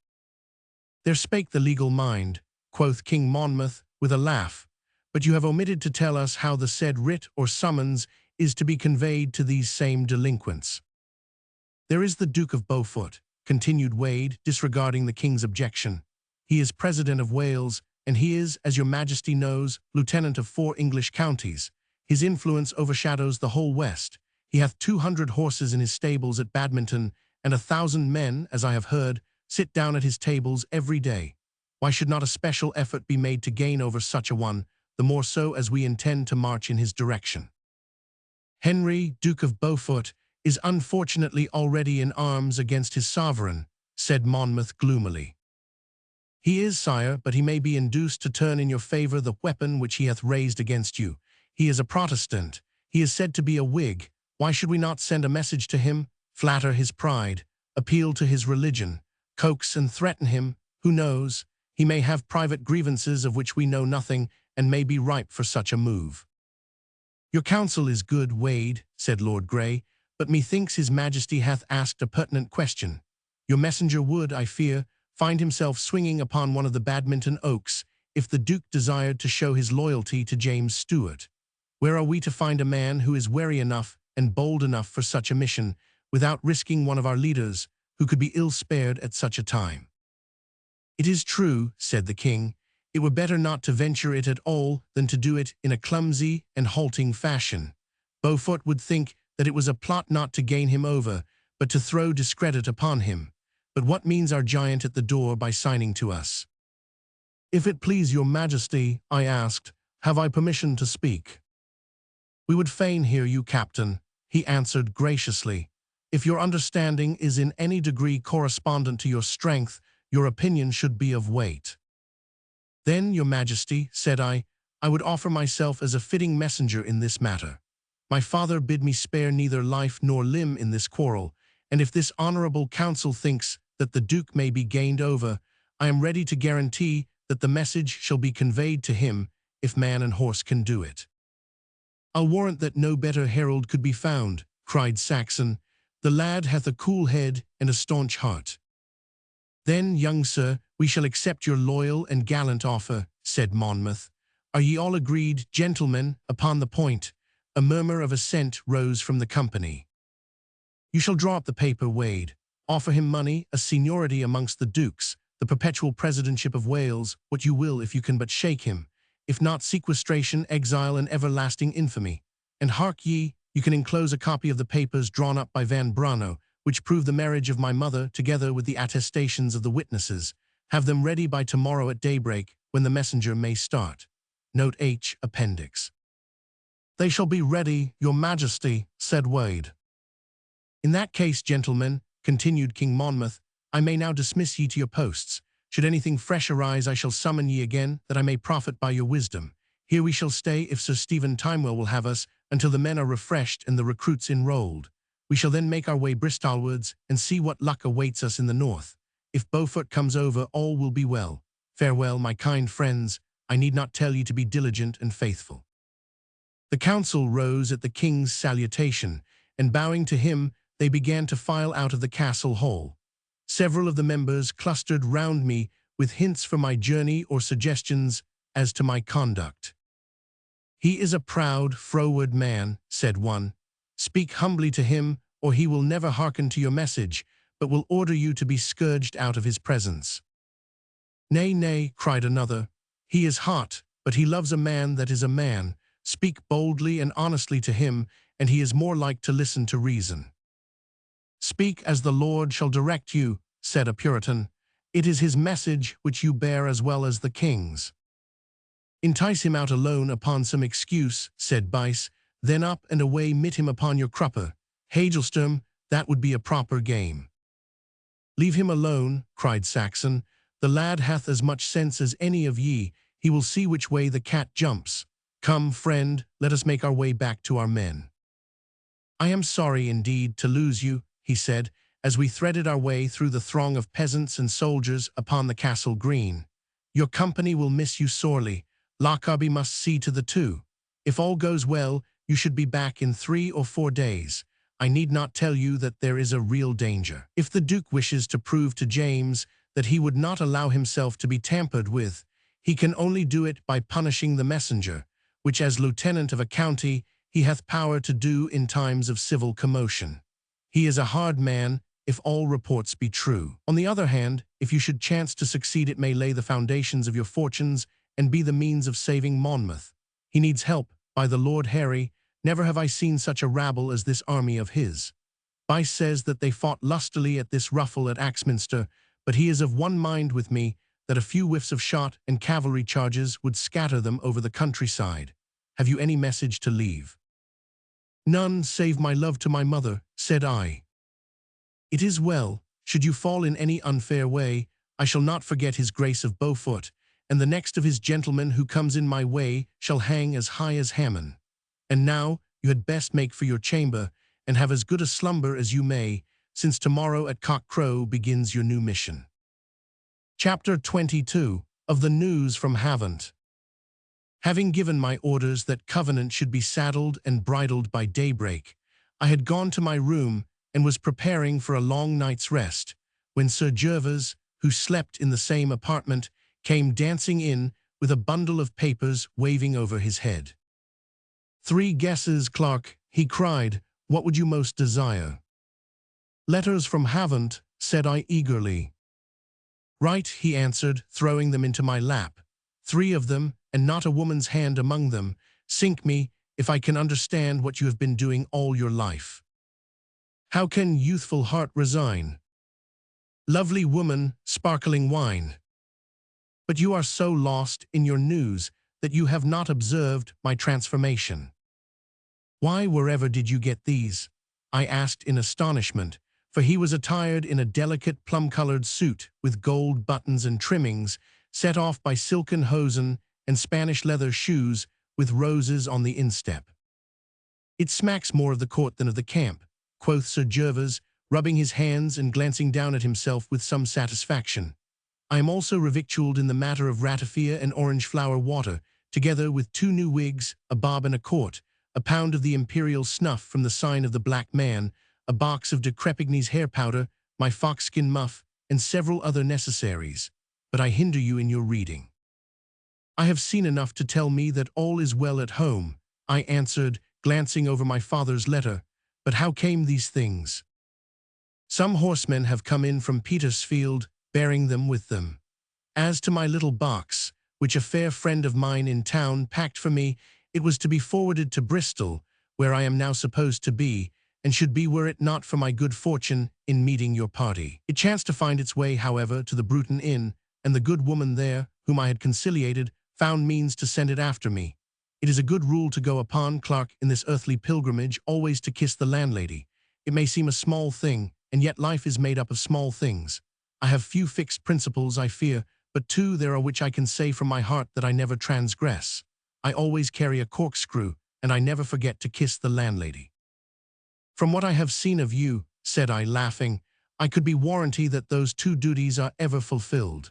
"There spake the legal mind," quoth King Monmouth with a laugh, "but you have omitted to tell us how the said writ or summons is to be conveyed to these same delinquents." "There is the Duke of Beaufort," continued Wade, disregarding the king's objection. "He is President of Wales, and he is, as your majesty knows, lieutenant of 4 English counties. His influence overshadows the whole West. He hath 200 horses in his stables at Badminton, and 1,000 men, as I have heard, sit down at his tables every day. Why should not a special effort be made to gain over such a one, the more so as we intend to march in his direction?" "Henry, Duke of Beaufort, is unfortunately already in arms against his sovereign," said Monmouth gloomily. "He is, sire, but he may be induced to turn in your favour the weapon which he hath raised against you. He is a Protestant. He is said to be a Whig. Why should we not send a message to him, flatter his pride, appeal to his religion, coax and threaten him? Who knows? He may have private grievances of which we know nothing, and may be ripe for such a move." "Your counsel is good, Wade," said Lord Grey, "but methinks his majesty hath asked a pertinent question. Your messenger would, I fear, find himself swinging upon one of the Badminton oaks if the Duke desired to show his loyalty to James Stuart. Where are we to find a man who is wary enough and bold enough for such a mission, without risking one of our leaders, who could be ill spared at such a time?" "It is true," said the king. "It were better not to venture it at all than to do it in a clumsy and halting fashion. Beaufort would think that it was a plot not to gain him over, but to throw discredit upon him. But what means our giant at the door by signing to us?" "If it please your majesty," I asked, "have I permission to speak?" "We would fain hear you, captain," he answered graciously. "If your understanding is in any degree correspondent to your strength, your opinion should be of weight." "Then, your majesty," said I would offer myself as a fitting messenger in this matter. My father bid me spare neither life nor limb in this quarrel, and if this honourable council thinks that the Duke may be gained over, I am ready to guarantee that the message shall be conveyed to him, if man and horse can do it." "I'll warrant that no better herald could be found," cried Saxon. "The lad hath a cool head and a staunch heart." "Then, young sir, we shall accept your loyal and gallant offer," said Monmouth. "Are ye all agreed, gentlemen, upon the point?" A murmur of assent rose from the company. "You shall draw up the paper, Wade. Offer him money, a seniority amongst the dukes, the perpetual presidentship of Wales, what you will if you can but shake him. If not, sequestration, exile, and everlasting infamy. And hark ye, you can enclose a copy of the papers drawn up by Van Brano, which prove the marriage of my mother, together with the attestations of the witnesses. Have them ready by tomorrow at daybreak, when the messenger may start. Note H. Appendix. They shall be ready, your majesty, said Wade. In that case, gentlemen, continued King Monmouth, I may now dismiss ye to your posts. Should anything fresh arise, I shall summon ye again, that I may profit by your wisdom. Here we shall stay, if Sir Stephen Timewell will have us, until the men are refreshed and the recruits enrolled. We shall then make our way Bristolwards, and see what luck awaits us in the north. If Beaufort comes over, all will be well. Farewell, my kind friends. I need not tell ye to be diligent and faithful. The council rose at the king's salutation, and bowing to him, they began to file out of the castle hall. Several of the members clustered round me with hints for my journey or suggestions as to my conduct. He is a proud, froward man, said one. Speak humbly to him, or he will never hearken to your message, but will order you to be scourged out of his presence. Nay, nay, cried another. He is hot, but he loves a man that is a man. Speak boldly and honestly to him, and he is more like to listen to reason. Speak as the Lord shall direct you, said a Puritan. It is his message which you bear as well as the king's. Entice him out alone upon some excuse, said Bice, then up and away mit him upon your crupper. Hagelsturm, that would be a proper game. Leave him alone, cried Saxon. The lad hath as much sense as any of ye. He will see which way the cat jumps. Come, friend, let us make our way back to our men. I am sorry indeed to lose you, he said, as we threaded our way through the throng of peasants and soldiers upon the castle green. Your company will miss you sorely. Lockarby must see to the two. If all goes well, you should be back in 3 or 4 days. I need not tell you that there is a real danger. If the Duke wishes to prove to James that he would not allow himself to be tampered with, he can only do it by punishing the messenger, which as lieutenant of a county he hath power to do in times of civil commotion. He is a hard man, if all reports be true. On the other hand, if you should chance to succeed, it may lay the foundations of your fortunes and be the means of saving Monmouth. He needs help, by the Lord Harry. Never have I seen such a rabble as this army of his. Bice says that they fought lustily at this ruffle at Axminster, but he is of one mind with me that a few whiffs of shot and cavalry charges would scatter them over the countryside. Have you any message to leave? None, save my love to my mother, said I. It is well. Should you fall in any unfair way, I shall not forget his grace of Beaufort, and the next of his gentlemen who comes in my way shall hang as high as Hammon. And now you had best make for your chamber, and have as good a slumber as you may, since tomorrow at cock-crow begins your new mission. Chapter 22 of the News from Havant. Having given my orders that Covenant should be saddled and bridled by daybreak, I had gone to my room and was preparing for a long night's rest, when Sir Gervas, who slept in the same apartment, came dancing in with a bundle of papers waving over his head. 3 guesses, Clarke, he cried. What would you most desire? Letters from Havant, said I eagerly. Right, he answered, throwing them into my lap. 3 of them, and not a woman's hand among them. Sink me, if I can understand what you have been doing all your life. How can youthful heart resign? Lovely woman, sparkling wine. But you are so lost in your news that you have not observed my transformation. Why, wherever did you get these? I asked in astonishment, for he was attired in a delicate plum-colored suit with gold buttons and trimmings, set off by silken hosen and Spanish leather shoes with roses on the instep. It smacks more of the court than of the camp, quoth Sir Gervas, rubbing his hands and glancing down at himself with some satisfaction. I am also revictualled in the matter of ratafia and orange flower water, together with 2 new wigs, a bob and a quart, a pound of the imperial snuff from the sign of the Black Man, a box of de Crepigny's hair powder, my foxskin muff, and several other necessaries. But I hinder you in your reading. I have seen enough to tell me that all is well at home, I answered, glancing over my father's letter. But how came these things? Some horsemen have come in from Petersfield, bearing them with them. As to my little box, which a fair friend of mine in town packed for me, it was to be forwarded to Bristol, where I am now supposed to be, and should be were it not for my good fortune in meeting your party. It chanced to find its way, however, to the Bruton Inn, and the good woman there, whom I had conciliated, found means to send it after me. It is a good rule to go upon, Clarke, in this earthly pilgrimage, always to kiss the landlady. It may seem a small thing, and yet life is made up of small things. I have few fixed principles, I fear, but two there are which I can say from my heart that I never transgress. I always carry a corkscrew, and I never forget to kiss the landlady. From what I have seen of you, said I, laughing, I could be warranty that those two duties are ever fulfilled.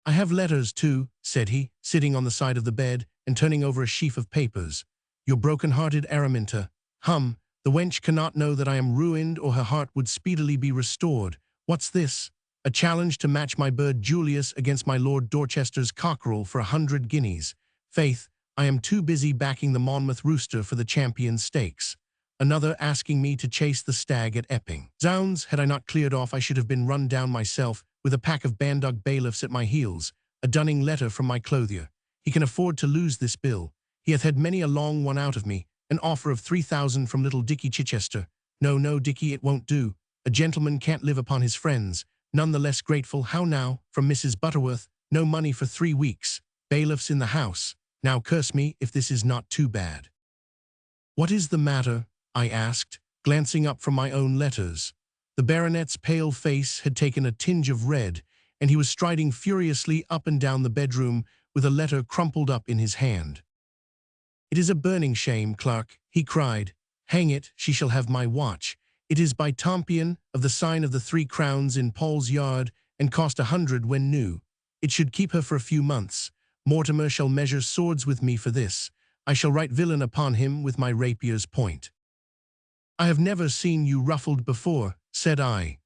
I have letters too, said he, sitting on the side of the bed and turning over a sheaf of papers. Your broken-hearted Araminta. The wench cannot know that I am ruined, or her heart would speedily be restored. What's this? A challenge to match my bird Julius against my Lord Dorchester's cockerel for 100 guineas. Faith, I am too busy backing the Monmouth rooster for the Champion Stakes. Another asking me to chase the stag at Epping. Zounds, had I not cleared off I should have been run down myself, with a pack of bandog bailiffs at my heels. A dunning letter from my clothier. He can afford to lose this bill. He hath had many a long one out of me. An offer of 3,000 from little Dicky Chichester. No, Dicky, it won't do. A gentleman can't live upon his friends. None the less grateful. How now? From Mrs. Butterworth. No money for 3 weeks. Bailiffs in the house. Now curse me if this is not too bad. What is the matter? I asked, glancing up from my own letters. The baronet's pale face had taken a tinge of red, and he was striding furiously up and down the bedroom with a letter crumpled up in his hand. It is a burning shame, Clarke, he cried. Hang it, she shall have my watch. It is by Tompion, of the sign of the 3 Crowns in Paul's Yard, and cost 100 when new. It should keep her for a few months. Mortimer shall measure swords with me for this. I shall write villain upon him with my rapier's point. I have never seen you ruffled before, said I.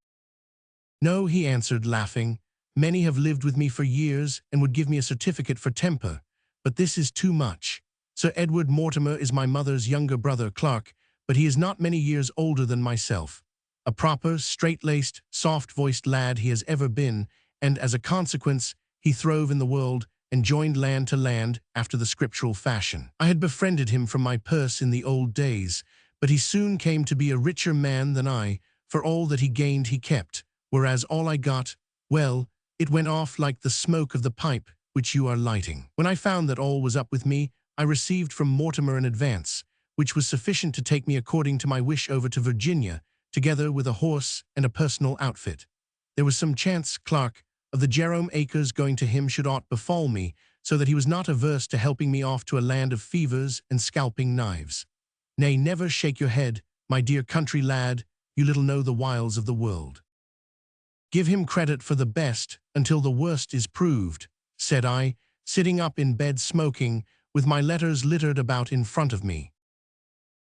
No, he answered, laughing. Many have lived with me for years and would give me a certificate for temper, but this is too much. Sir Edward Mortimer is my mother's younger brother, Clarke, but he is not many years older than myself. A proper, straight-laced, soft-voiced lad he has ever been, and as a consequence, he throve in the world and joined land to land after the scriptural fashion. I had befriended him from my purse in the old days, but he soon came to be a richer man than I, for all that he gained he kept, whereas all I got, well, it went off like the smoke of the pipe which you are lighting. When I found that all was up with me, I received from Mortimer an advance, which was sufficient to take me according to my wish over to Virginia, together with a horse and a personal outfit. There was some chance, Clarke, of the Jerome acres going to him should aught befall me, so that he was not averse to helping me off to a land of fevers and scalping knives. Nay, never shake your head, my dear country lad, you little know the wiles of the world. Give him credit for the best until the worst is proved, said I, sitting up in bed smoking, with my letters littered about in front of me.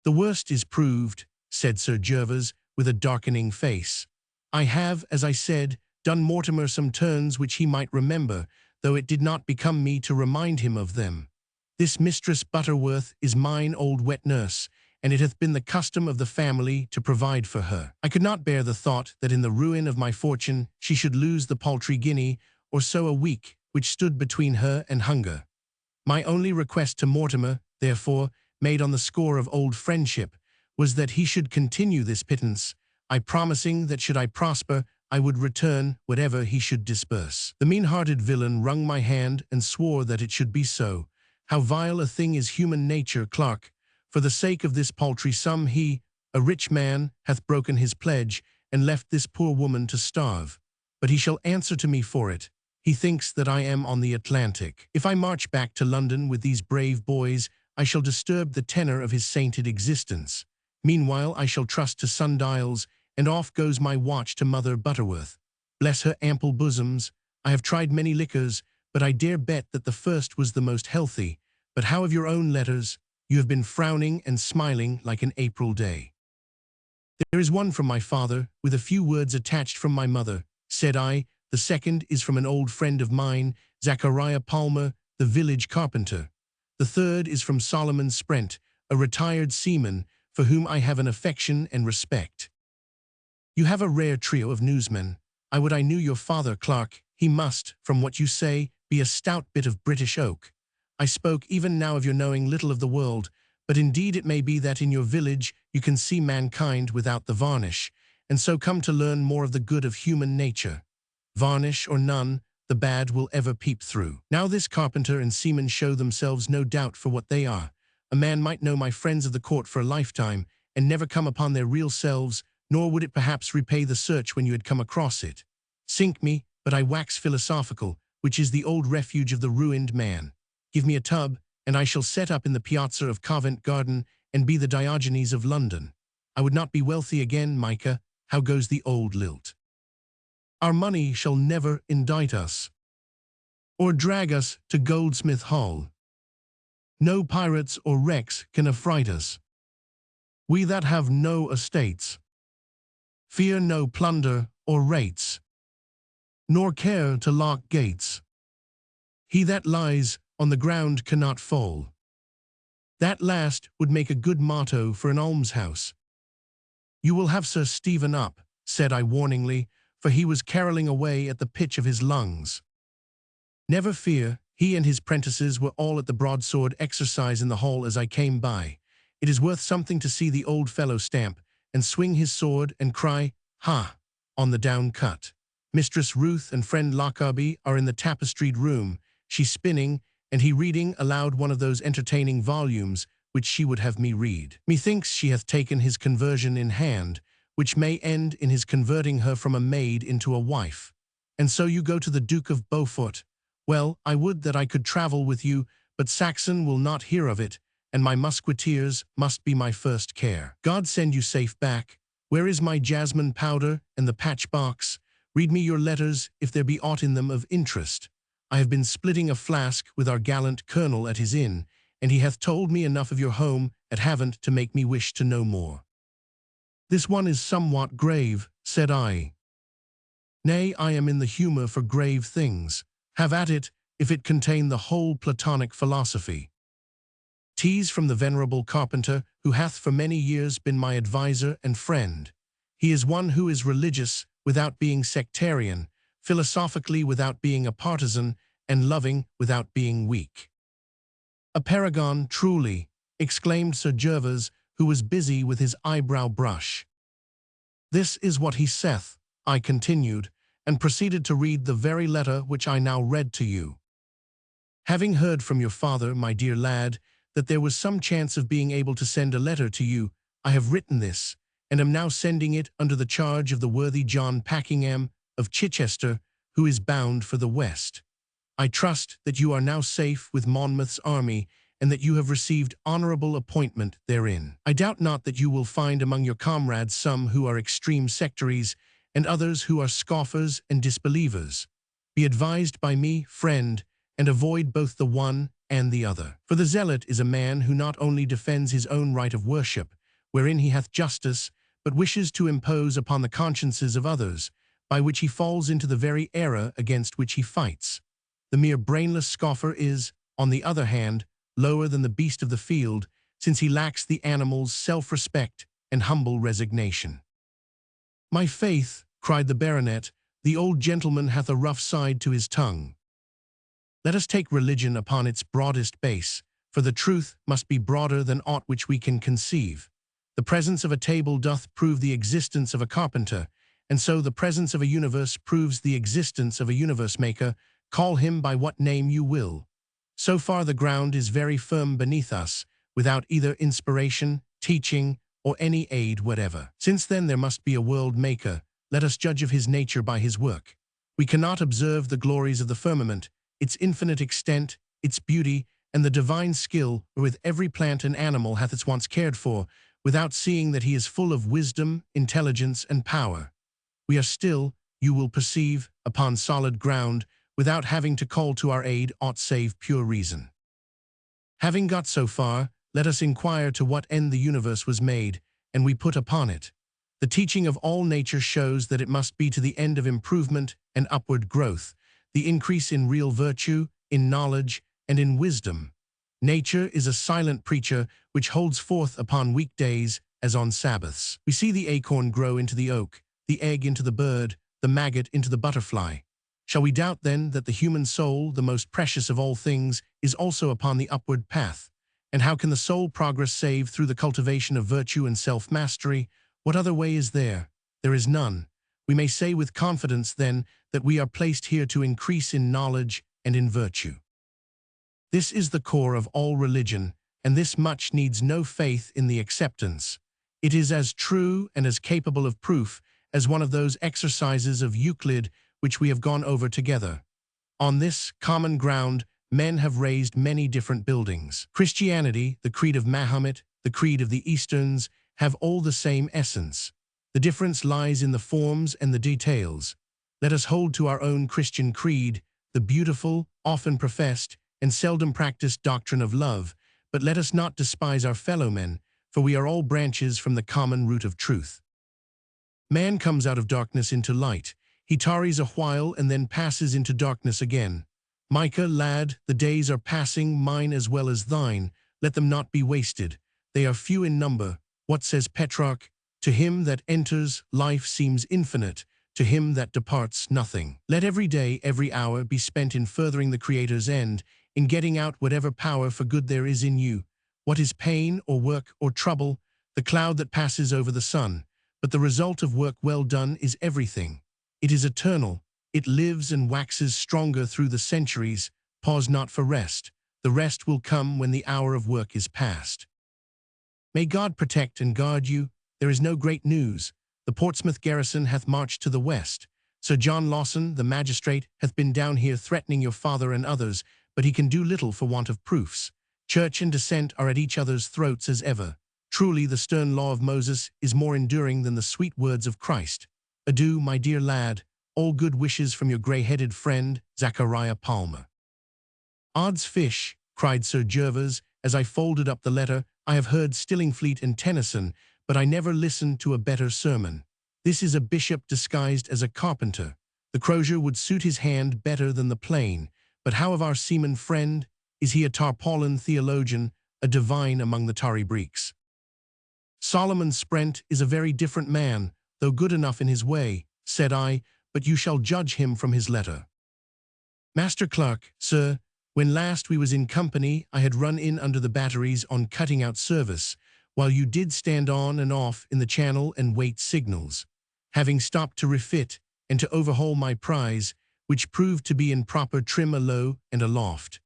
The worst is proved, said Sir Gervas, with a darkening face. I have, as I said, done Mortimer some turns which he might remember, though it did not become me to remind him of them. This Mistress Butterworth is mine old wet nurse, and it hath been the custom of the family to provide for her. I could not bear the thought that in the ruin of my fortune she should lose the paltry guinea or so a week which stood between her and hunger. My only request to Mortimer, therefore, made on the score of old friendship, was that he should continue this pittance, I promising that should I prosper, I would return whatever he should disburse. The mean-hearted villain wrung my hand and swore that it should be so. How vile a thing is human nature, Clarke! For the sake of this paltry sum he, a rich man, hath broken his pledge, and left this poor woman to starve. But he shall answer to me for it. He thinks that I am on the Atlantic. If I march back to London with these brave boys, I shall disturb the tenor of his sainted existence. Meanwhile I shall trust to sundials, and off goes my watch to Mother Butterworth. Bless her ample bosoms, I have tried many liquors, but I dare bet that the first was the most healthy. But how of your own letters? You have been frowning and smiling like an April day. There is one from my father, with a few words attached from my mother, said I. The second is from an old friend of mine, Zachariah Palmer, the village carpenter. The third is from Solomon Sprent, a retired seaman, for whom I have an affection and respect. You have a rare trio of newsmen. I would I knew your father, Clarke. He must, from what you say, be a stout bit of British oak. I spoke even now of your knowing little of the world, but indeed it may be that in your village you can see mankind without the varnish, and so come to learn more of the good of human nature. Varnish or none, the bad will ever peep through. Now this carpenter and seaman show themselves no doubt for what they are. A man might know my friends of the court for a lifetime, and never come upon their real selves, nor would it perhaps repay the search when you had come across it. Sink me, but I wax philosophical, which is the old refuge of the ruined man. Give me a tub, and I shall set up in the piazza of Covent Garden and be the Diogenes of London. I would not be wealthy again, Micah. How goes the old lilt? Our money shall never indict us, or drag us to Goldsmith Hall. No pirates or wrecks can affright us. We that have no estates fear no plunder or rates, nor care to lock gates. He that lies on the ground cannot fall. That last would make a good motto for an almshouse. You will have Sir Stephen up, said I warningly, for he was carolling away at the pitch of his lungs. Never fear, he and his prentices were all at the broadsword exercise in the hall as I came by. It is worth something to see the old fellow stamp, and swing his sword, and cry, ha, on the down cut. Mistress Ruth and friend Lockarby are in the tapestried room, she spinning, and he reading aloud one of those entertaining volumes which she would have me read. Methinks she hath taken his conversion in hand, which may end in his converting her from a maid into a wife. And so you go to the Duke of Beaufort. Well, I would that I could travel with you, but Saxon will not hear of it, and my musketeers must be my first care. God send you safe back. Where is my jasmine powder and the patch box? Read me your letters, if there be aught in them of interest. I have been splitting a flask with our gallant colonel at his inn, and he hath told me enough of your home at Havant to make me wish to know more. This one is somewhat grave, said I. Nay, I am in the humour for grave things. Have at it, if it contain the whole Platonic philosophy. 'Tis from the venerable carpenter, who hath for many years been my adviser and friend. He is one who is religious without being sectarian, philosophically without being a partisan, and loving without being weak. A paragon, truly, exclaimed Sir Gervas, who was busy with his eyebrow brush. This is what he saith, I continued, and proceeded to read the very letter which I now read to you. Having heard from your father, my dear lad, that there was some chance of being able to send a letter to you, I have written this, and am now sending it under the charge of the worthy John Packingham of Chichester, who is bound for the West. I trust that you are now safe with Monmouth's army, and that you have received honourable appointment therein. I doubt not that you will find among your comrades some who are extreme sectaries, and others who are scoffers and disbelievers. Be advised by me, friend, and avoid both the one and the other. For the zealot is a man who not only defends his own right of worship, wherein he hath justice, but wishes to impose upon the consciences of others, by which he falls into the very error against which he fights. The mere brainless scoffer is, on the other hand, lower than the beast of the field, since he lacks the animal's self-respect and humble resignation. My faith, cried the baronet, the old gentleman hath a rough side to his tongue. Let us take religion upon its broadest base, for the truth must be broader than aught which we can conceive. The presence of a table doth prove the existence of a carpenter, and so the presence of a universe proves the existence of a universe-maker, call him by what name you will. So far the ground is very firm beneath us, without either inspiration, teaching, or any aid whatever. Since then there must be a world-maker, let us judge of his nature by his work. We cannot observe the glories of the firmament, its infinite extent, its beauty, and the divine skill wherewith every plant and animal hath its wants cared for, without seeing that he is full of wisdom, intelligence, and power. We are still, you will perceive, upon solid ground, without having to call to our aid aught save pure reason. Having got so far, let us inquire to what end the universe was made, and we put upon it. The teaching of all nature shows that it must be to the end of improvement and upward growth, the increase in real virtue, in knowledge, and in wisdom. Nature is a silent preacher which holds forth upon weekdays as on Sabbaths. We see the acorn grow into the oak, the egg into the bird, the maggot into the butterfly. Shall we doubt then that the human soul, the most precious of all things, is also upon the upward path, And how can the soul progress save through the cultivation of virtue and self-mastery? What other way is there? There is none. We may say with confidence, then, that we are placed here to increase in knowledge and in virtue. This is the core of all religion, and this much needs no faith in the acceptance. It is as true and as capable of proof as one of those exercises of Euclid which we have gone over together. On this common ground, men have raised many different buildings. Christianity, the creed of Mahomet, the creed of the Easterns, have all the same essence. The difference lies in the forms and the details. Let us hold to our own Christian creed, the beautiful, often professed, and seldom practiced doctrine of love, but let us not despise our fellow men, for we are all branches from the common root of truth. Man comes out of darkness into light. He tarries a while and then passes into darkness again. Micah, lad, the days are passing, mine as well as thine. Let them not be wasted. They are few in number. What says Petrarch? To him that enters, life seems infinite. To him that departs, nothing. Let every day, every hour be spent in furthering the Creator's end, in getting out whatever power for good there is in you. What is pain or work or trouble? The cloud that passes over the sun. But the result of work well done is everything. It is eternal. It lives and waxes stronger through the centuries. Pause not for rest. The rest will come when the hour of work is past. May God protect and guard you. There is no great news. The Portsmouth garrison hath marched to the west. Sir John Lawson, the magistrate, hath been down here threatening your father and others, but he can do little for want of proofs. Church and dissent are at each other's throats as ever. Truly the stern law of Moses is more enduring than the sweet words of Christ. Adieu, my dear lad. All good wishes from your grey-headed friend, Zachariah Palmer. Odds fish, cried Sir Gervas, as I folded up the letter, I have heard Stillingfleet and Tennyson, but I never listened to a better sermon. This is a bishop disguised as a carpenter. The crozier would suit his hand better than the plane, but how of our seaman friend? Is he a tarpaulin theologian, a divine among the tarry breeks? Solomon Sprent is a very different man, though good enough in his way, said I, but you shall judge him from his letter. Master Clarke, sir, when last we was in company, I had run in under the batteries on cutting out service, while you did stand on and off in the channel and wait signals, having stopped to refit and to overhaul my prize, which proved to be in proper trim alow and aloft.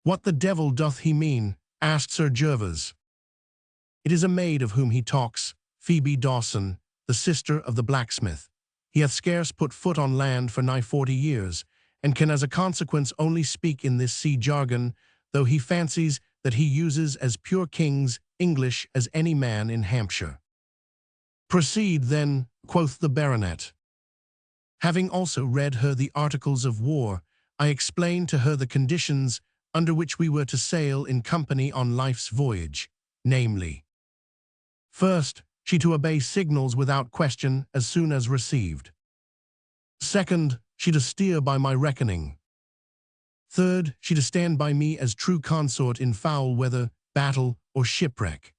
What the devil doth he mean? Asked Sir Gervas. It is a maid of whom he talks, Phoebe Dawson, the sister of the blacksmith. He hath scarce put foot on land for nigh 40 years, and can as a consequence only speak in this sea jargon, though he fancies that he uses as pure king's English as any man in Hampshire. Proceed, then, quoth the baronet. Having also read her the Articles of War, I explained to her the conditions under which we were to sail in company on life's voyage, namely, first, she to obey signals without question as soon as received. Second, she to steer by my reckoning. Third, she to stand by me as true consort in foul weather, battle, or shipwreck.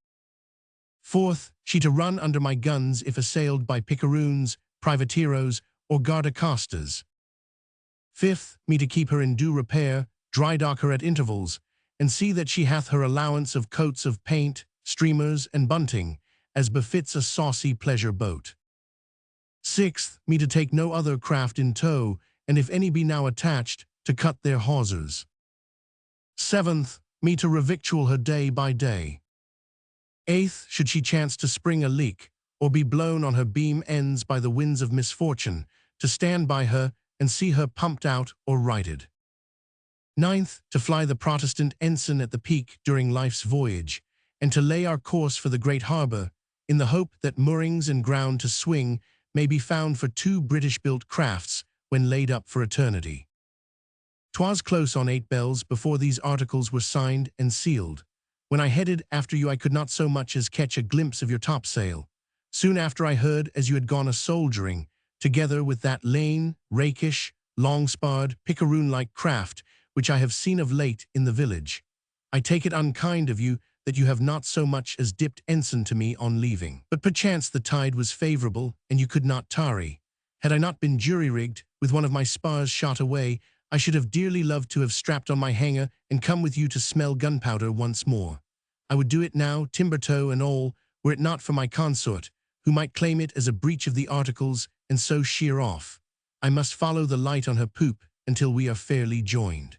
Fourth, she to run under my guns if assailed by picaroons, privateeros, or guardacostas. Fifth, me to keep her in due repair, dry dock her at intervals, and see that she hath her allowance of coats of paint, streamers, and bunting, as befits a saucy pleasure boat. Sixth, me to take no other craft in tow, and if any be now attached, to cut their hawsers. Seventh, me to revictual her day by day. Eighth, should she chance to spring a leak, or be blown on her beam ends by the winds of misfortune, to stand by her and see her pumped out or righted. Ninth, to fly the Protestant ensign at the peak during life's voyage, and to lay our course for the great harbour, in the hope that moorings and ground to swing may be found for 2 British-built crafts when laid up for eternity. 'Twas close on 8 bells before these articles were signed and sealed. When I headed after you I could not so much as catch a glimpse of your topsail. Soon after I heard as you had gone a-soldiering, together with that lane, rakish, long-sparred, picaroon-like craft which I have seen of late in the village. I take it unkind of you that you have not so much as dipped ensign to me on leaving. But perchance the tide was favourable, and you could not tarry. Had I not been jury-rigged, with one of my spars shot away, I should have dearly loved to have strapped on my hanger and come with you to smell gunpowder once more. I would do it now, timber-toe and all, were it not for my consort, who might claim it as a breach of the articles and so sheer off. I must follow the light on her poop until we are fairly joined.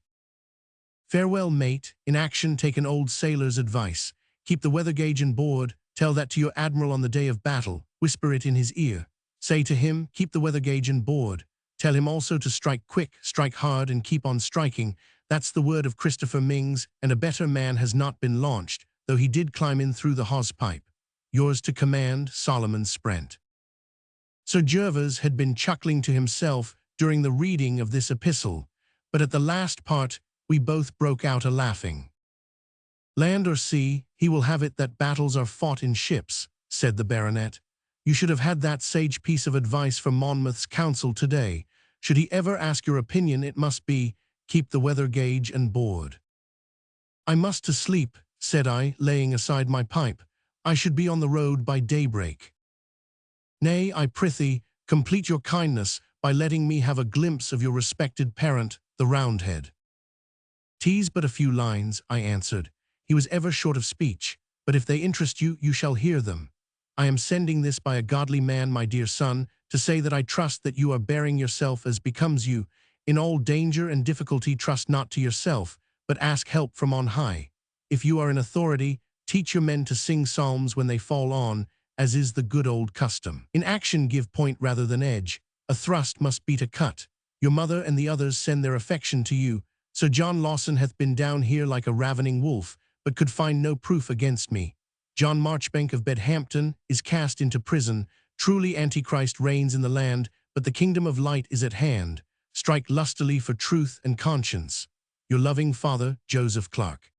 Farewell, mate. In action, take an old sailor's advice. Keep the weather gauge and board. Tell that to your admiral on the day of battle. Whisper it in his ear. Say to him, keep the weather gauge and board. Tell him also to strike quick, strike hard, and keep on striking. That's the word of Christopher Mings, and a better man has not been launched, though he did climb in through the hawse-pipe. Yours to command, Solomon Sprent. Sir Gervas had been chuckling to himself during the reading of this epistle, but at the last part we both broke out a-laughing. Land or sea, he will have it that battles are fought in ships, said the baronet. You should have had that sage piece of advice from Monmouth's council today. Should he ever ask your opinion, it must be, keep the weather gauge and board. I must to sleep, said I, laying aside my pipe. I should be on the road by daybreak. Nay, I prithee, complete your kindness by letting me have a glimpse of your respected parent, the Roundhead. 'Tis but a few lines, I answered. He was ever short of speech, but if they interest you, you shall hear them. I am sending this by a godly man, my dear son, to say that I trust that you are bearing yourself as becomes you. In all danger and difficulty trust not to yourself, but ask help from on high. If you are in authority, teach your men to sing psalms when they fall on, as is the good old custom. In action give point rather than edge. A thrust must beat a cut. Your mother and the others send their affection to you. Sir John Lawson hath been down here like a ravening wolf, but could find no proof against me. John Marchbank of Bedhampton is cast into prison. Truly Antichrist reigns in the land, but the kingdom of light is at hand. Strike lustily for truth and conscience. Your loving father, Joseph Clarke.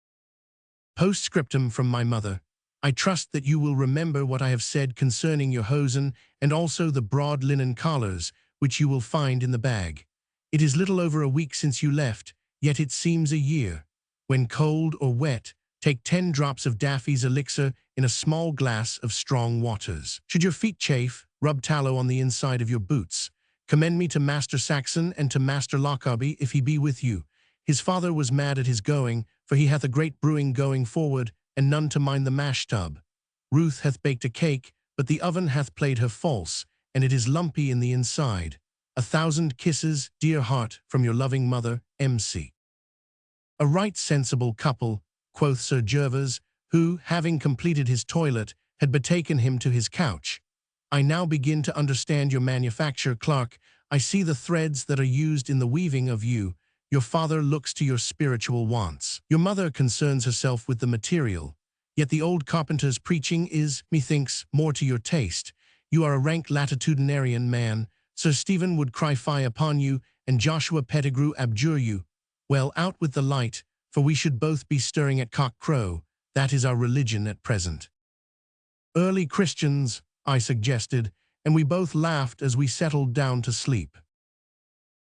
Postscriptum from my mother. I trust that you will remember what I have said concerning your hosen and also the broad linen collars, which you will find in the bag. It is little over a week since you left, yet it seems a year. When cold or wet, take 10 drops of Daffy's elixir in a small glass of strong waters. Should your feet chafe, rub tallow on the inside of your boots. Commend me to Master Saxon and to Master Lockarby if he be with you. His father was mad at his going, for he hath a great brewing going forward, and none to mind the mash tub. Ruth hath baked a cake, but the oven hath played her false, and it is lumpy in the inside. 1,000 kisses, dear heart, from your loving mother, M.C. A right sensible couple, quoth Sir Gervas, who, having completed his toilet, had betaken him to his couch. I now begin to understand your manufacture, Clarke. I see the threads that are used in the weaving of you. Your father looks to your spiritual wants. Your mother concerns herself with the material. Yet the old carpenter's preaching is, methinks, more to your taste. You are a rank latitudinarian man. Sir Stephen would cry fie upon you, and Joshua Pettigrew abjure you. Well, out with the light, for we should both be stirring at cock-crow. That is our religion at present. Early Christians, I suggested, and we both laughed as we settled down to sleep.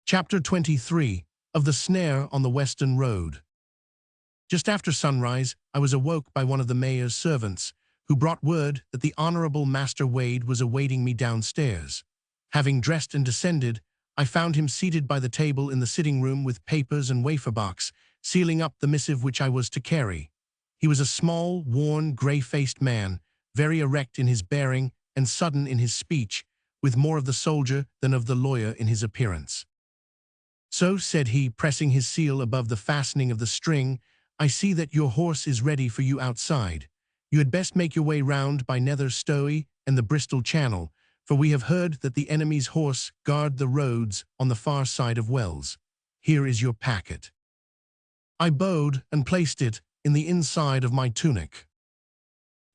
Chapter 23. Of the Snare on the Western Road. Just after sunrise, I was awoke by one of the mayor's servants, who brought word that the Honourable Master Wade was awaiting me downstairs. Having dressed and descended, I found him seated by the table in the sitting-room with papers and wafer-box, sealing up the missive which I was to carry. He was a small, worn, grey-faced man, very erect in his bearing and sudden in his speech, with more of the soldier than of the lawyer in his appearance. So, said he, pressing his seal above the fastening of the string, I see that your horse is ready for you outside. You had best make your way round by Nether Stowey and the Bristol Channel, for we have heard that the enemy's horse guard the roads on the far side of Wells. Here is your packet. I bowed and placed it in the inside of my tunic.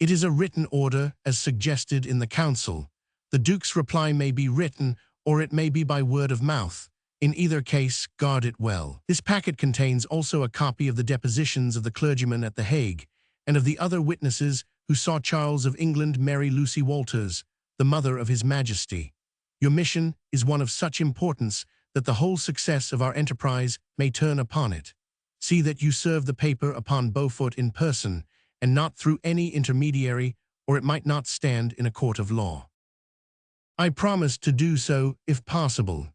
It is a written order, as suggested in the council. The Duke's reply may be written, or it may be by word of mouth. In either case, guard it well. This packet contains also a copy of the depositions of the clergyman at The Hague, and of the other witnesses who saw Charles of England marry Lucy Walters, the mother of His Majesty. Your mission is one of such importance that the whole success of our enterprise may turn upon it. See that you serve the paper upon Beaufort in person, and not through any intermediary, or it might not stand in a court of law. I promise to do so, if possible.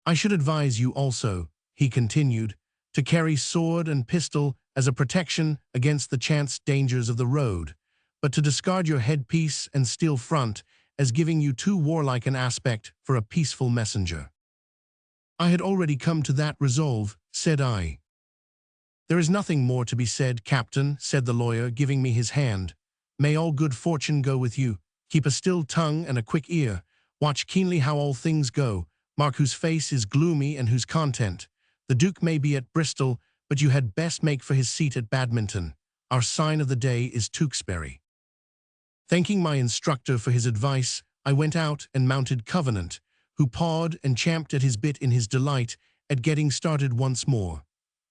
I should advise you also, he continued, to carry sword and pistol as a protection against the chance dangers of the road, but to discard your headpiece and steel front as giving you too warlike an aspect for a peaceful messenger. I had already come to that resolve, said I. There is nothing more to be said, Captain, said the lawyer, giving me his hand. May all good fortune go with you. Keep a still tongue and a quick ear. Watch keenly how all things go. Mark whose face is gloomy and whose content. The Duke may be at Bristol, but you had best make for his seat at Badminton. Our sign of the day is Tewkesbury. Thanking my instructor for his advice, I went out and mounted Covenant, who pawed and champed at his bit in his delight at getting started once more.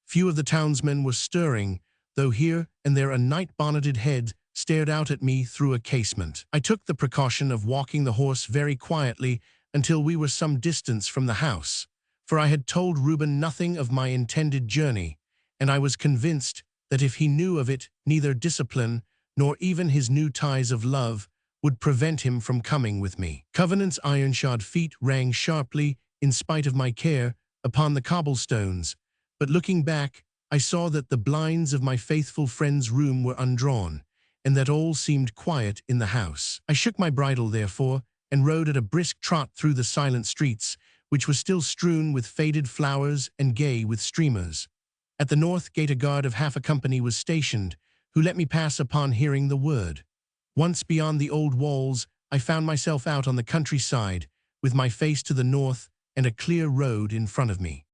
Few of the townsmen were stirring, though here and there a night-bonneted head stared out at me through a casement. I took the precaution of walking the horse very quietly until we were some distance from the house, for I had told Reuben nothing of my intended journey, and I was convinced that if he knew of it, neither discipline nor even his new ties of love would prevent him from coming with me. Covenant's iron-shod feet rang sharply, in spite of my care, upon the cobblestones, but looking back, I saw that the blinds of my faithful friend's room were undrawn, and that all seemed quiet in the house. I shook my bridle, therefore, and rode at a brisk trot through the silent streets, which were still strewn with faded flowers and gay with streamers. At the north gate a guard of half a company was stationed, who let me pass upon hearing the word. Once beyond the old walls, I found myself out on the countryside, with my face to the north and a clear road in front of me.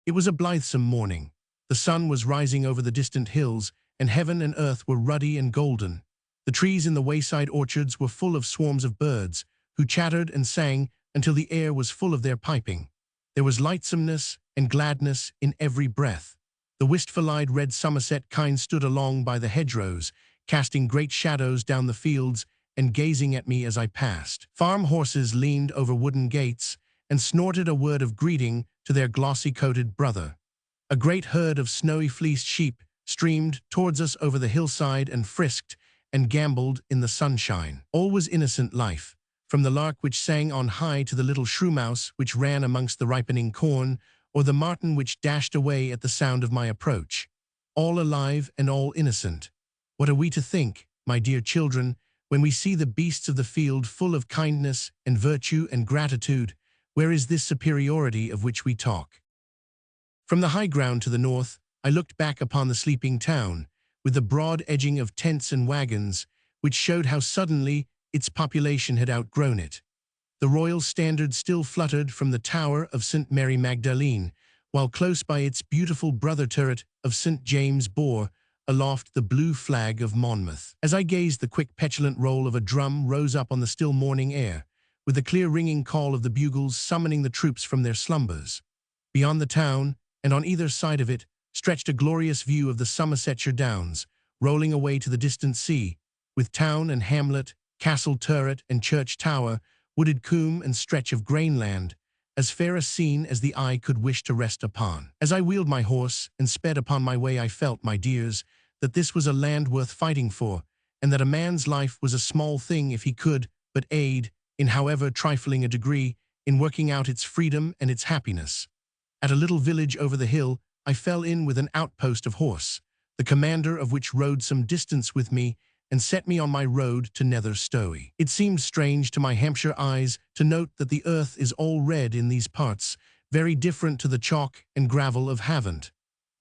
It was a blithesome morning. The sun was rising over the distant hills, and heaven and earth were ruddy and golden. The trees in the wayside orchards were full of swarms of birds, who chattered and sang until the air was full of their piping. There was lightsomeness and gladness in every breath. The wistful-eyed red Somerset kine stood along by the hedgerows, casting great shadows down the fields and gazing at me as I passed. Farm horses leaned over wooden gates and snorted a word of greeting to their glossy-coated brother. A great herd of snowy-fleeced sheep streamed towards us over the hillside and frisked and gamboled in the sunshine. All was innocent life, from the lark which sang on high to the little shrew mouse which ran amongst the ripening corn, or the martin which dashed away at the sound of my approach. All alive and all innocent. What are we to think, my dear children, when we see the beasts of the field full of kindness and virtue and gratitude? Where is this superiority of which we talk? From the high ground to the north, I looked back upon the sleeping town, with the broad edging of tents and wagons, which showed how suddenly its population had outgrown it. The royal standard still fluttered from the tower of St. Mary Magdalene, while close by its beautiful brother turret of St. James bore aloft the blue flag of Monmouth. As I gazed, the quick petulant roll of a drum rose up on the still morning air, with the clear ringing call of the bugles summoning the troops from their slumbers. Beyond the town, and on either side of it, stretched a glorious view of the Somersetshire Downs, rolling away to the distant sea, with town and hamlet, castle turret and church tower, wooded coombe and stretch of grainland, as fair a scene as the eye could wish to rest upon. As I wheeled my horse and sped upon my way, I felt, my dears, that this was a land worth fighting for, and that a man's life was a small thing if he could but aid, in however trifling a degree, in working out its freedom and its happiness. At a little village over the hill, I fell in with an outpost of horse, the commander of which rode some distance with me and set me on my road to Nether Stowey. It seemed strange to my Hampshire eyes to note that the earth is all red in these parts, very different to the chalk and gravel of Havant.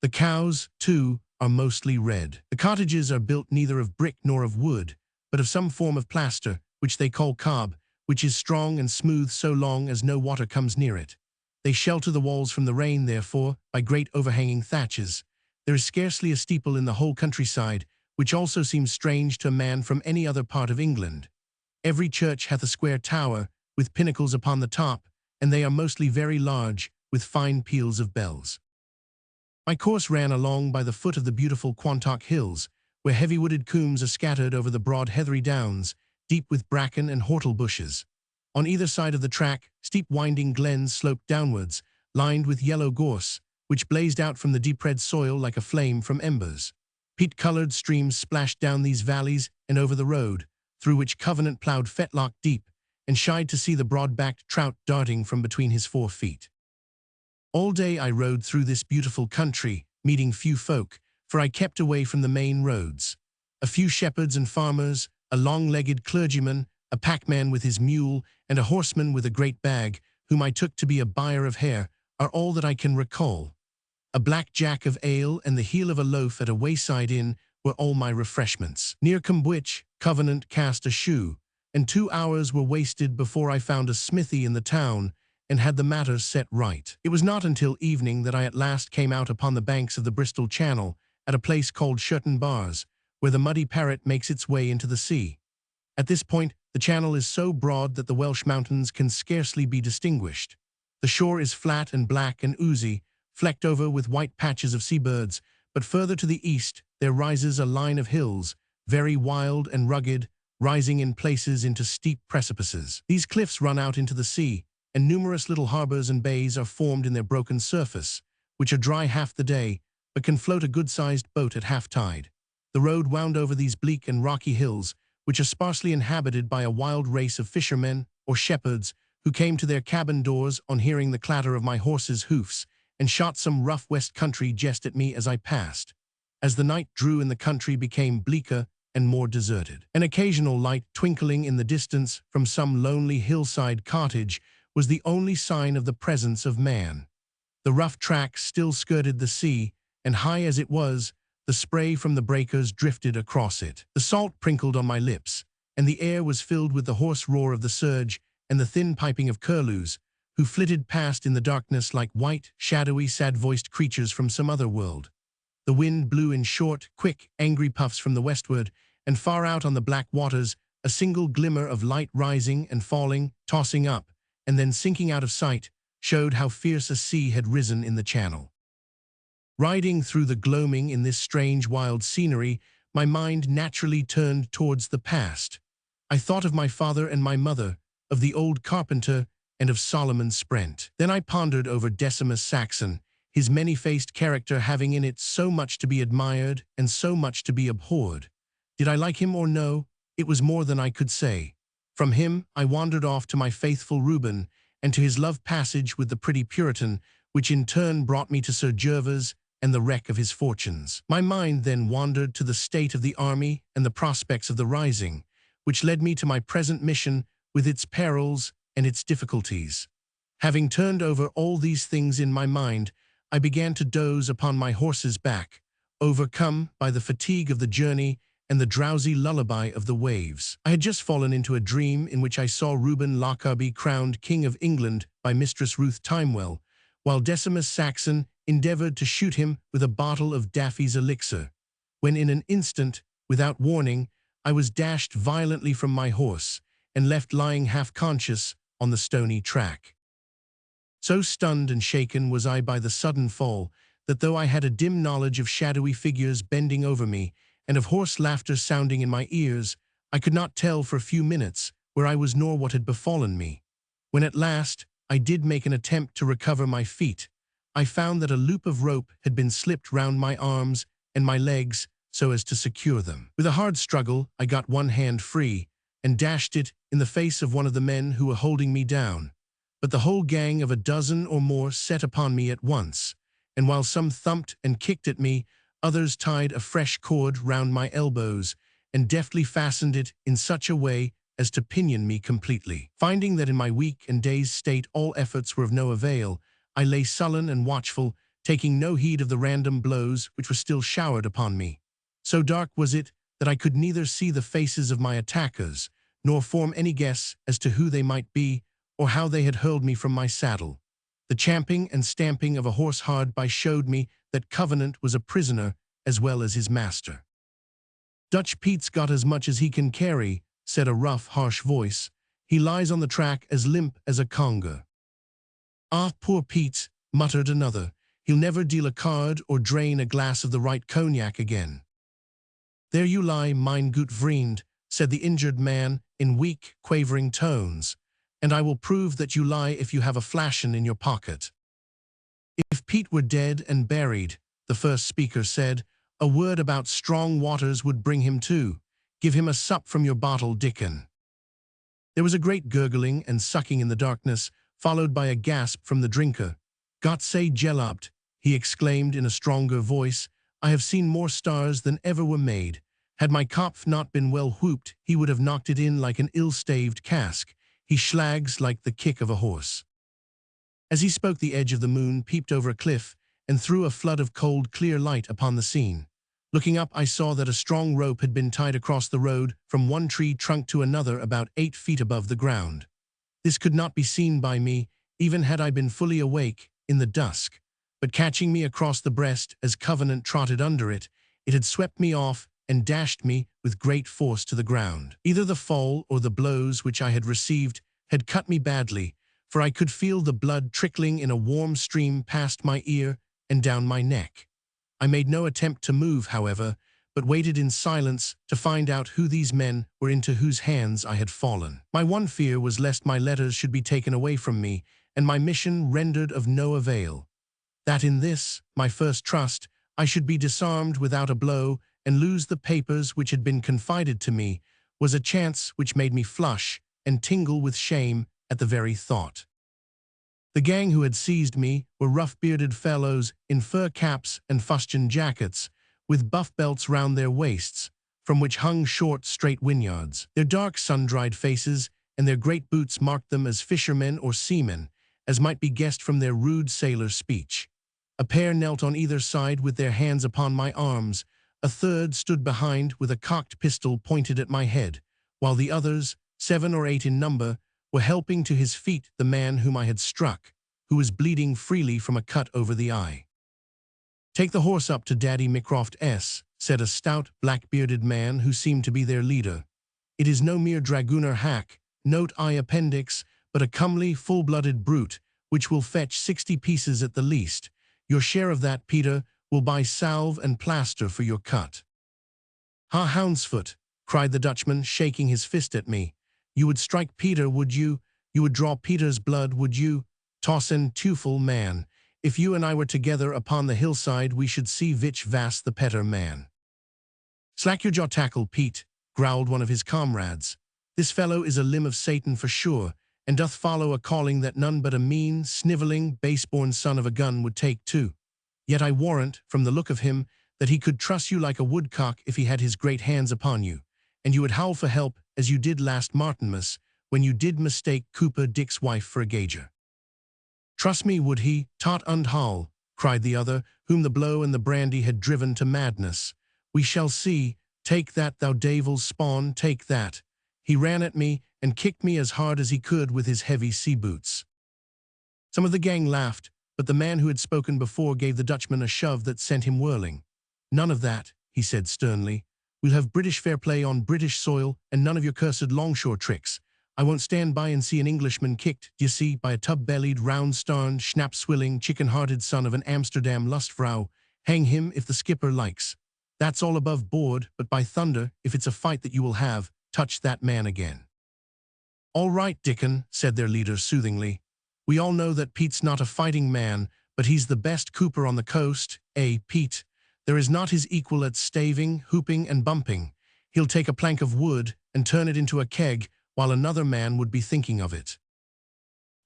The cows, too, are mostly red. The cottages are built neither of brick nor of wood, but of some form of plaster, which they call cob, which is strong and smooth so long as no water comes near it. They shelter the walls from the rain, therefore, by great overhanging thatches. There is scarcely a steeple in the whole countryside, which also seems strange to a man from any other part of England. Every church hath a square tower, with pinnacles upon the top, and they are mostly very large, with fine peals of bells. My course ran along by the foot of the beautiful Quantock Hills, where heavy wooded combes are scattered over the broad heathery downs, deep with bracken and whortle bushes. On either side of the track, steep winding glens sloped downwards, lined with yellow gorse, which blazed out from the deep red soil like a flame from embers. Peat-colored streams splashed down these valleys and over the road, through which Covenant ploughed fetlock deep, and shied to see the broad-backed trout darting from between his 4 feet. All day I rode through this beautiful country, meeting few folk, for I kept away from the main roads. A few shepherds and farmers, a long-legged clergyman, a packman with his mule, and a horseman with a great bag, whom I took to be a buyer of hare, are all that I can recall. A black jack of ale and the heel of a loaf at a wayside inn were all my refreshments. Near Combwich, Covenant cast a shoe, and 2 hours were wasted before I found a smithy in the town and had the matter set right. It was not until evening that I at last came out upon the banks of the Bristol Channel at a place called Sherton Bars, where the muddy Parrett makes its way into the sea. At this point, the channel is so broad that the Welsh mountains can scarcely be distinguished. The shore is flat and black and oozy, flecked over with white patches of seabirds, but further to the east there rises a line of hills, very wild and rugged, rising in places into steep precipices. These cliffs run out into the sea, and numerous little harbors and bays are formed in their broken surface, which are dry half the day, but can float a good-sized boat at half-tide. The road wound over these bleak and rocky hills, which are sparsely inhabited by a wild race of fishermen or shepherds who came to their cabin doors on hearing the clatter of my horse's hoofs and shot some rough west country jest at me as I passed. As the night drew in, the country became bleaker and more deserted. An occasional light twinkling in the distance from some lonely hillside cottage was the only sign of the presence of man. The rough track still skirted the sea, and high as it was, the spray from the breakers drifted across it. The salt prinkled on my lips, and the air was filled with the hoarse roar of the surge and the thin piping of curlews, who flitted past in the darkness like white, shadowy, sad-voiced creatures from some other world. The wind blew in short, quick, angry puffs from the westward, and far out on the black waters, a single glimmer of light rising and falling, tossing up, and then sinking out of sight, showed how fierce a sea had risen in the channel. Riding through the gloaming in this strange wild scenery, my mind naturally turned towards the past. I thought of my father and my mother, of the old carpenter, and of Solomon Sprent. Then I pondered over Decimus Saxon, his many-faced character having in it so much to be admired and so much to be abhorred. Did I like him or no? It was more than I could say. From him I wandered off to my faithful Reuben, and to his love passage with the pretty Puritan, which in turn brought me to Sir Gervas and the wreck of his fortunes. My mind then wandered to the state of the army and the prospects of the rising, which led me to my present mission with its perils and its difficulties. Having turned over all these things in my mind, I began to doze upon my horse's back, overcome by the fatigue of the journey and the drowsy lullaby of the waves. I had just fallen into a dream in which I saw Reuben Lockarby crowned King of England by Mistress Ruth Timewell, while Decimus Saxon endeavored to shoot him with a bottle of Daffy's elixir, when in an instant, without warning, I was dashed violently from my horse and left lying half-conscious on the stony track. So stunned and shaken was I by the sudden fall that though I had a dim knowledge of shadowy figures bending over me and of hoarse laughter sounding in my ears, I could not tell for a few minutes where I was nor what had befallen me. When at last I did make an attempt to recover my feet, I found that a loop of rope had been slipped round my arms and my legs so as to secure them. With a hard struggle, I got one hand free and dashed it in the face of one of the men who were holding me down. But the whole gang of a dozen or more set upon me at once, and while some thumped and kicked at me, others tied a fresh cord round my elbows and deftly fastened it in such a way as to pinion me completely. Finding that in my weak and dazed state all efforts were of no avail, I lay sullen and watchful, taking no heed of the random blows which were still showered upon me. So dark was it that I could neither see the faces of my attackers, nor form any guess as to who they might be, or how they had hurled me from my saddle. The champing and stamping of a horse hard by showed me that Covenant was a prisoner as well as his master. "Dutch Pete's got as much as he can carry," said a rough, harsh voice. "He lies on the track as limp as a conger." "Ah, poor Pete," muttered another. "He'll never deal a card or drain a glass of the right cognac again." "There you lie, mein gut vriend," said the injured man in weak, quavering tones, "and I will prove that you lie if you have a flaschen in your pocket." "If Pete were dead and buried," the first speaker said, "a word about strong waters would bring him to. Give him a sup from your bottle, Dickon." There was a great gurgling and sucking in the darkness, followed by a gasp from the drinker. Gott sei gelobt, he exclaimed in a stronger voice. I have seen more stars than ever were made. Had my Kopf not been well whooped, he would have knocked it in like an ill-staved cask. He schlags like the kick of a horse. As he spoke, the edge of the moon peeped over a cliff and threw a flood of cold, clear light upon the scene. Looking up, I saw that a strong rope had been tied across the road from one tree trunk to another about 8 feet above the ground. This could not be seen by me, even had I been fully awake in the dusk, but catching me across the breast as Covenant trotted under it, it had swept me off and dashed me with great force to the ground. Either the fall or the blows which I had received had cut me badly, for I could feel the blood trickling in a warm stream past my ear and down my neck. I made no attempt to move, however, but waited in silence to find out who these men were into whose hands I had fallen. My one fear was lest my letters should be taken away from me, and my mission rendered of no avail. That in this, my first trust, I should be disarmed without a blow and lose the papers which had been confided to me, was a chance which made me flush and tingle with shame at the very thought. The gang who had seized me were rough-bearded fellows in fur caps and fustian jackets, with buff belts round their waists, from which hung short, straight whinyards. Their dark, sun-dried faces and their great boots marked them as fishermen or seamen, as might be guessed from their rude sailor speech. A pair knelt on either side with their hands upon my arms. A third stood behind with a cocked pistol pointed at my head, while the others, 7 or 8 in number, were helping to his feet the man whom I had struck, who was bleeding freely from a cut over the eye. "Take the horse up to Daddy Mycroft S," said a stout, black-bearded man who seemed to be their leader. "It is no mere dragooner hack, note I appendix, but a comely, full-blooded brute, which will fetch 60 pieces at the least. Your share of that, Peter, will buy salve and plaster for your cut." "Ha, houndsfoot," cried the Dutchman, shaking his fist at me. "You would strike Peter, would you? You would draw Peter's blood, would you? Tossen Teufel, man. If you and I were together upon the hillside, we should see which vas the petter man." "Slack your jaw tackle, Pete," growled one of his comrades. "This fellow is a limb of Satan for sure, and doth follow a calling that none but a mean, snivelling, base-born son of a gun would take too. Yet I warrant, from the look of him, that he could truss you like a woodcock if he had his great hands upon you, and you would howl for help as you did last Martinmas, when you did mistake Cooper Dick's wife for a gauger." "Truss me, would he, tot und howl," cried the other, whom the blow and the brandy had driven to madness. "We shall see. Take that, thou devil's spawn, take that." He ran at me and kicked me as hard as he could with his heavy sea boots. Some of the gang laughed, but the man who had spoken before gave the Dutchman a shove that sent him whirling. "None of that," he said sternly. "We'll have British fair play on British soil and none of your cursed longshore tricks. I won't stand by and see an Englishman kicked, d'ye see, by a tub-bellied, round-starned, schnapp-swilling, chicken-hearted son of an Amsterdam lustfrau. Hang him if the skipper likes. That's all above board, but by thunder, if it's a fight that you will have, touch that man again." "All right, Dickon," said their leader soothingly. "We all know that Pete's not a fighting man, but he's the best cooper on the coast, Pete. There is not his equal at staving, hooping, and bumping. He'll take a plank of wood and turn it into a keg, while another man would be thinking of it."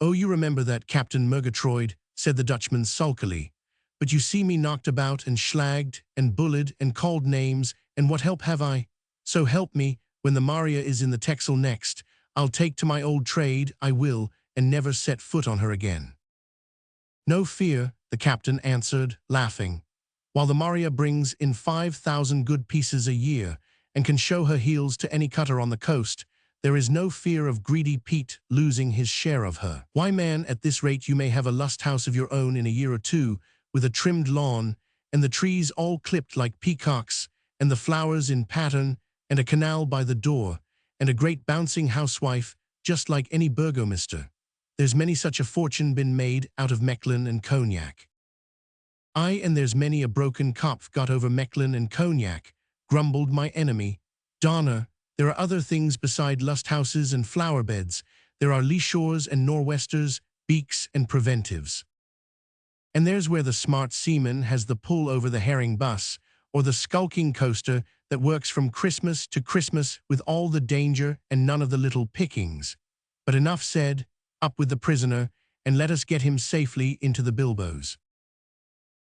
"Oh, you remember that, Captain Murgatroyd," said the Dutchman sulkily. "But you see me knocked about and schlagged and bullied and called names, and what help have I? So help me, when the Maria is in the Texel next, I'll take to my old trade, I will, and never set foot on her again." "No fear," the captain answered, laughing. "While the Maria brings in 5,000 good pieces a year, and can show her heels to any cutter on the coast, there is no fear of greedy Pete losing his share of her. Why, man, at this rate you may have a lust house of your own in a year or two, with a trimmed lawn, and the trees all clipped like peacocks, and the flowers in pattern, and a canal by the door, and a great bouncing housewife, just like any burgomaster. There's many such a fortune been made out of Mechlin and cognac." "Aye, and there's many a broken Kopf got over Mechlin and cognac," grumbled my enemy. "Donner, there are other things beside lust houses and flower beds. There are lee shores and nor'westers, beaks and preventives. And there's where the smart seaman has the pull over the herring bus, or the skulking coaster that works from Christmas to Christmas with all the danger and none of the little pickings. But enough said, up with the prisoner, and let us get him safely into the bilboes.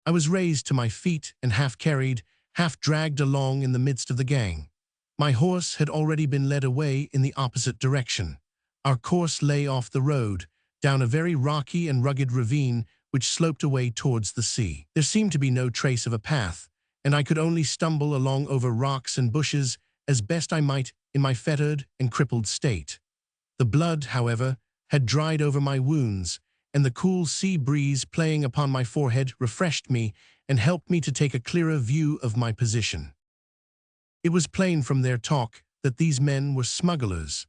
I was raised to my feet and half carried, half dragged along in the midst of the gang. My horse had already been led away in the opposite direction. Our course lay off the road, down a very rocky and rugged ravine which sloped away towards the sea. There seemed to be no trace of a path, and I could only stumble along over rocks and bushes as best I might in my fettered and crippled state. The blood, however, had dried over my wounds, and the cool sea breeze playing upon my forehead refreshed me and helped me to take a clearer view of my position. It was plain from their talk that these men were smugglers.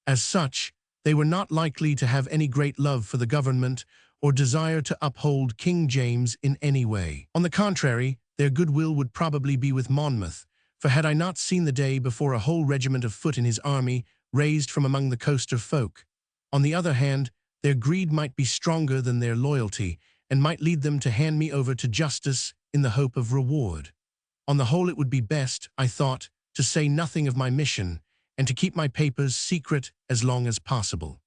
As such, they were not likely to have any great love for the government or desire to uphold King James in any way. On the contrary, their goodwill would probably be with Monmouth, for had I not seen the day before a whole regiment of foot in his army raised from among the coaster folk? On the other hand, their greed might be stronger than their loyalty, and might lead them to hand me over to justice in the hope of reward. On the whole, it would be best, I thought, to say nothing of my mission, and to keep my papers secret as long as possible.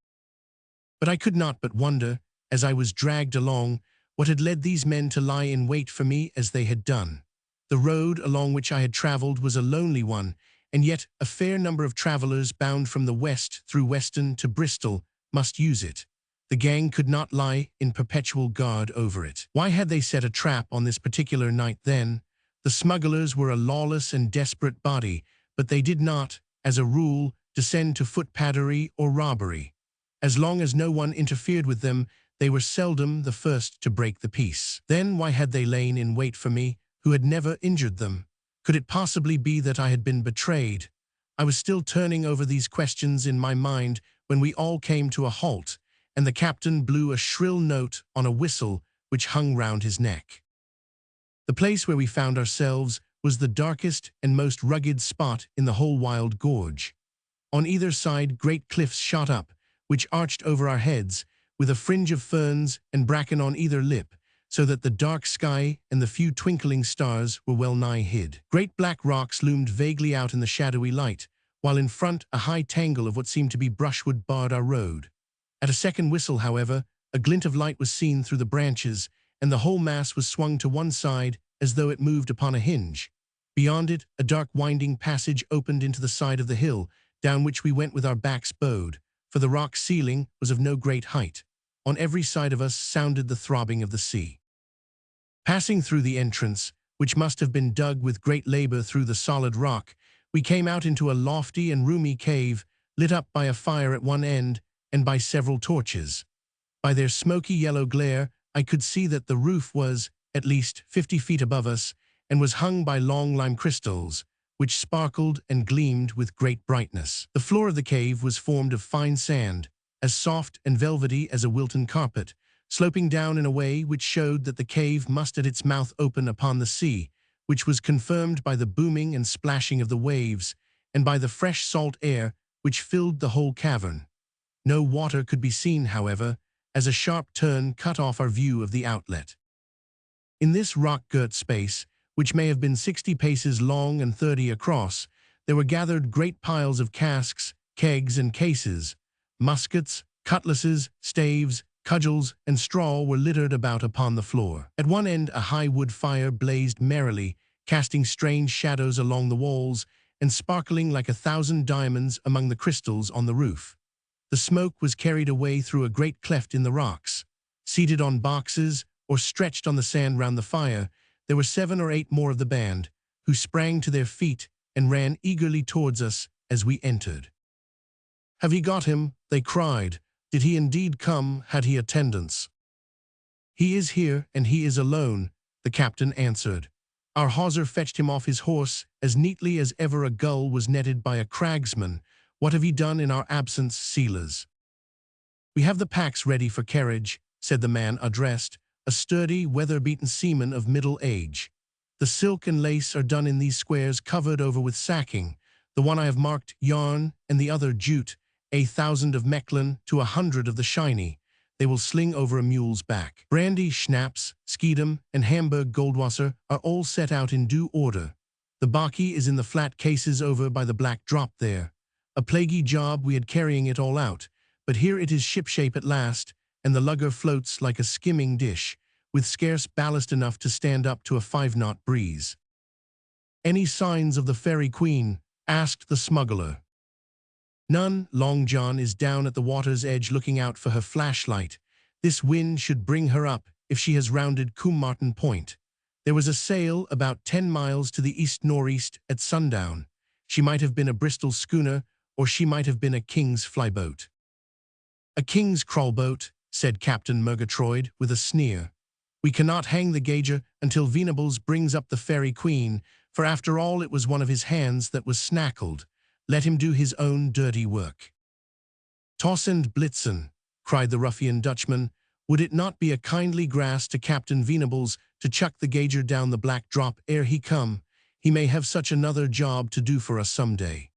But I could not but wonder, as I was dragged along, what had led these men to lie in wait for me as they had done. The road along which I had traveled was a lonely one, and yet a fair number of travelers bound from the west through Weston to Bristol must use it. The gang could not lie in perpetual guard over it. Why had they set a trap on this particular night then? The smugglers were a lawless and desperate body, but they did not, as a rule, descend to footpaddery or robbery. As long as no one interfered with them, they were seldom the first to break the peace. Then why had they lain in wait for me, who had never injured them? Could it possibly be that I had been betrayed? I was still turning over these questions in my mind when we all came to a halt, and the captain blew a shrill note on a whistle which hung round his neck. The place where we found ourselves was the darkest and most rugged spot in the whole wild gorge. On either side great cliffs shot up, which arched over our heads, with a fringe of ferns and bracken on either lip, so that the dark sky and the few twinkling stars were well nigh hid. Great black rocks loomed vaguely out in the shadowy light, while in front a high tangle of what seemed to be brushwood barred our road. At a second whistle, however, a glint of light was seen through the branches, and the whole mass was swung to one side as though it moved upon a hinge. Beyond it, a dark winding passage opened into the side of the hill, down which we went with our backs bowed, for the rock ceiling was of no great height. On every side of us sounded the throbbing of the sea. Passing through the entrance, which must have been dug with great labor through the solid rock, we came out into a lofty and roomy cave, lit up by a fire at one end and by several torches. By their smoky yellow glare, I could see that the roof was, at least 50 feet above us, and was hung by long lime crystals, which sparkled and gleamed with great brightness. The floor of the cave was formed of fine sand, as soft and velvety as a Wilton carpet, sloping down in a way which showed that the cave must at its mouth open upon the sea, which was confirmed by the booming and splashing of the waves, and by the fresh salt air which filled the whole cavern. No water could be seen, however, as a sharp turn cut off our view of the outlet. In this rock-girt space, which may have been 60 paces long and 30 across, there were gathered great piles of casks, kegs, and cases. Muskets, cutlasses, staves, cudgels, and straw were littered about upon the floor. At one end a high wood fire blazed merrily, casting strange shadows along the walls and sparkling like 1,000 diamonds among the crystals on the roof. The smoke was carried away through a great cleft in the rocks. Seated on boxes or stretched on the sand round the fire, there were 7 or 8 more of the band, who sprang to their feet and ran eagerly towards us as we entered. "Have ye got him?" they cried. "Did he indeed come? Had he attendants?" "He is here, and he is alone," the captain answered. "Our hawser fetched him off his horse as neatly as ever a gull was netted by a cragsman. What have ye done in our absence, sealers?" "We have the packs ready for carriage," said the man addressed, a sturdy, weather-beaten seaman of middle age. "The silk and lace are done in these squares covered over with sacking. The one I have marked yarn, and the other jute, 1,000 of Mechlin to 100 of the shiny. They will sling over a mule's back. Brandy, schnapps, Schiedam, and Hamburg Goldwasser are all set out in due order. The baccy is in the flat cases over by the black drop there. A plaguey job we had carrying it all out, but here it is shipshape at last, and the lugger floats like a skimming dish, with scarce ballast enough to stand up to a 5-knot breeze. "Any signs of the Fairy Queen?" asked the smuggler. "None. Long John is down at the water's edge looking out for her flashlight. This wind should bring her up if she has rounded Cummartin Point. There was a sail about 10 miles to the east-northeast at sundown. She might have been a Bristol schooner, or she might have been a King's flyboat." "A King's crawlboat," said Captain Murgatroyd with a sneer. "We cannot hang the gauger until Venables brings up the Fairy Queen, for after all it was one of his hands that was snackled. Let him do his own dirty work." "Toss and Blitzen," cried the ruffian Dutchman. "Would it not be a kindly grass to Captain Venables to chuck the gauger down the black drop ere he come? He may have such another job to do for us some day."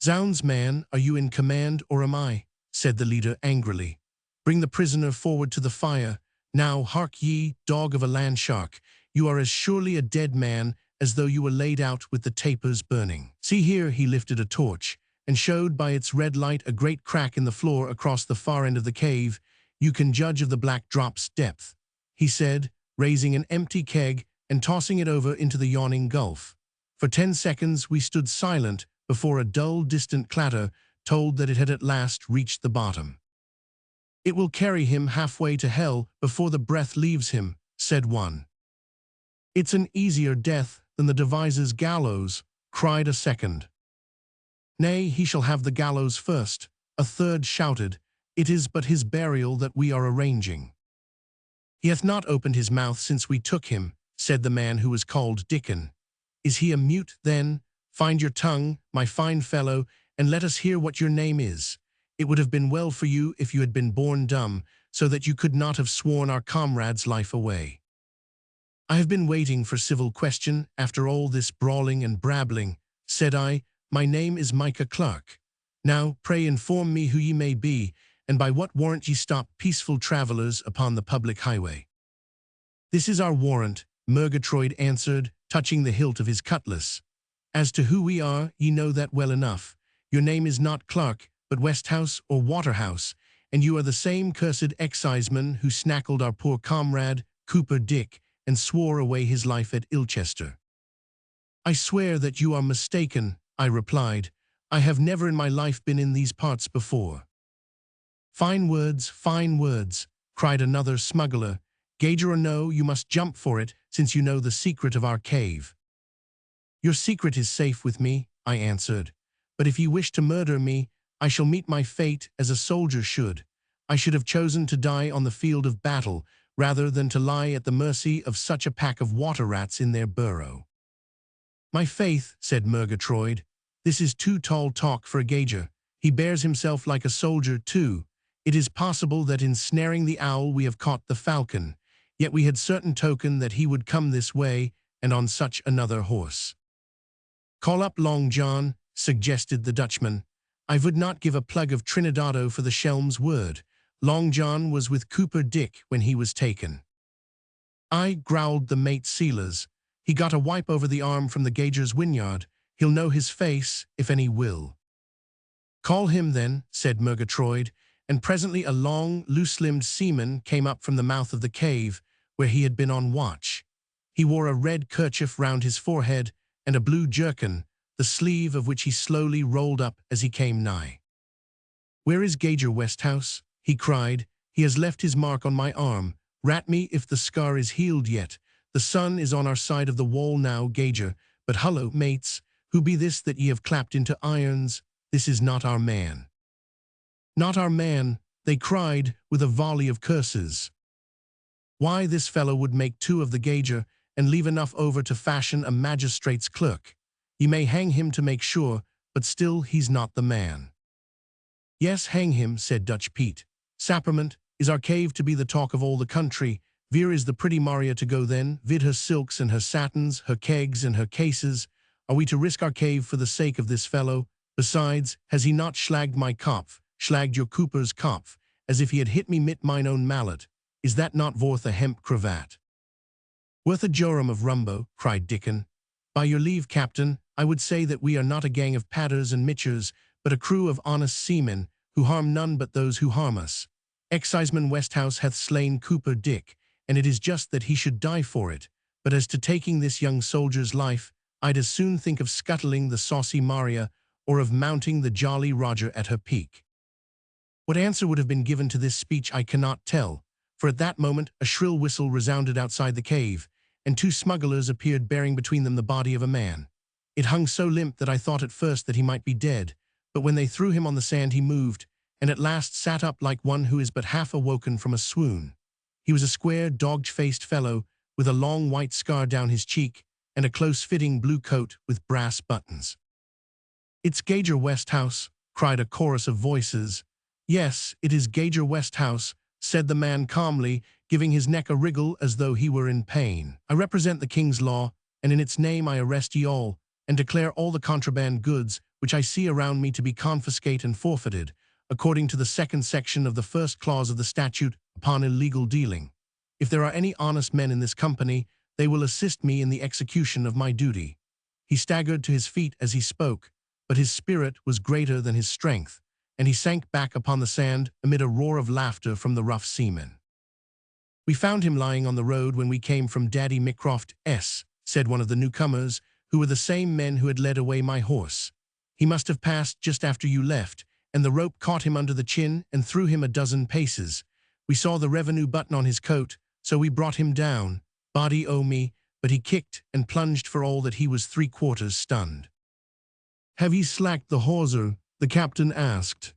"Zounds, man, are you in command or am I?" said the leader angrily. "Bring the prisoner forward to the fire. Now, hark ye, dog of a land shark, you are as surely a dead man as though you were laid out with the tapers burning. See here," he lifted a torch, and showed by its red light a great crack in the floor across the far end of the cave. "You can judge of the black drop's depth," he said, raising an empty keg and tossing it over into the yawning gulf. For 10 seconds we stood silent before a dull, distant clatter told that it had at last reached the bottom. "It will carry him halfway to hell before the breath leaves him," said one. "It's an easier death than the devise's gallows," cried a second. "Nay, he shall have the gallows first," a third shouted. "It is but his burial that we are arranging." "He hath not opened his mouth since we took him," said the man who was called Dickon. "Is he a mute, then? Find your tongue, my fine fellow, and let us hear what your name is. It would have been well for you if you had been born dumb, so that you could not have sworn our comrade's life away." "I have been waiting for civil question after all this brawling and brabbling," said I. "My name is Micah Clarke. Now, pray inform me who ye may be, and by what warrant ye stop peaceful travellers upon the public highway." "This is our warrant," Murgatroyd answered, touching the hilt of his cutlass. "As to who we are, ye know that well enough. Your name is not Clarke, but Westhouse or Waterhouse, and you are the same cursed exciseman who snackled our poor comrade, Cooper Dick, and swore away his life at Ilchester." "I swear that you are mistaken," I replied. "I have never in my life been in these parts before." Fine words," cried another smuggler. "Gauger or no, you must jump for it, since you know the secret of our cave." "Your secret is safe with me," I answered. "But if ye wish to murder me, I shall meet my fate as a soldier should. I should have chosen to die on the field of battle, rather than to lie at the mercy of such a pack of water-rats in their burrow." "My faith," said Murgatroyd, "this is too tall talk for a gauger. He bears himself like a soldier, too. It is possible that in snaring the owl we have caught the falcon, yet we had certain token that he would come this way, and on such another horse." "Call up Long John," suggested the Dutchman. "I would not give a plug of Trinidado for the Shelm's word. Long John was with Cooper Dick when he was taken." "Aye," growled the mate Sealers. "He got a wipe over the arm from the gauger's whinyard. He'll know his face, if any will." "Call him, then," said Murgatroyd, and presently a long, loose-limbed seaman came up from the mouth of the cave, where he had been on watch. He wore a red kerchief round his forehead and a blue jerkin, the sleeve of which he slowly rolled up as he came nigh. "Where is Gauger Westhouse?" he cried. "He has left his mark on my arm. Rat me if the scar is healed yet. The sun is on our side of the wall now, Gauger. But hullo, mates, who be this that ye have clapped into irons? This is not our man." "Not our man," they cried with a volley of curses. "Why, this fellow would make 2 of the gauger, and leave enough over to fashion a magistrate's clerk. Ye may hang him to make sure, but still he's not the man." "Yes, hang him," said Dutch Pete. "Sapperment, is our cave to be the talk of all the country? Veer is the pretty Maria to go then, vid her silks and her satins, her kegs and her cases? Are we to risk our cave for the sake of this fellow? Besides, has he not schlagged my kopf, schlagged your Cooper's kopf, as if he had hit me mit mine own mallet? Is that not worth a hemp cravat?" "Worth a jorum of rumbo," cried Dickon. "By your leave, Captain, I would say that we are not a gang of patters and mitchers, but a crew of honest seamen, who harm none but those who harm us. Exciseman Westhouse hath slain Cooper Dick, and it is just that he should die for it. But as to taking this young soldier's life, I'd as soon think of scuttling the saucy Maria or of mounting the jolly Roger at her peak." What answer would have been given to this speech I cannot tell, for at that moment a shrill whistle resounded outside the cave, and two smugglers appeared bearing between them the body of a man. It hung so limp that I thought at first that he might be dead, but when they threw him on the sand he moved, and at last sat up like one who is but half awoken from a swoon. He was a square, dog-faced fellow, with a long white scar down his cheek, and a close-fitting blue coat with brass buttons. "It's Gauger Westhouse," cried a chorus of voices. "Yes, it is Gauger Westhouse," said the man calmly, giving his neck a wriggle as though he were in pain. "I represent the king's law, and in its name I arrest ye all, and declare all the contraband goods which I see around me to be confiscate and forfeited, according to the second section of the first clause of the statute upon illegal dealing. If there are any honest men in this company, they will assist me in the execution of my duty." He staggered to his feet as he spoke, but his spirit was greater than his strength, and he sank back upon the sand amid a roar of laughter from the rough seamen. "We found him lying on the road when we came from Daddy Mycroft's," said one of the newcomers, who were the same men who had led away my horse. "He must have passed just after you left, and the rope caught him under the chin and threw him a dozen paces. We saw the revenue button on his coat, so we brought him down, body o' me, but he kicked and plunged for all that he was 3/4 stunned." "Have ye slacked the hawser?" the captain asked.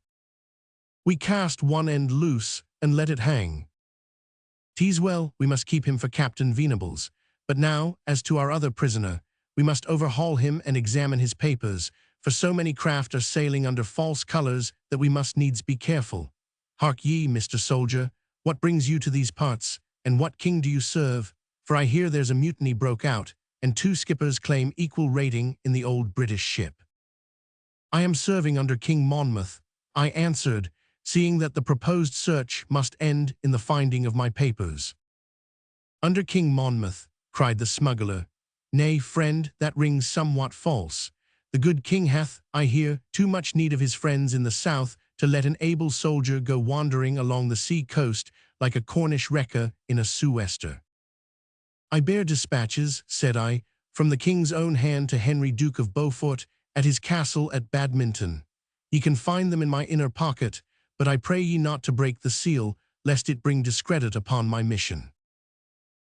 "We cast one end loose and let it hang." "'Tis well, we must keep him for Captain Venables. But now, as to our other prisoner, we must overhaul him and examine his papers, for so many craft are sailing under false colors that we must needs be careful. Hark ye, Mr. Soldier, what brings you to these parts, and what king do you serve? For I hear there's a mutiny broke out, and 2 skippers claim equal rating in the old British ship." "I am serving under King Monmouth," I answered, seeing that the proposed search must end in the finding of my papers. "Under King Monmouth," cried the smuggler. "Nay, friend, that rings somewhat false. The good king hath, I hear, too much need of his friends in the south to let an able soldier go wandering along the sea coast like a Cornish wrecker in a sou'wester." "I bear dispatches," said I, "from the king's own hand to Henry Duke of Beaufort at his castle at Badminton. Ye can find them in my inner pocket, but I pray ye not to break the seal, lest it bring discredit upon my mission."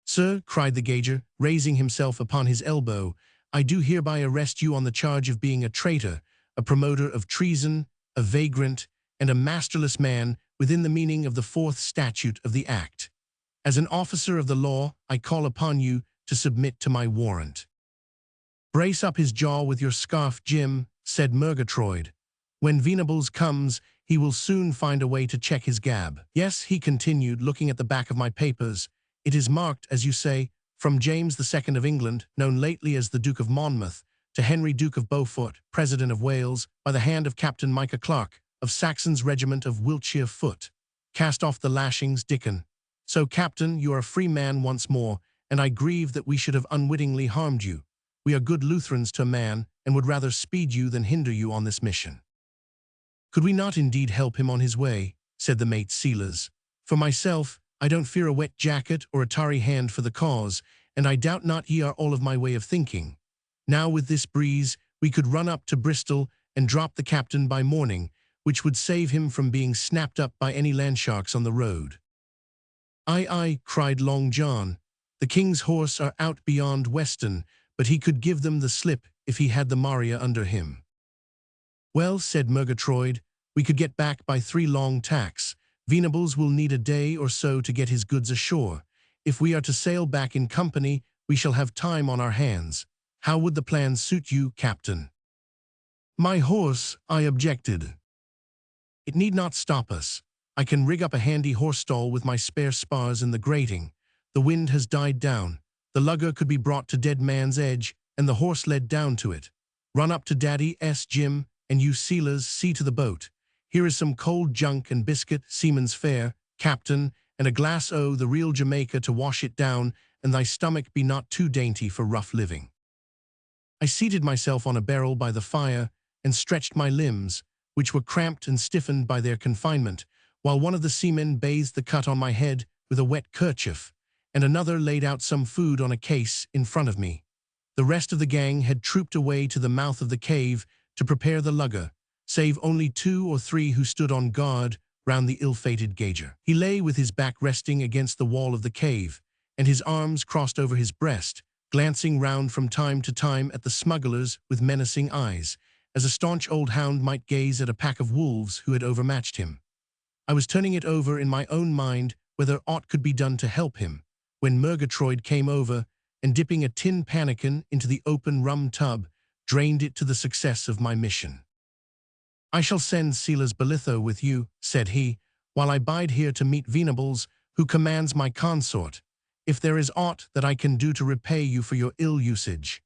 "Sir," cried the gauger, raising himself upon his elbow, "I do hereby arrest you on the charge of being a traitor, a promoter of treason, a vagrant, and a masterless man within the meaning of the 4th statute of the Act. As an officer of the law, I call upon you to submit to my warrant." "Brace up his jaw with your scarf, Jim," said Murgatroyd. "When Venables comes, he will soon find a way to check his gab. Yes," he continued, looking at the back of my papers, "it is marked, as you say, from James II of England, known lately as the Duke of Monmouth, to Henry Duke of Beaufort, President of Wales, by the hand of Captain Micah Clarke, of Saxon's regiment of Wiltshire Foot. Cast off the lashings, Dickon. So, Captain, you are a free man once more, and I grieve that we should have unwittingly harmed you. We are good Lutherans to a man, and would rather speed you than hinder you on this mission." "Could we not indeed help him on his way?" said the mate Sealers. "For myself, I don't fear a wet jacket or a tarry hand for the cause, and I doubt not ye are all of my way of thinking. Now with this breeze, we could run up to Bristol and drop the captain by morning, which would save him from being snapped up by any landsharks on the road." "Aye, aye," cried Long John. "The king's horse are out beyond Weston, but he could give them the slip if he had the Maria under him." "Well," said Murgatroyd, "we could get back by 3 long tacks. Venables will need a day or so to get his goods ashore. If we are to sail back in company, we shall have time on our hands. How would the plan suit you, Captain?" "My horse," I objected. "It need not stop us. I can rig up a handy horse-stall with my spare spars in the grating. The wind has died down. The lugger could be brought to Dead Man's Edge, and the horse led down to it. Run up to Daddy's, Jim, and you Sealers see to the boat. Here is some cold junk and biscuit, seaman's fare, Captain, and a glass o' the real Jamaica to wash it down, and thy stomach be not too dainty for rough living." I seated myself on a barrel by the fire and stretched my limbs, which were cramped and stiffened by their confinement, while one of the seamen bathed the cut on my head with a wet kerchief, and another laid out some food on a case in front of me. The rest of the gang had trooped away to the mouth of the cave to prepare the lugger, save only 2 or 3 who stood on guard round the ill-fated gauger. He lay with his back resting against the wall of the cave, and his arms crossed over his breast, glancing round from time to time at the smugglers with menacing eyes, as a staunch old hound might gaze at a pack of wolves who had overmatched him. I was turning it over in my own mind whether aught could be done to help him, when Murgatroyd came over and, dipping a tin pannikin into the open rum tub, drained it to the success of my mission. "I shall send Silas Belitho with you," said he, "while I bide here to meet Venables, who commands my consort, if there is aught that I can do to repay you for your ill usage."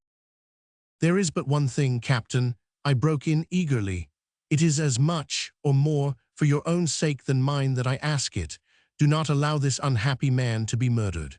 "There is but one thing, Captain," I broke in eagerly. "It is as much, or more, for your own sake than mine that I ask it. Do not allow this unhappy man to be murdered."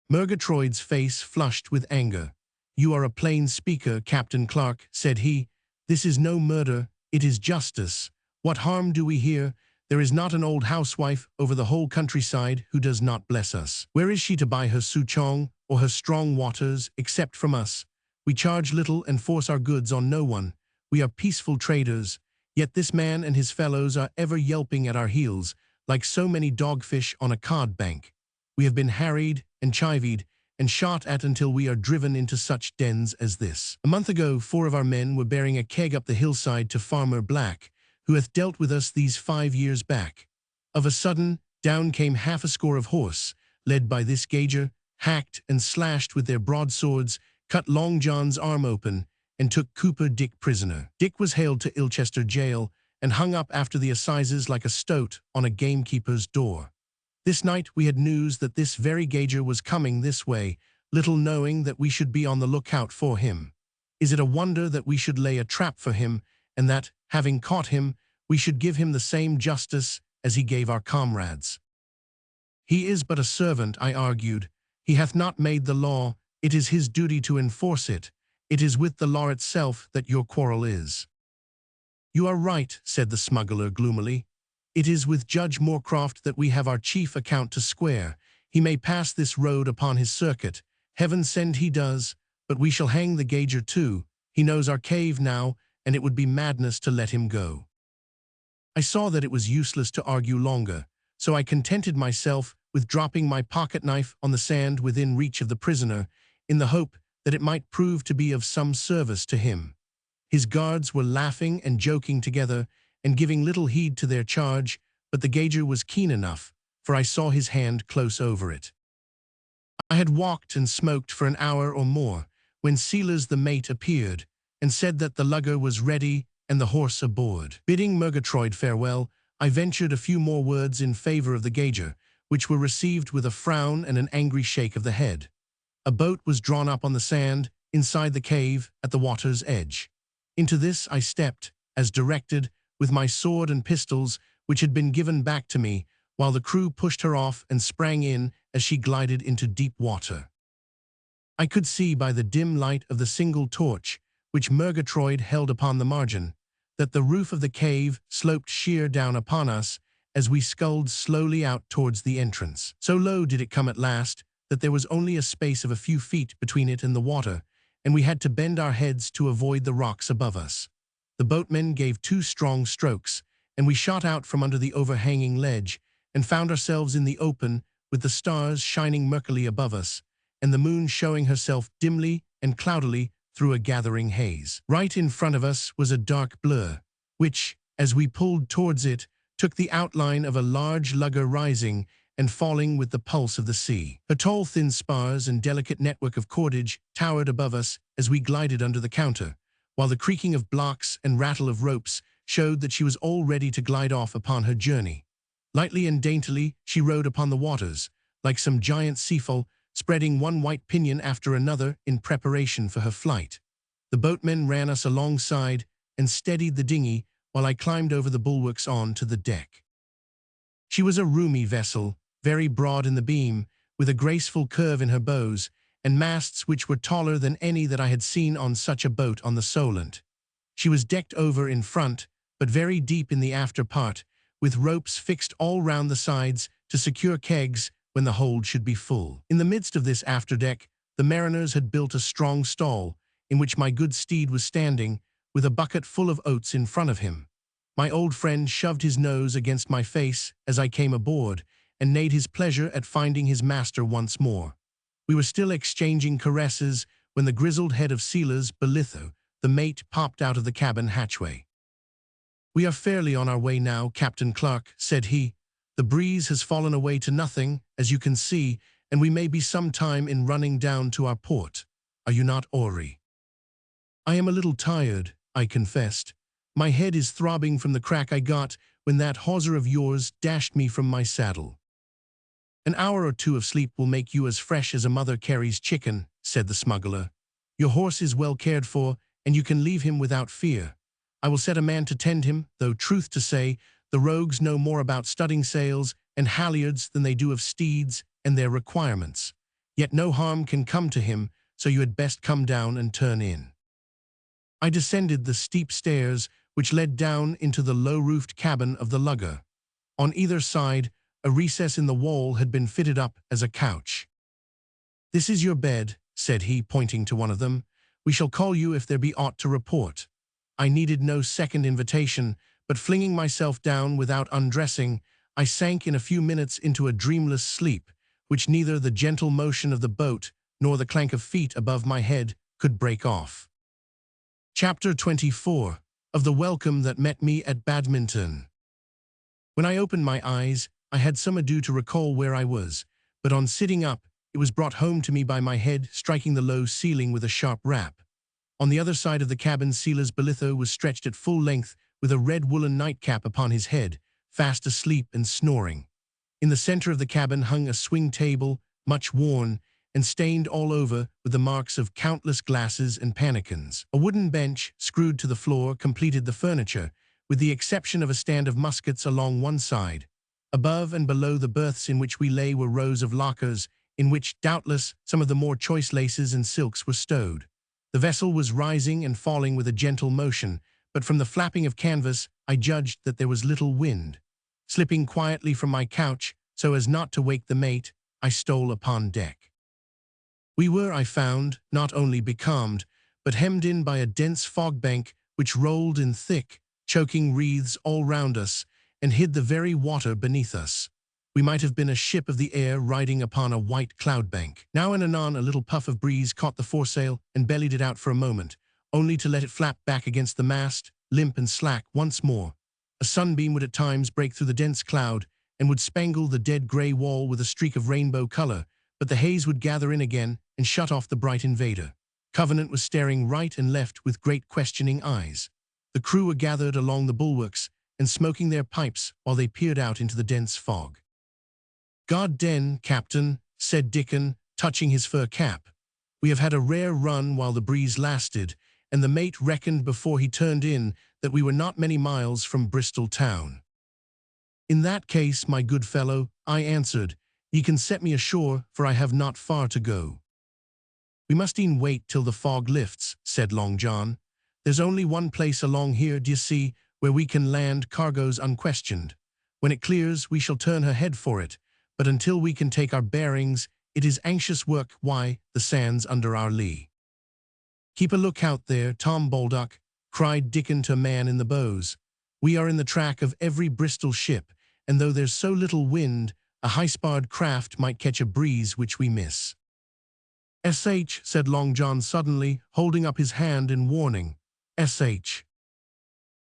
Murgatroyd's face flushed with anger. "You are a plain speaker, Captain Clarke," said he. "This is no murder, it is justice. What harm do we hear? There is not an old housewife over the whole countryside who does not bless us. Where is she to buy her souchong or her strong waters except from us? We charge little and force our goods on no one. We are peaceful traders, yet this man and his fellows are ever yelping at our heels, like so many dogfish on a cod bank. We have been harried and chivied and shot at until we are driven into such dens as this. A month ago 4 of our men were bearing a keg up the hillside to Farmer Black, who hath dealt with us these 5 years back. Of a sudden, down came half a score of horse, led by this gauger, hacked and slashed with their broadswords, cut Long John's arm open, and took Cooper Dick prisoner. Dick was haled to Ilchester jail and hung up after the assizes like a stoat on a gamekeeper's door. This night we had news that this very gauger was coming this way, little knowing that we should be on the lookout for him. Is it a wonder that we should lay a trap for him, and that, having caught him, we should give him the same justice as he gave our comrades? He is but a servant, I argued. He hath not made the law. It is his duty to enforce it. It is with the law itself that your quarrel is. You are right, said the smuggler gloomily. It is with Judge Moorcroft that we have our chief account to square. He may pass this road upon his circuit. Heaven send he does, but we shall hang the gauger too. He knows our cave now, and it would be madness to let him go. I saw that it was useless to argue longer, so I contented myself with dropping my pocket knife on the sand within reach of the prisoner, in the hope that it might prove to be of some service to him. His guards were laughing and joking together and giving little heed to their charge, but the gauger was keen enough, for I saw his hand close over it. I had walked and smoked for an hour or more, when Silas the mate appeared, and said that the lugger was ready and the horse aboard. Bidding Murgatroyd farewell, I ventured a few more words in favor of the gauger, which were received with a frown and an angry shake of the head. A boat was drawn up on the sand, inside the cave, at the water's edge. Into this I stepped, as directed, with my sword and pistols, which had been given back to me, while the crew pushed her off and sprang in as she glided into deep water. I could see by the dim light of the single torch, which Murgatroyd held upon the margin, that the roof of the cave sloped sheer down upon us as we sculled slowly out towards the entrance. So low did it come at last that there was only a space of a few feet between it and the water, and we had to bend our heads to avoid the rocks above us. The boatmen gave 2 strong strokes, and we shot out from under the overhanging ledge and found ourselves in the open with the stars shining murkily above us and the moon showing herself dimly and cloudily through a gathering haze. Right in front of us was a dark blur, which, as we pulled towards it, took the outline of a large lugger rising and falling with the pulse of the sea. Her tall thin spars and delicate network of cordage towered above us as we glided under the counter, while the creaking of blocks and rattle of ropes showed that she was all ready to glide off upon her journey. Lightly and daintily she rode upon the waters, like some giant seafowl, spreading one white pinion after another in preparation for her flight. The boatmen ran us alongside and steadied the dinghy while I climbed over the bulwarks on to the deck. She was a roomy vessel, very broad in the beam, with a graceful curve in her bows, and masts which were taller than any that I had seen on such a boat on the Solent. She was decked over in front, but very deep in the after part, with ropes fixed all round the sides to secure kegs when the hold should be full. In the midst of this afterdeck, the mariners had built a strong stall, in which my good steed was standing, with a bucket full of oats in front of him. My old friend shoved his nose against my face as I came aboard, and neighed his pleasure at finding his master once more. We were still exchanging caresses when the grizzled head of Silas Belitho, the mate, popped out of the cabin hatchway. "We are fairly on our way now, Captain Clarke," said he. "The breeze has fallen away to nothing, as you can see, and we may be some time in running down to our port. Are you not, Ori?" "I am a little tired," I confessed. "My head is throbbing from the crack I got when that hawser of yours dashed me from my saddle." "An hour or two of sleep will make you as fresh as a mother carries chicken," said the smuggler. "Your horse is well cared for, and you can leave him without fear. I will set a man to tend him, though, truth to say, the rogues know more about studding sails and halyards than they do of steeds and their requirements. Yet no harm can come to him, so you had best come down and turn in." I descended the steep stairs which led down into the low-roofed cabin of the lugger. On either side, a recess in the wall had been fitted up as a couch. "This is your bed," said he, pointing to one of them. "We shall call you if there be aught to report." I needed no second invitation, but flinging myself down without undressing, I sank in a few minutes into a dreamless sleep, which neither the gentle motion of the boat nor the clank of feet above my head could break off. Chapter 24. Of the welcome that met me at Badminton. When I opened my eyes, I had some ado to recall where I was, but on sitting up, it was brought home to me by my head striking the low ceiling with a sharp rap. On the other side of the cabin, Silas Belitho was stretched at full length with a red woolen nightcap upon his head, fast asleep and snoring. In the center of the cabin hung a swing table, much worn, and stained all over with the marks of countless glasses and pannikins. A wooden bench, screwed to the floor, completed the furniture, with the exception of a stand of muskets along one side. Above and below the berths in which we lay were rows of lockers, in which, doubtless, some of the more choice laces and silks were stowed. The vessel was rising and falling with a gentle motion, but from the flapping of canvas I judged that there was little wind. Slipping quietly from my couch, so as not to wake the mate, I stole upon deck. We were, I found, not only becalmed, but hemmed in by a dense fog-bank which rolled in thick, choking wreaths all round us, and hid the very water beneath us. We might have been a ship of the air riding upon a white cloud-bank. Now and anon a little puff of breeze caught the foresail and bellied it out for a moment, only to let it flap back against the mast, limp and slack once more. A sunbeam would at times break through the dense cloud and would spangle the dead grey wall with a streak of rainbow color, but the haze would gather in again and shut off the bright invader. Covenant was staring right and left with great questioning eyes. The crew were gathered along the bulwarks and smoking their pipes while they peered out into the dense fog. "God den, Captain," said Dickon, touching his fur cap. "We have had a rare run while the breeze lasted, and the mate reckoned before he turned in that we were not many miles from Bristol town." "In that case, my good fellow," I answered, "ye can set me ashore, for I have not far to go." "We must e'en wait till the fog lifts," said Long John. "There's only one place along here, d'ye see, where we can land cargoes unquestioned. When it clears, we shall turn her head for it, but until we can take our bearings, it is anxious work. Why, the sand's under our lee." "Keep a lookout there, Tom Baldock," cried Dickon to a man in the bows. "We are in the track of every Bristol ship, and though there's so little wind, a high-sparred craft might catch a breeze which we miss." "SH," said Long John suddenly, holding up his hand in warning. "SH."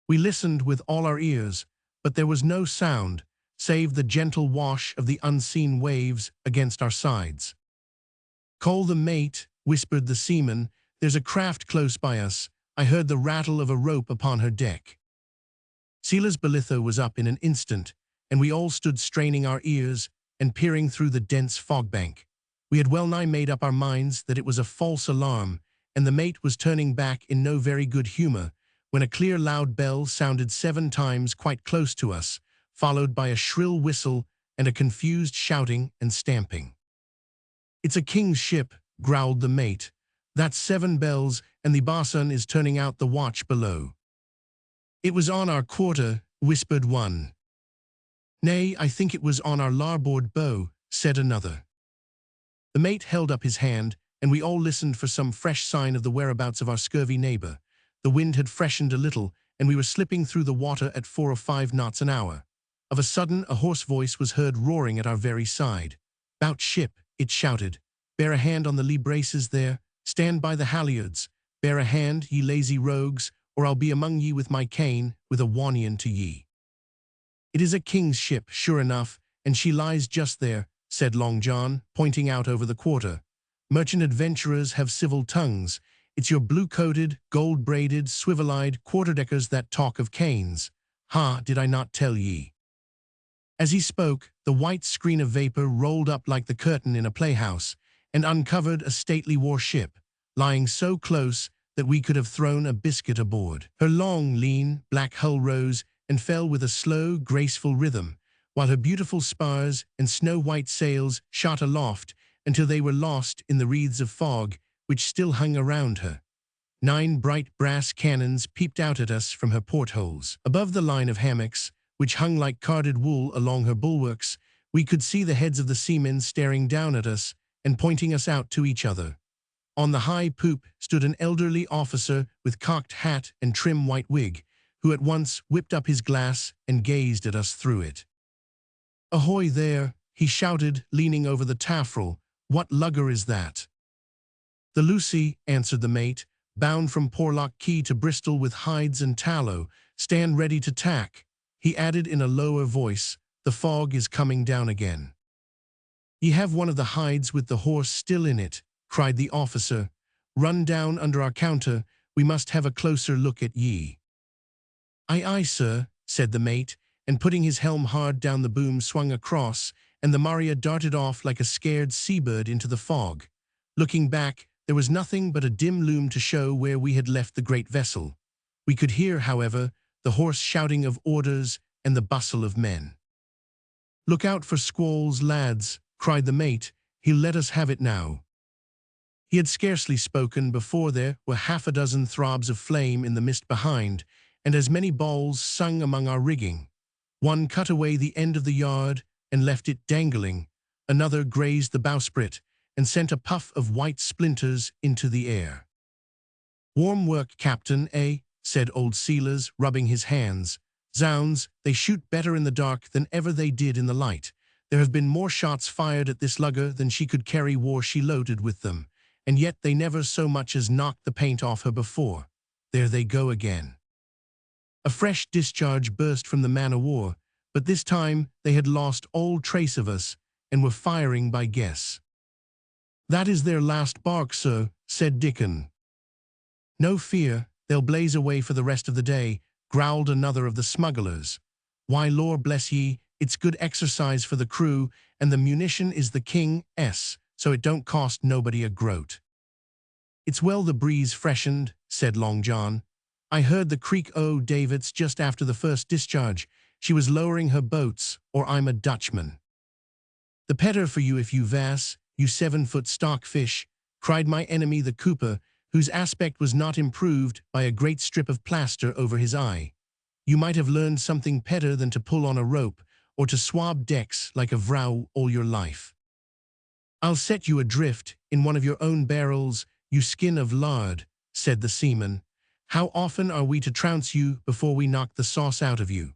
We listened with all our ears, but there was no sound, save the gentle wash of the unseen waves against our sides. "Call the mate," whispered the seaman. "There's a craft close by us. I heard the rattle of a rope upon her deck." Silas Belitho was up in an instant, and we all stood straining our ears and peering through the dense fog-bank. We had well nigh made up our minds that it was a false alarm, and the mate was turning back in no very good humor, when a clear loud bell sounded 7 times quite close to us, followed by a shrill whistle and a confused shouting and stamping. "It's a king's ship," growled the mate. "That's 7 bells, and the boatswain is turning out the watch below." "It was on our quarter," whispered one. Nay, I think it was on our larboard bow, said another. The mate held up his hand, and we all listened for some fresh sign of the whereabouts of our scurvy neighbour. The wind had freshened a little, and we were slipping through the water at 4 or 5 knots an hour. Of a sudden, a hoarse voice was heard roaring at our very side. "'Bout ship," it shouted. "Bear a hand on the lee braces there. Stand by the halyards. Bear a hand, ye lazy rogues, or I'll be among ye with my cane, with a wannion to ye." "It is a king's ship, sure enough, and she lies just there," said Long John, pointing out over the quarter. "Merchant adventurers have civil tongues. It's your blue-coated, gold-braided, swivel-eyed quarterdeckers that talk of canes. Ha, did I not tell ye?" As he spoke, the white screen of vapor rolled up like the curtain in a playhouse, and uncovered a stately warship, lying so close that we could have thrown a biscuit aboard. Her long, lean, black hull rose and fell with a slow, graceful rhythm, while her beautiful spars and snow-white sails shot aloft until they were lost in the wreaths of fog which still hung around her. 9 bright brass cannons peeped out at us from her portholes. Above the line of hammocks, which hung like carded wool along her bulwarks, we could see the heads of the seamen staring down at us and pointing us out to each other. On the high poop stood an elderly officer with cocked hat and trim white wig, who at once whipped up his glass and gazed at us through it. "Ahoy there," he shouted, leaning over the taffrail. "What lugger is that?" "The Lucy," answered the mate, "bound from Porlock Quay to Bristol with hides and tallow. Stand ready to tack." He added in a lower voice, "The fog is coming down again." "Ye have one of the hides with the horse still in it," cried the officer. "Run down under our counter. We must have a closer look at ye." "Aye, aye, sir," said the mate, and putting his helm hard down the boom swung across, and the Maria darted off like a scared seabird into the fog. Looking back, there was nothing but a dim loom to show where we had left the great vessel. We could hear, however, the hoarse shouting of orders and the bustle of men. "Look out for squalls, lads," cried the mate. "He'll let us have it now." He had scarcely spoken before there were 6 throbs of flame in the mist behind, and as many balls sung among our rigging. One cut away the end of the yard and left it dangling. Another grazed the bowsprit and sent a puff of white splinters into the air. "Warm work, Captain, eh?" said old Sealers, rubbing his hands. "Zounds, they shoot better in the dark than ever they did in the light. There have been more shots fired at this lugger than she could carry war she loaded with them, and yet they never so much as knocked the paint off her before. There they go again." A fresh discharge burst from the man-o'-war, but this time they had lost all trace of us and were firing by guess. "That is their last bark, sir," said Dickon. "No fear, they'll blaze away for the rest of the day," growled another of the smugglers. "Why, Lord bless ye, it's good exercise for the crew, and the munition is the king's, so it don't cost nobody a groat." "It's well the breeze freshened," said Long John. "I heard the creak o' davits just after the first discharge. She was lowering her boats, or I'm a Dutchman." "The better for you if you vass, you 7-foot stockfish," cried my enemy the cooper, whose aspect was not improved by a great strip of plaster over his eye. "You might have learned something better than to pull on a rope, or to swab decks like a vrow all your life." "I'll set you adrift in one of your own barrels, you skin of lard," said the seaman. "How often are we to trounce you before we knock the sauce out of you?"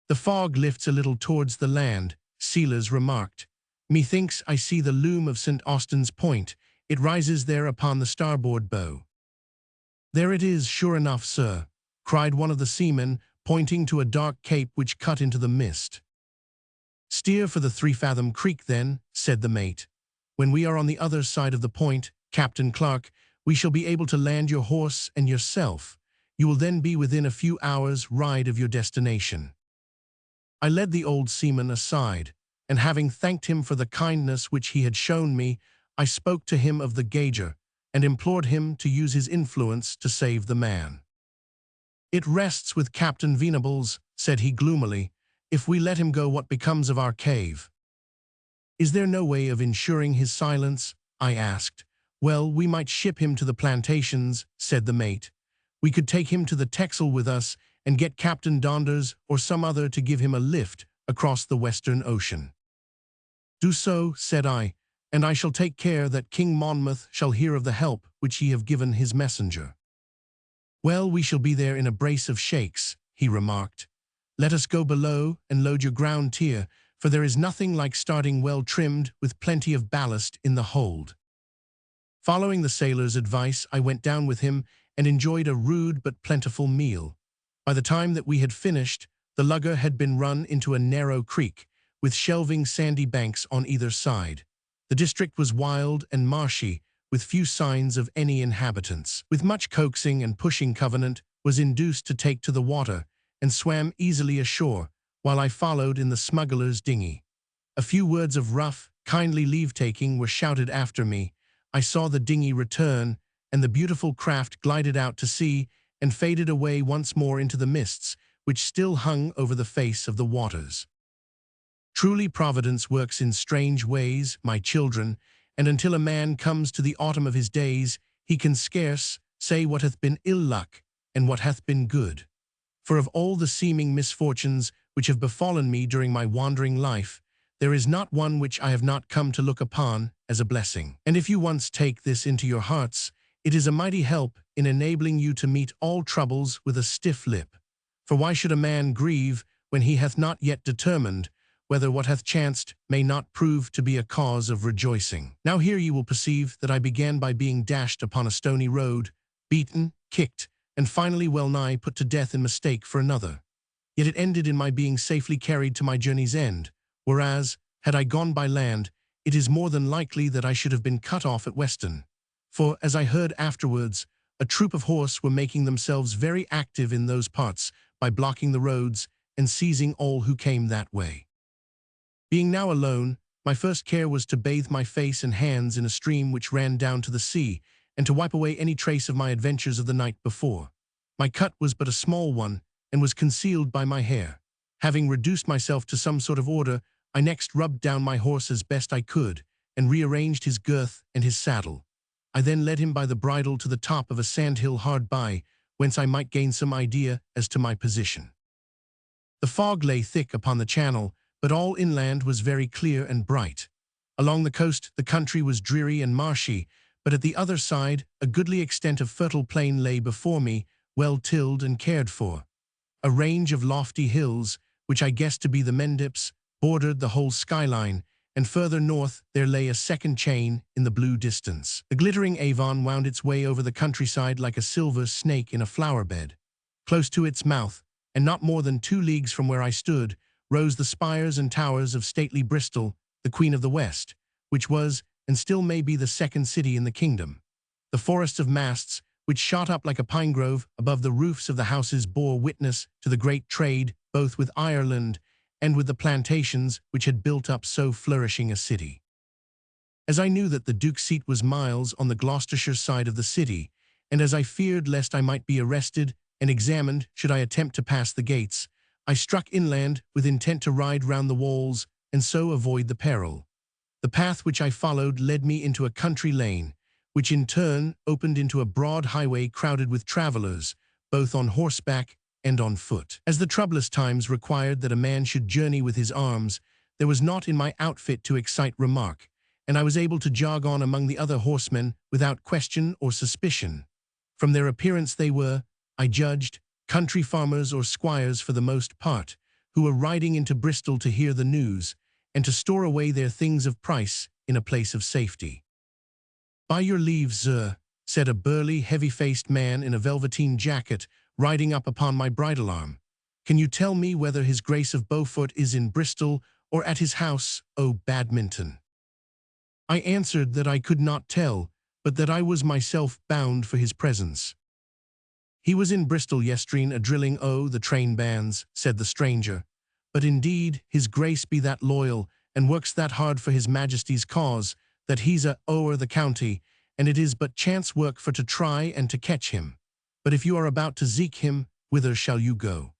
"The fog lifts a little towards the land," Sealers remarked. "Methinks I see the loom of St. Austin's Point. It rises there upon the starboard bow." "There it is, sure enough, sir," cried one of the seamen, pointing to a dark cape which cut into the mist. "Steer for the 3-fathom creek, then," said the mate. "When we are on the other side of the point, Captain Clarke, we shall be able to land your horse and yourself. You will then be within a few hours' ride of your destination." I led the old seaman aside, and having thanked him for the kindness which he had shown me, I spoke to him of the gauger, and implored him to use his influence to save the man. "It rests with Captain Venables," said he gloomily. "If we let him go, what becomes of our cave?" "Is there no way of ensuring his silence?" I asked. "Well, we might ship him to the plantations," said the mate. "We could take him to the Texel with us and get Captain Donders or some other to give him a lift across the Western Ocean. Do so, said I, and I shall take care that King Monmouth shall hear of the help which ye have given his messenger. Well, we shall be there in a brace of shakes, he remarked. Let us go below and load your ground tier, for there is nothing like starting well trimmed with plenty of ballast in the hold. Following the sailor's advice, I went down with him and enjoyed a rude but plentiful meal. By the time that we had finished, the lugger had been run into a narrow creek, with shelving sandy banks on either side. The district was wild and marshy, with few signs of any inhabitants. With much coaxing and pushing, Covenant was induced to take to the water and swam easily ashore, while I followed in the smuggler's dinghy. A few words of rough, kindly leave-taking were shouted after me. I saw the dinghy return, and the beautiful craft glided out to sea and faded away once more into the mists, which still hung over the face of the waters. Truly Providence works in strange ways, my children, and until a man comes to the autumn of his days, he can scarce say what hath been ill luck and what hath been good. For of all the seeming misfortunes which have befallen me during my wandering life, there is not one which I have not come to look upon as a blessing. And if you once take this into your hearts, it is a mighty help in enabling you to meet all troubles with a stiff lip. For why should a man grieve when he hath not yet determined whether what hath chanced may not prove to be a cause of rejoicing? Now here you will perceive that I began by being dashed upon a stony road, beaten, kicked, and finally well nigh put to death in mistake for another. Yet it ended in my being safely carried to my journey's end, whereas, had I gone by land, it is more than likely that I should have been cut off at Weston. For, as I heard afterwards, a troop of horse were making themselves very active in those parts by blocking the roads and seizing all who came that way. Being now alone, my first care was to bathe my face and hands in a stream which ran down to the sea, and to wipe away any trace of my adventures of the night before. My cut was but a small one, and was concealed by my hair. Having reduced myself to some sort of order, I next rubbed down my horse as best I could, and rearranged his girth and his saddle. I then led him by the bridle to the top of a sandhill hard by, whence I might gain some idea as to my position. The fog lay thick upon the channel, but all inland was very clear and bright. Along the coast the country was dreary and marshy, but at the other side a goodly extent of fertile plain lay before me, well tilled and cared for. A range of lofty hills, which I guessed to be the Mendips, bordered the whole skyline, and further north there lay a second chain in the blue distance. The glittering Avon wound its way over the countryside like a silver snake in a flower bed. Close to its mouth, and not more than 2 leagues from where I stood, rose the spires and towers of stately Bristol, the Queen of the West, which was, and still may be, the second city in the kingdom. The forest of masts, which shot up like a pine grove above the roofs of the houses, bore witness to the great trade both with Ireland and with the plantations which had built up so flourishing a city. As I knew that the Duke's seat was miles on the Gloucestershire side of the city, and as I feared lest I might be arrested and examined should I attempt to pass the gates, I struck inland with intent to ride round the walls and so avoid the peril. The path which I followed led me into a country lane, which in turn opened into a broad highway crowded with travellers, both on horseback and on foot. As the troublous times required that a man should journey with his arms, there was naught in my outfit to excite remark, and I was able to jog on among the other horsemen without question or suspicion. From their appearance they were, I judged, country farmers or squires for the most part, who were riding into Bristol to hear the news, and to store away their things of price in a place of safety. "By your leave, sir," said a burly, heavy-faced man in a velveteen jacket, riding up upon my bridle arm. "Can you tell me whether his Grace of Beaufort is in Bristol or at his house, O Badminton?" I answered that I could not tell, but that I was myself bound for his presence. "He was in Bristol yestreen a-drilling o' the train bands," said the stranger. "But indeed his Grace be that loyal, and works that hard for his Majesty's cause, that he's o'er the county, and it is but chance work for to try and to catch him. But if you are about to seek him, whither shall you go?"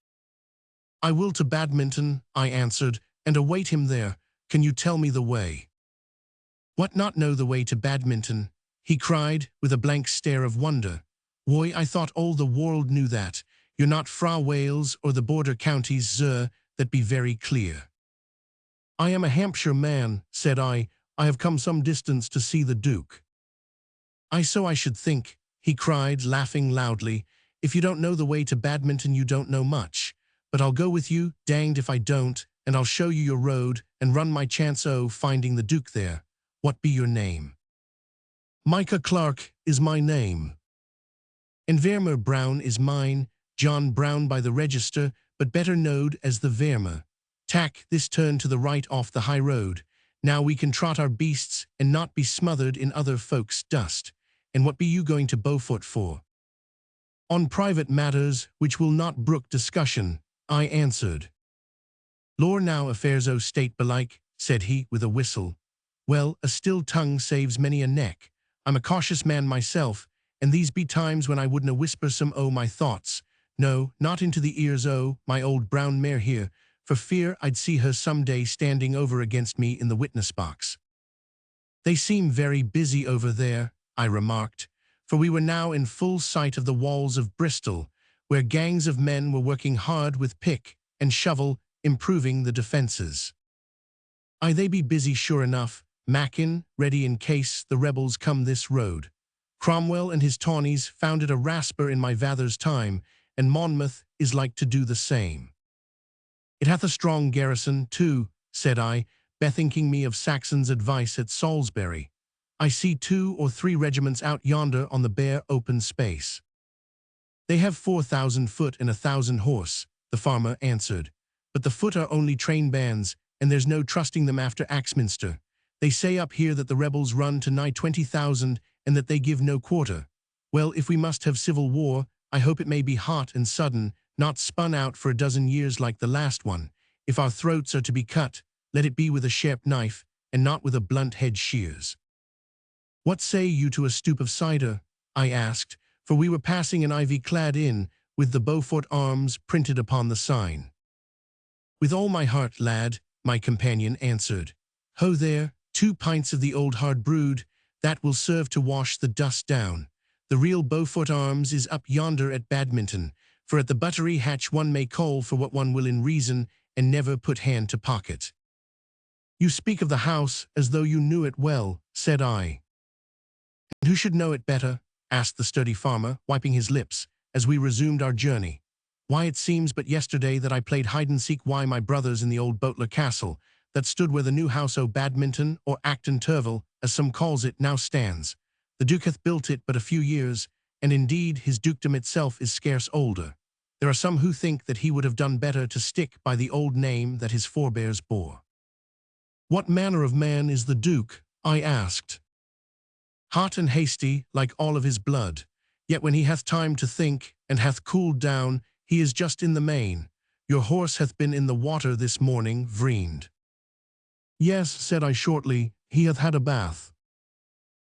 "I will to Badminton," I answered, "and await him there. Can you tell me the way?" "What, not know the way to Badminton?" he cried, with a blank stare of wonder. "Why, I thought all the world knew that. You're not fra Wales or the border counties, sir, that be very clear." I am a Hampshire man, said I. I have come some distance to see the Duke. So I should think, he cried, laughing loudly. If you don't know the way to Badminton, you don't know much. But I'll go with you, danged if I don't, and I'll show you your road, and run my chance o' finding the Duke there. What be your name? Micah Clarke is my name. And Vermer Brown is mine, John Brown by the register, but better knowed as the Vermer. Tack this turn to the right off the high road. Now we can trot our beasts and not be smothered in other folks' dust. And what be you going to Beaufort for? On private matters which will not brook discussion, I answered. Lor now affairs o' state belike, said he with a whistle. Well, a still tongue saves many a neck. I'm a cautious man myself, and these be times when I wouldna whisper some o' my thoughts. No, not into the ears o' my old brown mare here, for fear I'd see her some day standing over against me in the witness box. They seem very busy over there, I remarked, for we were now in full sight of the walls of Bristol, where gangs of men were working hard with pick and shovel, improving the defences. They be busy sure enough, Mackin, ready in case the rebels come this road. Cromwell and his tawnies founded a rasper in my vather's time, and Monmouth is like to do the same. It hath a strong garrison, too, said I, bethinking me of Saxon's advice at Salisbury. I see 2 or 3 regiments out yonder on the bare open space. They have 4,000 foot and 1,000 horse, the farmer answered. But the foot are only train bands, and there's no trusting them after Axminster. They say up here that the rebels run to nigh 20,000, and that they give no quarter. Well, if we must have civil war, I hope it may be hot and sudden, not spun out for a dozen years like the last one. If our throats are to be cut, let it be with a sharp knife, and not with a blunt hedge shears. What say you to a stoup of cider? I asked, for we were passing an ivy-clad inn, with the Beaufort arms printed upon the sign. With all my heart, lad, my companion answered. Ho there, 2 pints of the old hard brewed, that will serve to wash the dust down. The real Beaufort arms is up yonder at Badminton, for at the buttery hatch one may call for what one will in reason, and never put hand to pocket. You speak of the house as though you knew it well, said I. And who should know it better? Asked the sturdy farmer, wiping his lips, as we resumed our journey. Why, it seems but yesterday that I played hide-and-seek wi' my brothers in the old Boteler Castle, that stood where the new house o' Badminton, or Acton Turville, as some calls it, now stands. The Duke hath built it but a few years, and indeed his dukedom itself is scarce older. There are some who think that he would have done better to stick by the old name that his forebears bore. What manner of man is the Duke? I asked. Hot and hasty, like all of his blood, yet when he hath time to think, and hath cooled down, he is just in the main. Your horse hath been in the water this morning, vreened. Yes, said I shortly, he hath had a bath.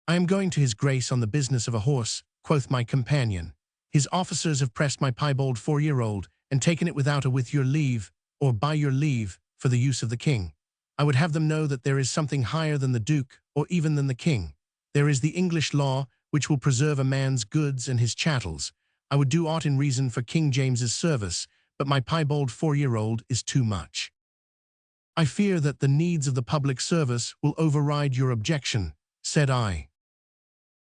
I am going to his grace on the business of a horse, quoth my companion. His officers have pressed my piebald 4-year-old, and taken it without a with your leave, or by your leave, for the use of the king. I would have them know that there is something higher than the Duke, or even than the king. There is the English law, which will preserve a man's goods and his chattels. I would do aught in reason for King James's service, but my piebald 4-year-old is too much. I fear that the needs of the public service will override your objection, said I.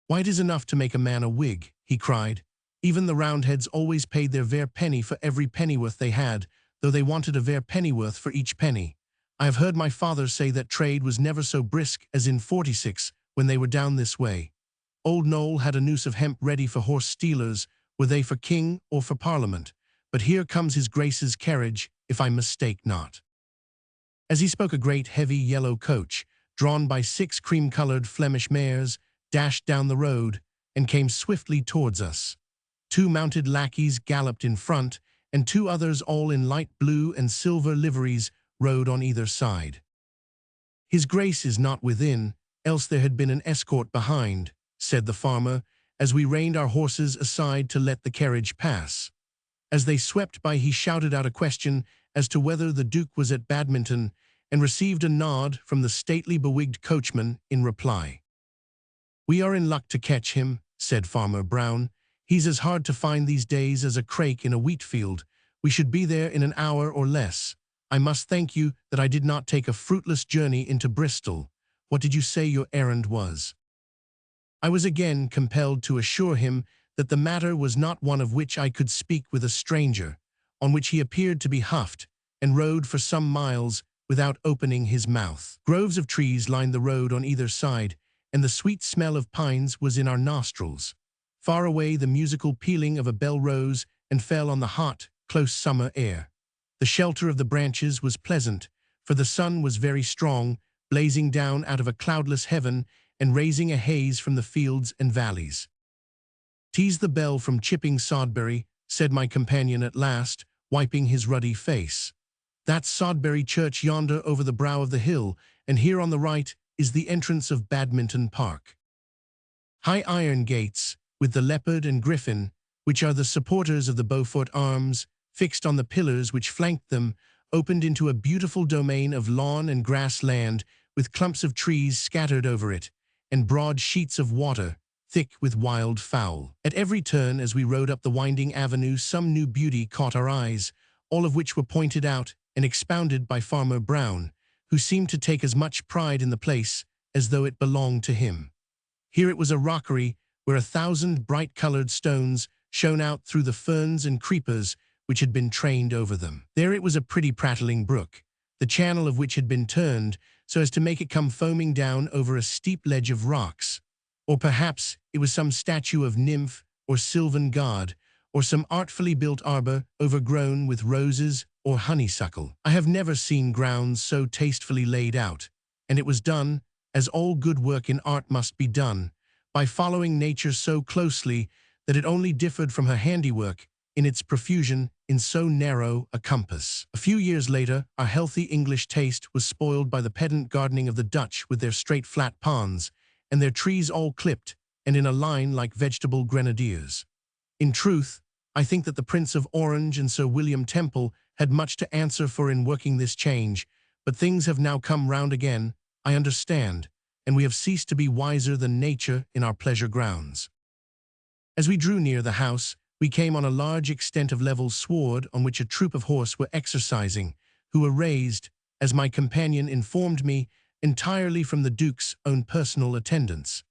Why, it is enough to make a man a Whig, he cried. Even the Roundheads always paid their ver penny for every pennyworth they had, though they wanted a ver pennyworth for each penny. I have heard my father say that trade was never so brisk as in '46, when they were down this way. Old Noel had a noose of hemp ready for horse stealers, were they for king or for parliament. But here comes his grace's carriage, if I mistake not. As he spoke, a great heavy yellow coach, drawn by 6 cream-colored Flemish mares, dashed down the road and came swiftly towards us. 2 mounted lackeys galloped in front, and 2 others, all in light blue and silver liveries, rode on either side. His grace is not within, else there had been an escort behind, said the farmer, as we reined our horses aside to let the carriage pass. As they swept by, he shouted out a question as to whether the Duke was at Badminton, and received a nod from the stately bewigged coachman in reply. We are in luck to catch him, said Farmer Brown. He's as hard to find these days as a crake in a wheat field. We should be there in an hour or less. I must thank you that I did not take a fruitless journey into Bristol. What did you say your errand was?" I was again compelled to assure him that the matter was not one of which I could speak with a stranger, on which he appeared to be huffed, and rode for some miles without opening his mouth. Groves of trees lined the road on either side, and the sweet smell of pines was in our nostrils. Far away the musical pealing of a bell rose and fell on the hot, close summer air. The shelter of the branches was pleasant, for the sun was very strong, blazing down out of a cloudless heaven and raising a haze from the fields and valleys. "'Tis the bell from Chipping Sodbury," said my companion at last, wiping his ruddy face. "That's Sodbury Church yonder over the brow of the hill, and here on the right is the entrance of Badminton Park. High iron gates, with the leopard and griffin, which are the supporters of the Beaufort arms, fixed on the pillars which flanked them, opened into a beautiful domain of lawn and grass land, with clumps of trees scattered over it, and broad sheets of water, thick with wild fowl. At every turn as we rode up the winding avenue some new beauty caught our eyes, all of which were pointed out and expounded by Farmer Brown, who seemed to take as much pride in the place as though it belonged to him. Here it was a rockery where 1,000 bright-colored stones shone out through the ferns and creepers which had been trained over them. There it was a pretty prattling brook, the channel of which had been turned so as to make it come foaming down over a steep ledge of rocks. Or perhaps it was some statue of nymph or sylvan god, or some artfully built arbor overgrown with roses or honeysuckle. I have never seen grounds so tastefully laid out, and it was done, as all good work in art must be done, by following nature so closely that it only differed from her handiwork in its profusion in so narrow a compass. A few years later, our healthy English taste was spoiled by the pedant gardening of the Dutch with their straight flat ponds, and their trees all clipped and in a line like vegetable grenadiers. In truth, I think that the Prince of Orange and Sir William Temple had much to answer for in working this change, but things have now come round again, I understand, and we have ceased to be wiser than nature in our pleasure grounds. As we drew near the house, we came on a large extent of level sward on which a troop of horse were exercising, who were raised, as my companion informed me, entirely from the Duke's own personal attendants.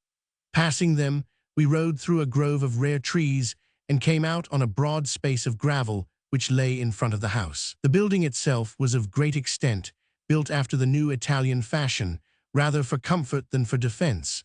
Passing them, we rode through a grove of rare trees and came out on a broad space of gravel which lay in front of the house. The building itself was of great extent, built after the new Italian fashion, rather for comfort than for defense.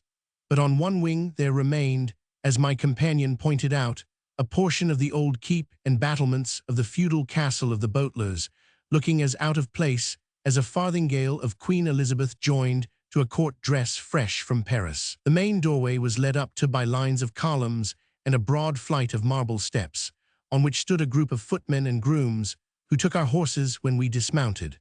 But on one wing there remained, as my companion pointed out, a portion of the old keep and battlements of the feudal castle of the Botlers, looking as out of place as a farthingale of Queen Elizabeth joined to a court dress fresh from Paris. The main doorway was led up to by lines of columns and a broad flight of marble steps, on which stood a group of footmen and grooms who took our horses when we dismounted.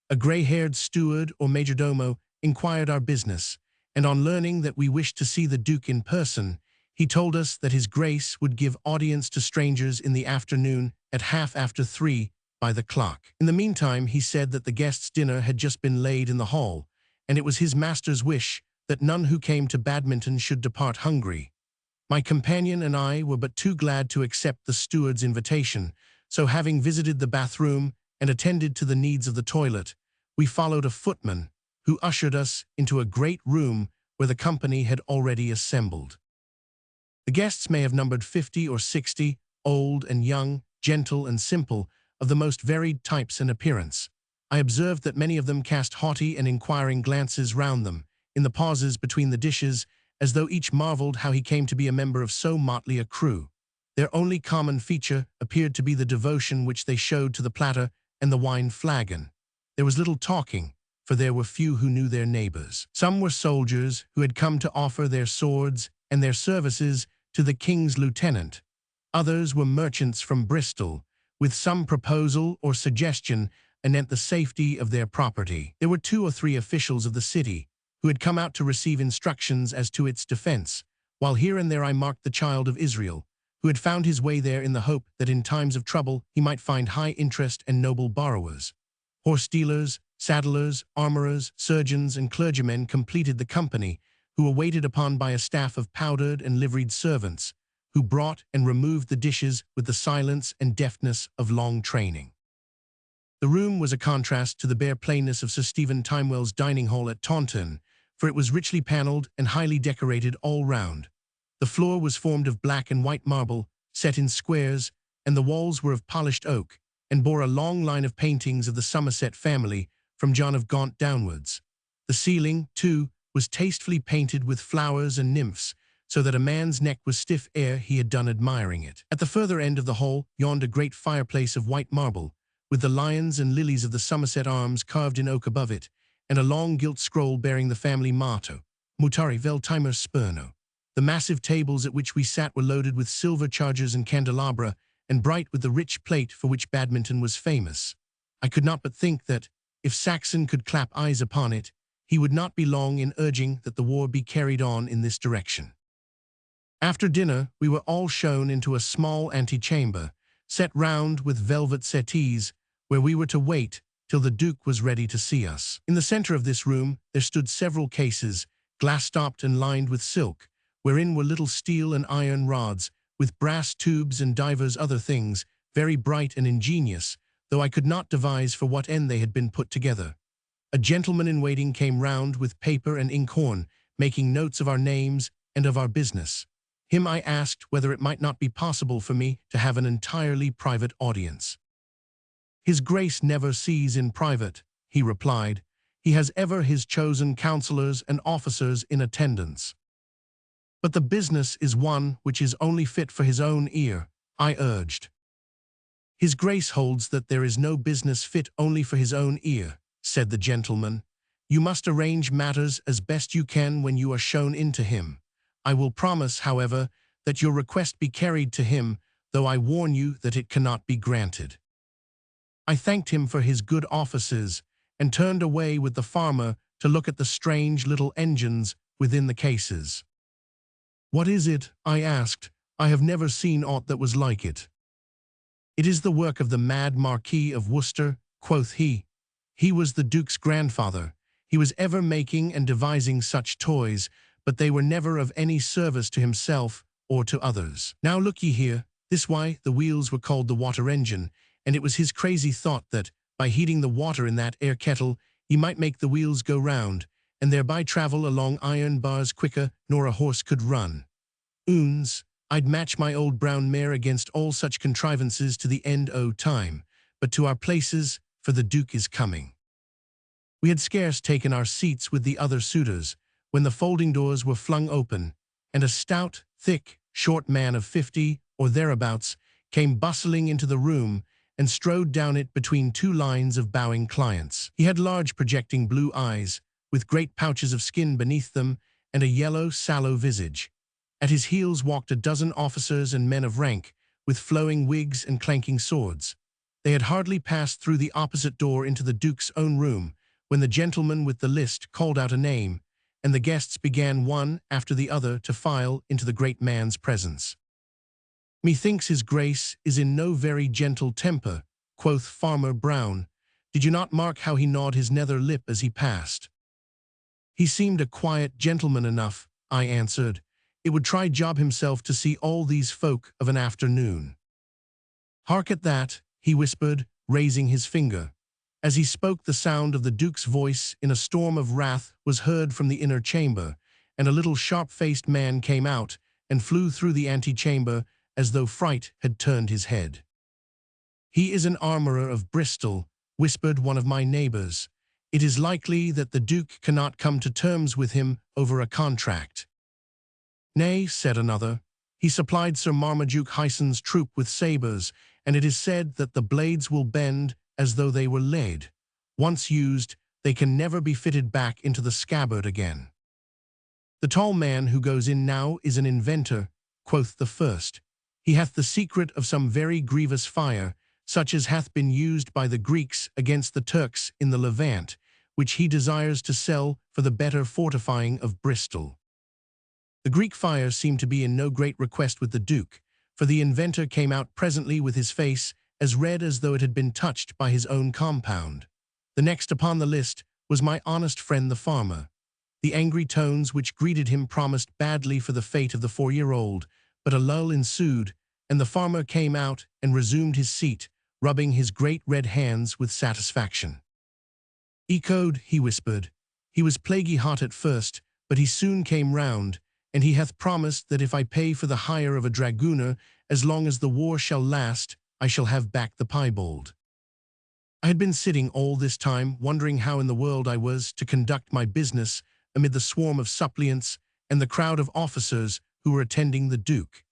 A gray-haired steward or majordomo inquired our business, and on learning that we wished to see the Duke in person, he told us that His Grace would give audience to strangers in the afternoon at 3:30 by the clock. In the meantime, he said that the guests' dinner had just been laid in the hall, and it was his master's wish that none who came to Badminton should depart hungry. My companion and I were but too glad to accept the steward's invitation, so having visited the bathroom and attended to the needs of the toilet, we followed a footman, who ushered us into a great room where the company had already assembled. The guests may have numbered 50 or 60, old and young, gentle and simple, of the most varied types and appearance. I observed that many of them cast haughty and inquiring glances round them, in the pauses between the dishes, as though each marveled how he came to be a member of so motley a crew. Their only common feature appeared to be the devotion which they showed to the platter and the wine flagon. There was little talking, for there were few who knew their neighbors. Some were soldiers who had come to offer their swords and their services to the king's lieutenant. Others were merchants from Bristol, with some proposal or suggestion anent the safety of their property. There were 2 or 3 officials of the city who had come out to receive instructions as to its defense, while here and there I marked the child of Israel, who had found his way there in the hope that in times of trouble he might find high interest and noble borrowers. Horse dealers, saddlers, armorers, surgeons, and clergymen completed the company, who were waited upon by a staff of powdered and liveried servants, who brought and removed the dishes with the silence and deftness of long training. The room was a contrast to the bare plainness of Sir Stephen Timewell's dining hall at Taunton, for it was richly panelled and highly decorated all round. The floor was formed of black and white marble, set in squares, and the walls were of polished oak, and bore a long line of paintings of the Somerset family, from John of Gaunt downwards. The ceiling, too, was tastefully painted with flowers and nymphs, so that a man's neck was stiff ere he had done admiring it. At the further end of the hall yawned a great fireplace of white marble, with the lions and lilies of the Somerset arms carved in oak above it, and a long gilt scroll bearing the family motto, Mutare vel timer spurno. The massive tables at which we sat were loaded with silver chargers and candelabra, and bright with the rich plate for which badminton was famous. I could not but think that, if Saxon could clap eyes upon it, he would not be long in urging that the war be carried on in this direction. After dinner, we were all shown into a small antechamber, set round with velvet settees, where we were to wait till the Duke was ready to see us. In the centre of this room there stood several cases, glass-topped and lined with silk, wherein were little steel and iron rods, with brass tubes and divers other things, very bright and ingenious, though I could not devise for what end they had been put together. A gentleman-in-waiting came round with paper and inkhorn, making notes of our names and of our business. Him I asked whether it might not be possible for me to have an entirely private audience. His Grace never sees in private, he replied. He has ever his chosen counsellors and officers in attendance. But the business is one which is only fit for his own ear, I urged. His Grace holds that there is no business fit only for his own ear, said the gentleman. You must arrange matters as best you can when you are shown in to him. I will promise, however, that your request be carried to him, though I warn you that it cannot be granted. I thanked him for his good offices, and turned away with the farmer to look at the strange little engines within the cases. What is it? I asked. I have never seen aught that was like it. It is the work of the mad Marquis of Worcester, quoth he. He was the Duke's grandfather. He was ever making and devising such toys, but they were never of any service to himself or to others. Now look ye here, this why the wheels were called the water engine, and it was his crazy thought that, by heating the water in that air kettle, he might make the wheels go round, and thereby travel along iron bars quicker nor a horse could run. Oons, I'd match my old brown mare against all such contrivances to the end o' time, but to our places, for the Duke is coming. We had scarce taken our seats with the other suitors, when the folding doors were flung open, and a stout, thick, short man of 50 or thereabouts came bustling into the room and strode down it between two lines of bowing clients. He had large projecting blue eyes, with great pouches of skin beneath them, and a yellow, sallow visage. At his heels walked a dozen officers and men of rank, with flowing wigs and clanking swords. They had hardly passed through the opposite door into the Duke's own room, when the gentleman with the list called out a name, and the guests began one after the other to file into the great man's presence. Methinks his Grace is in no very gentle temper, quoth Farmer Brown. Did you not mark how he gnawed his nether lip as he passed? He seemed a quiet gentleman enough, I answered. It would try job himself to see all these folk of an afternoon. Hark at that, he whispered, raising his finger. As he spoke, the sound of the Duke's voice in a storm of wrath was heard from the inner chamber, and a little sharp-faced man came out and flew through the antechamber as though fright had turned his head. He is an armourer of Bristol, whispered one of my neighbours. It is likely that the Duke cannot come to terms with him over a contract. Nay, said another, he supplied Sir Marmaduke Hyson's troop with sabres, and it is said that the blades will bend as though they were lead. Once used, they can never be fitted back into the scabbard again. The tall man who goes in now is an inventor, quoth the first. He hath the secret of some very grievous fire, such as hath been used by the Greeks against the Turks in the Levant, which he desires to sell for the better fortifying of Bristol. The Greek fire seemed to be in no great request with the Duke, for the inventor came out presently with his face as red as though it had been touched by his own compound. The next upon the list was my honest friend the farmer. The angry tones which greeted him promised badly for the fate of the 4-year-old, but a lull ensued, and the farmer came out and resumed his seat, rubbing his great red hands with satisfaction. "Ecode," he whispered. "He was plaguy hot at first, but he soon came round, and he hath promised that if I pay for the hire of a dragooner, as long as the war shall last, I shall have back the piebald." I had been sitting all this time wondering how in the world I was to conduct my business amid the swarm of suppliants and the crowd of officers who were attending the Duke.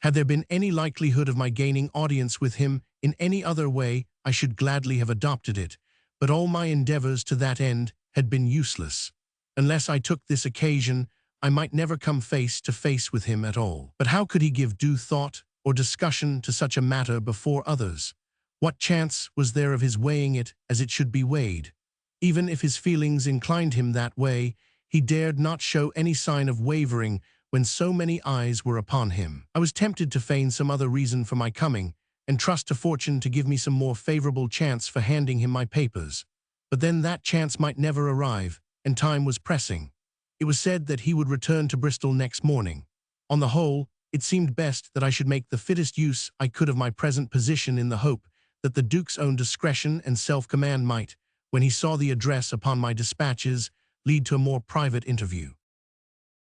Had there been any likelihood of my gaining audience with him in any other way, I should gladly have adopted it, but all my endeavors to that end had been useless. Unless I took this occasion, I might never come face to face with him at all. But how could he give due thought or discussion to such a matter before others? What chance was there of his weighing it as it should be weighed? Even if his feelings inclined him that way, he dared not show any sign of wavering when so many eyes were upon him. I was tempted to feign some other reason for my coming, and trust to fortune to give me some more favorable chance for handing him my papers. But then that chance might never arrive, and time was pressing. It was said that he would return to Bristol next morning. On the whole, it seemed best that I should make the fittest use I could of my present position in the hope that the Duke's own discretion and self-command might, when he saw the address upon my dispatches, lead to a more private interview.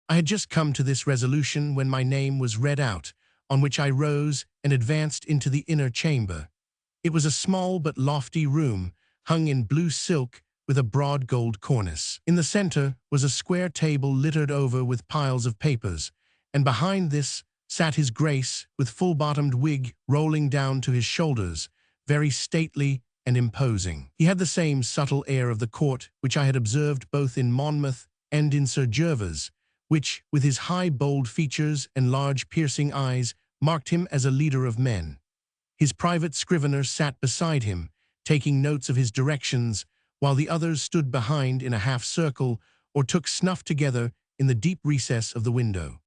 I had just come to this resolution when my name was read out, on which I rose and advanced into the inner chamber. It was a small but lofty room, hung in blue silk with a broad gold cornice. In the center was a square table littered over with piles of papers, and behind this sat his Grace with full-bottomed wig rolling down to his shoulders, very stately and imposing. He had the same subtle air of the court which I had observed both in Monmouth and in Sir Gervas, which, with his high bold features and large piercing eyes, marked him as a leader of men. His private scrivener sat beside him, taking notes of his directions, while the others stood behind in a half-circle or took snuff together in the deep recess of the window.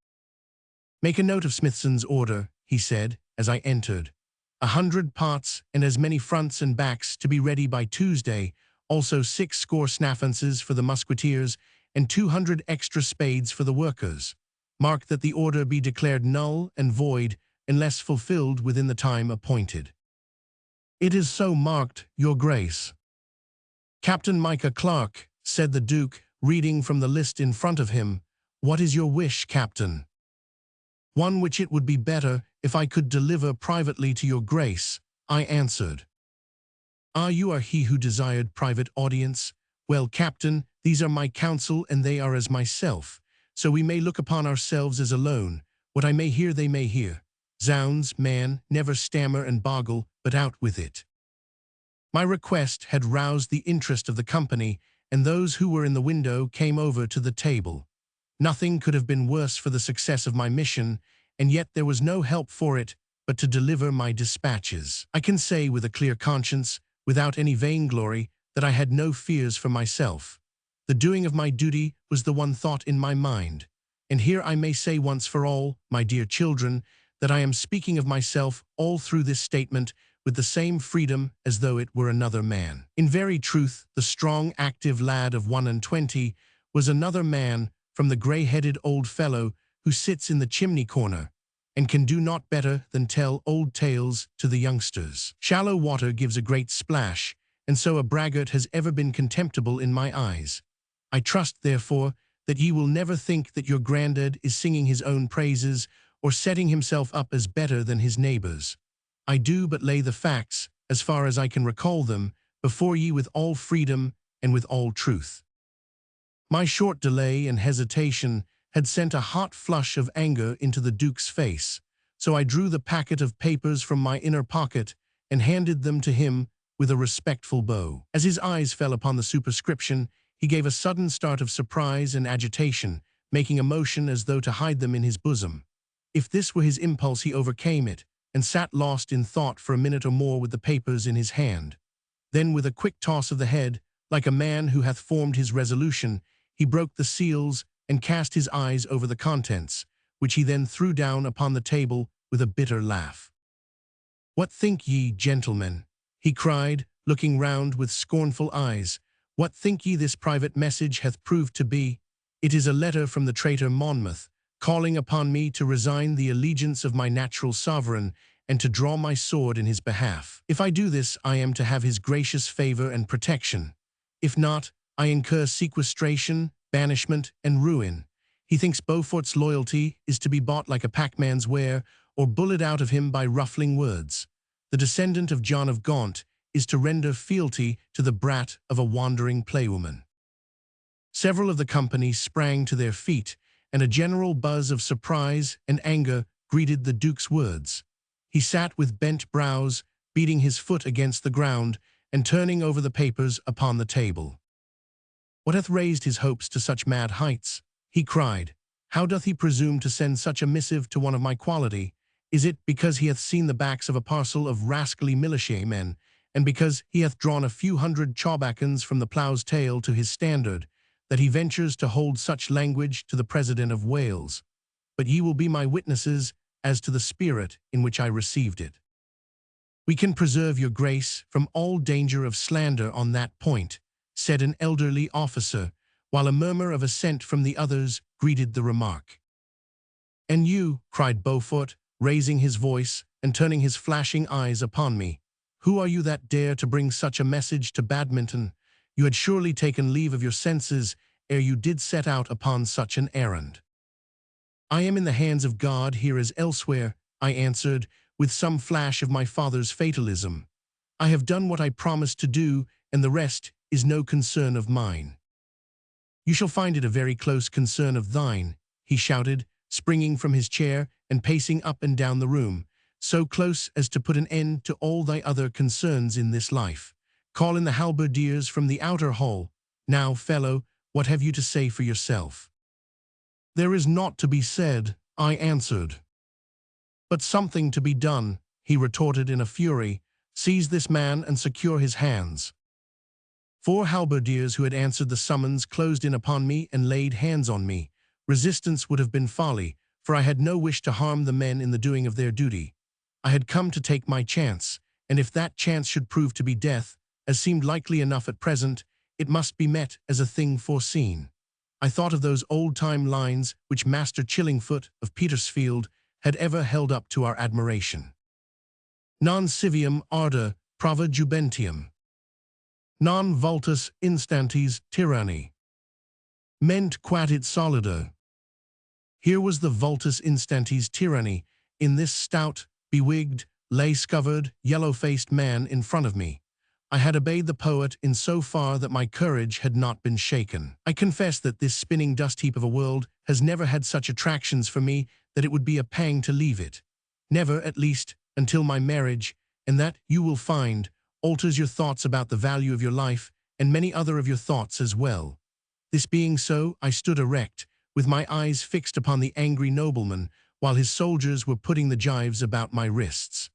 "Make a note of Smithson's order," he said, as I entered. 100 pots and as many fronts and backs to be ready by Tuesday, also 60 snaffances for the musketeers, and 200 extra spades for the workers. Mark that the order be declared null and void unless fulfilled within the time appointed. "It is so marked, Your Grace." "Captain Micah Clarke," said the Duke, reading from the list in front of him. "What is your wish, Captain?" "One which it would be better if I could deliver privately to your Grace," I answered. "Ah, you are he who desired private audience? Well, Captain, these are my counsel, and they are as myself, so we may look upon ourselves as alone. What I may hear they may hear. Zounds, man, never stammer and boggle, but out with it." My request had roused the interest of the company, and those who were in the window came over to the table. Nothing could have been worse for the success of my mission, and yet there was no help for it but to deliver my dispatches. I can say with a clear conscience, without any vainglory, that I had no fears for myself. The doing of my duty was the one thought in my mind. And here I may say once for all, my dear children, that I am speaking of myself all through this statement with the same freedom as though it were another man. In very truth, the strong, active lad of 21 was another man from the grey-headed old fellow who sits in the chimney corner and can do naught better than tell old tales to the youngsters. Shallow water gives a great splash, and so a braggart has ever been contemptible in my eyes. I trust, therefore, that ye will never think that your grandad is singing his own praises or setting himself up as better than his neighbours. I do but lay the facts, as far as I can recall them, before ye with all freedom and with all truth. My short delay and hesitation had sent a hot flush of anger into the Duke's face, so I drew the packet of papers from my inner pocket and handed them to him with a respectful bow. As his eyes fell upon the superscription, he gave a sudden start of surprise and agitation, making a motion as though to hide them in his bosom. If this were his impulse, he overcame it, and sat lost in thought for a minute or more with the papers in his hand. Then, with a quick toss of the head, like a man who hath formed his resolution, he broke the seals and cast his eyes over the contents, which he then threw down upon the table with a bitter laugh. "What think ye, gentlemen?" he cried, looking round with scornful eyes. "What think ye this private message hath proved to be? It is a letter from the traitor Monmouth, calling upon me to resign the allegiance of my natural sovereign, and to draw my sword in his behalf. If I do this, I am to have his gracious favor and protection. If not, I incur sequestration, banishment, and ruin. He thinks Beaufort's loyalty is to be bought like a packman's ware, or bullied out of him by ruffling words. The descendant of John of Gaunt is to render fealty to the brat of a wandering playwoman. Several of the company sprang to their feet, and a general buzz of surprise and anger greeted the Duke's words. He sat with bent brows, beating his foot against the ground, and turning over the papers upon the table. "What hath raised his hopes to such mad heights?" he cried. "How doth he presume to send such a missive to one of my quality? Is it because he hath seen the backs of a parcel of rascally militia men, and because he hath drawn a few hundred chawbacons from the plough's tail to his standard, that he ventures to hold such language to the President of Wales? But ye will be my witnesses as to the spirit in which I received it." "We can preserve your grace from all danger of slander on that point," said an elderly officer, while a murmur of assent from the others greeted the remark. "And you," cried Beaufort, raising his voice and turning his flashing eyes upon me, "who are you that dare to bring such a message to Badminton? You had surely taken leave of your senses ere you did set out upon such an errand." "I am in the hands of God here as elsewhere," I answered, with some flash of my father's fatalism. "I have done what I promised to do, and the rest is no concern of mine." "You shall find it a very close concern of thine," he shouted, springing from his chair and pacing up and down the room, "so close as to put an end to all thy other concerns in this life. Call in the halberdiers from the outer hall. Now, fellow, what have you to say for yourself?" "There is naught to be said," I answered. "But something to be done," he retorted in a fury. "Seize this man and secure his hands." 4 halberdiers who had answered the summons closed in upon me and laid hands on me. Resistance would have been folly, for I had no wish to harm the men in the doing of their duty. I had come to take my chance, and if that chance should prove to be death, as seemed likely enough at present, it must be met as a thing foreseen. I thought of those old-time lines which Master Chillingfoot of Petersfield had ever held up to our admiration. "Non civium ardor prava jubentium. Non vultus instantes tyranni. Ment quatit solida." Here was the vultus instantes tyranny in this stout, bewigged, lace-covered, yellow-faced man in front of me. I had obeyed the poet in so far that my courage had not been shaken. I confess that this spinning dust-heap of a world has never had such attractions for me that it would be a pang to leave it. Never, at least, until my marriage, and that, you will find, alters your thoughts about the value of your life and many other of your thoughts as well. This being so, I stood erect, with my eyes fixed upon the angry nobleman, while his soldiers were putting the gyves about my wrists.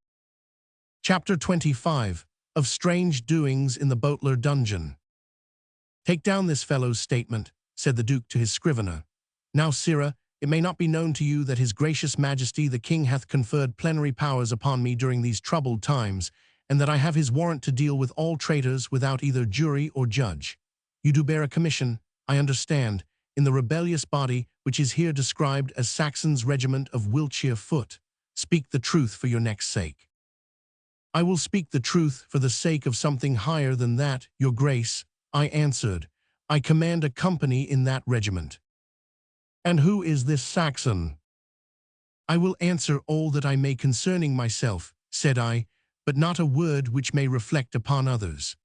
Chapter 25. Of Strange Doings in the Boteler Dungeon. "Take down this fellow's statement," said the Duke to his scrivener. "Now, sirrah, it may not be known to you that his gracious majesty the king hath conferred plenary powers upon me during these troubled times, and that I have his warrant to deal with all traitors without either jury or judge. You do bear a commission, I understand, in the rebellious body which is here described as Saxon's regiment of Wiltshire foot. Speak the truth for your neck's sake." "I will speak the truth for the sake of something higher than that, your grace," I answered. "I command a company in that regiment." "And who is this Saxon?" "I will answer all that I may concerning myself," said I, "but not a word which may reflect upon others."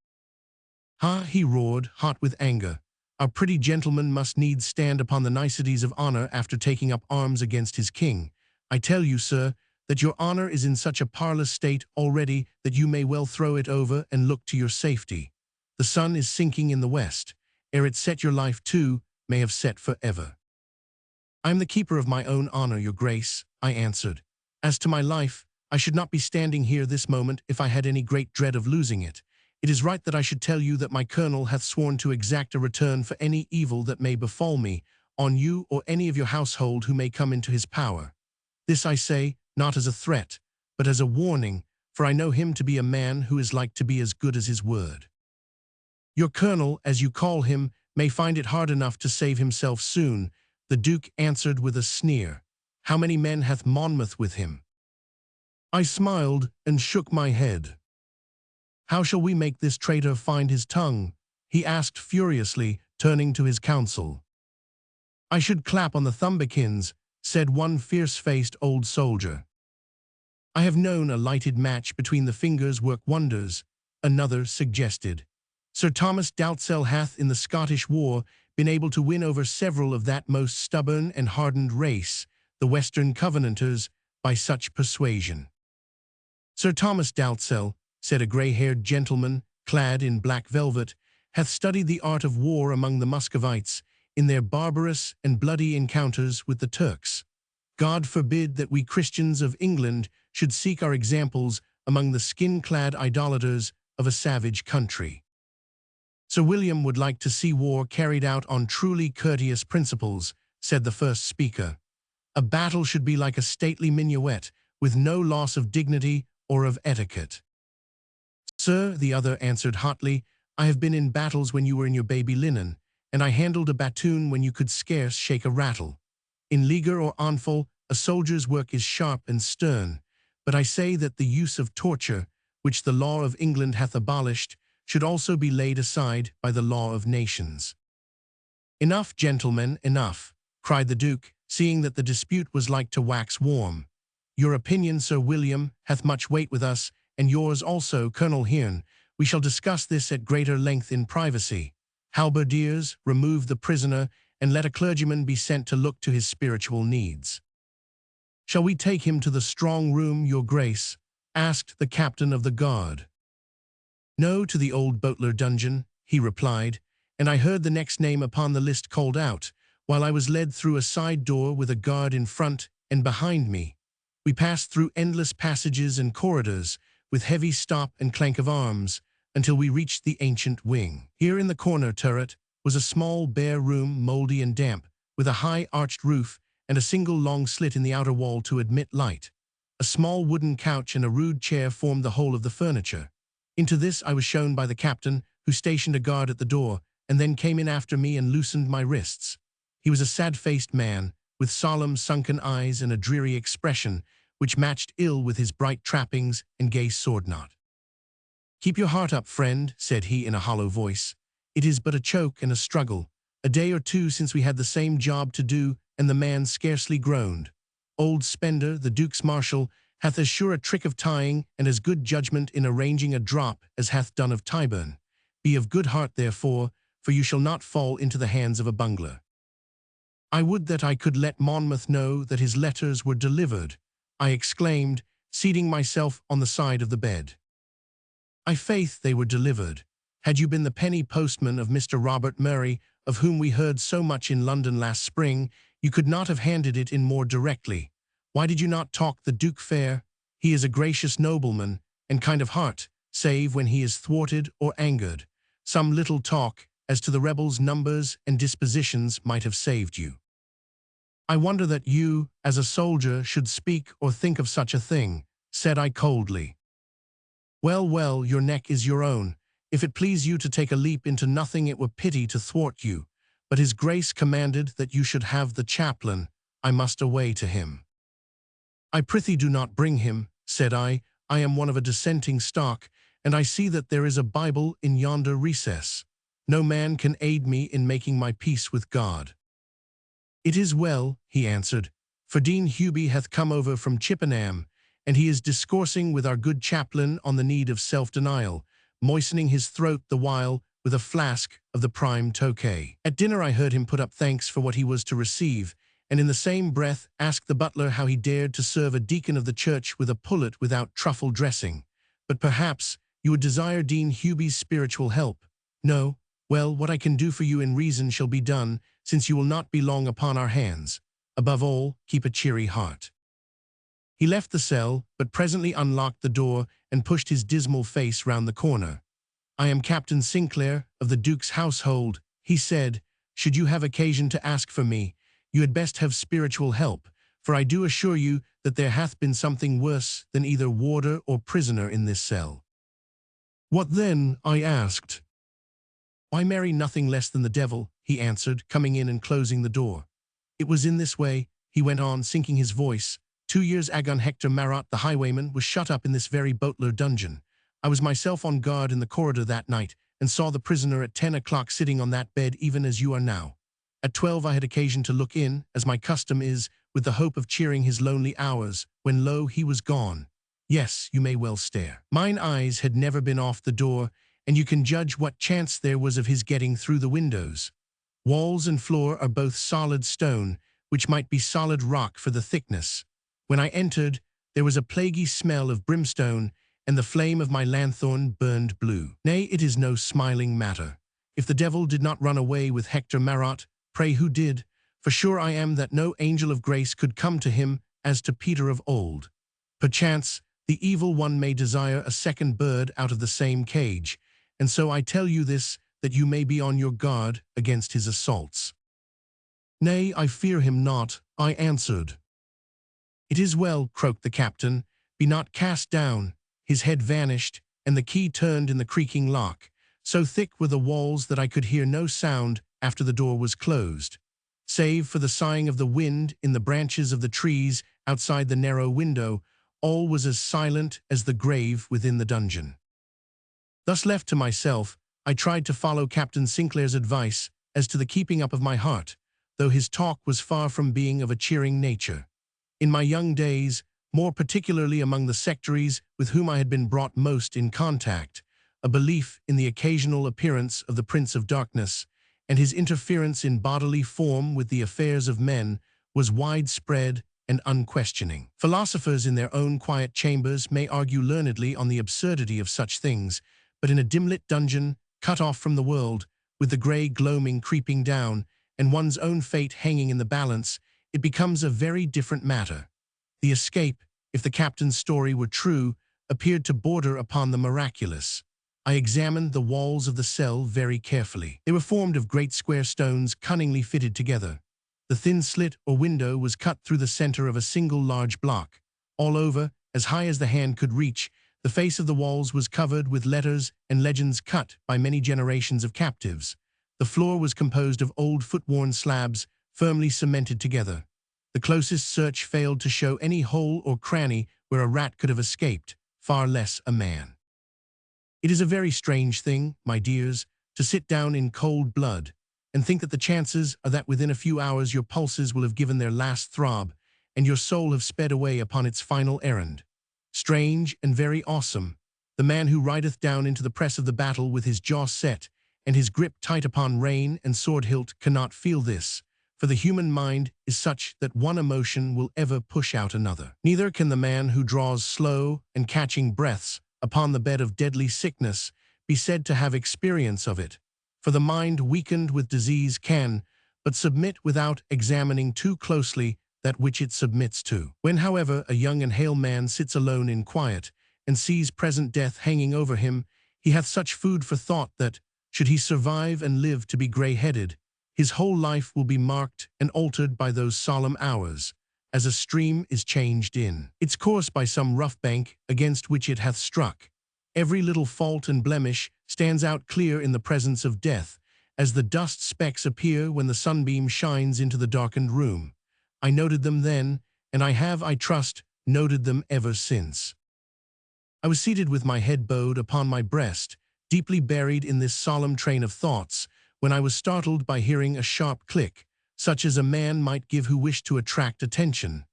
"Ha!" he roared, hot with anger. "Our pretty gentleman must needs stand upon the niceties of honor after taking up arms against his king. I tell you, sir, that your honor is in such a parlous state already that you may well throw it over and look to your safety. The sun is sinking in the west. Ere it set your life too, may have set forever." "I am the keeper of my own honor, your grace," I answered. "As to my life, I should not be standing here this moment if I had any great dread of losing it. It is right that I should tell you that my colonel hath sworn to exact a return for any evil that may befall me, on you or any of your household who may come into his power. This I say, not as a threat, but as a warning, for I know him to be a man who is like to be as good as his word. Your colonel, as you call him, may find it hard enough to save himself soon," the Duke answered with a sneer. "How many men hath Monmouth with him?" I smiled and shook my head. How shall we make this traitor find his tongue? He asked furiously, turning to his counsel. I should clap on the thumbikins, said one fierce-faced old soldier. I have known a lighted match between the fingers work wonders, another suggested. Sir Thomas Doutsell hath in the Scottish War been able to win over several of that most stubborn and hardened race, the Western Covenanters, by such persuasion. Sir Thomas Doutsell, said a grey-haired gentleman, clad in black velvet, hath studied the art of war among the Muscovites in their barbarous and bloody encounters with the Turks. God forbid that we Christians of England should seek our examples among the skin-clad idolaters of a savage country. Sir William would like to see war carried out on truly courteous principles, said the first speaker. A battle should be like a stately minuet, with no loss of dignity or of etiquette. Sir, the other answered hotly, I have been in battles when you were in your baby linen, and I handled a battoon when you could scarce shake a rattle. In leaguer or onfal, a soldier's work is sharp and stern, but I say that the use of torture, which the law of England hath abolished, should also be laid aside by the law of nations. Enough, gentlemen, enough, cried the Duke, seeing that the dispute was like to wax warm. Your opinion, Sir William, hath much weight with us, and yours also, Colonel Hearn. We shall discuss this at greater length in privacy. Halberdiers, remove the prisoner, and let a clergyman be sent to look to his spiritual needs. Shall we take him to the strong room, your grace? Asked the captain of the guard. No, to the old Boteler dungeon, he replied, and I heard the next name upon the list called out, while I was led through a side door with a guard in front and behind me. We passed through endless passages and corridors, with heavy stop and clank of arms, until we reached the ancient wing. Here in the corner turret was a small bare room, mouldy and damp, with a high arched roof and a single long slit in the outer wall to admit light. A small wooden couch and a rude chair formed the whole of the furniture. Into this I was shown by the captain, who stationed a guard at the door, and then came in after me and loosened my wrists. He was a sad-faced man, with solemn, sunken eyes and a dreary expression, which matched ill with his bright trappings and gay sword-knot. Keep your heart up, friend, said he in a hollow voice. It is but a choke and a struggle. A day or two since we had the same job to do, and the man scarcely groaned. Old Spender, the Duke's marshal, hath as sure a trick of tying and as good judgment in arranging a drop as hath done of Tyburn. Be of good heart, therefore, for you shall not fall into the hands of a bungler. I would that I could let Monmouth know that his letters were delivered, I exclaimed, seating myself on the side of the bed. I faith they were delivered. Had you been the penny postman of Mr. Robert Murray, of whom we heard so much in London last spring, you could not have handed it in more directly. Why did you not talk the Duke fair? He is a gracious nobleman, and kind of heart, save when he is thwarted or angered. Some little talk as to the rebels' numbers and dispositions might have saved you. I wonder that you, as a soldier, should speak or think of such a thing, said I coldly. Well, well, your neck is your own. If it please you to take a leap into nothing, it were pity to thwart you. But his grace commanded that you should have the chaplain. I must away to him. I prithee do not bring him, said I am one of a dissenting stock, and I see that there is a Bible in yonder recess. No man can aid me in making my peace with God. It is well, he answered, for Dean Hubie hath come over from Chippenham, and he is discoursing with our good chaplain on the need of self-denial, moistening his throat the while with a flask of the prime Tokay. At dinner I heard him put up thanks for what he was to receive, and in the same breath asked the butler how he dared to serve a deacon of the church with a pullet without truffle dressing. But perhaps you would desire Dean Hubie's spiritual help. No? Well, what I can do for you in reason shall be done, since you will not be long upon our hands. Above all, keep a cheery heart. He left the cell, but presently unlocked the door and pushed his dismal face round the corner. I am Captain Sinclair, of the Duke's household, he said. Should you have occasion to ask for me, you had best have spiritual help, for I do assure you that there hath been something worse than either warder or prisoner in this cell. What then? I asked. Why, marry, nothing less than the devil, he answered, coming in and closing the door. It was in this way, he went on, sinking his voice, 2 years agon Hector Marot, the highwayman, was shut up in this very Boteler dungeon. I was myself on guard in the corridor that night, and saw the prisoner at 10 o'clock sitting on that bed even as you are now. At 12 I had occasion to look in, as my custom is, with the hope of cheering his lonely hours, when lo, he was gone. Yes, you may well stare. Mine eyes had never been off the door, and you can judge what chance there was of his getting through the windows. Walls and floor are both solid stone, which might be solid rock for the thickness. When I entered, there was a plaguy smell of brimstone, and the flame of my lanthorn burned blue. Nay, it is no smiling matter. If the devil did not run away with Hector Marot, pray who did? For sure I am that no angel of grace could come to him as to Peter of old. Perchance, the evil one may desire a second bird out of the same cage, and so I tell you this, that you may be on your guard against his assaults. Nay, I fear him not, I answered. It is well, croaked the captain, be not cast down. His head vanished, and the key turned in the creaking lock. So thick were the walls that I could hear no sound after the door was closed, save for the sighing of the wind in the branches of the trees outside the narrow window. All was as silent as the grave within the dungeon. Thus left to myself, I tried to follow Captain Sinclair's advice as to the keeping up of my heart, though his talk was far from being of a cheering nature. In my young days, more particularly among the sectaries with whom I had been brought most in contact, a belief in the occasional appearance of the Prince of Darkness and his interference in bodily form with the affairs of men was widespread and unquestioning. Philosophers in their own quiet chambers may argue learnedly on the absurdity of such things, but in a dim-lit dungeon, cut off from the world, with the grey gloaming creeping down, and one's own fate hanging in the balance, it becomes a very different matter. The escape, if the captain's story were true, appeared to border upon the miraculous. I examined the walls of the cell very carefully. They were formed of great square stones cunningly fitted together. The thin slit or window was cut through the center of a single large block. All over, as high as the hand could reach, the face of the walls was covered with letters and legends cut by many generations of captives. The floor was composed of old foot-worn slabs, firmly cemented together. The closest search failed to show any hole or cranny where a rat could have escaped, far less a man. It is a very strange thing, my dears, to sit down in cold blood and think that the chances are that within a few hours your pulses will have given their last throb and your soul have sped away upon its final errand. Strange and very awesome, the man who rideth down into the press of the battle with his jaw set and his grip tight upon rein and sword hilt cannot feel this, for the human mind is such that one emotion will ever push out another. Neither can the man who draws slow and catching breaths upon the bed of deadly sickness be said to have experience of it, for the mind weakened with disease can but submit without examining too closely that which it submits to. When, however, a young and hale man sits alone in quiet and sees present death hanging over him, he hath such food for thought that, should he survive and live to be grey-headed, his whole life will be marked and altered by those solemn hours, as a stream is changed in its course by some rough bank against which it hath struck. Every little fault and blemish stands out clear in the presence of death, as the dust specks appear when the sunbeam shines into the darkened room. I noted them then, and I have, I trust, noted them ever since. I was seated with my head bowed upon my breast, deeply buried in this solemn train of thoughts, when I was startled by hearing a sharp click, such as a man might give who wished to attract attention.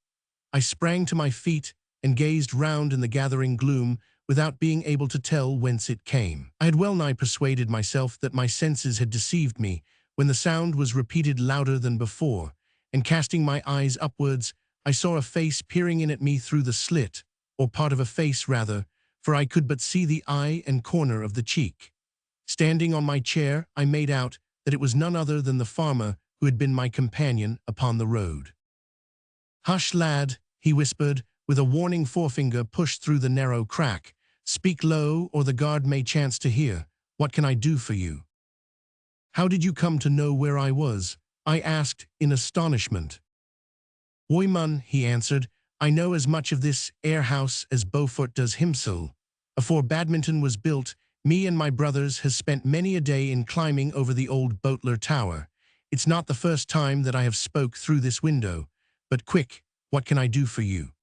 I sprang to my feet and gazed round in the gathering gloom without being able to tell whence it came. I had well nigh persuaded myself that my senses had deceived me when the sound was repeated louder than before, and casting my eyes upwards, I saw a face peering in at me through the slit, or part of a face rather, for I could but see the eye and corner of the cheek. Standing on my chair, I made out that it was none other than the farmer who had been my companion upon the road. "Hush, lad," he whispered, with a warning forefinger pushed through the narrow crack. "Speak low, or the guard may chance to hear. What can I do for you?" "How did you come to know where I was?" I asked in astonishment. "Oi, mun," he answered, "I know as much of this air house as Beaufort does himsel. Afore Badminton was built, me and my brothers has spent many a day in climbing over the old Boteler Tower. It's not the first time that I have spoke through this window, but quick, what can I do for you?"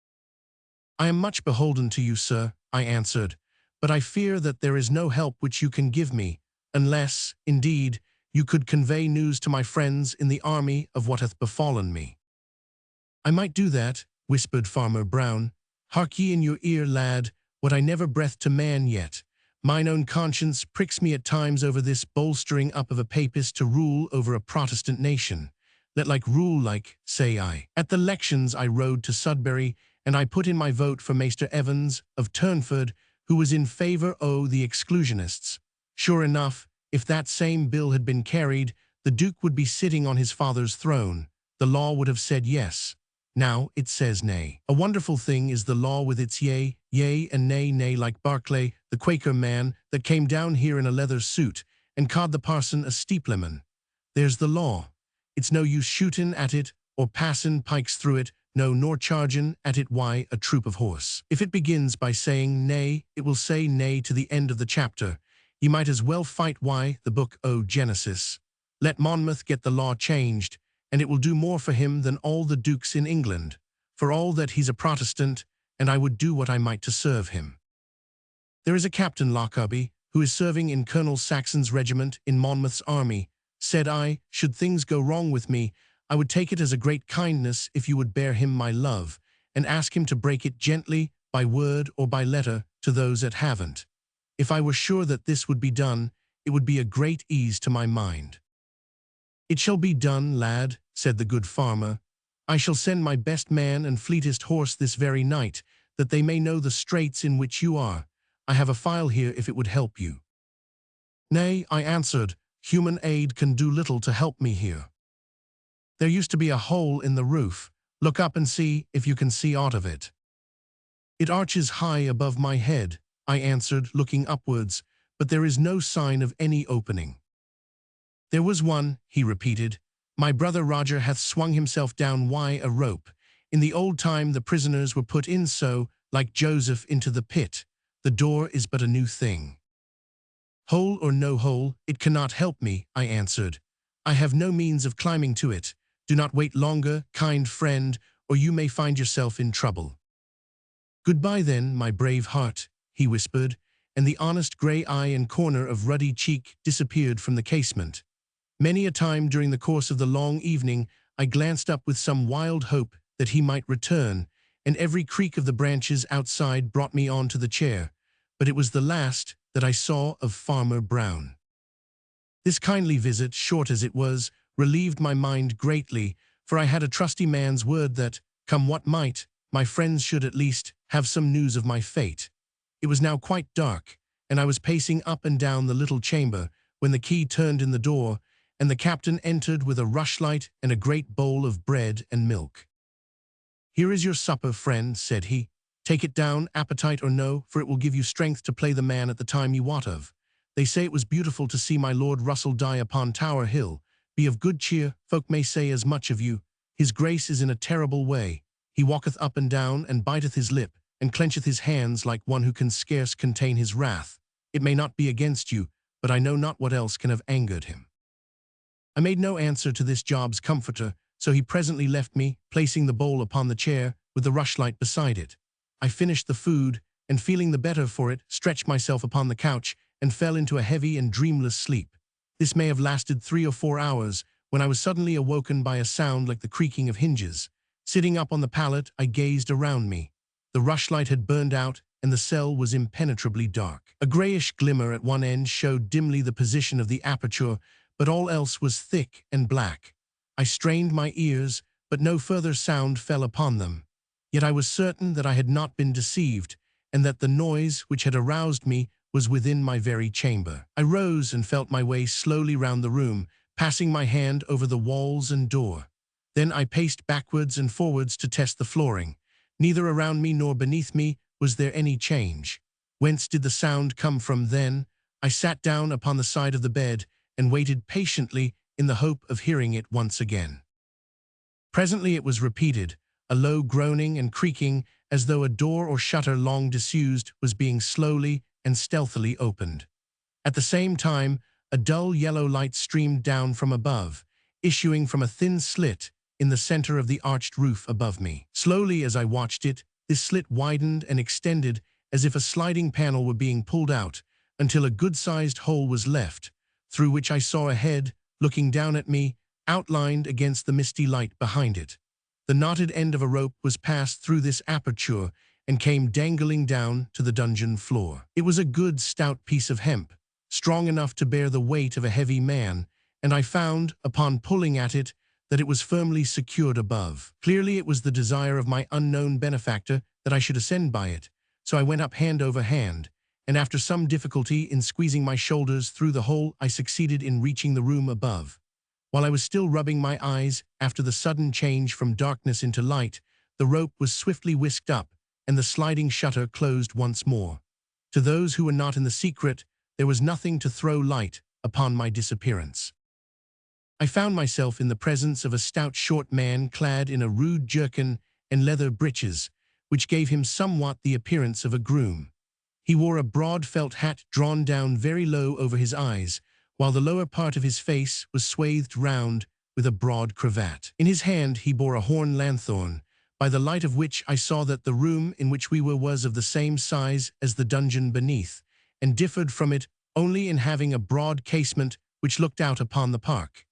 I am much beholden to you, sir, I answered, but I fear that there is no help which you can give me, unless, indeed, you could convey news to my friends in the army of what hath befallen me. I might do that, whispered Farmer Brown. Hark ye in your ear, lad, what I never breathed to man yet. Mine own conscience pricks me at times over this bolstering up of a papist to rule over a Protestant nation. Let like rule like, say I. At the 'lections I rode to Sudbury, and I put in my vote for Maister Evans of Turnford, who was in favour o' the exclusionists. Sure enough, if that same bill had been carried, the Duke would be sitting on his father's throne. The law would have said yes. Now it says nay. A wonderful thing is the law with its yea, yea, and nay, nay, like Barclay, the Quaker man, that came down here in a leather suit, and called the parson a steepleman. There's the law. It's no use shootin' at it, or passin' pikes through it, no, nor chargin' at it why a troop of horse. If it begins by saying nay, it will say nay to the end of the chapter. You might as well fight why the book o' Genesis. Let Monmouth get the law changed, and it will do more for him than all the dukes in England, for all that he's a Protestant, and I would do what I might to serve him. There is a Captain Lockarby, who is serving in Colonel Saxon's regiment in Monmouth's army. Said I, should things go wrong with me, I would take it as a great kindness if you would bear him my love, and ask him to break it gently, by word or by letter, to those that haven't. If I were sure that this would be done, it would be a great ease to my mind. It shall be done, lad, said the good farmer. I shall send my best man and fleetest horse this very night, that they may know the straits in which you are. I have a file here if it would help you. Nay, I answered, human aid can do little to help me here. There used to be a hole in the roof. Look up and see if you can see aught of it. It arches high above my head, I answered, looking upwards, but there is no sign of any opening. There was one, he repeated. My brother Roger hath swung himself down why a rope. In the old time the prisoners were put in so, like Joseph into the pit. The door is but a new thing. Hole or no hole, it cannot help me, I answered. I have no means of climbing to it. Do not wait longer, kind friend, or you may find yourself in trouble. Goodbye then, my brave heart, he whispered, and the honest grey eye and corner of ruddy cheek disappeared from the casement. Many a time during the course of the long evening I glanced up with some wild hope that he might return, and every creak of the branches outside brought me on to the chair, but it was the last that I saw of Farmer Brown. This kindly visit, short as it was, relieved my mind greatly, for I had a trusty man's word that, come what might, my friends should at least have some news of my fate. It was now quite dark, and I was pacing up and down the little chamber, when the key turned in the door, and the captain entered with a rushlight and a great bowl of bread and milk. Here is your supper, friend, said he. Take it down, appetite or no, for it will give you strength to play the man at the time you wot of. They say it was beautiful to see my Lord Russell die upon Tower Hill. Be of good cheer, folk may say as much of you. His grace is in a terrible way. He walketh up and down, and biteth his lip, and clencheth his hands like one who can scarce contain his wrath. It may not be against you, but I know not what else can have angered him. I made no answer to this Job's comforter, so he presently left me, placing the bowl upon the chair, with the rushlight beside it. I finished the food, and feeling the better for it, stretched myself upon the couch, and fell into a heavy and dreamless sleep. This may have lasted 3 or 4 hours, when I was suddenly awoken by a sound like the creaking of hinges. Sitting up on the pallet, I gazed around me. The rushlight had burned out, and the cell was impenetrably dark. A grayish glimmer at one end showed dimly the position of the aperture, but all else was thick and black. I strained my ears, but no further sound fell upon them. Yet I was certain that I had not been deceived, and that the noise which had aroused me was within my very chamber. I rose and felt my way slowly round the room, passing my hand over the walls and door. Then I paced backwards and forwards to test the flooring. Neither around me nor beneath me was there any change. Whence did the sound come from then? I sat down upon the side of the bed and waited patiently in the hope of hearing it once again. Presently it was repeated, a low groaning and creaking, as though a door or shutter long disused was being slowly and stealthily opened. At the same time, a dull yellow light streamed down from above, issuing from a thin slit in the center of the arched roof above me. Slowly as I watched it, This slit widened and extended as if a sliding panel were being pulled out, until a good-sized hole was left, through which I saw a head, looking down at me, outlined against the misty light behind it. The knotted end of a rope was passed through this aperture and came dangling down to the dungeon floor. It was a good, stout piece of hemp, strong enough to bear the weight of a heavy man, and I found, upon pulling at it, that it was firmly secured above. Clearly it was the desire of my unknown benefactor that I should ascend by it, so I went up hand over hand, and after some difficulty in squeezing my shoulders through the hole, I succeeded in reaching the room above. While I was still rubbing my eyes after the sudden change from darkness into light, the rope was swiftly whisked up, and the sliding shutter closed once more. To those who were not in the secret, there was nothing to throw light upon my disappearance. I found myself in the presence of a stout short man clad in a rude jerkin and leather breeches, which gave him somewhat the appearance of a groom. He wore a broad felt hat drawn down very low over his eyes, while the lower part of his face was swathed round with a broad cravat. In his hand he bore a horn lanthorn, by the light of which I saw that the room in which we were was of the same size as the dungeon beneath, and differed from it only in having a broad casement which looked out upon the park.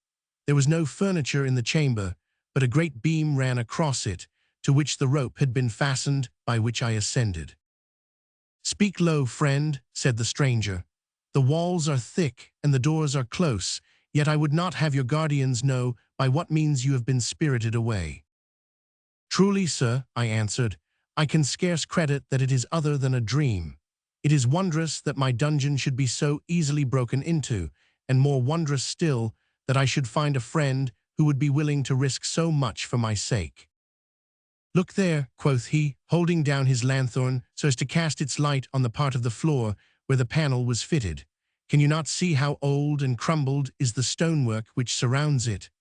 There was no furniture in the chamber, but a great beam ran across it, to which the rope had been fastened by which I ascended. "Speak low, friend," said the stranger. "The walls are thick and the doors are close, yet I would not have your guardians know by what means you have been spirited away." "Truly, sir," I answered, "I can scarce credit that it is other than a dream. It is wondrous that my dungeon should be so easily broken into, and more wondrous still that I should find a friend who would be willing to risk so much for my sake." "Look there," quoth he, holding down his lanthorn so as to cast its light on the part of the floor where the panel was fitted. "Can you not see how old and crumbled is the stonework which surrounds it?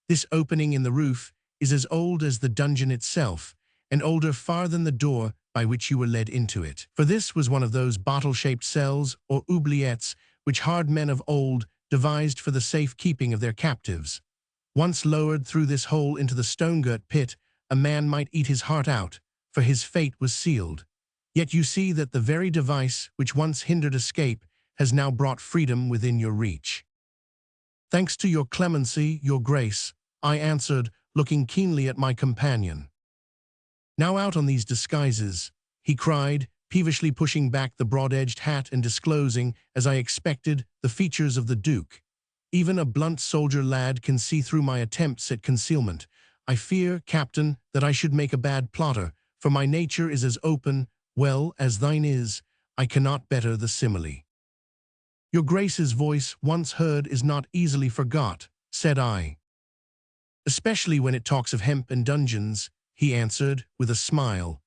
This opening in the roof is as old as the dungeon itself, and older far than the door by which you were led into it. For this was one of those bottle-shaped cells or oubliettes which hard men of old devised for the safe keeping of their captives. Once lowered through this hole into the stone-girt pit, a man might eat his heart out, for his fate was sealed. Yet you see that the very device which once hindered escape has now brought freedom within your reach." "Thanks to your clemency, your grace," I answered, looking keenly at my companion. "Now out on these disguises," he cried, peevishly pushing back the broad-edged hat and disclosing, as I expected, the features of the Duke. "Even a blunt soldier lad can see through my attempts at concealment. I fear, Captain, that I should make a bad plotter, for my nature is as open, well, as thine is. I cannot better the simile." "Your Grace's voice, once heard, is not easily forgot," said I. "Especially when it talks of hemp and dungeons," he answered, with a smile.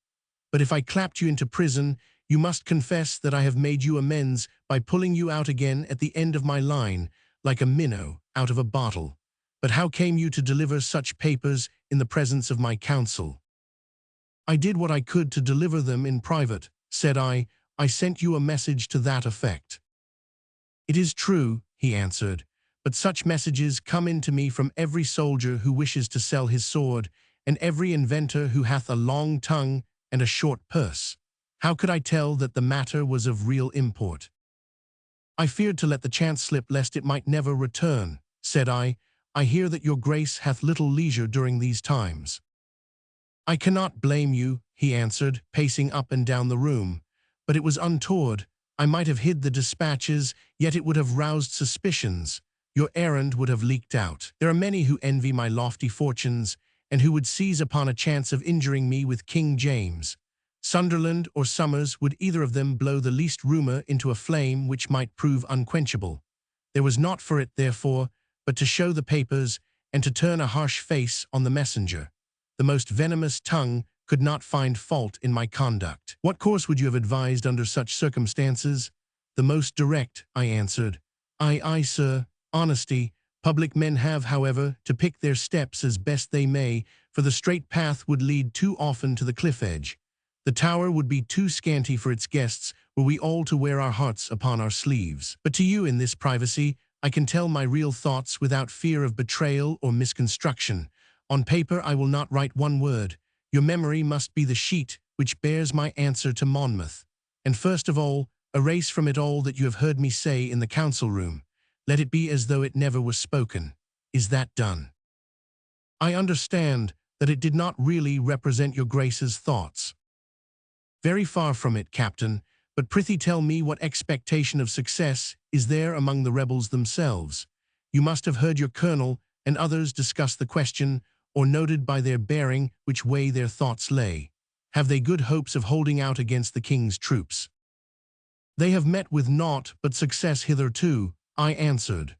"But if I clapped you into prison, you must confess that I have made you amends by pulling you out again at the end of my line, like a minnow out of a bottle. But how came you to deliver such papers in the presence of my council?" "I did what I could to deliver them in private," said I. "I sent you a message to that effect." "It is true," he answered, "but such messages come in to me from every soldier who wishes to sell his sword, and every inventor who hath a long tongue and a short purse. How could I tell that the matter was of real import?" "I feared to let the chance slip lest it might never return," said I. "I hear that your Grace hath little leisure during these times." "I cannot blame you," he answered, pacing up and down the room. "But it was untoward. I might have hid the dispatches, yet it would have roused suspicions. Your errand would have leaked out. There are many who envy my lofty fortunes, and who would seize upon a chance of injuring me with King James. Sunderland or Somers would either of them blow the least rumor into a flame which might prove unquenchable. There was naught for it, therefore, but to show the papers and to turn a harsh face on the messenger. The most venomous tongue could not find fault in my conduct. "What course would you have advised under such circumstances?" "The most direct," I answered. Aye, sir, honesty. Public men have, however, to pick their steps as best they may, for the straight path would lead too often to the cliff edge. The tower would be too scanty for its guests were we all to wear our hearts upon our sleeves. But to you in this privacy, I can tell my real thoughts without fear of betrayal or misconstruction. On paper I will not write one word. Your memory must be the sheet which bears my answer to Monmouth. And first of all, erase from it all that you have heard me say in the council room. Let it be as though it never was spoken. Is that done? I understand that it did not really represent your Grace's thoughts. Very far from it, Captain, but prithee tell me what expectation of success is there among the rebels themselves. You must have heard your colonel and others discuss the question, or noted by their bearing which way their thoughts lay. Have they good hopes of holding out against the king's troops? They have met with naught but success hitherto, I answered.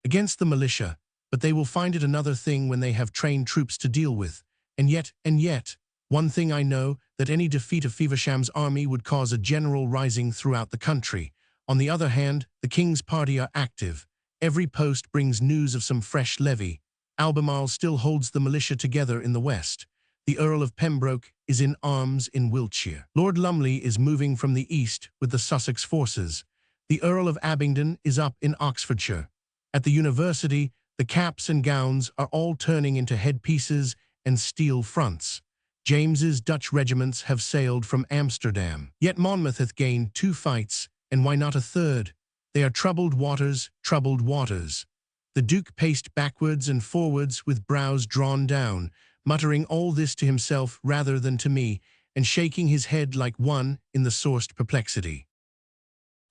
Against the militia, but they will find it another thing when they have trained troops to deal with. And yet, one thing I know, that any defeat of Feversham's army would cause a general rising throughout the country. On the other hand, the king's party are active. Every post brings news of some fresh levy. Albemarle still holds the militia together in the west. The Earl of Pembroke is in arms in Wiltshire. Lord Lumley is moving from the east with the Sussex forces. The Earl of Abingdon is up in Oxfordshire. At the university, the caps and gowns are all turning into headpieces and steel fronts. James's Dutch regiments have sailed from Amsterdam. Yet Monmouth hath gained 2 fights, and why not a third? They are troubled waters, troubled waters. The Duke paced backwards and forwards with brows drawn down, muttering all this to himself rather than to me, and shaking his head like one in the sorest perplexity.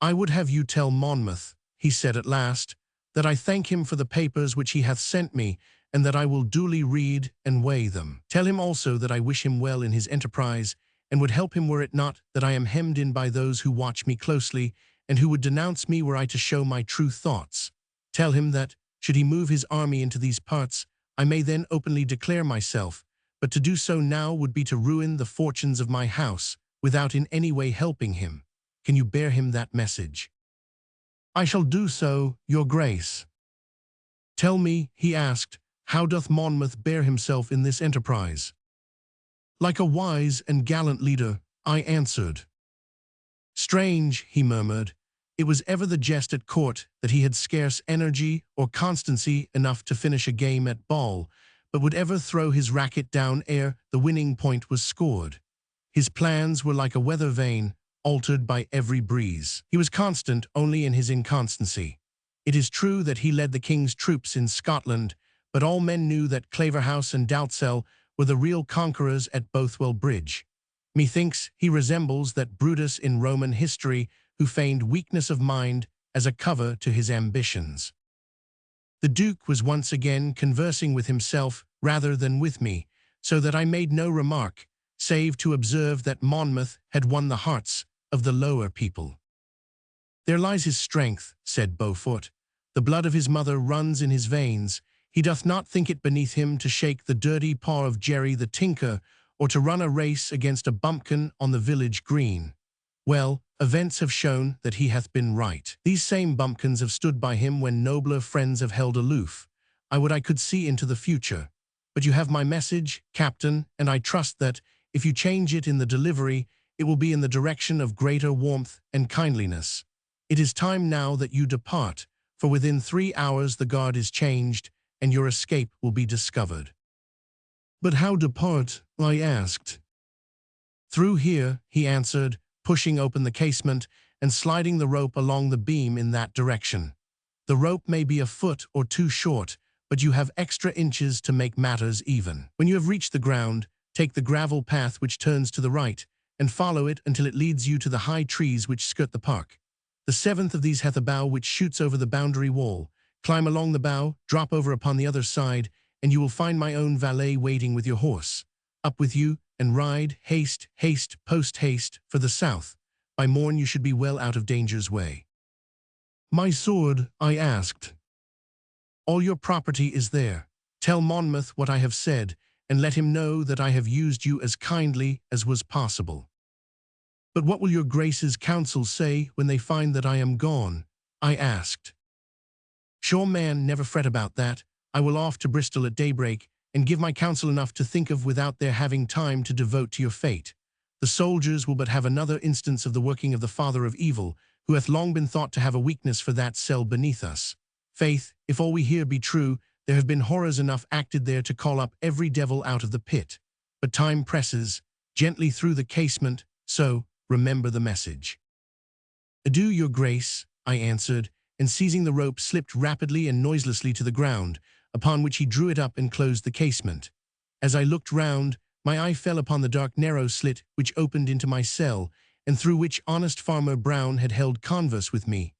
I would have you tell Monmouth, he said at last, that I thank him for the papers which he hath sent me, and that I will duly read and weigh them. Tell him also that I wish him well in his enterprise, and would help him were it not that I am hemmed in by those who watch me closely, and who would denounce me were I to show my true thoughts. Tell him that, should he move his army into these parts, I may then openly declare myself, but to do so now would be to ruin the fortunes of my house, without in any way helping him. Can you bear him that message? I shall do so, your Grace. Tell me, he asked, how doth Monmouth bear himself in this enterprise? Like a wise and gallant leader, I answered. Strange, he murmured. It was ever the jest at court that he had scarce energy or constancy enough to finish a game at ball, but would ever throw his racket down ere the winning point was scored. His plans were like a weather vane, altered by every breeze. He was constant only in his inconstancy. It is true that he led the king's troops in Scotland, but all men knew that Claverhouse and Doutsell were the real conquerors at Bothwell Bridge. Methinks he resembles that Brutus in Roman history who feigned weakness of mind as a cover to his ambitions. The Duke was once again conversing with himself rather than with me, so that I made no remark, save to observe that Monmouth had won the hearts of the lower people. There lies his strength, said Beaufort. The blood of his mother runs in his veins. He doth not think it beneath him to shake the dirty paw of Jerry the tinker, or to run a race against a bumpkin on the village green. Well, events have shown that he hath been right. These same bumpkins have stood by him when nobler friends have held aloof. I would I could see into the future. But you have my message, Captain, and I trust that, if you change it in the delivery, it will be in the direction of greater warmth and kindliness. It is time now that you depart, for within 3 hours the guard is changed, and your escape will be discovered. But how depart? I asked. Through here, he answered, pushing open the casement and sliding the rope along the beam in that direction. The rope may be a foot or 2 short, but you have extra inches to make matters even. When you have reached the ground, take the gravel path which turns to the right, and follow it until it leads you to the high trees which skirt the park. The 7th of these hath a bough which shoots over the boundary wall. Climb along the bough, drop over upon the other side, and you will find my own valet waiting with your horse. Up with you, and ride, haste, haste, post-haste, for the south. By morn you should be well out of danger's way. My sword, I asked. All your property is there. Tell Monmouth what I have said, and let him know that I have used you as kindly as was possible. But what will your Grace's council say when they find that I am gone? I asked. Sure, man, never fret about that. I will off to Bristol at daybreak, and give my council enough to think of without their having time to devote to your fate. The soldiers will but have another instance of the working of the father of evil, who hath long been thought to have a weakness for that cell beneath us. Faith, if all we hear be true, there have been horrors enough acted there to call up every devil out of the pit. But time presses, gently through the casement, so remember the message. Adieu, your grace, I answered, and seizing the rope slipped rapidly and noiselessly to the ground, upon which he drew it up and closed the casement. As I looked round, my eye fell upon the dark narrow slit which opened into my cell, and through which honest Farmer Brown had held converse with me.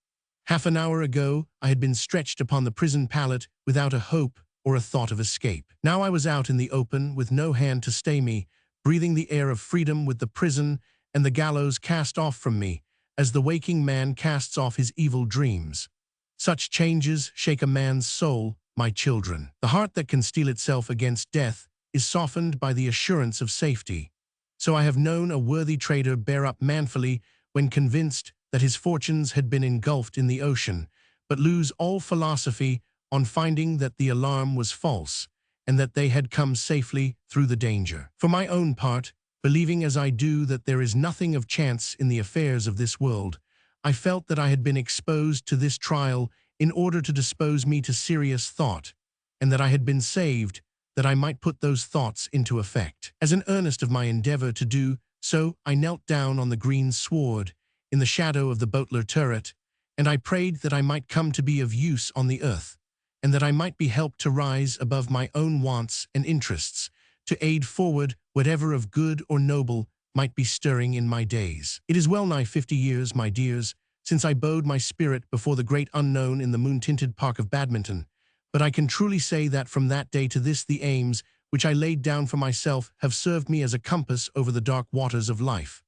Half an hour ago I had been stretched upon the prison pallet without a hope or a thought of escape. Now I was out in the open with no hand to stay me, breathing the air of freedom with the prison and the gallows cast off from me, as the waking man casts off his evil dreams. Such changes shake a man's soul, my children. The heart that can steel itself against death is softened by the assurance of safety. So I have known a worthy trader bear up manfully when convinced that his fortunes had been engulfed in the ocean, but lose all philosophy on finding that the alarm was false, and that they had come safely through the danger. For my own part, believing as I do that there is nothing of chance in the affairs of this world, I felt that I had been exposed to this trial in order to dispose me to serious thought, and that I had been saved that I might put those thoughts into effect. As an earnest of my endeavor to do so, I knelt down on the green sward, in the shadow of the Boteler turret, and I prayed that I might come to be of use on the earth, and that I might be helped to rise above my own wants and interests, to aid forward whatever of good or noble might be stirring in my days. It is well nigh 50 years, my dears, since I bowed my spirit before the great unknown in the moon-tinted park of Badminton, but I can truly say that from that day to this the aims which I laid down for myself have served me as a compass over the dark waters of life,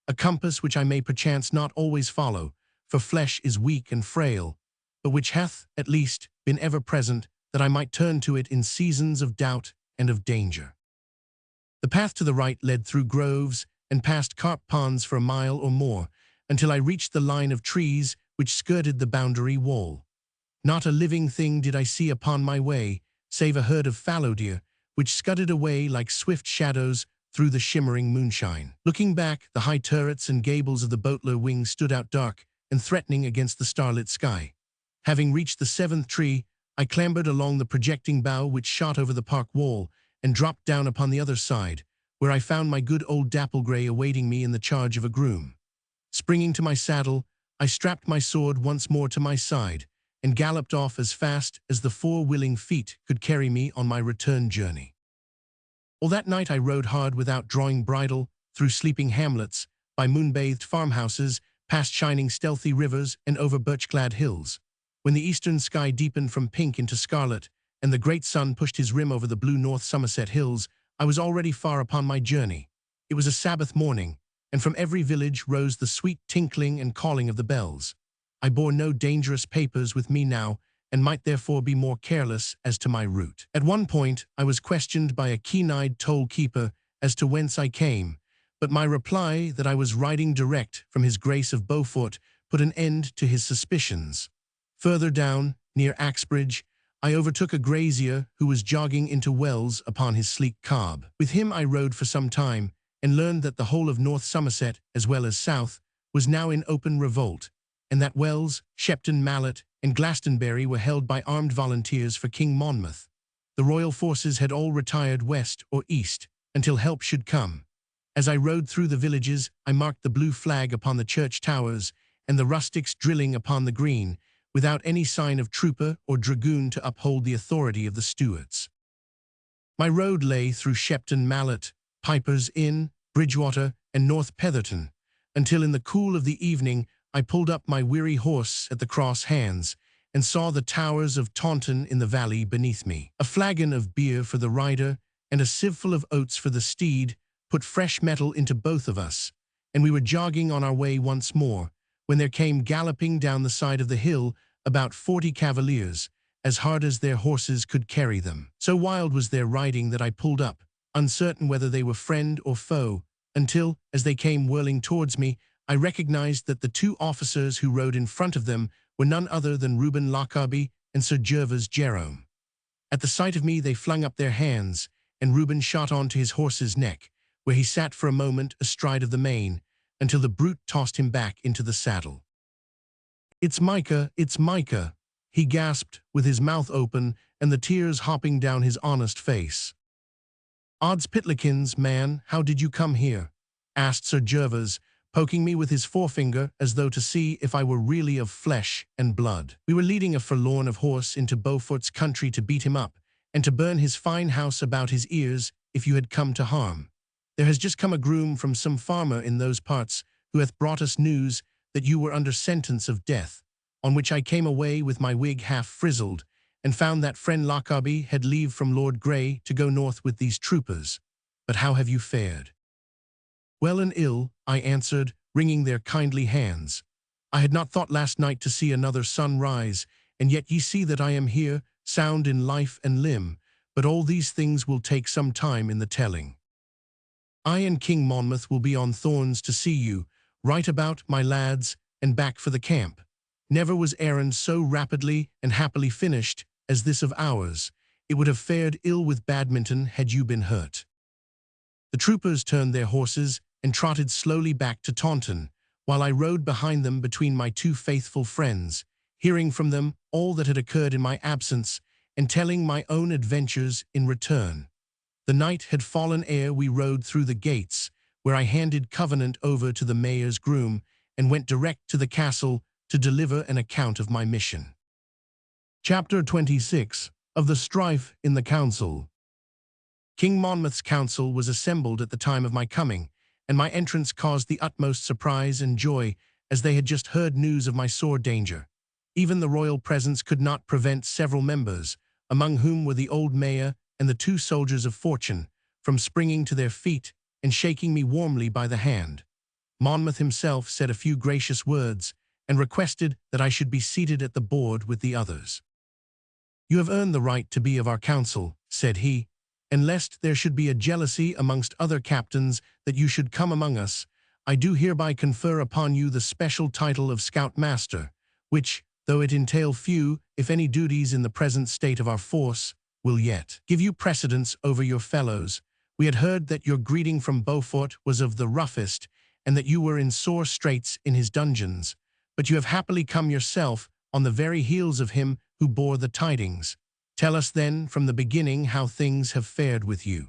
a compass which I may perchance not always follow, for flesh is weak and frail, but which hath, at least, been ever present, that I might turn to it in seasons of doubt and of danger. The path to the right led through groves and past carp ponds for a mile or more, until I reached the line of trees which skirted the boundary wall. Not a living thing did I see upon my way, save a herd of fallow deer, which scudded away like swift shadows through the shimmering moonshine. Looking back, the high turrets and gables of the Boteler wing stood out dark and threatening against the starlit sky. Having reached the 7th tree, I clambered along the projecting bough which shot over the park wall and dropped down upon the other side, where I found my good old Dapplegray awaiting me in the charge of a groom. Springing to my saddle, I strapped my sword once more to my side and galloped off as fast as the 4 willing feet could carry me on my return journey. All that night I rode hard without drawing bridle, through sleeping hamlets, by moon-bathed farmhouses, past shining stealthy rivers and over birch-clad hills. When the eastern sky deepened from pink into scarlet, and the great sun pushed his rim over the blue North Somerset hills, I was already far upon my journey. It was a Sabbath morning, and from every village rose the sweet tinkling and calling of the bells. I bore no dangerous papers with me now, and might therefore be more careless as to my route. At one point, I was questioned by a keen-eyed toll-keeper as to whence I came, but my reply that I was riding direct from his Grace of Beaufort put an end to his suspicions. Further down, near Axbridge, I overtook a grazier who was jogging into Wells upon his sleek cob. With him I rode for some time, and learned that the whole of North Somerset, as well as South, was now in open revolt, and that Wells, Shepton Mallet, and Glastonbury were held by armed volunteers for King Monmouth. The royal forces had all retired west or east, until help should come. As I rode through the villages, I marked the blue flag upon the church towers, and the rustics drilling upon the green, without any sign of trooper or dragoon to uphold the authority of the stewards. My road lay through Shepton Mallet, Piper's Inn, Bridgewater, and North Petherton, until in the cool of the evening I pulled up my weary horse at the Cross Hands, and saw the towers of Taunton in the valley beneath me. A flagon of beer for the rider, and a sieveful of oats for the steed, put fresh mettle into both of us, and we were jogging on our way once more, when there came galloping down the side of the hill about 40 cavaliers, as hard as their horses could carry them. So wild was their riding that I pulled up, uncertain whether they were friend or foe, until, as they came whirling towards me, I recognized that the 2 officers who rode in front of them were none other than Reuben Lockarby and Sir Gervas Jerome. At the sight of me they flung up their hands, and Reuben shot on to his horse's neck, where he sat for a moment astride of the mane, until the brute tossed him back into the saddle. It's Micah," he gasped with his mouth open and the tears hopping down his honest face. Odds pitlikins, man, how did you come here? Asked Sir Gervas, poking me with his forefinger as though to see if I were really of flesh and blood. We were leading a forlorn of horse into Beaufort's country to beat him up, and to burn his fine house about his ears if you had come to harm. There has just come a groom from some farmer in those parts, who hath brought us news that you were under sentence of death, on which I came away with my wig half frizzled, and found that friend Lockaby had leave from Lord Grey to go north with these troopers. But how have you fared? Well and ill, I answered, wringing their kindly hands. I had not thought last night to see another sun rise, and yet ye see that I am here, sound in life and limb, but all these things will take some time in the telling. I and King Monmouth will be on thorns to see you, right about, my lads, and back for the camp. Never was errand so rapidly and happily finished as this of ours. It would have fared ill with Badminton had you been hurt. The troopers turned their horses and trotted slowly back to Taunton, while I rode behind them between my two faithful friends, hearing from them all that had occurred in my absence and telling my own adventures in return. The night had fallen ere we rode through the gates, where I handed Covenant over to the mayor's groom and went direct to the castle to deliver an account of my mission. Chapter 26 of the Strife in the Council. King Monmouth's council was assembled at the time of my coming, and my entrance caused the utmost surprise and joy, as they had just heard news of my sore danger. Even the royal presence could not prevent several members, among whom were the old mayor and the two soldiers of fortune, from springing to their feet and shaking me warmly by the hand. Monmouth himself said a few gracious words, and requested that I should be seated at the board with the others. You have earned the right to be of our council, said he, and lest there should be a jealousy amongst other captains that you should come among us, I do hereby confer upon you the special title of Scoutmaster, which, though it entail few, if any duties in the present state of our force, will yet give you precedence over your fellows. We had heard that your greeting from Beaufort was of the roughest, and that you were in sore straits in his dungeons, but you have happily come yourself on the very heels of him who bore the tidings. Tell us then from the beginning how things have fared with you.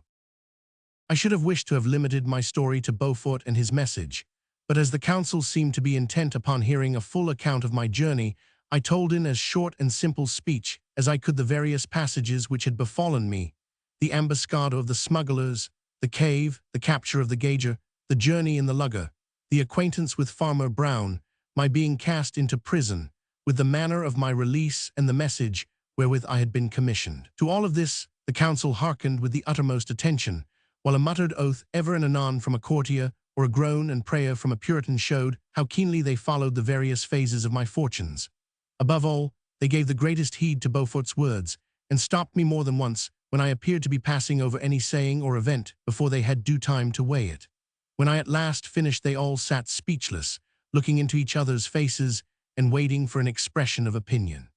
I should have wished to have limited my story to Beaufort and his message, but as the council seemed to be intent upon hearing a full account of my journey, I told in as short and simple speech as I could the various passages which had befallen me, the ambuscade of the smugglers, the cave, the capture of the gauger, the journey in the lugger, the acquaintance with Farmer Brown, my being cast into prison, with the manner of my release and the message wherewith I had been commissioned. To all of this the council hearkened with the uttermost attention, while a muttered oath ever and anon from a courtier, or a groan and prayer from a Puritan showed how keenly they followed the various phases of my fortunes. Above all, they gave the greatest heed to Beaufort's words, and stopped me more than once when I appeared to be passing over any saying or event before they had due time to weigh it. When I at last finished, they all sat speechless, looking into each other's faces and waiting for an expression of opinion.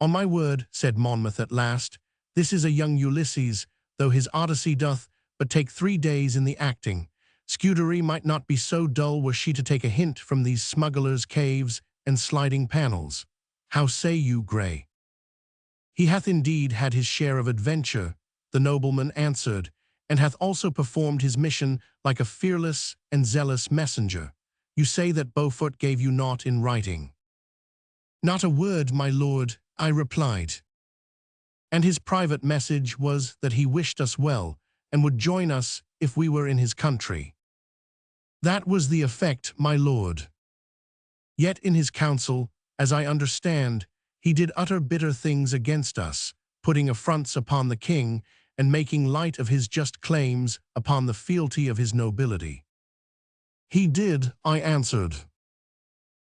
On my word, said Monmouth at last, this is a young Ulysses, though his Odyssey doth but take 3 days in the acting. Scudery might not be so dull were she to take a hint from these smugglers' caves and sliding panels. How say you, Grey? He hath indeed had his share of adventure, the nobleman answered, and hath also performed his mission like a fearless and zealous messenger. You say that Beaufort gave you naught in writing. Not a word, my lord, I replied. And his private message was that he wished us well, and would join us if we were in his country. That was the effect, my lord. Yet in his council, as I understand, he did utter bitter things against us, putting affronts upon the king, and making light of his just claims upon the fealty of his nobility. He did, I answered.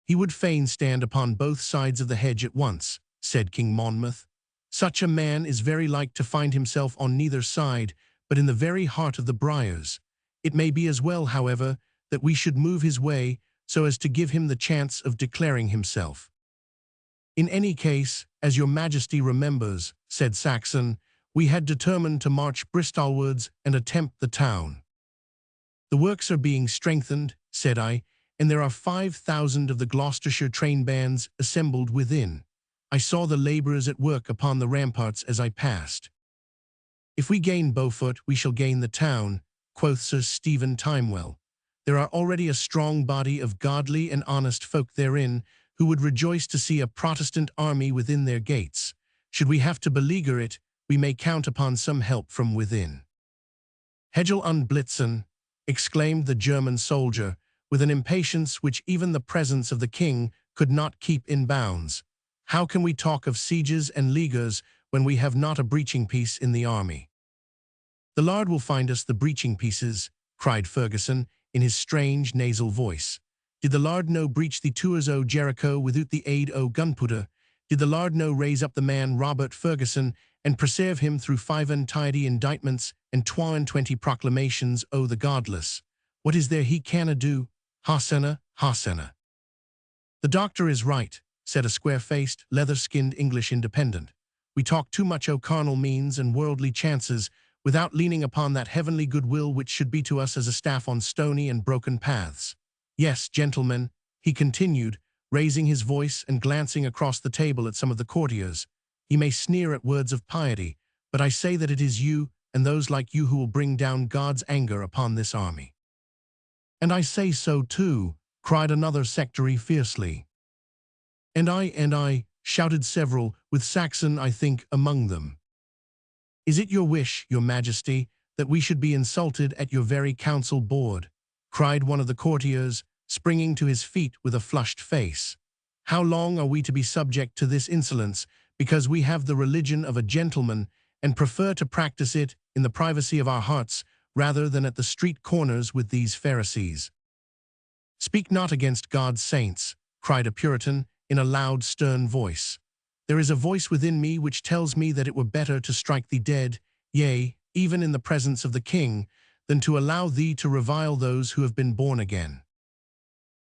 He would fain stand upon both sides of the hedge at once, said King Monmouth. Such a man is very like to find himself on neither side, but in the very heart of the briars. It may be as well, however, that we should move his way so as to give him the chance of declaring himself. In any case, as your majesty remembers, said Saxon, we had determined to march Bristolwards and attempt the town. The works are being strengthened, said I, and there are 5,000 of the Gloucestershire train bands assembled within. I saw the labourers at work upon the ramparts as I passed. If we gain Beaufort, we shall gain the town, quoth Sir Stephen Timewell. There are already a strong body of godly and honest folk therein, who would rejoice to see a Protestant army within their gates. Should we have to beleaguer it, we may count upon some help from within. Hegel und Blitzen, exclaimed the German soldier, with an impatience which even the presence of the king could not keep in bounds. How can we talk of sieges and leaguers when we have not a breaching piece in the army? The Lord will find us the breaching pieces, cried Ferguson, in his strange nasal voice. Did the Lord no breach the towers o' Jericho without the aid o' gunpowder? Did the Lord no raise up the man Robert Ferguson, and preserve him through 580 indictments and 22 proclamations o' the godless? What is there he canna do? Hosanna, Hosanna. The doctor is right, said a square-faced, leather-skinned English independent. We talk too much o' carnal means and worldly chances, without leaning upon that heavenly goodwill which should be to us as a staff on stony and broken paths. Yes, gentlemen, he continued, raising his voice and glancing across the table at some of the courtiers. He may sneer at words of piety, but I say that it is you and those like you who will bring down God's anger upon this army. And I say so too, cried another sectary fiercely. And I, shouted several, with Saxon, I think, among them. Is it your wish, your majesty, that we should be insulted at your very council board? Cried one of the courtiers, springing to his feet with a flushed face. How long are we to be subject to this insolence, because we have the religion of a gentleman and prefer to practice it in the privacy of our hearts rather than at the street corners with these Pharisees? Speak not against God's saints, cried a Puritan in a loud, stern voice. There is a voice within me which tells me that it were better to strike thee dead, yea, even in the presence of the king, than to allow thee to revile those who have been born again.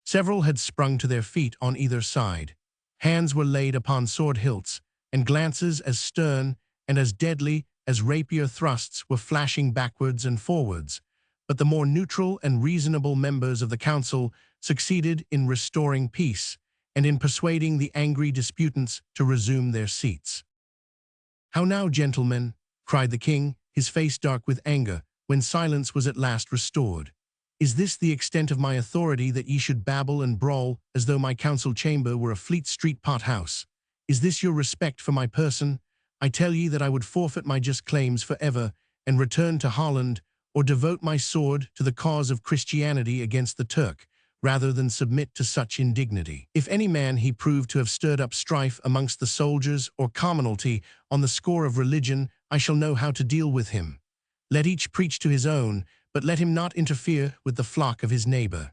Several had sprung to their feet on either side. Hands were laid upon sword hilts, and glances as stern and as deadly as rapier thrusts were flashing backwards and forwards. But the more neutral and reasonable members of the council succeeded in restoring peace, and in persuading the angry disputants to resume their seats. How now, gentlemen, cried the king, his face dark with anger, when silence was at last restored. Is this the extent of my authority, that ye should babble and brawl as though my council chamber were a Fleet Street pot-house? Is this your respect for my person? I tell ye that I would forfeit my just claims for ever, and return to Holland, or devote my sword to the cause of Christianity against the Turk, rather than submit to such indignity. If any man he proved to have stirred up strife amongst the soldiers or commonalty on the score of religion, I shall know how to deal with him. Let each preach to his own, but let him not interfere with the flock of his neighbour.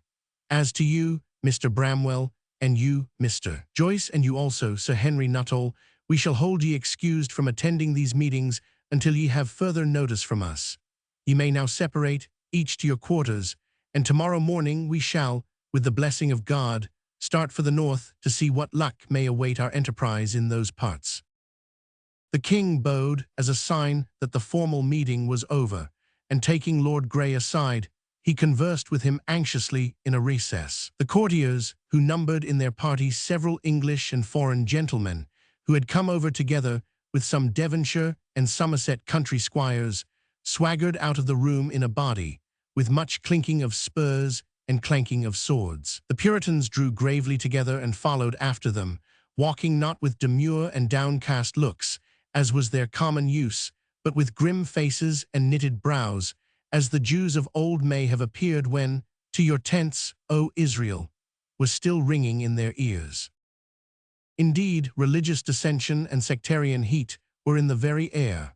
As to you, Mr. Bramwell, and you, Mr. Joyce, and you also, Sir Henry Nuttall, we shall hold ye excused from attending these meetings until ye have further notice from us. Ye may now separate, each to your quarters, and tomorrow morning we shall, with the blessing of God, start for the north to see what luck may await our enterprise in those parts. The king bowed as a sign that the formal meeting was over, and taking Lord Grey aside, he conversed with him anxiously in a recess. The courtiers, who numbered in their party several English and foreign gentlemen, who had come over together with some Devonshire and Somerset country squires, swaggered out of the room in a body, with much clinking of spurs and clanking of swords. The Puritans drew gravely together and followed after them, walking not with demure and downcast looks, as was their common use, but with grim faces and knitted brows, as the Jews of old may have appeared when, "To your tents, O Israel," was still ringing in their ears. Indeed, religious dissension and sectarian heat were in the very air.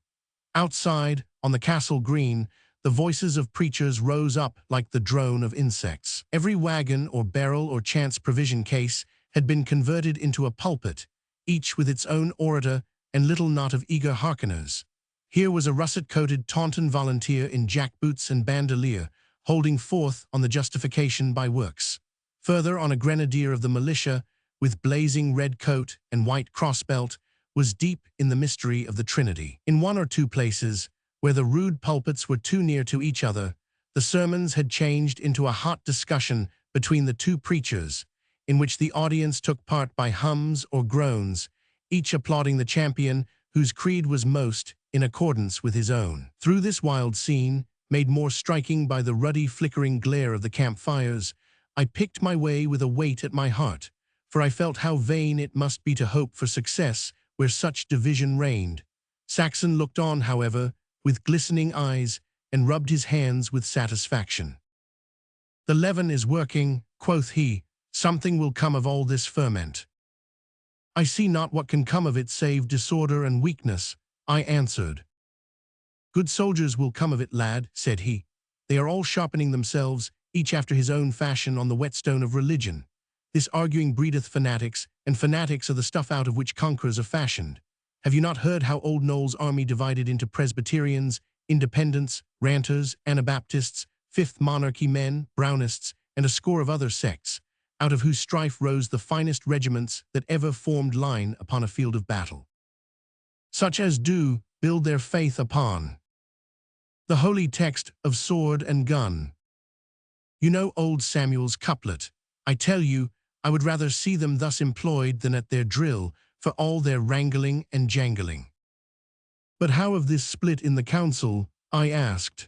Outside, on the castle green, the voices of preachers rose up like the drone of insects. Every wagon or barrel or chance provision case had been converted into a pulpit, each with its own orator and little knot of eager hearkeners. Here was a russet-coated Taunton volunteer in jackboots and bandolier, holding forth on the justification by works. Further, on a grenadier of the militia, with blazing red coat and white crossbelt, was deep in the mystery of the Trinity. In one or two places, where the rude pulpits were too near to each other, the sermons had changed into a hot discussion between the two preachers, in which the audience took part by hums or groans, each applauding the champion whose creed was most in accordance with his own. Through this wild scene, made more striking by the ruddy flickering glare of the campfires, I picked my way with a weight at my heart, for I felt how vain it must be to hope for success where such division reigned. Saxon looked on, however, with glistening eyes, and rubbed his hands with satisfaction. "The leaven is working," quoth he. "Something will come of all this ferment." "I see not what can come of it save disorder and weakness," I answered. "Good soldiers will come of it, lad," said he. "They are all sharpening themselves, each after his own fashion, on the whetstone of religion. This arguing breedeth fanatics, and fanatics are the stuff out of which conquerors are fashioned. Have you not heard how old Noel's army divided into Presbyterians, Independents, Ranters, Anabaptists, Fifth Monarchy men, Brownists, and a score of other sects, out of whose strife rose the finest regiments that ever formed line upon a field of battle? Such as do build their faith upon the holy text of sword and gun. You know old Samuel's couplet, 'I tell you, I would rather see them thus employed than at their drill, for all their wrangling and jangling.' But how of this split in the council?" I asked.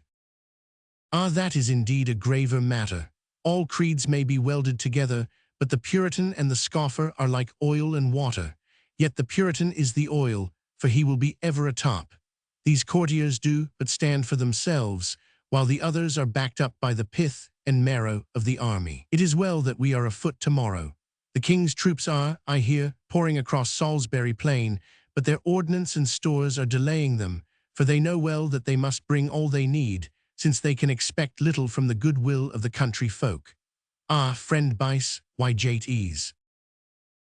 "Ah, that is indeed a graver matter. All creeds may be welded together, but the Puritan and the scoffer are like oil and water. Yet the Puritan is the oil, for he will be ever atop. These courtiers do but stand for themselves, while the others are backed up by the pith and marrow of the army. It is well that we are afoot tomorrow. The king's troops are, I hear, pouring across Salisbury Plain, but their ordnance and stores are delaying them, for they know well that they must bring all they need, since they can expect little from the goodwill of the country folk. Ah, friend Bice, why jate ease?"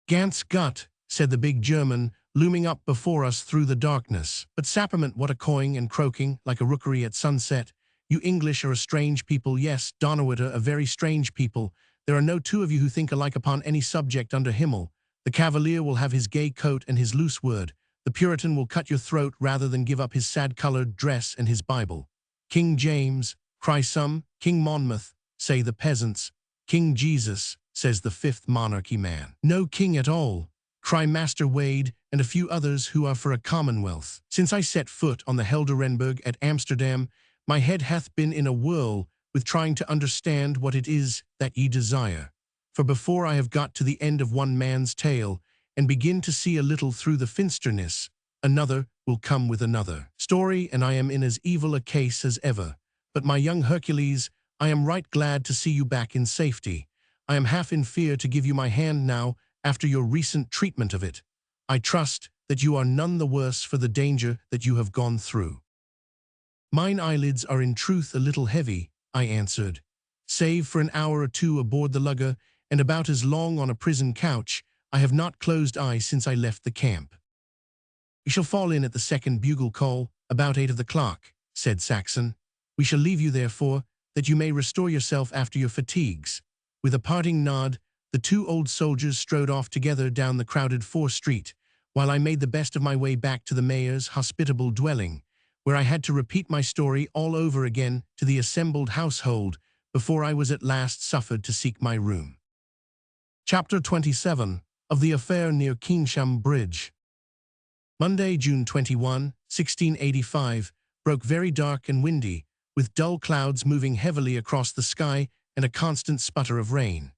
"Ganz gut," said the big German, looming up before us through the darkness. "But sapperment, what a cawing and croaking, like a rookery at sunset. You English are a strange people, yes, Donnerwater, a very strange people. There are no two of you who think alike upon any subject under Himmel. The Cavalier will have his gay coat and his loose word. The Puritan will cut your throat rather than give up his sad-colored dress and his Bible. King James, cry some, King Monmouth, say the peasants. King Jesus, says the Fifth Monarchy man. No king at all, cry Master Wade and a few others who are for a commonwealth. Since I set foot on the Helderenberg at Amsterdam, my head hath been in a whirl with trying to understand what it is that ye desire. For before I have got to the end of one man's tale, and begin to see a little through the finsternis, another will come with another story, and I am in as evil a case as ever. But my young Hercules, I am right glad to see you back in safety. I am half in fear to give you my hand now, after your recent treatment of it. I trust that you are none the worse for the danger that you have gone through." "Mine eyelids are in truth a little heavy," I answered. "Save for an hour or two aboard the lugger, and about as long on a prison couch, I have not closed eyes since I left the camp." "We shall fall in at the second bugle call, about 8 of the clock," said Saxon. "We shall leave you, therefore, that you may restore yourself after your fatigues." With a parting nod, the two old soldiers strode off together down the crowded Fore Street, while I made the best of my way back to the mayor's hospitable dwelling, where I had to repeat my story all over again to the assembled household before I was at last suffered to seek my room. Chapter 27 of the affair near Keynsham Bridge. Monday, June 21, 1685, broke very dark and windy, with dull clouds moving heavily across the sky and a constant sputter of rain.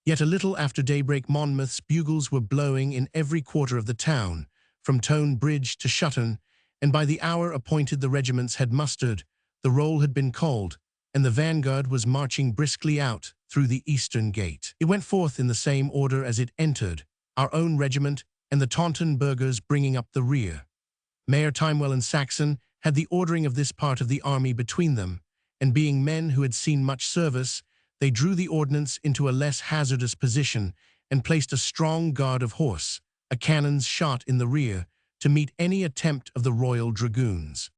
Yet a little after daybreak Monmouth's bugles were blowing in every quarter of the town, from Tone Bridge to Shutton, and by the hour appointed the regiments had mustered, the roll had been called, and the vanguard was marching briskly out through the eastern gate. It went forth in the same order as it entered, our own regiment and the Taunton burghers bringing up the rear. Mayor Timewell and Saxon had the ordering of this part of the army between them, and being men who had seen much service, they drew the ordnance into a less hazardous position and placed a strong guard of horse, a cannon's shot in the rear, to meet any attempt of the Royal Dragoons.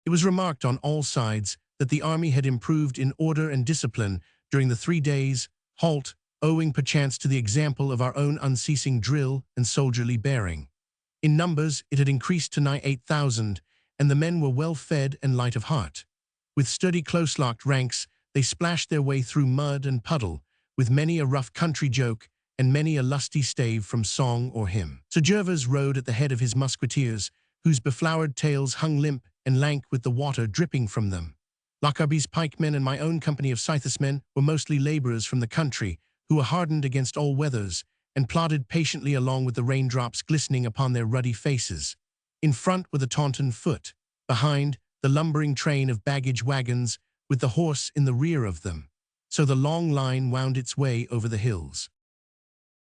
It was remarked on all sides that the army had improved in order and discipline during the 3 days' halt, owing perchance to the example of our own unceasing drill and soldierly bearing. In numbers it had increased to nigh 8,000, and the men were well fed and light of heart. With sturdy close-locked ranks, they splashed their way through mud and puddle, with many a rough country joke and many a lusty stave from song or hymn. Sir Gervas rode at the head of his musketeers, whose beflowered tails hung limp and lank with the water dripping from them. Lockarby's pikemen and my own company of Scythesmen were mostly labourers from the country, who were hardened against all weathers, and plodded patiently along with the raindrops glistening upon their ruddy faces. In front were the Taunton foot, behind, the lumbering train of baggage wagons, with the horse in the rear of them. So the long line wound its way over the hills.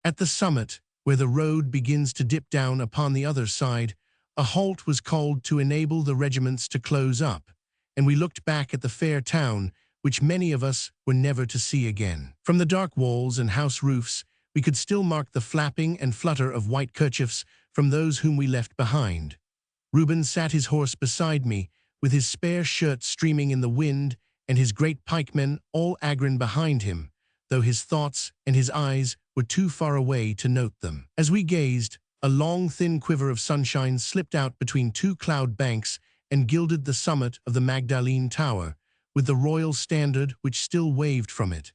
At the summit, where the road begins to dip down upon the other side, a halt was called to enable the regiments to close up, and we looked back at the fair town, which many of us were never to see again. From the dark walls and house roofs, we could still mark the flapping and flutter of white kerchiefs from those whom we left behind. Reuben sat his horse beside me, with his spare shirt streaming in the wind, and his great pikemen all agrin behind him, though his thoughts and his eyes were too far away to note them. As we gazed, a long thin quiver of sunshine slipped out between two cloud banks and gilded the summit of the Magdalene Tower, with the royal standard which still waved from it.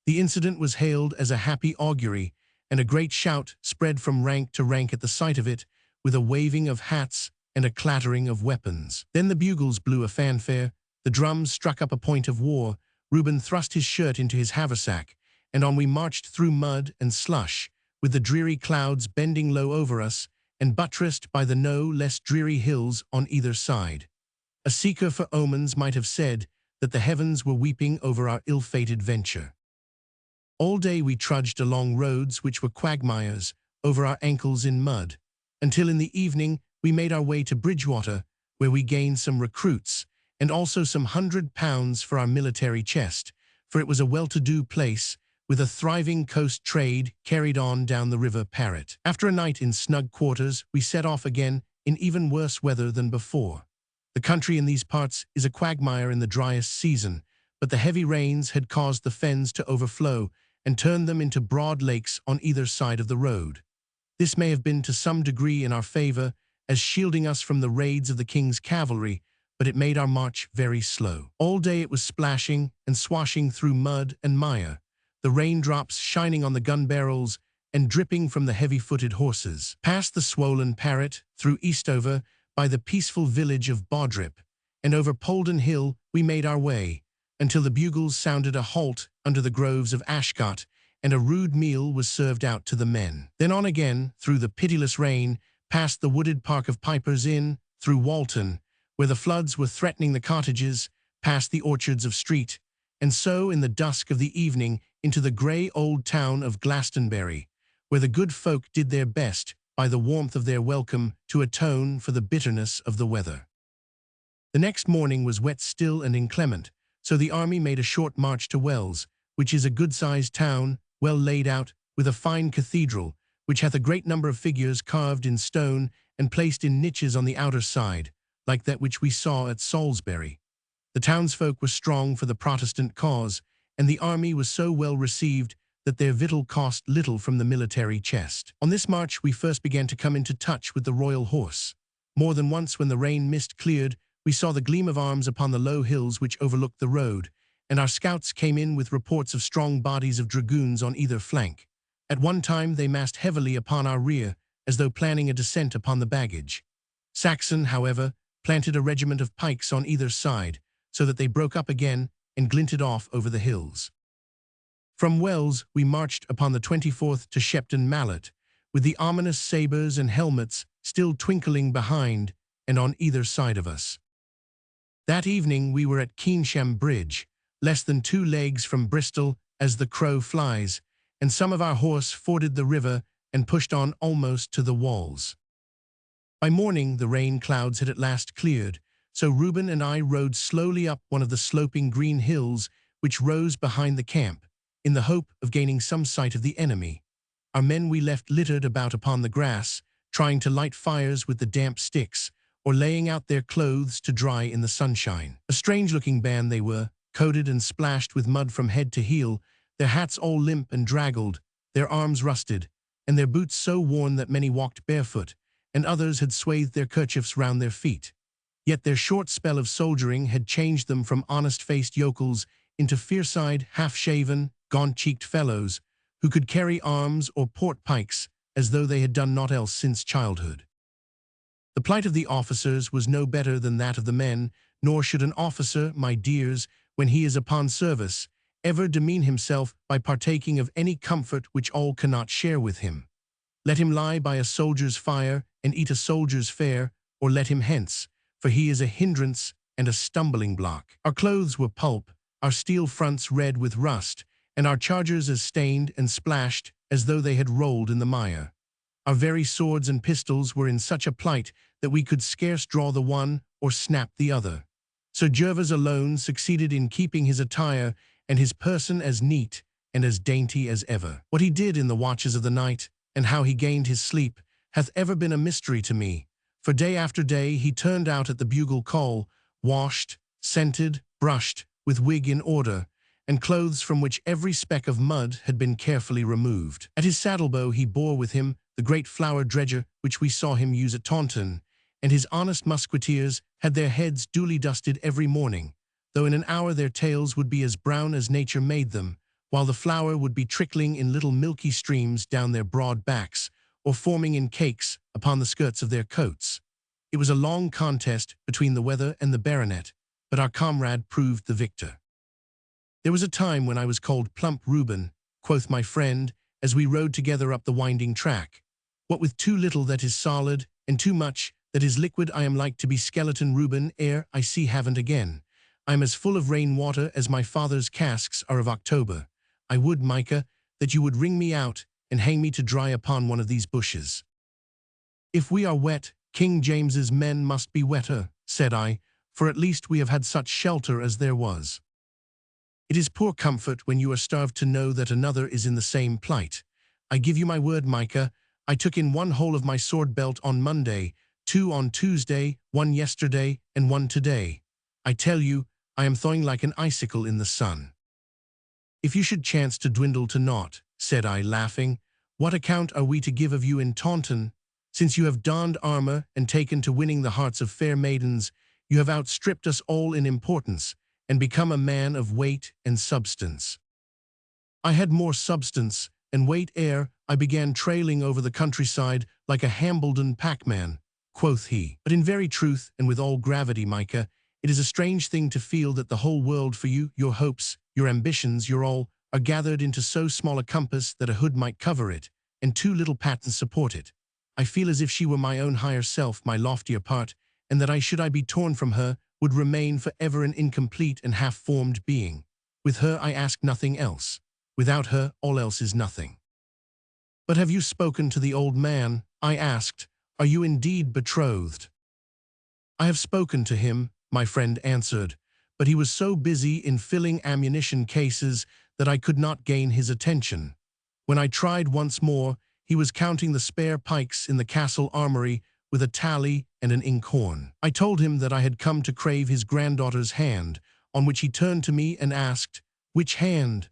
The incident was hailed as a happy augury, and a great shout spread from rank to rank at the sight of it, with a waving of hats and a clattering of weapons. Then the bugles blew a fanfare, the drums struck up a point of war, Reuben thrust his shirt into his haversack, and on we marched through mud and slush, with the dreary clouds bending low over us, and buttressed by the no less dreary hills on either side. A seeker for omens might have said that the heavens were weeping over our ill-fated venture. All day we trudged along roads which were quagmires, over our ankles in mud, until in the evening we made our way to Bridgewater, where we gained some recruits, and also some £100 for our military chest, for it was a well-to-do place, with a thriving coast trade carried on down the River Parrett. After a night in snug quarters, we set off again in even worse weather than before. The country in these parts is a quagmire in the driest season, but the heavy rains had caused the fens to overflow and turned them into broad lakes on either side of the road. This may have been to some degree in our favour, as shielding us from the raids of the king's cavalry, but it made our march very slow. All day it was splashing and swashing through mud and mire, the raindrops shining on the gun barrels and dripping from the heavy-footed horses. Past the swollen Parrett, through Eastover, by the peaceful village of Bodrip, and over Polden Hill we made our way, until the bugles sounded a halt under the groves of Ashcot, and a rude meal was served out to the men. Then on again, through the pitiless rain, past the wooded park of Piper's Inn, through Walton, where the floods were threatening the cottages, past the orchards of Street, and so in the dusk of the evening into the grey old town of Glastonbury, where the good folk did their best, by the warmth of their welcome, to atone for the bitterness of the weather. The next morning was wet still and inclement, so the army made a short march to Wells, which is a good-sized town, well laid out, with a fine cathedral, which hath a great number of figures carved in stone and placed in niches on the outer side, like that which we saw at Salisbury. The townsfolk were strong for the Protestant cause, and the army was so well received that their victual cost little from the military chest. On this march we first began to come into touch with the royal horse. More than once when the rain mist cleared, we saw the gleam of arms upon the low hills which overlooked the road, and our scouts came in with reports of strong bodies of dragoons on either flank. At one time they massed heavily upon our rear, as though planning a descent upon the baggage. Saxon, however, planted a regiment of pikes on either side, so that they broke up again and glinted off over the hills. From Wells we marched upon the 24th to Shepton Mallet, with the ominous sabres and helmets still twinkling behind and on either side of us. That evening we were at Keynsham Bridge, less than 2 leagues from Bristol as the crow flies, and some of our horse forded the river and pushed on almost to the walls. By morning the rain clouds had at last cleared, so Reuben and I rode slowly up one of the sloping green hills which rose behind the camp, in the hope of gaining some sight of the enemy. Our men we left littered about upon the grass, trying to light fires with the damp sticks, or laying out their clothes to dry in the sunshine. A strange-looking band they were, coated and splashed with mud from head to heel, their hats all limp and draggled, their arms rusted, and their boots so worn that many walked barefoot, and others had swathed their kerchiefs round their feet. Yet their short spell of soldiering had changed them from honest-faced yokels into fierce-eyed, half-shaven, gaunt-cheeked fellows, who could carry arms or port pikes as though they had done naught else since childhood. The plight of the officers was no better than that of the men, nor should an officer, my dears, when he is upon service, ever demean himself by partaking of any comfort which all cannot share with him. Let him lie by a soldier's fire and eat a soldier's fare, or let him hence, for he is a hindrance and a stumbling block. Our clothes were pulp, our steel fronts red with rust, and our chargers as stained and splashed as though they had rolled in the mire. Our very swords and pistols were in such a plight that we could scarce draw the one or snap the other. Sir Gervas alone succeeded in keeping his attire and his person as neat and as dainty as ever. What he did in the watches of the night, and how he gained his sleep, hath ever been a mystery to me, for day after day he turned out at the bugle call, washed, scented, brushed, with wig in order, and clothes from which every speck of mud had been carefully removed. At his saddlebow he bore with him the great flour dredger which we saw him use at Taunton, and his honest musketeers had their heads duly dusted every morning, though in an hour their tails would be as brown as nature made them, while the flour would be trickling in little milky streams down their broad backs, or forming in cakes upon the skirts of their coats. It was a long contest between the weather and the baronet, but our comrade proved the victor. There was a time when I was called Plump Reuben, quoth my friend, as we rode together up the winding track. What with too little that is solid, and too much that is liquid, I am like to be skeleton Reuben ere I see Havant again. I am as full of rain water as my father's casks are of October. I would, Micah, that you would wring me out and hang me to dry upon one of these bushes. If we are wet, King James's men must be wetter, said I, for at least we have had such shelter as there was. It is poor comfort when you are starved to know that another is in the same plight. I give you my word, Micah, I took in one hole of my sword belt on Monday, 2 on Tuesday, 1 yesterday, and 1 today. I tell you, I am thawing like an icicle in the sun. If you should chance to dwindle to naught, said I, laughing, what account are we to give of you in Taunton? Since you have donned armor and taken to winning the hearts of fair maidens, you have outstripped us all in importance, and become a man of weight and substance. I had more substance and weight ere I began trailing over the countryside like a Hambledon packman, quoth he. But in very truth, and with all gravity, Micah, it is a strange thing to feel that the whole world for you, your hopes, your ambitions, your all, are gathered into so small a compass that a hood might cover it, and 2 little pattens support it. I feel as if she were my own higher self, my loftier part, and that should I be torn from her, would remain forever an incomplete and half-formed being. With her I ask nothing else. Without her, all else is nothing. But have you spoken to the old man? I asked. Are you indeed betrothed? I have spoken to him, my friend answered, but he was so busy in filling ammunition cases that I could not gain his attention. When I tried once more, he was counting the spare pikes in the castle armory with a tally and an inkhorn. I told him that I had come to crave his granddaughter's hand, on which he turned to me and asked, which hand?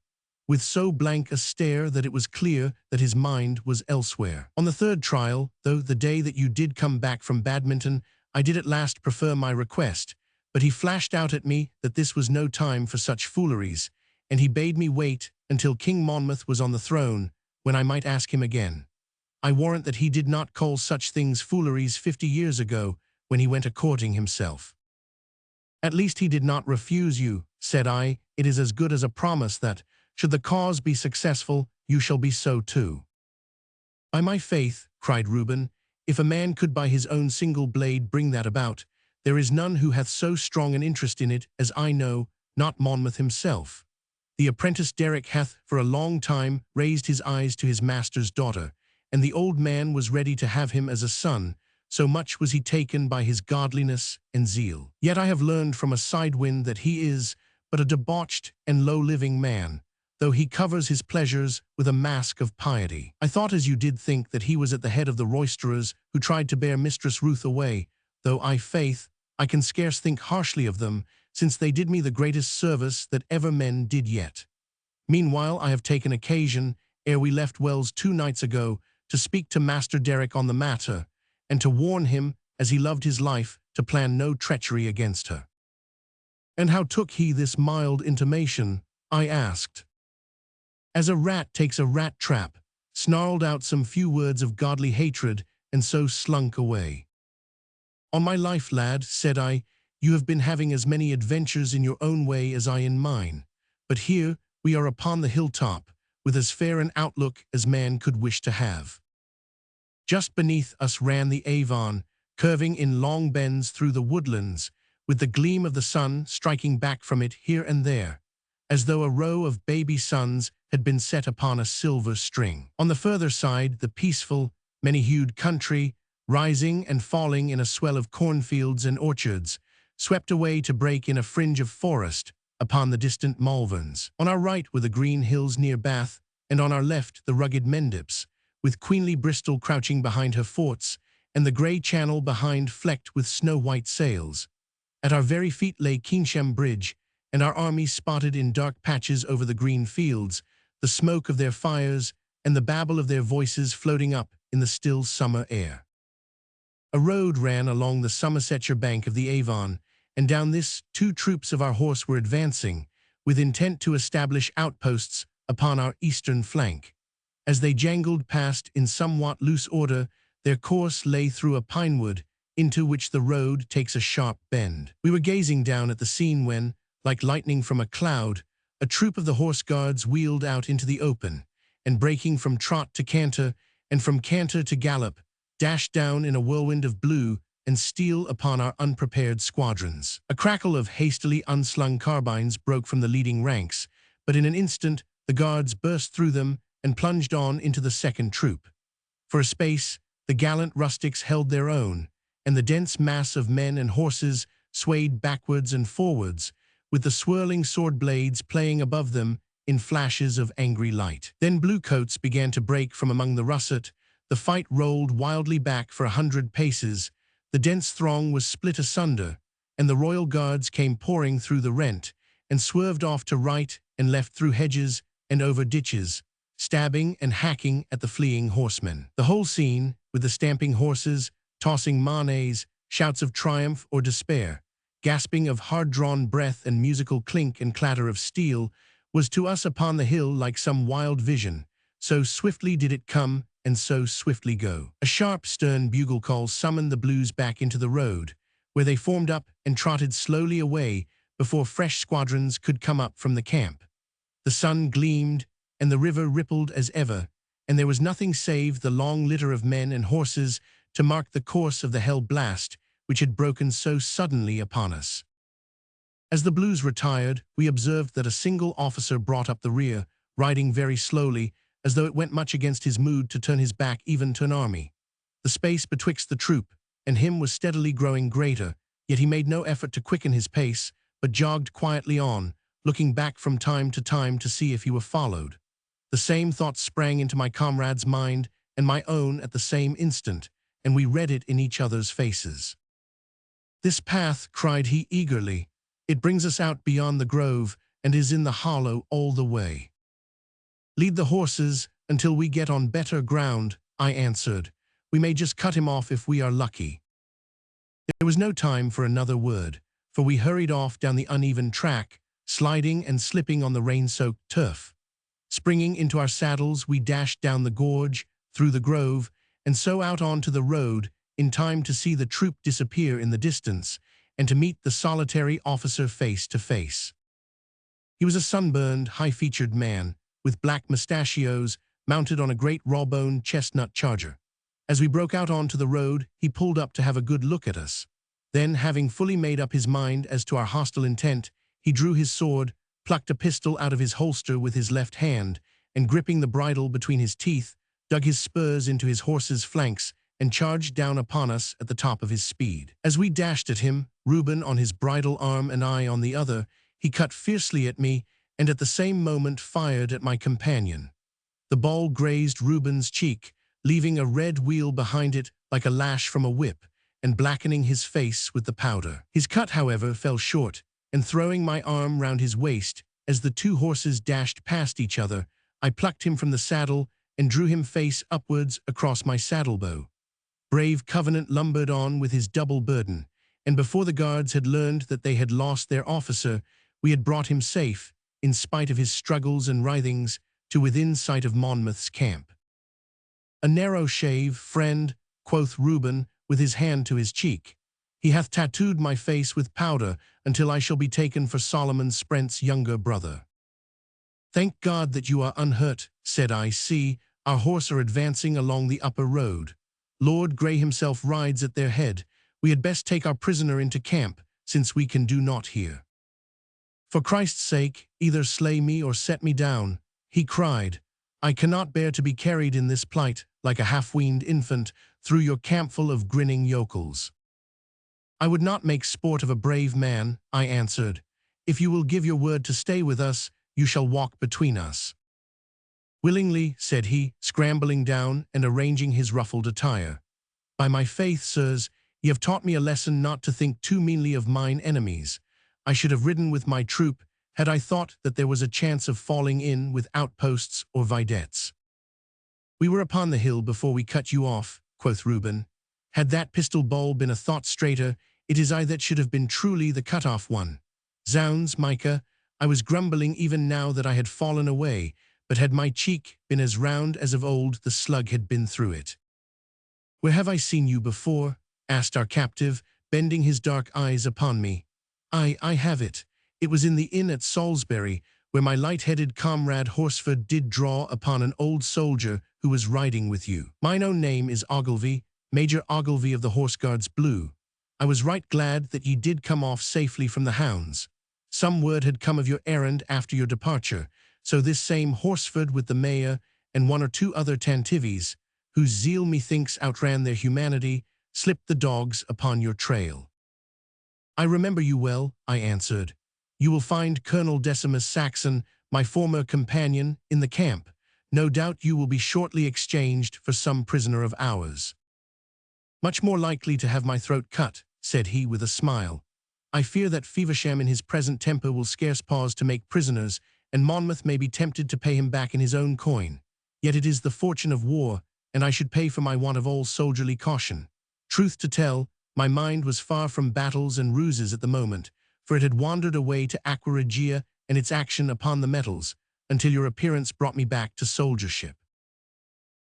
With so blank a stare that it was clear that his mind was elsewhere. On the 3rd trial, though the day that you did come back from Badminton, I did at last prefer my request, but he flashed out at me that this was no time for such fooleries, and he bade me wait until King Monmouth was on the throne, when I might ask him again. I warrant that he did not call such things fooleries 50 years ago, when he went a-courting himself. At least he did not refuse you, said I. It is as good as a promise that, should the cause be successful, you shall be so too. By my faith, cried Reuben, if a man could by his own single blade bring that about, there is none who hath so strong an interest in it as I know, not Monmouth himself. The apprentice Derrick hath for a long time raised his eyes to his master's daughter, and the old man was ready to have him as a son, so much was he taken by his godliness and zeal. Yet I have learned from a sidewind that he is but a debauched and low-living man, though he covers his pleasures with a mask of piety. I thought as you did think that he was at the head of the roisterers who tried to bear Mistress Ruth away, though I can scarce think harshly of them, since they did me the greatest service that ever men did yet. Meanwhile I have taken occasion, ere we left Wells 2 nights ago, to speak to Master Derrick on the matter, and to warn him, as he loved his life, to plan no treachery against her. And how took he this mild intimation? I asked. As a rat takes a rat trap, snarled out some few words of godly hatred, and so slunk away. "On my life, lad," said I, "you have been having as many adventures in your own way as I in mine. But here we are upon the hilltop, with as fair an outlook as man could wish to have." Just beneath us ran the Avon, curving in long bends through the woodlands, with the gleam of the sun striking back from it here and there, as though a row of baby suns had been set upon a silver string. On the further side, the peaceful, many-hued country, rising and falling in a swell of cornfields and orchards, swept away to break in a fringe of forest upon the distant Malverns. On our right were the green hills near Bath, and on our left the rugged Mendips, with queenly Bristol crouching behind her forts, and the grey channel behind flecked with snow-white sails. At our very feet lay Keynsham Bridge, and our army spotted in dark patches over the green fields, the smoke of their fires and the babble of their voices floating up in the still summer air. A road ran along the Somersetshire bank of the Avon, and down this 2 troops of our horse were advancing, with intent to establish outposts upon our eastern flank. As they jangled past in somewhat loose order, their course lay through a pine wood, into which the road takes a sharp bend. We were gazing down at the scene when, like lightning from a cloud, a troop of the Horse Guards wheeled out into the open, and breaking from trot to canter, and from canter to gallop, dashed down in a whirlwind of blue and steel upon our unprepared squadrons. A crackle of hastily unslung carbines broke from the leading ranks, but in an instant the guards burst through them and plunged on into the second troop. For a space, the gallant rustics held their own, and the dense mass of men and horses swayed backwards and forwards, with the swirling sword blades playing above them in flashes of angry light. Then bluecoats began to break from among the russet, the fight rolled wildly back for 100 paces, the dense throng was split asunder, and the royal guards came pouring through the rent, and swerved off to right and left through hedges and over ditches, stabbing and hacking at the fleeing horsemen. The whole scene, with the stamping horses, tossing manes, shouts of triumph or despair, gasping of hard-drawn breath and musical clink and clatter of steel, was to us upon the hill like some wild vision. So swiftly did it come, and so swiftly go. A sharp, stern bugle call summoned the Blues back into the road, where they formed up and trotted slowly away before fresh squadrons could come up from the camp. The sun gleamed, and the river rippled as ever, and there was nothing save the long litter of men and horses to mark the course of the hell blast which had broken so suddenly upon us. As the Blues retired, we observed that a single officer brought up the rear, riding very slowly, as though it went much against his mood to turn his back even to an army. The space betwixt the troop and him was steadily growing greater, yet he made no effort to quicken his pace, but jogged quietly on, looking back from time to see if he were followed. The same thought sprang into my comrade's mind and my own at the same instant, and we read it in each other's faces. "This path," cried he eagerly, "it brings us out beyond the grove and is in the hollow all the way." "Lead the horses until we get on better ground," I answered. "We may just cut him off if we are lucky." There was no time for another word, for we hurried off down the uneven track, sliding and slipping on the rain-soaked turf. Springing into our saddles, we dashed down the gorge, through the grove, and so out onto the road, in time to see the troop disappear in the distance, and to meet the solitary officer face to face. He was a sunburned, high-featured man, with black mustachios, mounted on a great raw-boned chestnut charger. As we broke out onto the road, he pulled up to have a good look at us. Then, having fully made up his mind as to our hostile intent, he drew his sword, plucked a pistol out of his holster with his left hand, and gripping the bridle between his teeth, dug his spurs into his horse's flanks, and charged down upon us at the top of his speed. As we dashed at him, Reuben on his bridle arm and I on the other, he cut fiercely at me, and at the same moment fired at my companion. The ball grazed Reuben's cheek, leaving a red wheal behind it like a lash from a whip, and blackening his face with the powder. His cut, however, fell short, and throwing my arm round his waist, as the 2 horses dashed past each other, I plucked him from the saddle and drew him face upwards across my saddlebow. Brave Covenant lumbered on with his double burden, and before the guards had learned that they had lost their officer, we had brought him safe, in spite of his struggles and writhings, to within sight of Monmouth's camp. "A narrow shave, friend," quoth Reuben, with his hand to his cheek. He hath tattooed my face with powder until I shall be taken for Solomon Sprent's younger brother. Thank God that you are unhurt, said I. See, our horse are advancing along the upper road. Lord Grey himself rides at their head. We had best take our prisoner into camp, since we can do naught here. For Christ's sake, either slay me or set me down, he cried. I cannot bear to be carried in this plight, like a half-weaned infant, through your campful of grinning yokels. I would not make sport of a brave man, I answered. If you will give your word to stay with us, you shall walk between us. Willingly, said he, scrambling down and arranging his ruffled attire. By my faith, sirs, ye have taught me a lesson not to think too meanly of mine enemies. I should have ridden with my troop, had I thought that there was a chance of falling in with outposts or vedettes. We were upon the hill before we cut you off, quoth Reuben. Had that pistol bowl been a thought straighter, it is I that should have been truly the cut-off one. Zounds, Micah, I was grumbling even now that I had fallen away, but had my cheek been as round as of old, the slug had been through it. Where have I seen you before? Asked our captive, bending his dark eyes upon me. I have it. It was in the inn at Salisbury, where my light-headed comrade Horsford did draw upon an old soldier who was riding with you. Mine own name is Ogilvy, Major Ogilvy of the Horse Guards Blue. I was right glad that ye did come off safely from the hounds. Some word had come of your errand after your departure, so this same Horsford with the mayor and one or two other tantivys, whose zeal methinks outran their humanity, slipped the dogs upon your trail. I remember you well, I answered. You will find Colonel Decimus Saxon, my former companion, in the camp. No doubt you will be shortly exchanged for some prisoner of ours. Much more likely to have my throat cut, said he with a smile. I fear that Feversham in his present temper will scarce pause to make prisoners, and Monmouth may be tempted to pay him back in his own coin. Yet it is the fortune of war, and I should pay for my want of all soldierly caution. Truth to tell, my mind was far from battles and ruses at the moment, for it had wandered away to Aqua Regia and its action upon the metals, until your appearance brought me back to soldiership.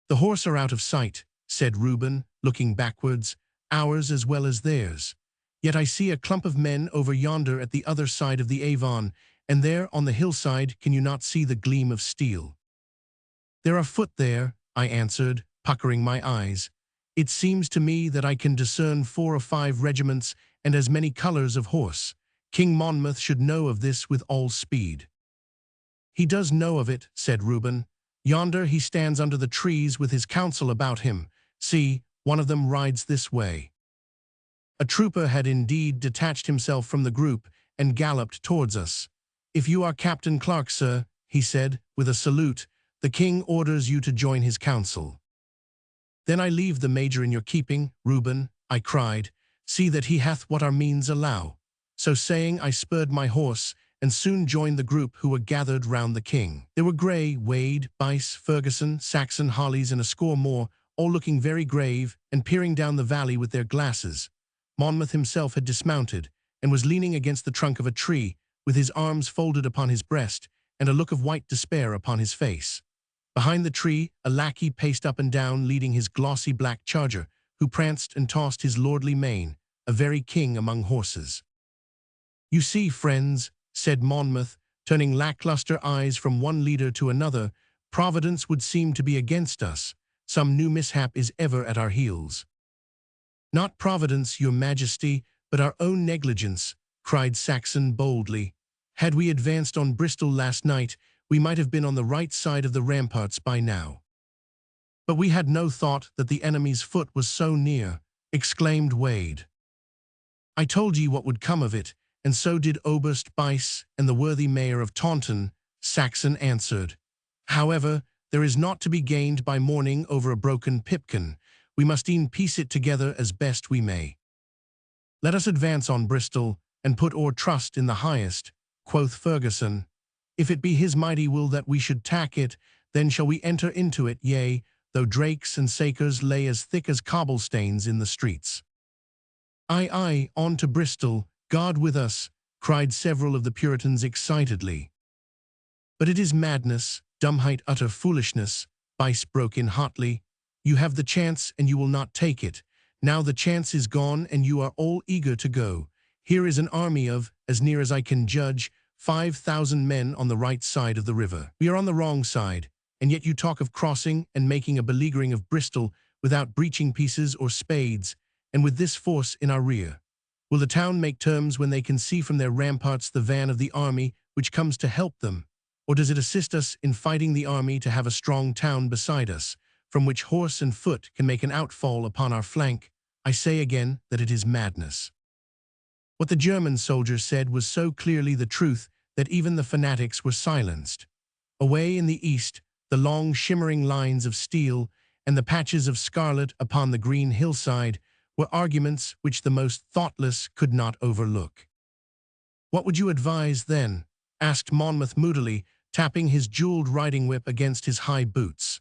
The horse are out of sight, said Reuben, looking backwards, ours as well as theirs. Yet I see a clump of men over yonder at the other side of the Avon, and there on the hillside can you not see the gleam of steel? There are foot there, I answered, puckering my eyes. It seems to me that I can discern 4 or 5 regiments and as many colours of horse. King Monmouth should know of this with all speed. He does know of it, said Reuben. Yonder he stands under the trees with his council about him. See, one of them rides this way. A trooper had indeed detached himself from the group and galloped towards us. If you are Captain Clarke, sir, he said, with a salute, the king orders you to join his council. Then I leave the major in your keeping, Reuben, I cried. See that he hath what our means allow. So saying, I spurred my horse, and soon joined the group who were gathered round the king. There were Grey, Wade, Bice, Ferguson, Saxon, Hollies, and a score more, all looking very grave and peering down the valley with their glasses. Monmouth himself had dismounted, and was leaning against the trunk of a tree, with his arms folded upon his breast, and a look of white despair upon his face. Behind the tree, a lackey paced up and down, leading his glossy black charger, who pranced and tossed his lordly mane, a very king among horses. You see, friends, said Monmouth, turning lackluster eyes from one leader to another, Providence would seem to be against us. Some new mishap is ever at our heels. Not Providence, your majesty, but our own negligence, cried Saxon boldly. Had we advanced on Bristol last night, we might have been on the right side of the ramparts by now. But we had no thought that the enemy's foot was so near, exclaimed Wade. I told ye what would come of it, and so did Oberst Bice and the worthy mayor of Taunton, Saxon answered. However, there is naught to be gained by mourning over a broken pipkin. We must e'en piece it together as best we may. Let us advance on Bristol, and put our trust in the highest, quoth Ferguson. If it be his mighty will that we should tack it, then shall we enter into it, yea, though drakes and sakers lay as thick as cobblestanes in the streets. Aye, aye, on to Bristol, God with us, cried several of the Puritans excitedly. But it is madness, dumbheit, utter foolishness, Bice broke in hotly. You have the chance and you will not take it. Now the chance is gone and you are all eager to go. Here is an army of, as near as I can judge, 5,000 men on the right side of the river. We are on the wrong side, and yet you talk of crossing and making a beleaguering of Bristol without breaching pieces or spades, and with this force in our rear. Will the town make terms when they can see from their ramparts the van of the army which comes to help them? Or does it assist us in fighting the army to have a strong town beside us, from which horse and foot can make an outfall upon our flank? I say again that it is madness. What the German soldiers said was so clearly the truth that even the fanatics were silenced. Away in the east, the long shimmering lines of steel and the patches of scarlet upon the green hillside were arguments which the most thoughtless could not overlook. "What would you advise, then?" asked Monmouth moodily, tapping his jeweled riding whip against his high boots.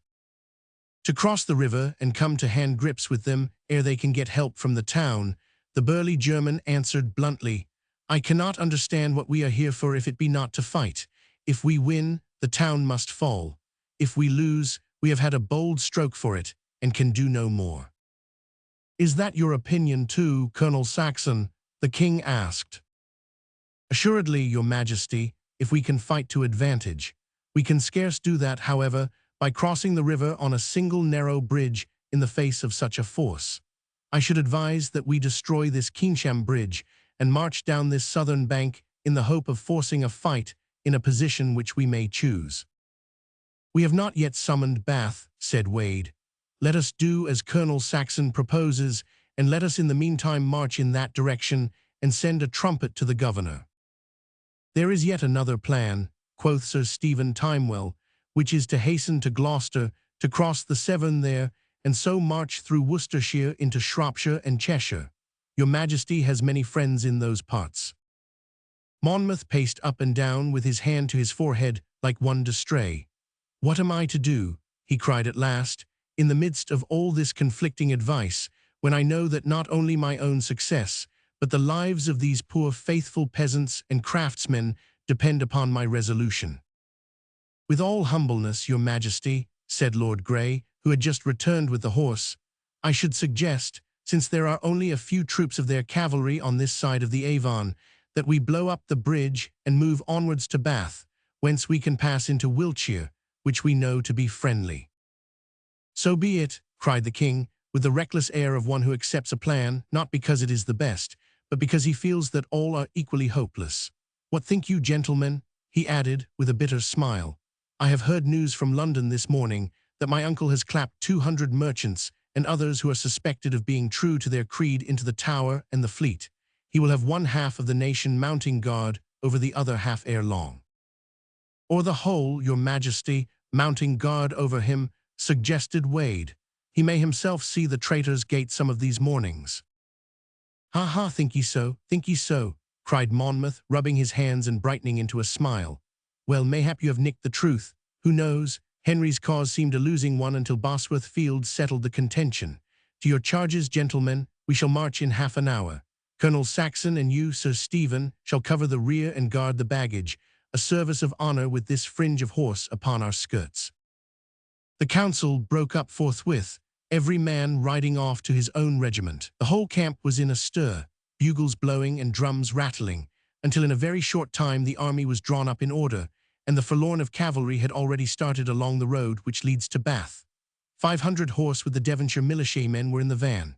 "To cross the river and come to hand grips with them ere they can get help from the town," the burly German answered bluntly. "I cannot understand what we are here for if it be not to fight. If we win, the town must fall. If we lose, we have had a bold stroke for it, and can do no more." "Is that your opinion too, Colonel Saxon?" the king asked. "Assuredly, your majesty, if we can fight to advantage. We can scarce do that, however, by crossing the river on a single narrow bridge in the face of such a force. I should advise that we destroy this Keynsham bridge and march down this southern bank in the hope of forcing a fight in a position which we may choose." "We have not yet summoned Bath," said Wade. "Let us do as Colonel Saxon proposes, and let us in the meantime march in that direction and send a trumpet to the governor." "There is yet another plan," quoth Sir Stephen Timewell, "which is to hasten to Gloucester, to cross the Severn there, and so march through Worcestershire into Shropshire and Cheshire. Your majesty has many friends in those parts." Monmouth paced up and down with his hand to his forehead like one distrait. "What am I to do?" he cried at last, "in the midst of all this conflicting advice, when I know that not only my own success, but the lives of these poor faithful peasants and craftsmen depend upon my resolution?" "With all humbleness, your majesty," said Lord Grey, who had just returned with the horse, "I should suggest, since there are only a few troops of their cavalry on this side of the Avon, that we blow up the bridge and move onwards to Bath, whence we can pass into Wiltshire, which we know to be friendly." "So be it," cried the king, with the reckless air of one who accepts a plan, not because it is the best, but because he feels that all are equally hopeless. "What think you, gentlemen?" he added, with a bitter smile. "I have heard news from London this morning that my uncle has clapped 200 merchants and others who are suspected of being true to their creed into the Tower and the Fleet. He will have one half of the nation mounting guard over the other half ere long." "Or the whole, your majesty, mounting guard over him," suggested Wade. "He may himself see the Traitor's Gate some of these mornings." "Ha ha, think ye so, think ye so?" cried Monmouth, rubbing his hands and brightening into a smile. "Well, mayhap you have nicked the truth. Who knows? Henry's cause seemed a losing one until Bosworth Field settled the contention. To your charges, gentlemen, we shall march in half an hour. Colonel Saxon and you, Sir Stephen, shall cover the rear and guard the baggage, a service of honor with this fringe of horse upon our skirts." The council broke up forthwith, every man riding off to his own regiment. The whole camp was in a stir, bugles blowing and drums rattling, until in a very short time the army was drawn up in order, and the forlorn of cavalry had already started along the road which leads to Bath. 500 horse with the Devonshire militiamen were in the van.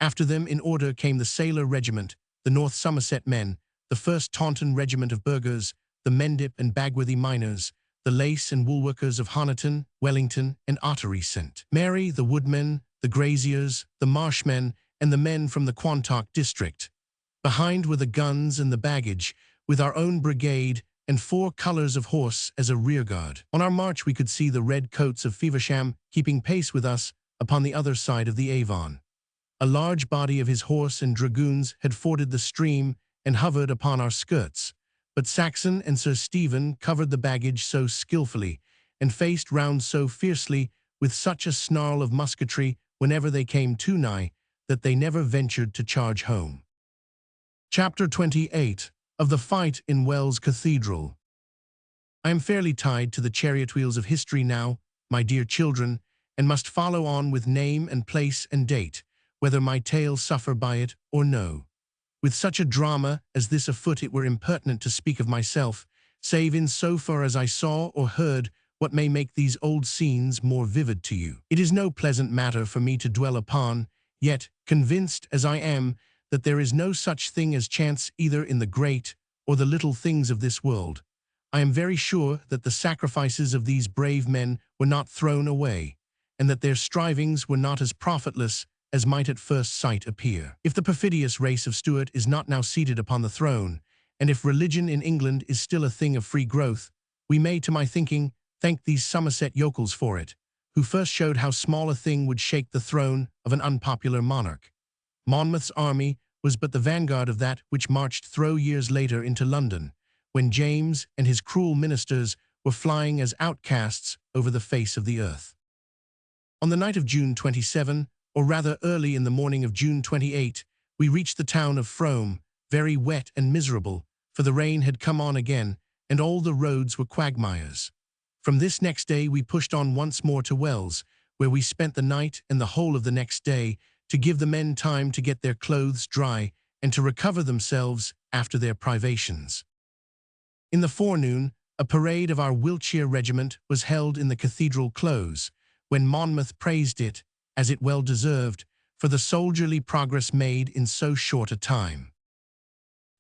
After them in order came the Sailor Regiment, the North Somerset men, the 1st Taunton Regiment of Burghers, the Mendip and Bagworthy miners, the lace and woolworkers of Honiton, Wellington, and Ottery St. Mary, the woodmen, the graziers, the marshmen, and the men from the Quantock district. Behind were the guns and the baggage, with our own brigade and 4 colours of horse as a rearguard. On our march we could see the red coats of Feversham keeping pace with us upon the other side of the Avon. A large body of his horse and dragoons had forded the stream and hovered upon our skirts, but Saxon and Sir Stephen covered the baggage so skilfully, and faced round so fiercely, with such a snarl of musketry whenever they came too nigh, that they never ventured to charge home. Chapter 28 of the Fight in Wells Cathedral. I am fairly tied to the chariot wheels of history now, my dear children, and must follow on with name and place and date, whether my tale suffer by it or no. With such a drama as this afoot, it were impertinent to speak of myself, save in so far as I saw or heard what may make these old scenes more vivid to you. It is no pleasant matter for me to dwell upon, yet, convinced as I am that there is no such thing as chance either in the great or the little things of this world, I am very sure that the sacrifices of these brave men were not thrown away, and that their strivings were not as profitless as might at first sight appear. If the perfidious race of Stuart is not now seated upon the throne, and if religion in England is still a thing of free growth, we may, to my thinking, thank these Somerset yokels for it, who first showed how small a thing would shake the throne of an unpopular monarch. Monmouth's army was but the vanguard of that which marched years later into London, when James and his cruel ministers were flying as outcasts over the face of the earth. On the night of June 27, or rather early in the morning of June 28, we reached the town of Frome, very wet and miserable, for the rain had come on again, and all the roads were quagmires. From this next day we pushed on once more to Wells, where we spent the night and the whole of the next day, to give the men time to get their clothes dry and to recover themselves after their privations. In the forenoon, a parade of our Wiltshire regiment was held in the cathedral close, when Monmouth praised it, as it well deserved, for the soldierly progress made in so short a time.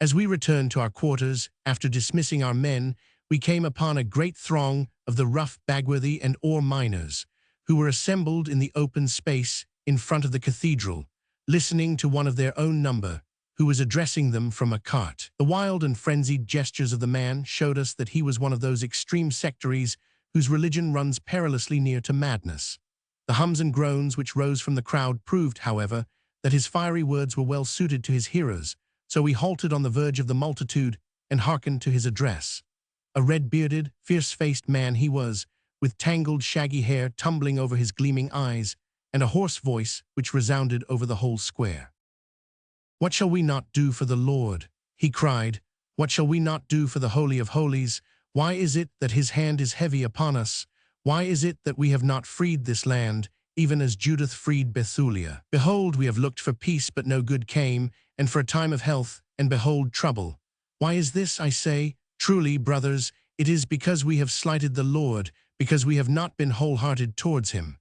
As we returned to our quarters, after dismissing our men, we came upon a great throng of the rough Bagworthy and Orr miners, who were assembled in the open space in front of the cathedral, listening to one of their own number, who was addressing them from a cart. The wild and frenzied gestures of the man showed us that he was one of those extreme sectaries whose religion runs perilously near to madness. The hums and groans which rose from the crowd proved, however, that his fiery words were well suited to his hearers, so we halted on the verge of the multitude and hearkened to his address. A red-bearded, fierce-faced man he was, with tangled shaggy hair tumbling over his gleaming eyes, and a hoarse voice which resounded over the whole square. "What shall we not do for the Lord?" he cried. "What shall we not do for the Holy of Holies? Why is it that his hand is heavy upon us? Why is it that we have not freed this land, even as Judith freed Bethulia? Behold, we have looked for peace, but no good came, and for a time of health, and behold trouble. Why is this, I say? Truly, brothers, it is because we have slighted the Lord, because we have not been wholehearted towards him.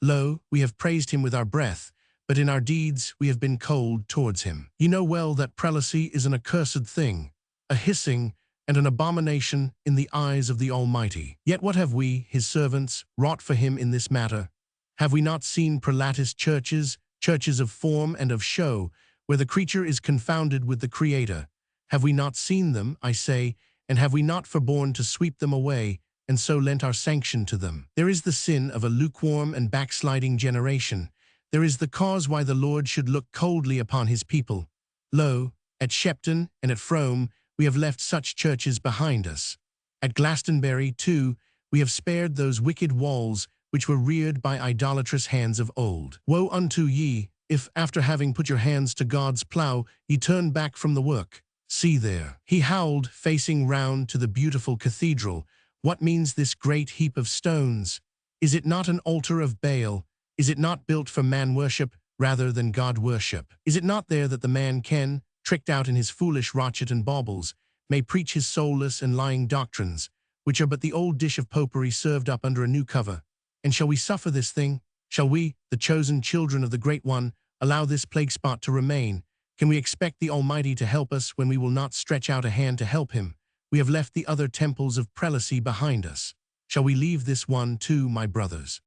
Lo, we have praised him with our breath, but in our deeds we have been cold towards him. You know well that prelacy is an accursed thing, a hissing and an abomination in the eyes of the Almighty. Yet what have we, his servants, wrought for him in this matter? Have we not seen prelatist churches, churches of form and of show, where the creature is confounded with the Creator? Have we not seen them, I say, and have we not forborne to sweep them away, and so lent our sanction to them? There is the sin of a lukewarm and backsliding generation. There is the cause why the Lord should look coldly upon his people. Lo, at Shepton and at Frome we have left such churches behind us. At Glastonbury, too, we have spared those wicked walls which were reared by idolatrous hands of old. Woe unto ye, if, after having put your hands to God's plough, ye turn back from the work. See there. He howled, facing round to the beautiful cathedral. What means this great heap of stones? Is it not an altar of Baal? Is it not built for man-worship rather than God-worship? Is it not there that the man Ken, tricked out in his foolish rochet and baubles, may preach his soulless and lying doctrines, which are but the old dish of popery served up under a new cover? And shall we suffer this thing? Shall we, the chosen children of the Great One, allow this plague spot to remain? Can we expect the Almighty to help us when we will not stretch out a hand to help him? We have left the other temples of prelacy behind us. Shall we leave this one too, my brothers?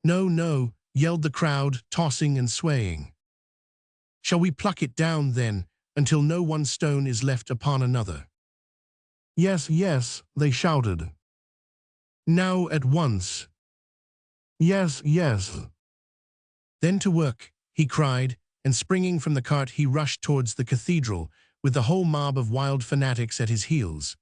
No, no, yelled the crowd, tossing and swaying. Shall we pluck it down, then, until no one stone is left upon another? Yes, yes, they shouted. Now at once. Yes, yes. Then to work, he cried, and springing from the cart he rushed towards the cathedral, with the whole mob of wild fanatics at his heels.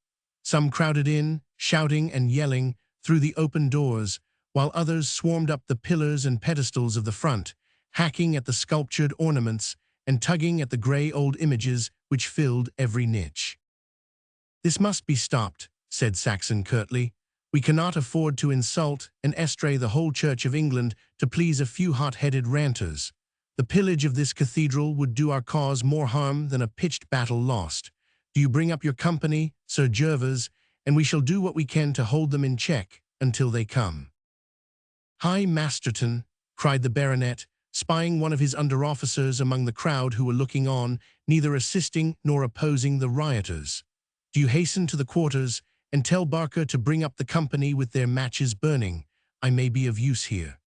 Some crowded in, shouting and yelling, through the open doors, while others swarmed up the pillars and pedestals of the front, hacking at the sculptured ornaments and tugging at the grey old images which filled every niche. "This must be stopped," said Saxon curtly. "We cannot afford to insult and estray the whole Church of England to please a few hot-headed ranters. The pillage of this cathedral would do our cause more harm than a pitched battle lost. Do you bring up your company, Sir Gervas, and we shall do what we can to hold them in check until they come." "High Masterton," cried the baronet, spying one of his under-officers among the crowd who were looking on, neither assisting nor opposing the rioters. "Do you hasten to the quarters, and tell Barker to bring up the company with their matches burning. I may be of use here."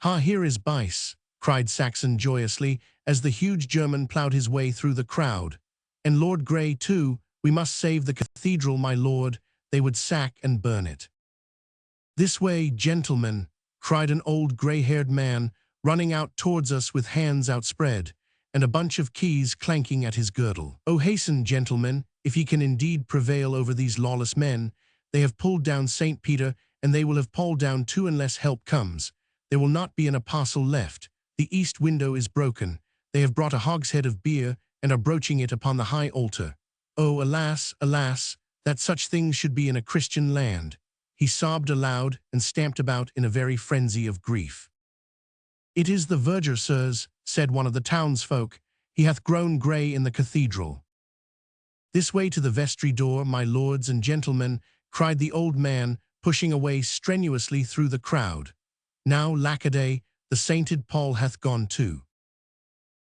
"Ha, here is Bice," cried Saxon joyously, as the huge German ploughed his way through the crowd. "And Lord Grey, too. We must save the cathedral, my lord. They would sack and burn it." "This way, gentlemen," cried an old grey-haired man, running out towards us with hands outspread, and a bunch of keys clanking at his girdle. "Oh, hasten, gentlemen, if ye can indeed prevail over these lawless men. They have pulled down St. Peter, and they will have pulled down too unless help comes. There will not be an apostle left. The east window is broken. They have brought a hogshead of beer, and are broaching it upon the high altar. Oh, alas, alas, that such things should be in a Christian land." He sobbed aloud and stamped about in a very frenzy of grief. "It is the verger, sirs," said one of the townsfolk. "He hath grown grey in the cathedral." "This way to the vestry door, my lords and gentlemen," cried the old man, pushing away strenuously through the crowd. "Now, lackaday, the sainted Paul hath gone too."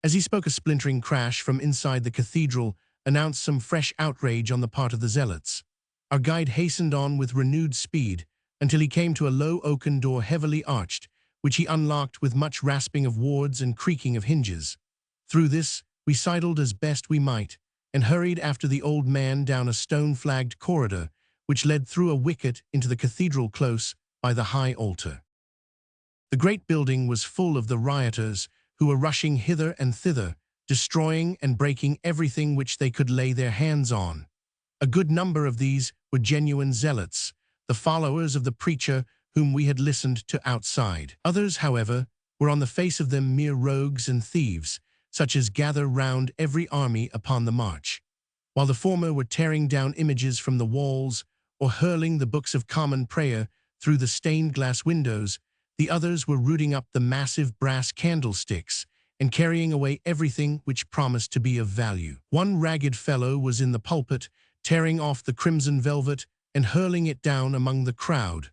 As he spoke, a splintering crash from inside the cathedral announced some fresh outrage on the part of the zealots. Our guide hastened on with renewed speed until he came to a low oaken door heavily arched, which he unlocked with much rasping of wards and creaking of hinges. Through this we sidled as best we might, and hurried after the old man down a stone-flagged corridor, which led through a wicket into the cathedral close by the high altar. The great building was full of the rioters, who were rushing hither and thither, destroying and breaking everything which they could lay their hands on. A good number of these were genuine zealots, the followers of the preacher whom we had listened to outside. Others, however, were on the face of them mere rogues and thieves, such as gather round every army upon the march. While the former were tearing down images from the walls or hurling the books of common prayer through the stained glass windows, the others were rooting up the massive brass candlesticks and carrying away everything which promised to be of value. One ragged fellow was in the pulpit, tearing off the crimson velvet and hurling it down among the crowd.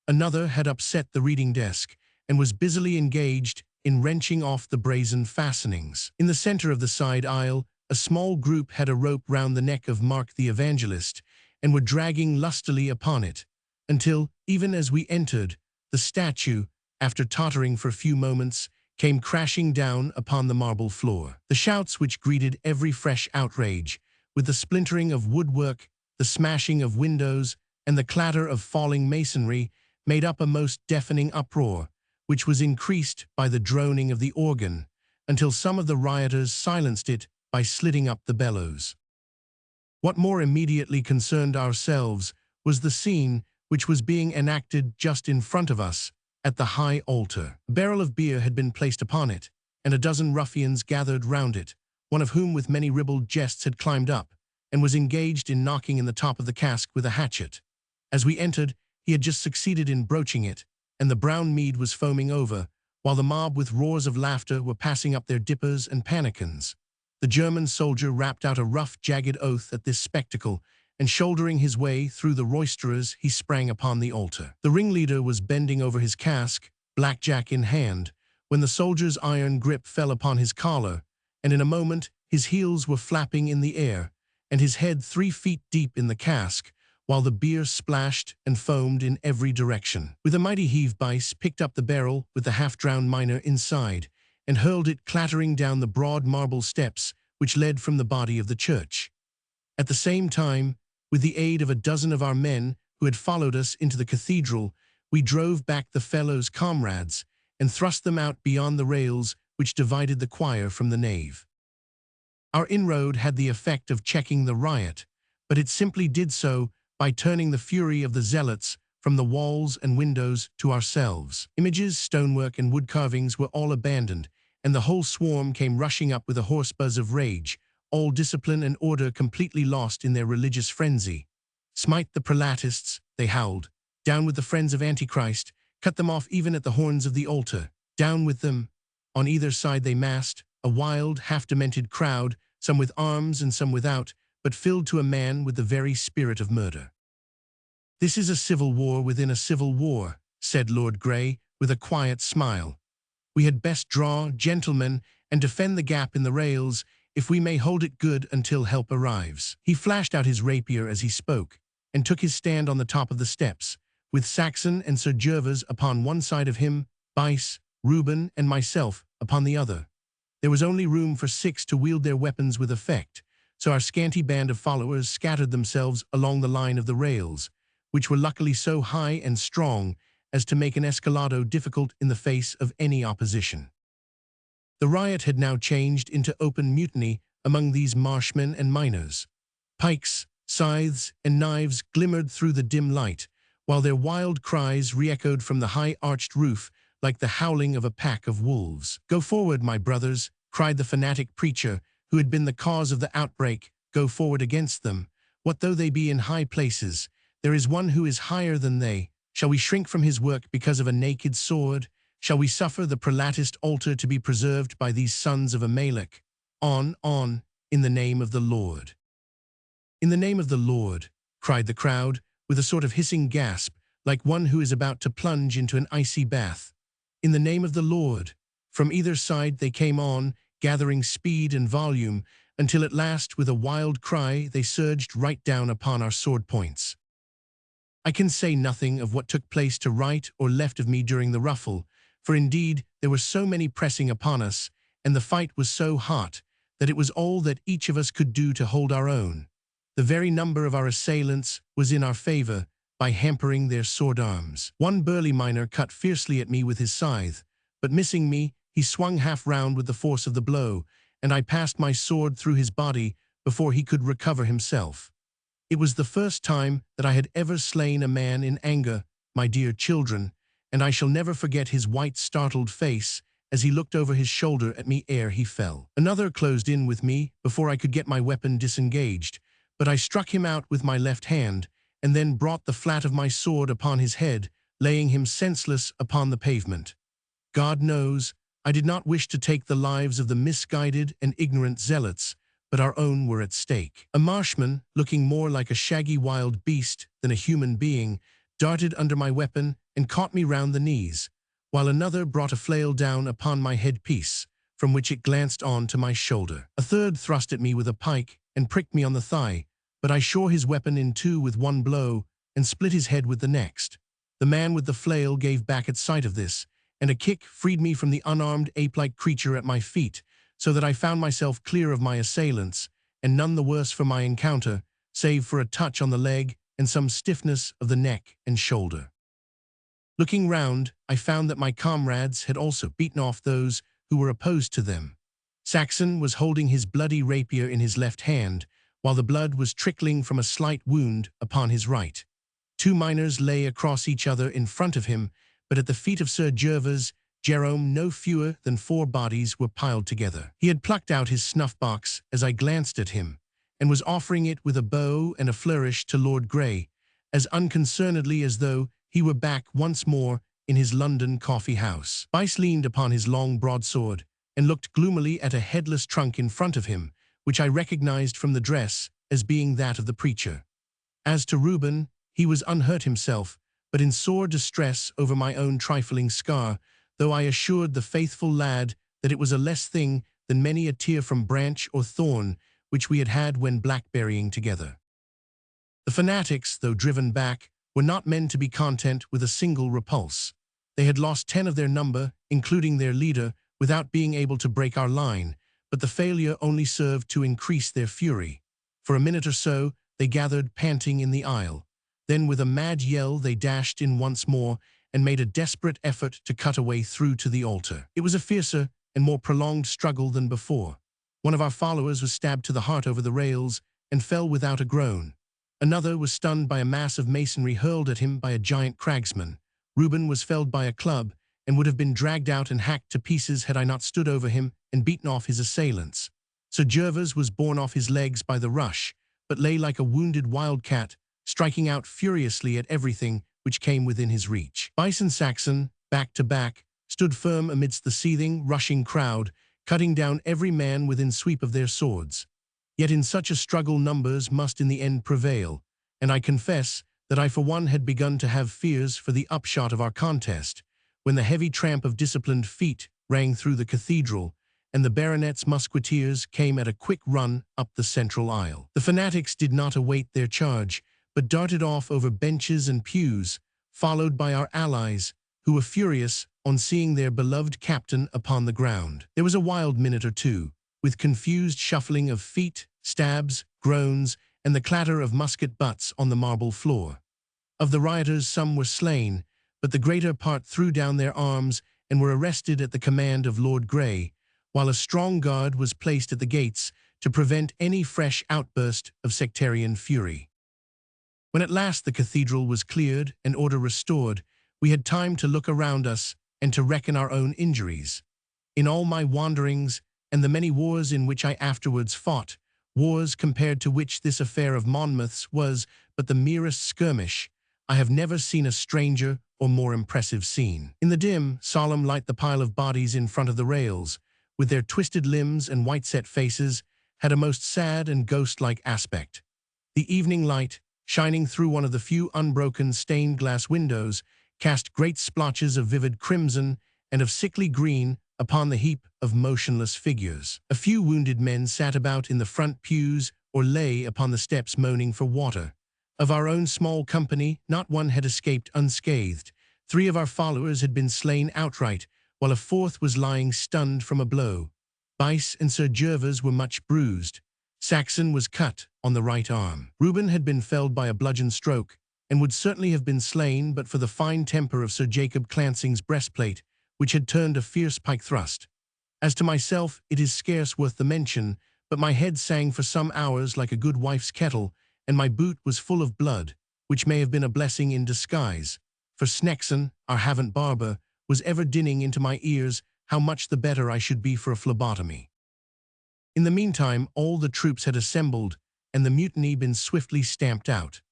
Another had upset the reading desk and was busily engaged in wrenching off the brazen fastenings. In the center of the side aisle, a small group had a rope round the neck of Mark the Evangelist and were dragging lustily upon it, until, even as we entered, the statue, after tottering for a few moments, came crashing down upon the marble floor. The shouts which greeted every fresh outrage, with the splintering of woodwork, the smashing of windows, and the clatter of falling masonry, made up a most deafening uproar, which was increased by the droning of the organ, until some of the rioters silenced it by slitting up the bellows. What more immediately concerned ourselves was the scene which was being enacted just in front of us, at the high altar. A barrel of beer had been placed upon it, and a dozen ruffians gathered round it, one of whom with many ribald jests had climbed up, and was engaged in knocking in the top of the cask with a hatchet. As we entered, he had just succeeded in broaching it, and the brown mead was foaming over, while the mob with roars of laughter were passing up their dippers and pannikins. The German soldier rapped out a rough, jagged oath at this spectacle, and shouldering his way through the roisterers, he sprang upon the altar. The ringleader was bending over his cask, blackjack in hand, when the soldier's iron grip fell upon his collar, and in a moment his heels were flapping in the air, and his head 3 feet deep in the cask, while the beer splashed and foamed in every direction. With a mighty heave, Bice picked up the barrel with the half-drowned miner inside, and hurled it clattering down the broad marble steps which led from the body of the church. At the same time, with the aid of a dozen of our men who had followed us into the cathedral, we drove back the fellow's comrades and thrust them out beyond the rails which divided the choir from the nave. Our inroad had the effect of checking the riot, but it simply did so by turning the fury of the zealots from the walls and windows to ourselves. Images, stonework, and wood carvings were all abandoned, and the whole swarm came rushing up with a hoarse buzz of rage, all discipline and order completely lost in their religious frenzy. "Smite the prelatists," they howled. "Down with the friends of Antichrist. Cut them off even at the horns of the altar. Down with them." On either side they massed, a wild, half-demented crowd, some with arms and some without, but filled to a man with the very spirit of murder. "This is a civil war within a civil war," said Lord Grey, with a quiet smile. "We had best draw, gentlemen, and defend the gap in the rails, if we may hold it good until help arrives." He flashed out his rapier as he spoke, and took his stand on the top of the steps, with Saxon and Sir Gervas upon one side of him, Bice, Reuben, and myself upon the other. There was only room for 6 to wield their weapons with effect, so our scanty band of followers scattered themselves along the line of the rails, which were luckily so high and strong as to make an escalado difficult in the face of any opposition. The riot had now changed into open mutiny among these marshmen and miners. Pikes, scythes, and knives glimmered through the dim light, while their wild cries re-echoed from the high-arched roof like the howling of a pack of wolves. "Go forward, my brothers," cried the fanatic preacher, who had been the cause of the outbreak. "Go forward against them. What though they be in high places? There is one who is higher than they. Shall we shrink from his work because of a naked sword? Shall we suffer the prelatist altar to be preserved by these sons of Amalek? On, in the name of the Lord." "In the name of the Lord," cried the crowd, with a sort of hissing gasp, like one who is about to plunge into an icy bath. "In the name of the Lord." From either side they came on, gathering speed and volume, until at last, with a wild cry, they surged right down upon our sword points. I can say nothing of what took place to right or left of me during the ruffle, for indeed there were so many pressing upon us, and the fight was so hot, that it was all that each of us could do to hold our own. The very number of our assailants was in our favor, by hampering their sword arms. One burly miner cut fiercely at me with his scythe, but missing me, he swung half round with the force of the blow, and I passed my sword through his body before he could recover himself. It was the first time that I had ever slain a man in anger, my dear children, and I shall never forget his white, startled face as he looked over his shoulder at me ere he fell. Another closed in with me before I could get my weapon disengaged, but I struck him out with my left hand, and then brought the flat of my sword upon his head, laying him senseless upon the pavement. God knows, I did not wish to take the lives of the misguided and ignorant zealots, but our own were at stake. A marshman, looking more like a shaggy wild beast than a human being, darted under my weapon and caught me round the knees, while another brought a flail down upon my headpiece, from which it glanced on to my shoulder. A third thrust at me with a pike and pricked me on the thigh, but I shore his weapon in two with one blow and split his head with the next. The man with the flail gave back at sight of this, and a kick freed me from the unarmed ape-like creature at my feet, so that I found myself clear of my assailants, and none the worse for my encounter, save for a touch on the leg and some stiffness of the neck and shoulder. Looking round, I found that my comrades had also beaten off those who were opposed to them. Saxon was holding his bloody rapier in his left hand, while the blood was trickling from a slight wound upon his right. 2 miners lay across each other in front of him, but at the feet of Sir Gervas Jerome no fewer than 4 bodies were piled together. He had plucked out his snuff-box as I glanced at him, and was offering it with a bow and a flourish to Lord Grey, as unconcernedly as though he were back once more in his London coffee-house. Bice leaned upon his long broadsword, and looked gloomily at a headless trunk in front of him, which I recognized from the dress as being that of the preacher. As to Reuben, he was unhurt himself, but in sore distress over my own trifling scar, though I assured the faithful lad that it was a less thing than many a tear from branch or thorn which we had had when blackberrying together. The fanatics, though driven back, were not men to be content with a single repulse. They had lost 10 of their number, including their leader, without being able to break our line, but the failure only served to increase their fury. For a minute or so, they gathered panting in the aisle. Then with a mad yell they dashed in once more and made a desperate effort to cut a way through to the altar. It was a fiercer and more prolonged struggle than before. One of our followers was stabbed to the heart over the rails and fell without a groan. Another was stunned by a mass of masonry hurled at him by a giant cragsman. Reuben was felled by a club and would have been dragged out and hacked to pieces had I not stood over him and beaten off his assailants. Sir Gervas was borne off his legs by the rush, but lay like a wounded wildcat, striking out furiously at everything which came within his reach. Bice and Saxon, back to back, stood firm amidst the seething, rushing crowd, cutting down every man within sweep of their swords. Yet in such a struggle numbers must in the end prevail, and I confess that I for one had begun to have fears for the upshot of our contest, when the heavy tramp of disciplined feet rang through the cathedral, and the baronet's musketeers came at a quick run up the central aisle. The fanatics did not await their charge, but darted off over benches and pews, followed by our allies, who were furious on seeing their beloved captain upon the ground. There was a wild minute or two, with confused shuffling of feet, stabs, groans, and the clatter of musket butts on the marble floor. Of the rioters some were slain, but the greater part threw down their arms and were arrested at the command of Lord Grey, while a strong guard was placed at the gates to prevent any fresh outburst of sectarian fury. When at last the cathedral was cleared and order restored, we had time to look around us and to reckon our own injuries. In all my wanderings, and the many wars in which I afterwards fought, wars compared to which this affair of Monmouth's was but the merest skirmish, I have never seen a stranger or more impressive scene. In the dim, solemn light, the pile of bodies in front of the rails, with their twisted limbs and white-set faces, had a most sad and ghost-like aspect. The evening light, shining through one of the few unbroken stained-glass windows, cast great splotches of vivid crimson and of sickly green upon the heap of motionless figures. A few wounded men sat about in the front pews or lay upon the steps moaning for water. Of our own small company, not one had escaped unscathed. 3 of our followers had been slain outright, while a 4th was lying stunned from a blow. Bice and Sir Gervas were much bruised. Saxon was cut on the right arm. Reuben had been felled by a bludgeon stroke, and would certainly have been slain but for the fine temper of Sir Jacob Clancing's breastplate, which had turned a fierce pike thrust. As to myself, it is scarce worth the mention, but my head sang for some hours like a good wife's kettle, and my boot was full of blood, which may have been a blessing in disguise, for Snexon, our Havant barber, was ever dinning into my ears how much the better I should be for a phlebotomy. In the meantime, all the troops had assembled, and the mutiny been swiftly stamped out.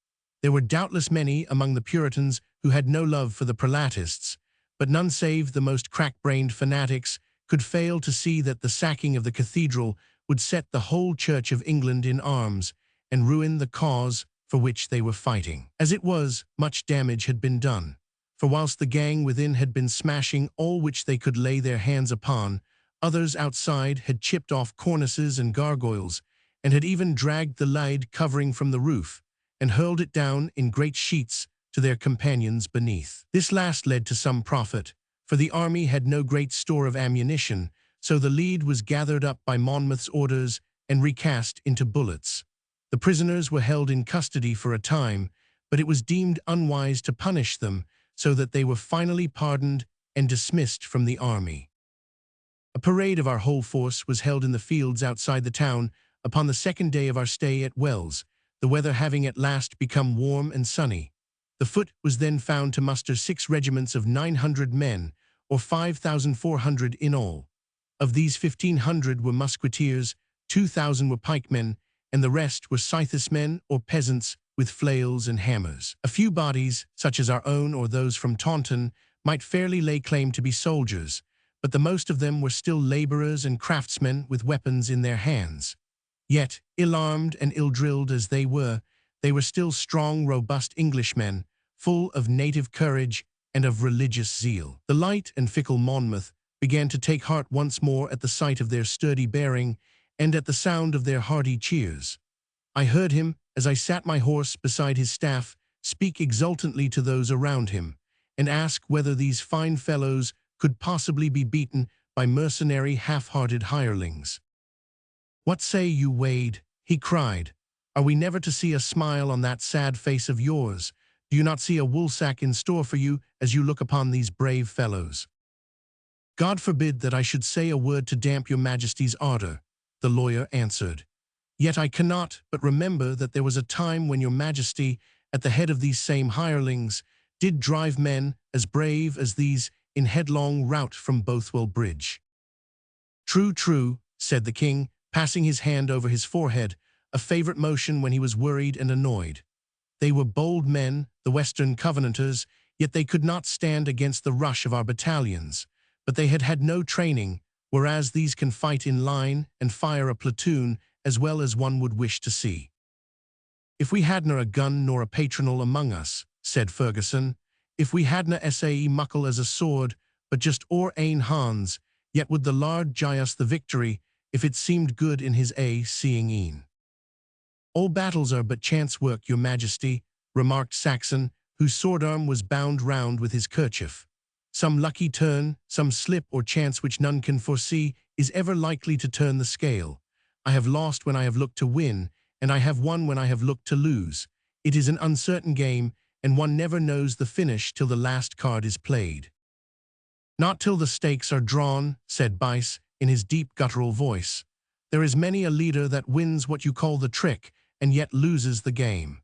There were doubtless many among the Puritans who had no love for the Prelatists, but none save the most crack-brained fanatics could fail to see that the sacking of the cathedral would set the whole Church of England in arms and ruin the cause for which they were fighting. As it was, much damage had been done, for whilst the gang within had been smashing all which they could lay their hands upon, others outside had chipped off cornices and gargoyles, and had even dragged the lead covering from the roof, and hurled it down in great sheets to their companions beneath. This last led to some profit, for the army had no great store of ammunition, so the lead was gathered up by Monmouth's orders and recast into bullets. The prisoners were held in custody for a time, but it was deemed unwise to punish them, so that they were finally pardoned and dismissed from the army. A parade of our whole force was held in the fields outside the town upon the 2nd day of our stay at Wells, the weather having at last become warm and sunny. The foot was then found to muster 6 regiments of 900 men, or 5,400 in all. Of these 1,500 were musketeers, 2,000 were pikemen, and the rest were scythesmen or peasants with flails and hammers. A few bodies, such as our own or those from Taunton, might fairly lay claim to be soldiers, but the most of them were still labourers and craftsmen with weapons in their hands. Yet, ill-armed and ill-drilled as they were still strong, robust Englishmen, full of native courage and of religious zeal. The light and fickle Monmouth began to take heart once more at the sight of their sturdy bearing and at the sound of their hearty cheers. I heard him, as I sat my horse beside his staff, speak exultantly to those around him, and ask whether these fine fellows could possibly be beaten by mercenary, half-hearted hirelings. "What say you, Wade?" he cried. "Are we never to see a smile on that sad face of yours? Do you not see a woolsack in store for you as you look upon these brave fellows?" "God forbid that I should say a word to damp your Majesty's ardor," the lawyer answered. "Yet I cannot but remember that there was a time when your Majesty, at the head of these same hirelings, did drive men as brave as these in headlong rout from Bothwell Bridge." "True, true," said the king, passing his hand over his forehead, a favorite motion when he was worried and annoyed. "They were bold men, the Western Covenanters, yet they could not stand against the rush of our battalions. but they had had no training, whereas these can fight in line and fire a platoon as well as one would wish to see. If we hadna a gun nor a patronal among us, said Ferguson, if we hadna sae muckle as a sword, but just our ain hands, yet would the Lord gie us the victory, if it seemed good in his seeing een. All battles are but chance work, your majesty, remarked Saxon, whose sword-arm was bound round with his kerchief. Some lucky turn, some slip or chance which none can foresee, is ever likely to turn the scale. I have lost when I have looked to win, and I have won when I have looked to lose. It is an uncertain game, and one never knows the finish till the last card is played. Not till the stakes are drawn, said Bice, in his deep guttural voice. There is many a leader that wins what you call the trick, and yet loses the game.